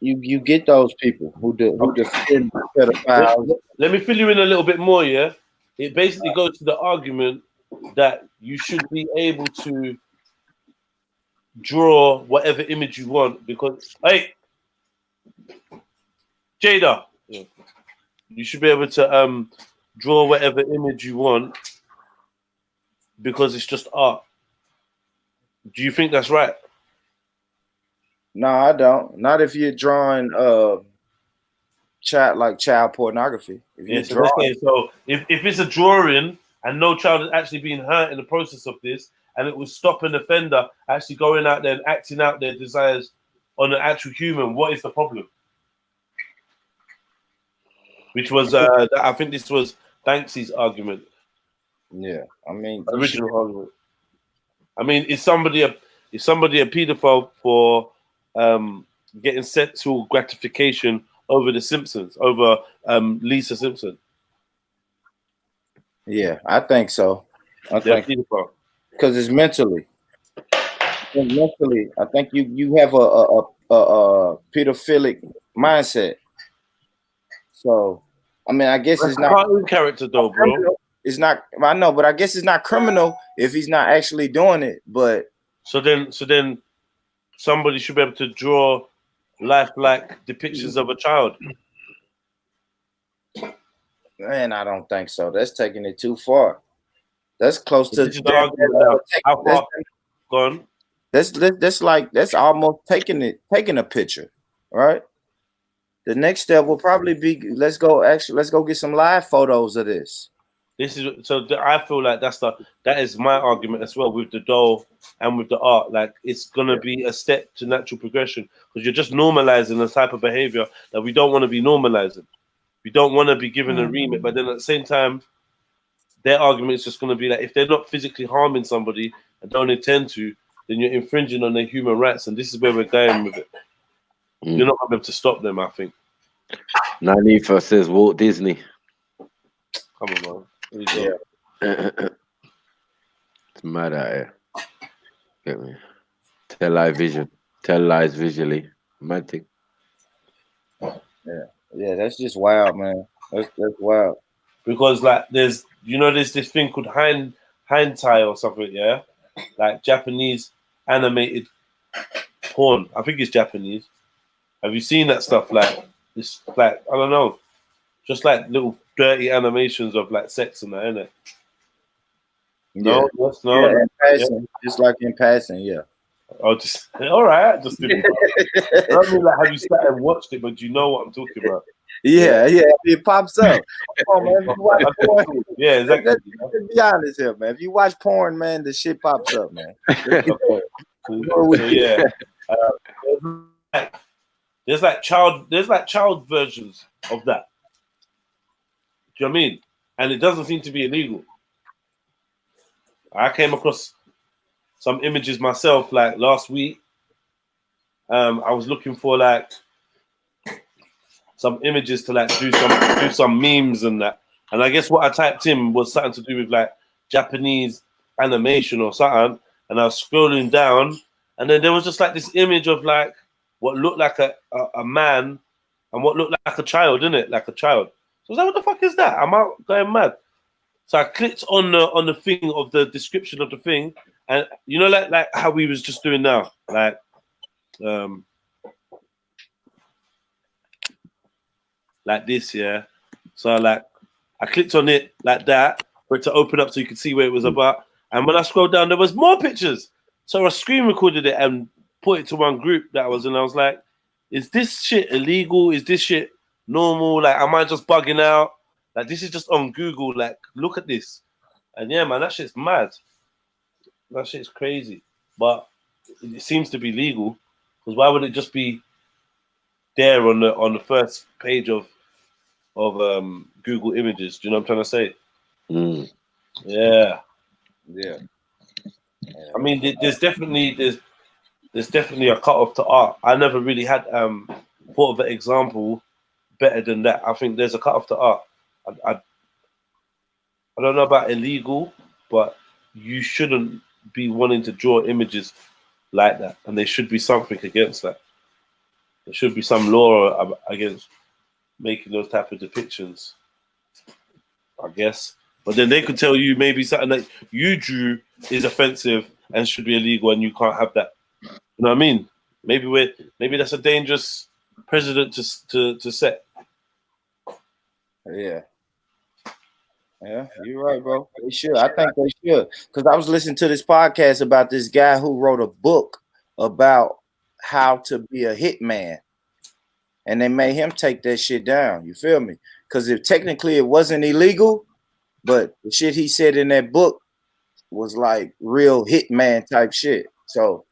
you get those people who defend pedophiles. Let me fill you in a little bit more, yeah? It basically goes to the argument that you should be able to draw whatever image you want because, hey, Jada, you should be able to draw whatever image you want because it's just art. Do you think that's right? No, I don't. Not if you're drawing child pornography. If you're drawing, so if it's a drawing and no child is actually being hurt in the process of this, and it will stop an offender actually going out there and acting out their desires on an actual human, what is the problem? Which was, I think this was Banksy's argument. Yeah, I mean, original argument. I mean, is somebody a paedophile for getting sexual gratification over the Simpsons, over Lisa Simpson? Yeah, I think so. I think because it's mentally. Mentally, I think you have a pedophilic mindset. So, I mean, I guess it's not cartoon character though, bro. It's not. I know, but I guess it's not criminal if he's not actually doing it. But so then somebody should be able to draw lifelike depictions of a child. Man, I don't think so. That's taking it too far. That's close to the argument now. How far? Gone. That's almost taking a picture, right? The next step will probably be let's go get some live photos of this. This is I feel like that is my argument as well with the doll and with the art. Like it's gonna be a step to natural progression because you're just normalizing the type of behavior that we don't want to be normalizing. We don't want to be given a remit, but then at the same time, their argument is just going to be like if they're not physically harming somebody and don't intend to, then you're infringing on their human rights, and this is where we're going with it. You're not going to be able to stop them, I think. Nanifa says Walt Disney. Come on, man. Yeah. It's mad out here. Get me? Tell lies visually. Mad thing. Yeah, that's just wild, man. That's wild. Because like there's this thing called hentai or something, yeah? Like Japanese animated porn. I think it's Japanese. Have you seen that stuff? Like it's like I don't know, just like little dirty animations of like sex and that, innit? No, yes, no. Yeah, in passing, just like in passing, yeah. Oh, just all right. Just didn't. I don't mean like have you sat and watched it, but you know what I'm talking about. Yeah, it pops up. Come on, man. If you watch porn, yeah, exactly. Let's be honest here, man. If you watch porn, man, the shit pops up, man. There's like child versions of that. Do you know what I mean? And it doesn't seem to be illegal. I came across some images myself like last week. I was looking for like some images to like do some memes and that. And I guess what I typed in was something to do with like Japanese animation or something. And I was scrolling down, and then there was just like this image of like what looked like a man and what looked like a child, innit? Like a child. So I was like, what the fuck is that? I'm out going mad. So I clicked on the thing of the description of the thing, and you know, like how we was just doing now, like this, yeah. So like I clicked on it like that for it to open up so you could see what it was about. And when I scrolled down, there was more pictures. So I screen recorded it and put it to one group that I was in. I was like, is this shit illegal? Is this shit normal? Like, am I just bugging out? Like, this is just on Google. Like, look at this. And yeah, man, that shit's mad. That shit's crazy. But it seems to be legal. Because why would it just be there on the first page of Google Images? Do you know what I'm trying to say? Yeah. Yeah. I mean, there's definitely a cut off to art. I never really had thought of an example better than that. I think there's a cut off to art. I don't know about illegal, but you shouldn't be wanting to draw images like that, and there should be something against that. There should be some law against making those type of depictions, I guess. But then they could tell you maybe something that you drew is offensive and should be illegal, and you can't have that. You know what I mean? Maybe that's a dangerous precedent to set. Yeah. Yeah, you're right, bro. They should. I think they should. Because I was listening to this podcast about this guy who wrote a book about how to be a hitman. And they made him take that shit down. You feel me? Because if technically it wasn't illegal, but the shit he said in that book was like real hitman type shit. So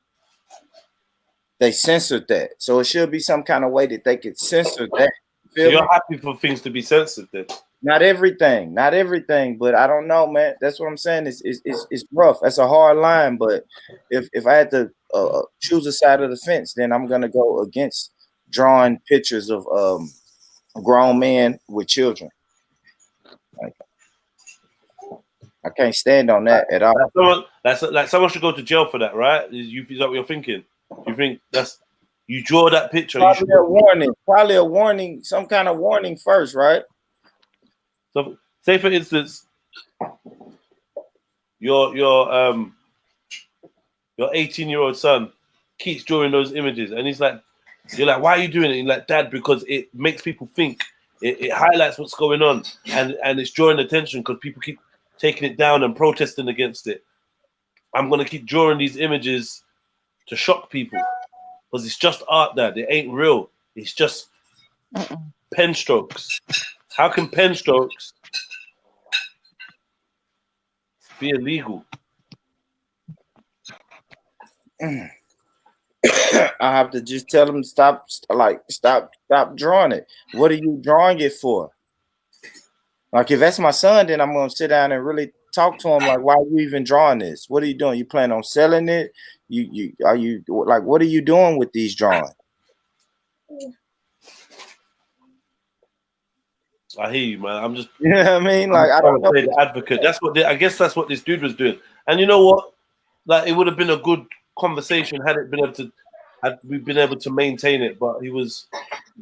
they censored that. So it should be some kind of way that they could censor that. So you're happy for things to be censored then? Not everything, but I don't know, man. That's what I'm saying. It's rough. That's a hard line. But if I had to choose a side of the fence, then I'm gonna go against drawing pictures of grown men with children. Like, I can't stand on that at all. Someone should go to jail for that, right? Is that what you're thinking? You think you draw that picture? Probably a warning, some kind of warning first, right? So, say for instance, your 18-year-old son keeps drawing those images, and he's like, you're like, why are you doing it? And like, Dad, because it makes people think. It highlights what's going on, and it's drawing attention because people keep taking it down and protesting against it. I'm gonna keep drawing these images to shock people because it's just art, Dad. It ain't real. It's just pen strokes. How can pen strokes be illegal? I have to just tell them stop drawing it. What are you drawing it for? Like if that's my son, then I'm gonna sit down and really talk to him. Like, why are you even drawing this? What are you doing? You plan on selling it? Are you like, what are you doing with these drawings? I hear you, man. I'm just, you know what I mean? Like, I don't know. Play the advocate. I guess that's what this dude was doing. And you know what? Like, it would have been a good conversation had we been able to maintain it. But he was,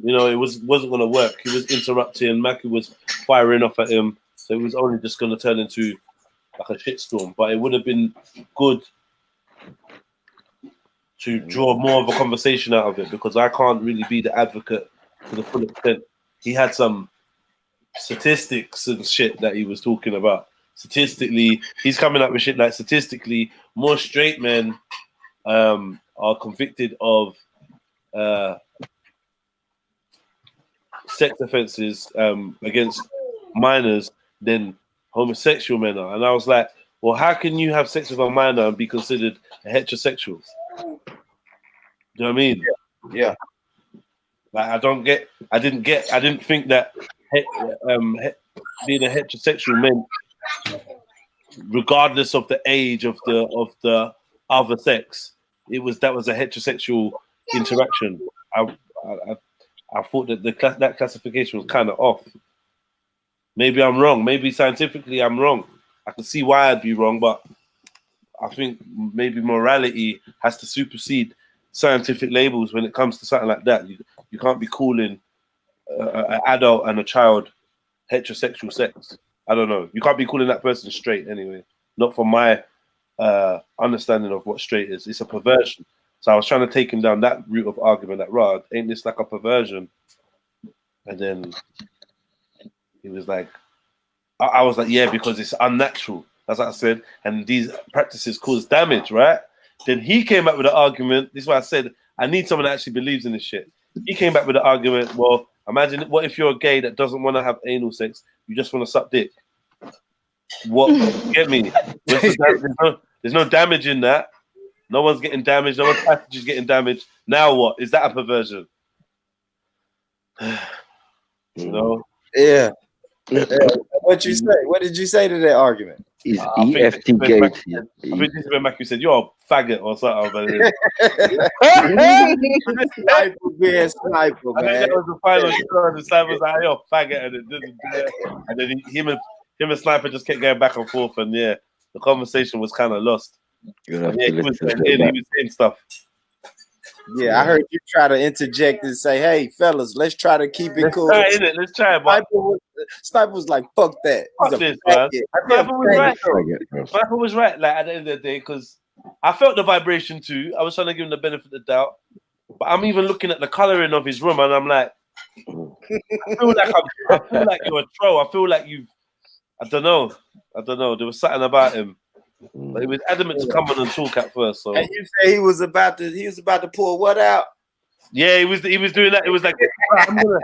it wasn't going to work. He was interrupting. Mackie was firing off at him, so it was only just going to turn into like a shitstorm. But it would have been good to draw more of a conversation out of it because I can't really be the advocate to the full extent. He had some statistics and shit that he was talking about. Statistically, he's coming up with shit like statistically, more straight men are convicted of sex offenses against minors than homosexual men are. And I was like, well, how can you have sex with a minor and be considered a heterosexual? Do you know what I mean? Yeah. Like I didn't think that being a heterosexual meant, regardless of the age of the other sex, that was a heterosexual interaction. I thought that that classification was kind of off. Maybe I'm wrong. Maybe scientifically I'm wrong. I can see why I'd be wrong, but I think maybe morality has to supersede scientific labels when it comes to something like that. You can't be calling an adult and a child heterosexual sex. I don't know. You can't be calling that person straight anyway. Not from my understanding of what straight is. It's a perversion. So I was trying to take him down that route of argument that, right, ain't this like a perversion? And then he was like, I was like, yeah, because it's unnatural. That's what I said. And these practices cause damage, right? Then he came back with an argument. This is why I said, I need someone that actually believes in this shit. He came back with an argument, well, imagine what if you're a gay that doesn't want to have anal sex, you just want to suck dick. What? Get me? There's no damage in that. No one's getting damaged. No one's passage is getting damaged. Now what? Is that a perversion? You know? Yeah. What you say? What did you say to that argument? He's I think EFT this is gate. I think this is when Matthew said, "You're a faggot" or something. Sniper being sniper, I think man. that was the final shot. And the sniper was like, "You're a faggot," and it didn't do it. And then him and Sniper just kept going back and forth, and yeah, the conversation was kind of lost. He was saying stuff. Yeah, I heard you try to interject and say, "Hey, fellas, let's try to keep it cool." Try, innit? Let's try it, but Sniper was like, "Fuck that." Fuck this, man. Sniper was right, though. Sniper was right. Like at the end of the day, because I felt the vibration too. I was trying to give him the benefit of the doubt, but I'm even looking at the coloring of his room, and I'm like, I feel like you're a troll. I feel like you've. I don't know. There was something about him. But he was adamant to come on and talk at first. So and you say he was about to pull what out? Yeah, he was doing that. It was like I'm gonna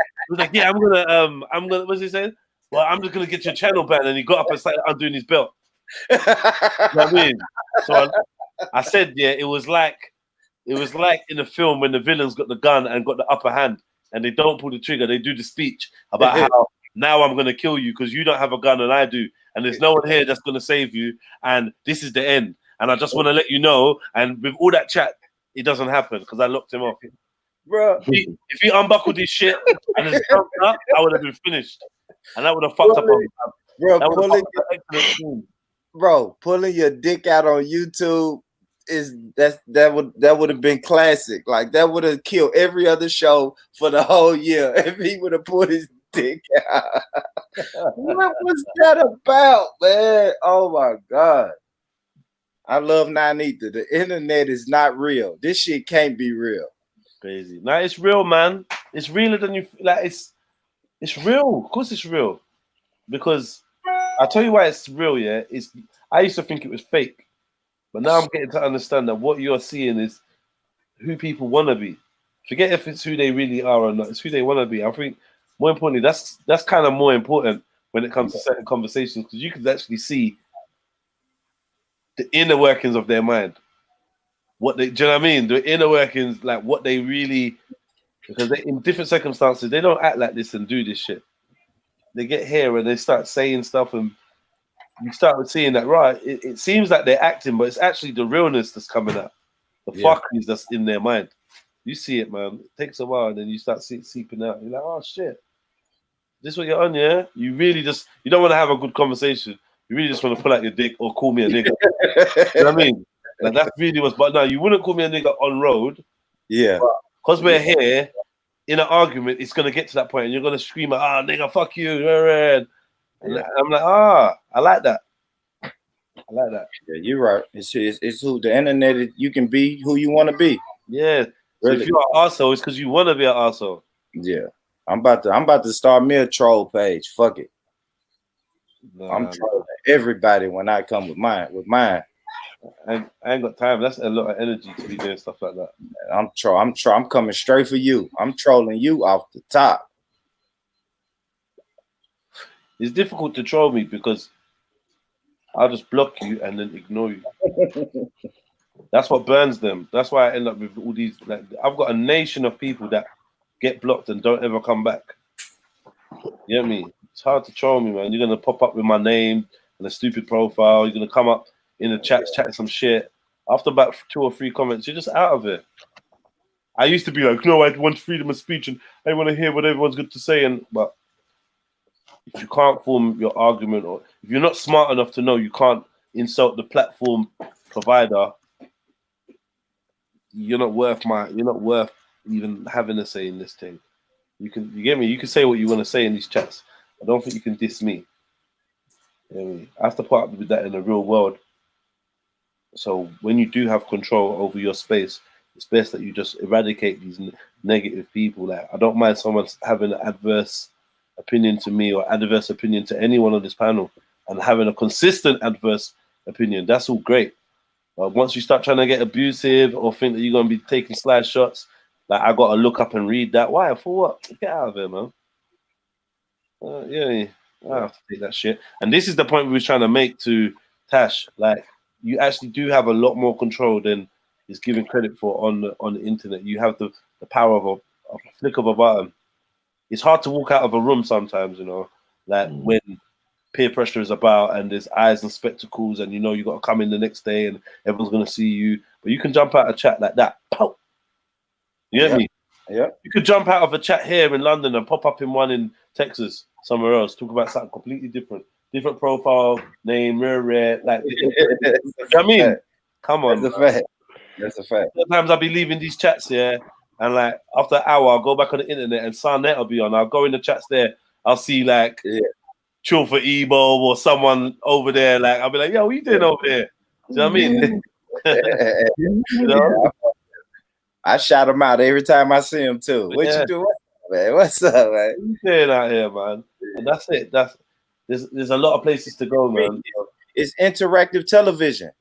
what's he saying? Well, I'm just gonna get your channel banned, and he got up and started undoing his belt. You know what I mean? So I said, yeah, it was like in a film when the villain's got the gun and got the upper hand, and they don't pull the trigger. They do the speech about how now I'm gonna kill you because you don't have a gun and I do, and there's no one here that's gonna save you, and this is the end. And I just want to let you know. And with all that chat, it doesn't happen because I locked him off. Bro, if he unbuckled his shit and just jumped up, I would have been finished, and that would have fucked up. Pulling your dick out on YouTube that would have been classic. Like that would have killed every other show for the whole year if he would have pulled his dick out. What was that about, man? Oh my god. I love Nanita. The internet is not real. This shit can't be real. Crazy. No, it's real, man. It's realer than you like. It's real. Of course, it's real. Because I'll tell you why it's real. Yeah, I used to think it was fake, but now I'm getting to understand that what you're seeing is who people want to be. Forget if it's who they really are or not. It's who they want to be. I think more importantly, that's kind of more important when it comes to certain conversations because you can actually see the inner workings of their mind. Do you know what I mean? The inner workings, like what they really, because in different circumstances, they don't act like this and do this shit. They get here and they start saying stuff, and you start seeing that, right? It seems like they're acting, but it's actually the realness that's coming out. The fuckeries that's in their mind. You see it, man. It takes a while, and then you start seeping out. You're like, oh shit, this is what you're on, yeah? You really you don't want to have a good conversation. You really just want to pull out your dick or call me a nigga. You know what I mean? Like that's really what's. But no, you wouldn't call me a nigga on road. Yeah. Because we're here in an argument, it's gonna get to that point, and you're gonna scream, "Ah, nigga, fuck you!" And I'm like, I like that. I like that. Yeah, you're right. It's who the internet is. You can be who you want to be. Yeah. So if you're an arsehole, it's because you want to be an arsehole. Yeah. I'm about to start me a troll page. Fuck it. I'm trolling everybody when I come with mine. I ain't got time. That's a lot of energy to be doing stuff like that. I'm coming straight for you. I'm trolling you off the top. It's difficult to troll me because I'll just block you and then ignore you. That's what burns them. That's why I end up with all these. Like, I've got a nation of people that get blocked and don't ever come back. You know what I mean? It's hard to troll me, man. You're gonna pop up with my name and a stupid profile. You're gonna come up in the chat, chatting some shit. After about 2 or 3 comments, you're just out of it. I used to be like, no, I want freedom of speech and I want to hear what everyone's got to say. But if you can't form your argument, or if you're not smart enough to know you can't insult the platform provider, you're not worth even having a say in this thing. You get me? You can say what you want to say in these chats. I don't think you can diss me. You know what I mean? I have to put up with that in the real world. So when you do have control over your space, it's best that you just eradicate these negative people. Like, I don't mind someone having an adverse opinion to me or adverse opinion to anyone on this panel and having a consistent adverse opinion. That's all great. But once you start trying to get abusive or think that you're going to be taking slide shots, like I got to look up and read that. Why? For what? Get out of here, man. Yeah, I have to take that shit. And this is the point we were trying to make to Tash. Like, you actually do have a lot more control than is given credit for on the internet. You have the power of a flick of a button. It's hard to walk out of a room sometimes, you know, like when peer pressure is about, and there's eyes and spectacles, and you know you got to come in the next day, and everyone's gonna see you. But you can jump out of a chat like that. Pow! You get me? Yeah. You could jump out of a chat here in London and pop up in one in Texas, somewhere else, talk about something completely different profile, name, rare, like. You know what I mean? Come on. That's a fact. That's a fact. Sometimes I'll be leaving these chats here, and like after an hour, I'll go back on the internet and Sarnet will be on. I'll go in the chats there. I'll see like Chill for Ebo or someone over there. Like I'll be like, "Yo, what you doing over here?" Do you know what I mean? You know? I shout him out every time I see him too. What you doing, man? What's up, man? What you doing out here, man? And that's it. There's a lot of places to go, man. It's interactive television.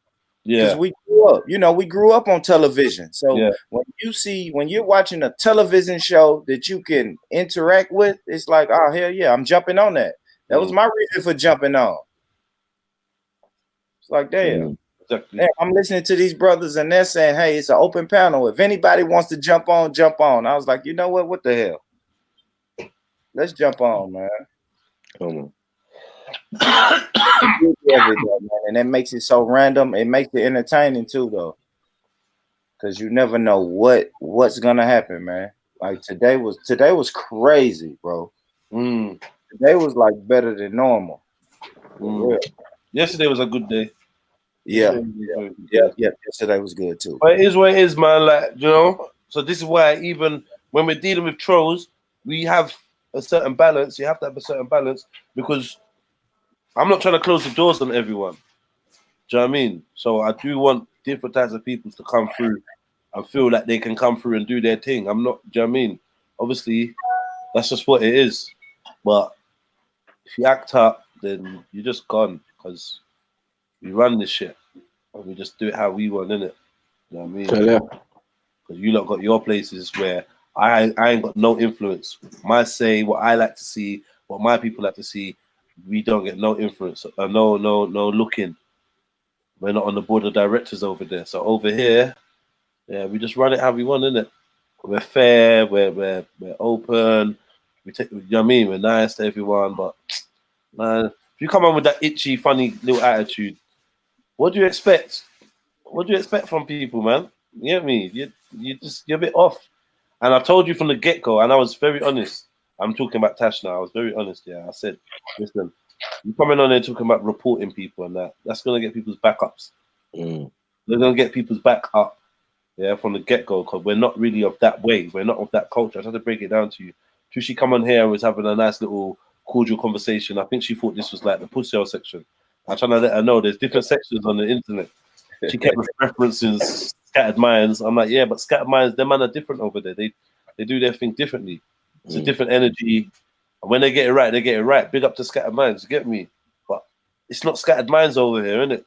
Yeah. Because we grew up on television. So when you're watching a television show that you can interact with, it's like, oh hell yeah, I'm jumping on that. That was my reason for jumping on. It's like, damn. Exactly. Damn, I'm listening to these brothers and they're saying, hey, it's an open panel. If anybody wants to jump on, jump on. I was like, you know what? What the hell? Let's jump on, man. Come on. And that makes it so random. It makes it entertaining too, though, because you never know what's gonna happen, man. Like today was crazy, bro. Today was like better than normal. Yesterday was a good day. Yeah. Yesterday was good too. But it is what it is, man. Like, you know. So this is why even when we're dealing with trolls, we have a certain balance. You have to have a certain balance, because I'm not trying to close the doors on everyone. Do you know what I mean? So I do want different types of people to come through and feel like they can come through and do their thing. I'm not, do you know what I mean? Obviously, that's just what it is. But if you act up, then you're just gone, because we run this shit and we just do it how we want, innit? You know what I mean? Because you lot got your places where I ain't got no influence. My say, what I like to see, what my people like to see, we don't get no influence, no looking. We're not on the board of directors over there. So over here, we just run it how we want, innit? We're fair, we're open, we take, you know what I mean? We're nice to everyone, but man, if you come on with that itchy, funny little attitude, what do you expect? What do you expect from people, man? You get me? You're a bit off. And I told you from the get-go, and I was very honest. I'm talking about Tash now. I was very honest. Yeah, I said, listen, you're coming on there talking about reporting people and that's going to get people's backups. They're going to get people's back up, from the get-go, because we're not really of that way. We're not of that culture. I tried to break it down to you. She come on here and was having a nice little cordial conversation. I think she thought this was like the pussy section. I'm trying to let her know there's different sections on the internet. She kept referencing Scattered Minds. I'm like, yeah, but Scattered Minds, them man are different over there. They do their thing differently. It's a different energy. And when they get it right, they get it right. Big up to Scattered Minds, you get me? But it's not Scattered Minds over here, isn't it?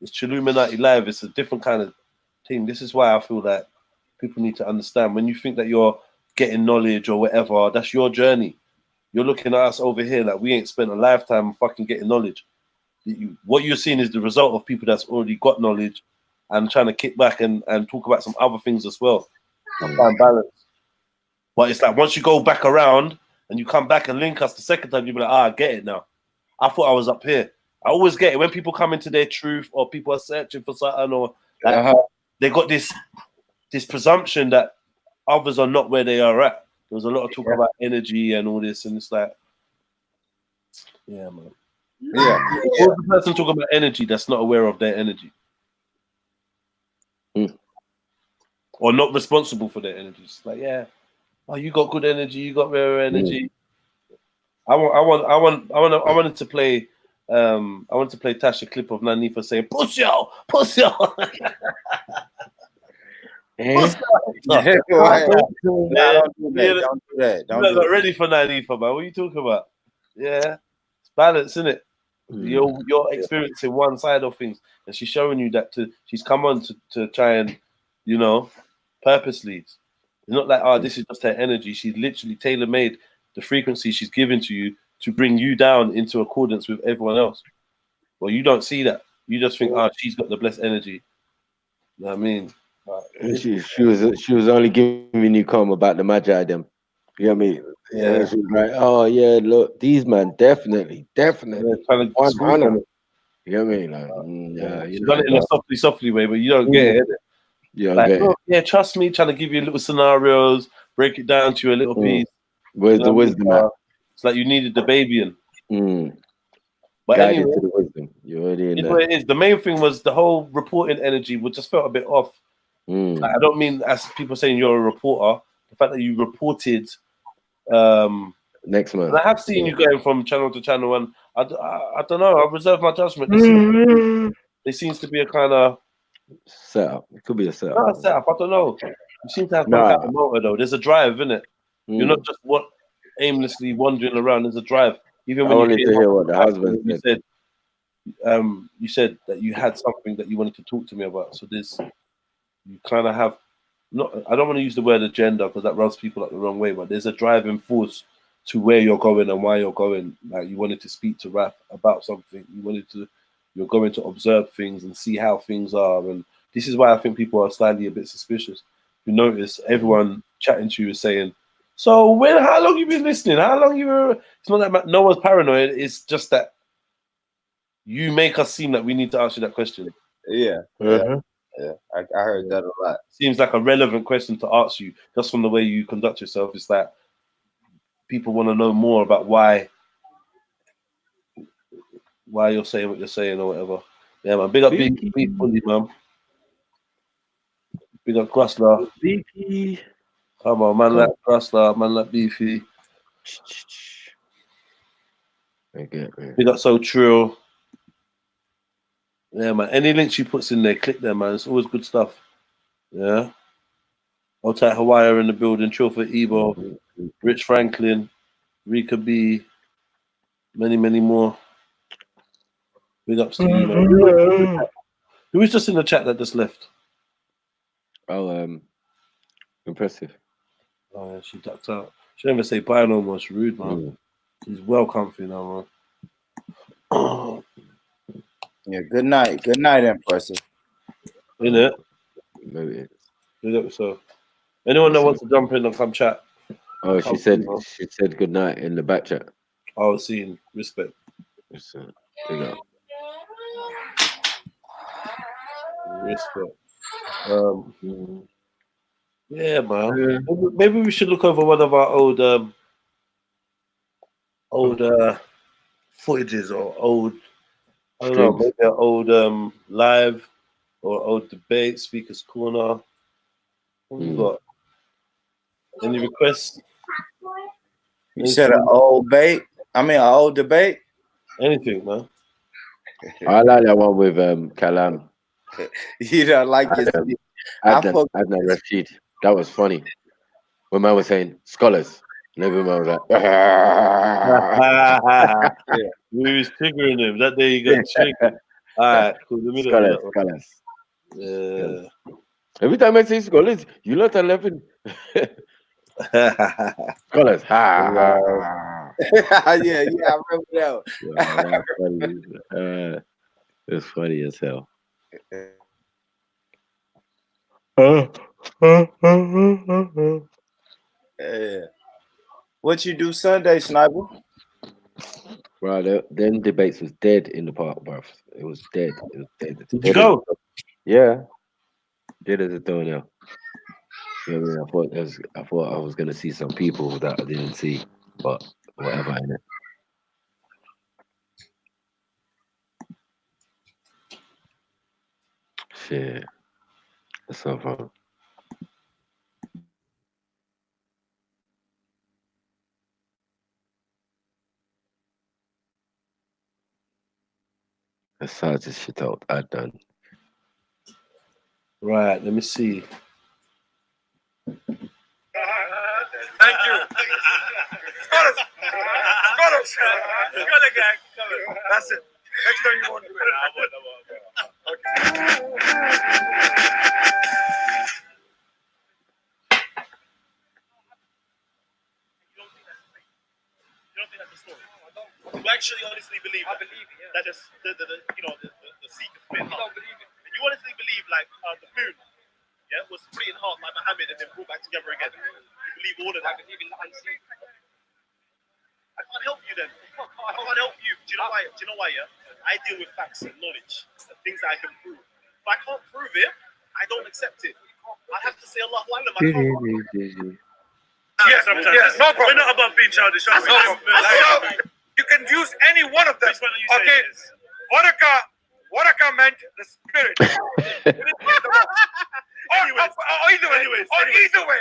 It's Chilluminati Live. It's a different kind of thing. This is why I feel that people need to understand. When you think that you're getting knowledge or whatever, that's your journey. You're looking at us over here like we ain't spent a lifetime fucking getting knowledge. What you're seeing is the result of people that's already got knowledge and trying to kick back and talk about some other things as well. I find balance. But it's like once you go back around and you come back and link us the second time, you'll be like, I get it now. I thought I was up here. I always get it when people come into their truth or people are searching for something or like, they got this presumption that others are not where they are at. There was a lot of talk about energy and all this, and it's like, yeah, man. Who's the person talking about energy that's not aware of their energy? Or not responsible for their energy? It's like, yeah, you got good energy, you got rare energy. I wanted to play Tash a clip of Nanifa saying, push yo. Don't do that. I'm not ready for Nanifa, man. What are you talking about? Yeah, it's balance, isn't it? You're experiencing one side of things, and she's showing you that she's come on to try and, purposely. It's not like, this is just her energy. She's literally tailor-made the frequency she's given to you to bring you down into accordance with everyone else. Well, you don't see that. You just think, she's got the blessed energy. You know what I mean? She was only giving you calm about the Magi them. You know what I mean? Yeah. And she's like, oh yeah, look, these man definitely. Trying to You know what I mean? Like, she's done it in a softly way, but you don't get it, innit? You Like, trust me, trying to give you little scenarios, break it down to you a little piece. Where's the wisdom at? It's like you needed the baby in. But Guided anyway, to the wisdom. You're already in it's there. what it is. The main thing was the whole reporting energy just felt a bit off. Like, I don't mean as people saying you're a reporter. The fact that you reported next month. I have seen you going from channel to channel, and I don't know. I reserve my judgment. There seems to be a kind of setup. It could be a setup. Not a setup. I don't know. You seem to have some kind of motor though. There's a drive, isn't it? You're not just aimlessly wandering around. There's a drive. Even when I wanted to hear what the husband said. You said that you had something that you wanted to talk to me about. So you kind of have I don't want to use the word agenda because that rubs people up the wrong way, but there's a driving force to where you're going and why you're going. Like you wanted to speak to Raf about something. You're going to observe things and see how things are. And this is why I think people are slightly a bit suspicious. You notice everyone chatting to you is saying, so how long you been listening? How long you were? It's not that no one's paranoid. It's just that you make us seem like we need to ask you that question. Yeah. Yeah, I heard that a lot. Seems like a relevant question to ask you just from the way you conduct yourself. It's that people want to know more about why you're saying what you're saying or whatever. Yeah, man. Big up Beef Bully, man. Big up Crustler. Beefy. Come on, man, like Crustler, man, like Beefy. Big up So Trill. Yeah, man. Any links she puts in there, click them, man. It's always good stuff. Yeah. Old Tight Hawaii are in the building. Trill for Ebo. Rich Franklin. Rika B. Many, many more. Big ups to you, man. Who was just in the chat that just left? Oh, impressive. Oh, yeah, she ducked out. She didn't even say bye no more. She's rude, man. She's well comfy now, man. Yeah, good night. Good night, Impressive. In it? Maybe. So, anyone that wants to jump in and come chat? Oh, she said good night in the back chat. Oh, seeing respect. Big up. Respect. Yeah, man. Maybe we should look over one of our old footages or old, I don't know, maybe an old live or old debate, speakers corner. What we got? Any requests? You said an old bait? I mean, an old debate? Anything, man. I like that one with Kalam. You don't like it. Adnan Rashid. That was funny. When man was saying scholars. And everyone was like, yeah. We was triggering him. That day you got triggered. All right, cool. Scholars. Yeah. Every time I say scholars, you lot 11. Scholars. Yeah, I remember that. Yeah, it's funny as hell. What you do Sunday, Sniper? Right, then debates was dead in the park, bruv. It was dead. It was dead. Did you go? Yeah. Dead as a doornail. You know what I mean? I thought I was gonna see some people that I didn't see, but whatever, innit? Shit. That's so fun. Let's sort this shit out. I done. Right, let me see. Thank you. Scholars. Scholar gang. That's it. Next time you want to do it. You actually honestly believe that? I believe it, yeah. That just the seek has been hard. And you honestly believe like the moon, was split in half like Muhammad and then brought back together again. You believe all of that? I believe in the unseen. can't help you then. I can't help you. Do you know why? Yeah? I deal with facts and knowledge, things that I can prove. If I can't prove it, I don't accept it. I have to say Allah Alam. I can't. Yes, no problem. We're not about being childish. No problem. So you can use any one of them. Okay, Waraka meant the spirit. Either way.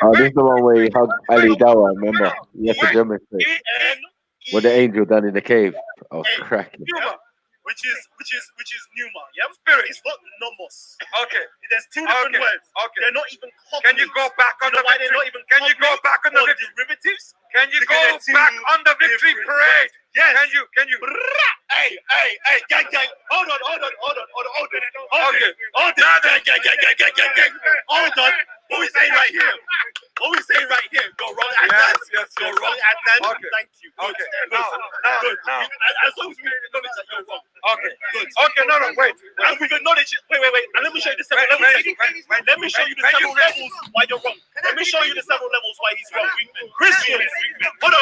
Oh, this is the one where he hugged Ali Dawa, remember? He had to demonstrate. With the angel down in the cave. I was cracking. Which is Numa. Yeah, spirit. It's not nomos. Okay. There's two different words. Okay. They're not even copies. Can you go back on the victory? Can you go back on the derivatives? Can you go back on the victory parade? Yes. Can you? Hey, gang. Hold on. Okay. Hold on. What we saying right here? Go wrong, Adnan. Yes. Go wrong, Adnan. Okay. Thank you. Good. Okay. Good. Now. As long as we acknowledge that you're wrong. Okay. Good. Okay. No. Wait. And we've acknowleded it. Wait. And let me show you the several levels. Let me show you the several levels why you're wrong. Let me show you the several levels why he's wrong. Christians. Hold on.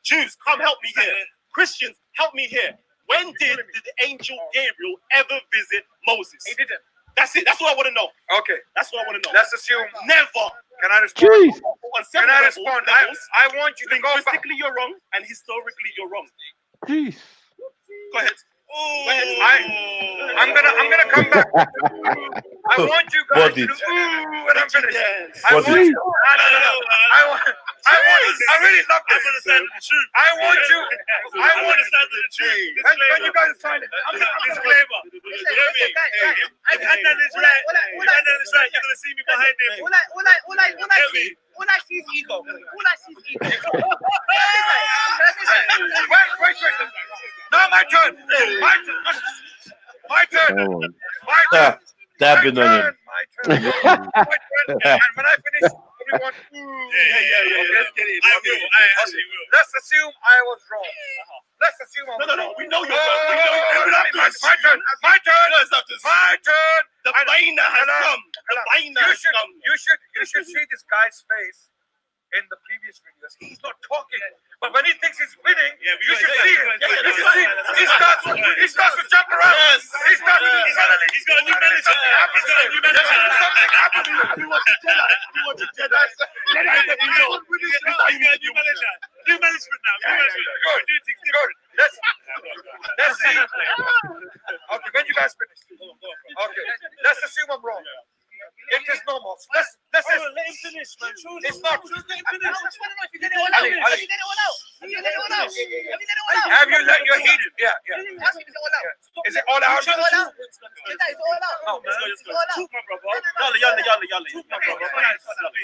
Jews, come help me here. Christians, help me here. When did the angel Gabriel ever visit Moses? He didn't. That's it. That's what I want to know. Okay. That's what I want to know. Let's assume. Never. Can I respond? On Can several I levels, respond? I want you to go back. Linguistically, you're wrong, and historically, you're wrong. Jeez. Go ahead. I'm gonna come back. I want you guys to do when I'm finished. I really love this. I want you. When you guys sign it. Disclaimer. Adnan is right. You're gonna see me behind him. All I see is ego. Wait. Now my turn. Dabbing on him. My turn. And when I finish, everyone. Let's get it. I will. Let's assume I was wrong. Let's assume I was wrong. No. We know you're wrong. My turn. My turn. The Baina has come. You should see this guy's face in the previous videos. He's not talking, but when he thinks he's winning, you should see it. He starts to jump around. He starts to suddenly. He's got a new manager. We want a Jedi. New management now. Good. Let's see. Okay, when you guys finish. Okay, let's assume I'm wrong. It is normal. Let's let him finish, man. It's not. Let you get it all out. Have you let your heat? Yeah. Is it all out? No, let's go. Talk, my brother. Yalla.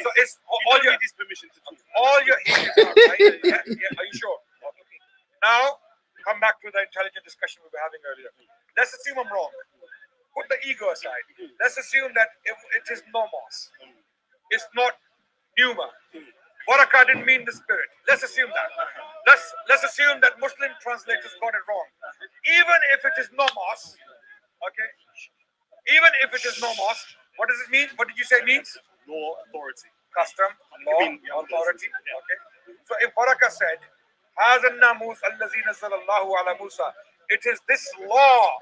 So it's all your permission to talk. All your heat is out, right? Yeah. Are you sure? Okay. Now, come back to the intelligent discussion we were having earlier. Let's assume I'm wrong. Put the ego aside. Let's assume that it is nomos. It's not pneuma. Waraka didn't mean the spirit. Let's assume that. Let's assume that Muslim translators got it wrong. Even if it is nomos, okay? Even if it is nomos, what does it mean? What did you say it means? Law, authority. Custom, law, authority. Okay. So if Waraka said, "Hazan namus allazi nazalallahu ala Musa," it is this law.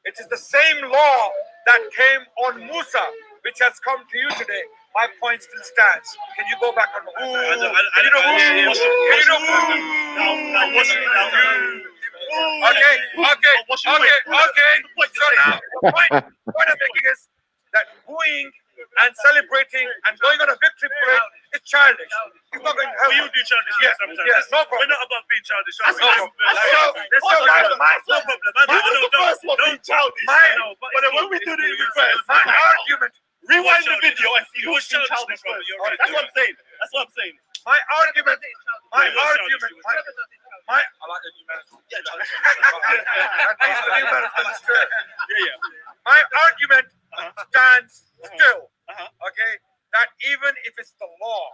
It is the same law that came on Musa, which has come to you today. My point still stands. Can you go back on the Okay. So now, the point I'm making is that booing and celebrating and going on a victory parade is childish. It's not going to help. You do childish sometimes. Yes, no problem. We're not about being childish. No problem. But when we do this reverse, my argument. Rewind the video and see who's childish. That's what I'm saying. My argument. I like the new management. My argument stands still. Okay, that even if it's the law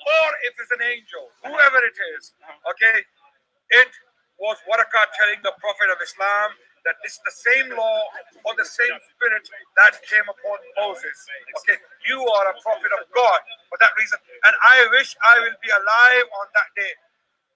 or if it's an angel, whoever it is, okay, it was Waraka telling the Prophet of Islam that this is the same law or the same spirit that came upon Moses. Okay, you are a prophet of God for that reason, and I wish I will be alive on that day.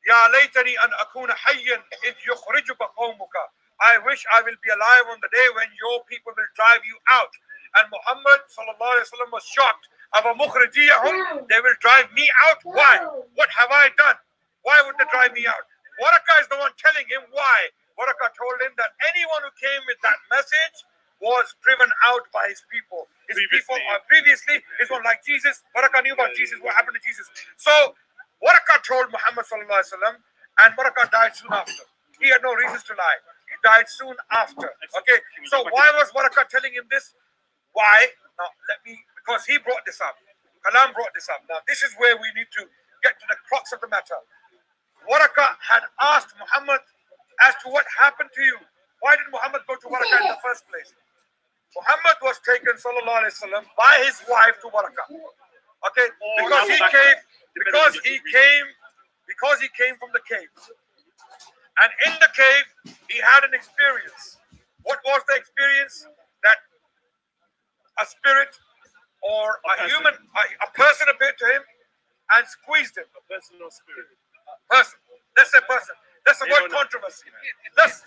Ya laytani an akuna hayyan id yukhrijuka qawmuka. I wish I will be alive on the day when your people will drive you out. And Muhammad sallallahu alaihi wasallam was shocked. Aba mukhrijiyahum, they will drive me out. Why? What have I done? Why would they drive me out? Waraka is the one telling him why. Waraka told him that anyone who came with that message was driven out by his people. His people previously, his one like Jesus. Waraka knew about Jesus. What happened to Jesus? So Waraka told Muhammad sallallahu alaihi wasallam, and Waraka died soon after. He had no reasons to lie. He died soon after. Okay. So why was Waraka telling him this? Why? Now because he brought this up. Kalam brought this up. Now this is where we need to get to the crux of the matter. Waraka had asked Muhammad as to what happened to you. Why did Muhammad go to Waraka in the first place? Muhammad was taken, sallallahu alaihi wasallam, by his wife to Waraka. Okay, because he came from the cave, and in the cave he had an experience. What was the experience? That a spirit or a person appeared to him and squeezed him. A person or spirit? Person. Let's say person. Let's avoid controversy. Let's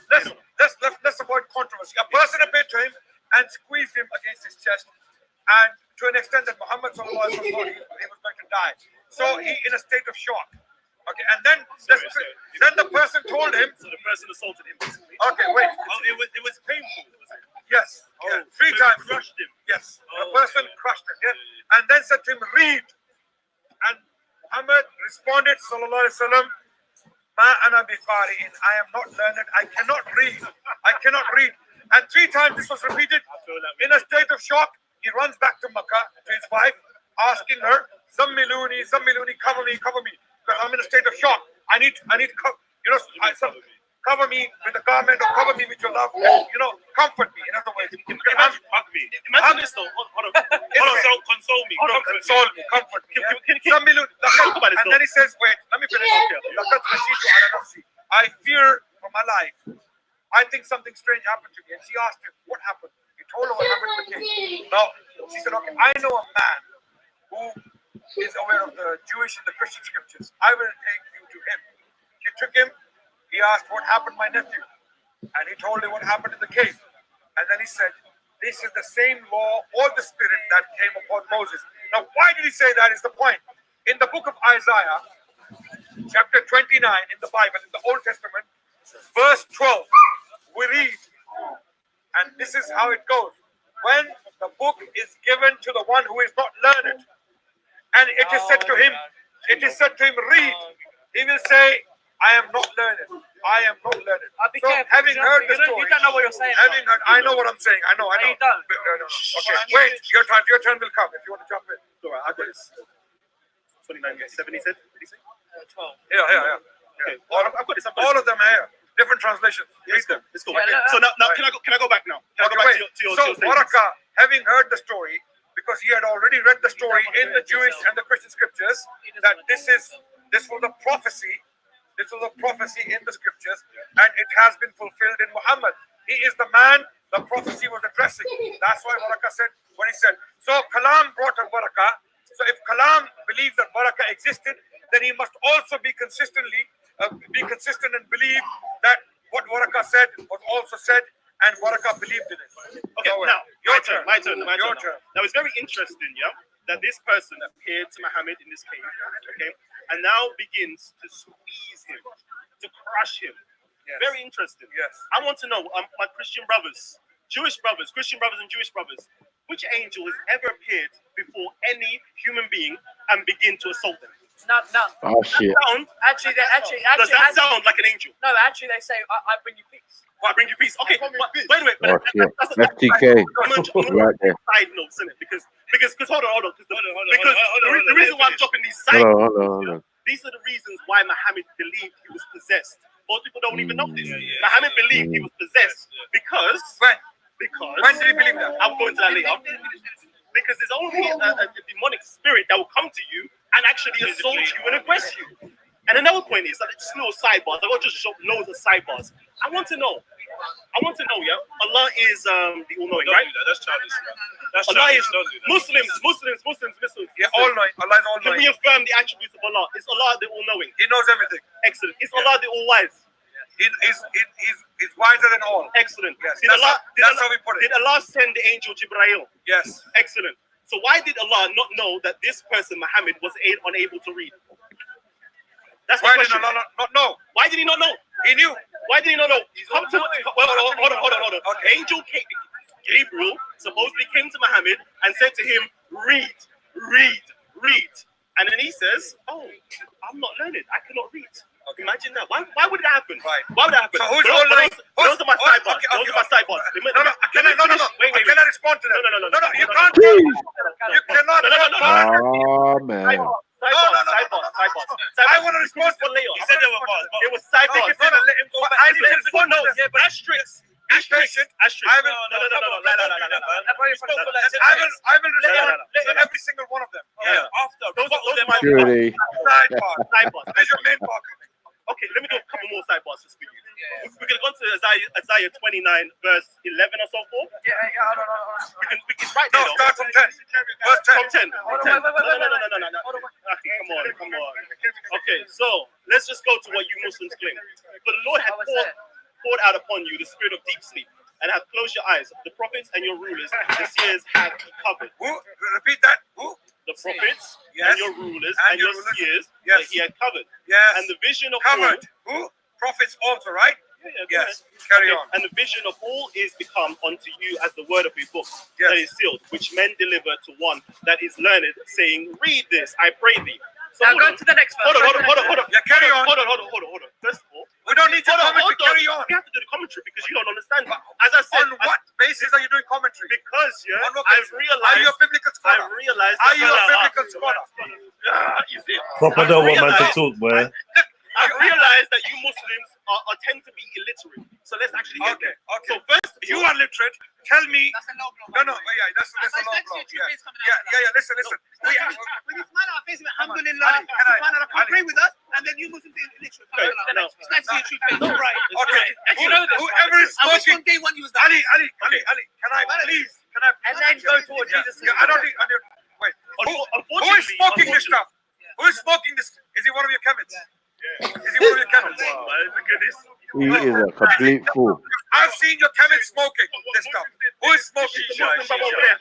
avoid controversy. A person appeared to him and squeezed him against his chest, and to an extent that Muhammad sallallahu alaihi wasallam thought he was going to die. So he in a state of shock. Okay, and then the person told him. So the person assaulted him basically. Okay, wait. It was painful. Yes. Yeah, 3 times. Crushed him. Yes. The person crushed him. Yeah, and then said to him, "Read." And Muhammad responded, sallallahu alaihi wasallam, "Ma ana biqari'in. I am not learned. I cannot read. I cannot read." And 3 times this was repeated. In a state of shock, he runs back to Makkah to his wife, asking her, "Zammiluni, zammiluni, cover me, because I'm in a state of shock. I need cover me with a garment or cover me with your love. Comfort me." In other words, Imagine this though. Hold on. Console me. Console me, comfort me. And then he says, "Wait, let me finish. I fear for my life. I think something strange happened to me." And she asked him, "What happened?" He told her what happened to the king. Now, she said, "Okay, I know a man who is aware of the Jewish and the Christian scriptures. I will take you to him." She took him. He asked, "What happened to my nephew?" And he told her what happened in the cave. And then he said, "This is the same law or the spirit that came upon Moses." Now, why did he say that is the point. In the book of Isaiah, chapter 29 in the Bible, in the Old Testament, verse 12, we read, and this is how it goes. When the book is given to the one who is not learned, and it is said to him, "Read," he will say, "I am not learned. I am not learned." So, having heard the story, you don't know what you're saying. Having heard, I know what I'm saying. I know. You don't. Okay, wait. Your turn will come if you want to jump in. All right, I got this. 29, 7, he said. Did he say? 12. Yeah. Okay. I've got this. All of them are here. Different translations. Let's go. So now can I go back now? Can I go back to your So Waraka, having heard the story, because he had already read the story in the Jewish and the Christian scriptures, that this was a prophecy. This was a prophecy in the scriptures, and it has been fulfilled in Muhammad. He is the man the prophecy was addressing. That's why Waraka said what he said. So Kalam brought up Waraka. So if Kalam believes that Waraka existed, then he must also be consistent and believe that what Waraka said was also said, and Waraka believed in it. Okay, now my turn. Now it's very interesting, that this person appeared to Muhammad in this cave, okay, and now begins to squeeze him, to crush him. Yes. Very interesting. Yes. I want to know, my Christian brothers, Jewish brothers, Christian brothers and Jewish brothers, which angel has ever appeared before any human being and begin to assault them? None. Oh shit. Actually, does that sound like an angel? No, actually, they say, I bring you peace. Well, I bring you peace. Okay, wait a minute. Oh shit. FTK. Right there. Side notes, innit? Because hold on. Because the reason why I'm dropping these side notes, these are the reasons why Muhammad believed he was possessed. Most people don't even know this. Muhammad believed he was possessed because when did he believe that? I'll go into that later. Because there's only a demonic spirit that will come to you and actually assault you and aggress you. And another point is that it's little sidebars. I won't just show loads of sidebars. I want to know, yeah. Allah is the all-knowing, right? That's childish. Allah is Muslims. Yeah, all knowing. Allah is all Can we knowing. affirm the attributes of Allah? Is Allah the all-knowing? He knows everything. Excellent. Is Allah the all-wise? He's wiser than all. Excellent. Yes, Did that's how we put it. Did Allah send the angel Jibrail? Yes. Excellent. So why did Allah not know that this person, Muhammad, was unable to read? That's the Why did question. Allah not know? Why did he not know? He knew. Why did he not know? Hold on. Angel Gabriel supposedly came to Muhammad and said to him, read. And then he says, oh, I'm not learned. I cannot read. Imagine that. Why would that happen? Right. Why would that happen? So who's all knowing? Those are my sidebars. Those are my sidebars. No. Wait. Can I respond to that? No. You can't. You cannot. Oh man. Sidebars. I want to respond to later. He said there were bars. It was sidebars. No, let him go back. I need to respond. No, asterisk. Patient. I will. I will respond to every single one of them. Yeah. After. Those are my Surely. Sidebars. There's your main part coming. Okay, let me do a couple more sidebars just for you. We can go to Isaiah 29, verse 11 or so forth. Yeah. We can write there. No, start from 10. Verse 10. From 10. No. Come on. Okay, so let's just go to what you Muslims claim. For the Lord had poured out upon you the spirit of deep sleep, and have closed your eyes. The prophets and your rulers, the seers have covered. Who? Repeat that. Who? The prophets Yes. and your rulers And and your your rulers. seers Yes. that he had covered. Yes. And the vision of Covered. all. Who? Prophets also, right? Yeah, Yes. Carry on. And the vision of all is become unto you as the word of a book Yes. that is sealed, which men deliver to one that is learned, saying, read this, I pray thee. So Now go to the next verse. Hold on. Yeah, carry on. Hold on. First of all, We don't need to commentary. Carry on. we have to do the commentary because you don't understand. As I said, On what basis are you doing commentary? because On what I've basis? realized. Are you a biblical scholar? I realized. Are you a biblical scholar? You see, Proper know what man to talk, boy. I realized that you Muslims are tend to be illiterate. So let's actually get there. Okay. So first, You are literate. Tell me. That's a low blow. No. Yeah, that's a low blow. Yeah. Listen. When you smile our face, alhamdulillah, Ali, can I- subhanallah, come pray with us, and then you Muslims are illiterate. Okay, no. It's nice to see your true face. No, right. Okay. You know this. Whoever is I wish smoking. on day one you was that. Ali, can I please? And then go to what Jesus said. Yeah, I don't need. Wait. Who is smoking this stuff? Who is smoking this? Is he one of your chemists? Is he one of your chemists? Look at this. He is a complete fool. I've seen your chemists smoking this stuff. Who is smoking? The Muslim brother over there.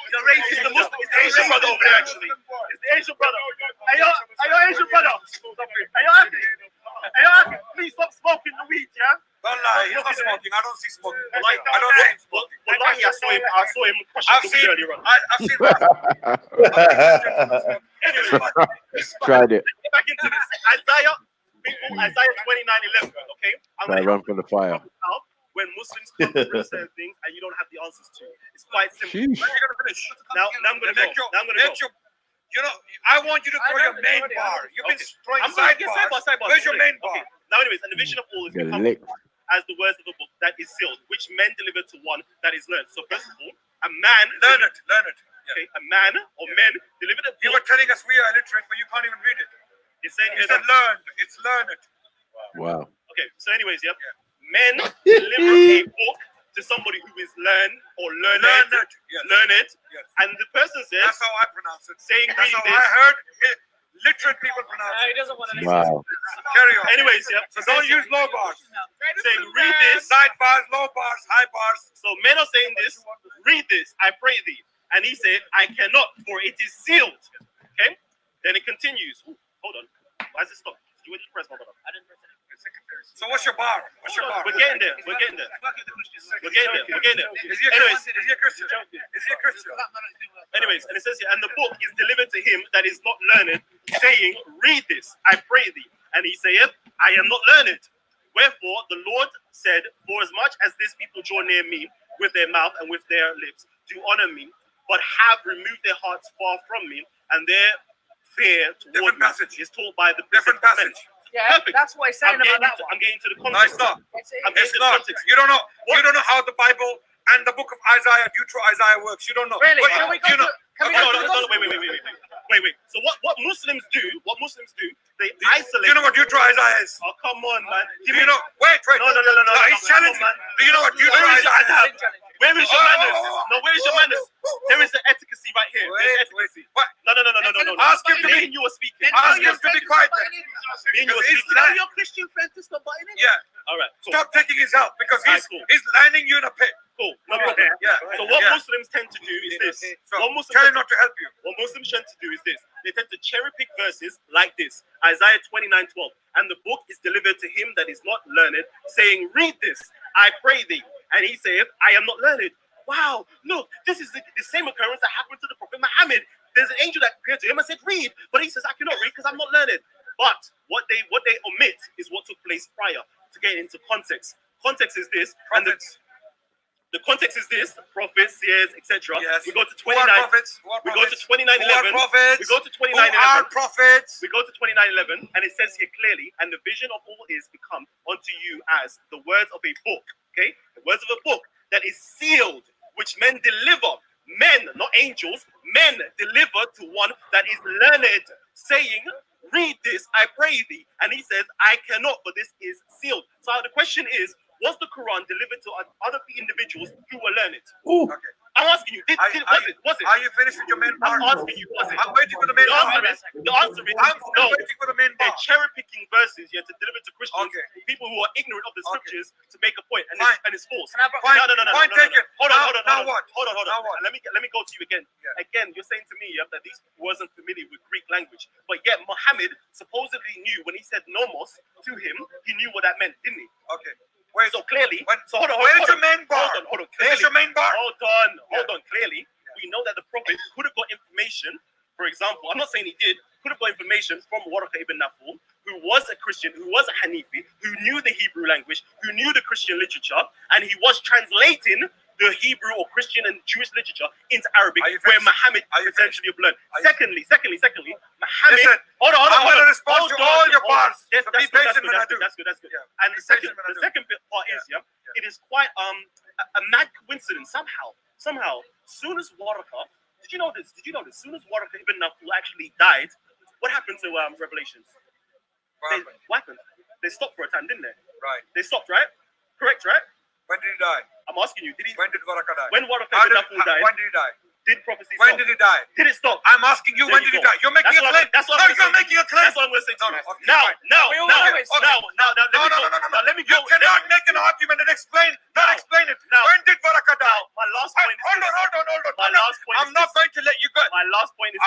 It's the Muslim. It's the Asian brother over there, actually. It's the Asian brother. Hey, yo, Asian brother. Hey, yo, please stop smoking the weed, yeah? Don't lie. He's not smoking. I don't see smoking. Like, I don't see him smoking. Wallahi, I saw him crushing I've the weed seen. earlier on. I've seen. Tried it. Get back into this. Isaiah 29:11. Okay, I'm I gonna run from the fire. out when Muslims come to certain things and you don't have the answers to. It's quite simple. Sheesh. When are you gonna finish? Now I'm gonna go. You know, I want you to throw your main bar. You've been throwing sidebars. Where's your main bar? Okay. Now, anyways, and the vision of all is You're become licked. as the words of a book that is sealed, which men deliver to one that is learned. So first of all, a man Learn it. Okay, a man or men delivered a book. You were telling us we are illiterate, but you can't even read it. It's saying You here said that- learned. It's learn it. Wow. Okay, so anyways, yeah. Men deliver a book to somebody who is learned or learned. Yes. Learn it. Yes. And the person says, That's how I pronounce it. saying That's read how this. I heard literate people pronounce it. He doesn't want to Wow. Carry on. Anyways, yeah. So don't use low bars. Saying read this. Side bars, low bars, high bars. So men are saying this, read this, I pray thee. And he said, I cannot, for it is sealed. Okay? Then it continues. Ooh, hold on. Why does it stop? Did you press my button? I didn't press it. So what's your bar? What's your bar? We're getting there. We're getting there. We're getting there. We're getting there. Is he a Anyways, Christian? Is he a Christian? Is he a Christian? anyways, and it says here, and the book is delivered to him that is not learned, saying, read this, I pray thee. And he saith, I am not learned. Wherefore the Lord said, for as much as this people draw near me with their mouth and with their lips, do honor me, but have removed their hearts far from me, and their fear toward me is taught by the different passage. Yeah, Perfect. that's what he's saying about that one. I'm getting to the No, context. it's not. I'm getting It's to the not. context. You don't know. You don't know how the Bible and the book of Isaiah, Isaiah works. You don't know. Really? Wait, Can we go you to- know. can we No, go to the wait. So what Muslims do, they isolate. Do you know what Isaiah is? Oh, come on, man. Do you know? Wait. No. He's challenging. Do you know what Isaiah is? Where is your manners? No, where is your manners? There is the etiquette right here. There's etiquette. No. Ask him to Me be. and you are speaking. Ask him to be quiet. Me and you are He's speaking. lying. Your Christian friend to stop butting in. Yeah. All right. Cool. Stop taking his help because he's landing you in a pit. Cool. No problem. Yeah. So what Yeah. Muslims tend to do is this. So tell him not to help you. What Muslims tend to do is this. They tend to cherry pick verses like this. Isaiah 29:12. And the book is delivered to him that is not learned, saying, read this, I pray thee. And he saith, I am not learned. Wow, look, this is the same occurrence that happened to the Prophet Muhammad. There's an angel that appeared to him and said, read. But he says, I cannot read because I'm not learned. But what they omit is what took place prior to get into context. Context is this. And the context is this: prophets, seers, etc. Yes. We go to Who 29. are prophets? Who are We go to prophets? 29:11. Who are prophets? We go to 29:11. Who are prophets? We go to 29:11, and it says here clearly, and the vision of all is become unto you as the words of a book. Okay, the words of a book that is sealed, which men deliver. Men, not angels. Men deliver to one that is learned, saying, read this, I pray thee. And he says, I cannot, but this is sealed. So the question is, was the Quran delivered to other individuals who were learned? Okay. I'm asking you, was it? Are you finished with your main part? I'm asking you, was it? I'm waiting for the main part. The answer is I'm no. waiting for the main part. They're cherry picking verses to deliver to Christians, people who are ignorant of the scriptures, to make a point, and it's false. No. Point taken. Hold on. Now what? Hold on. Now what? Let me go to you again. Again, you're saying to me that these people wasn't familiar with Greek language, but yet Muhammad supposedly knew when he said nomos to him, he knew what that meant, didn't he? Okay. Wait, so clearly, hold on. Where's your main bar? Hold on. Is this your main bar? Hold on. Clearly, we know that the prophet could have got information. For example, I'm not saying he did. Could have got information from Waraka ibn Naful, who was a Christian, who was a Hanifi, who knew the Hebrew language, who knew the Christian literature, and he was translating the Hebrew or Christian and Jewish literature into Arabic, where Muhammad potentially learned. Secondly, Muhammad. Listen, hold on. I'm going to respond to all your parts. That's Be patient when I do. That's good. And the second part is, it is quite a mad coincidence somehow. Soon as Waraka, did you know this? Soon as Waraka ibn Naful actually died, what happened to Revelations? What happened? They stopped for a time, didn't they? Right. They stopped, right? Correct, right? When did he die? I'm asking you, When did Waraka die? When Waraka ibn Naful died, when did he die? did prophecy When stop? did he die? Did it stop? I'm asking you, when did he die? You're making a claim. No, you're making a claim. That's what I'm going to say to you. Okay, Now, let me go. You cannot make an argument and explain it. When did Waraka die? My last point is Hold on. My last point I'm not going to let you go. My last point is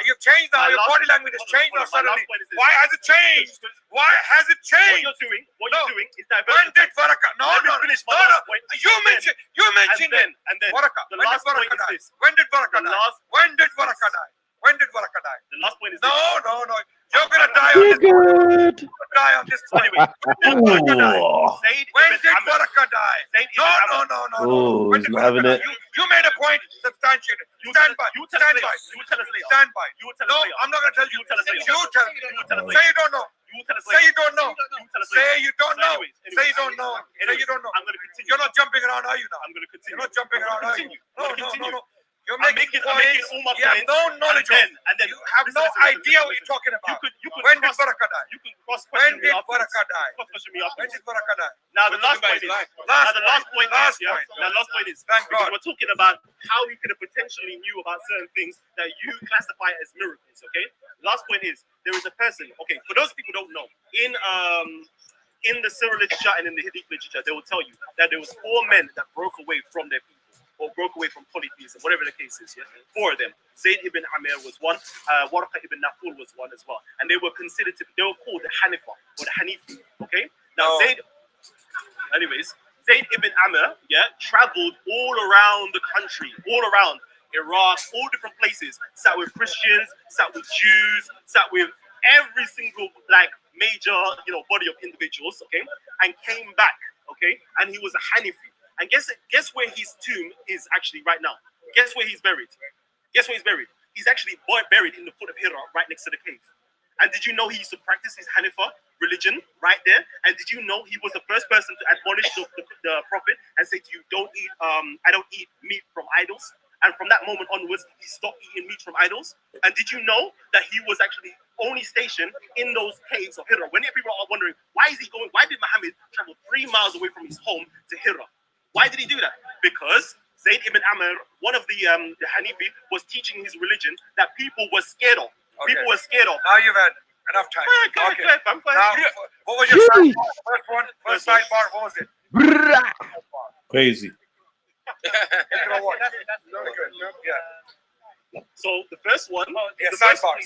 you've changed now. Your body language has changed now suddenly. Why has it changed? Why has it changed? What you're doing is diverting. When did Waraka? No. You mentioned it. And then Waraka. the last point is this. When did Waraka die? When did Waraka die? When did Waraka die? The last point is no. this. You're gonna die on this. Good. Die on this. Anyway, when did Waraka die? No. Oh, he's not having it. You made a point. Substantiated. Stand by. You tell us later. Stand by. No, I'm not gonna tell you. You tell us later. You tell us. Say you don't know. Say you don't know. Say you don't know. Say you don't know. Say you don't know. I'm gonna continue. You're not jumping around, are you now? I'm gonna continue. You're not jumping around, are you? No. You're I'm making making all my you have points. no knowledge and then you have no idea what you're talking about. When did Waraka die? You can cross When question did me afterwards. Waraka die? Cross-question me When afterwards. did Waraka die? Now the last point is. Thank God. We're talking about how you could have potentially knew about certain things that you classify as miracles. Okay. Last point is there is a person. Okay, for those people who don't know, in the Surah literature and in the Hadith literature, they will tell you that there was 4 men that broke away from their people, or broke away from polytheism, whatever the case is. 4 of them. Zayd ibn Amir was one. Warqa ibn Naful was one as well, and they were called the Hanifa or the Hanifi. Okay. Now Zayd ibn Amir, traveled all around the country, all around Iraq, all different places. Sat with Christians, sat with Jews, sat with every single major body of individuals. Okay, and came back. Okay, and he was a Hanifi. And guess where his tomb is actually right now? Guess where he's buried? He's actually buried in the foot of Hira, right next to the cave. And did you know he used to practice his Hanifa religion right there? And did you know he was the first person to admonish the prophet and say to you, I don't eat meat from idols? And from that moment onwards, he stopped eating meat from idols. And did you know that he was actually only stationed in those caves of Hira? When people are wondering, why did Muhammad travel 3 miles away from his home to Hira? Why did he do that? Because Zayd ibn Amr, one of the Hanifi, was teaching his religion that people were scared of. Okay. People were scared of. Now you've had enough time. Okay. I'm fine. Now, what was your sidebar? First sidebar, what was it? Crazy. So the first one, Yeah, the sidebar.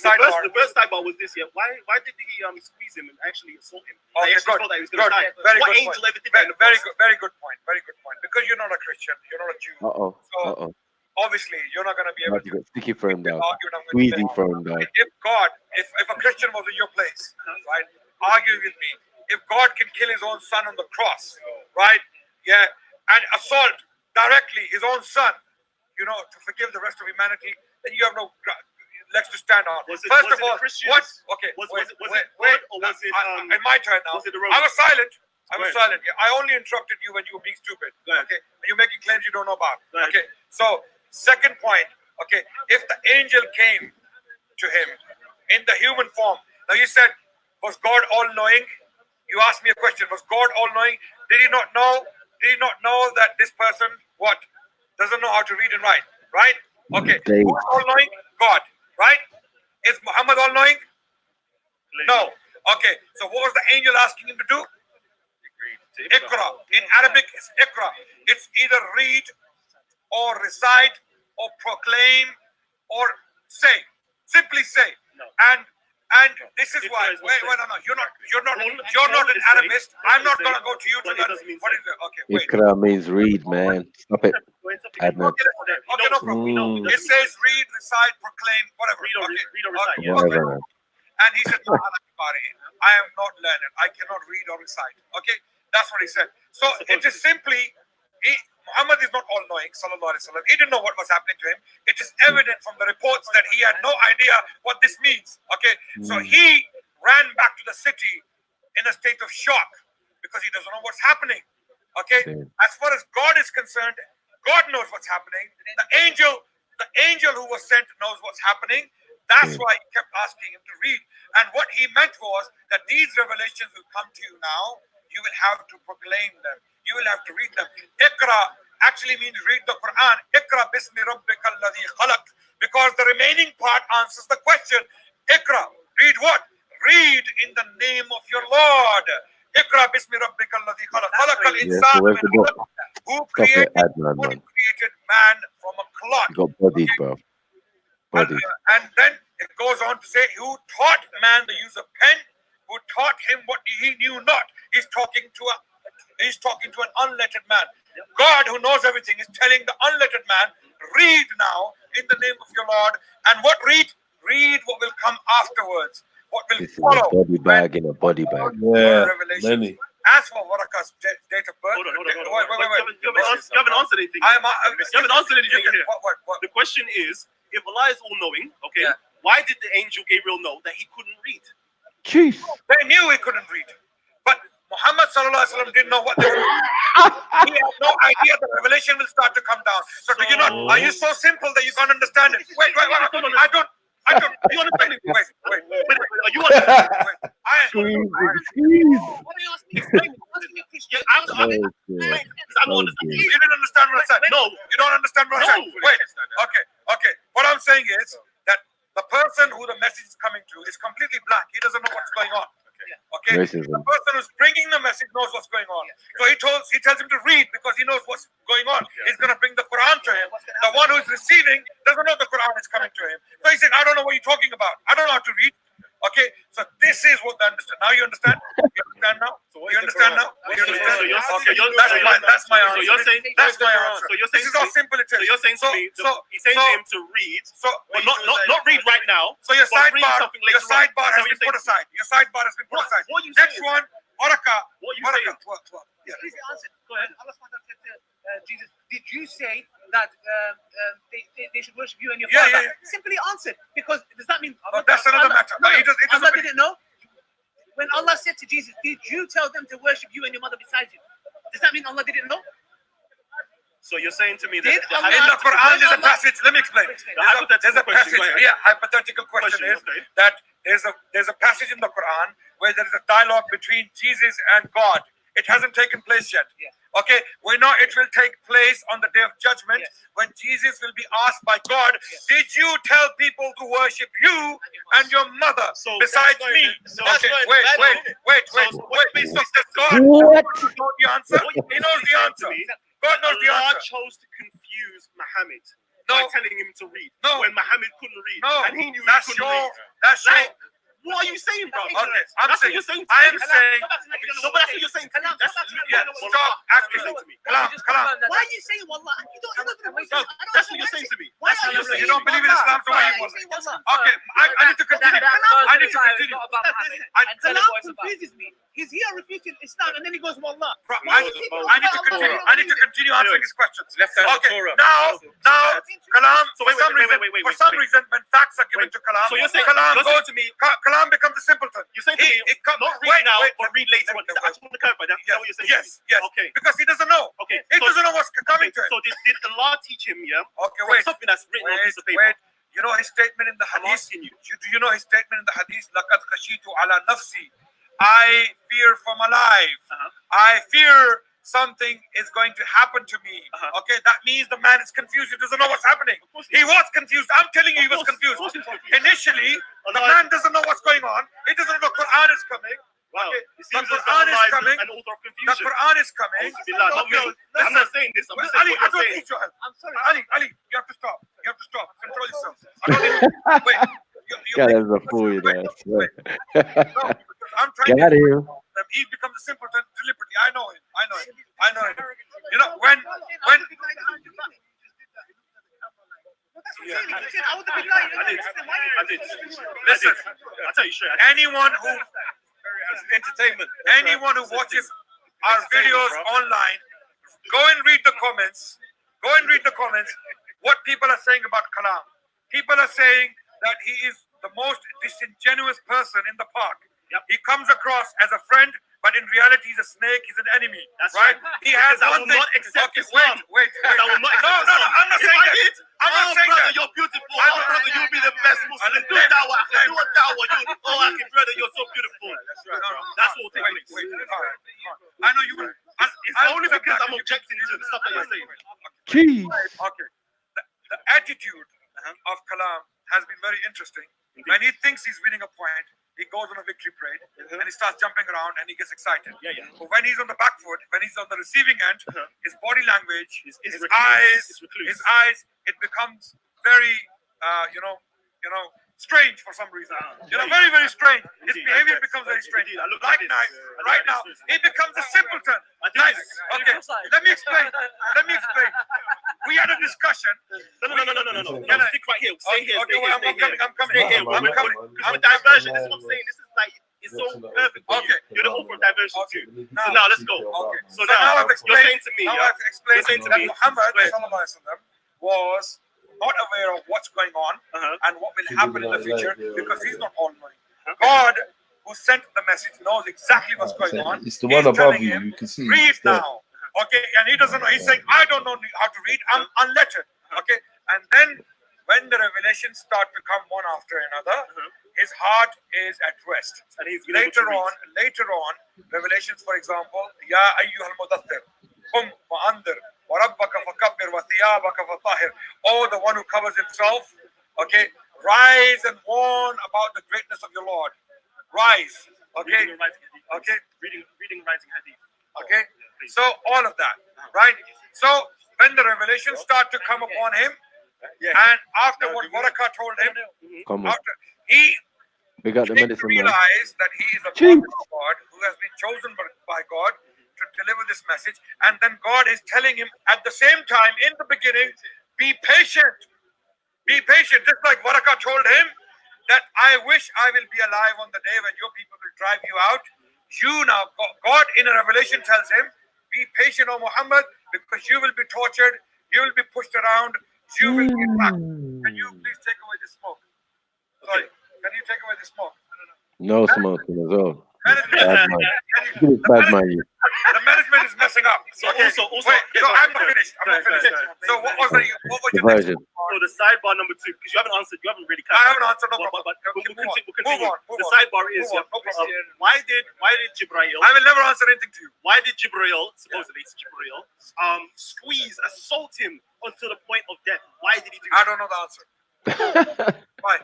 first sidebar was this year. Why did he squeeze him and actually assault him? Okay, They actually good. thought that he was going to die. Very What good angel point. ever did that? Very good point. Very good point. Because you're not a Christian, you're not a Jew. So obviously you're not going to be able to Get sticky for him down. argue. Squeezy for him down. If a Christian was in your place, right, arguing with me, if God can kill his own son on the cross, right, yeah, and assault directly his own son, you know, to forgive the rest of humanity, then you have no legs to stand on. Was it First of the all, Christians? what? Okay, Was wait, it God or was it in my turn now. was it the I was Romans? silent. I was Go ahead. silent. Yeah, I only interrupted you when you were being stupid. Go ahead. Okay, and you're making claims you don't know about. Go ahead. Okay, so second point. Okay, if the angel came to him in the human form, now you said, was God all-knowing? You asked me a question. Was God all-knowing? Did he not know? Did he not know that this person what doesn't know how to read and write? Right? Okay. Who's all-knowing? God. Right? Is Muhammad all-knowing? No. Okay. So what was the angel asking him to do? Iqra. In Arabic, it's Iqra. It's either read or recite or proclaim or say. Simply say. And this is why. Wait, no. You're not an Arabist. I'm not gonna go to you to learn. What is it? Okay, wait. Ikra means read, man. Stop it. Adnan. Okay, no problem. It says read, recite, proclaim, whatever. Read or recite. Whatever, man. And he said, no, I am not learned. I cannot read or recite. Okay, that's what he said. So it is simply, Muhammad is not all-knowing, sallallahu alaihi wasallam. He didn't know what was happening to him. It is evident from the reports that he had no idea what this means. Okay, so he ran back to the city in a state of shock because he doesn't know what's happening. Okay, as far as God is concerned, God knows what's happening. The angel who was sent knows what's happening. That's why he kept asking him to read. And what he meant was that these revelations will come to you now. You will have to proclaim them. You will have to read them. Iqra actually means read the Quran. Iqra bismi rabbika alladhi khalaq. Because the remaining part answers the question. Iqra, read what? Read in the name of your Lord. Iqra bismi rabbika alladhi khalaq. Khalaqal insan min alaq. Who created man from a clot. You got bodied, bro. Bodied. And then it goes on to say, who taught man the use of pen, who taught him what he knew not. He's talking to an unlettered man. God, who knows everything, is telling the unlettered man, read now in the name of your Lord. And what read? Read what will come afterwards. What will follow. A body bag in a body bag. Yeah, many. As for Waraka's date of birth, Hold on. wait. You haven't answered anything. You haven't answered anything here. What? The question is, if Allah is all-knowing, okay, why did the angel Gabriel know that he couldn't read? Chief. They knew he couldn't read. But Muhammad sallallahu alaihi wasallam didn't know what they were. He had no idea the revelation will start to come down. So do you not? Are you so simple that you can't understand it? Wait. I don't. You understand it? Wait. Are you understand? Squeeze. What are you asking? Explain it. I don't understand. You didn't understand what I said. No. You don't understand what I said. Wait. Okay. What I'm saying is that the person who the message is coming to is completely blank. He doesn't know what's going on. Okay. Racism. The person who's bringing the message knows what's going on. So he tells him to read because he knows what's going on. He's going to bring the Quran to him. The one who's receiving doesn't know the Quran is coming to him. So he said, I don't know what you're talking about. I don't know how to read. Okay, so this is what they understand. Now you understand? You understand now? You understand now? You understand? That's my answer. So you're saying that's my answer. So you're saying this is how simple it is. So you're saying to me, he's saying to him to read, but not read right now. So your but read sidebar, something later your sidebar on. has been put aside. Your sidebar has been put aside. What you Next saying? one, Waraka. What you saying? Yeah. Please answer. Go ahead. Allah SWT said to Jesus, did you say that they should worship you and your father? Yeah. Simply answer. Because does that mean that's another matter. No, it doesn't Allah didn't know? When Allah said to Jesus, did you tell them to worship you and your mother besides you? Does that mean Allah didn't know? So you're saying to me that in the Quran there's a passage. Let me explain. There's a passage. Hypothetical question is that there's a passage in the Quran where there is a dialogue between Jesus and God. It hasn't taken place yet. Okay, we know it will take place on the day of judgment when Jesus will be asked by God, did you tell people to worship you and your mother besides me? Okay, wait. God knows the answer. He knows the answer. God knows the Allah answer. chose to confuse Muhammad No. by telling him to read No. when Muhammad couldn't read. No. And he knew That's he couldn't your. read. That's your. Like, what are you saying, bro? Okay, I'm that's saying. what you're saying. I am saying. No, but that's what you're saying. Stop acting. Kalam. Why are you saying wallah? You don't know. That's what you're saying to me. Why are you saying You don't believe in Islam, so why are you wallah? Okay, I need to continue. I need to continue. Kalam confuses me. He's here refuting Islam and then he goes wallah. I need to continue. I need to continue answering his questions. Okay, now, Kalam, for some reason, when facts are given to Kalam, So you're saying Kalam becomes a simpleton. You're saying to me, not read now, but read later on. I just want to clarify that. That's what you're saying. Yes. Okay. Because he doesn't know. Okay. He doesn't know what's coming to him. So did Allah teach him? Yeah. Okay. Wait. Something that's written on a piece of paper. You know his statement in the hadith? Do you know his statement in the hadith? لَقَدْ خَشِيتُ عَلَى نَفْسِي. I fear for my life. I fear something is going to happen to me. Okay, that means the man is confused. He doesn't know what's happening. He was confused. I'm telling you, he was confused. Initially, the man doesn't know what's going on. He doesn't know the Quran is coming. Wow. Okay. It seems The as though Quran is Allah is coming. an author of The confusion. Quran is coming. Not me. I'm not saying this. I'm just saying Ali, what I don't you're need saying. your help. I'm sorry. Ali, you have to stop. You have to stop. Control yourself. I don't need. Wait. God, that's a fool, you know. I'm trying Get out of here. He becomes a simpleton deliberately. I know him. You know, when I did. Listen, I'll tell you straight. anyone who watches our videos online, go and read the comments. What people are saying about Kalam. People are saying that he is the most disingenuous person in the park. He comes across as a friend, but in reality he's a snake, he's an enemy. That's right. He has I one will thing. not accept Okay, Islam. wait. I will not accept No, Islam. I'm not If saying I that. did, I'm not saying brother, that. you're beautiful. Brother, you'll be the best Muslim. Do dawah. Do a dawah. Brother, you're so beautiful. That's right. That's what will take place. Wait. I know you will. It's only because I'm objecting to the stuff that you're saying. Jeez. Okay. The attitude of Kalam has been very interesting. When he thinks he's winning a point, he goes on a victory parade and he starts jumping around and he gets excited. Yeah. But when he's on the back foot, when he's on the receiving end, his body language, his recluse. eyes, it becomes very, strange for some reason. Very, very strange. His behavior becomes very strange. Right now, he becomes a simpleton. Okay, let me explain. We had a discussion. No. Stick right here. Stay here. I'm coming. Because diversion, this is what I'm saying. This is like, it's so perfect. Okay. You're the author of diversion too. So now let's go. Okay. So now you're saying to me, that Muhammad was not aware of what's going on and what will happen in the future because he's not all-knowing. God, who sent the message, knows exactly what's going on. It's the one above you. You can see. Read now. Okay, and he doesn't know. He's saying, I don't know how to read. I'm unlettered. Okay, and then when the revelations start to come one after another, his heart is at rest. And he's later on, revelations, for example, Ya ayyuhal mudaththir, qum fa'andir, wa rabbaka fakabbir, wa thiyabaka fatahhir. Oh, the one who covers himself, okay, rise and warn about the greatness of your Lord. Rise, okay, reading and writing hadith. Okay, so all of that, right? So when the revelations start to come upon him, and after what Waraka told him, We got the medicine, man. realize that he is a prophet of God who has been chosen by God to deliver this message, and then God is telling him at the same time in the beginning, be patient, just like Waraka told him that I wish I will be alive on the day when your people will drive you out. You now, God in a revelation tells him, be patient, O Muhammad, because you will be tortured, you will be pushed around, you will be back. Can you please take away the smoke? Sorry, can you take away the smoke? No smoking as well. The management is messing up. So okay. also, wait, so I'm not finished. So what was the No, So the sidebar number 2, because you haven't answered, you haven't really. I haven't answered. No problem. But we'll continue. Move on. The sidebar is why did Jibreel? I will never answer anything to you. Why did Jibreel, supposedly it's Jibreel, assault him until the point of death? Why did he do that? I don't know the answer. Why?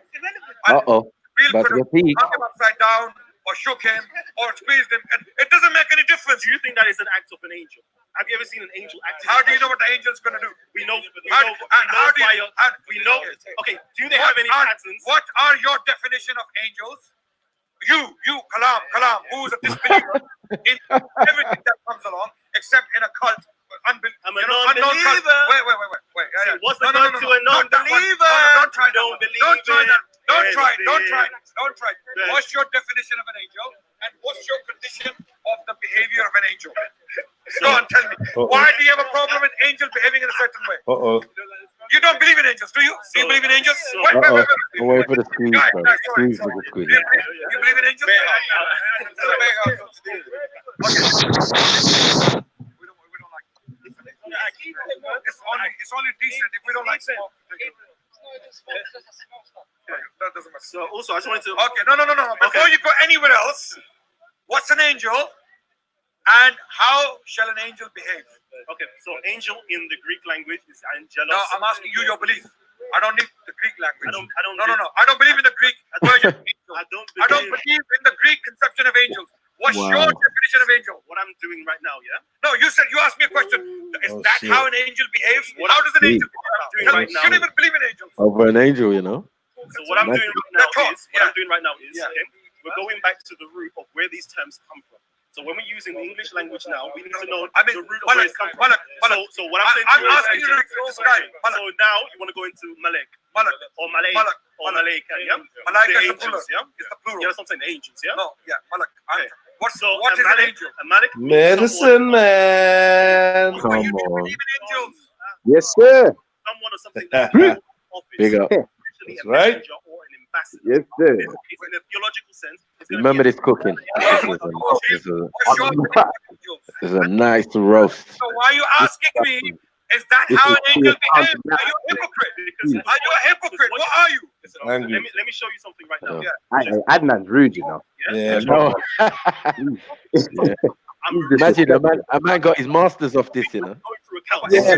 About to get peaked. Knocked him upside down, or shook him, or squeezed him, and it doesn't make any difference. Do you think that is an act of an angel? Have you ever seen an angel act? How do you know what the angel's going to do? We know. Okay. Do they have any patterns? What are your definition of angels? You, Kalam, who's a disbeliever in everything that comes along, except in a cult. I'm a non-believer. Wait. What's the cult to a non-believer? Don't try that. Don't try it. What's your definition of an angel? And what's your condition of the behavior of an angel? Go on, tell me. Why do you have a problem with angels behaving in a certain way? You don't believe in angels, do you? Do you believe in angels? Wait for the squeeze, bro. Squeeze with the squeeze. You believe in angels? It's only decent if we don't like smoke. That doesn't matter. So also, I just wanted to. Okay, no. Before you go anywhere else, what's an angel, and how shall an angel behave? Okay, so angel in the Greek language is angelos. No, I'm asking you your belief. I don't need the Greek language. I don't. No. I don't believe in the Greek version of angel. I don't believe in the Greek conception of angels. What's your definition of angel? What I'm doing right now, yeah? No, you asked me a question. Is that how an angel behaves? How does an angel behave? You don't even believe in angels. Over an angel, you know. So what I'm doing right now is, okay, we're going back to the root of where these terms come from. So when we're using the English language now, we need to know the root of where it's come from. So what I'm saying to you is, asking you to describe. So now you want to go into Malek, or Malay, or Malaika, yeah? Malaika The is the plural. angels, yeah? It's the plural. Yeah, that's what I'm saying, the angels, yeah? No, yeah, Malak. Okay. What is a an angel? A Malek Medicine man. Come on. Yes, sir. Someone or something that Big up. That's right. Yes, sir. In a theological sense, Remember this cooking. This is a nice roast. So why are you asking me? Is that how an angel behaves? Are you a hypocrite? Are you a hypocrite? What are you? Let me show you something right now. Adnan's rude, you know. Yeah, no. Imagine a man got his masters off this, you know. Yeah.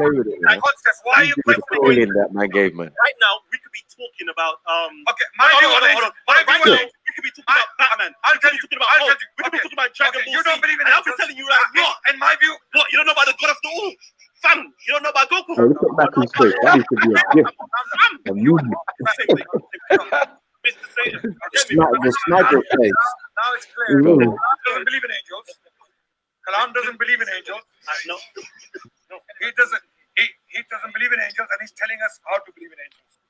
Why are you questioning that man gave, man? Right now, we could be talking about okay, hold on. Right now, we could be talking about Batman. I'll tell you. We could be talking about Dragon Ball. You don't believe in angels. I'll be telling you right now. In my view, what? You don't know about the God of the All? Fam, you don't know about Goku? Hey, look at Matthew's face. That used to be a gift. A movement. The sniper face. Now it's clear. Kalam doesn't believe in angels. Kalam doesn't believe in angels. No. He doesn't believe in angels, and he's telling us how to believe in angels.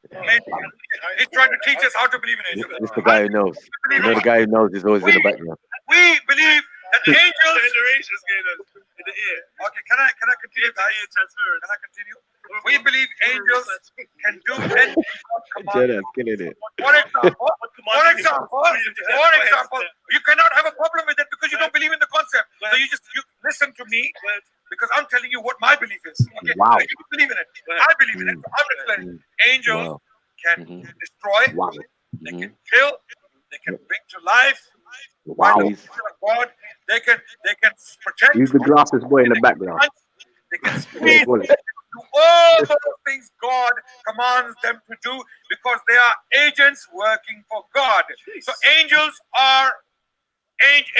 He's trying to teach us how to believe in angels. This is the guy who knows. You know the guy who knows is always in the background. We believe that angels. In the ear. Okay, can I continue, guys? Can I continue? We believe angels can do anything. Jada's killing it. For example, you cannot have a problem with it because you don't believe in the concept. So you listen to me because I'm telling you what my belief is. Okay? Wow. So you believe in it. I believe in it. So I'm explaining. Angels can destroy. They can kill. They can bring to life. Wow. God. They can protect. Use the glasses boy in the background. They can speak. Do all those things God commands them to do because they are agents working for God. So angels are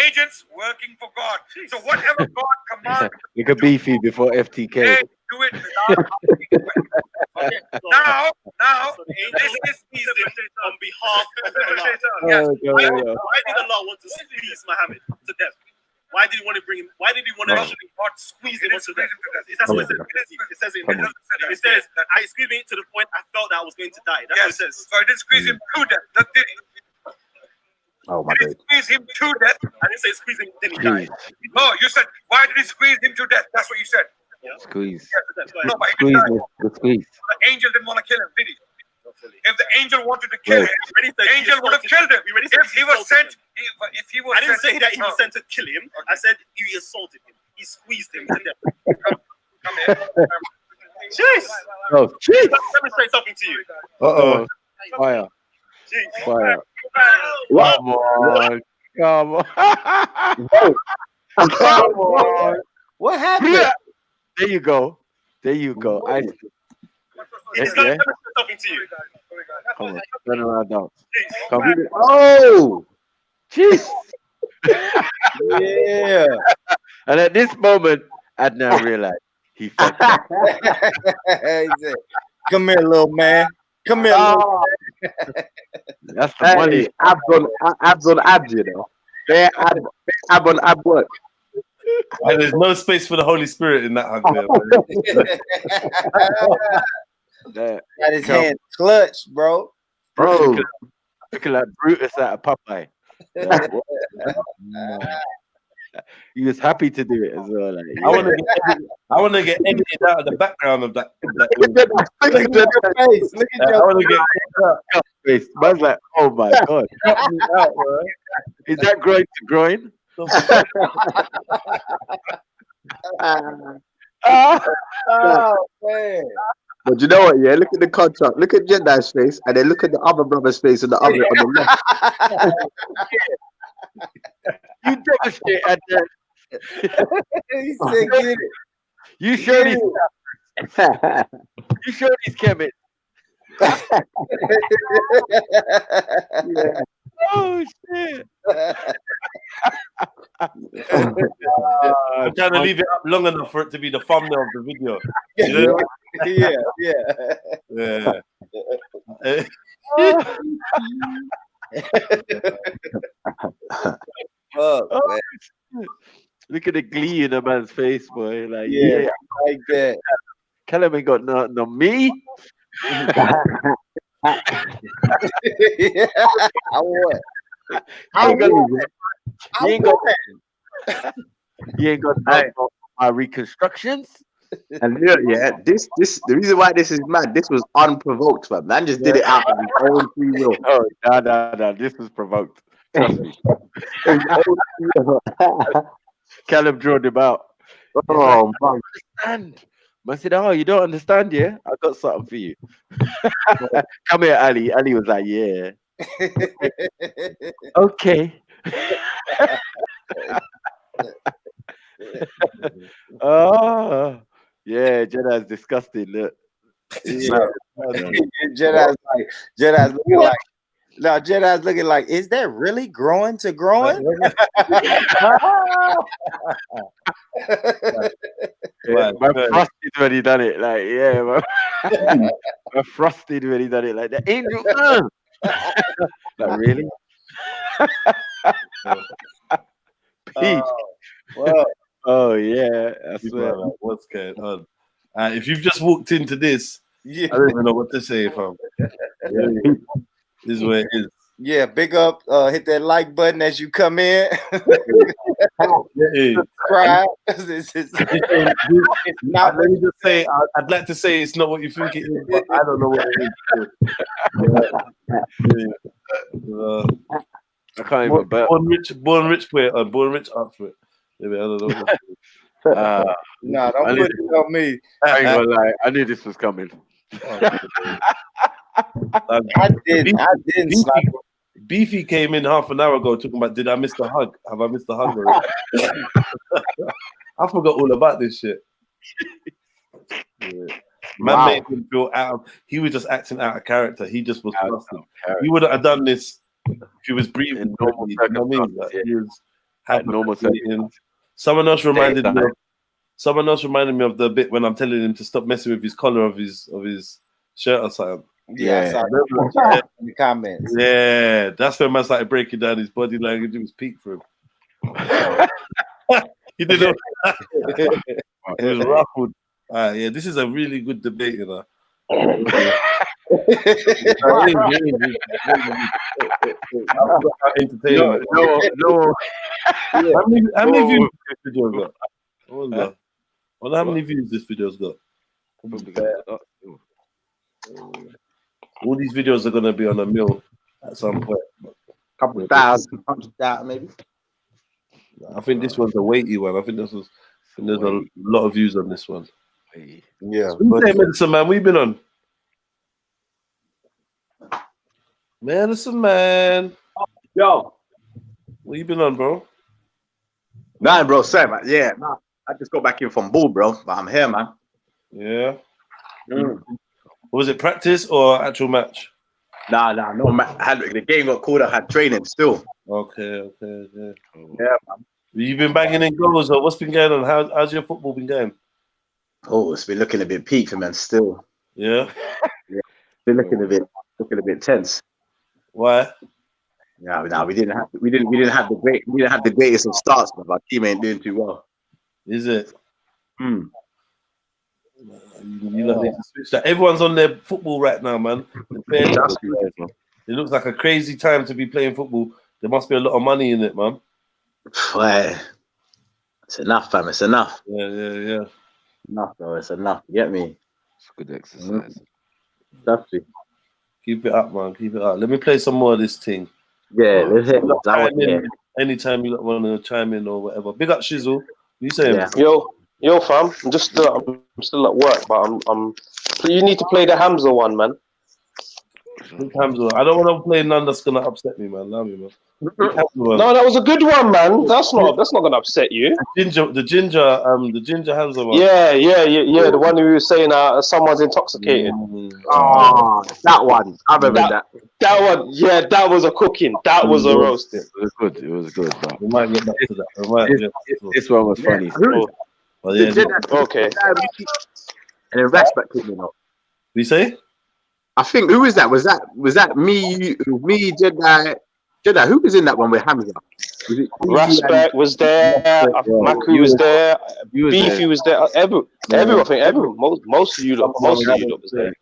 agents working for God. So whatever God commands, you could beefy before FTK. They do it without. Okay. Now, this is on behalf of Allah. Why did Allah want to squeeze Muhammad to death? Why did he want to bring him? Why did he want to actually squeeze him onto death? That's what it says. It says, I squeezed me to the point I felt that I was going to die. That's what it says. So I didn't squeeze him to death. That did it. Oh my God. Squeeze him to death. I didn't say squeeze him, then he died. No, you said, why did he squeeze him to death? That's what you said. Squeeze. No, but Squeeze the squeeze. The angel didn't want to kill him, did he? If the angel wanted to kill him, the angel would have killed him. If he was sent, I didn't say that he was sent to kill him. I said he assaulted him. He squeezed him to death. Jeez. Oh, jeez. Let me say something to you. Uh-oh. Fire. Jeez. Fire. What? Come on. Come on. Come on. What happened? There you go. There you go. I He's gonna let me say something to you. come on. Turn around now. Come Jeez. here. Oh. Jeez. Yeah. And at this moment, Adnan realized he fucked up. He said, come here, little man. Come here, little man. That's the money. Abs on abs, you know. Bare ab on ab work. And there's no space for the Holy Spirit in that hug there. Got his hand clutched, bro. Bro. Looking like Brutus out of Popeye. Like, he was happy to do it as well. Like, I want to get edited out of the background of that. Look at your face. Look at I your want to get face. Man's like, oh my god. Is that groin to groin? Oh man. But you know what? Yeah, look at the contrast. Look at Jedai's face, and then look at the other brother's face on the other on the left. You demonstrate at that. He said, "Get it." You sure these? You sure these chemists? Yeah. Oh shit! I'm trying to leave it up long enough for it to be the thumbnail of the video. You know? Yeah. Oh, man. Look at the glee in a man's face, boy. Like, Yeah, like that. Callum ain't got nothing on me. What? He ain't got nothing on my reconstructions. And you know, yeah, this the reason why this is mad. This was unprovoked, man just did it out of his own free will. Oh, no, this was provoked. Trust me. Callum drawed him out. Oh, man. Understand. I said, oh, you don't understand, yeah? I got something for you. Come here, Ali. Ali was like, yeah. Okay. Oh, yeah, Jedi's disgusting. Look. Yeah. Jedi's looking like. No, Jedi's looking like, is that really growing to growing? Yeah, man frosted when he done it. Like, yeah, man. Man frosted when he done it. Like, the angel. Like, really? Peach. Oh, yeah. I swear. What's going on? If you've just walked into this, I don't even know what to say, fam. This is where it is. Yeah, big up. Hit that like button as you come in. Subscribe. It's not. Let me just say, I'd like to say it's not what you think it is, but I don't know what it is. I can't even bet. Born rich player, born rich up for it. Maybe I don't know. No, don't put it on me. I ain't gonna lie. I knew this was coming. I didn't. Beefy came in half an hour ago talking about, did I miss the hug? Have I missed the hug already? I forgot all about this shit. Man made him feel he was just acting out of character. He just was busted. He wouldn't have done this if he was breathing normally. You know what I mean? Like, he was normal. Someone else reminded me of the bit when I'm telling him to stop messing with his collar of his shirt or something. Yeah, I saw in the comments. Yeah, that's when man started breaking down his body language. It was peak for him. He didn't. He was ruffled. Yeah, this is a really good debate, you know. Entertaining. No. How many views this video got? Well, how many views this video's got? All these videos are gonna be on a mill at some point. Couple thousand, 100,000 maybe. I think this one's a weighty one. I think there's a lot of views on this one. Yeah. What you say, Medicine Man? What you been on? Medicine Man. Yo. What you been on, bro? Nah, bro, same, man. Yeah, nah. I just got back in from ball, bro. But I'm here, man. Yeah. Was it practice or actual match? No, the game got called. I had training still. Okay. Yeah, man. You been banging in goals, or what's been going on? How's your football been going? Oh, it's been looking a bit peaked, man. Still. Yeah. Been looking a bit tense. Why? No, we didn't have the greatest of starts, but our team ain't doing too well. Is it? You know, need to switch that. Everyone's on their football right now, man. It looks like a crazy time to be playing football. There must be a lot of money in it, man. It's enough, fam. It's enough. Yeah. Enough, bro. It's enough. You get me? It's good exercise. Definitely. Keep it up, man. Keep it up. Let me play some more of this thing. Yeah, let's hit it. Anytime you want to chime in or whatever. Big up, Shizzle. You saying? Yeah. Yo, fam. I'm still at work, but I'm. You need to play the Hamza one, man. Hamza. I don't want to play none that's gonna upset me, man. Love you, man. No, that was a good one, man. That's not gonna upset you. The ginger Hamza one. Yeah. The one who was saying someone's intoxicated. Oh, that one. I remember that. That one, yeah, that was a cooking. That was a roasting. It was good. Bro. We might get back to that. This one was funny. Okay. And then Rashback took me off. We say? I think who was that? Was that me? Jedi. Who was in that one with Hamza? Rashback was there. Maku was there. Beefy was there. Everyone. I think everyone. Most of you lot was there.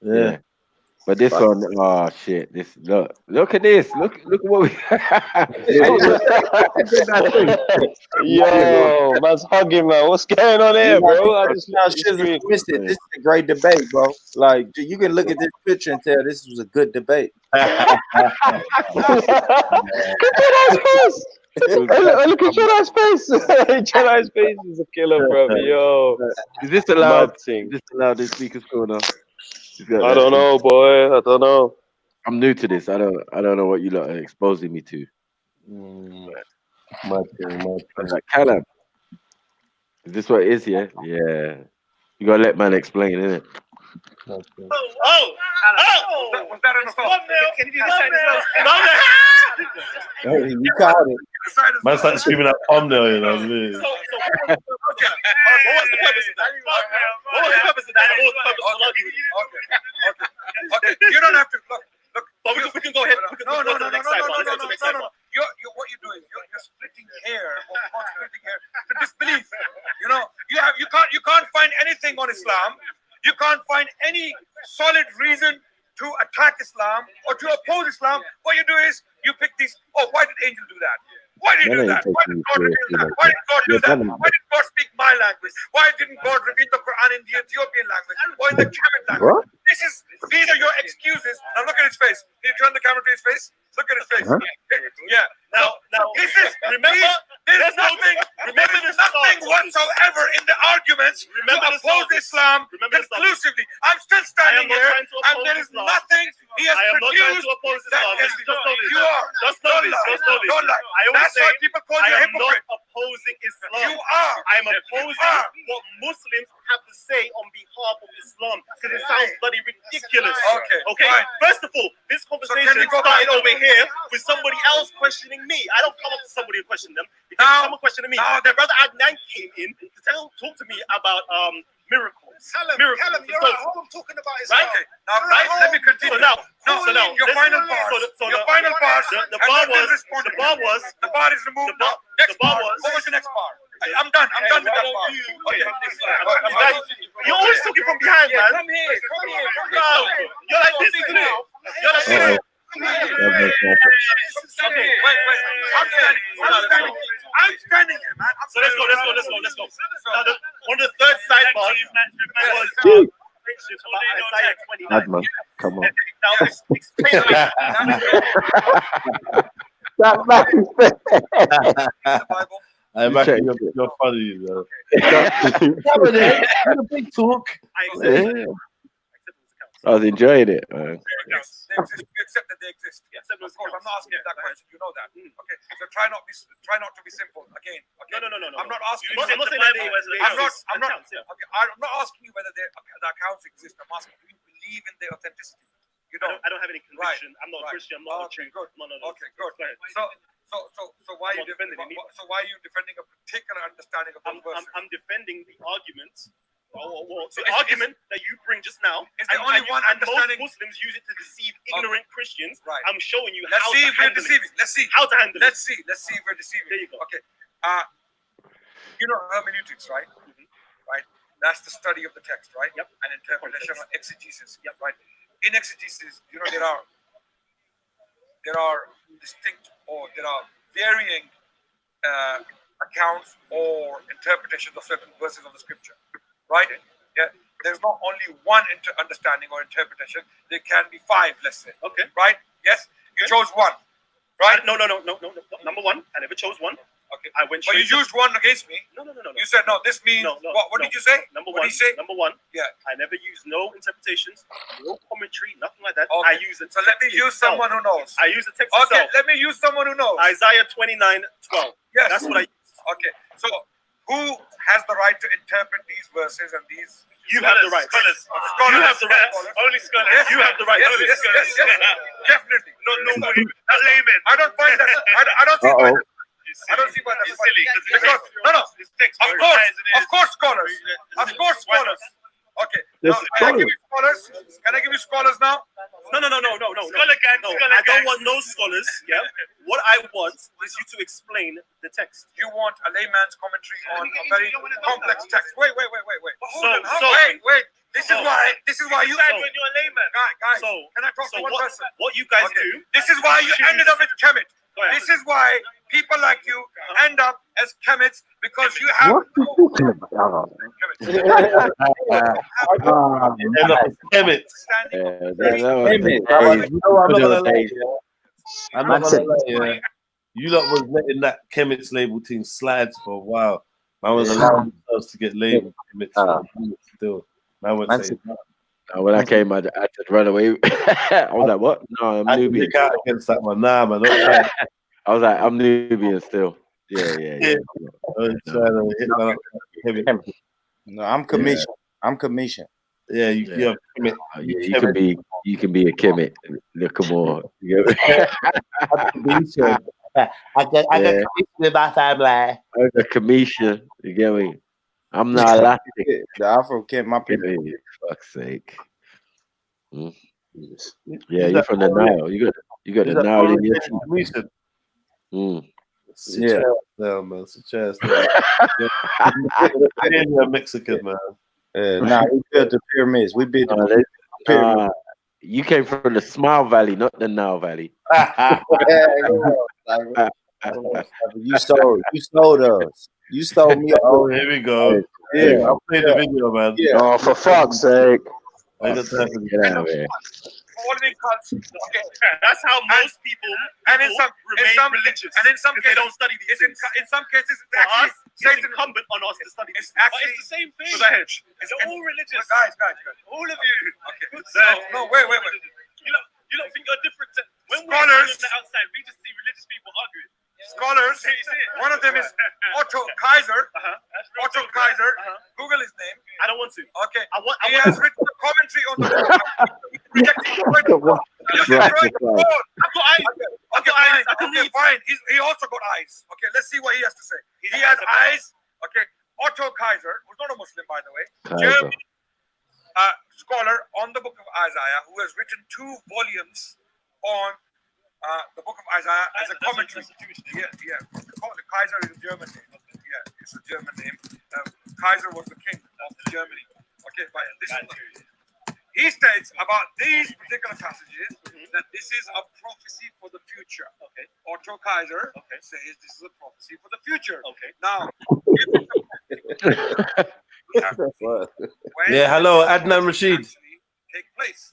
Yeah. But this one, oh shit! Look at this! Look at what we. Yo, man's hugging, man. What's going on here, bro? I just missed it. This is a great debate, bro. Like you can look at this picture and tell this was a good debate. Look at Jedi's face. Jedi's face is a killer, bro. Yo, is this allowed? Is this allowed in Speaker's Corner? I don't know, boy. I don't know. I'm new to this. I don't know what you lot are exposing me to. Callum, is this what it is? Yeah. You gotta let man explain, innit? Oh! Was that on the phone? Can you do the side as well? You caught it. Man started screaming out thumbnail, you know what I mean? What was the purpose of that? What was the purpose of that? What was the purpose of the Okay. You don't have to look. But we can go ahead. No. What you're doing, you're splitting hair or splitting hair to disbelief. You know, you can't find anything on Islam. You can't find any solid reason to attack Islam or to oppose Islam. What you do is you pick these. Oh, why did Angel do that? Why did he do that? Why did God do that? Why did God do that? Why did God speak my language? Why didn't God reveal the Quran in the Ethiopian language or in the Kemet language? These are your excuses. Now look at his face. Can you turn the camera to his face? Look at his face. Yeah. Now this is there's nothing whatsoever in the arguments to oppose Islam conclusively. I'm still standing here, and there is nothing he has produced that is. You are. Don't lie. That's why people call you a hypocrite. I'm not opposing Islam. You are. I'm opposing what Muslims have to say on behalf of Islam because it sounds bloody ridiculous. Okay. Fine. First of all, this conversation started over here with somebody else questioning me. I don't come up to somebody and question them. Because someone questioning me. Their brother Adnan came in to talk to me about miracles. You're at home talking about Islam. Right? Now, let me continue. So now, your final part. The bar is removed. Next part. What was the next part? I'm done with that part. Okay. You're always talking from behind, man. Come here. You're like this, isn't it? You're like this. Wait. I'm standing here, man. So let's go. Now, on the third sidebar was Isaiah 29. Madman, come on. That man. I'm Just actually check. you're funny, though. Come on, then. Have a big talk. Yeah. I was enjoying it, man. They accept that they exist. Of course, I'm not asking you that question. You know that. Okay. So try not to be simple. Again. Okay. No. I'm not asking you. I'm not saying that I'm not asking you whether the accounts exist. I'm asking, do you believe in their authenticity? You don't. I don't have any conviction. I'm not a Christian. I'm not a Jew. Good. Okay, good. So why are you defending? So why are you defending a particular understanding of those verses? I'm defending the arguments. The argument that you bring just now is the only one understanding. Most Muslims use it to deceive ignorant Christians. Right. I'm showing you how to handle it. Let's see how to handle it. Let's see if we're deceiving. There you go. Okay. You know hermeneutics, right? Right. That's the study of the text, right? Yep. And interpretation or exegesis. Yep. Right. In exegesis, you know, there are distinct or there are varying accounts or interpretations of certain verses of the scripture, right? Yeah, there's not only one understanding or interpretation. There can be 5, let's say. Okay, right? Yes, you chose one, right? No. Number one, I never chose one. Okay, I went. But you used one against me. No. You said no. This means what did you say? Number one. What did you say? Number one. Yeah. I never used no interpretations, no commentary, nothing like that. Okay. I use it. So let me use someone who knows. I use the text itself. Okay. Let me use someone who knows. Isaiah 29:12. Yes. That's what I use. Okay. So who has the right to interpret these verses and these? You have the right. Scholars. You have the right. Only scholars. Yes. You have the right. Only scholars. Definitely. Not nobody. That's layman. I don't find that. I don't see why. I don't see why that's silly. Because, no. Of course, scholars. Okay. Now, can I give you scholars now? No. I don't want no scholars. Yeah. What I want is you to explain the text. You want a layman's commentary on a very complex text. Wait. Wait. This is why you said when you're a layman. Guys, can I talk to one person? What you guys do? This is why you ended up with Kemet. This is why people like you end up as Kemets because you have. I'm not gonna lie, yeah. You lot was letting that Kemets label team slide for a while. I was allowing themselves to get labeled Kemets still. I would say when I came, I had to run away. I was like, "What? No, I'm Nubian." Out against that one, nah, man. Don't try. I was like, "I'm Nubian still." Yeah. No, I'm commission. I'm commission. Yeah, you have commit. You can be a Kemet. Look more. I got commission in my family. I got commission. You get me? I'm not elastic. The Afro Kent, my people. Fuck's sake. Yeah, you're from the Nile. You got the Nile in your teeth. Yeah, man. You're Mexican, man. Nah, we built the pyramids. We built the pyramids. You came from the Smile Valley, not the Nile Valley. You stole us. You stole me. Oh, here we go. Yeah, I'll play the video, man. Yeah. Oh, for fuck's sake. I got time to get out of here. That's how most people remain religious. And in some cases, they don't study these things. In some cases, it's incumbent on us to study these things. But it's the same thing. It's all religious. Guys. All of you. Okay. No, wait. You don't think you're different. When we're on the outside, we just see religious people arguing. Scholars, one of them is Otto Kaiser. Otto Kaiser. Google his name. I don't want to. Okay. He has written a commentary on the book. I've got eyes. Okay, fine. He also got eyes. Okay, let's see what he has to say. He has eyes. Okay. Otto Kaiser, who's not a Muslim, by the way. German scholar on the book of Isaiah, who has written 2 volumes on the book of Isaiah as a commentary. Yeah. Kaiser is a German name. Yeah, it's a German name. Kaiser was the king of Germany. Okay, but he states about these particular passages that this is a prophecy for the future. Okay. Otto Kaiser says this is a prophecy for the future. Okay. Now. Yeah, hello, Adnan Rashid. Take place.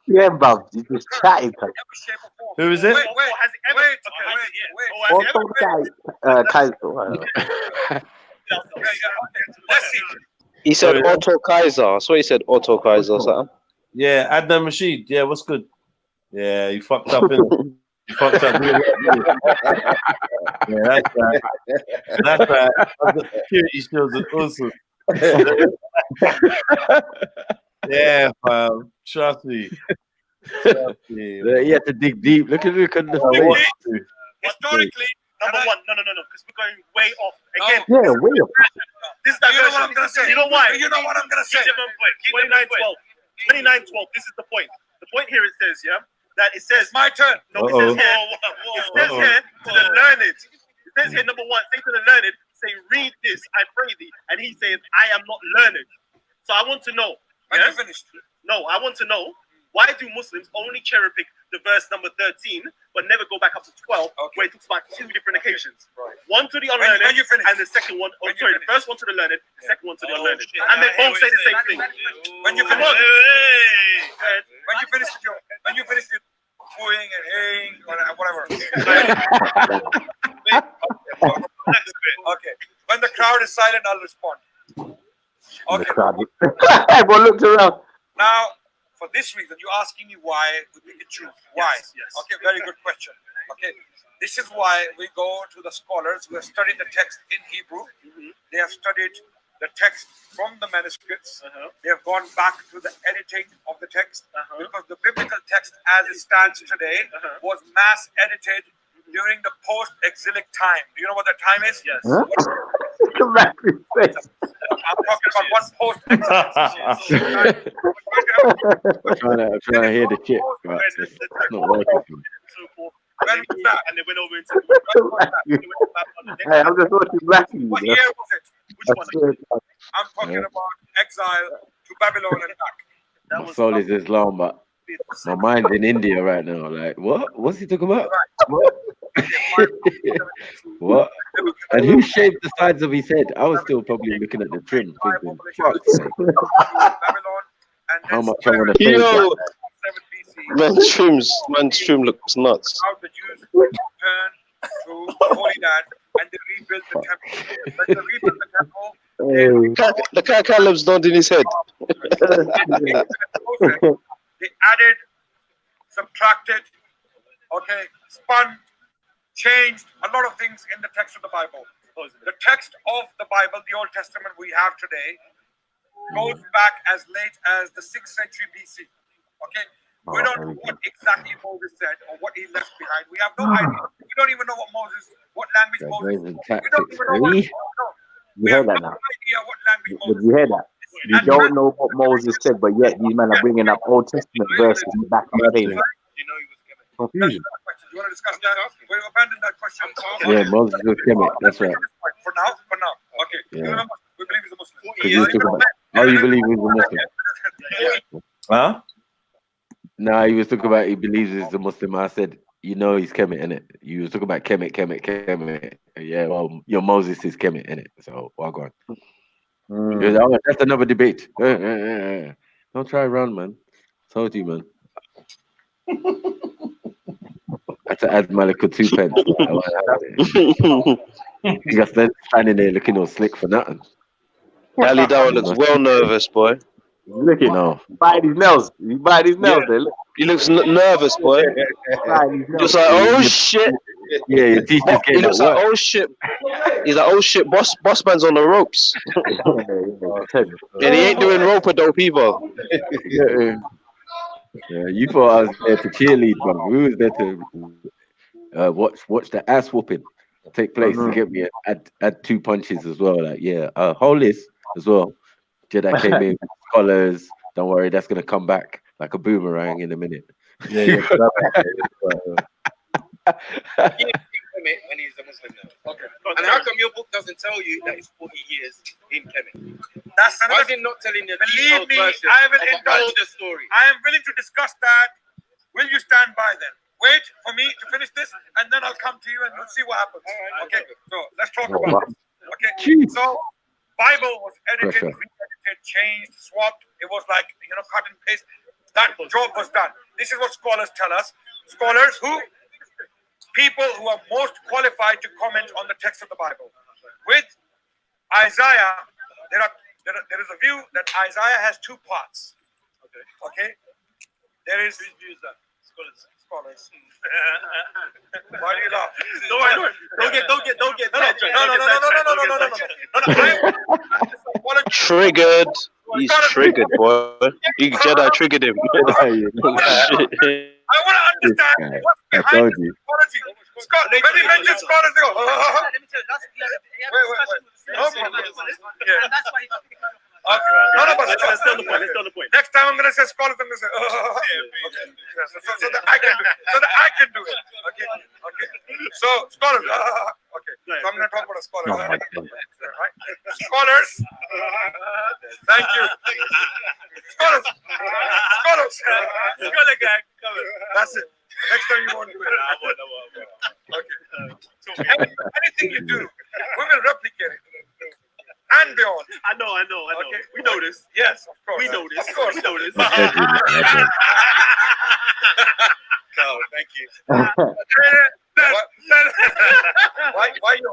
Yeah, Bob, you just chatting. Who is it? Wait. Has it ever? Wait. Let's see. He said Oh, yeah. Otto Kaiser. I swear he said Otto Kaiser or something. Yeah, Adnan Rashid. Yeah, what's good? Yeah, you fucked up, innit? You fucked up. Yeah, that's right. That's right. The security shows are awesome. Yeah, fam. Trust me. He had to dig deep. Look at the face. Historically, number one. No, because we're going way off. Again, Yeah, way off. this is You know what I'm gonna say? You know why? You know what I'm gonna say? 29-12. This is the point. The point here it says, yeah, that it says my turn. No, it says here. It says here to the learned. It says here, number one, say to the learned, say, read this, I pray thee. And he says, I am not learned. So I want to know. When yeah? you finished. No, I want to know, why do Muslims only cherry pick the verse number 13, but never go back up to 12, where it talks about two different occasions? Right. One to the unlearned, when you finish. and the second one, the first one to the learned, the second one to the unlearned. And they both say the same thing. When you finish. When you finish with booing and haying or whatever. Okay. When the crowd is silent, I'll respond. Okay. Everyone looked around. Now, for this reason, you're asking me why we pick and choose. Why? Yes. Okay, very good question. Okay, this is why we go to the scholars who have studied the text in Hebrew. They have studied the text from the manuscripts. They have gone back to the editing of the text because the biblical text as it stands today was mass edited during the post-exilic time. Do you know what that time is? Yes. Huh? I'm talking about what post-exilic. I'm trying to hear the shit, but it's not working. When was that? And they went over into Hey, I'm just watching Blackie. What year was it? Which one? I'm talking about exile to Babylon and back. My soul is Islam, but my mind's in India right now. Like, what? What's he talking about? What? What? And who shaved the sides of his head? I was still probably looking at the trim, thinking, fuck's sake. How much I want to pay. Yo, man's trim looks nuts. How the Jews returned to the Holy Land and they rebuilt the temple. When they rebuilt the temple, The cat lives not in his head. they added, subtracted, spun, changed a lot of things in the text of the Bible. The text of the Bible, the Old Testament we have today, goes back as late as the 6th century BC. Okay, we don't know what exactly Moses said or what he left behind. We have no idea. We don't even know what language Moses. We don't even know what. You heard that now? Did you hear that? We don't know what Moses said, but yet these men are bringing up Old Testament verses back in the day. Confusion. You want to discuss that? We abandon that question. Yeah, Moses was Kemet. That's right. For now. Okay. Yeah. We believe he's a Muslim. Because he was talking about, oh, you believe he's a Muslim? Huh? No, he was talking about he believes he's a Muslim. I said, you know he's Kemet, innit? You was talking about Kemet. Yeah, well, your Moses is Kemet, innit? So, well, go on. Oh, that's another debate. Don't try around, man. Told you, man. I had to add Malika 2 pence. You got standing there looking all slick for nothing. Ali Dower looks well nervous, boy. Look at no. He bite his nails. He bite his nails there. Look. He looks nervous, boy. Just like, oh shit. Yeah, your teacher's He looks like, oh shit. He's like, oh shit, boss man's on the ropes. And he ain't doing rope-a-dope either. Yeah, you thought I was there to cheerlead, bro. We was there to watch the ass whooping take place to get me add 2 punches as well. Like, yeah, whole list as well. Jedi came in with collars. Don't worry, that's gonna come back like a boomerang in a minute. Yeah. When he's a Muslim now. Okay. And how come your book doesn't tell you that it's 40 years in Kemet? That's Why is it not telling you? Believe me, I will indulge the story. I am willing to discuss that. Will you stand by then? Wait for me to finish this, and then I'll come to you and we'll see what happens. Okay. So let's talk about it. Okay. So Bible was edited, re-edited, changed, swapped. It was like cut and paste. That job was done. This is what scholars tell us. Scholars who? People who are most qualified to comment on the text of the Bible. With Isaiah, there is a view that Isaiah has two parts. Okay? There is scholars. Why do you laugh? No. Triggered. He's triggered, boy. You Jedi triggered him. I want to understand what's behind the quality. When he mentions scholars, they go, none of us. That's not the point. Next time I'm going to say scholars, I'm going to say, so that I can do it. Okay. So scholars. Okay. So I'm going to talk about a scholar. Right? Scholars. Thank you. Scholars. Scholar gang. That's it. Next time you won't do it. Okay. Anything you do, we will replicate it. And beyond. I know. Okay. We know this. Yes, of course. We know this. Of course. We know this. No, thank you. Why are you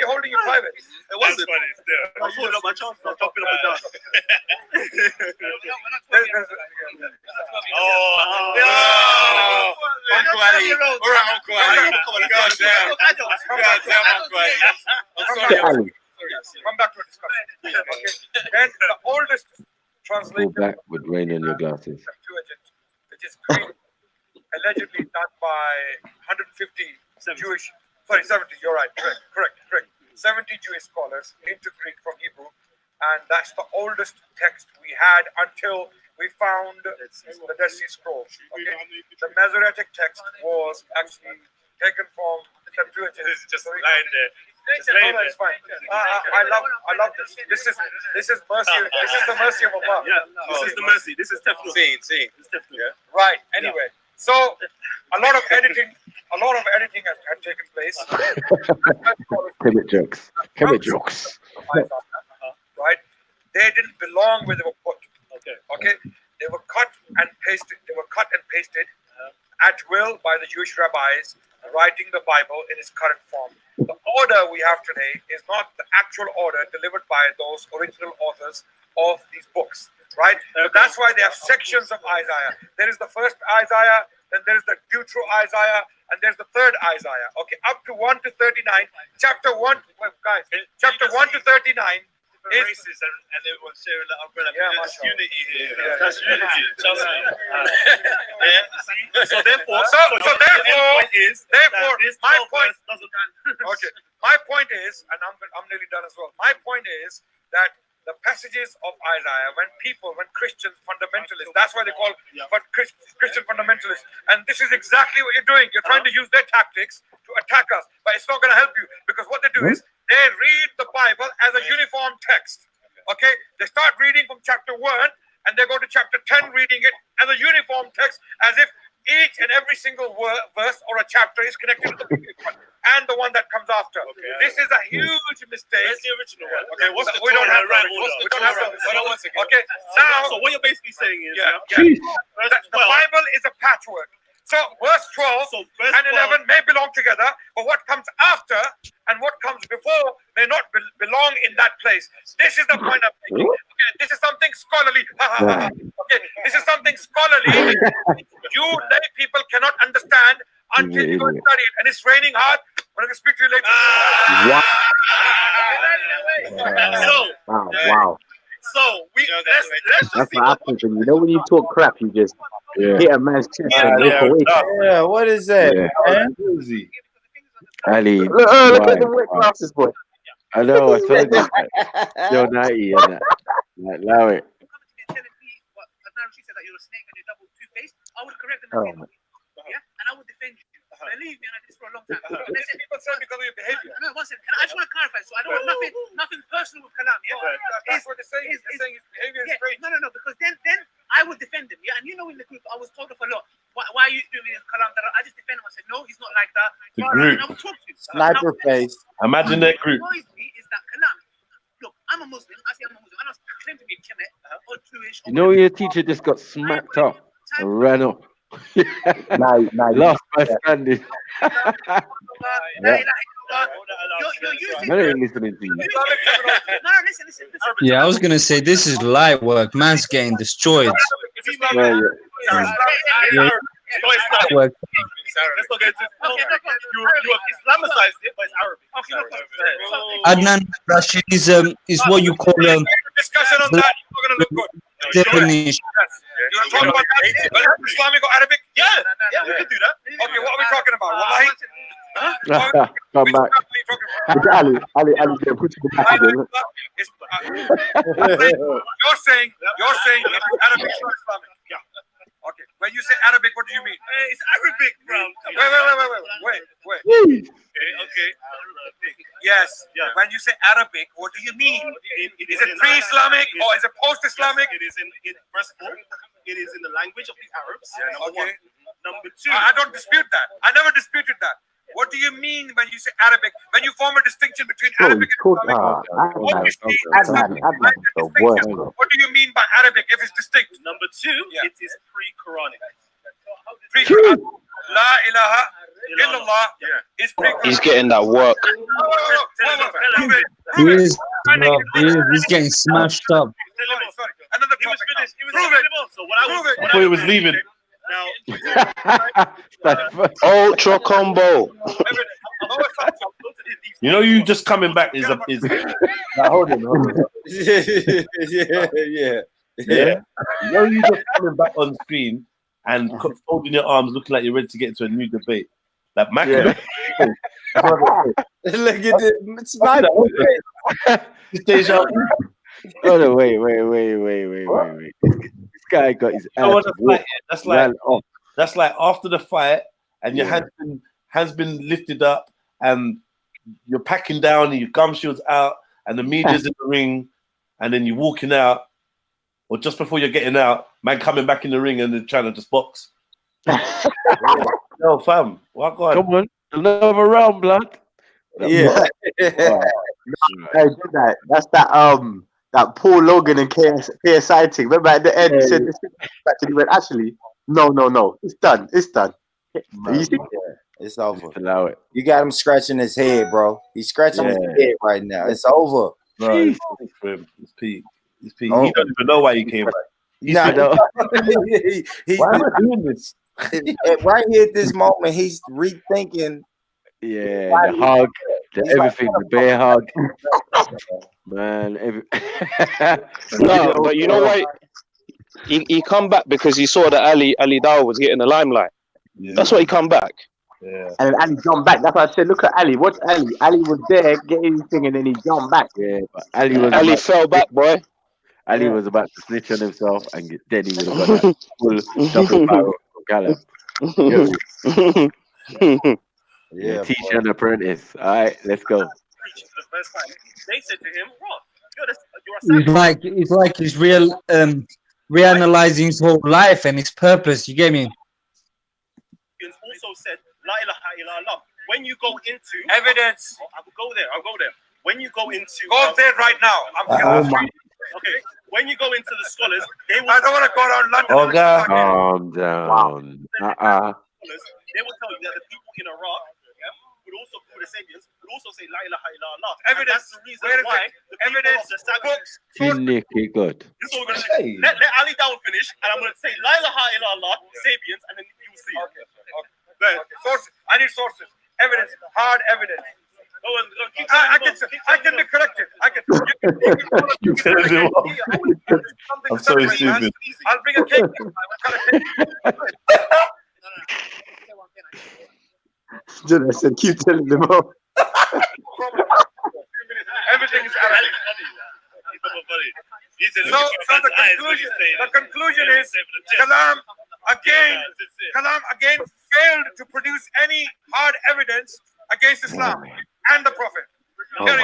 holding your private? It wasn't funny. I was holding up my chance. I was jumping up and down. Uncle Ali. All right, Uncle Ali. Goddamn, Uncle Ali. I'm sorry. Come back to a discussion. Okay. Then the oldest translation. Go back with rain in your glasses. Which is Greek, allegedly done by 150 Jewish. Sorry, 70. You're right. Correct. 70 Jewish scholars into Greek from Hebrew, and that's the oldest text we had until we found the Dead Sea Scrolls. Okay? The Masoretic text was actually taken from the Septuagint. It's just lying there. It's fine. I love this. This is mercy. This is the mercy of Allah. Yeah, this is the mercy. This is Teflon. See. Right. Anyway, so a lot of editing had taken place. Pivot jokes. Right. They didn't belong where they were put. Okay. They were cut and pasted at will by the Jewish rabbis, writing the Bible in its current form. The order we have today is not the actual order delivered by those original authors of these books, right? So that's why they have sections of Isaiah. There is the first Isaiah, then there is the Deutero Isaiah, and there's the third Isaiah. Okay, up to 1 to 39. Chapter 1 to 39 is races and everyone's sharing the umbrella. Yeah, that's unity here. Yeah. That's unity. Trust me. So therefore, my point doesn't. Okay, my point is, and I'm nearly done as well. My point is that the passages of Isaiah, when Christians, fundamentalists, that's why they call Christian fundamentalists, and this is exactly what you're doing. You're trying to use their tactics to attack us, but it's not going to help you, because what they do is they read the Bible as a uniform text. Okay, they start reading from chapter 1 and they go to chapter 10 reading it as a uniform text, as if each and every single verse or a chapter is connected to the previous one and the one that comes after. This is a huge mistake. Where's the original one? Okay, we don't have that. Okay, now, so what you're basically saying is that the Bible is a patchwork. So verse 12 and 11 may belong together, but what comes after and what comes before may not belong in that place. This is the point I'm making. Okay, this is something scholarly. Okay, this is something scholarly you lay people cannot understand until you go and study it. And it's raining hard. I'm going to speak to you later. Wow. So let's just That's what happens. And you know when you talk crap, you just hit a man's chest and look away. Yeah, what is that, man? Ali, look at the wet glasses, boy. I know, I told you. Yo, naughty and that. Allow it. She said that you're a snake and you're double two-faced. I would correct them and say, yeah, and I would defend you. Believe me, and I did this for a long time. People say because of your behavior. No, one second. I just want to clarify. So I don't want nothing personal with Kalam. Yeah, that's what they're saying. They're saying his behavior is strange. No, because then I would defend him. Yeah, and you know in the group I was told off a lot. Why are you doing this, Kalam? I just defend him. I said no, he's not like that. The group. And I would talk to him. Sniper face. Imagine that group. What annoys me is that Kalam. Look, I'm a Muslim. I say I'm a Muslim. I don't claim to be a Kemet or Jewish. You know your teacher just got smacked up and ran up. Last man standing. I ain't listening to you. Yeah, I was gonna say this is light work. Man's getting destroyed. Yeah. Light work. Let's not get into you have Islamicized it, but it's Arabic. Adnan Rashidism is what you call discussion on that. You're not gonna look good. definition. You want to talk about that? Islamic or Arabic? Yeah, we can do that. Okay, what are we talking about? Wallahi? Come back. Ali, put it back again. You're saying Arabic is not Islamic. Yeah. Okay. When you say Arabic, what do you mean? It's Arabic, bro. Wait. Okay. Yes. Yeah. When you say Arabic, what do you mean? Is it pre-Islamic or is it post-Islamic? It is in first of all, it is in the language of the Arabs. Number one. Number two. I don't dispute that. I never disputed that. What do you mean when you say Arabic? When you form a distinction between Arabic and Islamic? What do you mean by Arabic if it's distinct? Number two, it is pre-Quranic. Pre-Quranic. La ilaha illallah is pre-Quranic. He's getting that work. He's getting smashed up. Another topic. Prove it. I thought he was leaving. Ultra combo. You know, you just coming back is hold on. Yeah. You know, you just coming back on screen and folding your arms, looking like you're ready to get into a new debate. Like Mac. Look at it. It's my Oh no! Wait! This guy got his. You know what that's like after the fight, and your hands been lifted up, and you're packing down, and your gum shield's out, and the media's in the ring, and then you're walking out, or just before you're getting out, man coming back in the ring and then trying to just box. No, fam, what going? Come on, another round, blood. Yeah. That's that Paul Logan and KSI thing. Remember at the end he said this and he went, actually, no, it's done. You see? It's over. Allow it. You got him scratching his head, bro. He's scratching his head right now. It's over. Bro, it's peak. He don't even know why he came back. Why am I doing this? Right here at this moment, he's rethinking. Yeah, the hug, everything, the bear hug. Man, no, but you know why? He come back because he saw that Ali Dawah was getting the limelight. Yeah. That's why he come back. Yeah. And then Ali jumped back. That's why I said, look at Ali. Watch Ali. Ali was there getting his thing, and then he jumped back. Yeah, but Ali fell back, boy. Ali was about to snitch on himself, and then he would have got that full double barrel from Callum. Yeah, teacher and apprentice. All right, let's go. They said to him, "You're It's like he's reanalyzing his whole life and his purpose. You get me? Also said, La ilaha illallah. When you go into evidence, I'll go there. When you go into go there right now. Okay. When you go into the scholars, they will. I don't want to go around London. Calm down. They will tell you that the people in Iraq would also, for the Sabians, would also say La ilaha illallah. Evidence. That's the reason why the evidence, the books. Good. This is what we're going to say. Let Ali Dawah finish, and I'm going to say La ilaha illallah, Sabians, and then you will see. Okay. Sources. I need sources. Evidence. Hard evidence. I can be corrected. You tell him off. I'm sorry, stupid. I'll bring a cake. I said, keep telling them off. Everything is Arabic. So the conclusion is Kalam again failed to produce any hard evidence against Islam and the Prophet. And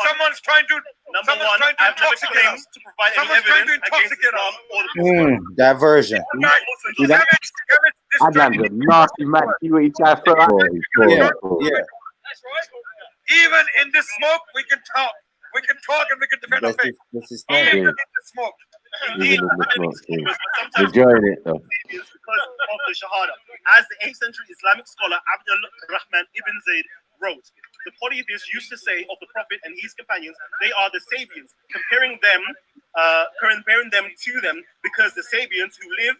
someone's trying to intoxicate us. Someone's trying to intoxicate us. Diversion. Adnan, the nasty man. See what he tried to throw out. Yeah. Even in the smoke, we can talk. We can talk and we can defend our faith. Even in the smoke. Even in the smoke screen. Enjoying it though. Because of the Shahada. As the 8th century Islamic scholar Abdul Rahman ibn Zayd wrote, the polytheists used to say of the Prophet and his companions, they are the Sabians, comparing them to them, because the Sabians who live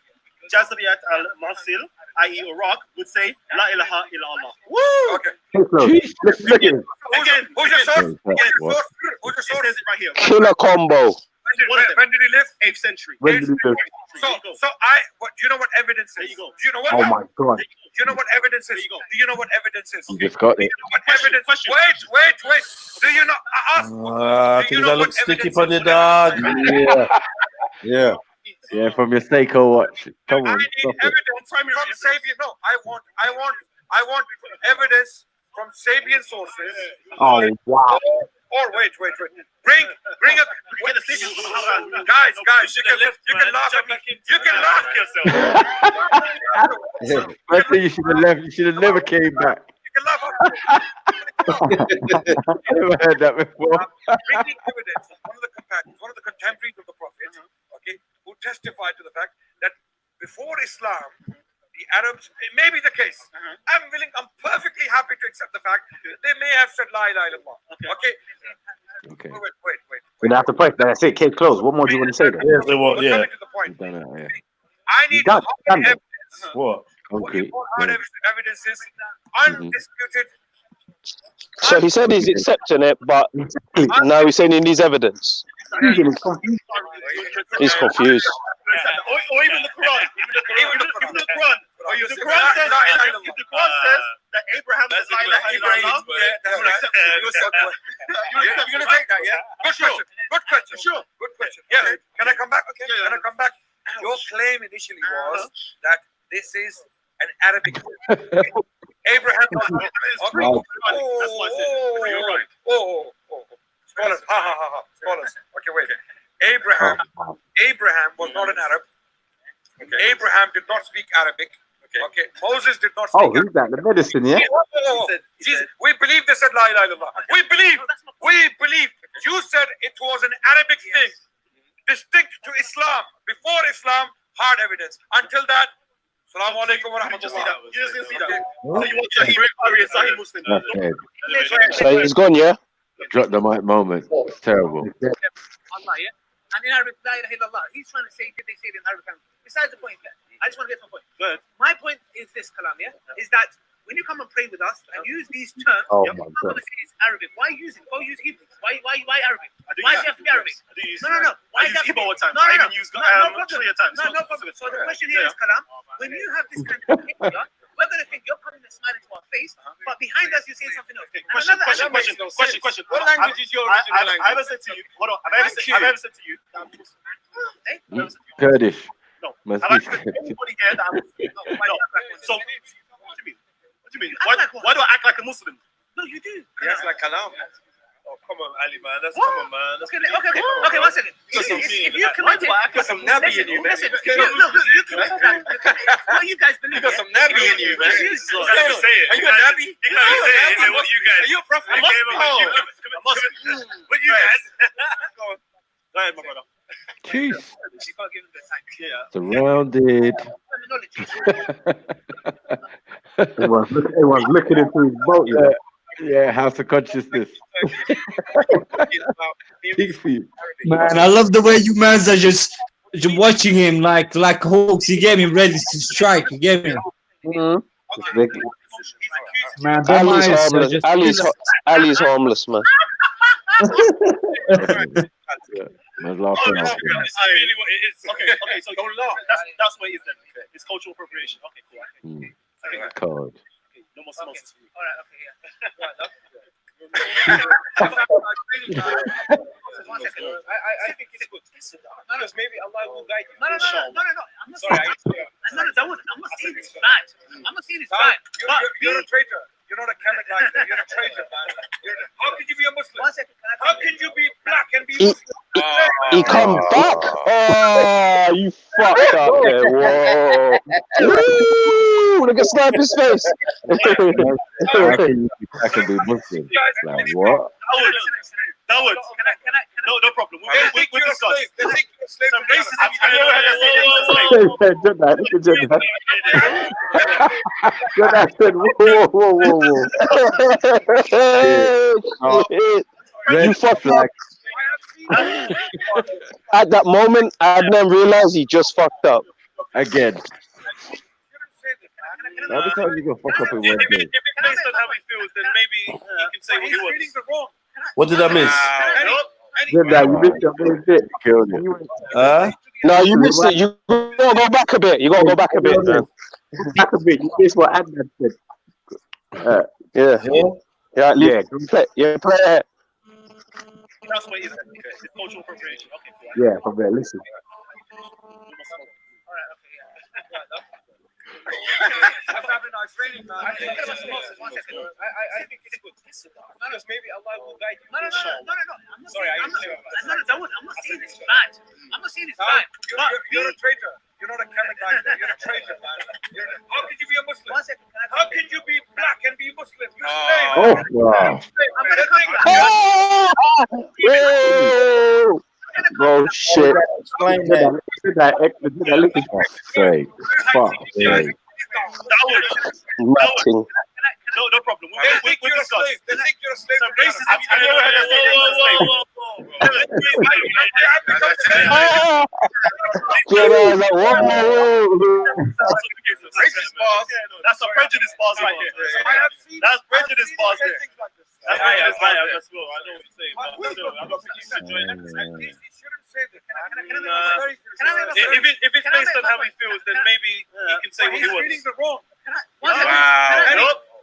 Jazriyat al-Marsil, i.e. Iraq, would say La ilaha illallah. Woo! Okay. Look at him. Again, who's your source? Who's your source? It says it right here. Killer combo. When did he live? 8th century. When did he live? So do you know what evidence is? There you go. Do you know what? Oh my God. Do you know what evidence is? Do you know what evidence is? You just got it. What evidence? Wait. Do you know? I asked. Things that look sticky on the dog. Yeah. Yeah, from your Seiko watch. Come on. I need evidence from Sabian. No, I want evidence from Sabian sources. Oh wow. Or wait. Bring up. Guys, you can laugh at me. You can laugh yourself. I think you should have left. You should have never came back. You can laugh at me. I never heard that before. Bringing evidence of one of the companions, one of the contemporaries of the Prophet, okay, who testified to the fact that before Islam, the Arabs, it may be the case. I'm perfectly happy to accept the fact that they may have said La ilaha illallah. Okay. Wait. We don't have to fight. That's it. Case closed. What more do you want to say? Then? Yeah. To the point. I need evidence. What? Okay. Evidence is undisputed. So he said he's accepting it, but now he's saying he needs evidence. He's confused. Or even the Quran. Even the Quran. The Quran says that Abraham is La ilaha illallah. You're gonna take that, yeah? Good question. Yeah. Can I come back? Okay. Can I come back? Your claim initially was that this is an Arabic. Abraham was okay. That's why I said you're right. Scholars. Scholars. Okay, wait. Abraham was not an Arab. Okay. Abraham did not speak Arabic. Okay. Moses did not speak Arabic. Who's that? The medicine, yeah? Jesus, we believe they said La ilaha illallah. We believe. You said it was an Arabic thing, distinct to Islam. Before Islam, hard evidence. Until that, Assalamu alaikum wa rahmatullah. You just didn't see that. So you want Sahih Bukhari and Sahih Muslim. So he's gone, yeah? Drop the mic moment. It's terrible. Allah, yeah? And in Arabic, La ilaha illallah. He's trying to say, did they say it in Arabic? Besides the point, I just want to get to my point. Good. My point is this, Kalam, yeah? Is that when you come and pray with us and use these terms, you're not going to say it's Arabic. Why use it? Go use Hebrew. Why Arabic? Why does it have to be Arabic? No. Why I use Hebrew all the time. No, I even use three times. No problem. So the question here is, Kalam, when you have this kind of behavior, we're going to think you're coming and smiling to our face, but behind us you're saying something else. Question. What language is your original language? I ever said to you, hold on, I've ever said to you, Kurdish. No. Have I said to anybody here that I'm Muslim? No. So, what do you mean? Why do I act like a Muslim? No, you do. Yes, like Kalam. Oh, come on, Ali, man. Come on, man. Okay, 1 second. If you committed... I got some nabby in you, man. Listen, you committed... What you guys believe... You got some nabby in you, man. You can't say it. Are you a nabby? You can't say it. What you guys... Are you a prophet? I'm Muslim. What you guys... Go ahead, my brother. Jeez. She can't give him the time. Yeah. Surrounded. Everyone's looking into his boat. Yeah, House of Consciousness. Man, I love the way you mans are just watching him like hawks. You get me ready to strike. You get me. Man, Ali's harmless, man. Man's laughing. That's really what it is. Okay, so don't laugh. That's what it is then. It's cultural appropriation. Okay, cool. Code. No more samosas for you. All right, okay, I think it's good. Because maybe Allah will guide you. No. I'm not sorry. I'm not saying it's bad. I'm not saying it's bad. You're a traitor. You're not a Kevin Lighter. You're a traitor, man. How can you be a Muslim? 1 second. How can you be black and be Muslim? He come back? Oh, you fucked up there. Whoa. Woo! Look at Sniper's face. How can you be black and be Muslim? Like, what? Dawud. Can I No problem. We discuss. Some racism. Jordan said, whoa. You fucked up. At that moment, Adnan realized he just fucked up. Again. Every time you go fuck up in one day. If it's based on how he feels, then maybe he can say what he wants. What did I miss? Jordan, you missed your main bit. Killed it. No, you missed it. You gotta go back a bit. You gotta go back a bit, man. Back a bit. You missed what Adnan said. Yeah. Play it. That's what it is. It's cultural appropriation. Okay. Yeah, from there. Listen. I think it's good. Because maybe Allah will guide you. No. I'm not saying it's bad. I'm not saying it's bad. You're a traitor. You're not a Canadian. You're a traitor, man. How can you be a Muslim? How can you be black and be Muslim? You're slave. Oh, wow. Bro, shit. Explain that. Fuck. Matting. No problem. We discuss. They think you're a slave. Some racism. I never heard that racist bars. That's a prejudice bars right here. That's prejudice bars there. I know what you're saying. I don't think you should join it. If it's based on how he feels, then maybe he can say what he wants. He's reading the wrong.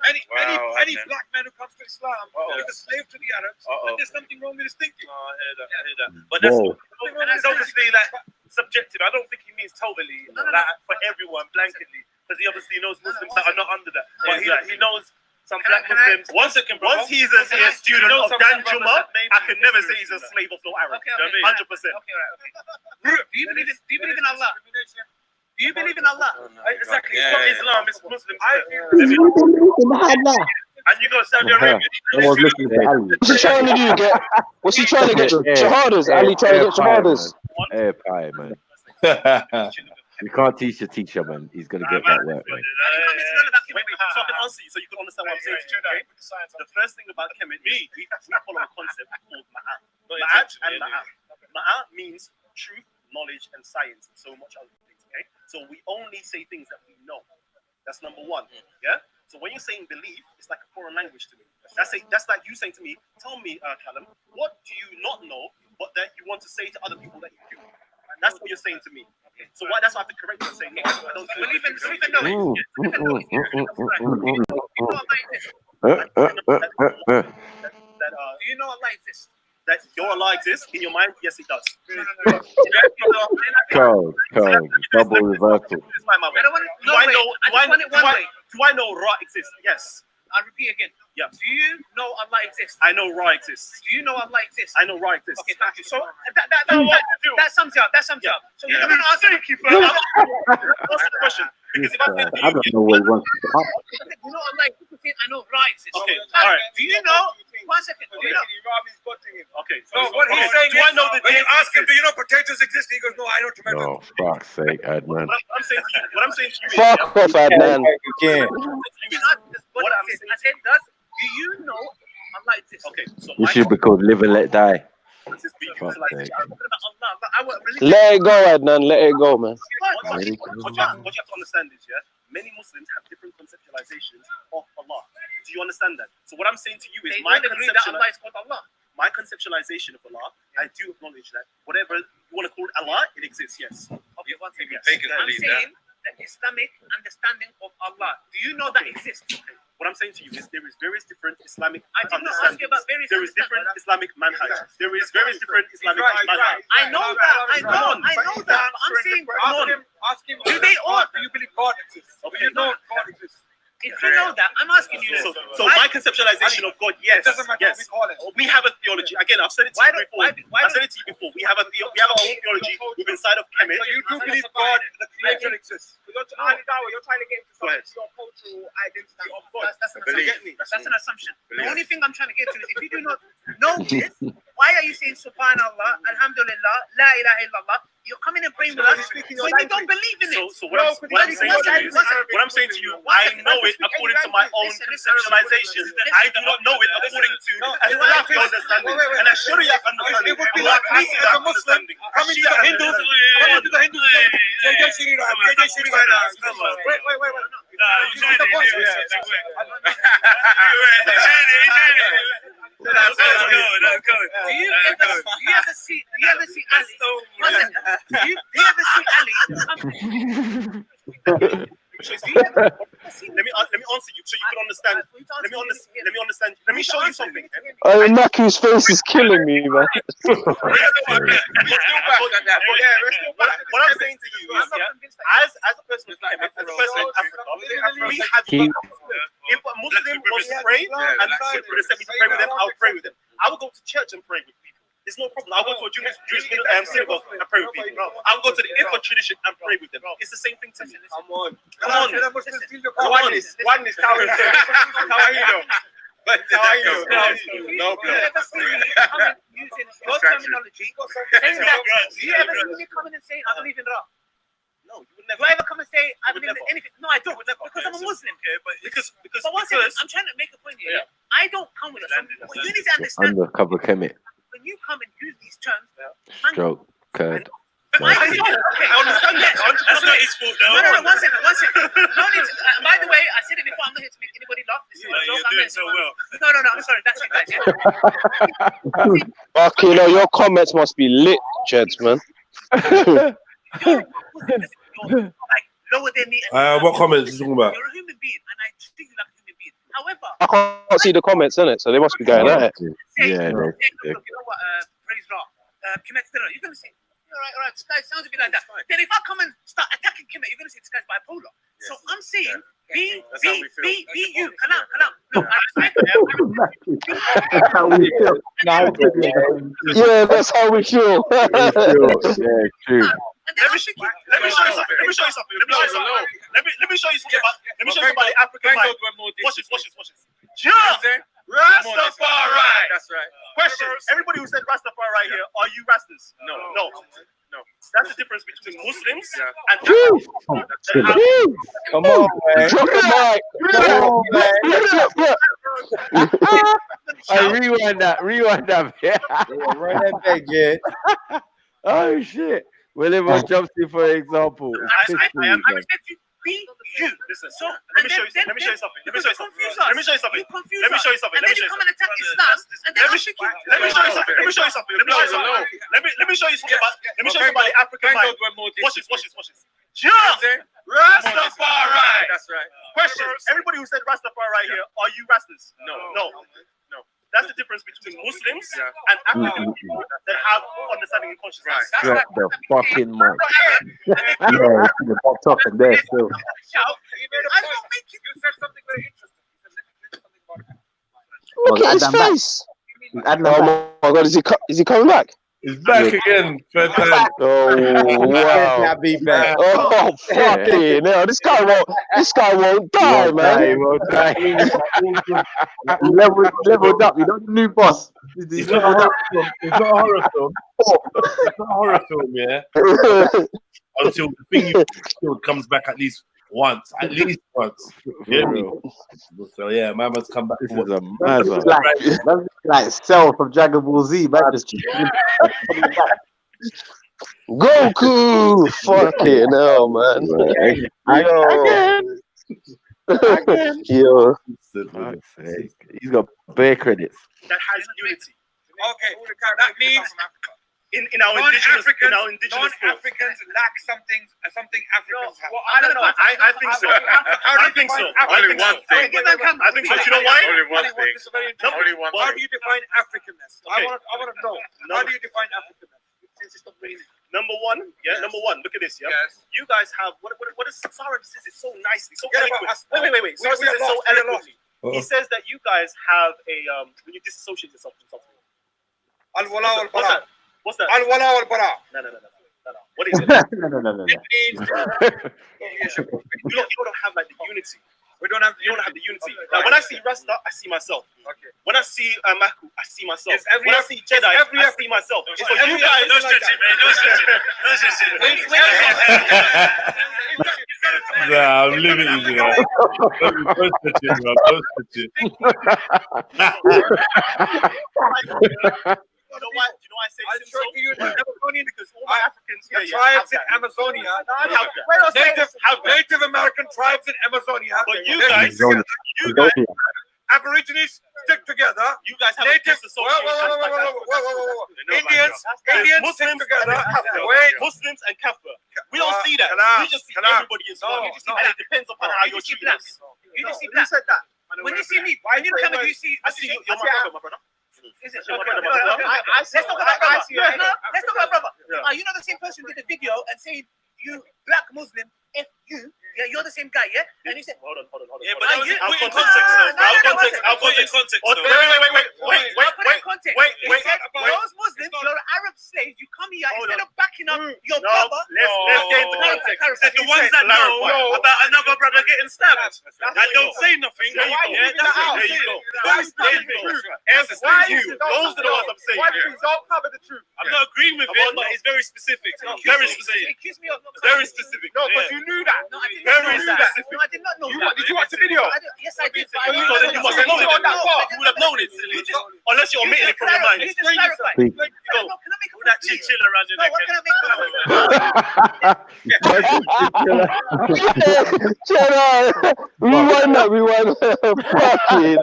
Any black man who comes to Islam is a slave to the Arabs, and there's something wrong with his thinking. I hear that. But that's obviously like subjective. I don't think he means totally like for everyone blanketly, because he obviously knows Muslims that are not under that. But he knows some black Muslims. Once he's a student of Dan Juma, I can never say he's a slave of no Arab. 100%. Do you believe in Allah? Do you believe in Allah? Exactly. It's not Islam, it's Muslims. And you go to Saudi Arabia. What's he trying to do? What's he trying to get? Shahadas. Ali trying to get shahadas. Air pie, man. You can't teach a teacher, man. He's gonna get that work, man. So I can answer you, so you can understand what I'm saying to you. Okay? The first thing about Kemet, we follow a concept called Ma'a. Ma'a means truth, knowledge, and science, and so much other things. Okay, so we only say things that we know. That's number one. Yeah. So when you're saying belief, it's like a foreign language to me. That's like you saying to me, tell me, Callum, what do you not know, but that you want to say to other people that you do? And that's what you're saying to me. So that's why I have to correct you and say, no, I don't believe in knowing. Do you know Allah exists? That your Allah exists in your mind? Yes, it does. Cold. Double reversal. Do I know Ra exists? Yes. I'll repeat again. Yeah. Do you know Allah exists? I know Ra exists. Do you know Allah exists? I know Ra exists. Okay, thank you. So that sums it up. So you're going to answer the question. Because if I don't know what he wants to ask. You know Allah exists, I know Ra exists. Okay, all right. Do you know? 1 second. Do you know? Okay. So what he's saying is, when you ask him, do you know potatoes exist? He goes, no, I know tomatoes. Oh, fuck's sake, Adnan. What I'm saying to you is, fuck off, Adnan. What I'm saying, I said, do you know Allah exists? Okay. So You should be called Live and Let Die. Let it go, Adnan. Let it go, man. What you have to understand is, many Muslims have different conceptualizations of Allah. Do you understand that? So what I'm saying to you is my conceptualization of Allah, I do acknowledge that whatever you want to call Allah, it exists, yes. Okay, one thing. I'm saying the Islamic understanding of Allah. Do you know that exists? Okay. What I'm saying to you is there is various different Islamic understandings. There is different Islamic manhaj. There is various different Islamic manhaj. I know that. But I'm saying, ask him. Do they all? Do you believe God exists? Do you know God exists? If you know that, I'm asking you. So my conceptualization of God, yes, we have a theology. Again, I've said it to you before. We have a own theology within inside of Kemet. So you do believe God, the creator exists? You're trying to get into your cultural identity of God. That's an assumption. The only thing I'm trying to get to is if you do not know this, Why are you saying Subhanallah, Alhamdulillah, La ilaha illallah? You're coming and praying with us when you don't believe in it. So what I'm saying to you, I know it according to my own conceptualization. I do not know it according to a Salafi understanding and a Sharia understanding. It would be like me as a Muslim coming to the Hindus. Coming to the Hindus saying, JJ Shiri right now. Wait. You see the point? That's good. Do you ever see Ali? Do you ever see Ali? Let me answer you so you can understand. Let me understand. Let me show you something. Maku's face is killing me, man. What I'm saying to you is, as a person in Africa, we have. If a Muslim wants to pray and they send me to pray with them, I'll pray with them. I will go to church and pray with people. There's no problem. I'll go to a Jewish synagogue and pray with people. I'll go to the Ifa tradition and pray with them. It's the same thing to me. Come on. Oneness. How are you doing? No, Do you ever see me coming using your terminology? Do you ever see me coming and saying, I believe in Ra? No, you would never. Do I ever come and say I believe in anything? No, I don't. Because I'm a Muslim. But one second, I'm trying to make a point here. I don't come with some. You need to understand. Undercover chemist. When you come and use these terms, Stroke. Curd. I understand that. That's not his fault, though. No, one second. No need to, by the way, I said it before. I'm not here to make anybody laugh. This is a joke. You're doing so well. No. I'm sorry. That's you guys. Yeah. Okay, no, your comments must be lit, Jeds, man. You're like lower than me. What comments are you talking about? You're a human being, and I treat you like a human being. However, I can't see the comments, innit? So they must be going at it. Yeah. look, you know what? Praise God. Kemet, you're going to say, all right, this guy sounds a bit like that. Then if I come and start attacking Kemet, you're going to say this guy's bipolar. So I'm saying, be you. Come out. Look, I That's how we feel. Yeah, that's how we feel. Yeah, true. Let me show you something. Let me show you something about the African mind. Watch this. Rastafari. That's right. Question: everybody who said Rastafari here, are you Rastas? No. That's the difference between Muslims and Africans. Come on, man. Drop the mic. Rewind that. Yeah. Run that back, Jed. Oh shit. Well, everyone jumps in for example. I respect you. Be you. Listen. So let me show you something. Let me show you something. Let me show you something. And then you come and attack Islam, and then I'll shoot you. Let me show you something. Let me show you something about the African mind. Watch this. Rastafari. That's right. Question: everybody who said Rastafari here, are you Rastas? No. That's the difference between Muslims and African people that have understanding and consciousness. Drop the fucking mic. Yeah, the box off in there still. You said something very interesting. Look at his face. Oh my God, is he coming back? He's back again. Third time. Oh wow! I'll be back. Oh fucking hell! This guy won't die, man. He won't die. Leveled up. You know the new boss. It's not a horror film. It's not a horror film. It's not a horror film, yeah. Until the thing you killed comes back at least once. Yeah. So yeah, man must come back. This is a mad one. That's like Cell from Dragon Ball Z, man. Just Goku! Fucking hell, man. Yo. He's got bare credits. That has unity. Okay, that means in our indigenous non-Africans lack something Africans have. I don't know. I think so. I think so. Only one thing. I think so. You know why? Only one thing. How do you define Africanness? I want to know. How do you define Africanness? Number one. Look at this. Yeah. Yes. You guys have what is Sarah says it so nicely, so eloquently. Wait. Sarah says it so eloquently. He says that you guys have a when you disassociate yourself from something. Al-wala wal-bara. What's that? Al-wala wal-bara. No. What is it? No. It means you don't have like the unity. You don't have the unity. Like when I see Rasta, I see myself. Okay. When I see Maku, I see myself. When I see Jedi, I see myself. So you guys, no stretching, man. No stretching. Nah, I'm living easy, man. Don't touch it, man. Don't touch it. You know why? Do you know why I say I'll show you the Amazonian because all my Africans the tribes in Amazonia, Native American tribes in Amazonia. But you guys, Aborigines stick together. You guys have Native, Indians Muslims stick together. Muslims and Kafir. We don't see that. We just see everybody is one. And it depends upon how you're treating us. You just see black. When you see me, when you look at me, you see. I see you. You're my brother. Is it? Let's talk about brother. Let's talk about brother. You know the same person did a video and said, "You black Muslim, F you." Yeah, you're the same guy, yeah? And you said, hold on. Yeah, but I'll context though. I'll context. Wait. Those Muslims, you're Arab slaves. You come here instead of backing up your brother. Let's get into context. Said the ones that know about another brother getting stabbed. I don't say nothing. There you go. Those are the ones I'm saying. Don't cover the truth. I'm not agreeing with it, but it's very specific. Very specific. Very specific. No, but you knew that. Very specific. No, I did not know that. Did you watch the video? Yes, I did. So then you must have known it. You would have known it. Unless you're omitting it from your mind. You just clarify. Can I make a that chill around your neck? What can I make We won. Fucking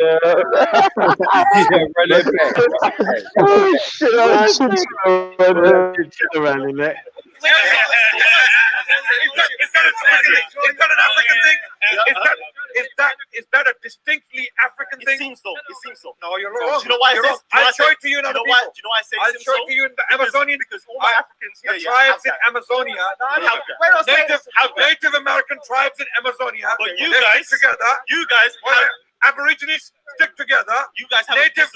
oh shit! Chill around your neck. Is that an African thing? Is that a distinctly African thing? It seems so. No, you're wrong. Do you know why I say? I'll show it to you in other people. Do you know why I say? I'll show it to you in the Amazonian because all my Africans the tribes in Amazonia, Native American tribes in Amazonia. But you guys together. You guys. Aborigines stick together. You guys have Native.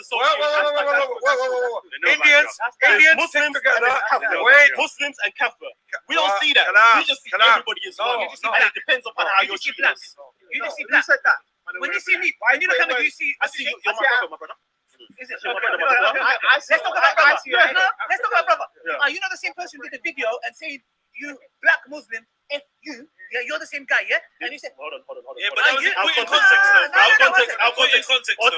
Indians Muslims together. Muslims and Kafir. We don't see that. We just see everybody is one. And it depends upon how you're treating us. You just see black. You said that. When you see me, when you look at me, you see. I see you. You're my brother. Is it? Let's talk about brother. Let's talk about brother. You know the same person did a video and said, "You black Muslim, F you." Yeah, you're the same guy, yeah? And you said, hold on. Yeah, but I'll context though. I'll put in context. Wait.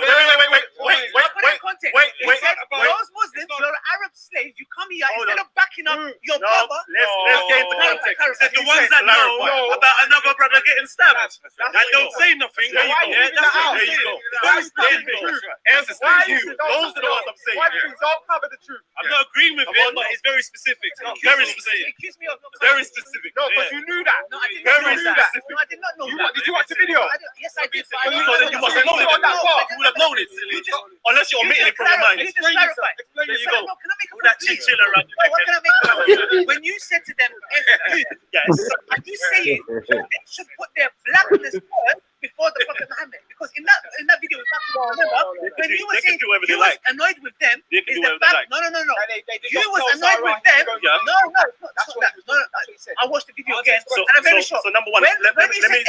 Those Muslims, you're Arab slaves. You come here instead of backing up your brother. Let's get into context. Said the ones that know about another brother getting stabbed. I don't say nothing. There you go. Very specific. Those are the ones I'm saying. Don't cover the truth. I'm not agreeing with it, but it's very specific. Very specific. Very specific. No, but you knew that. Very specific. No, I did not know that. Did you watch the video? Yes, I did. So then you must have known it. You would have known it. Unless you're omitting it from your mind. You just clarify. There you go. Can I make a That chill around your neck. what can I make when you said to them, F you, are you saying they should put their blackness first before the Prophet Muhammad? Because in that video, when you were saying you was annoyed with them, is the fact no. You was annoyed with them. No. I watched the video again, and I'm very sure. So number one, let me say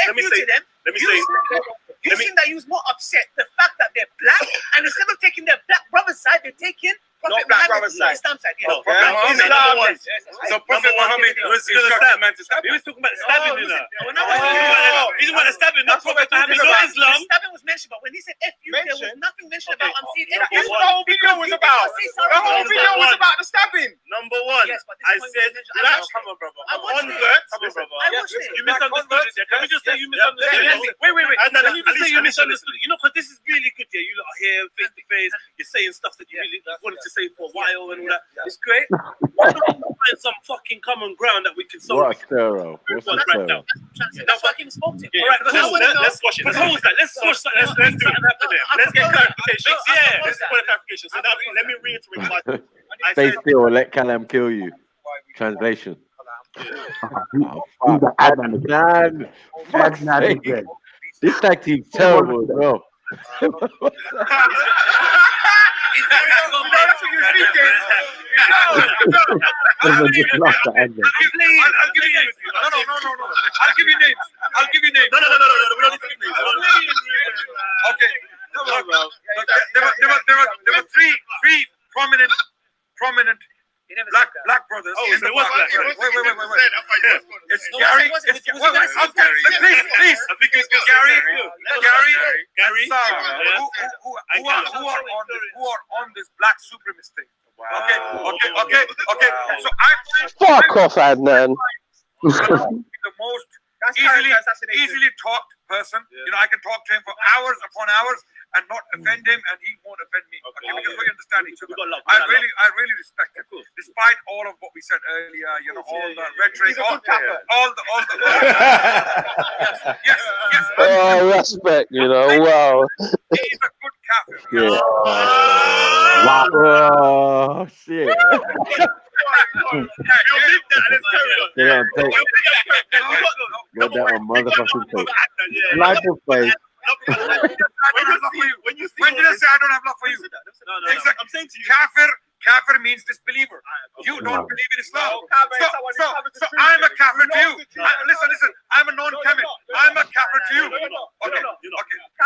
you seem that you was more upset the fact that they're black, and instead of taking their black brother's side, they're taking Prophet Muhammad's Islam side. So Prophet Muhammad was going to stab man to stab. He was talking about stabbing. He's about the stabbing, not Prophet Muhammad, not Islam. Stabbing was mentioned, but when he said F you, there was nothing mentioned about I'm seeing F you. The whole video was about. The whole video was about the stabbing. Number one, I said, come on, brother. I watched it. You misunderstood it. Can we just say you misunderstood it? Wait. Let me just say you misunderstood it. You know, because this is really good. Yeah, you lot are here face to face. You're saying stuff that you really wanted to say for a while and all that. It's great. Why don't we find some fucking common ground that we can solve? What's right now? That's what I came spoke to. All right, cool. Let's squash it. Let's squash that. Let's do it. Let's get clarification. Yeah, let's get clarification. So now, let me reiterate my point. Stay still or let Kalam kill you. Translation. This tag team's terrible as well. what you're thinking. Everyone just laughed at Adnan. I'll give you names. No. I'll give you names. No. We don't need to give names. Okay. There were three prominent black brothers. Oh, in so the it was black. black. Wait. It's No, Gary. was it Please. Gary? I think it's Gary, Gary, and Sarah, who are on this black supremacist thing. Okay. So Fuck off, Adnan. the most easily talked person. You know, I can talk to him for hours upon hours and not offend him, and he won't offend me. Okay, because we understand each other. I really respect him, despite all of what we said earlier. You know, all the rhetoric, all the. Yes. Oh, respect, you know. Wow. He's a good captain. Yeah. Wow. Oh shit. Yeah, take. Got that on motherfucking tape. Life of faith. When you say I don't have love for you, no. Exactly. I'm saying to you, kafir means disbeliever. You don't believe in Islam. So I'm a kafir to you. Listen. I'm a non-Kemet. I'm a kafir to you. Okay.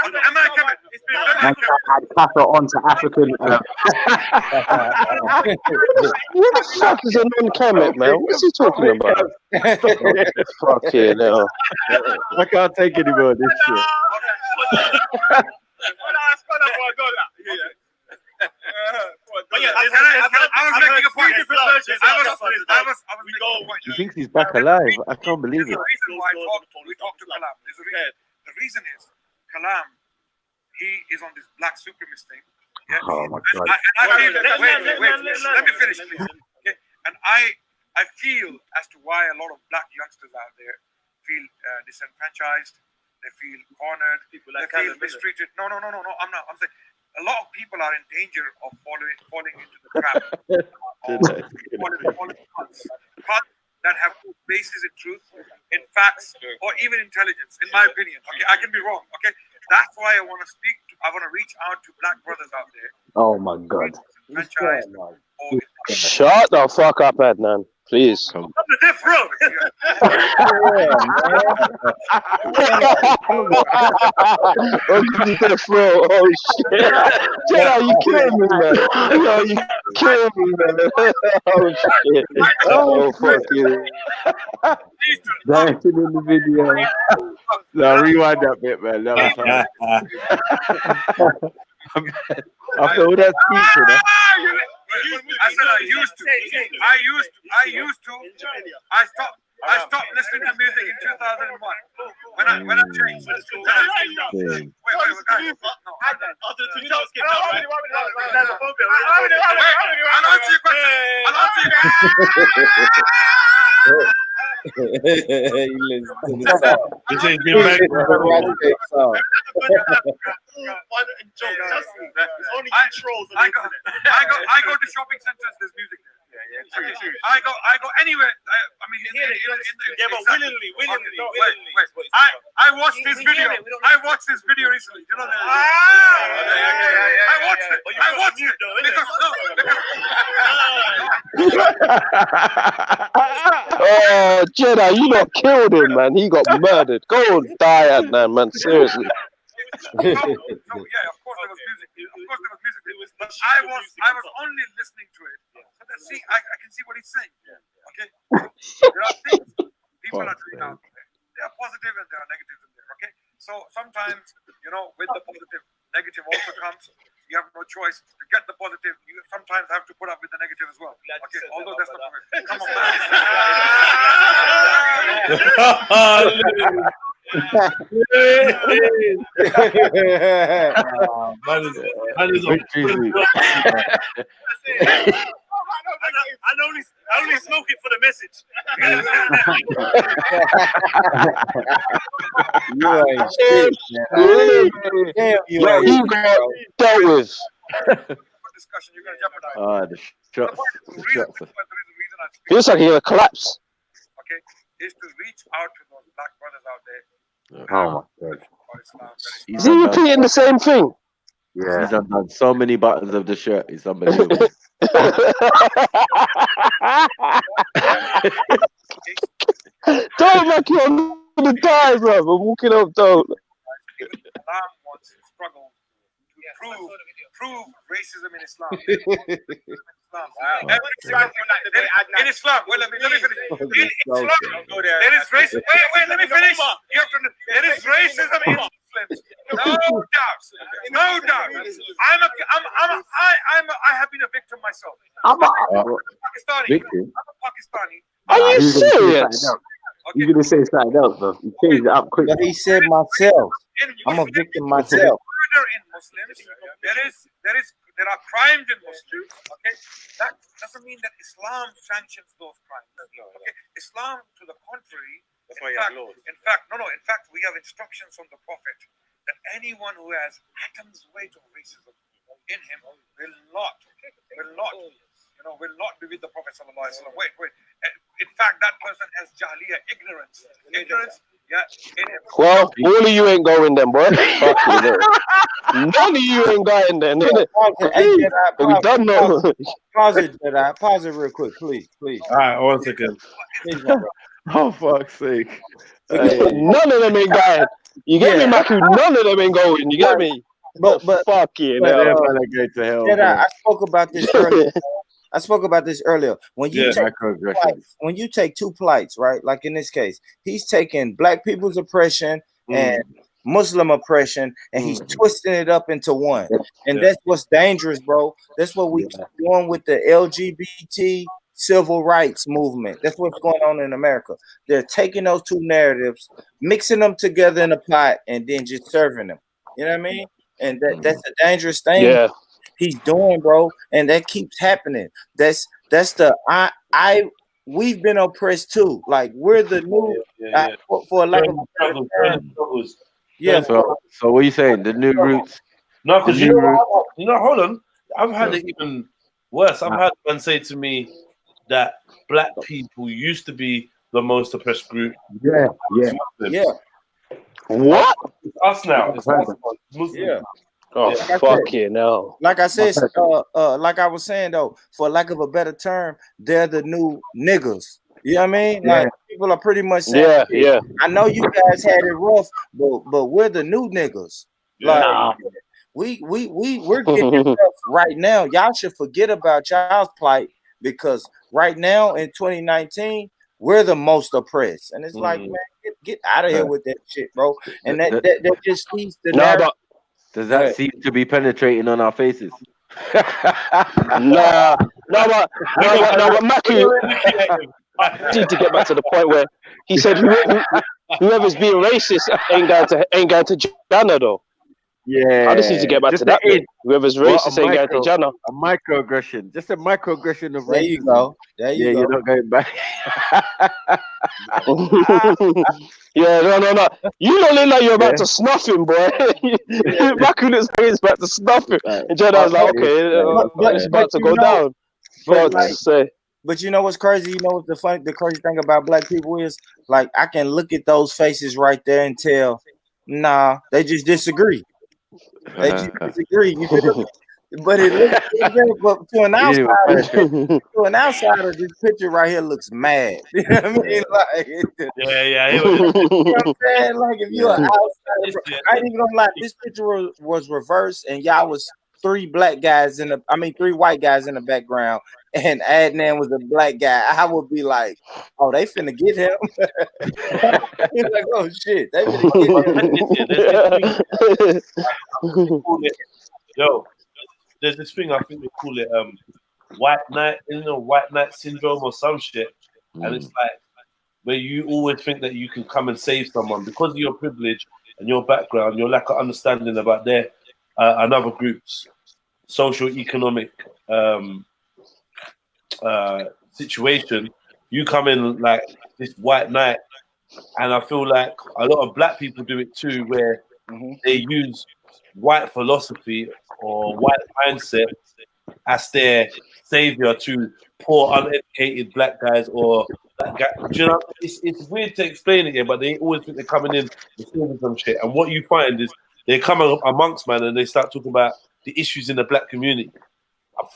Am I a Kemet? And add Kafir onto African. What the fuck is a non-Kemet, man? What's he talking about? Fucking hell. I can't take any more of this shit. I was making a point. He thinks he's back alive. I can't believe it. The reason why we talked to Kalam is the reason is Kalam, he is on this black supremacist thing. Yeah? Oh my God. Wait, let me finish, please. Okay? And I feel as to why a lot of black youngsters out there feel disenfranchised. They feel cornered. They feel mistreated. No. I'm not. I'm saying a lot of people are in danger of falling into the trap of that have no basis in truth, in facts, or even intelligence. In my opinion, okay, I can be wrong. Okay, that's why I want to speak. I want to reach out to black brothers out there. Oh my God. Shut the fuck up, Adnan. Please. I'm the death row. Oh shit. Jenna, you killing me, man. Yo, you killing me, man. Oh shit. Oh fuck you. Dancing in the video. No, rewind that bit, man. That was after all that speech, you know. I said I stopped listening to music in 2001 when I changed. Wait, I'll answer your question. He listens to the song. He says, "Be back." I go to shopping centers. There's music there. I go anywhere. I mean, but willingly. Wait. I watched this video. I watched this video recently. You know that? I watched it. Oh, Jenna, you not killed him, man. He got murdered. Go and die, Adnan, man. Seriously. So yeah, of course there was music. But I was only listening to it. So that I can see what he's saying. Okay. There are things people are doing out there. There are positive and there are negatives in there. Okay. So sometimes, with the positive, negative also comes. You have no choice to get the positive. You sometimes have to put up with the negative as well. Okay, although that's not perfect. Come on, I only smoke it for the message. You ain't shit, man. You got dealt with. The shots. Feels like he'll collapse. Okay, is to reach out to those black brothers out there. Oh my God. Is he repeating the same thing? Yeah. He's undone so many buttons of the shirt. It's unbelievable. Don't make you on the die, bro. I'm walking up, don't. Islam wants to struggle to prove racism in Islam. In Islam, well, let me finish. In Islam, there is racism. Wait, let me finish. You have to. There is racism in Muslims. No doubt. I have been a victim myself. I'm a Pakistani. Are you serious? You're gonna say something else, bro. You changed it up quick. But he said myself. I'm a victim myself. Murder in Muslims. There are crimes in Muslims. Okay, that doesn't mean that Islam sanctions those crimes. Okay, Islam, to the contrary. In fact, we have instructions from the Prophet that anyone who has atoms weight of racism in him will not be with the Prophet sallallahu alaihi wasallam. Wait. In fact, that person has jahiliya, ignorance. Yeah. Well, all of you ain't going then, boy. None of you ain't going then. We done know. Pause it real quick, please. All right, 1 second. Oh, fuck's sake. None of them ain't going. You get me, Maku? None of them ain't going. You get me? But fuck you. I spoke about this earlier. When you take two plights, right? Like in this case, he's taking black people's oppression and Muslim oppression, and he's twisting it up into one. And that's what's dangerous, bro. That's what we keep doing with the LGBT civil rights movement. That's what's going on in America. They're taking those two narratives, mixing them together in a pot, and then just serving them. You know what I mean? And that's a dangerous thing he's doing, bro. And that keeps happening. That's the we've been oppressed too. Like we're the new for lack of So what are you saying? The new roots? No, because hold on. I've had it even worse. I've had one say to me that black people used to be the most oppressed group. Yeah. What? It's us now. It's us. Yeah. Oh, fuck you, no. Like I said, like I was saying though, for lack of a better term, they're the new niggas. You know what I mean? Like people are pretty much saying, yeah. I know you guys had it rough, but we're the new niggas. Like we're getting it rough right now. Y'all should forget about y'all's plight because right now in 2019, we're the most oppressed. And it's like, man, get out of here with that shit, bro. And that just feeds the narrative. Does that seem to be penetrating on our faces? No, but Maku, I need to get back to the point where he said whoever's being racist ain't going to Jannah though. Yeah, I just need to get back to that. Whoever's racist ain't going to Jannah. A microaggression, just a microaggression of racism. There you go. You're not going back. Yeah, no. You don't look like you're about to snuff him, boy. Maku looks like he's about to snuff him. And Jannah's like, okay, it's about to go down. But you know what's crazy? You know what the crazy thing about black people is? Like, I can look at those faces right there and tell, nah, they just disagree. They just disagree. You feel me? But it looks but to an outsider, this picture right here looks mad. You know what I mean? Like, yeah. You know what I'm saying? Like, if you're an outsider, I ain't even gonna lie. This picture was reversed, and y'all was three white guys in the background, and Adnan was a black guy. I would be like, oh, they finna get him. Like, oh shit, they finna get him. Yo, there's this thing I think they call it white knight syndrome or some shit, and it's like where you always think that you can come and save someone because of your privilege and your background, your lack of understanding about their another group's socio-economic situation. You come in like this white knight, and I feel like a lot of black people do it too, where they use white philosophy or white mindset as their savior to poor uneducated black guys or black guys. Do you know, it's weird to explain it here, but they always think they're coming in and saving some shit. And what you find is they come amongst man and they start talking about the issues in the black community.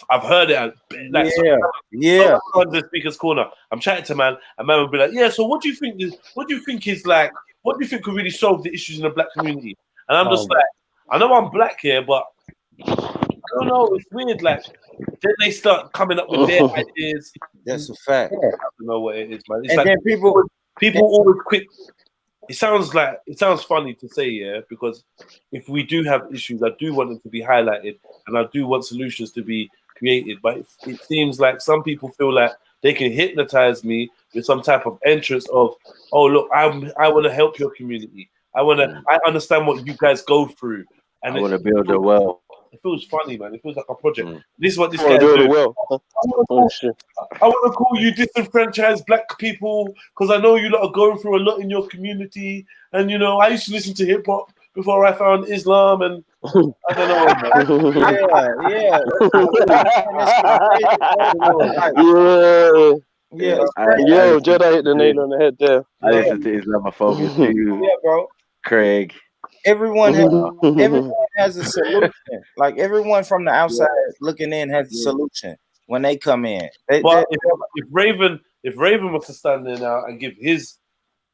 I've heard it. Like, yeah. On the speaker's corner, I'm chatting to man, and man will be like, "Yeah, so what do you think? What do you think is like? What do you think could really solve the issues in the black community?" And I'm just like, I know I'm black here, but I don't know. It's weird. Like, then they start coming up with their ideas. That's a fact. I don't know what it is, man. It's And like then people always quick. It sounds funny to say, yeah, because if we do have issues, I do want them to be highlighted, and I do want solutions to be created. But it seems like some people feel like they can hypnotize me with some type of entrance of, oh look, I want to help your community. I understand what you guys go through, and I want to build a world. It feels funny, man. It feels like a project. This is what this I guy wanna build a do. will. I want to call you disenfranchised black people because I know you lot are going through a lot in your community. And, you know, I used to listen to hip hop before I found Islam. And I don't know. Yo, Jedi hit the nail on the head there. I listen to Islamophobia too. Yeah, bro. Craig. Everyone has a solution. Like everyone from the outside looking in has a solution when they come in. But if Raven was to stand there now and give his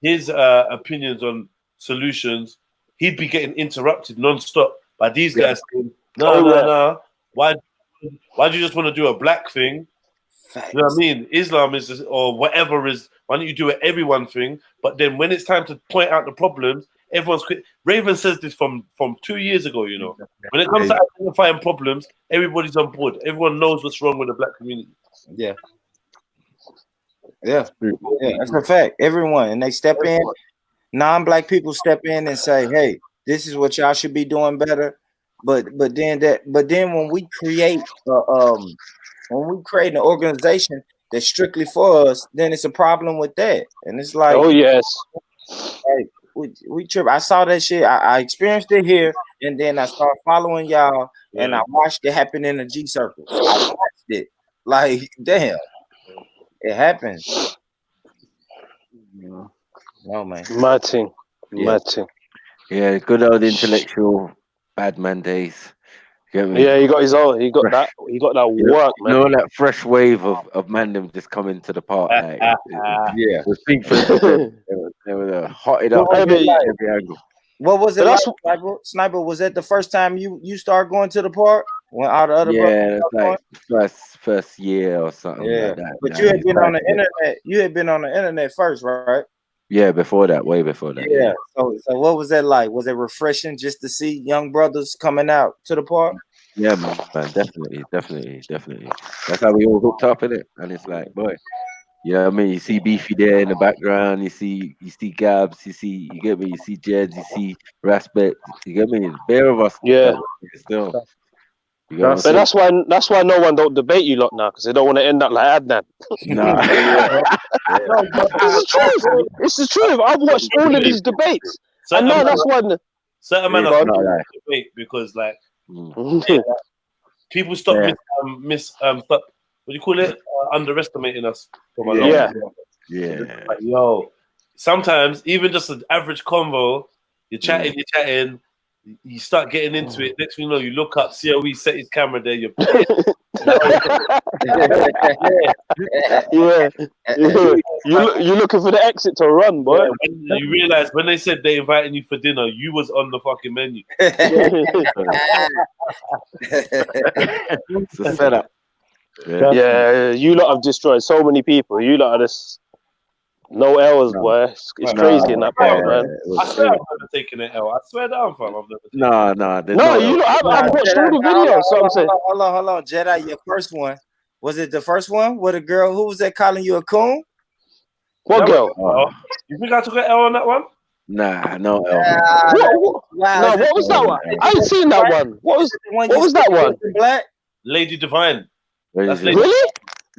opinions on solutions, he'd be getting interrupted non-stop by these guys saying, no. Why do you just want to do a black thing? You know what I mean? Islam is or whatever is, why don't you do an everyone thing? But then when it's time to point out the problems, everyone's quick. Raven says this from 2 years ago, you know. When it comes to identifying problems, everybody's on board. Everyone knows what's wrong with the black community. Yeah, that's a fact. Everyone, and they step in. Non-black people step in and say, "Hey, this is what y'all should be doing better." But then when we create an organization that's strictly for us, then it's a problem with that. And it's like, oh yes, like we trip. I saw that shit. I experienced it here, and then I started following y'all, and I watched it happen in the G circles. I watched it. Like, damn, it happened. No man, mad thing. Yeah, good old intellectual bad man days. Yeah, he got his own. He got that work, man. You know, that fresh wave of mandem just coming to the park. Like, the thing for they were hotted up every angle. What was it like, Sniper? Was that the first time you started going to the park? When all the other brothers like first year or something like that. But you had been on the internet. You had been on the internet first, right? Yeah, before that, way before that. Yeah. So what was that like? Was it refreshing just to see young brothers coming out to the park? Yeah, man, definitely. That's how we all hooked up in it, and it's like, boy, you know what I mean? You see Beefy there in the background. You see Gabs. You get me? You see Jeds. You see Raspet. You get me? Bare of us. Yeah. Still. But that's why no one don't debate you lot now, because they don't want to end up like Adnan. Nah. It's the truth. It's the truth. I've watched all of these debates, and now that's one. Certain men are debate because like people stop stop. What do you call it? Underestimating us. Yeah. Like, yo, sometimes even just an average convo, you're chatting. You start getting into it. Next thing you know, you look up, see how he set his camera there. You're You're looking for the exit to run, boy. Yeah, you realize when they said they invited you for dinner, you was on the fucking menu. It's a setup. Yeah, you lot have destroyed so many people. You lot are just no L's, boy. It's crazy in that part, man. I swear I've never taken an L. I swear down, fam. I've never No, you lot, I've watched all the videos. So I'm saying, hold on, Jedi. Your first one, was it the first one with a girl? Who was that calling you a coon? What girl? You think I took an L on that one? Nah, no L. What was that one? I ain't seen that one. What was that one? Black Lady Divine. That's really?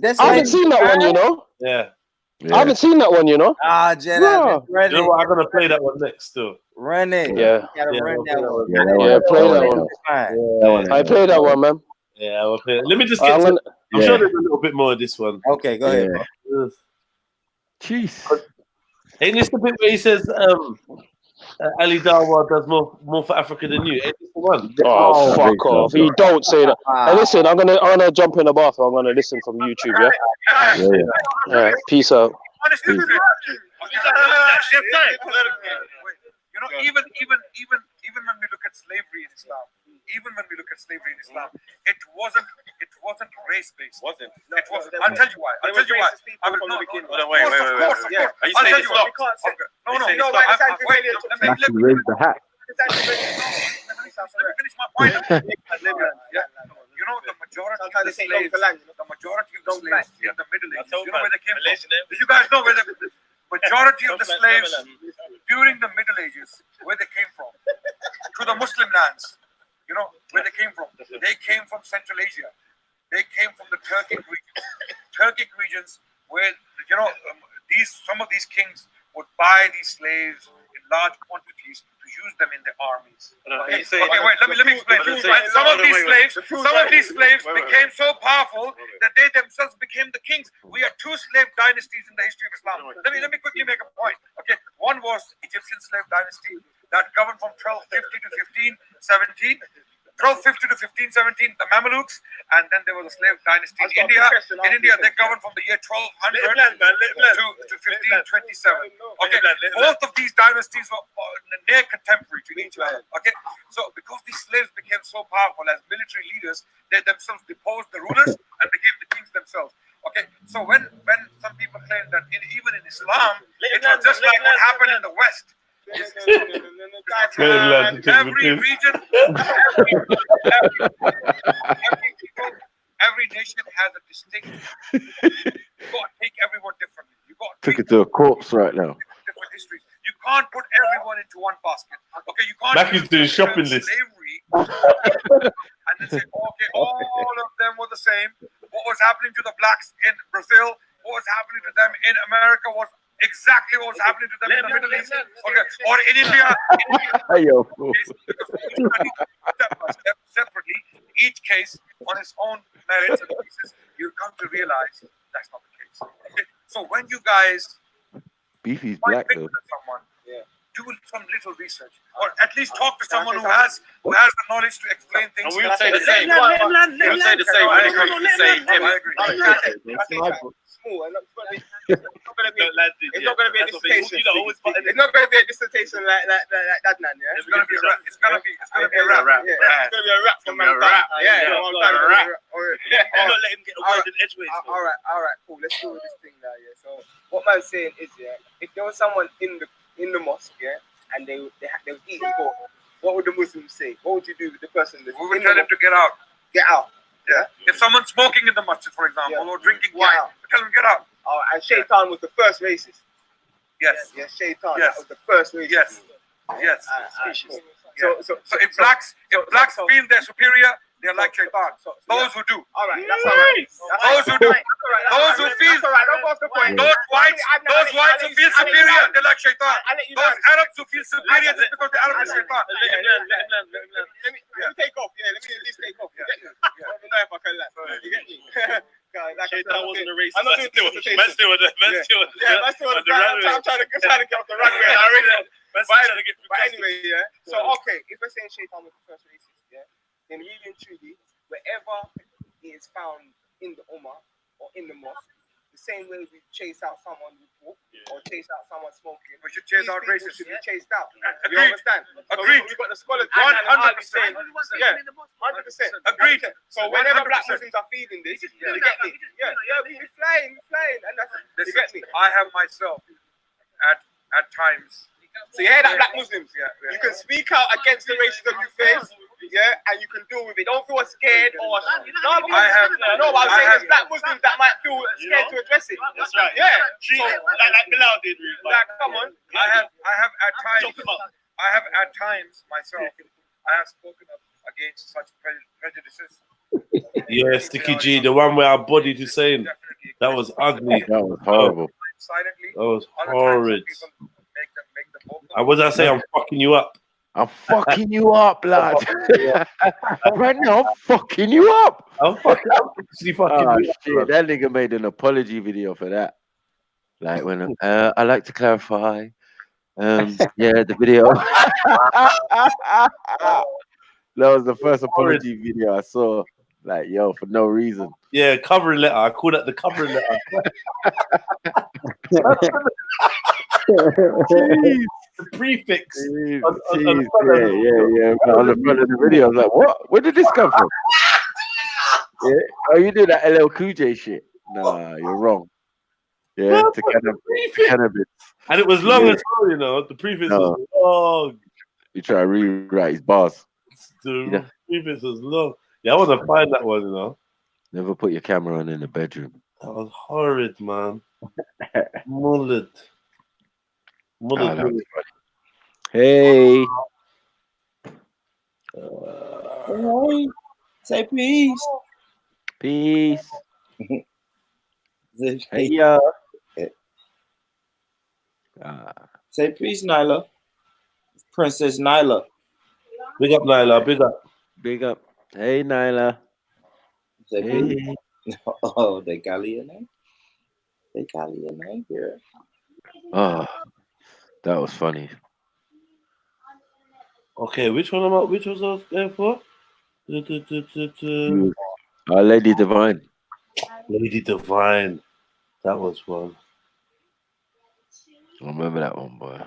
I haven't seen that one, you know. Yeah. I haven't seen that one, you know. Jedi. No. You know what? I'm gonna play that one next still. Run it. Yeah. Run that one. Play that one. I play that one, man. Yeah, I will play it. Let me just get to I'm sure there's a little bit more of this one. Okay, go ahead. Jeez. Ain't this the bit where he says, Ali Darwa does more for Africa than you. Ain't this the one? Oh, fuck off! You don't say that. Hey, listen, I'm gonna jump in the bathroom. I'm gonna listen from YouTube. Yeah. Yeah. Peace out. Honestly, you know, even when we look at slavery in Islam, it wasn't race based. Wasn't. It wasn't. I'll tell you why. I will. No, wait. Of course. Are you saying it stopped? No. Wait. Let me raise the hat. Let me finish my point. You know, the majority of the slaves in the Middle Ages, you know where they came from? Do you guys know where the majority of the slaves during the Middle Ages, where they came from? To the Muslim lands. You know where they came from? They came from Central Asia. They came from the Turkic regions where, you know, some of these kings would buy these slaves in large quantities to use them in their armies. Okay, wait, let me explain. And some of these slaves became so powerful that they themselves became the kings. We have two slave dynasties in the history of Islam. Let me quickly make a point. Okay, one was Egyptian slave dynasty that governed from 1250 to 1517. 1250 to 1517, the Mamelukes, and then there was a slave dynasty in India. In India, they governed from the year 1200 to 1527. Okay, both of these dynasties were near contemporary to each other. Okay, so because these slaves became so powerful as military leaders, they themselves deposed the rulers and became the kings themselves. Okay, so when some people claim that even in Islam, it was just like what happened in the West. Every region, every nation has a distinct. You got to take everyone differently. You got to Took it to a corpse right now. different histories. You can't put everyone into one basket. Okay, you can't. Back into the shopping list. Slavery, and then say, okay, all of them were the same. What was happening to the blacks in Brazil? What was happening to them in America was exactly what was happening to them in the Middle East, okay, or in India. Separately, each case on its own merits and pieces, you come to realize that's not the case. Okay? So when you guys Beefy's might black pick though. with someone, do some little research, or at least talk to someone who has the knowledge to explain things. And we would say the same. We would say the same when it comes to saying him. It's not going to be a dissertation. It's not going to be a dissertation like Dadnan, yeah. It's going to be a rap. It's going to be a rap. Yeah, it's going to be a rap from my rap. Yeah, I'm not letting him get a word in edgeways. All right, cool. Let's do this thing now, yeah. So what man's saying is, yeah, if there was someone in the mosque, yeah, and they was eating pork, what would the Muslims say? What would you do with the person? We would tell him to get out. Get out. Yeah. If someone's smoking in the masjid, for example, or drinking wine, tell him get out. Oh, and Shaitan was the first racist. Yes. Yes, Shaitan. Yes. That was the first racist. Yes. Species. So if blacks feel they're superior, they're like Shaitan. Those who do. All right, that's all right. Those who do. Those who feel. Those whites who feel superior, they're like Shaitan. Those Arabs who feel superior just because the Arab is Shaitan. Let me take off. Yeah, let me at least take off. You get me? Let me know if I can laugh. You get me? Shaitan wasn't a racist. I'm not doing dissertation. Man still on the runway. I'm trying to get off the runway. But anyway, yeah. So okay, if we're saying Shaitan was the first racist, yeah, then really and truly, wherever he is found in the Ummah or in the mosque, the same way we chase out someone with pork or chase out someone smoking, we should chase out racists. Should be chased out. Agreed. You understand? Agreed. So we've got the scholars 100%. Yeah, 100%. Agreed. So whenever black Muslims are feeding this, you get me? Yeah, we're flying, and that's you get me? I have myself at times. So you hear that, black Muslims? Yeah. You can speak out against the racism you face, yeah, and you can deal with it. Don't feel scared or but I'm saying there's black Muslims that might feel scared to address it. That's right. Yeah. So, like Bilal did. Like, come on. I have at times myself. I have spoken up against such prejudices. Yeah, Sticky G, the one where I bodied Hussein. That was ugly. That was horrible. That was horrid. And what did I say? I'm fucking you up. I'm fucking you up, lad. Right now, I'm fucking you up. I'm fucking you up. Shit, that nigga made an apology video for that. Like when I like to clarify, Yeah, the video. That was the first apology video I saw. Like, yo, for no reason. Yeah, covering letter. I call that the covering letter. Jeez. The prefix. Jeez, On jeez, the front of the yeah. On the front of the video, I was like, what? Where did this come from? Yeah. Oh, you did that LL Cool J shit. Nah, you're wrong. Yeah, to cannabis. And it was long as well, you know. The prefix was long. You try to rewrite his bars. The prefix was long. Yeah, I want to find that one, you know. Never put your camera on in the bedroom. That was horrid, man. Mullet. Oh, that was funny. Hey. Hey, say peace. Peace. Say Hey, yeah. Say peace, Nyla. Princess Nyla. Big up, Nyla. Big up. Big up. Hey, Nyla. Say Hey. peace. Oh, they got your name. They got your name here. Oh, that was funny. Okay, which one was I there for? Lady Divine. Lady Divine. That was one. I remember that one, boy.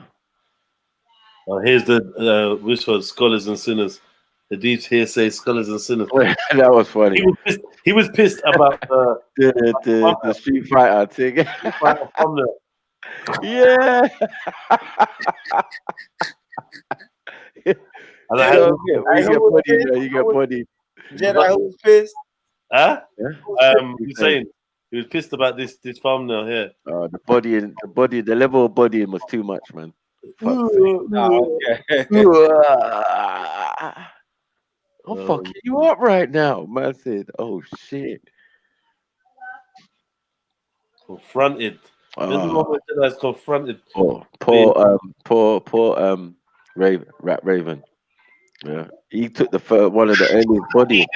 Oh, here's the which was Scholars and Sinners. The deeds here say Scholars and Sinners. That was funny. He was pissed about the Street Fighter thing. Yeah. And I you get body. Jedi who was pissed. Huh? Yeah. Hussein. He was pissed about this thumbnail here. The level of body was too much, man. I'm fucking you up right now, man. Said, "Oh shit." Confronted. Jedi's confronted. Poor Raven. Yeah, he took one of the earliest body.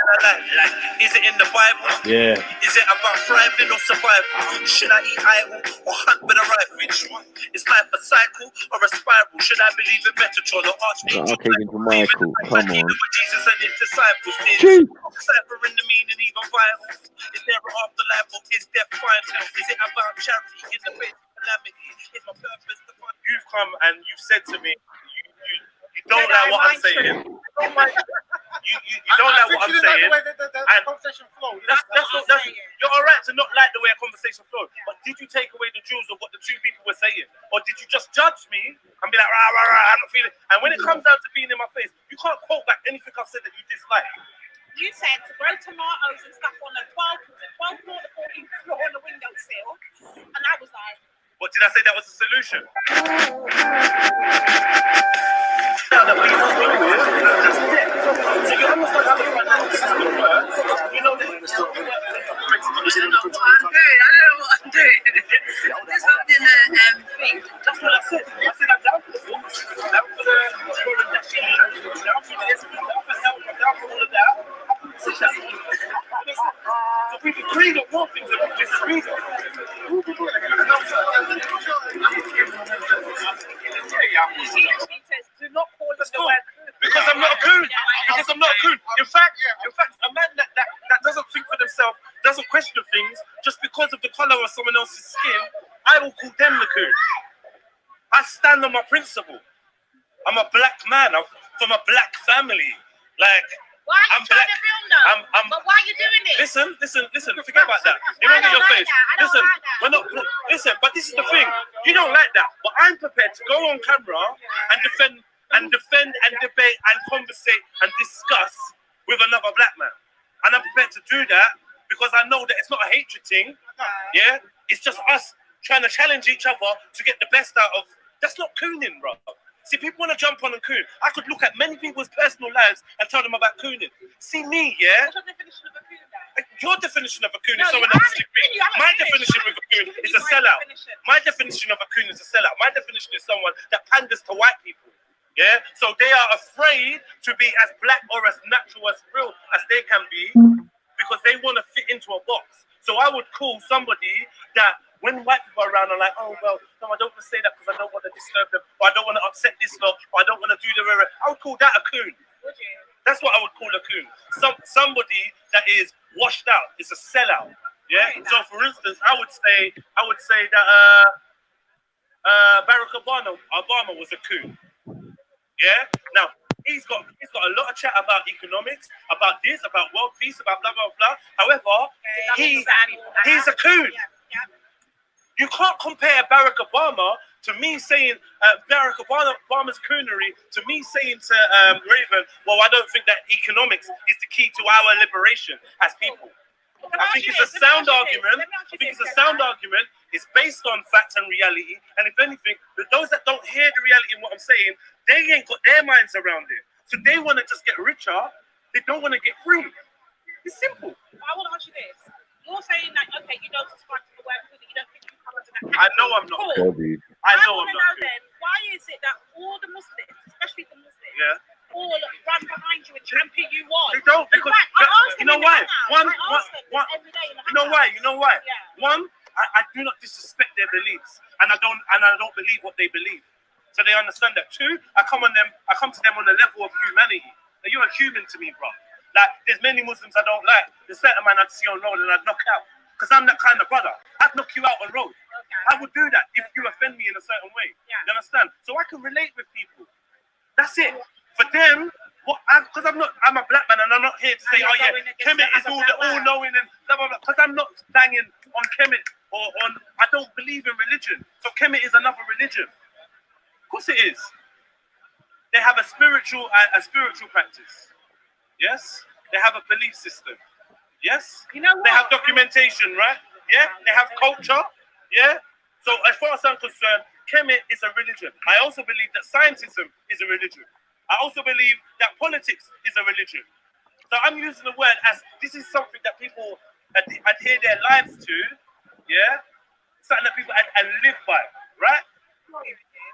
Is it in the Bible? Yeah. Is it about thriving or survival? Should I eat idle or hunt with a rifle? Which one? Is life a cycle or a spiral? Should I believe in Metatron or Archangel? Michael, come on. Jesus and his disciples did. Deciphering the meaning even vital. Is there an afterlife or is there final? Is it about charity in the face of calamity? Is my purpose to find? You've come and you've said to me, you don't like what I'm saying. You don't like what I'm saying. You're all right to not like the way a conversation flowed, but did you take away the jewels of what the two people were saying, or did you just judge me and be like, rah, rah, rah, I'm not feeling? And when it comes down to being in my face, you can't quote back anything I've said that you dislike. You said to grow tomatoes and stuff on the 12th floor, the 14th floor on the windowsill, and I was like, what did I say? That was a solution. We can agree on one thing, but disagree on. Because I'm not a coon. Because I'm not a coon. In fact, a man that doesn't think for themselves, doesn't question things, just because of the color of someone else's skin, I will call them the coon. I stand on my principle. I'm a black man. I'm from a black family. Like, why are you trying to film them? But why are you doing it? Listen. Forget about that. You won't get your face. Listen, we're not. Listen, but this is the thing. You don't like that, but I'm prepared to go on camera and defend and debate and conversate and discuss with another black man. And I'm prepared to do that because I know that it's not a hatred thing. Yeah, it's just us trying to challenge each other to get the best out of. That's not cooning, bro. See, people want to jump on and coon. I could look at many people's personal lives and tell them about cooning. See me, yeah? What's your definition of a coon, then? Your definition of a coon is someone that disagrees. My definition of a coon is a sellout. My definition of a coon is a sellout. My definition is someone that panders to white people. Yeah? So they are afraid to be as black or as natural, as real as they can be because they want to fit into a box. So I would call somebody that when white people are around, I'm like, oh well, no, I don't want to say that because I don't want to disturb them, or I don't want to upset this lot, or I don't want to do the. I would call that a coon. That's what I would call a coon. Somebody that is washed out, is a sellout. Yeah. So for instance, I would say that Barack Obama was a coon. Yeah. Now he's got a lot of chat about economics, about this, about world peace, about blah blah blah. However, he's a coon. You can't compare Barack Obama to me saying Barack Obama's coonery to me saying to Raven, well, I don't think that economics is the key to our liberation as people. I think it's a sound argument. I think it's a sound argument. It's based on facts and reality. And if anything, those that don't hear the reality in what I'm saying, they ain't got their minds around it. So they want to just get richer. They don't want to get free. It's simple. I want to ask you this. You're saying that, okay, you don't subscribe to the word food, you don't think you come under that category. I know I'm not. Cool. I know want I'm to not. know then, why is it that all the Muslims, especially the Muslims, Yeah. all run behind you and champion you on? They don't, because you know why? You know why? One, I do not disrespect their beliefs, and I don't believe what they believe. So they understand that. Two, I come to them on the level of humanity. Now, you're a human to me, bro. Like, there's many Muslims I don't like. There's certain man I'd see on road and I'd knock out. Because I'm that kind of brother. I'd knock you out on road. Okay. I would do that if you offend me in a certain way. Yeah. You understand? So I can relate with people. That's it. For them, because I'm a black man and I'm not here to say, oh yeah, Kemet is all-knowing and blah, blah, blah. Because I'm not banging on Kemet or on, I don't believe in religion. So Kemet is another religion. Of course it is. They have a spiritual practice. Yes, they have a belief system. Yes, you know what? They have documentation, right? Yeah, they have culture. Yeah. So as far as I'm concerned, Kemet is a religion. I also believe that scientism is a religion. I also believe that politics is a religion. So I'm using the word as this is something that people adhere their lives to. Yeah, something that people live by, right?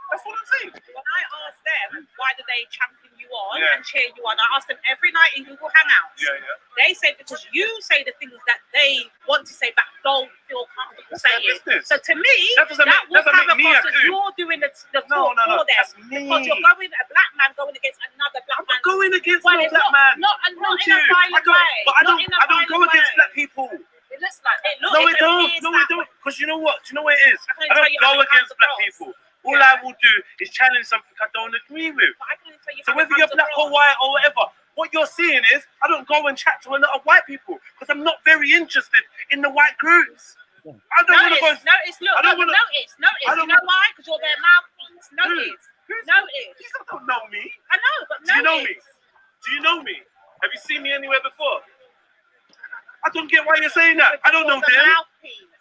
That's what I'm saying. When I ask them, why do they champion you on and cheer you on? I ask them every night in Google Hangouts. They say because you say the things that they want to say but don't feel comfortable saying. So to me, that will come across as you're doing the talk for them. That's me. Because you're going a black man going against another black man. Going against no black man. Not in a violent way. But I don't go against black people. It looks like it. No, it don't. Because you know what? Do you know what it is? I don't go against black people. All I will do is challenge something I don't agree with. So whether you're black or white or whatever, what you're seeing is I don't go and chat to a lot of white people because I'm not very interested in the white groups. I don't want to go. Notice. You know why? Because you're their mouthpiece. Notice. You don't know me. I know, but do you know me? Do you know me? Have you seen me anywhere before? I don't get why you're saying that. I don't know them.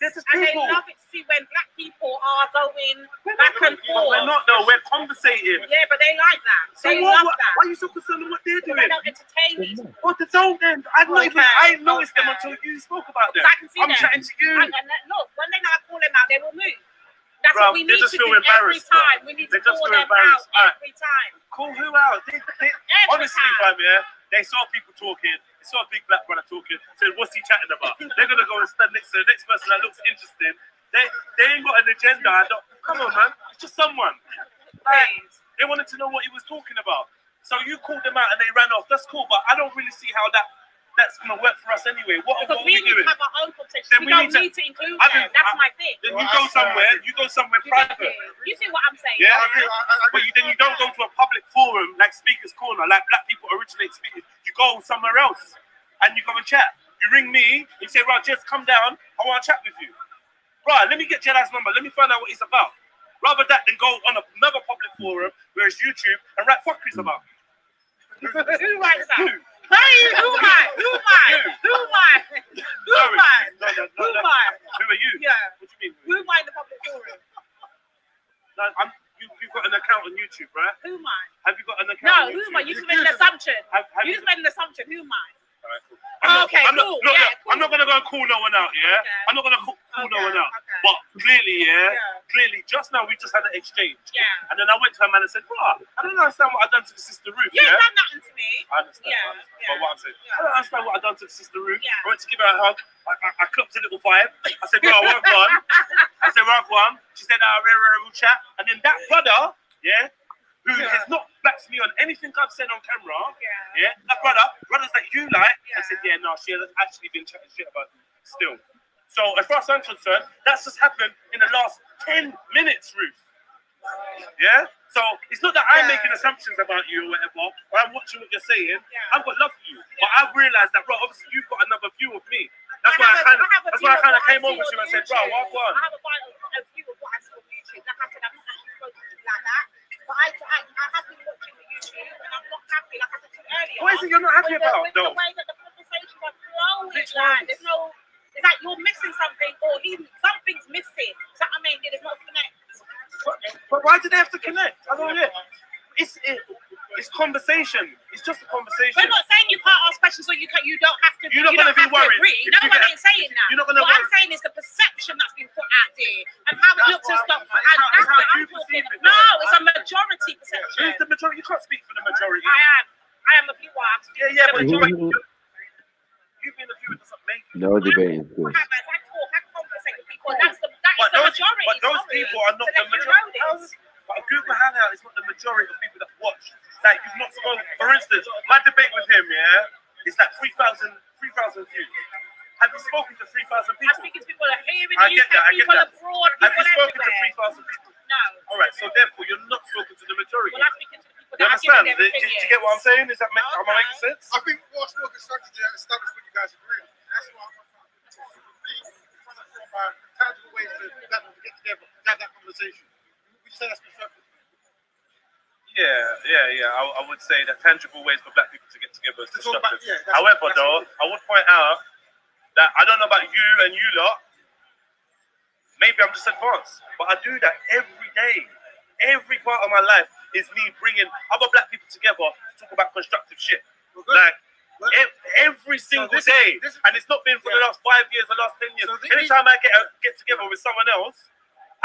They're just people. And they love it to see when black people are going back and forth. We're not though. We're conversating. Yeah, but they like that. So they love that. Why are you so concerned with what they're doing? They don't entertain these. What the don't then? I didn't notice them until you spoke about them. I can see I'm chatting to you. And look, when they now call them out, they will move. That's what we need to do every time. We need to call them out every time. Call who out? Honestly, fam, yeah. They saw people talking. They saw a big black brother talking. Said, "What's he chatting about?" They're gonna go and stand next to the next person that looks interesting. They ain't got an agenda. Come on, man. It's just someone. They wanted to know what he was talking about. So you called them out and they ran off. That's cool, but I don't really see how that's gonna work for us anyway. What because are we we need doing? to have our own conversation. We don't need to include them. That's my thing. Then you go somewhere. You go somewhere private. You see what I'm saying? Yeah. But then you don't go to a public forum like Speaker's Corner, like Black People Originate Speakers. You go somewhere else and you go and chat. You ring me. You say, "Right, just come down. I want to chat with you." Right, let me get Jed's number. Let me find out what he's about. Rather that than go on another public forum where it's YouTube and write fuckeries about. Who writes that? Hey, who am I? Who am I? Who am I? Who am I? Who am I? Who are you? Yeah. What do you mean? Who am I in the public forum? No, you've got an account on YouTube, right? Who am I? Have you got an account on YouTube? No, who am I? You just made an assumption. You just made an assumption. Who am I? Alright, cool. Cool. I'm not gonna go and call no one out, yeah? Okay. I'm not gonna call no one out. Okay. But clearly, clearly, just now we just had an exchange. Yeah. And then I went to her man and said, "Bro, I don't understand what I've done to the sister Ruth." You ain't done nothing to me. I understand. But what I'm saying, I don't understand what I've done to the sister Ruth. I went to give her a hug. I clocked a little vibe. I said, "Bro, I won't run." I said, right, go on. She said, we'll chat. And then that brother, yeah, who has not backed me on anything I've said on camera, yeah, that brothers that you like, I said, yeah, no, she has actually been chatting shit about me still. So as far as I'm concerned, that's just happened in the last 10 minutes, Ruth. Yeah? So it's not that I'm making assumptions about you or whatever, or I'm watching what you're saying. I've got love for you. But I've realized that, bro, obviously you've got another view of me. That's why I kind of came over to you and said, bro, what? I have a view of what I see on YouTube. Like I said, I've not actually spoken to you like that. But I have been watching the YouTube and I'm not happy, like I said to you earlier. What is it you're not happy about, though? The way that the conversation are flowing. Like, there's no, it's like you're missing something or something's missing. So I mean, there's no connect. But why do they have to connect? I don't know. It's conversation. It's just a conversation. We're not saying you can't ask questions or you don't have to. You're not going to be worried. No one ain't saying that. You're not going to What I'm saying is the perception that's been put out there and how it looks and stuff. And that's what I'm talking. No, it's a majority perception. Who's the majority? You can't speak for the majority. I am a viewer. Yeah, but you've been a viewer doesn't make it. No debate is good. That's the majority. But those people are not the majority. But a Google Hangout is not the majority of people that watch. Like you've not spoken. For instance, my debate with him, is like 3,000 views. Have you spoken to 3,000 people? I'm speaking to people that are here in I the get UK, that. people abroad, Have you people spoken to everywhere. 3,000 people? No. All right. So therefore, you're not spoken to the majority. Well, I'm speaking to the people You that are understand? giving their Do opinions. you get what I'm saying? Is that am I making sense? I think what's still constructed to establish what you guys agree on. That's what I'm trying to find tangible ways to get together, to have that conversation. Would you say that's constructive? Yeah. I would say that tangible ways for black people to get together is constructive. That's However, though, I would point out that I don't know about you and you lot. Maybe I'm just advanced, but I do that every day. Every part of my life is me bringing other black people together to talk about constructive shit. Like every single day, and it's not been for the last 5 years, the last 10 years. Anytime I get together with someone else,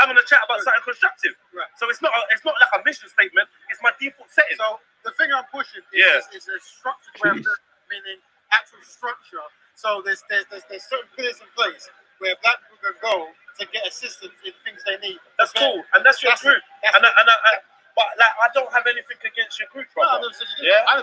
I'm gonna chat about something constructive. Right. So it's not like a mission statement. It's my default setting. So the thing I'm pushing is a structured way of meaning actual structure. So there's certain pillars in place where black people can go to get assistance in things they need. That's cool, and that's your group. But like, I don't have anything against your group, brother. No, I never said you did. I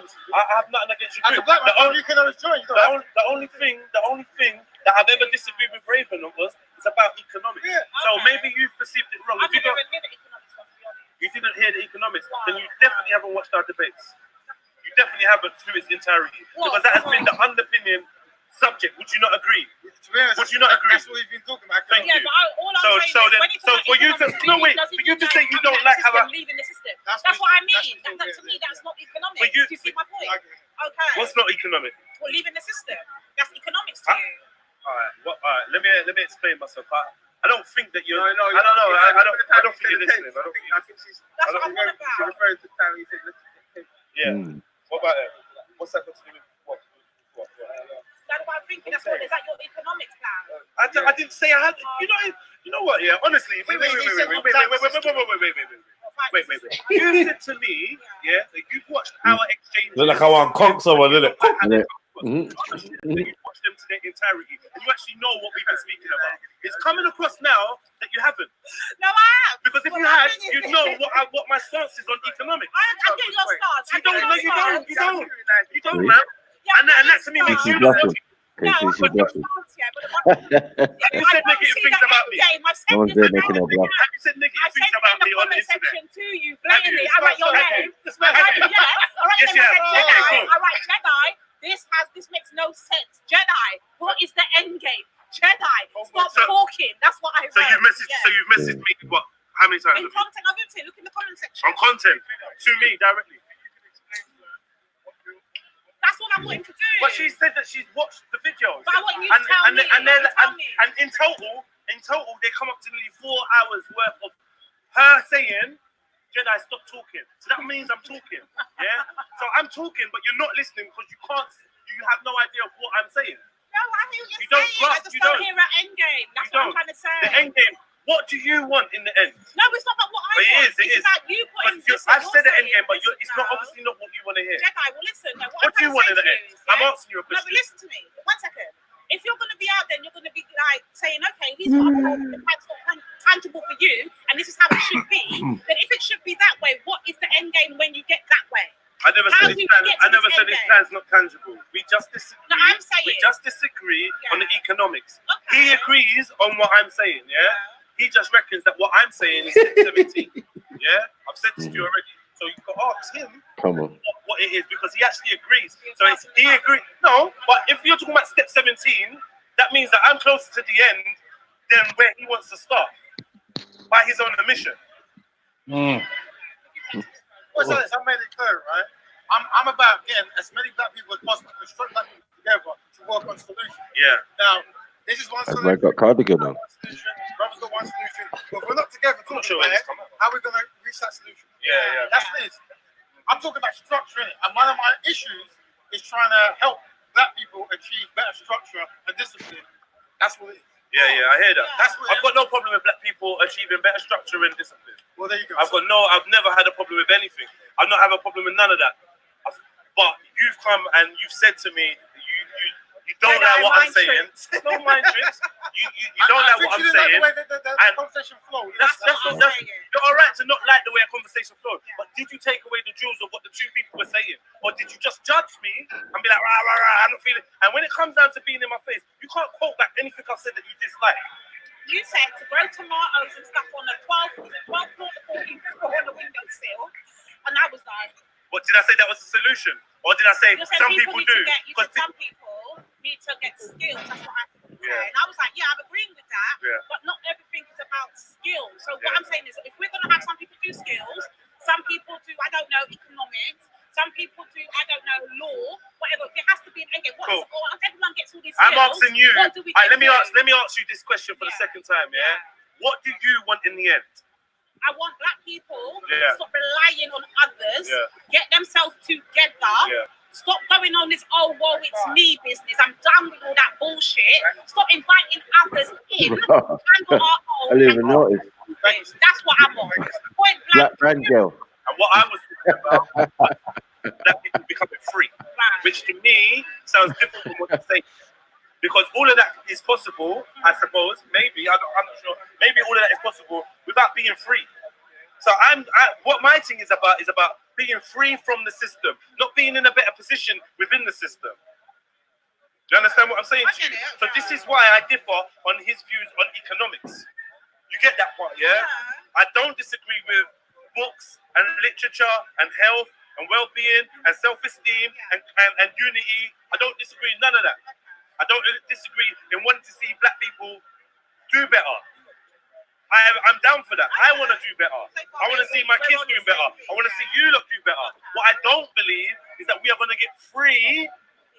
have nothing against your as group. a black man, you can always join. The only thing that I've ever disagreed with Raven on was about economics. Yeah. So maybe you've perceived it wrong. If you didn't hear the economics, then you definitely haven't watched our debates. You definitely haven't through its entirety, because that has been the underpinning subject. Would you not agree? Would you not agree? That's what we've been talking about. Thank you. So for you to say you don't like how leaving the system. That's what I mean. That to me, that's not economics. Do you see my point? Okay. What's not economic? Well, leaving the system. That's economics to you. All right. Let me explain myself. I don't think that you're. I don't know. I don't think you're listening. I think she's. That's what I'm on about. She's referring to time you said. Yeah. What about it? What's that got to do with what? That's what I'm thinking. That's what is that your economics plan? I didn't say I had. You know what? Yeah. Honestly, wait. You said to me, that you've watched our exchange. Look like I want conk someone, isn't it? You watch them to their entirety, and you actually know what we've been speaking about. It's coming across now that you haven't. No, I have. Because if you had, you'd know what my stance is on economics. I get your stance. You don't, man. And that to me makes you look. You said negative things about me. No one's there making no bluff. Have you said negative things about me on the internet? To you blatantly, I write your name. Yes, you have. I write Jedi. This makes no sense. Jedi. What is the end game? Jedi. Stop talking. That's what I wrote. So you messaged me what? How many times? In content, I'm going to look in the comment section. On content to me directly. That's what I'm wanting to do. But she said that she's watched the videos. But I want you to tell me. And in total, they come up to nearly 4 hours worth of her saying, Jedi, stop talking. So that means I'm talking. Yeah? So I'm talking, but you're not listening because you have no idea of what I'm saying. No, I hear what you're You don't saying. grasp, I just you don't don't. hear an end game. That's what I'm trying to say. The end game. What do you want in the end? No, it's not about what I want. It is. About you putting this. I've said the end game, but it's not obviously not what you want to hear. Jedi, well, listen. No, What do you want in the end? I'm asking you a No, question. but listen to me. 1 second. If you're going to be out there, and you're going to be like saying, okay, he's got a the pants got tangible for you, and this is how it should be, then if it should be that way, what is the end game when you get that way? I never How said do his you plan. get I to never this said end his game? plan's not tangible. We just disagree. No, I'm saying. We just disagree on the economics. He agrees on what I'm saying. Yeah. He just reckons that what I'm saying is 17. Yeah. I've said this to you already. So you can ask him Come on. what it is because he actually agrees. So he agrees. No, but if you're talking about step 17, that means that I'm closer to the end than where he wants to start by his own admission. What's this? I made it clear, right? I'm about getting as many black people as possible, construct black people together to work on solutions. Yeah. Now, this is one Have solution. I got cardigan on? Brother's got one solution. But if we're not together talking about it, how are we going to reach that solution? Yeah. That's it. I'm talking about structure, innit? And one of my issues is trying to help black people achieve better structure and discipline. That's what it is. Yeah, I hear that. That's what I've got no problem with black people achieving better structure and discipline. Well, there you go. I've never had a problem with anything. I've not had a problem with none of that. But you've come and you've said to me, you don't like what I'm saying. No mind tricks. You don't like what I'm saying. The conversation flow. You're all right to not like the way a conversation flowed. But did you take away the jewels of what the two people were saying? Or did you just judge me and be like, rah, rah, rah, I'm not feeling. And when it comes down to being in my face, you can't quote back anything I said that you dislike. You said to grow tomatoes and stuff on the 12th floor, 14th floor on the windowsill, and I was like, But did I say that was a solution? Or did I say you said some people need do? to get, you said some people need to get skills. That's what I said. And I was like, yeah, I'm agreeing with that. Yeah. But not everything is about skills. So what I'm saying is, if we're going to have some people do skills, some people do, I don't know, economics. Some people do, I don't know, law, whatever. There has to be an end game. Cool. Everyone gets all these skills. I'm asking you. What do we All right, get let me ask you this question for the second time. Yeah. What do you want in the end? I want black people to Yeah. stop relying on others, Yeah. get themselves together, stop going on this, oh, well, it's me business. I'm done with all that bullshit. Stop inviting others in and on our I didn't even notice. business. That's what I want. Point blank. Black brand girl. And what I was talking about, black people becoming free, which to me sounds different from what you say. Because all of that is possible, I suppose. Maybe I'm not sure. Maybe all of that is possible without being free. So what my thing is about being free from the system, not being in a better position within the system. Do you understand what I'm saying to you? So this is why I differ on his views on economics. You get that part, yeah? I don't disagree with books and literature and health and well-being and self-esteem and unity. I don't disagree with none of that. I don't disagree in wanting to see black people do better. I'm down for that. I want to do better. I want to see my kids doing better. I want to see you lot do better. What I don't believe is that we are going to get free,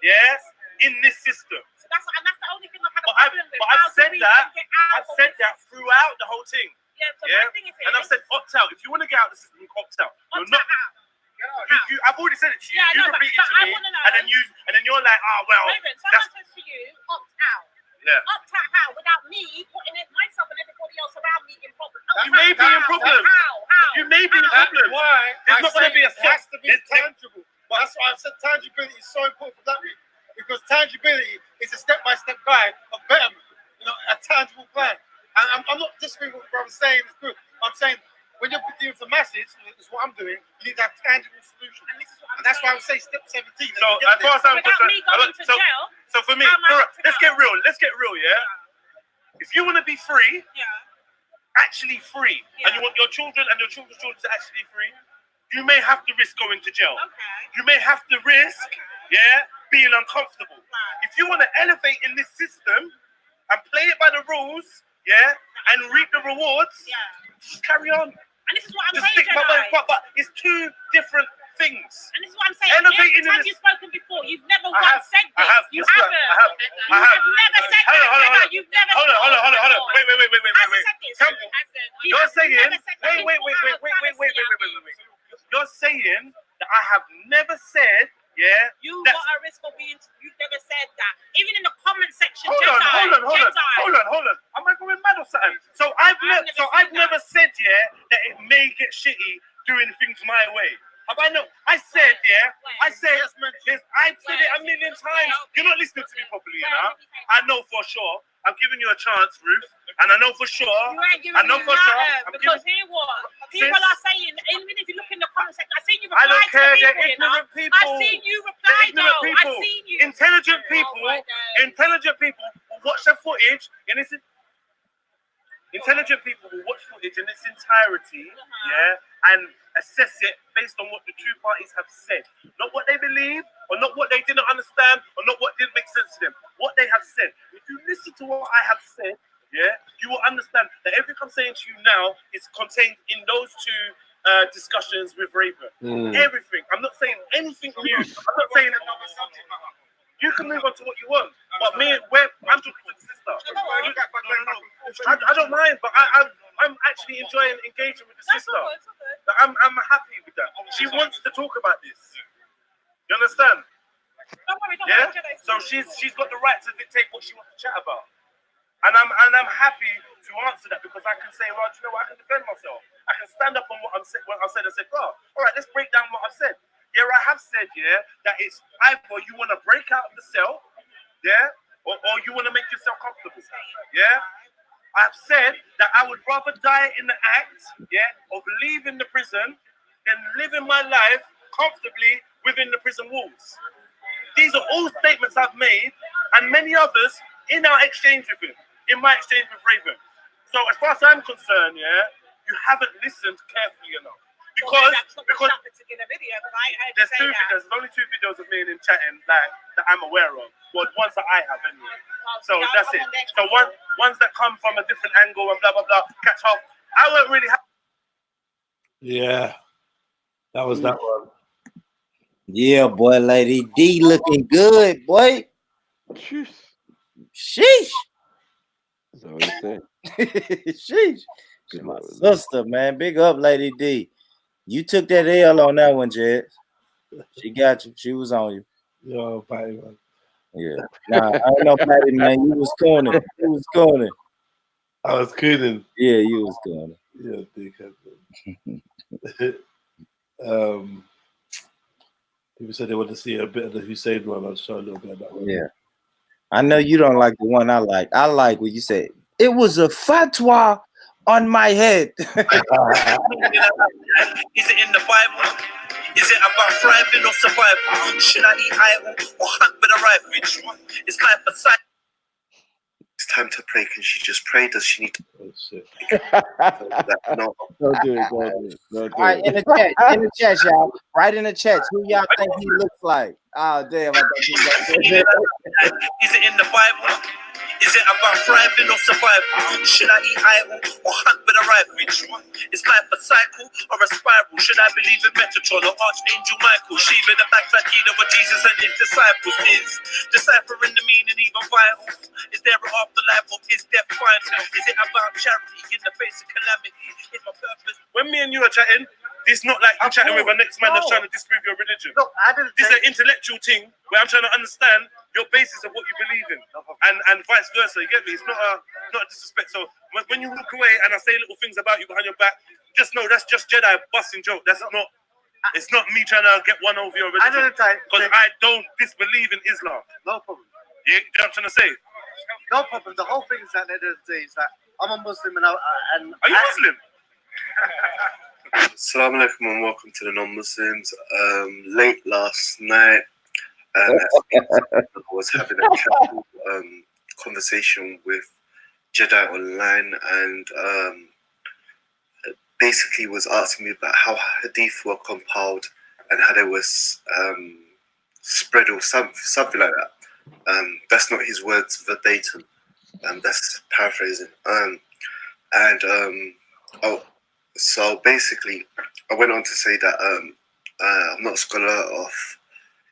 yes, in this system. That's the only thing I've had a But problem with. I've said that throughout the whole thing. Yeah, so Yeah, my thing is and I've said opt out. If you want to get out of the system, opt out. You're not. I've already said it to you. Yeah, You no, repeat but it to I me, wanna know. and then you're like, well, Raven, that's someone says to you, opt out. yeah. Opt out how? Without me putting it myself and everybody else around me in problems. You may be in problems. How? You may be in problems. That's why There's not going to be a it has to be there's- tangible. But that's why I've said tangibility is so important for black people. Because tangibility is a step-by-step guide of betterment. You know, a tangible plan. And I'm not disagreeing with what brother's saying. It's good. I'm saying when you're doing for masses, it's what I'm doing. You need to have tangible solutions. And that's why I would say step 17. So as far as I'm concerned, so for me, let's get real. Let's get real, yeah. If you want to be free, actually free, and you want your children and your children's children to actually be free, you may have to risk going to jail. You may have to risk, being uncomfortable. If you want to elevate in this system and play it by the rules, and reap the rewards, just carry on. And this is what I'm Just saying, stick, but it's two different things. And this is what I'm saying. Elevating Every time in you've spoken before, you've never I have, once said this. I have, You yes, haven't. I have. You have never said Hold on, that. hold on, hold on. You've never Hold on. Wait. You're saying, wait. You're saying that I have never said, You got a risk of being. You've never said that. Even in the comment section. Hold on. Am I going mad or something? So I've never said that it may get shitty doing things my way. Have I not? I said I've said it a million times. You're not listening to me properly, you know. I know for sure. I'm giving you a chance, Ruth, and I know for sure. You ain't giving I know me for sure. nothing, because hear what people Sis, are saying. Even if you look in the comment section, I seen you I reply don't care. to the They're people. ignorant people. I seen you reply They're ignorant though. people. I seen you. Intelligent people. Intelligent people will watch the footage in its. Intelligent people will watch footage in its entirety, yeah, and assess it based on what the two parties have said, not what they believe, or not what they didn't understand, or not what didn't make sense to them. What they have said. If you listen to what I have said, yeah, you will understand that everything I'm saying to you now is contained in those two discussions with Raven. Everything. I'm not saying anything new. I'm not saying you can move on to what you want, but I'm talking to the sister. I don't mind, but I'm actually enjoying engaging with the sister. I'm happy with that. She wants to talk about this. You understand? Yeah. So she's got the right to dictate what she wants to chat about. And I'm happy to answer that, because I can say, well, do you know what? I can defend myself. I can stand up on what I said. I said, oh, all right, let's break down what I've said. Yeah, I have said, yeah, that it's either you want to break out of the cell, yeah, or you want to make yourself comfortable, yeah. I've said that I would rather die in the act, yeah, of leaving the prison than living my life comfortably within the prison walls. These are all statements I've made, and many others in our exchange with him, in my exchange with Raven. So as far as I'm concerned, yeah, you haven't listened carefully enough. Because there's two videos, there's only two videos of me and him chatting that I'm aware of. Well, ones that I have anyway. So that's it. So ones that come from a different angle and blah blah blah, catch up. I won't really have. Yeah, that was that one. Yeah, boy, Lady D looking good, boy. Sheesh. That's what he said. Sheesh. She's my sister, man. Big up, Lady D. You took that L on that one, Jed. She got you. She was on you. Yo, Patty, man. Yeah. Nah, I ain't no Patty, man. You was corny. You was corny. I was kidding. Yeah, you was corny. Yeah, dickhead. People said they want to see a bit of the Hussein one. I'll show a little bit of that one. Yeah. I know you don't like the one I like. I like what you said. It was a fatwa on my head. Is it in the Bible? Is it about thriving or survival? Should I eat idle or hunt with a rifle? It's life aside. It's time to pray. Can she just pray? Does she need to? Oh, shit. No. Don't do it. Don't do it. Don't do All right, in the chat, y'all. Right in the chat, who y'all think he looks like? Oh, damn. Is it in the Bible? Is it about thriving or survival? Should I eat idle or hunt with a rifle? Is life a cycle or a spiral? Should I believe in Metatron or Archangel Michael? Shiva the backpack leader of Jesus and his disciples. Is deciphering the meaning even vital? Is there an afterlife or is there final? Is it about charity in the face of calamity? Is my purpose? When me and you are chatting, it's not like you're chatting with a next man that's trying to disprove your religion. Look, I didn't. This is an intellectual thing where I'm trying to understand your basis of what you believe in, and vice versa. You get me? It's not a disrespect. So when you walk away and I say little things about you behind your back, just know that's just Jedi busting joke. That's not. It's not me trying to get one over your religion. Because I don't disbelieve in Islam. No problem. You know what I'm trying to say? No problem. The whole thing is that at the end of the day is that I'm a Muslim and are you Muslim? Assalamu alaikum and welcome to the non-Muslims. Late last night, I was having a casual conversation with Jedi online, and basically was asking me about how hadith were compiled and how they was spread or something like that. That's not his words verbatim. That's paraphrasing. So basically, I went on to say that I'm not a scholar of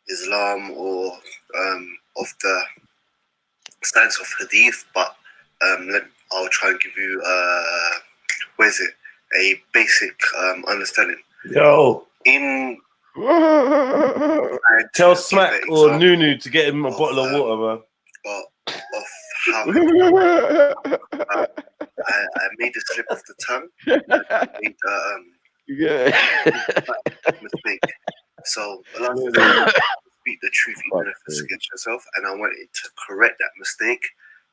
Islam or of the science of hadith, but I'll try and give you a basic understanding. Yo. Tell Smack or Nunu to get him a bottle of water, man. Of how I made a slip of the tongue. I made mistake. So Allah says, speak the truth even if it's against yourself, and I wanted to correct that mistake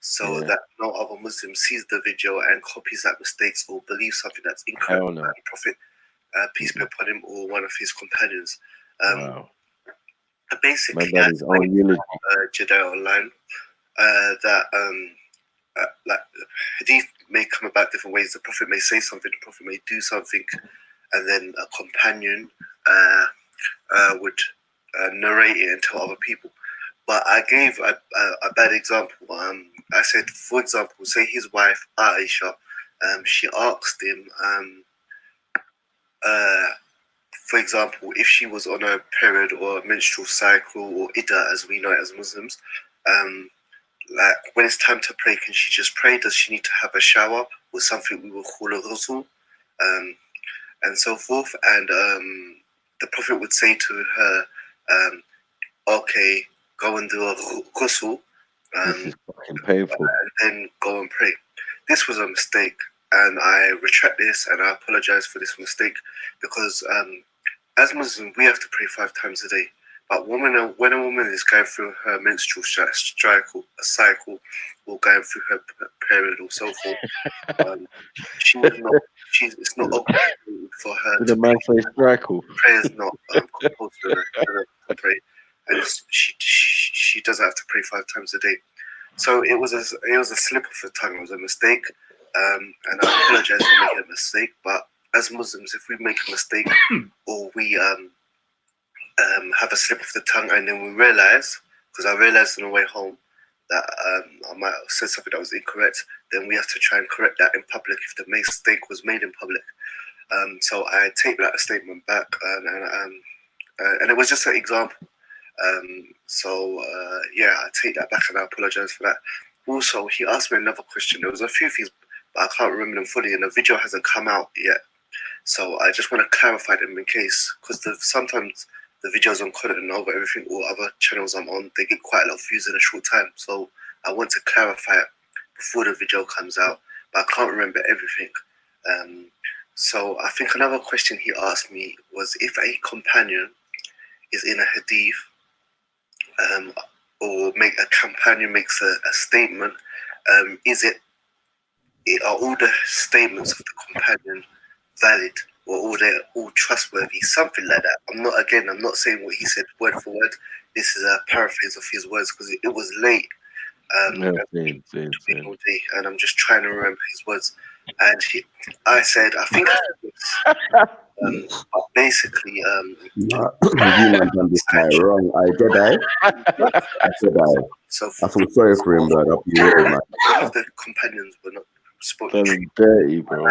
so that no other Muslim sees the video and copies that mistakes or believes something that's incorrect Hell about no. the Prophet, peace be upon him, or one of his companions. Wow. Basically, Man, I that is own eulogy. Jedi online that like hadith may come about different ways. The Prophet may say something, the Prophet may do something, and then a companion would narrate it and tell other people. But I gave a bad example. I said, for example, say his wife Aisha, she asked him, for example, if she was on a period or a menstrual cycle or Ida, as we know it as Muslims, like when it's time to pray, can she just pray? Does she need to have a shower or something we will call a ghusl, and so forth? And the Prophet would say to her, okay, go and do a ghusl, This is fucking painful. and then go and pray. This was a mistake, and I retract this, and I apologize for this mistake, because as Muslims, we have to pray 5 times a day. But when a woman is going through her menstrual cycle, or going through her period or so forth, it's not obligated for her Did to the man say strike-all? Prayer is not compulsory to pray, and she doesn't have to pray 5 times a day. So it was a slip of the tongue. It was a mistake, and I apologize for making a mistake. But as Muslims, if we make a mistake or we have a slip of the tongue, and then we realize, because I realized on the way home that I might have said something that was incorrect, then we have to try and correct that in public if the mistake was made in public. So I take that statement back, and it was just an example. I take that back, and I apologize for that. Also, he asked me another question. There was a few things, but I can't remember them fully, and the video hasn't come out yet. So I just want to clarify them in case, because sometimes the videos on Content Over everything or other channels I'm on, they get quite a lot of views in a short time. So I want to clarify it before the video comes out, but I can't remember everything. So I think another question he asked me was, if a companion is in a hadith, or a companion makes a statement, are all the statements of the companion valid, or are they all trustworthy? Something like that. I'm not saying what he said word for word. This is a paraphrase of his words, because it was late. All day, and I'm just trying to remember his words. And I said, I think I said this. But basically, You man done this guy wrong. I feel sorry for him, man. I'll be real, man. The companions were not spoken dirty, bro.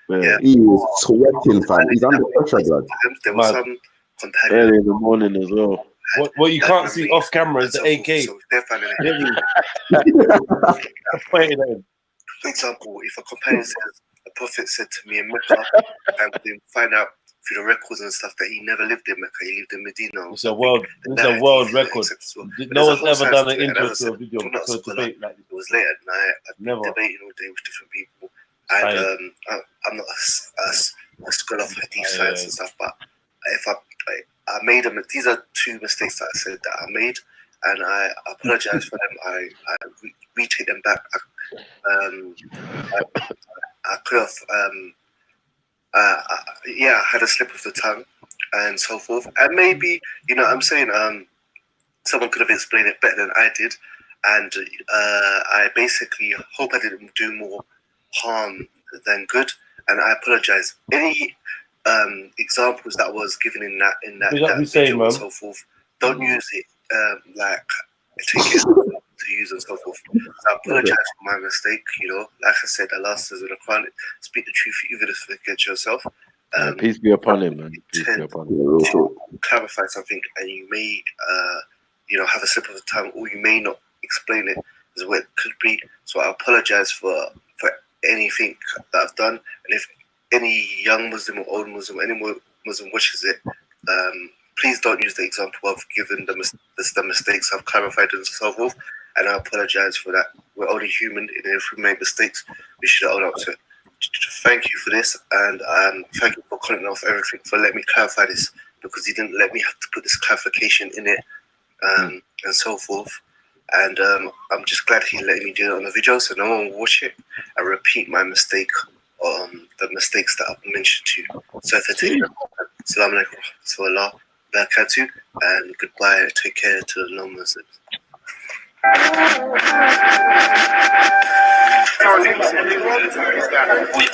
Yeah. He is sweating, fam. He's under pressure, blood. There was some companions early in the morning as well. What you can't see off camera is the AK. So they're finding For example, if a companion says, the Prophet said to me in Mecca, and we find out through the records and stuff that he never lived in Mecca, he lived in Medina. It's a world record. No one's ever done an intro to a video to debate like this. It was late at night. I've been debating all day with different people, and I'm not a scholar of hadith science and stuff, but if I made them. These are 2 mistakes that I said that I made, and I apologize for them. I retake them back. I could have, I had a slip of the tongue and so forth. And maybe, I'm saying, someone could have explained it better than I did. And I basically hope I didn't do more harm than good. And I apologize. Any examples that was given in that video and so forth, don't use it take it to use and so forth. So I apologize for my mistake. Like I said, Allah says in the Quran, speak the truth even if it gets yourself. Peace be upon him, man. Peace be upon him. To clarify something, and you may have a slip of the tongue, or you may not explain it as what it could be. So I apologize for anything that I've done, and if any young Muslim or old Muslim, any Muslim watches it, please don't use the example of giving the mistakes I've clarified and so forth, and I apologize for that. We're only human, and if we make mistakes, we should own up to it. Thank you for this, and thank you for calling off everything, for letting me clarify this, because you didn't let me have to put this clarification in it, and so forth. And I'm just glad he let me do it on the video so no one will watch it and repeat my mistake, the mistakes that I've mentioned to you. So for today, Assalamu alaikum wa rahmatullahi wa barakatuh, and goodbye, take care to the non-Muslims.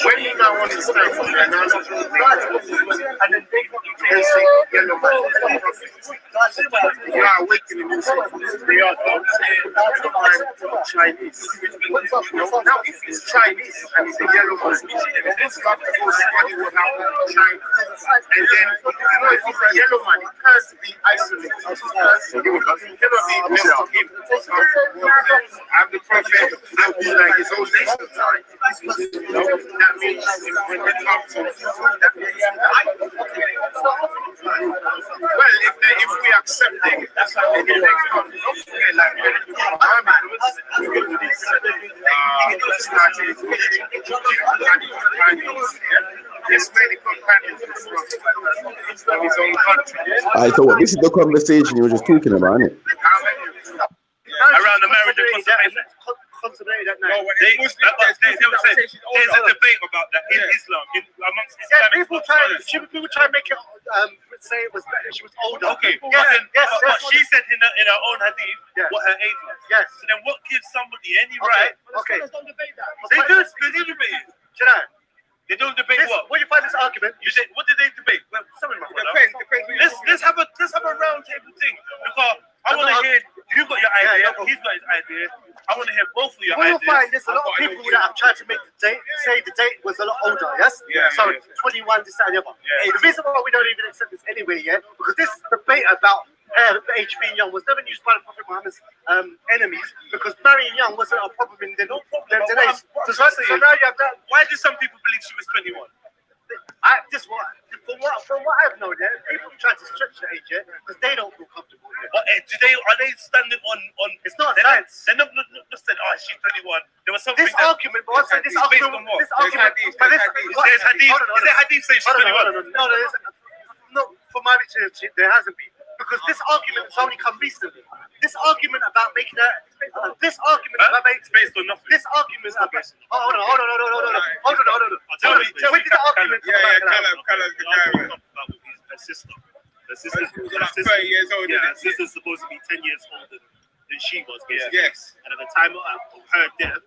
When you now understand what the analogy and then they say yellow man, you are awakening yourself. They are Chinese. Now if it's Chinese and it's a yellow man, it's not the whole study will happen in China. And then if it's a yellow man, it has to be isolated. It cannot be mixed up in. I'm the prophet, I'll be like his own nation. That means when they come to that means well, if we accept it, that's how they get like Muhammad started this many companions from his own country. So what, this is the conversation you were just talking about, isn't it? Around the marriage and consummated that night. There's a debate about that in Islam, amongst Islamic people try to make it say it was better. She was older. Okay, but she said in her own hadith what her age was. Yes. So then, what gives somebody any right? Okay. They do debate it. Should I? They don't debate what? Where do you find this argument? What did they debate? Well, let's have a round table thing, because I want to hear. You got your idea. He's got his idea. I want to hear both of your ideas. You'll find there's a lot of people that have tried to make the date say the date was a lot older. Yes. Yeah. So 21, this and the other. The reason why we don't even accept this anyway, because this debate about age being young was never used by the Prophet Muhammad's enemies, because marrying young wasn't a problem in them today. So now you have that. Why do some people believe she was 21? From what I've known, people try to stretch the age, because they don't feel comfortable. But are they standing on? It's not science. They're not said, oh, she's 21. There was something. This argument, but also this argument, there's hadith saying she's 21. No, for my research, there hasn't been. Because this argument has only come recently. This argument about making a this argument about making based on nothing. This argument about hold on. When did the argument her sister. Her sister's 30 years old. Yeah, her sister's supposed to be 10 years older than she was, basically. Yes. And at the time of her death,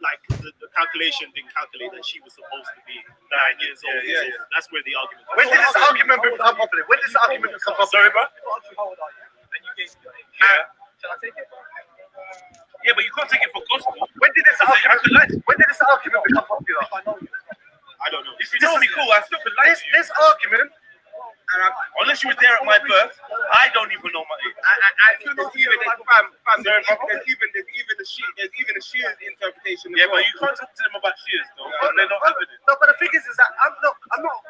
like the calculation didn't calculate that she was supposed to be 9 years old. So that's where the argument. When did this argument become popular? When did this argument become popular? Sorry, bro. Shall I take it? Yeah, but you can't take it for gospel. When did this argument become popular? I don't know. If you know me, cool. I still could like this argument. Unless you were there at my birth, I don't even know my age. There's even the Shia interpretation. Yeah, but you can't talk to them about Shias though. They're not having it. No, but the thing is that I'm not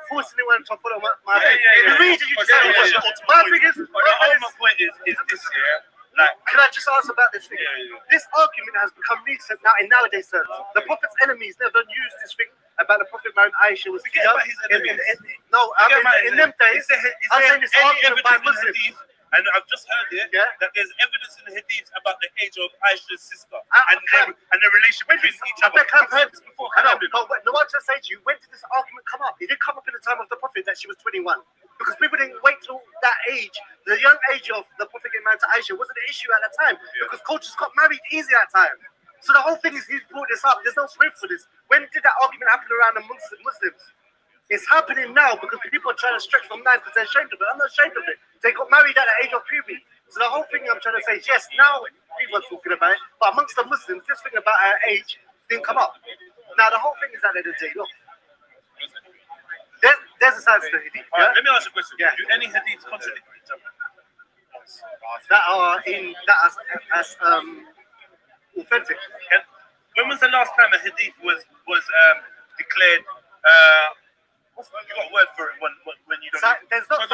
forcing anyone to follow my thing. The reason you My point is this year. Like, can I just ask about this thing? This argument has become recent now in nowadays terms. The Prophet's enemies never used this thing about the Prophet marrying Aisha was Forget about his enemies. In them days, I'm saying this argument by Muslims. And I've just heard it that there's evidence in the hadith about the age of Aisha's sister and the relation between each other. I've heard this before. I know. No, what I'm trying to say to you, when did this argument come up? It didn't come up in the time of the Prophet that she was 21. Because people didn't wait till that age. The young age of the Prophet getting married to Aisha wasn't an issue at that time. Because cultures got married easy at that time. So the whole thing is he's brought this up. There's no script for this. When did that argument happen around amongst the Muslims? It's happening now because people are trying to stretch from 9 because they're ashamed of it. I'm not ashamed of it. They got married at the age of puberty. So the whole thing I'm trying to say is, yes, now people are talking about it, but amongst the Muslims, this thing about her age didn't come up. Now the whole thing is at the end of the day, look, there's a side to the hadith. Right, let me ask you a question. Do any hadiths contradict each other? That are as authentic. When was the last time a hadith was declared? You got a word for it when you don't. There's not.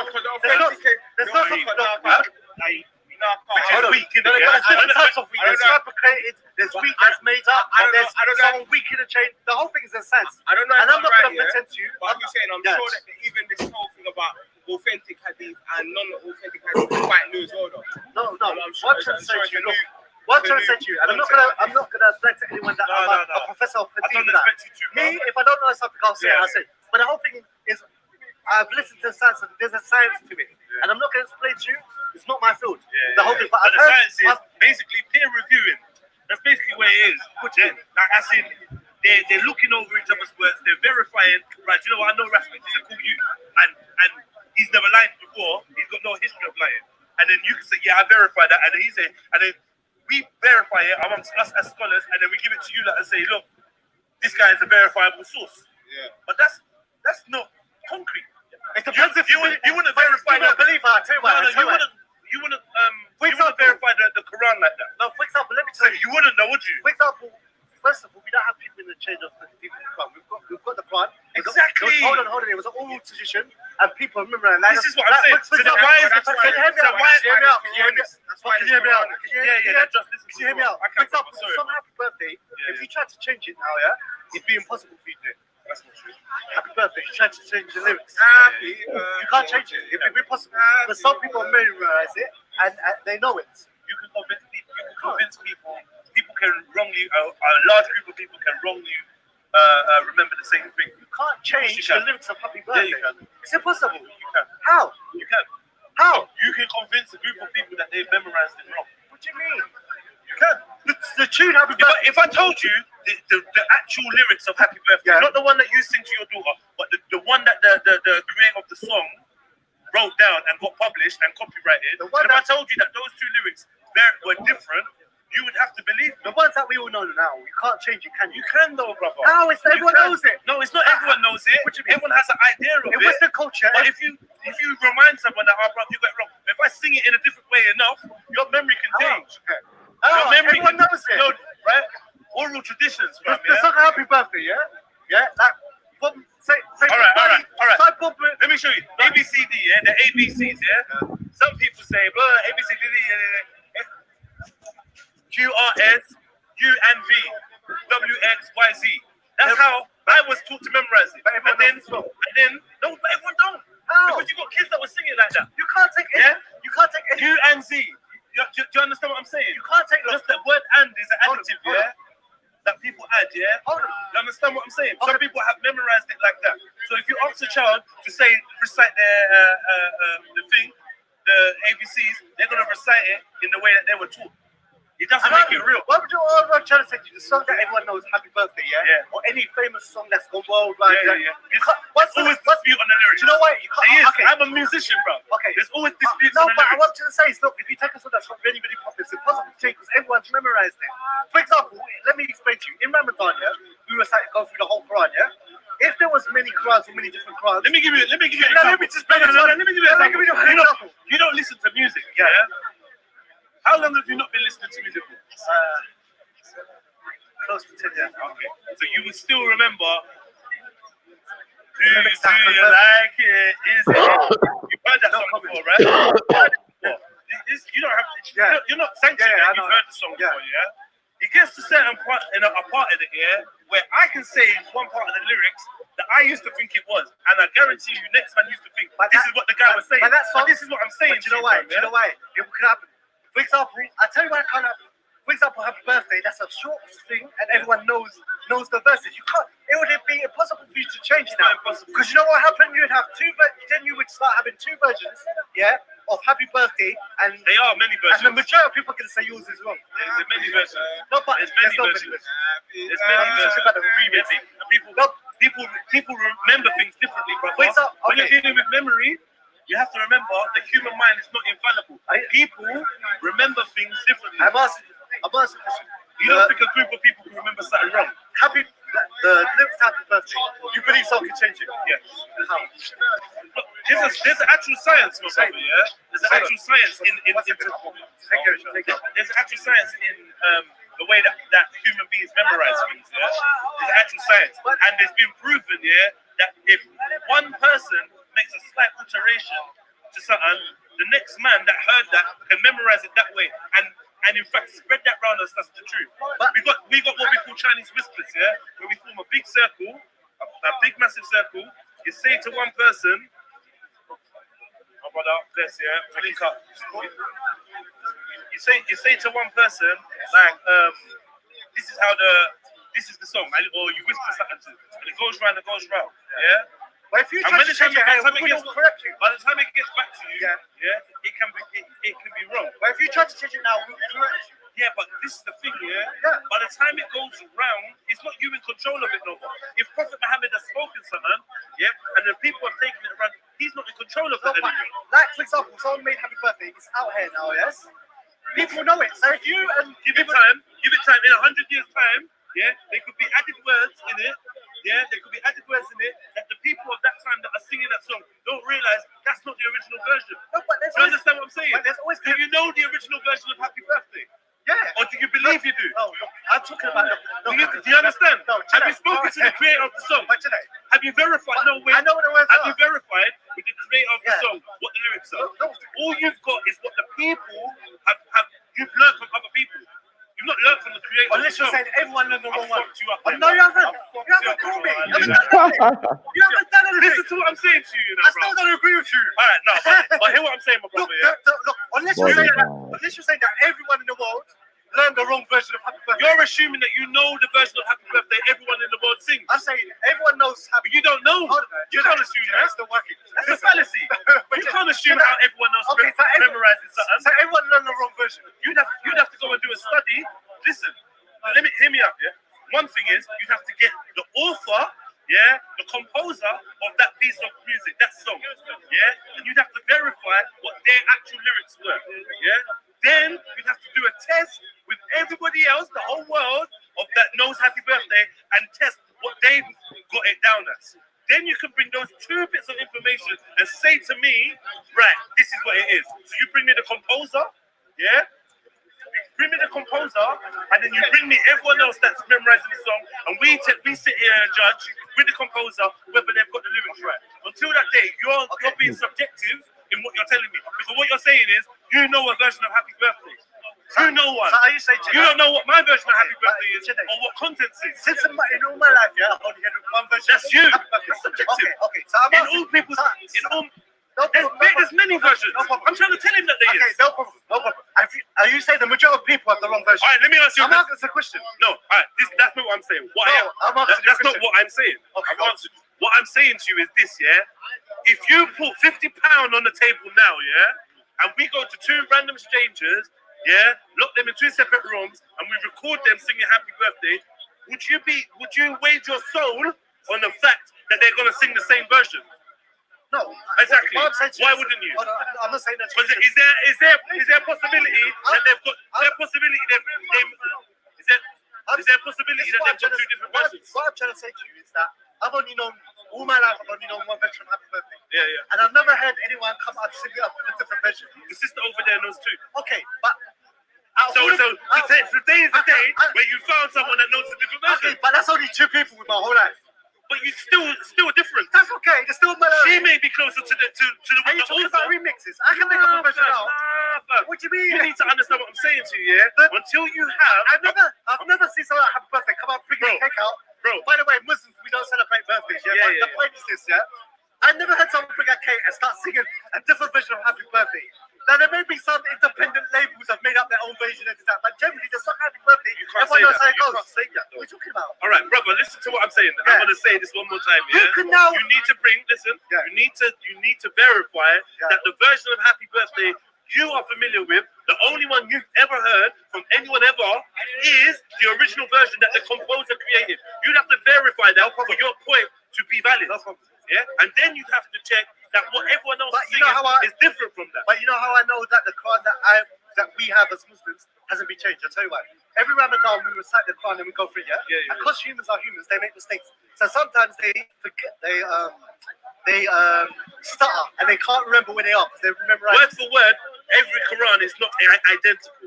which is weak. There's different types of weak. There's fabricated, there's weak that's made up, there's someone weak in the chain. The whole thing is a sense. I don't know if and I'm I'm not right, going to pretend to you. But I'm just saying, I'm sure that even this whole thing about authentic hadith and non-authentic hadith is quite new as well, though. No. What I'm trying to say to you, and I'm not gonna flex to anyone that I'm a professor of hadith. Me, if I don't know something, I'll say it. I'll say. But the whole thing is, I've listened to science, and there's a science to it, and I'm not going to explain to you. It's not my field. The whole thing. But the science is basically peer reviewing. That's basically what it is. Like I said, they're looking over each other's works. They're verifying. Right? You know what? I know Rasmus is a cool youth, and he's never lied before. He's got no history of lying. And then you can say, yeah, I verified that, and then he say, and then we verify it amongst us as scholars, and then we give it to you and say, look, this guy is a verifiable source. Yeah. But that's not concrete. It depends if you wouldn't verify that. Believe I tell you what. You wouldn't verify the Quran like that. No, for example, let me tell you. You wouldn't know, would you? For example, first of all, we don't have people in the chain of the Quran. We've got the Quran. Exactly. Hold on. It was an oral tradition, and people remember. Like, this is what I'm saying. So then why is it? Can you hear me out? For example, some happy birthday. If you try to change it now, it'd be impossible for you to do. That's not true. Happy birthday. You try to change the lyrics. You can't change it. It'd be impossible. But some people memorize it, and they know it. You can convince people. People can wrongly. A large group of people can wrongly remember the same thing. You can't change the lyrics of Happy Birthday. Yeah, you can. It's impossible. You can. How? You can. How? You can convince a group of people that they've memorized it wrong. What do you mean? You can. The tune Happy Birthday. If I told you the actual lyrics of Happy Birthday, not the one that you sing to your daughter, but the one that the creator of the song wrote down and got published and copyrighted, if I told you that those two lyrics were different, you would have to believe me. The ones that we all know now, you can't change it, can you? You can though, brother. How? Everyone knows it. No, it's not everyone knows it. Everyone has an idea of it. It was the culture. But if you remind someone that, oh, brother, you got it wrong, if I sing it in a different way enough, your memory can change. Your memory everyone knows it. You know, right? Oral traditions, fam. The song Happy Birthday, yeah? Like, all right. Let me show you. ABCD, the ABCs, Some people say, ABCD, QRS, U and V, WXYZ. That's how I was taught to memorize it. But everyone don't. How? Because you got kids that were singing like that. You can't take it. You can't take it. U and Z. Do you understand what I'm saying? You can't take just the word and is an adjective, that people add, You understand what I'm saying? Some people have memorized it like that. So if you ask a child to recite the ABCs, they're gonna recite it in the way that they were taught. It doesn't make it real. What I'm trying to say to you, the song that everyone knows, Happy Birthday, or any famous song that's gone worldwide. There's always dispute on the lyrics. Do you know why? You can't. Okay. I'm a musician, bro. Okay. There's always disputes on the lyrics. No, but what I'm trying to say is, look, if you take a song that's got really, really popular, it's impossible to change because everyone's memorized it. For example, let me explain to you. In Ramadan, we recite go through the whole Quran, If there was many Qurans or many different Qurans, let me give you an example. Let me give you an example. You don't listen to music, How long have you not been listening to music for? Close to 10 years. Okay. So you would still remember, do you like it? Is it? You've heard that song before, right? You don't have to, you're not sanctioned that you've heard the song before, It gets to certain part in a part of it, where I can say one part of the lyrics that I used to think it was, and I guarantee you next man used to think, this is what the guy was saying. But this is what I'm saying. Do you know why? Do you know why? It could happen. For example, I tell you why I can't happen. For example, Happy Birthday, that's a short thing, and everyone knows the verses. You can't. It would be impossible for you to change that. Because you know what happened? You'd have then you would start having two versions, of Happy Birthday, and they are many versions. And the majority of people can say yours is wrong. There's many versions. No, but there's many versions. There's many versions. People remember things differently, brother. When you're dealing with memory, you have to remember the human mind is not infallible. People remember things differently. I'm asking. You don't think a group of people can remember something wrong? The lyrics Happy Birthday. You believe someone can change it? Yes. How? There's an actual science, my brother. There's an actual science in there's actual science in the way that human beings memorize things. There's actual science, and it's been proven that if one person makes a slight alteration to something, the next man that heard that can memorize it that way and in fact spread that round as that's the truth. But we got what we call Chinese whispers, yeah, where we form a big circle, a big massive circle. You say to one person, oh brother, bless you, link up. You say to one person like this is the song, or you whisper something to, and it goes round, yeah. But if you and try by to the time change your hair, by we don't correct you. the time it gets back to you, it can be wrong. But if you try to change it now, we will correct you. Yeah, but this is the thing, yeah. By the time it goes around, it's not you in control of it no more. If Prophet Muhammad has spoken something, yeah, and the people have taken it around, he's not in control of that anymore. Like for example, someone made Happy Birthday. It's out here now, yes. People know it. So if you give it time, in 100 years' time, yeah, there could be added words in it. Yeah, there could be added words in it that the people of that time that are singing that song don't realize that's not the original version. No, but do you understand what I'm saying? But there's always do you know the original version of Happy Birthday? Yeah. Or do you believe you do? No, I'm talking about. Do you understand? No, have you spoken to the creator of the song? Have you verified? No, wait. I know what the words Have you verified with the creator of the song what the lyrics are? No. All you've got is what the people have you've learned from other people. You've not learned from the creator. Unless you're saying everyone learned the wrong one. You up No, you haven't. You haven't called me. You haven't done anything. Listen to what I'm saying to you, I still don't agree with you. All right, no, but hear what I'm saying, my brother. Look, unless you're saying that everyone in the world learned the wrong version of Happy Birthday. You're assuming that you know the version of Happy Birthday everyone in the world sings. I'm saying everyone knows Happy. But you don't know. You can't assume that. It's still working. That's a fallacy. You can't assume how everyone else memorizes something. So everyone learned the wrong version. You'd have to go and do a study. Listen, hear me out, yeah? One thing is, you have to get the author, yeah, the composer of that piece of music, that song, yeah? And you'd have to verify what their actual lyrics were, yeah? Then you'd have to do a test with everybody else, the whole world, of that knows Happy Birthday, and test what they've got it down as. Then you can bring those two bits of information and say to me, right, this is what it is. So you bring me the composer, yeah? You bring me the composer, and then you bring me everyone else that's memorizing the song, and we sit here and judge with the composer whether they've got the lyrics right. Until that day, you're being subjective in what you're telling me, because what you're saying is you know a version of Happy Birthday. You know one. So are you saying you don't know what my version of Happy Birthday is, or what content is. Since in all my life, I've only heard one version. That's you. That's subjective. Okay. So I'm there's many versions. I'm trying to tell him that there is. No problem. Are you saying the majority of people have the wrong version? All right, let me ask you. I'm asking a question. No, all right, that's not what I'm saying. That's not what I'm saying. Okay, I've answered. What I'm saying to you is this, yeah? If you put £50 on the table now, yeah, and we go to two random strangers, yeah, lock them in two separate rooms, and we record them singing Happy Birthday, would you wager your soul on the fact that they're gonna sing the same version? No, exactly. Why wouldn't you? I'm not saying that. Because is there a possibility that they've got? Is there a possibility that they've got two different versions? What I'm trying to say to you is that I've only known all my life. I've only known one version of Happy Birthday. Yeah. And I've never heard anyone come out sing it up with a different version. The sister over there knows too. Okay, but. So today is the day where you found someone that knows a different version. Okay, but that's only two people with my whole life. But you still different. That's okay. There's still my. She may be closer to the Are you talking about remixes? I can make up a version now. What do you mean? You need to understand what I'm saying to you, yeah? Until you have. I've never seen someone Happy Birthday come out, bring a cake out. Bro. By the way, Muslims, we don't celebrate birthdays, yeah? The point is this, yeah? I never heard someone bring a cake and start singing a different version of Happy Birthday. Now, there may be some independent labels that have made up their own version of that, but generally, the song Happy Birthday, everyone knows how it goes. You can't say that, though. What are you talking about? All right, brother, listen to what I'm saying. I'm going to say this one more time, yeah? You need to bring, you need to verify that the version of Happy Birthday you are familiar with, the only one you've ever heard from anyone ever, is the original version that the composer created. You'd have to verify that for your point to be valid. Yeah, and then you'd have to check that what everyone else is singing is different from that. But you know how I know that the Quran that we have as Muslims hasn't been changed? I'll tell you why. Every Ramadan we recite the Quran and we go through it. And because humans are humans, they make mistakes. So sometimes they forget, they stutter and they can't remember where they are because they remember word for word. Every Quran is not identical.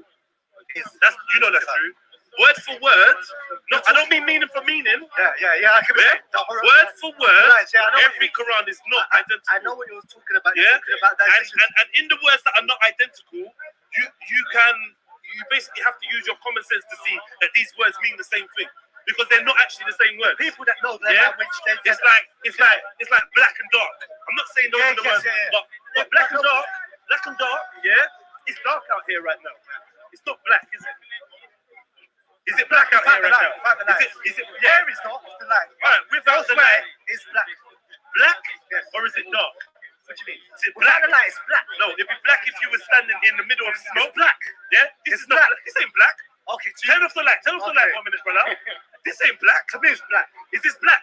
That's true. word for word. No, I don't mean meaning for meaning. Yeah. I can say word for word. Right, yeah, I know every Quran is not identical. I know what you were talking about. Yeah, You're talking about that. and in the words that are not identical, you basically have to use your common sense to see that these words mean the same thing because they're not actually the same words. People that know their language, it's like black and dark. I'm not saying those are the words, but black and dark, it's dark out here right now. It's not black, is it? Is it black out here right now? Is it? Here is not the light. Right, without the light, it's black. Black, or is it dark? What do you mean? Is it black? Without the light, it's black. No, it'd be black if you were standing in the middle of smoke. It's black. Yeah, this is not black. This ain't black. Okay, turn off the light. Turn off the light 1 minute, brother. This ain't black. To me, it's black. Is this black?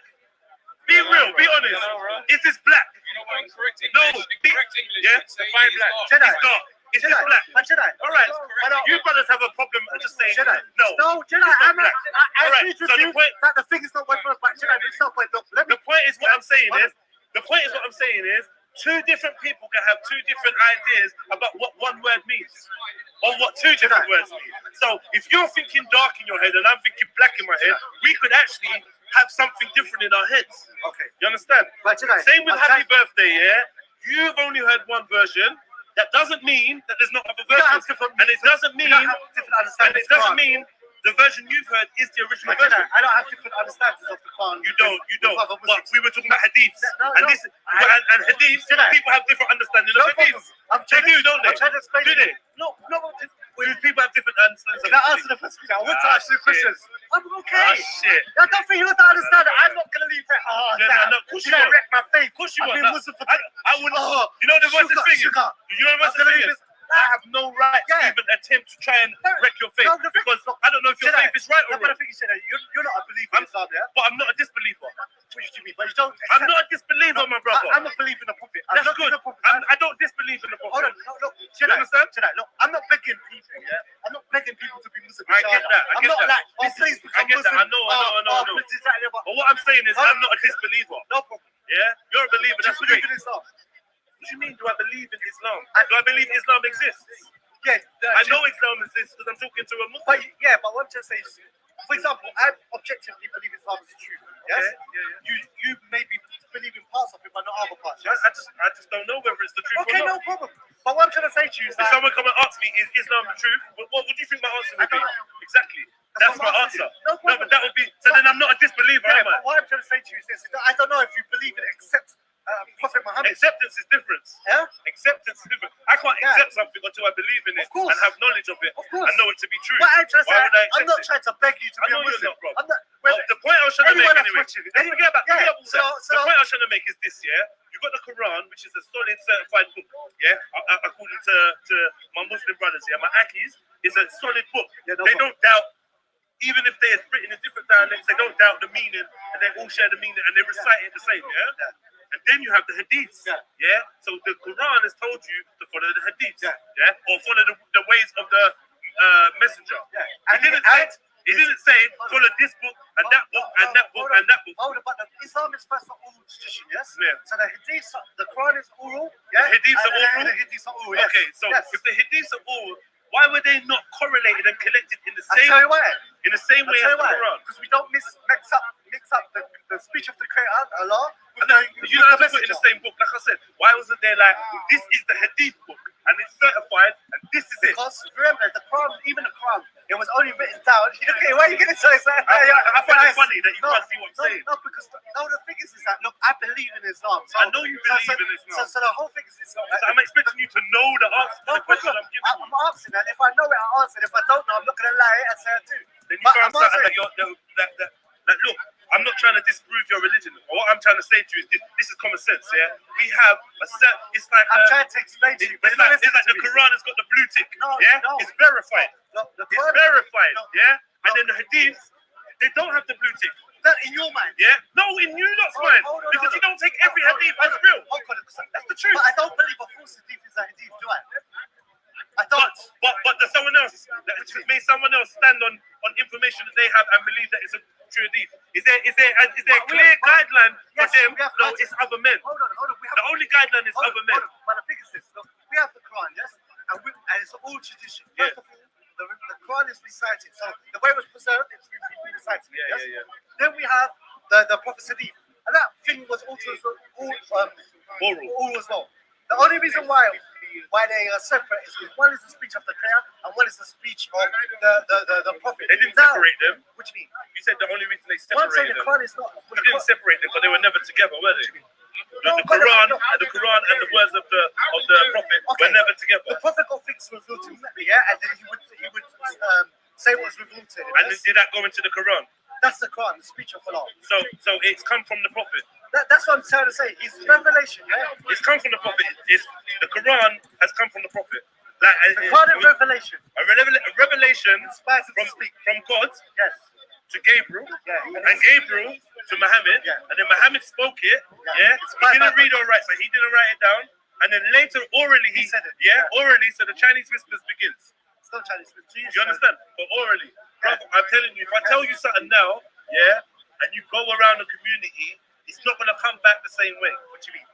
Be real. Be honest. Is this black? No. Correct English. Yeah. Define black. Jedi. It's dark. Is this black? Jedi. All right. You brothers have a problem just saying Jedi. no. Jedi. I agree with you that the thing is not one for but Jedi. It's not point. The point is what I'm saying is two different people can have two different ideas about what one word means or what two different words mean. So if you're thinking dark in your head and I'm thinking black in my head, we could actually have something different in our heads. Okay. You understand? Same with happy birthday, yeah? You've only heard one version. That doesn't mean that there's not other versions. And it doesn't mean the version you've heard is the original version. I don't have different understandings of the Quran. You don't. But we were talking about hadiths. And hadiths, people have different understanding of hadiths. They do, don't they? Do they? No. People have different understandings. Can I answer the first question? I want to ask you questions. I'm okay. Oh, shit. I don't think you want to understand it. I'm not going to leave it. No, of course you won't. Wreck my faith. Of course you I've won't. been Muslim for I wouldn't. You know the worst thing is? You know the worst thing is? I have no right to even attempt to try and wreck your faith because I don't know if your faith is right or wrong. I think you said that you're not a believer in Islam, yeah? But I'm not a disbeliever. What do you mean? But you don't. I'm not a disbeliever, my brother. I'm a believer in the Prophet. That's good. I don't disbelieve in the Prophet. Hold on, look. You understand? Look, I'm not begging people, yeah? I'm not begging people to be Muslim. I get that. I'm not like, please become Muslim. I know. But what I'm saying is, I'm not a disbeliever. No problem. Yeah? You're a believer. That's great. In Islam. What do you mean, do I believe in Islam? Do I believe Islam exists? Yeah. I know Islam exists because I'm talking to a Muslim. But what I'm trying to say is, for example, I objectively believe Islam is the truth. Yes? Yeah. You maybe believe in parts of it, but not other parts. Yes? I just don't know whether it's the truth or not. Okay, no problem. But what I'm trying to say to you is if someone come and ask me, is Islam the truth? What do you think my answer would be? Exactly. That's my answer. No, but that would be. So then I'm not a disbeliever, am I? But what I'm trying to say to you is this: I don't know if you believe it except Prophet Muhammad. Acceptance is different. Yeah? Acceptance is different. I can't accept something until I believe in it and have knowledge of it and know it to be true. But Why would I accept I'm not trying to beg you to be a Muslim. I'm not, the point I was trying to make anyway. Forget about that. So the point I was trying to make is this, yeah? You've got the Quran, which is a solid certified book, yeah? According to my Muslim brothers, yeah? My Akis, it's a solid book. They don't doubt, even if they're written in different dialects, they don't doubt the meaning and they all share the meaning and they recite it the same, yeah? And then you have the hadiths, yeah? So the Quran has told you to follow the hadiths, yeah? Or follow the ways of the messenger. It didn't say follow this book and that book and that book and that book. Hold on, but Islam is first of all tradition, yes? Yeah. So the hadiths, the Quran is oral, yeah? The hadiths are oral? The hadiths are oral, yes. Okay, so if the hadiths are oral, why were they not correlated and collected in the same way? In the same way as the Quran? Because we don't mix up the speech of the Creator, Allah. You don't have to put it in the same book. Like I said, why wasn't there like, this is the hadith book and it's certified and this is it? Because remember, the Quran, even the Quran, it was only written down. Okay, why are you going to say that? I find it funny that you can't see what I'm saying. No, because the thing is that, look, I believe in Islam. So, I know you believe in Islam. So the whole thing is Islam. So I'm expecting you to know the answer to the question I'm giving you. I'm asking that. If I know it, I'll answer it. If I don't know, I'm not going to lie and say I do. Then you can't say that look, I'm not trying to disprove your religion. What I'm trying to say to you is this is common sense, yeah? We have a set, it's like... I'm trying to explain to you. It's like the Quran has got the blue tick, yeah? It's verified. It's verified, yeah? And then the hadiths, they don't have the blue tick. That in your mind? Yeah? No, in you lot's mind. Because you don't take every hadith as real. That's the truth. But I don't believe a false hadith is a hadith, do I? I don't. But there's someone else, someone else stand on information that they have and believe that it's a true hadith. Is there a clear guideline for them? No, it's other men. Hold on. The only guideline is other men. But the thing is this, look, we have the Quran, yes? And it's all tradition. First of all, the Quran is recited. So the way it was preserved, it's been recited. Yeah. Then we have the Prophet Hadith, and that thing was also all as well. The only reason why they are separate is because one is the speech of the prayer and one is the speech of the Prophet. They didn't separate them. What do you mean? You said the only reason they One saying separated the them. Quran is not. You didn't separate them, but they were never together, were they? The Quran and the words of the Prophet were never together. The Prophet got things revealed to him, and then he would say what was revealed to him. And did that go into the Quran? That's the Quran, the speech of Allah. So it's come from the Prophet. That's what I'm trying to say. It's revelation, It's come from the Prophet. The Quran has come from the Prophet. The Quran is revelation. A revelation from God. Yes. To Gabriel, and Gabriel to Muhammad, and then Muhammad spoke it. He didn't read or write, so he didn't write it down. And then later, orally, he said it. Orally. So the Chinese whispers begins. It's not Chinese whispers. You understand? But orally, brother, I'm telling you, if I tell you something now, and you go around the community, it's not gonna come back the same way. What do you mean?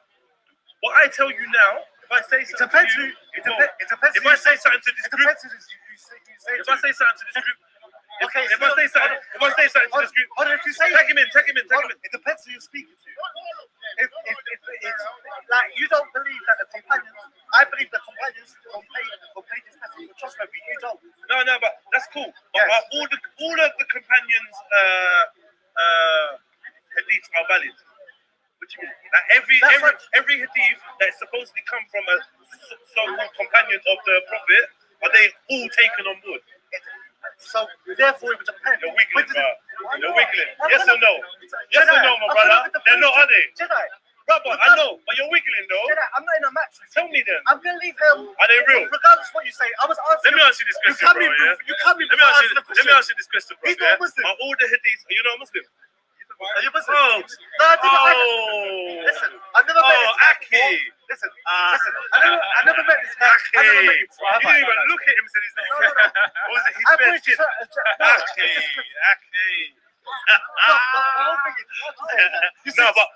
What I tell you now, if I say something to you, if I say something to this group, if I say something to this group. Okay, if I say something to this group, if you say take him in. It depends who you're speaking to. If it's like you don't believe that the companions, I believe the companions completed this message. Trust me, you don't. No, but that's cool. But all of the companions' hadiths are valid. What do you mean? Like every hadith that is supposedly come from a so-called companion of the Prophet, are they all taken on board? So therefore, it would depend. You're wiggling, bro. You're wiggling. Yes or no? Yes or no, my brother? They're not, are they? Jedi. Brother, I know, but you're wiggling though. Jedi, I'm not in a match. Tell me then. I'm gonna leave them. Are they real? Regardless of what you say, I was asking. Let me ask you this question, bro. You come in. Let me ask you this question, bro. He's not Muslim. Are all the hadiths? You're not Muslim. Are you Muslim? Oh. Listen, I never met this guy. Aki. Listen. I never met this guy. Aki. You didn't even look at him and said his name. What was it? His best kid. Aki. No, but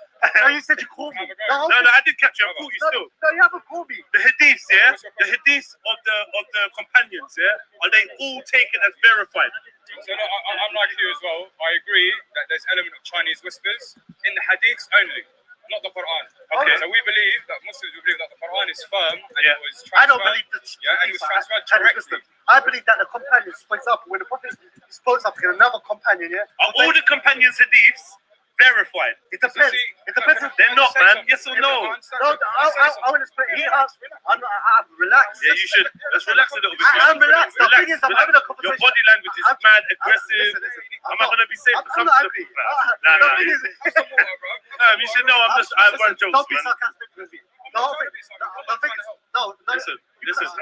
you said you called me. No, I did catch you. I called you still. No, you haven't called me. The hadiths, the hadiths of the companions, are they all taken as verified? So I'm like you as well. I agree that there's element of Chinese whispers in the hadiths only, not the Quran. Okay. So we believe that Muslims believe that the Quran is firm and it was transferred. I don't believe that. And it was transferred directly. I believe that the companions, for example, when the Prophet spoke up with another companion, Are all the companions' hadiths verified? It depends. It depends. They're not, man. Yes or no? No, I want to explain. He asked. I'm relaxed. Yeah, you should. Let's relax a little bit. I'm relaxed. The thing is, I'm having a conversation. Your body language is mad aggressive. Am I gonna be safe for some of the people? No. You should know. I won't joke, Don't be man. sarcastic with me. Listen.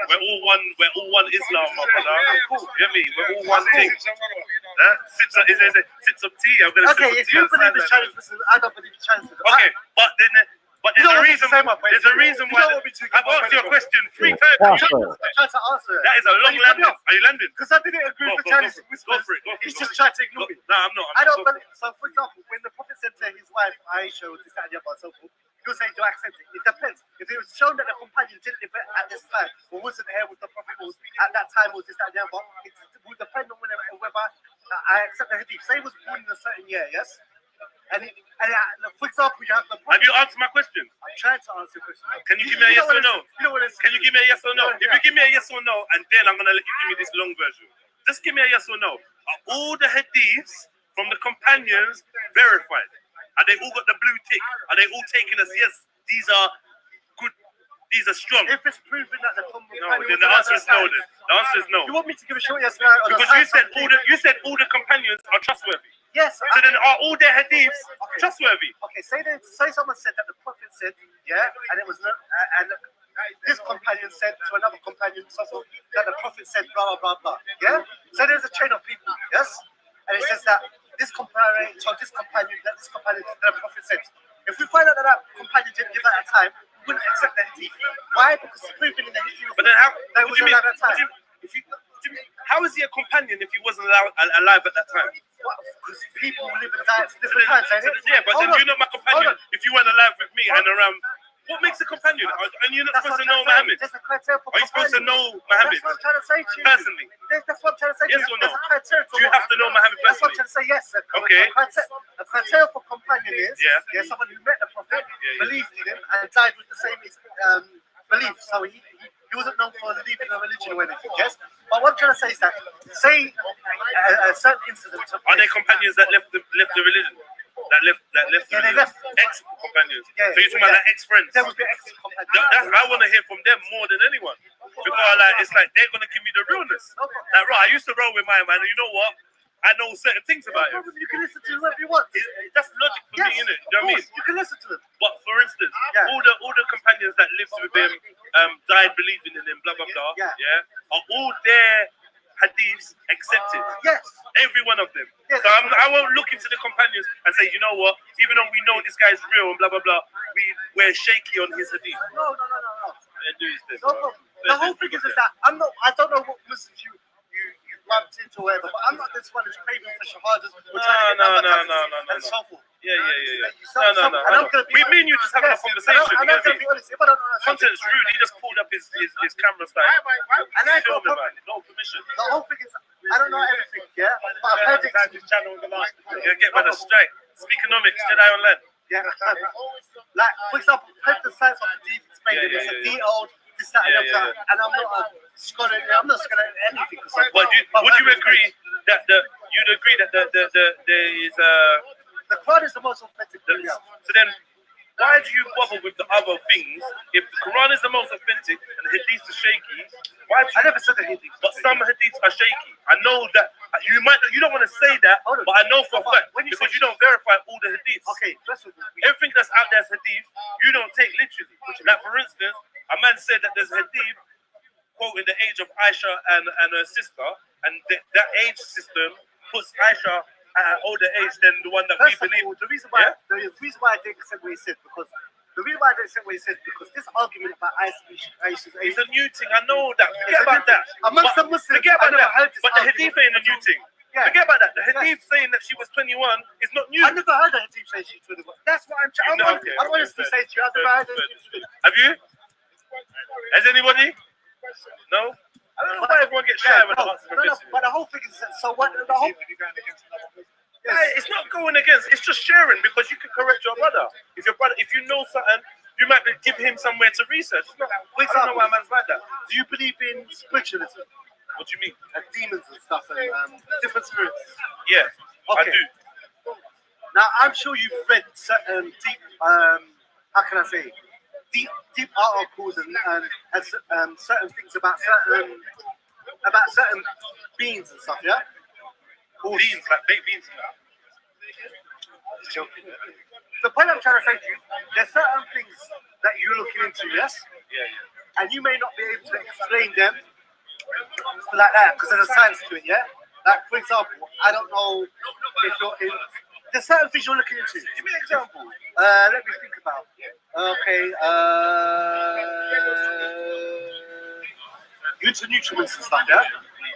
We're all one Islam, my brother. You get me? We're all one thing. Sips of tea. I'm gonna Okay, if you believe in Chinese, I don't believe in Chinese. Okay, but there's a reason. There's a reason why. I've asked you a question 3 times. I'm trying to answer it. That is a long landing. Are you landing? Because I didn't agree with Chinese. Go for it. He's just trying to ignore me. No, I'm not. I don't believe. So, for example, when the Prophet said to his wife Aisha, or this and the other, so forth, you're saying, do I accept it? It depends. If it was shown that the companion didn't live at this time, or wasn't here with the Prophet, or at that time, or this and the other, it would depend on whether I accept the hadith. Say he was born in a certain year, yes? And for example, you have the Prophet. Have you answered my question? I'm trying to answer your question. Can you give me a yes or no? Can you give me a yes or no? If you give me a yes or no, and then I'm going to let you give me this long version. Just give me a yes or no. Are all the hadiths from the companions verified? Are they all got the blue tick? Are they all taken as yes? These are good. These are strong. If it's proven that the companion, no, then the answer is no. Then the answer is no. You want me to give a short yes or no? Because you said all the companions are trustworthy. Yes. So then are all their hadiths trustworthy? Okay. Say someone said that the Prophet said, and it was no, and this companion said to another companion that the Prophet said blah blah blah blah. So there's a chain of people. Yes. And it says that this companion, that the Prophet said. If we find out that that companion didn't live at that time, we wouldn't accept the hadith. Why? Because it's proven in the history. But then how? That was alive at that time. How is he a companion if he wasn't alive at that time? Because people live in different times. Yeah, but then you're not my companion if you weren't alive with me and around What makes a companion? And you're not supposed to know Muhammad. Are you supposed to know Muhammad? That's what I'm trying to say to you. Personally? That's what I'm trying to say to you. Yes or no? There's a criteria for Do you have to know Muhammad That's what I'm personally? trying to say, yes. Okay. The criteria for companion is someone who met the Prophet, yeah. believed in him, and died with the same beliefs. So he wasn't known for leaving a religion or anything, yes? But what I'm trying to say is that, say a certain incident took Are place. they companions that left the religion? That left Yeah, they the left. ex-companions. Yeah, So you're talking about like ex-friends? They would be ex-companions. I want to hear from them more than anyone. Because like it's like they're gonna give me the realness. Like right, I used to roll with my man, and you know what? I know certain things about him. You can listen to whoever you want. That's logic for me, innit? You know what I mean? You can listen to them. But for instance, all the companions that lived with him, died believing in him, blah blah blah. Yeah. Are all their hadiths accepted? Yes. Every one of them. Yes. So I won't look into the companions and say, you know what? Even though we know this guy's real and blah blah blah, we're shaky on his hadith. No. Do his thing, No problem. The whole thing is that I don't know what Muslims you rubbed into or whatever, but I'm not this one who's craving for shahadas. And so forth. Yeah. No. Me and you just having a conversation. I'm not going to be honest. If I don't know content's rude. He just pulled up his camera style. And I filming, man. No permission. The whole thing is, I don't know everything, but I've heard it. This channel in the last. You're get by the strike. Speakonomics, Jedi Online. Yeah. Like, for example, heard the science of the deep explained it. It's a de-old, this, that, and that. And I'm not a scholar. I'm not a scholar in anything. Would you agree that you'd agree that there is the Quran is the most authentic. So then, why do you bother with the other things? If the Quran is the most authentic and the hadiths are shaky, why do you... I never said the hadith. But some hadiths are shaky. I know that you don't want to say that, but I know for a fact because you don't verify all the hadiths. Okay, everything that's out there is hadith. You don't take literally. Like for instance, a man said that there's a hadith quoting the age of Aisha and her sister, and that age system puts Aisha at an older age than the one that we believe. The reason why I didn't accept what he said because this argument about Aisha's age is a new thing. I know that. Forget about that. Amongst the Muslims, forget about that. But the argument. hadith ain't a new thing. Yeah. Forget about that. The hadith saying that she was 21 is not new. I never heard a hadith saying she's 21. That's what I'm trying. I'm honestly saying to you, I've never heard a hadith. Have you? Has anybody? No. I don't know why everyone gets shy when I ask them a question. But the whole thing is that, so what? The whole it's not going against. It's just sharing because you can correct your brother. If you know something, you might give him somewhere to research. I don't know why man's like that. Do you believe in spiritualism? What do you mean? And demons and stuff and different spirits. Yeah, I do. Now I'm sure you've read certain deep. How can I say? Deep articles and certain things about certain beings and stuff, yeah? Beans, like baked beans. The point I'm trying to say to you, there's certain things that you're looking into, yes? Yeah. And you may not be able to explain them like that because there's a science to it, yeah? Like, for example, I don't know if you're in... There's certain things you're looking into. Give me an example. Let me think about it. Okay, you're into nutrients and stuff, yeah?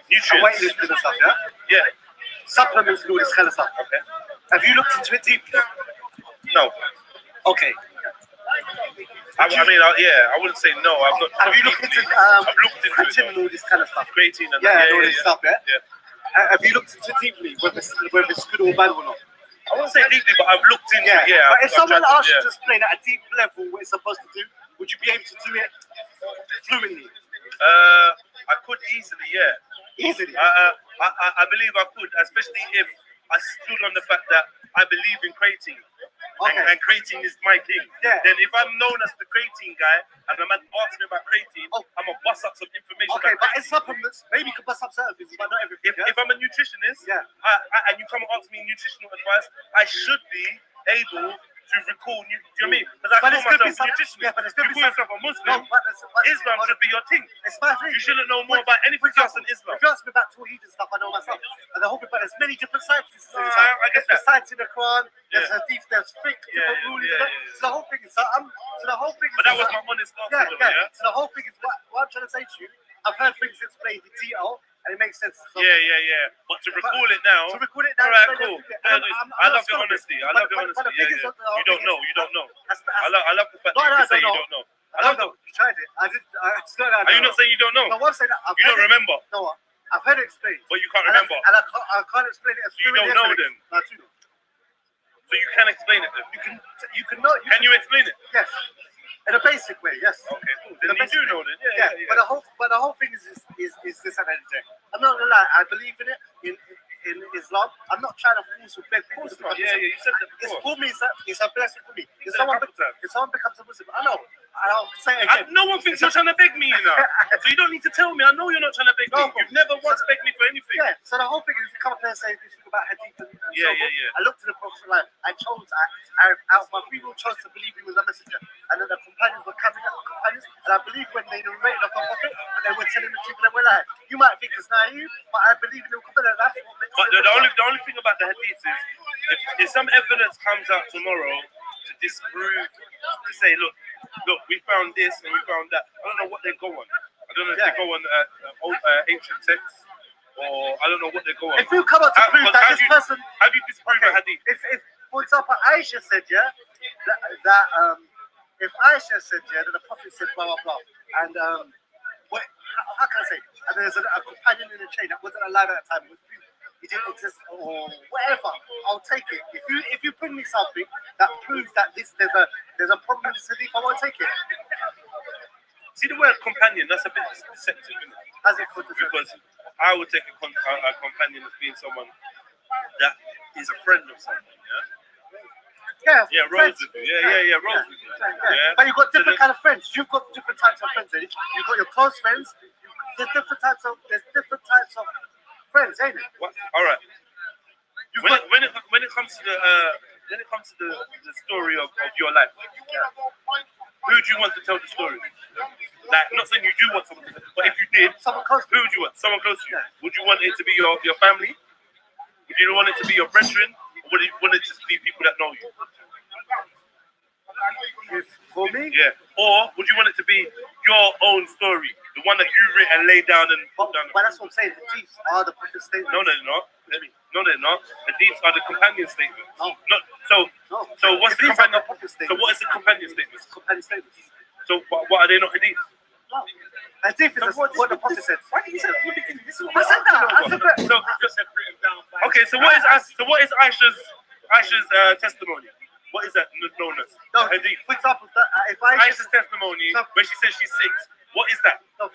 Nutrients. Weightlifting and stuff, yeah? Yeah. Supplements and all this kind of stuff. Okay. Have you looked into it deeply? No. Okay. I wouldn't say no. I've not. Have you looked into creatine and all this kind of stuff? Creatine and all this stuff, yeah? Yeah. Have you looked into it deeply, whether it's good or bad or not? I won't say deeply, but I've looked into it. Yeah. But if someone asked you to explain at a deep level what it's supposed to do, would you be able to do it fluently? I could easily, yeah. Easily. I believe I could, especially if I stood on the fact that I believe in creatine. And creatine is my thing. Yeah. Then if I'm known as the creatine guy and a man asks me about creatine, I'm gonna bust up some information Okay, about but in supplements, maybe you can bust up certain things, but not everything. If I'm a nutritionist, and you come and ask me nutritional advice, I should be able to recall. Do you know what I mean? Because I call myself a nutritionist. Yeah, but it's good you call yourself a Muslim. Islam should be your thing. It's my thing. You shouldn't know more about anything else than Islam. If you ask me about Tawheed and stuff, I know myself. And the whole thing, but there's many different sciences. I get There's that. science in the Quran. There's hadith. There's fiqh. Different rulings. So the whole thing is. So the whole thing is. But that was my honest answer, though, yeah. So the whole thing is what I'm trying to say to you. I've heard things explained in detail. And it makes sense. So, yeah. Now. To record it now. Alright, cool. I love your honesty. I love your honesty. You don't know. I I love the fact that you can say you don't know. I love that. You tried it. I didn't. It's not that. Are you not saying you don't know? No, what I'm saying, You don't remember? No, I've heard it explained. But you can't And remember. I can't explain it as You don't know then. No, I do know. So you can explain it then. You can know. Can you explain it? Yes. In a basic way, yes. Okay, cool. Then you do know then. Yeah. But the whole thing is this at the end of the day. I'm not gonna lie. I believe in it in Islam. I'm not trying to force or beg people to become Yeah, you said that It's before. for me. It's a blessing for me. If said someone a couple times. becomes a Muslim, I know. I'll say it again. No one thinks you're trying to beg me, you know. So you don't need to tell me. I know you're not trying to beg me. You've never once begged me for anything. Yeah. So the whole thing is, you come up there and say this thing about hadith and Yeah, so forth. I looked to the Prophet life. I out of my free will chose to believe he was a messenger, and then the companions were coming up, and I believe when they narrated of the Prophet, when they were telling the truth, they were like, you might think it's naive, but I believe in the Prophet. That's what makes But the only thing about the hadiths is, if some evidence comes out tomorrow to disprove, to say, look, we found this and we found that. I don't know what they go on. I don't know if they go on old ancient texts, or I don't know what they go on. If you come up to prove that this person, how do you disprove a hadith? If for example, Aisha said, that if Aisha said, that the Prophet said blah blah blah, and how can I say? And there's a companion in the chain that wasn't alive at the time. He didn't exist or whatever. I'll take it. If you bring me something that proves that there's a problem with this hadith, I won't take it. See the word companion? That's a bit deceptive, isn't it? As it could, because I would take a companion as being someone that is a friend of someone. Yeah, Rose with you. Yeah, Rose with you. Yeah. But you've got different kind of friends. You've got different types of friends. You've got your close friends. There's different types of friends, ain't it? All right. When it comes to the story of your life, who do you want to tell the story? Like, not saying you do want someone to tell, but if you did, who would you want? Someone close to you. Would you want it to be your family? Would you want it to be your brethren? Or would you want it to be people that know you? For me? Yeah. Or would you want it to be your own story? The one that you write and lay down and put down. But that's what I'm saying. The hadiths are the Prophet statements. No, they're not. No, they're not. The hadiths are the companion statements. So what's the companion? So what is the companion statement? Companion statements. So what are they not hadiths? No. Hadith is what the Prophet said. Why did you say that at the beginning? This is what I said that. I said that. So just written down. Okay. So what is Aisha's testimony? What is that known as? No, hadith. for example, if Aisha's testimony, when she says she's 6, what is that? No,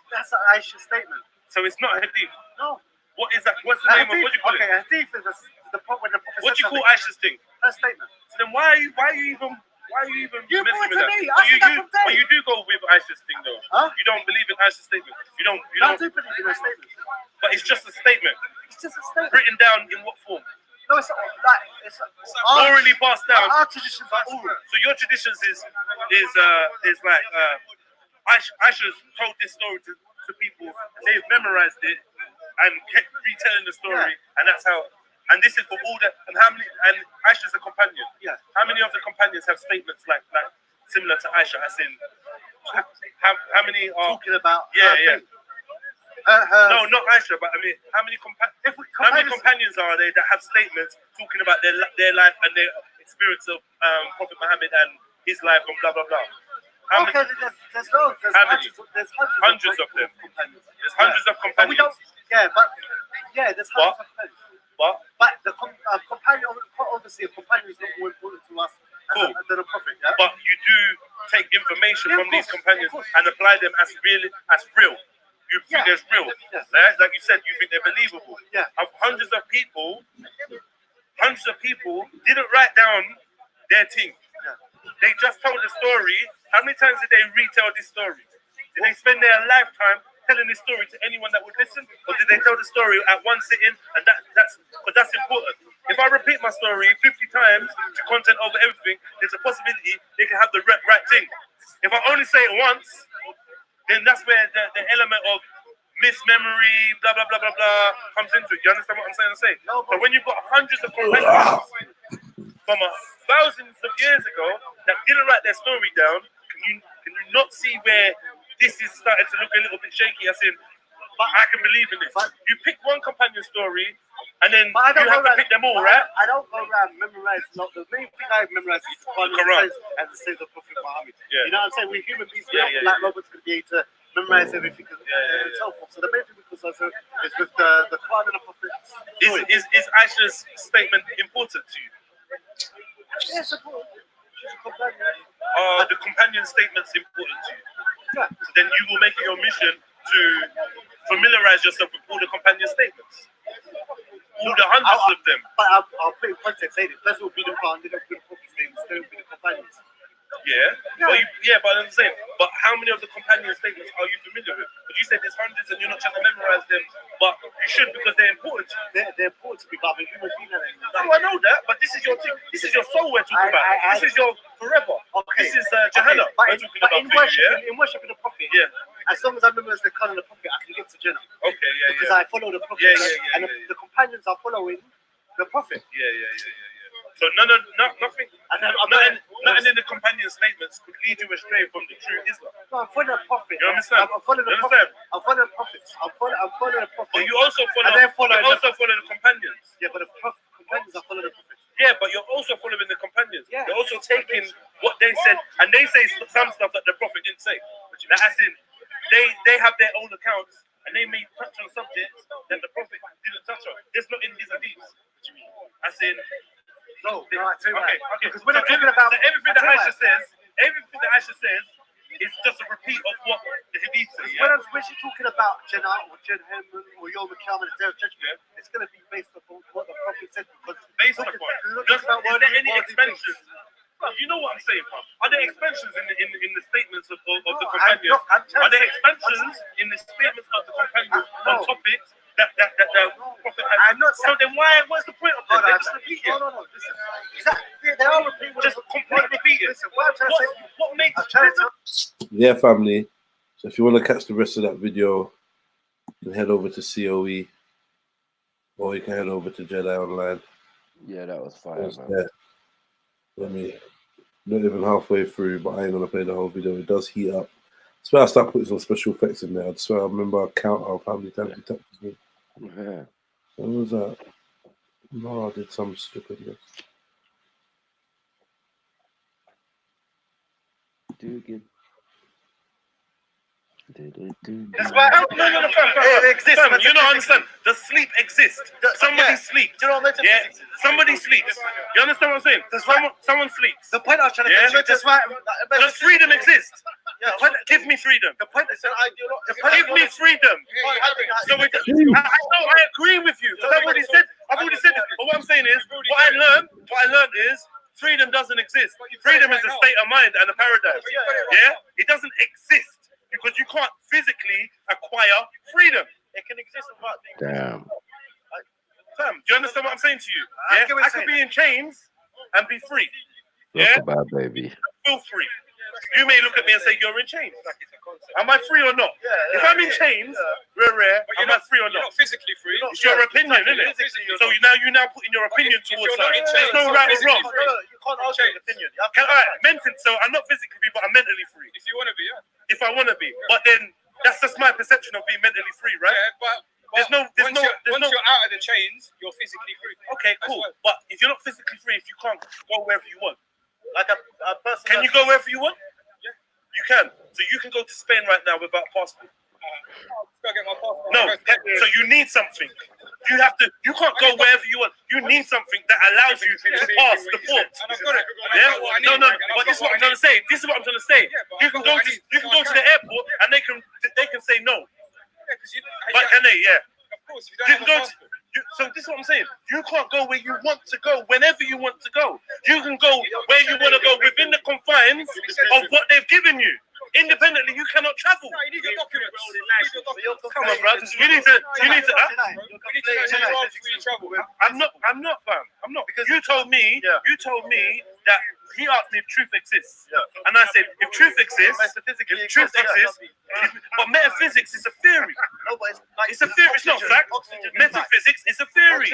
that's Aisha's statement. So it's not hadith. No. What is that? What's the name of? What do you call it? Okay, hadith is the Prophet. What do you call Aisha's thing? Her statement. So then why are you even You messing with to that? me. So I said that from day. but you do go with Aisha's thing though. Huh? You don't believe in Aisha's statement. You don't. I do believe in her statement. But it's just a statement. It's just a statement. Written down in what form? No, it's Orally passed down. Our traditions are oral. So your traditions is like Aisha's told this story to people. They've memorized it and kept retelling the story, and that's how. And this is for all that. And how many? And Aisha's a companion. Yeah. How many of the companions have statements like similar to Aisha? As in, how many are talking about? Yeah. No, not Aisha, but I mean, how many companions are there that have statements talking about their life and their experience of Prophet Muhammad and his life and blah blah blah? Okay, there's loads. There's hundreds of them. There's hundreds of companions. There's hundreds of companions. But the companion, obviously, a companion is not more important to us than a prophet. Yeah? But you do take information from these companions and apply them as real. You think there's real. Right? Like you said, you think they're believable. Yeah. Hundreds of people didn't write down their thing. Yeah. They just told the story. How many times did they retell this story? Did they spend their lifetime telling this story to anyone that would listen, or did they tell the story at one sitting? And that's important. If I repeat my story 50 times to content over everything, there's a possibility they can have the right thing. If I only say it once, then that's where the element of mismemory, blah blah blah blah blah, comes into it. You understand what I'm saying? So when you've got hundreds of companions from thousands of years ago that didn't write their story down, can you not see where this is starting to look a little bit shaky? As in, but I can believe in this. You pick one companion story, and then But I don't you have go to pick them all, right? I don't go around memorizing. Not the main thing I memorize is the Quran and the sayings of Prophet Muhammad. Yeah. You know what I'm saying? We're human beings. Yeah, We're yeah, not like robots going to be able to memorize everything and so forth. So the main thing we concern is with the Quran and the Prophet. Is Aisha's statement important to you? Yes, of course. The companion statement's important to you. Yeah. So then you will make it your mission to familiarize yourself with all the companion statements. All the hundreds of them. But I'll put in context. Say this. First will be the Quran, then will be the Prophet statements, then will be the companions. Yeah. But I'm saying, but how many of the companion statements are you familiar with? But you said there's hundreds and you're not trying to memorize them, but you should because they're important to you. They're important to me, but I'm a human being. No, I know that, but this is your thing. This is your soul we're talking about. This is your forever. Okay. This is Jahannam. But we're talking about in worshiping the Prophet, as long as I memorize the Quran and the Prophet, I can get to Jannah. Okay, Because I follow the Prophet. And the companions are following the Prophet. So nothing in the companion statements could lead you astray from the true Islam. No, I'm following the Prophet. You understand? I'm following the Prophet. I'm following the prophets. I'm following the Prophet. But you also follow the companions. Yeah, but the companions are following the Prophet. Yeah, but you're also following the companions. Yeah. You're also taking what they said, and they say some stuff that the Prophet didn't say. Like, as in, they have their own accounts, and they may touch on subjects that the Prophet didn't touch on. It's not in his hadiths. As in, okay. Because we're not talking about everything that Aisha says is just a repeat of what the hadith says. When she's talking about Jannah or Jahannam or Yom Kippur and the Day of Judgment, it's going to be based upon what the Prophet said. Because based upon, is there any expansions? Well, you know what I'm saying, Pam. Are there expansions in the statements of the companions? Are there expansions in the statements of the companions on topics that the Prophet has? So then what's the point of that? They just repeat it. No. Listen. They are repeating. Just completely repeat it. Listen, what makes Yeah, family. So if you want to catch the rest of that video, you can head over to COE, or you can head over to Jedi Online. Yeah, that was fire, man. Yeah. Let me. Not even halfway through, but I ain't gonna play the whole video. It does heat up. I swear I start putting some special effects in there. I swear I remember I count how many times he touches me. Yeah. When was that? No, I did some stupidness. Do again. That's why no, fam. It exists. Fam, you don't understand. The sleep exists. Somebody sleeps. Do you know what metaphysics? Somebody sleeps. You understand what I'm saying? Someone sleeps. The point I was trying to get Does freedom exist? Give me freedom. The point is an ideology. Give me freedom. So I agree with you. Because I've already said this. But what I'm saying is, what I learned is freedom doesn't exist. Freedom is a state of mind and a paradise. Yeah? It doesn't exist. Because you can't physically acquire freedom. It can exist without being. Damn. Fam, do you understand what I'm saying to you? Yeah? I could be in chains and be free. Talk about baby. Feel free. You may look at me and say you're in chains. Am I free or not? If I'm in chains, am I free or not? You're not physically free. It's your opinion, isn't it? So you now putting your opinion towards something. There's no right or wrong. You can't argue an opinion. So I'm not physically free, but I'm mentally free. If you want to be, If I want to be, but then that's just my perception of being mentally free, right? Yeah, but once you're out of the chains, you're physically free. Okay, cool. But if you're not physically free, if you can't go wherever you want, like a person, can you go wherever you want? Yeah, you can. So you can go to Spain right now without a passport. No, so you need something. You can't go wherever you want. You need something that allows you to pass the port. Yeah? No, but this is what I'm trying to say. You can go to the airport and they can say no. But can they? Yeah. Of course, you can go so this is what I'm saying. You can't go where you want to go whenever you want to go. You can go where you want to go within the confines of what they've given you. Independently, you cannot travel. No, you need your documents. Come on, bro. You need to. I'm not, fam. I'm not. Because you told me that he asked me if truth exists, and I said if truth exists, but metaphysics is a theory. It's a theory. It's not fact. Metaphysics is a theory.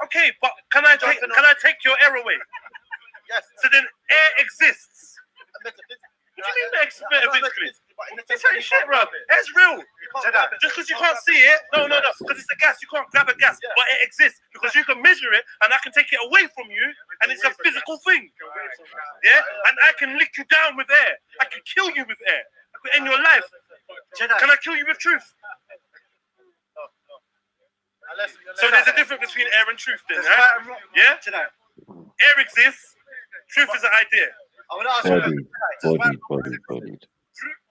Okay, but can I take your air away? Yes. So then air exists. What do you mean metaphysically? This ain't shit, bro. It's real. Just because you can't see it, no, because it's a gas, you can't grab a gas, but it exists because you can measure it and I can take it away from you and it's a physical thing. Yeah, and I can lick you down with air. I can kill you with air. I could end your life. Can I kill you with truth? So there's a difference between air and truth then, right? Yeah? Air exists, truth is an idea. Body.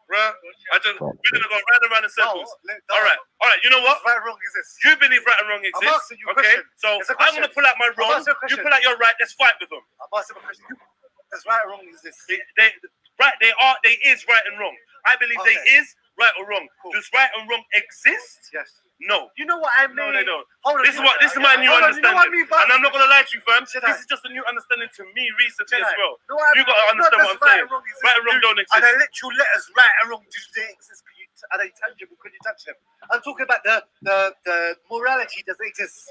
Right? We're gonna go round and round in circles. Alright, you know what? Right and wrong exists. You believe right and wrong exists. I'm asking you a okay? question. So I'm gonna pull out my wrong, you pull out your right, let's fight with them. I'm asking a question. Does right and wrong exist? There is right and wrong. I believe there is right or wrong. Does right and wrong exist? Yes. No. You know what I mean? No, they don't. Hold on, This is my new understanding. You know what I mean, and I'm not gonna lie to you, fam. This is just a new understanding to me recently as well. You gotta understand what I'm saying. Right and wrong don't exist. Are they literal letters, right and wrong? Do they exist? Are they tangible? Can you touch them? I'm talking about the morality. Does it exist?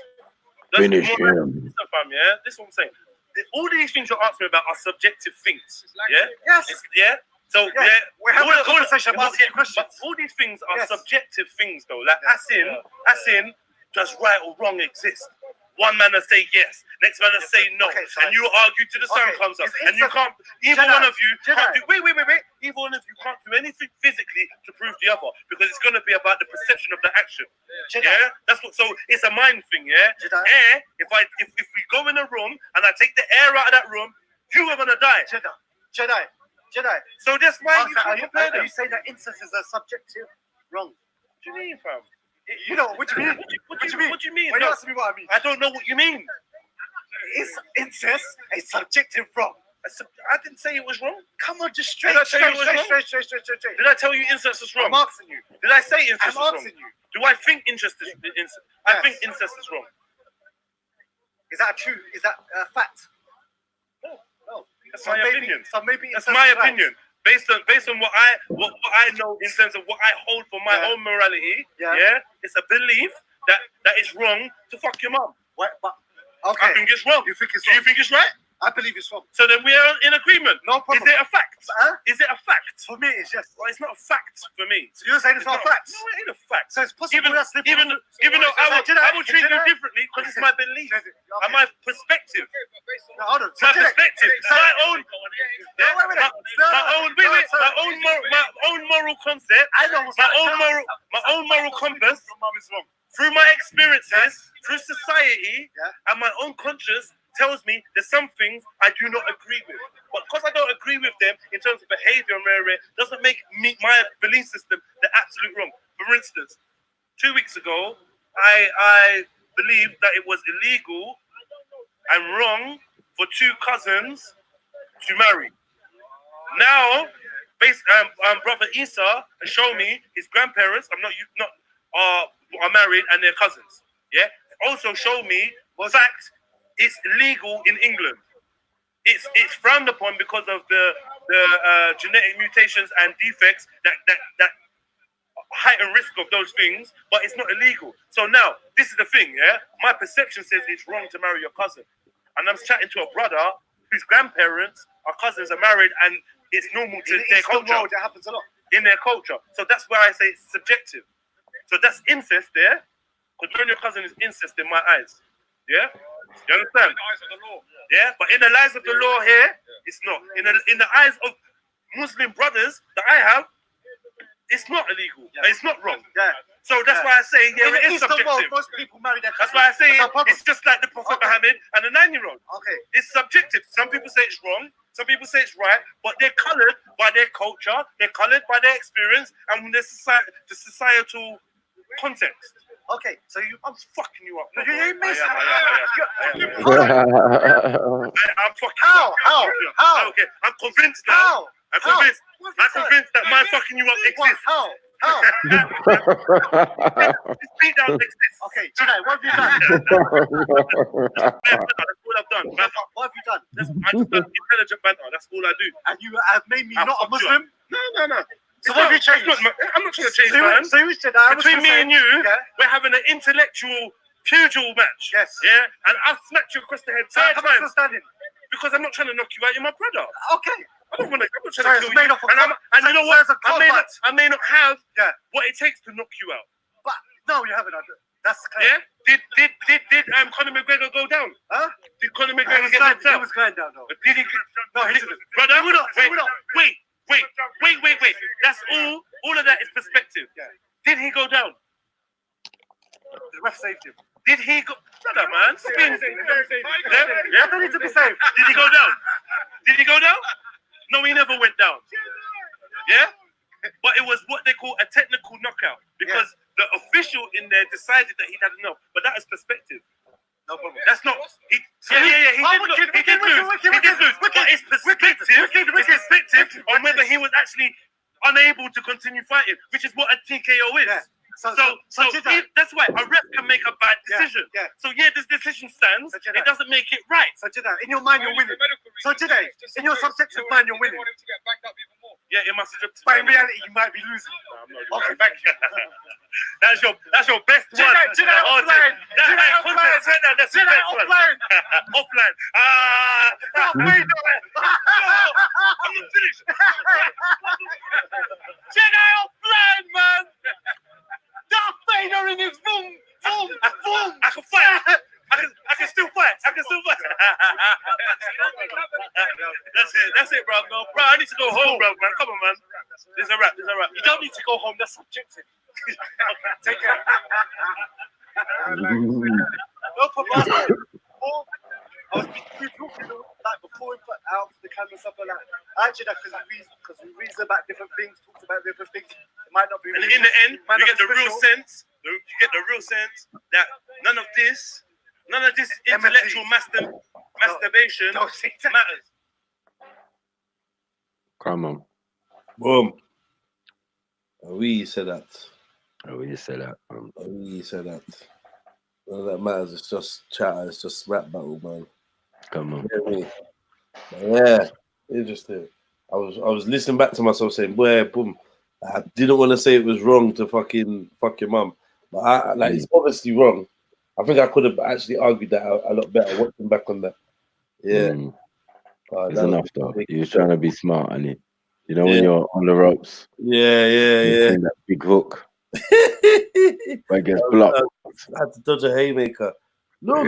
Finish him. Fam, yeah? This is what I'm saying. All these things you're asking me about are subjective things. Yeah? Yes. Yeah? So, we're having a conversation. I'm asking questions. But all these things are subjective things, though. Like, as in, does right or wrong exist? One man will say yes, next man will say no, and you argue till the sun comes up, and you can't. Either one of you can't do. Wait. Either one of you can't do anything physically to prove the other because it's going to be about the perception of the action. Yeah, that's what. So it's a mind thing. Yeah, air. If we go in a room and I take the air out of that room, you are going to die. Jedi. So that's why you can't compare them. Are you saying that incest is a subjective wrong? What do you mean, fam? You know, what do you mean? What do you mean? When you ask me what I mean. I don't know what you mean. Is incest a subjective wrong? I didn't say it was wrong. Come on, just straight. Did I tell you it was wrong? Straight. Did I tell you incest is wrong? I'm asking you. Did I say incest is wrong? I'm asking you. Do I think incest is incest? I think incest is wrong. Is that true? Is that a fact? No. That's my opinion. So maybe that's my opinion. Based on what I know in terms of what I hold for my own morality, it's a belief that it's wrong to fuck your mum. But I think it's wrong. You think it's wrong? Do you think it's right? I believe it's wrong. So then we are in agreement. No problem. Is it a fact? Is it a fact? For me, it's just. Well, it's not a fact for me. So you're saying it's not a fact? No, it ain't a fact. So it's possible even though I will treat you differently because it's my belief and my perspective. Hold on. My perspective. My own moral concept. My own moral compass. Through my experiences, through society, and my own conscience tells me there's some things I do not agree with. But because I don't agree with them in terms of behavior and doesn't make my belief system the absolute wrong. For instance, 2 weeks ago, I believed that it was illegal and wrong for two cousins to marry. Now, Brother Isa has shown me his grandparents are married and they're cousins. Yeah. Also showed me the fact it's illegal in England. It's frowned upon because of the genetic mutations and defects that heighten risk of those things, but it's not illegal. So now this is the thing. Yeah, my perception says it's wrong to marry your cousin, and I'm chatting to a brother whose grandparents are cousins are married, and it's normal to their culture. That happens a lot in their culture. So that's why I say it's subjective. So that's incest there, because marrying your cousin is incest in my eyes. Yeah, you understand? In the eyes of the law. Yeah, but in the eyes of the law here, it's not. In the eyes of Muslim brothers that I have, it's not illegal. It's not wrong. Yeah. So that's why I say it is subjective. World, most people marry their that's why I say it's just like the Prophet Muhammad and the 9-year-old. Okay. It's subjective. Some people say it's wrong. Some people say it's right, but they're coloured by their culture. They're coloured by their experience and the societal context. Okay, so I'm fucking you up. No, you ain't missing. I'm fucking How? Okay, I'm convinced now. I'm convinced that my fucking you up exists. How? This beat down exists. Okay, Jedi, what have you done? That's all I've done. What have you done? I just done intelligent banter. That's all I do. And you have made me not a Muslim? No. So what have you changed? I'm not trying to change, man. So you said that. Between me and you, we're having an intellectual pugil match. Yes. Yeah? And I've smacked you across the head 3 times. Because I'm not trying to knock you out. You're my brother. Okay. I don't want to. I'm not So trying it's to kill made you. up of And you know so what? it's a combat. I may not have what it takes to knock you out. But no, you haven't. That's clear. Yeah. Did Conor McGregor go down? Huh? Did Conor McGregor get knocked out? He was going down though. Did he? No, he didn't. Brother, wait. That's all of that is perspective. Yeah. Did he go down? The ref saved him. Did he go? Brother, man. I don't need to be saved. Did he go down? Did he go down? No, he never went down. Yeah? But it was what they call a technical knockout because the official in there decided that he had enough. But that is perspective. No problem. That's not. He did lose. But it's perspective on whether he was actually unable to continue fighting, which is what a TKO is. Yeah. So that's why a ref can make a bad decision. Yeah. So this decision stands. It doesn't make it right. So in your mind, you're winning. So today, in your subjective mind, you're winning. Yeah, it must have. But in reality, you might be losing. Okay, thank you. That's your best one. Jedi offline. That's your best one. Offline. I'm not finished. Jedi offline, man. Darth Vader in his boom. I can fight. I can still fight. That's it, bro. Bro, I need to go home, bro, man. Come on, man. There's a wrap. You don't need to go home. That's subjective. Take care. No problem. I was talking like before we put out the camera and stuff like that. Actually, because we reason about different things, talked about different things. It might not be. And in the end, you get the real sense. You get the real sense that none of this intellectual masturbation matters. Come on. Boom. We said that. We said that. We said that. None of that matters. It's just chatter. It's just rap battle, man. Come on. Yeah, interesting. I was listening back to myself saying, "Boy, boom." I didn't want to say it was wrong to fucking fuck your mum, but it's obviously wrong. I think I could have actually argued that a lot better. Watching back on that, yeah. It's enough though. You're trying to be smart, and you know when you're on the ropes. Yeah. That big hook. But it gets blocked. I had to dodge a haymaker. No.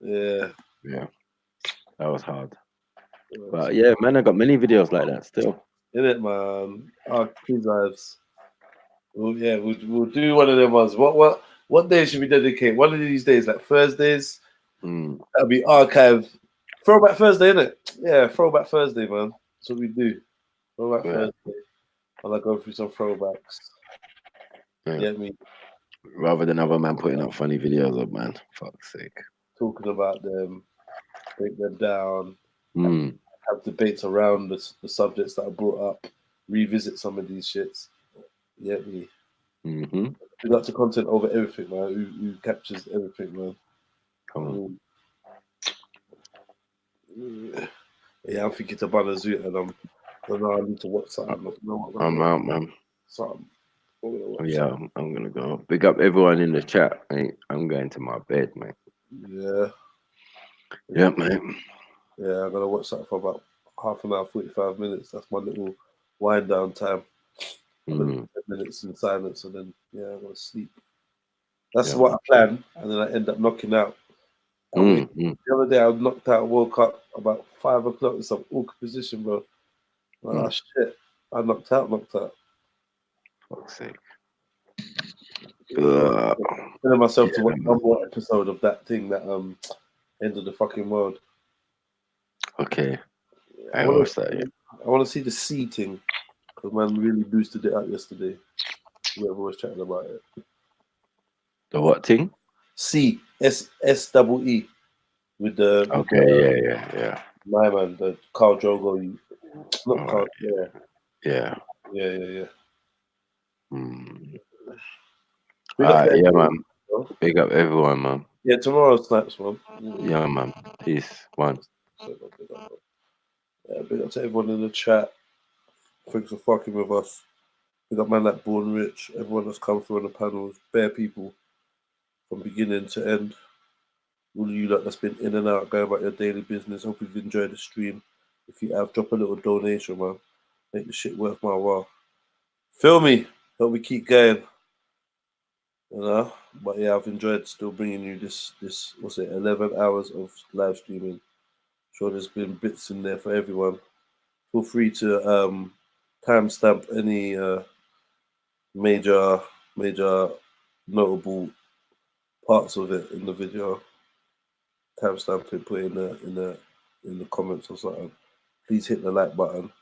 Yeah. That was hard. But yeah, man, I got many videos like that still. Innit, man? Our kids' lives. Well, yeah, we'll do one of them ones. What day should we dedicate? One of these days, like Thursdays. That'll be archive. Throwback Thursday, innit? Yeah, Throwback Thursday, man. That's what we do. Throwback Thursday. I'll go through some throwbacks. Yeah, me. Rather than other man putting up funny videos up, man. Fuck's sake. Talking about them, break them down, have debates around the subjects that I brought up, revisit some of these shits. Yeah, me. We like to content over everything, man. Who captures everything, man. Come on. Yeah, I'm thinking to ban a zoo, and I don't know, I need to watch something. I'm out, man. Something. Yeah, I'm gonna go. Big up everyone in the chat, mate. I'm going to my bed, mate. Yeah. Yeah, mate. Yeah, I'm gonna watch that for about half an hour, 45 minutes. That's my little wind down time. 10 minutes in silence, and then I'm gonna sleep. That's what I plan, and then I end up knocking out. The other day I knocked out, woke up about 5 o'clock in some awkward position, bro. Oh shit! I knocked out. Fuck's sake. Telling myself to watch one more episode of that thing that End of the Fucking World. Okay. I watched that. Yeah. I want to see the C thing, because man really boosted it up yesterday. Whoever was chatting about it. The what thing? C SSEE with the yeah. My man, the Carl Drogo. Not Carl. Yeah. Yeah, man. Big up everyone, man. Yeah, tomorrow snaps, man. Yeah, man. Peace. One. Yeah, big up to everyone in the chat. Thanks for fucking with us. Big up man like Born Rich, everyone that's come through on the panels, bare people from beginning to end. All of you lot that's been in and out, going about your daily business. Hope you've enjoyed the stream. If you have, drop a little donation, man. Make the shit worth my while. Feel me? Help me keep going. You know? But yeah, I've enjoyed still bringing you this what's it, 11 hours of live streaming. Sure there's been bits in there for everyone. Feel free to timestamp any major notable parts of it in the video. Timestamp it, put it in the comments or something. Please hit the like button.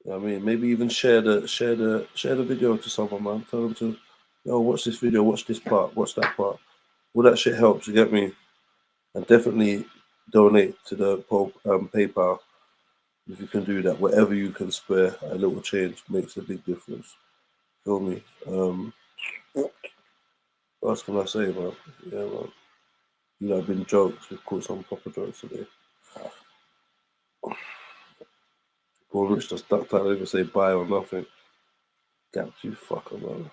You know what I mean, maybe even share the video to someone, man. Tell them to, yo, watch this video, watch this part, watch that part. All that shit helps, you get me? And definitely donate to the PayPal if you can do that. Whatever you can spare, a little change makes a big difference. Feel me? What else can I say, man? Yeah, man. You know, I've been jokes. We've caught some proper jokes today. Poor Rich just ducked out, don't even say bye or nothing. Gap, you fucker, man.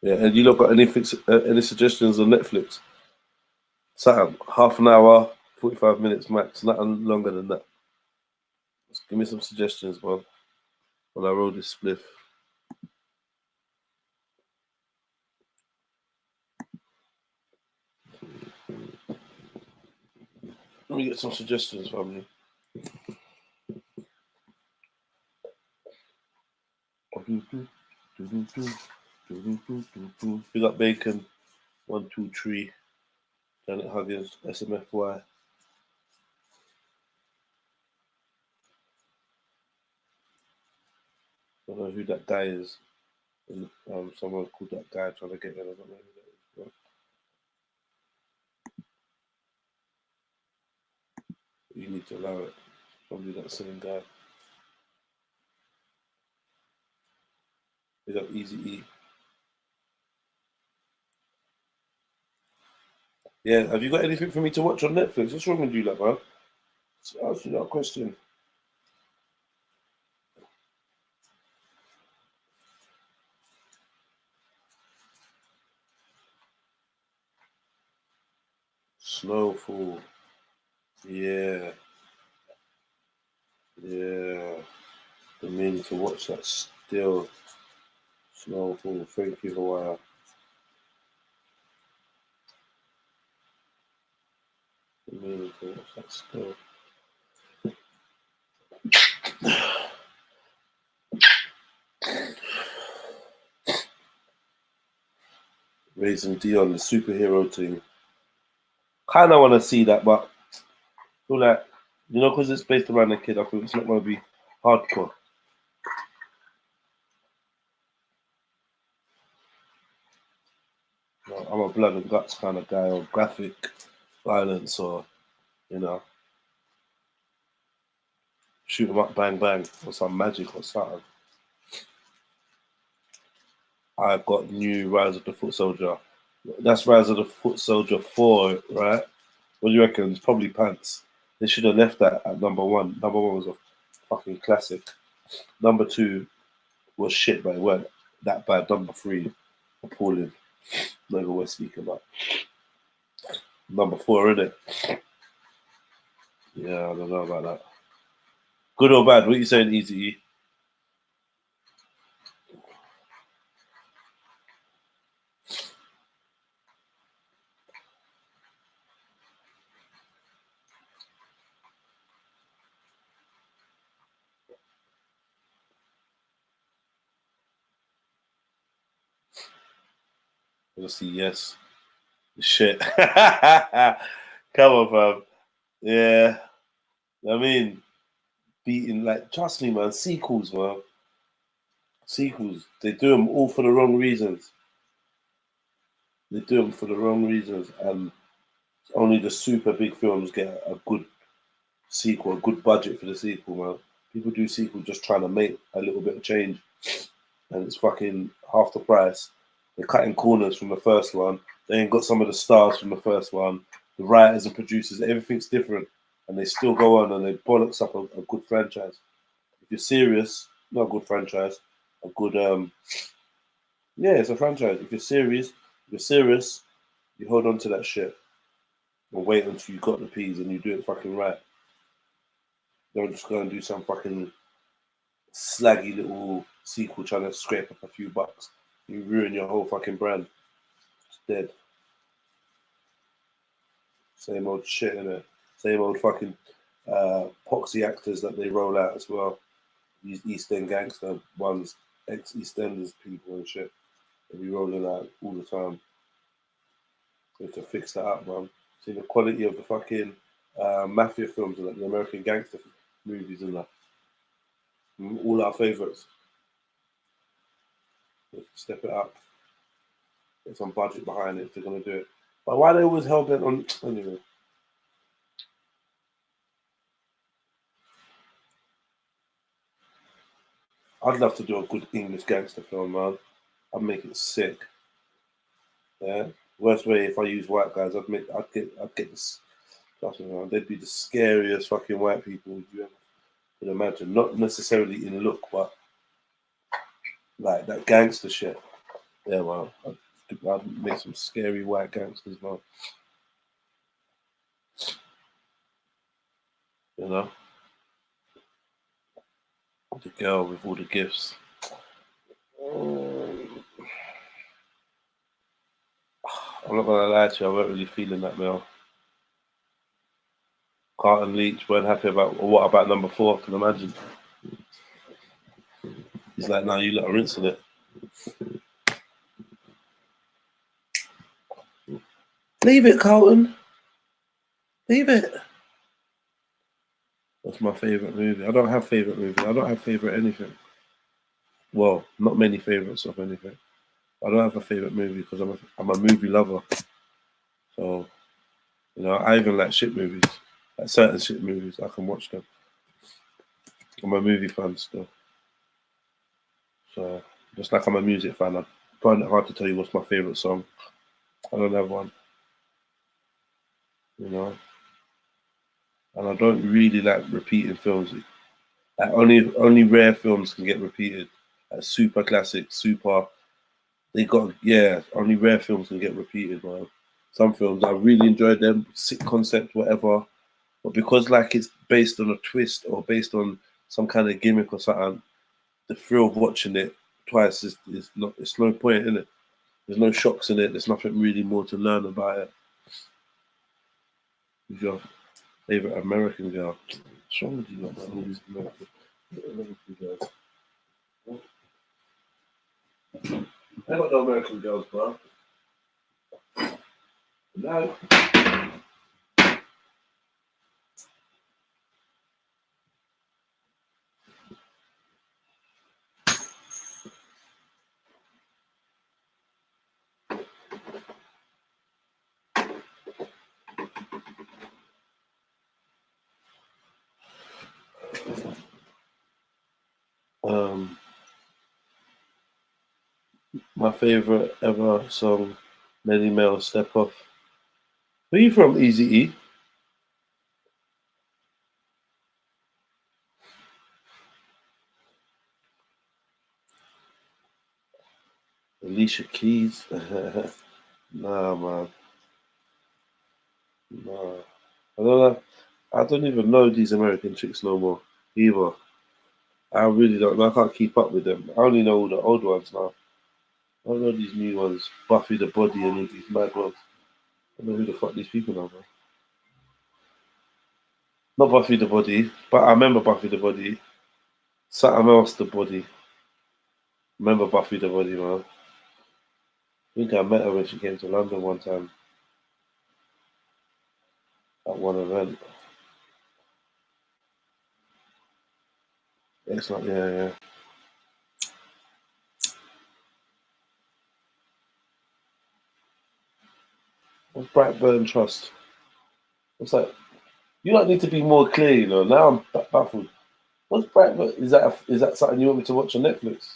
Yeah, and you lot got anything, any suggestions on Netflix? Something, half an hour, 45 minutes max, nothing longer than that. Just give me some suggestions, man. When I roll this spliff. Let me get some suggestions, family. We got Bacon, 123, Janet Huggins, SMFY. I don't know who that guy is. Someone called that guy trying to get in. I don't know who that is. But you need to allow it. Probably that same guy. We got Easy E. Yeah, have you got anything for me to watch on Netflix? What's wrong with you, like, man? Ask you that question. Snowfall. Yeah. Yeah. The meaning to watch that still. Snowfall. Thank you, Hawaii. The meaning to watch that still. Raising Dion, the superhero team. Kind of want to see that, but I feel like, you know, because it's based around a kid, I feel it's not going to be hardcore. You know, I'm a blood and guts kind of guy, or graphic violence, or, you know, shoot 'em up, bang, bang, or some magic or something. I've got new Rise of the Foot Soldier. That's Rise of the Foot Soldier 4, right? What do you reckon? It's probably pants. They should have left that at number 1. Number 1 was a fucking classic. Number 2 was shit, but it weren't that bad. Number 3, appalling. Not even worth speaking about. Number 4, innit? Yeah, I don't know about that. Good or bad? What are you saying, Easy E? Let's see, yes. Shit. Come on, fam. Yeah. I mean, beating, like, trust me, man, sequels, man. Sequels. They do them all for the wrong reasons. They do them for the wrong reasons. And only the super big films get a good sequel, a good budget for the sequel, man. People do sequels just trying to make a little bit of change. And it's fucking half the price. They're cutting corners from the first one. They ain't got some of the stars from the first one. The writers and producers, everything's different. And they still go on and they bollocks up a good franchise. If you're serious, not a good franchise, a good Yeah, it's a franchise. If you're serious, you hold on to that shit. Or wait until you got the peas and you do it fucking right. Don't just go and do some fucking slaggy little sequel trying to scrape up a few bucks. You ruin your whole fucking brand. It's dead. Same old shit, innit? Same old fucking poxy actors that they roll out as well. These East End gangster ones, ex-EastEnders people and shit. They be rolling out all the time. So to fix that up, man. See the quality of the fucking mafia films and like the American gangster movies and that. All our favourites. Step it up. Get some budget behind it if they're gonna do it. But why they always hell bent on anyway? I'd love to do a good English gangster film, man. I'd make it sick. Yeah. Worst way if I use white guys, I'd get this. Trust me, man. They'd be the scariest fucking white people you ever could imagine. Not necessarily in look, but like that gangster shit. Yeah, man. I'd make some scary white gangsters, man. You know? The girl with all the gifts. I'm not gonna lie to you, I wasn't really feeling that, Mel. Carlton Leach weren't happy about what about number 4? I can imagine. He's like, no, you lot are rinsing it. Leave it, Carlton. Leave it. That's my favourite movie. I don't have favourite movie. I don't have favourite anything. Well, not many favourites of anything. I don't have a favourite movie because I'm a movie lover. So, you know, I even like shit movies. Like certain shit movies, I can watch them. I'm a movie fan still. So, just like I'm a music fan, I find it hard to tell you what's my favourite song. I don't have one. You know? And I don't really like repeating films. Like only rare films can get repeated. Like super classic, only rare films can get repeated, man. Some films I really enjoyed them, sick concept, whatever. But because like it's based on a twist or based on some kind of gimmick or something, the thrill of watching it twice is it's no point in it. There's no shocks in it. There's nothing really more to learn about it. Who's your favorite American girl? What's wrong with you, man? All these American girls. I got no American girls, bro. No. My favorite ever song, Nelly Mel, Step Off. Where are you from, Easy E? Alicia Keys? Nah, man. Nah. I don't even know these American chicks no more, either. I really don't know. I can't keep up with them. I only know all the old ones now. I don't know these new ones. Buffy the Body and all these mad ones. I don't know who the fuck these people are, man. Not Buffy the Body, but I remember Buffy the Body. Something else the Body. Remember Buffy the Body, man. I think I met her when she came to London one time. At one event. It's like, yeah. What's Brightburn Trust? What's that? You don't need to be more clear, you know. Now I'm baffled. What's Brightburn? Is that something you want me to watch on Netflix?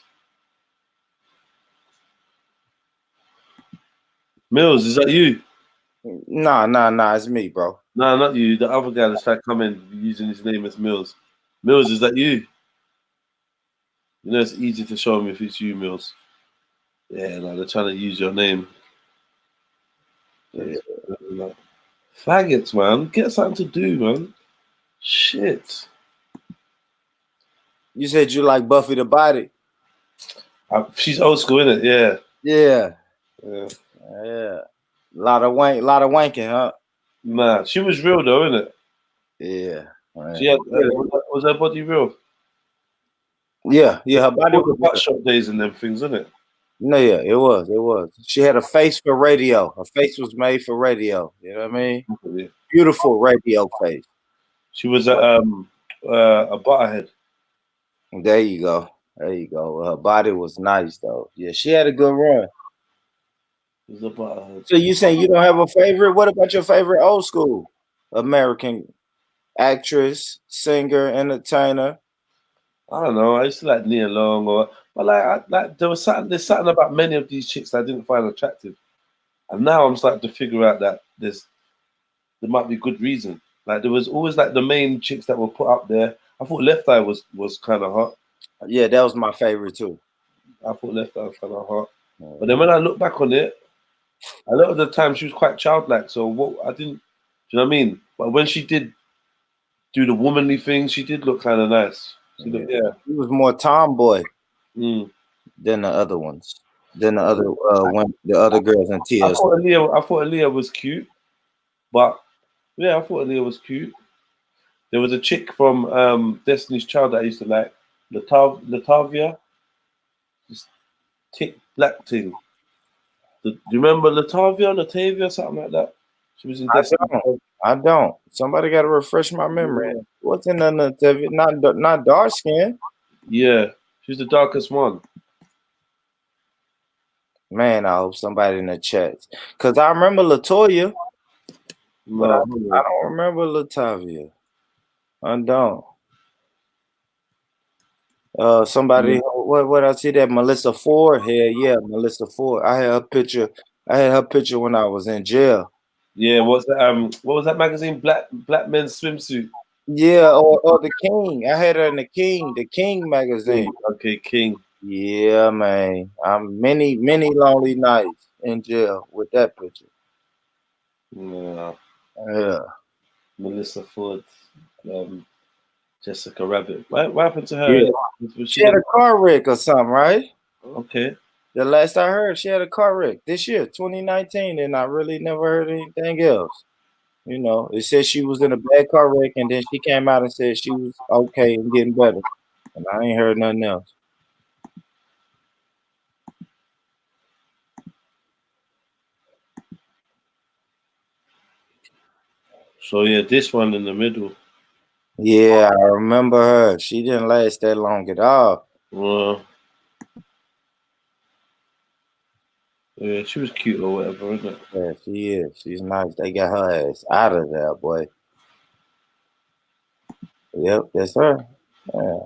Mills, is that you? Nah, it's me, bro. No, not you. The other guy that's tried coming using his name as Mills. Mills, is that you? You know, it's easy to show me if it's you, Mills. Yeah, like they're trying to use your name. Yeah. Faggots, man. Get something to do, man. Shit. You said you like Buffy the Body. She's old school, isn't it? Yeah. Yeah. Yeah. Yeah. Lot of wanking, huh? Nah, she was real though, isn't it? Yeah. She had, was her body real? Yeah, her body All the was butt shot days and them things, isn't it? No, yeah, it was. She had a face for radio. Her face was made for radio. You know what I mean? Yeah. Beautiful radio face. She was a butterhead. There you go. Her body was nice though. Yeah, she had a good run. She was a butterhead. So you saying you don't have a favorite? What about your favorite old school American actress, singer, entertainer? I don't know. I used to like Nia Long, but there's something about many of these chicks that I didn't find attractive, and now I'm starting to figure out that there might be good reason. Like there was always like the main chicks that were put up there. I thought Left Eye was kind of hot. Yeah, that was my favorite too. I thought Left Eye was kind of hot, but then when I look back on it, a lot of the time she was quite childlike. So do you know what I mean? But when she did do the womanly thing, she did look kind of nice. She was more tomboy than the other ones. Than the other girls in TLC. I thought Aaliyah was cute, but yeah, I thought Aaliyah was cute. There was a chick from Destiny's Child that I used to like, Latavia, this thick black thing. Do you remember Latavia, something like that? She was in Destiny's Child. I don't. Somebody got to refresh my memory. What's in Latavia? Not dark skin. Yeah, she's the darkest one. Man, I hope somebody in the chat, because I remember Latoya, but I don't remember Latavia. I don't. Somebody, what I see that Melissa Ford here? Yeah, Melissa Ford. I had her picture. When I was in jail. Yeah, what was that magazine? Black Men's Swimsuit. Yeah, or the King. I had her in the King magazine. Okay, King. Yeah, man. I'm many lonely nights in jail with that picture. Yeah. Melissa Ford, Jessica Rabbit. What happened to her? Yeah. She had a car wreck or something, right? Okay. The last I heard, she had a car wreck this year, 2019, and I really never heard anything else. You know, it said she was in a bad car wreck, and then she came out and said she was okay and getting better. And I ain't heard nothing else. So yeah, this one in the middle. Yeah, I remember her. She didn't last that long at all. Well, yeah, she was cute or whatever, isn't it? Yeah, she is. She's nice. They got her ass out of there, boy. Yep, that's her. Yeah.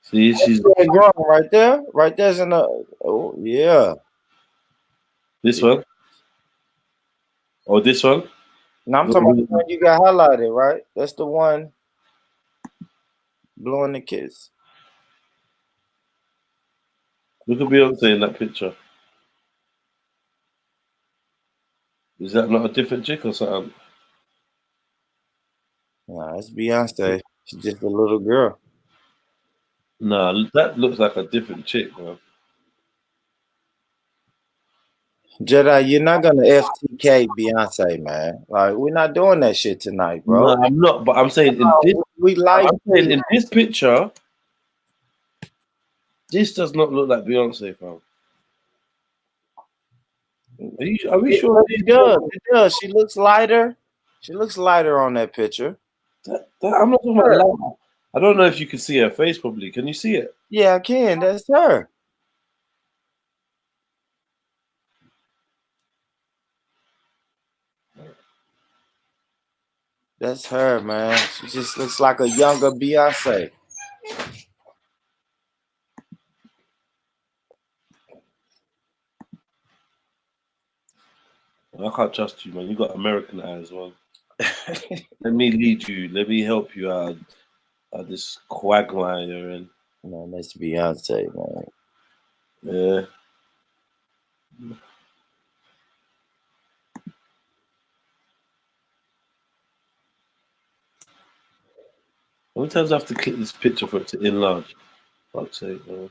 See, she's grown right there. Right there's another. Oh yeah. This one? Or this one? No, I'm talking about the one you got highlighted, right? That's the one blowing the kiss. Look at Beyonce in that picture. Is that not a different chick or something? Nah, it's Beyonce. She's just a little girl. Nah, that looks like a different chick, man. Jedi, you're not gonna FTK Beyonce, man. Like, we're not doing that shit tonight, bro. No, I'm not. But I'm saying in this picture, this does not look like Beyonce, fam. Are we sure? It does. It does. She looks lighter. She looks lighter on that picture. I'm not talking about light. I don't know if you can see her face. Probably. Can you see it? Yeah, I can. That's her. That's her, man. She just looks like a younger Beyonce. I can't trust you, man. You got American eye as well. Let me lead you. Let me help you out of this quagmire you're in. Man, that's Beyonce, man. Yeah. How many times I have to click this picture for it to enlarge? Fuck's sake, man.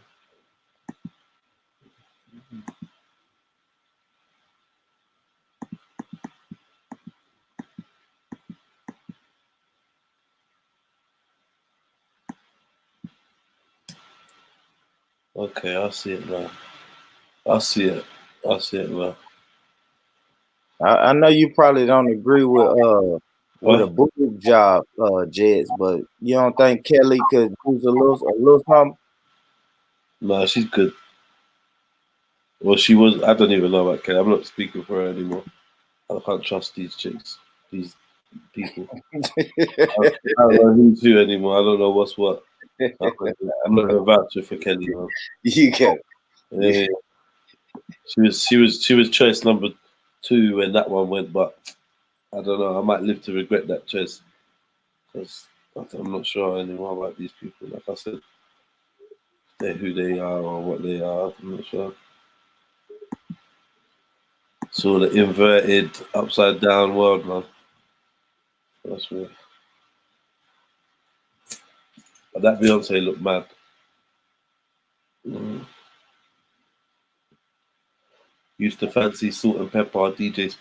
Okay, I see it now. I see it now. I know you probably don't agree with a boob job, Jets, but you don't think Kelly could use a little something? Nah, she's good. Well, she was. I don't even know about Kelly. I'm not speaking for her anymore. I can't trust these chicks, these people. I don't know who's who anymore. I don't know what's what. I'm not a voucher for Kelly, man. You get it. Yeah. She was choice number 2 when that one went, but I don't know. I might live to regret that choice because I'm not sure anymore about these people. Like I said, they're who they are or what they are. I'm not sure. So the inverted, upside down world, man. That's weird. But that Beyonce looked mad. Used to fancy Salt and Pepper DJ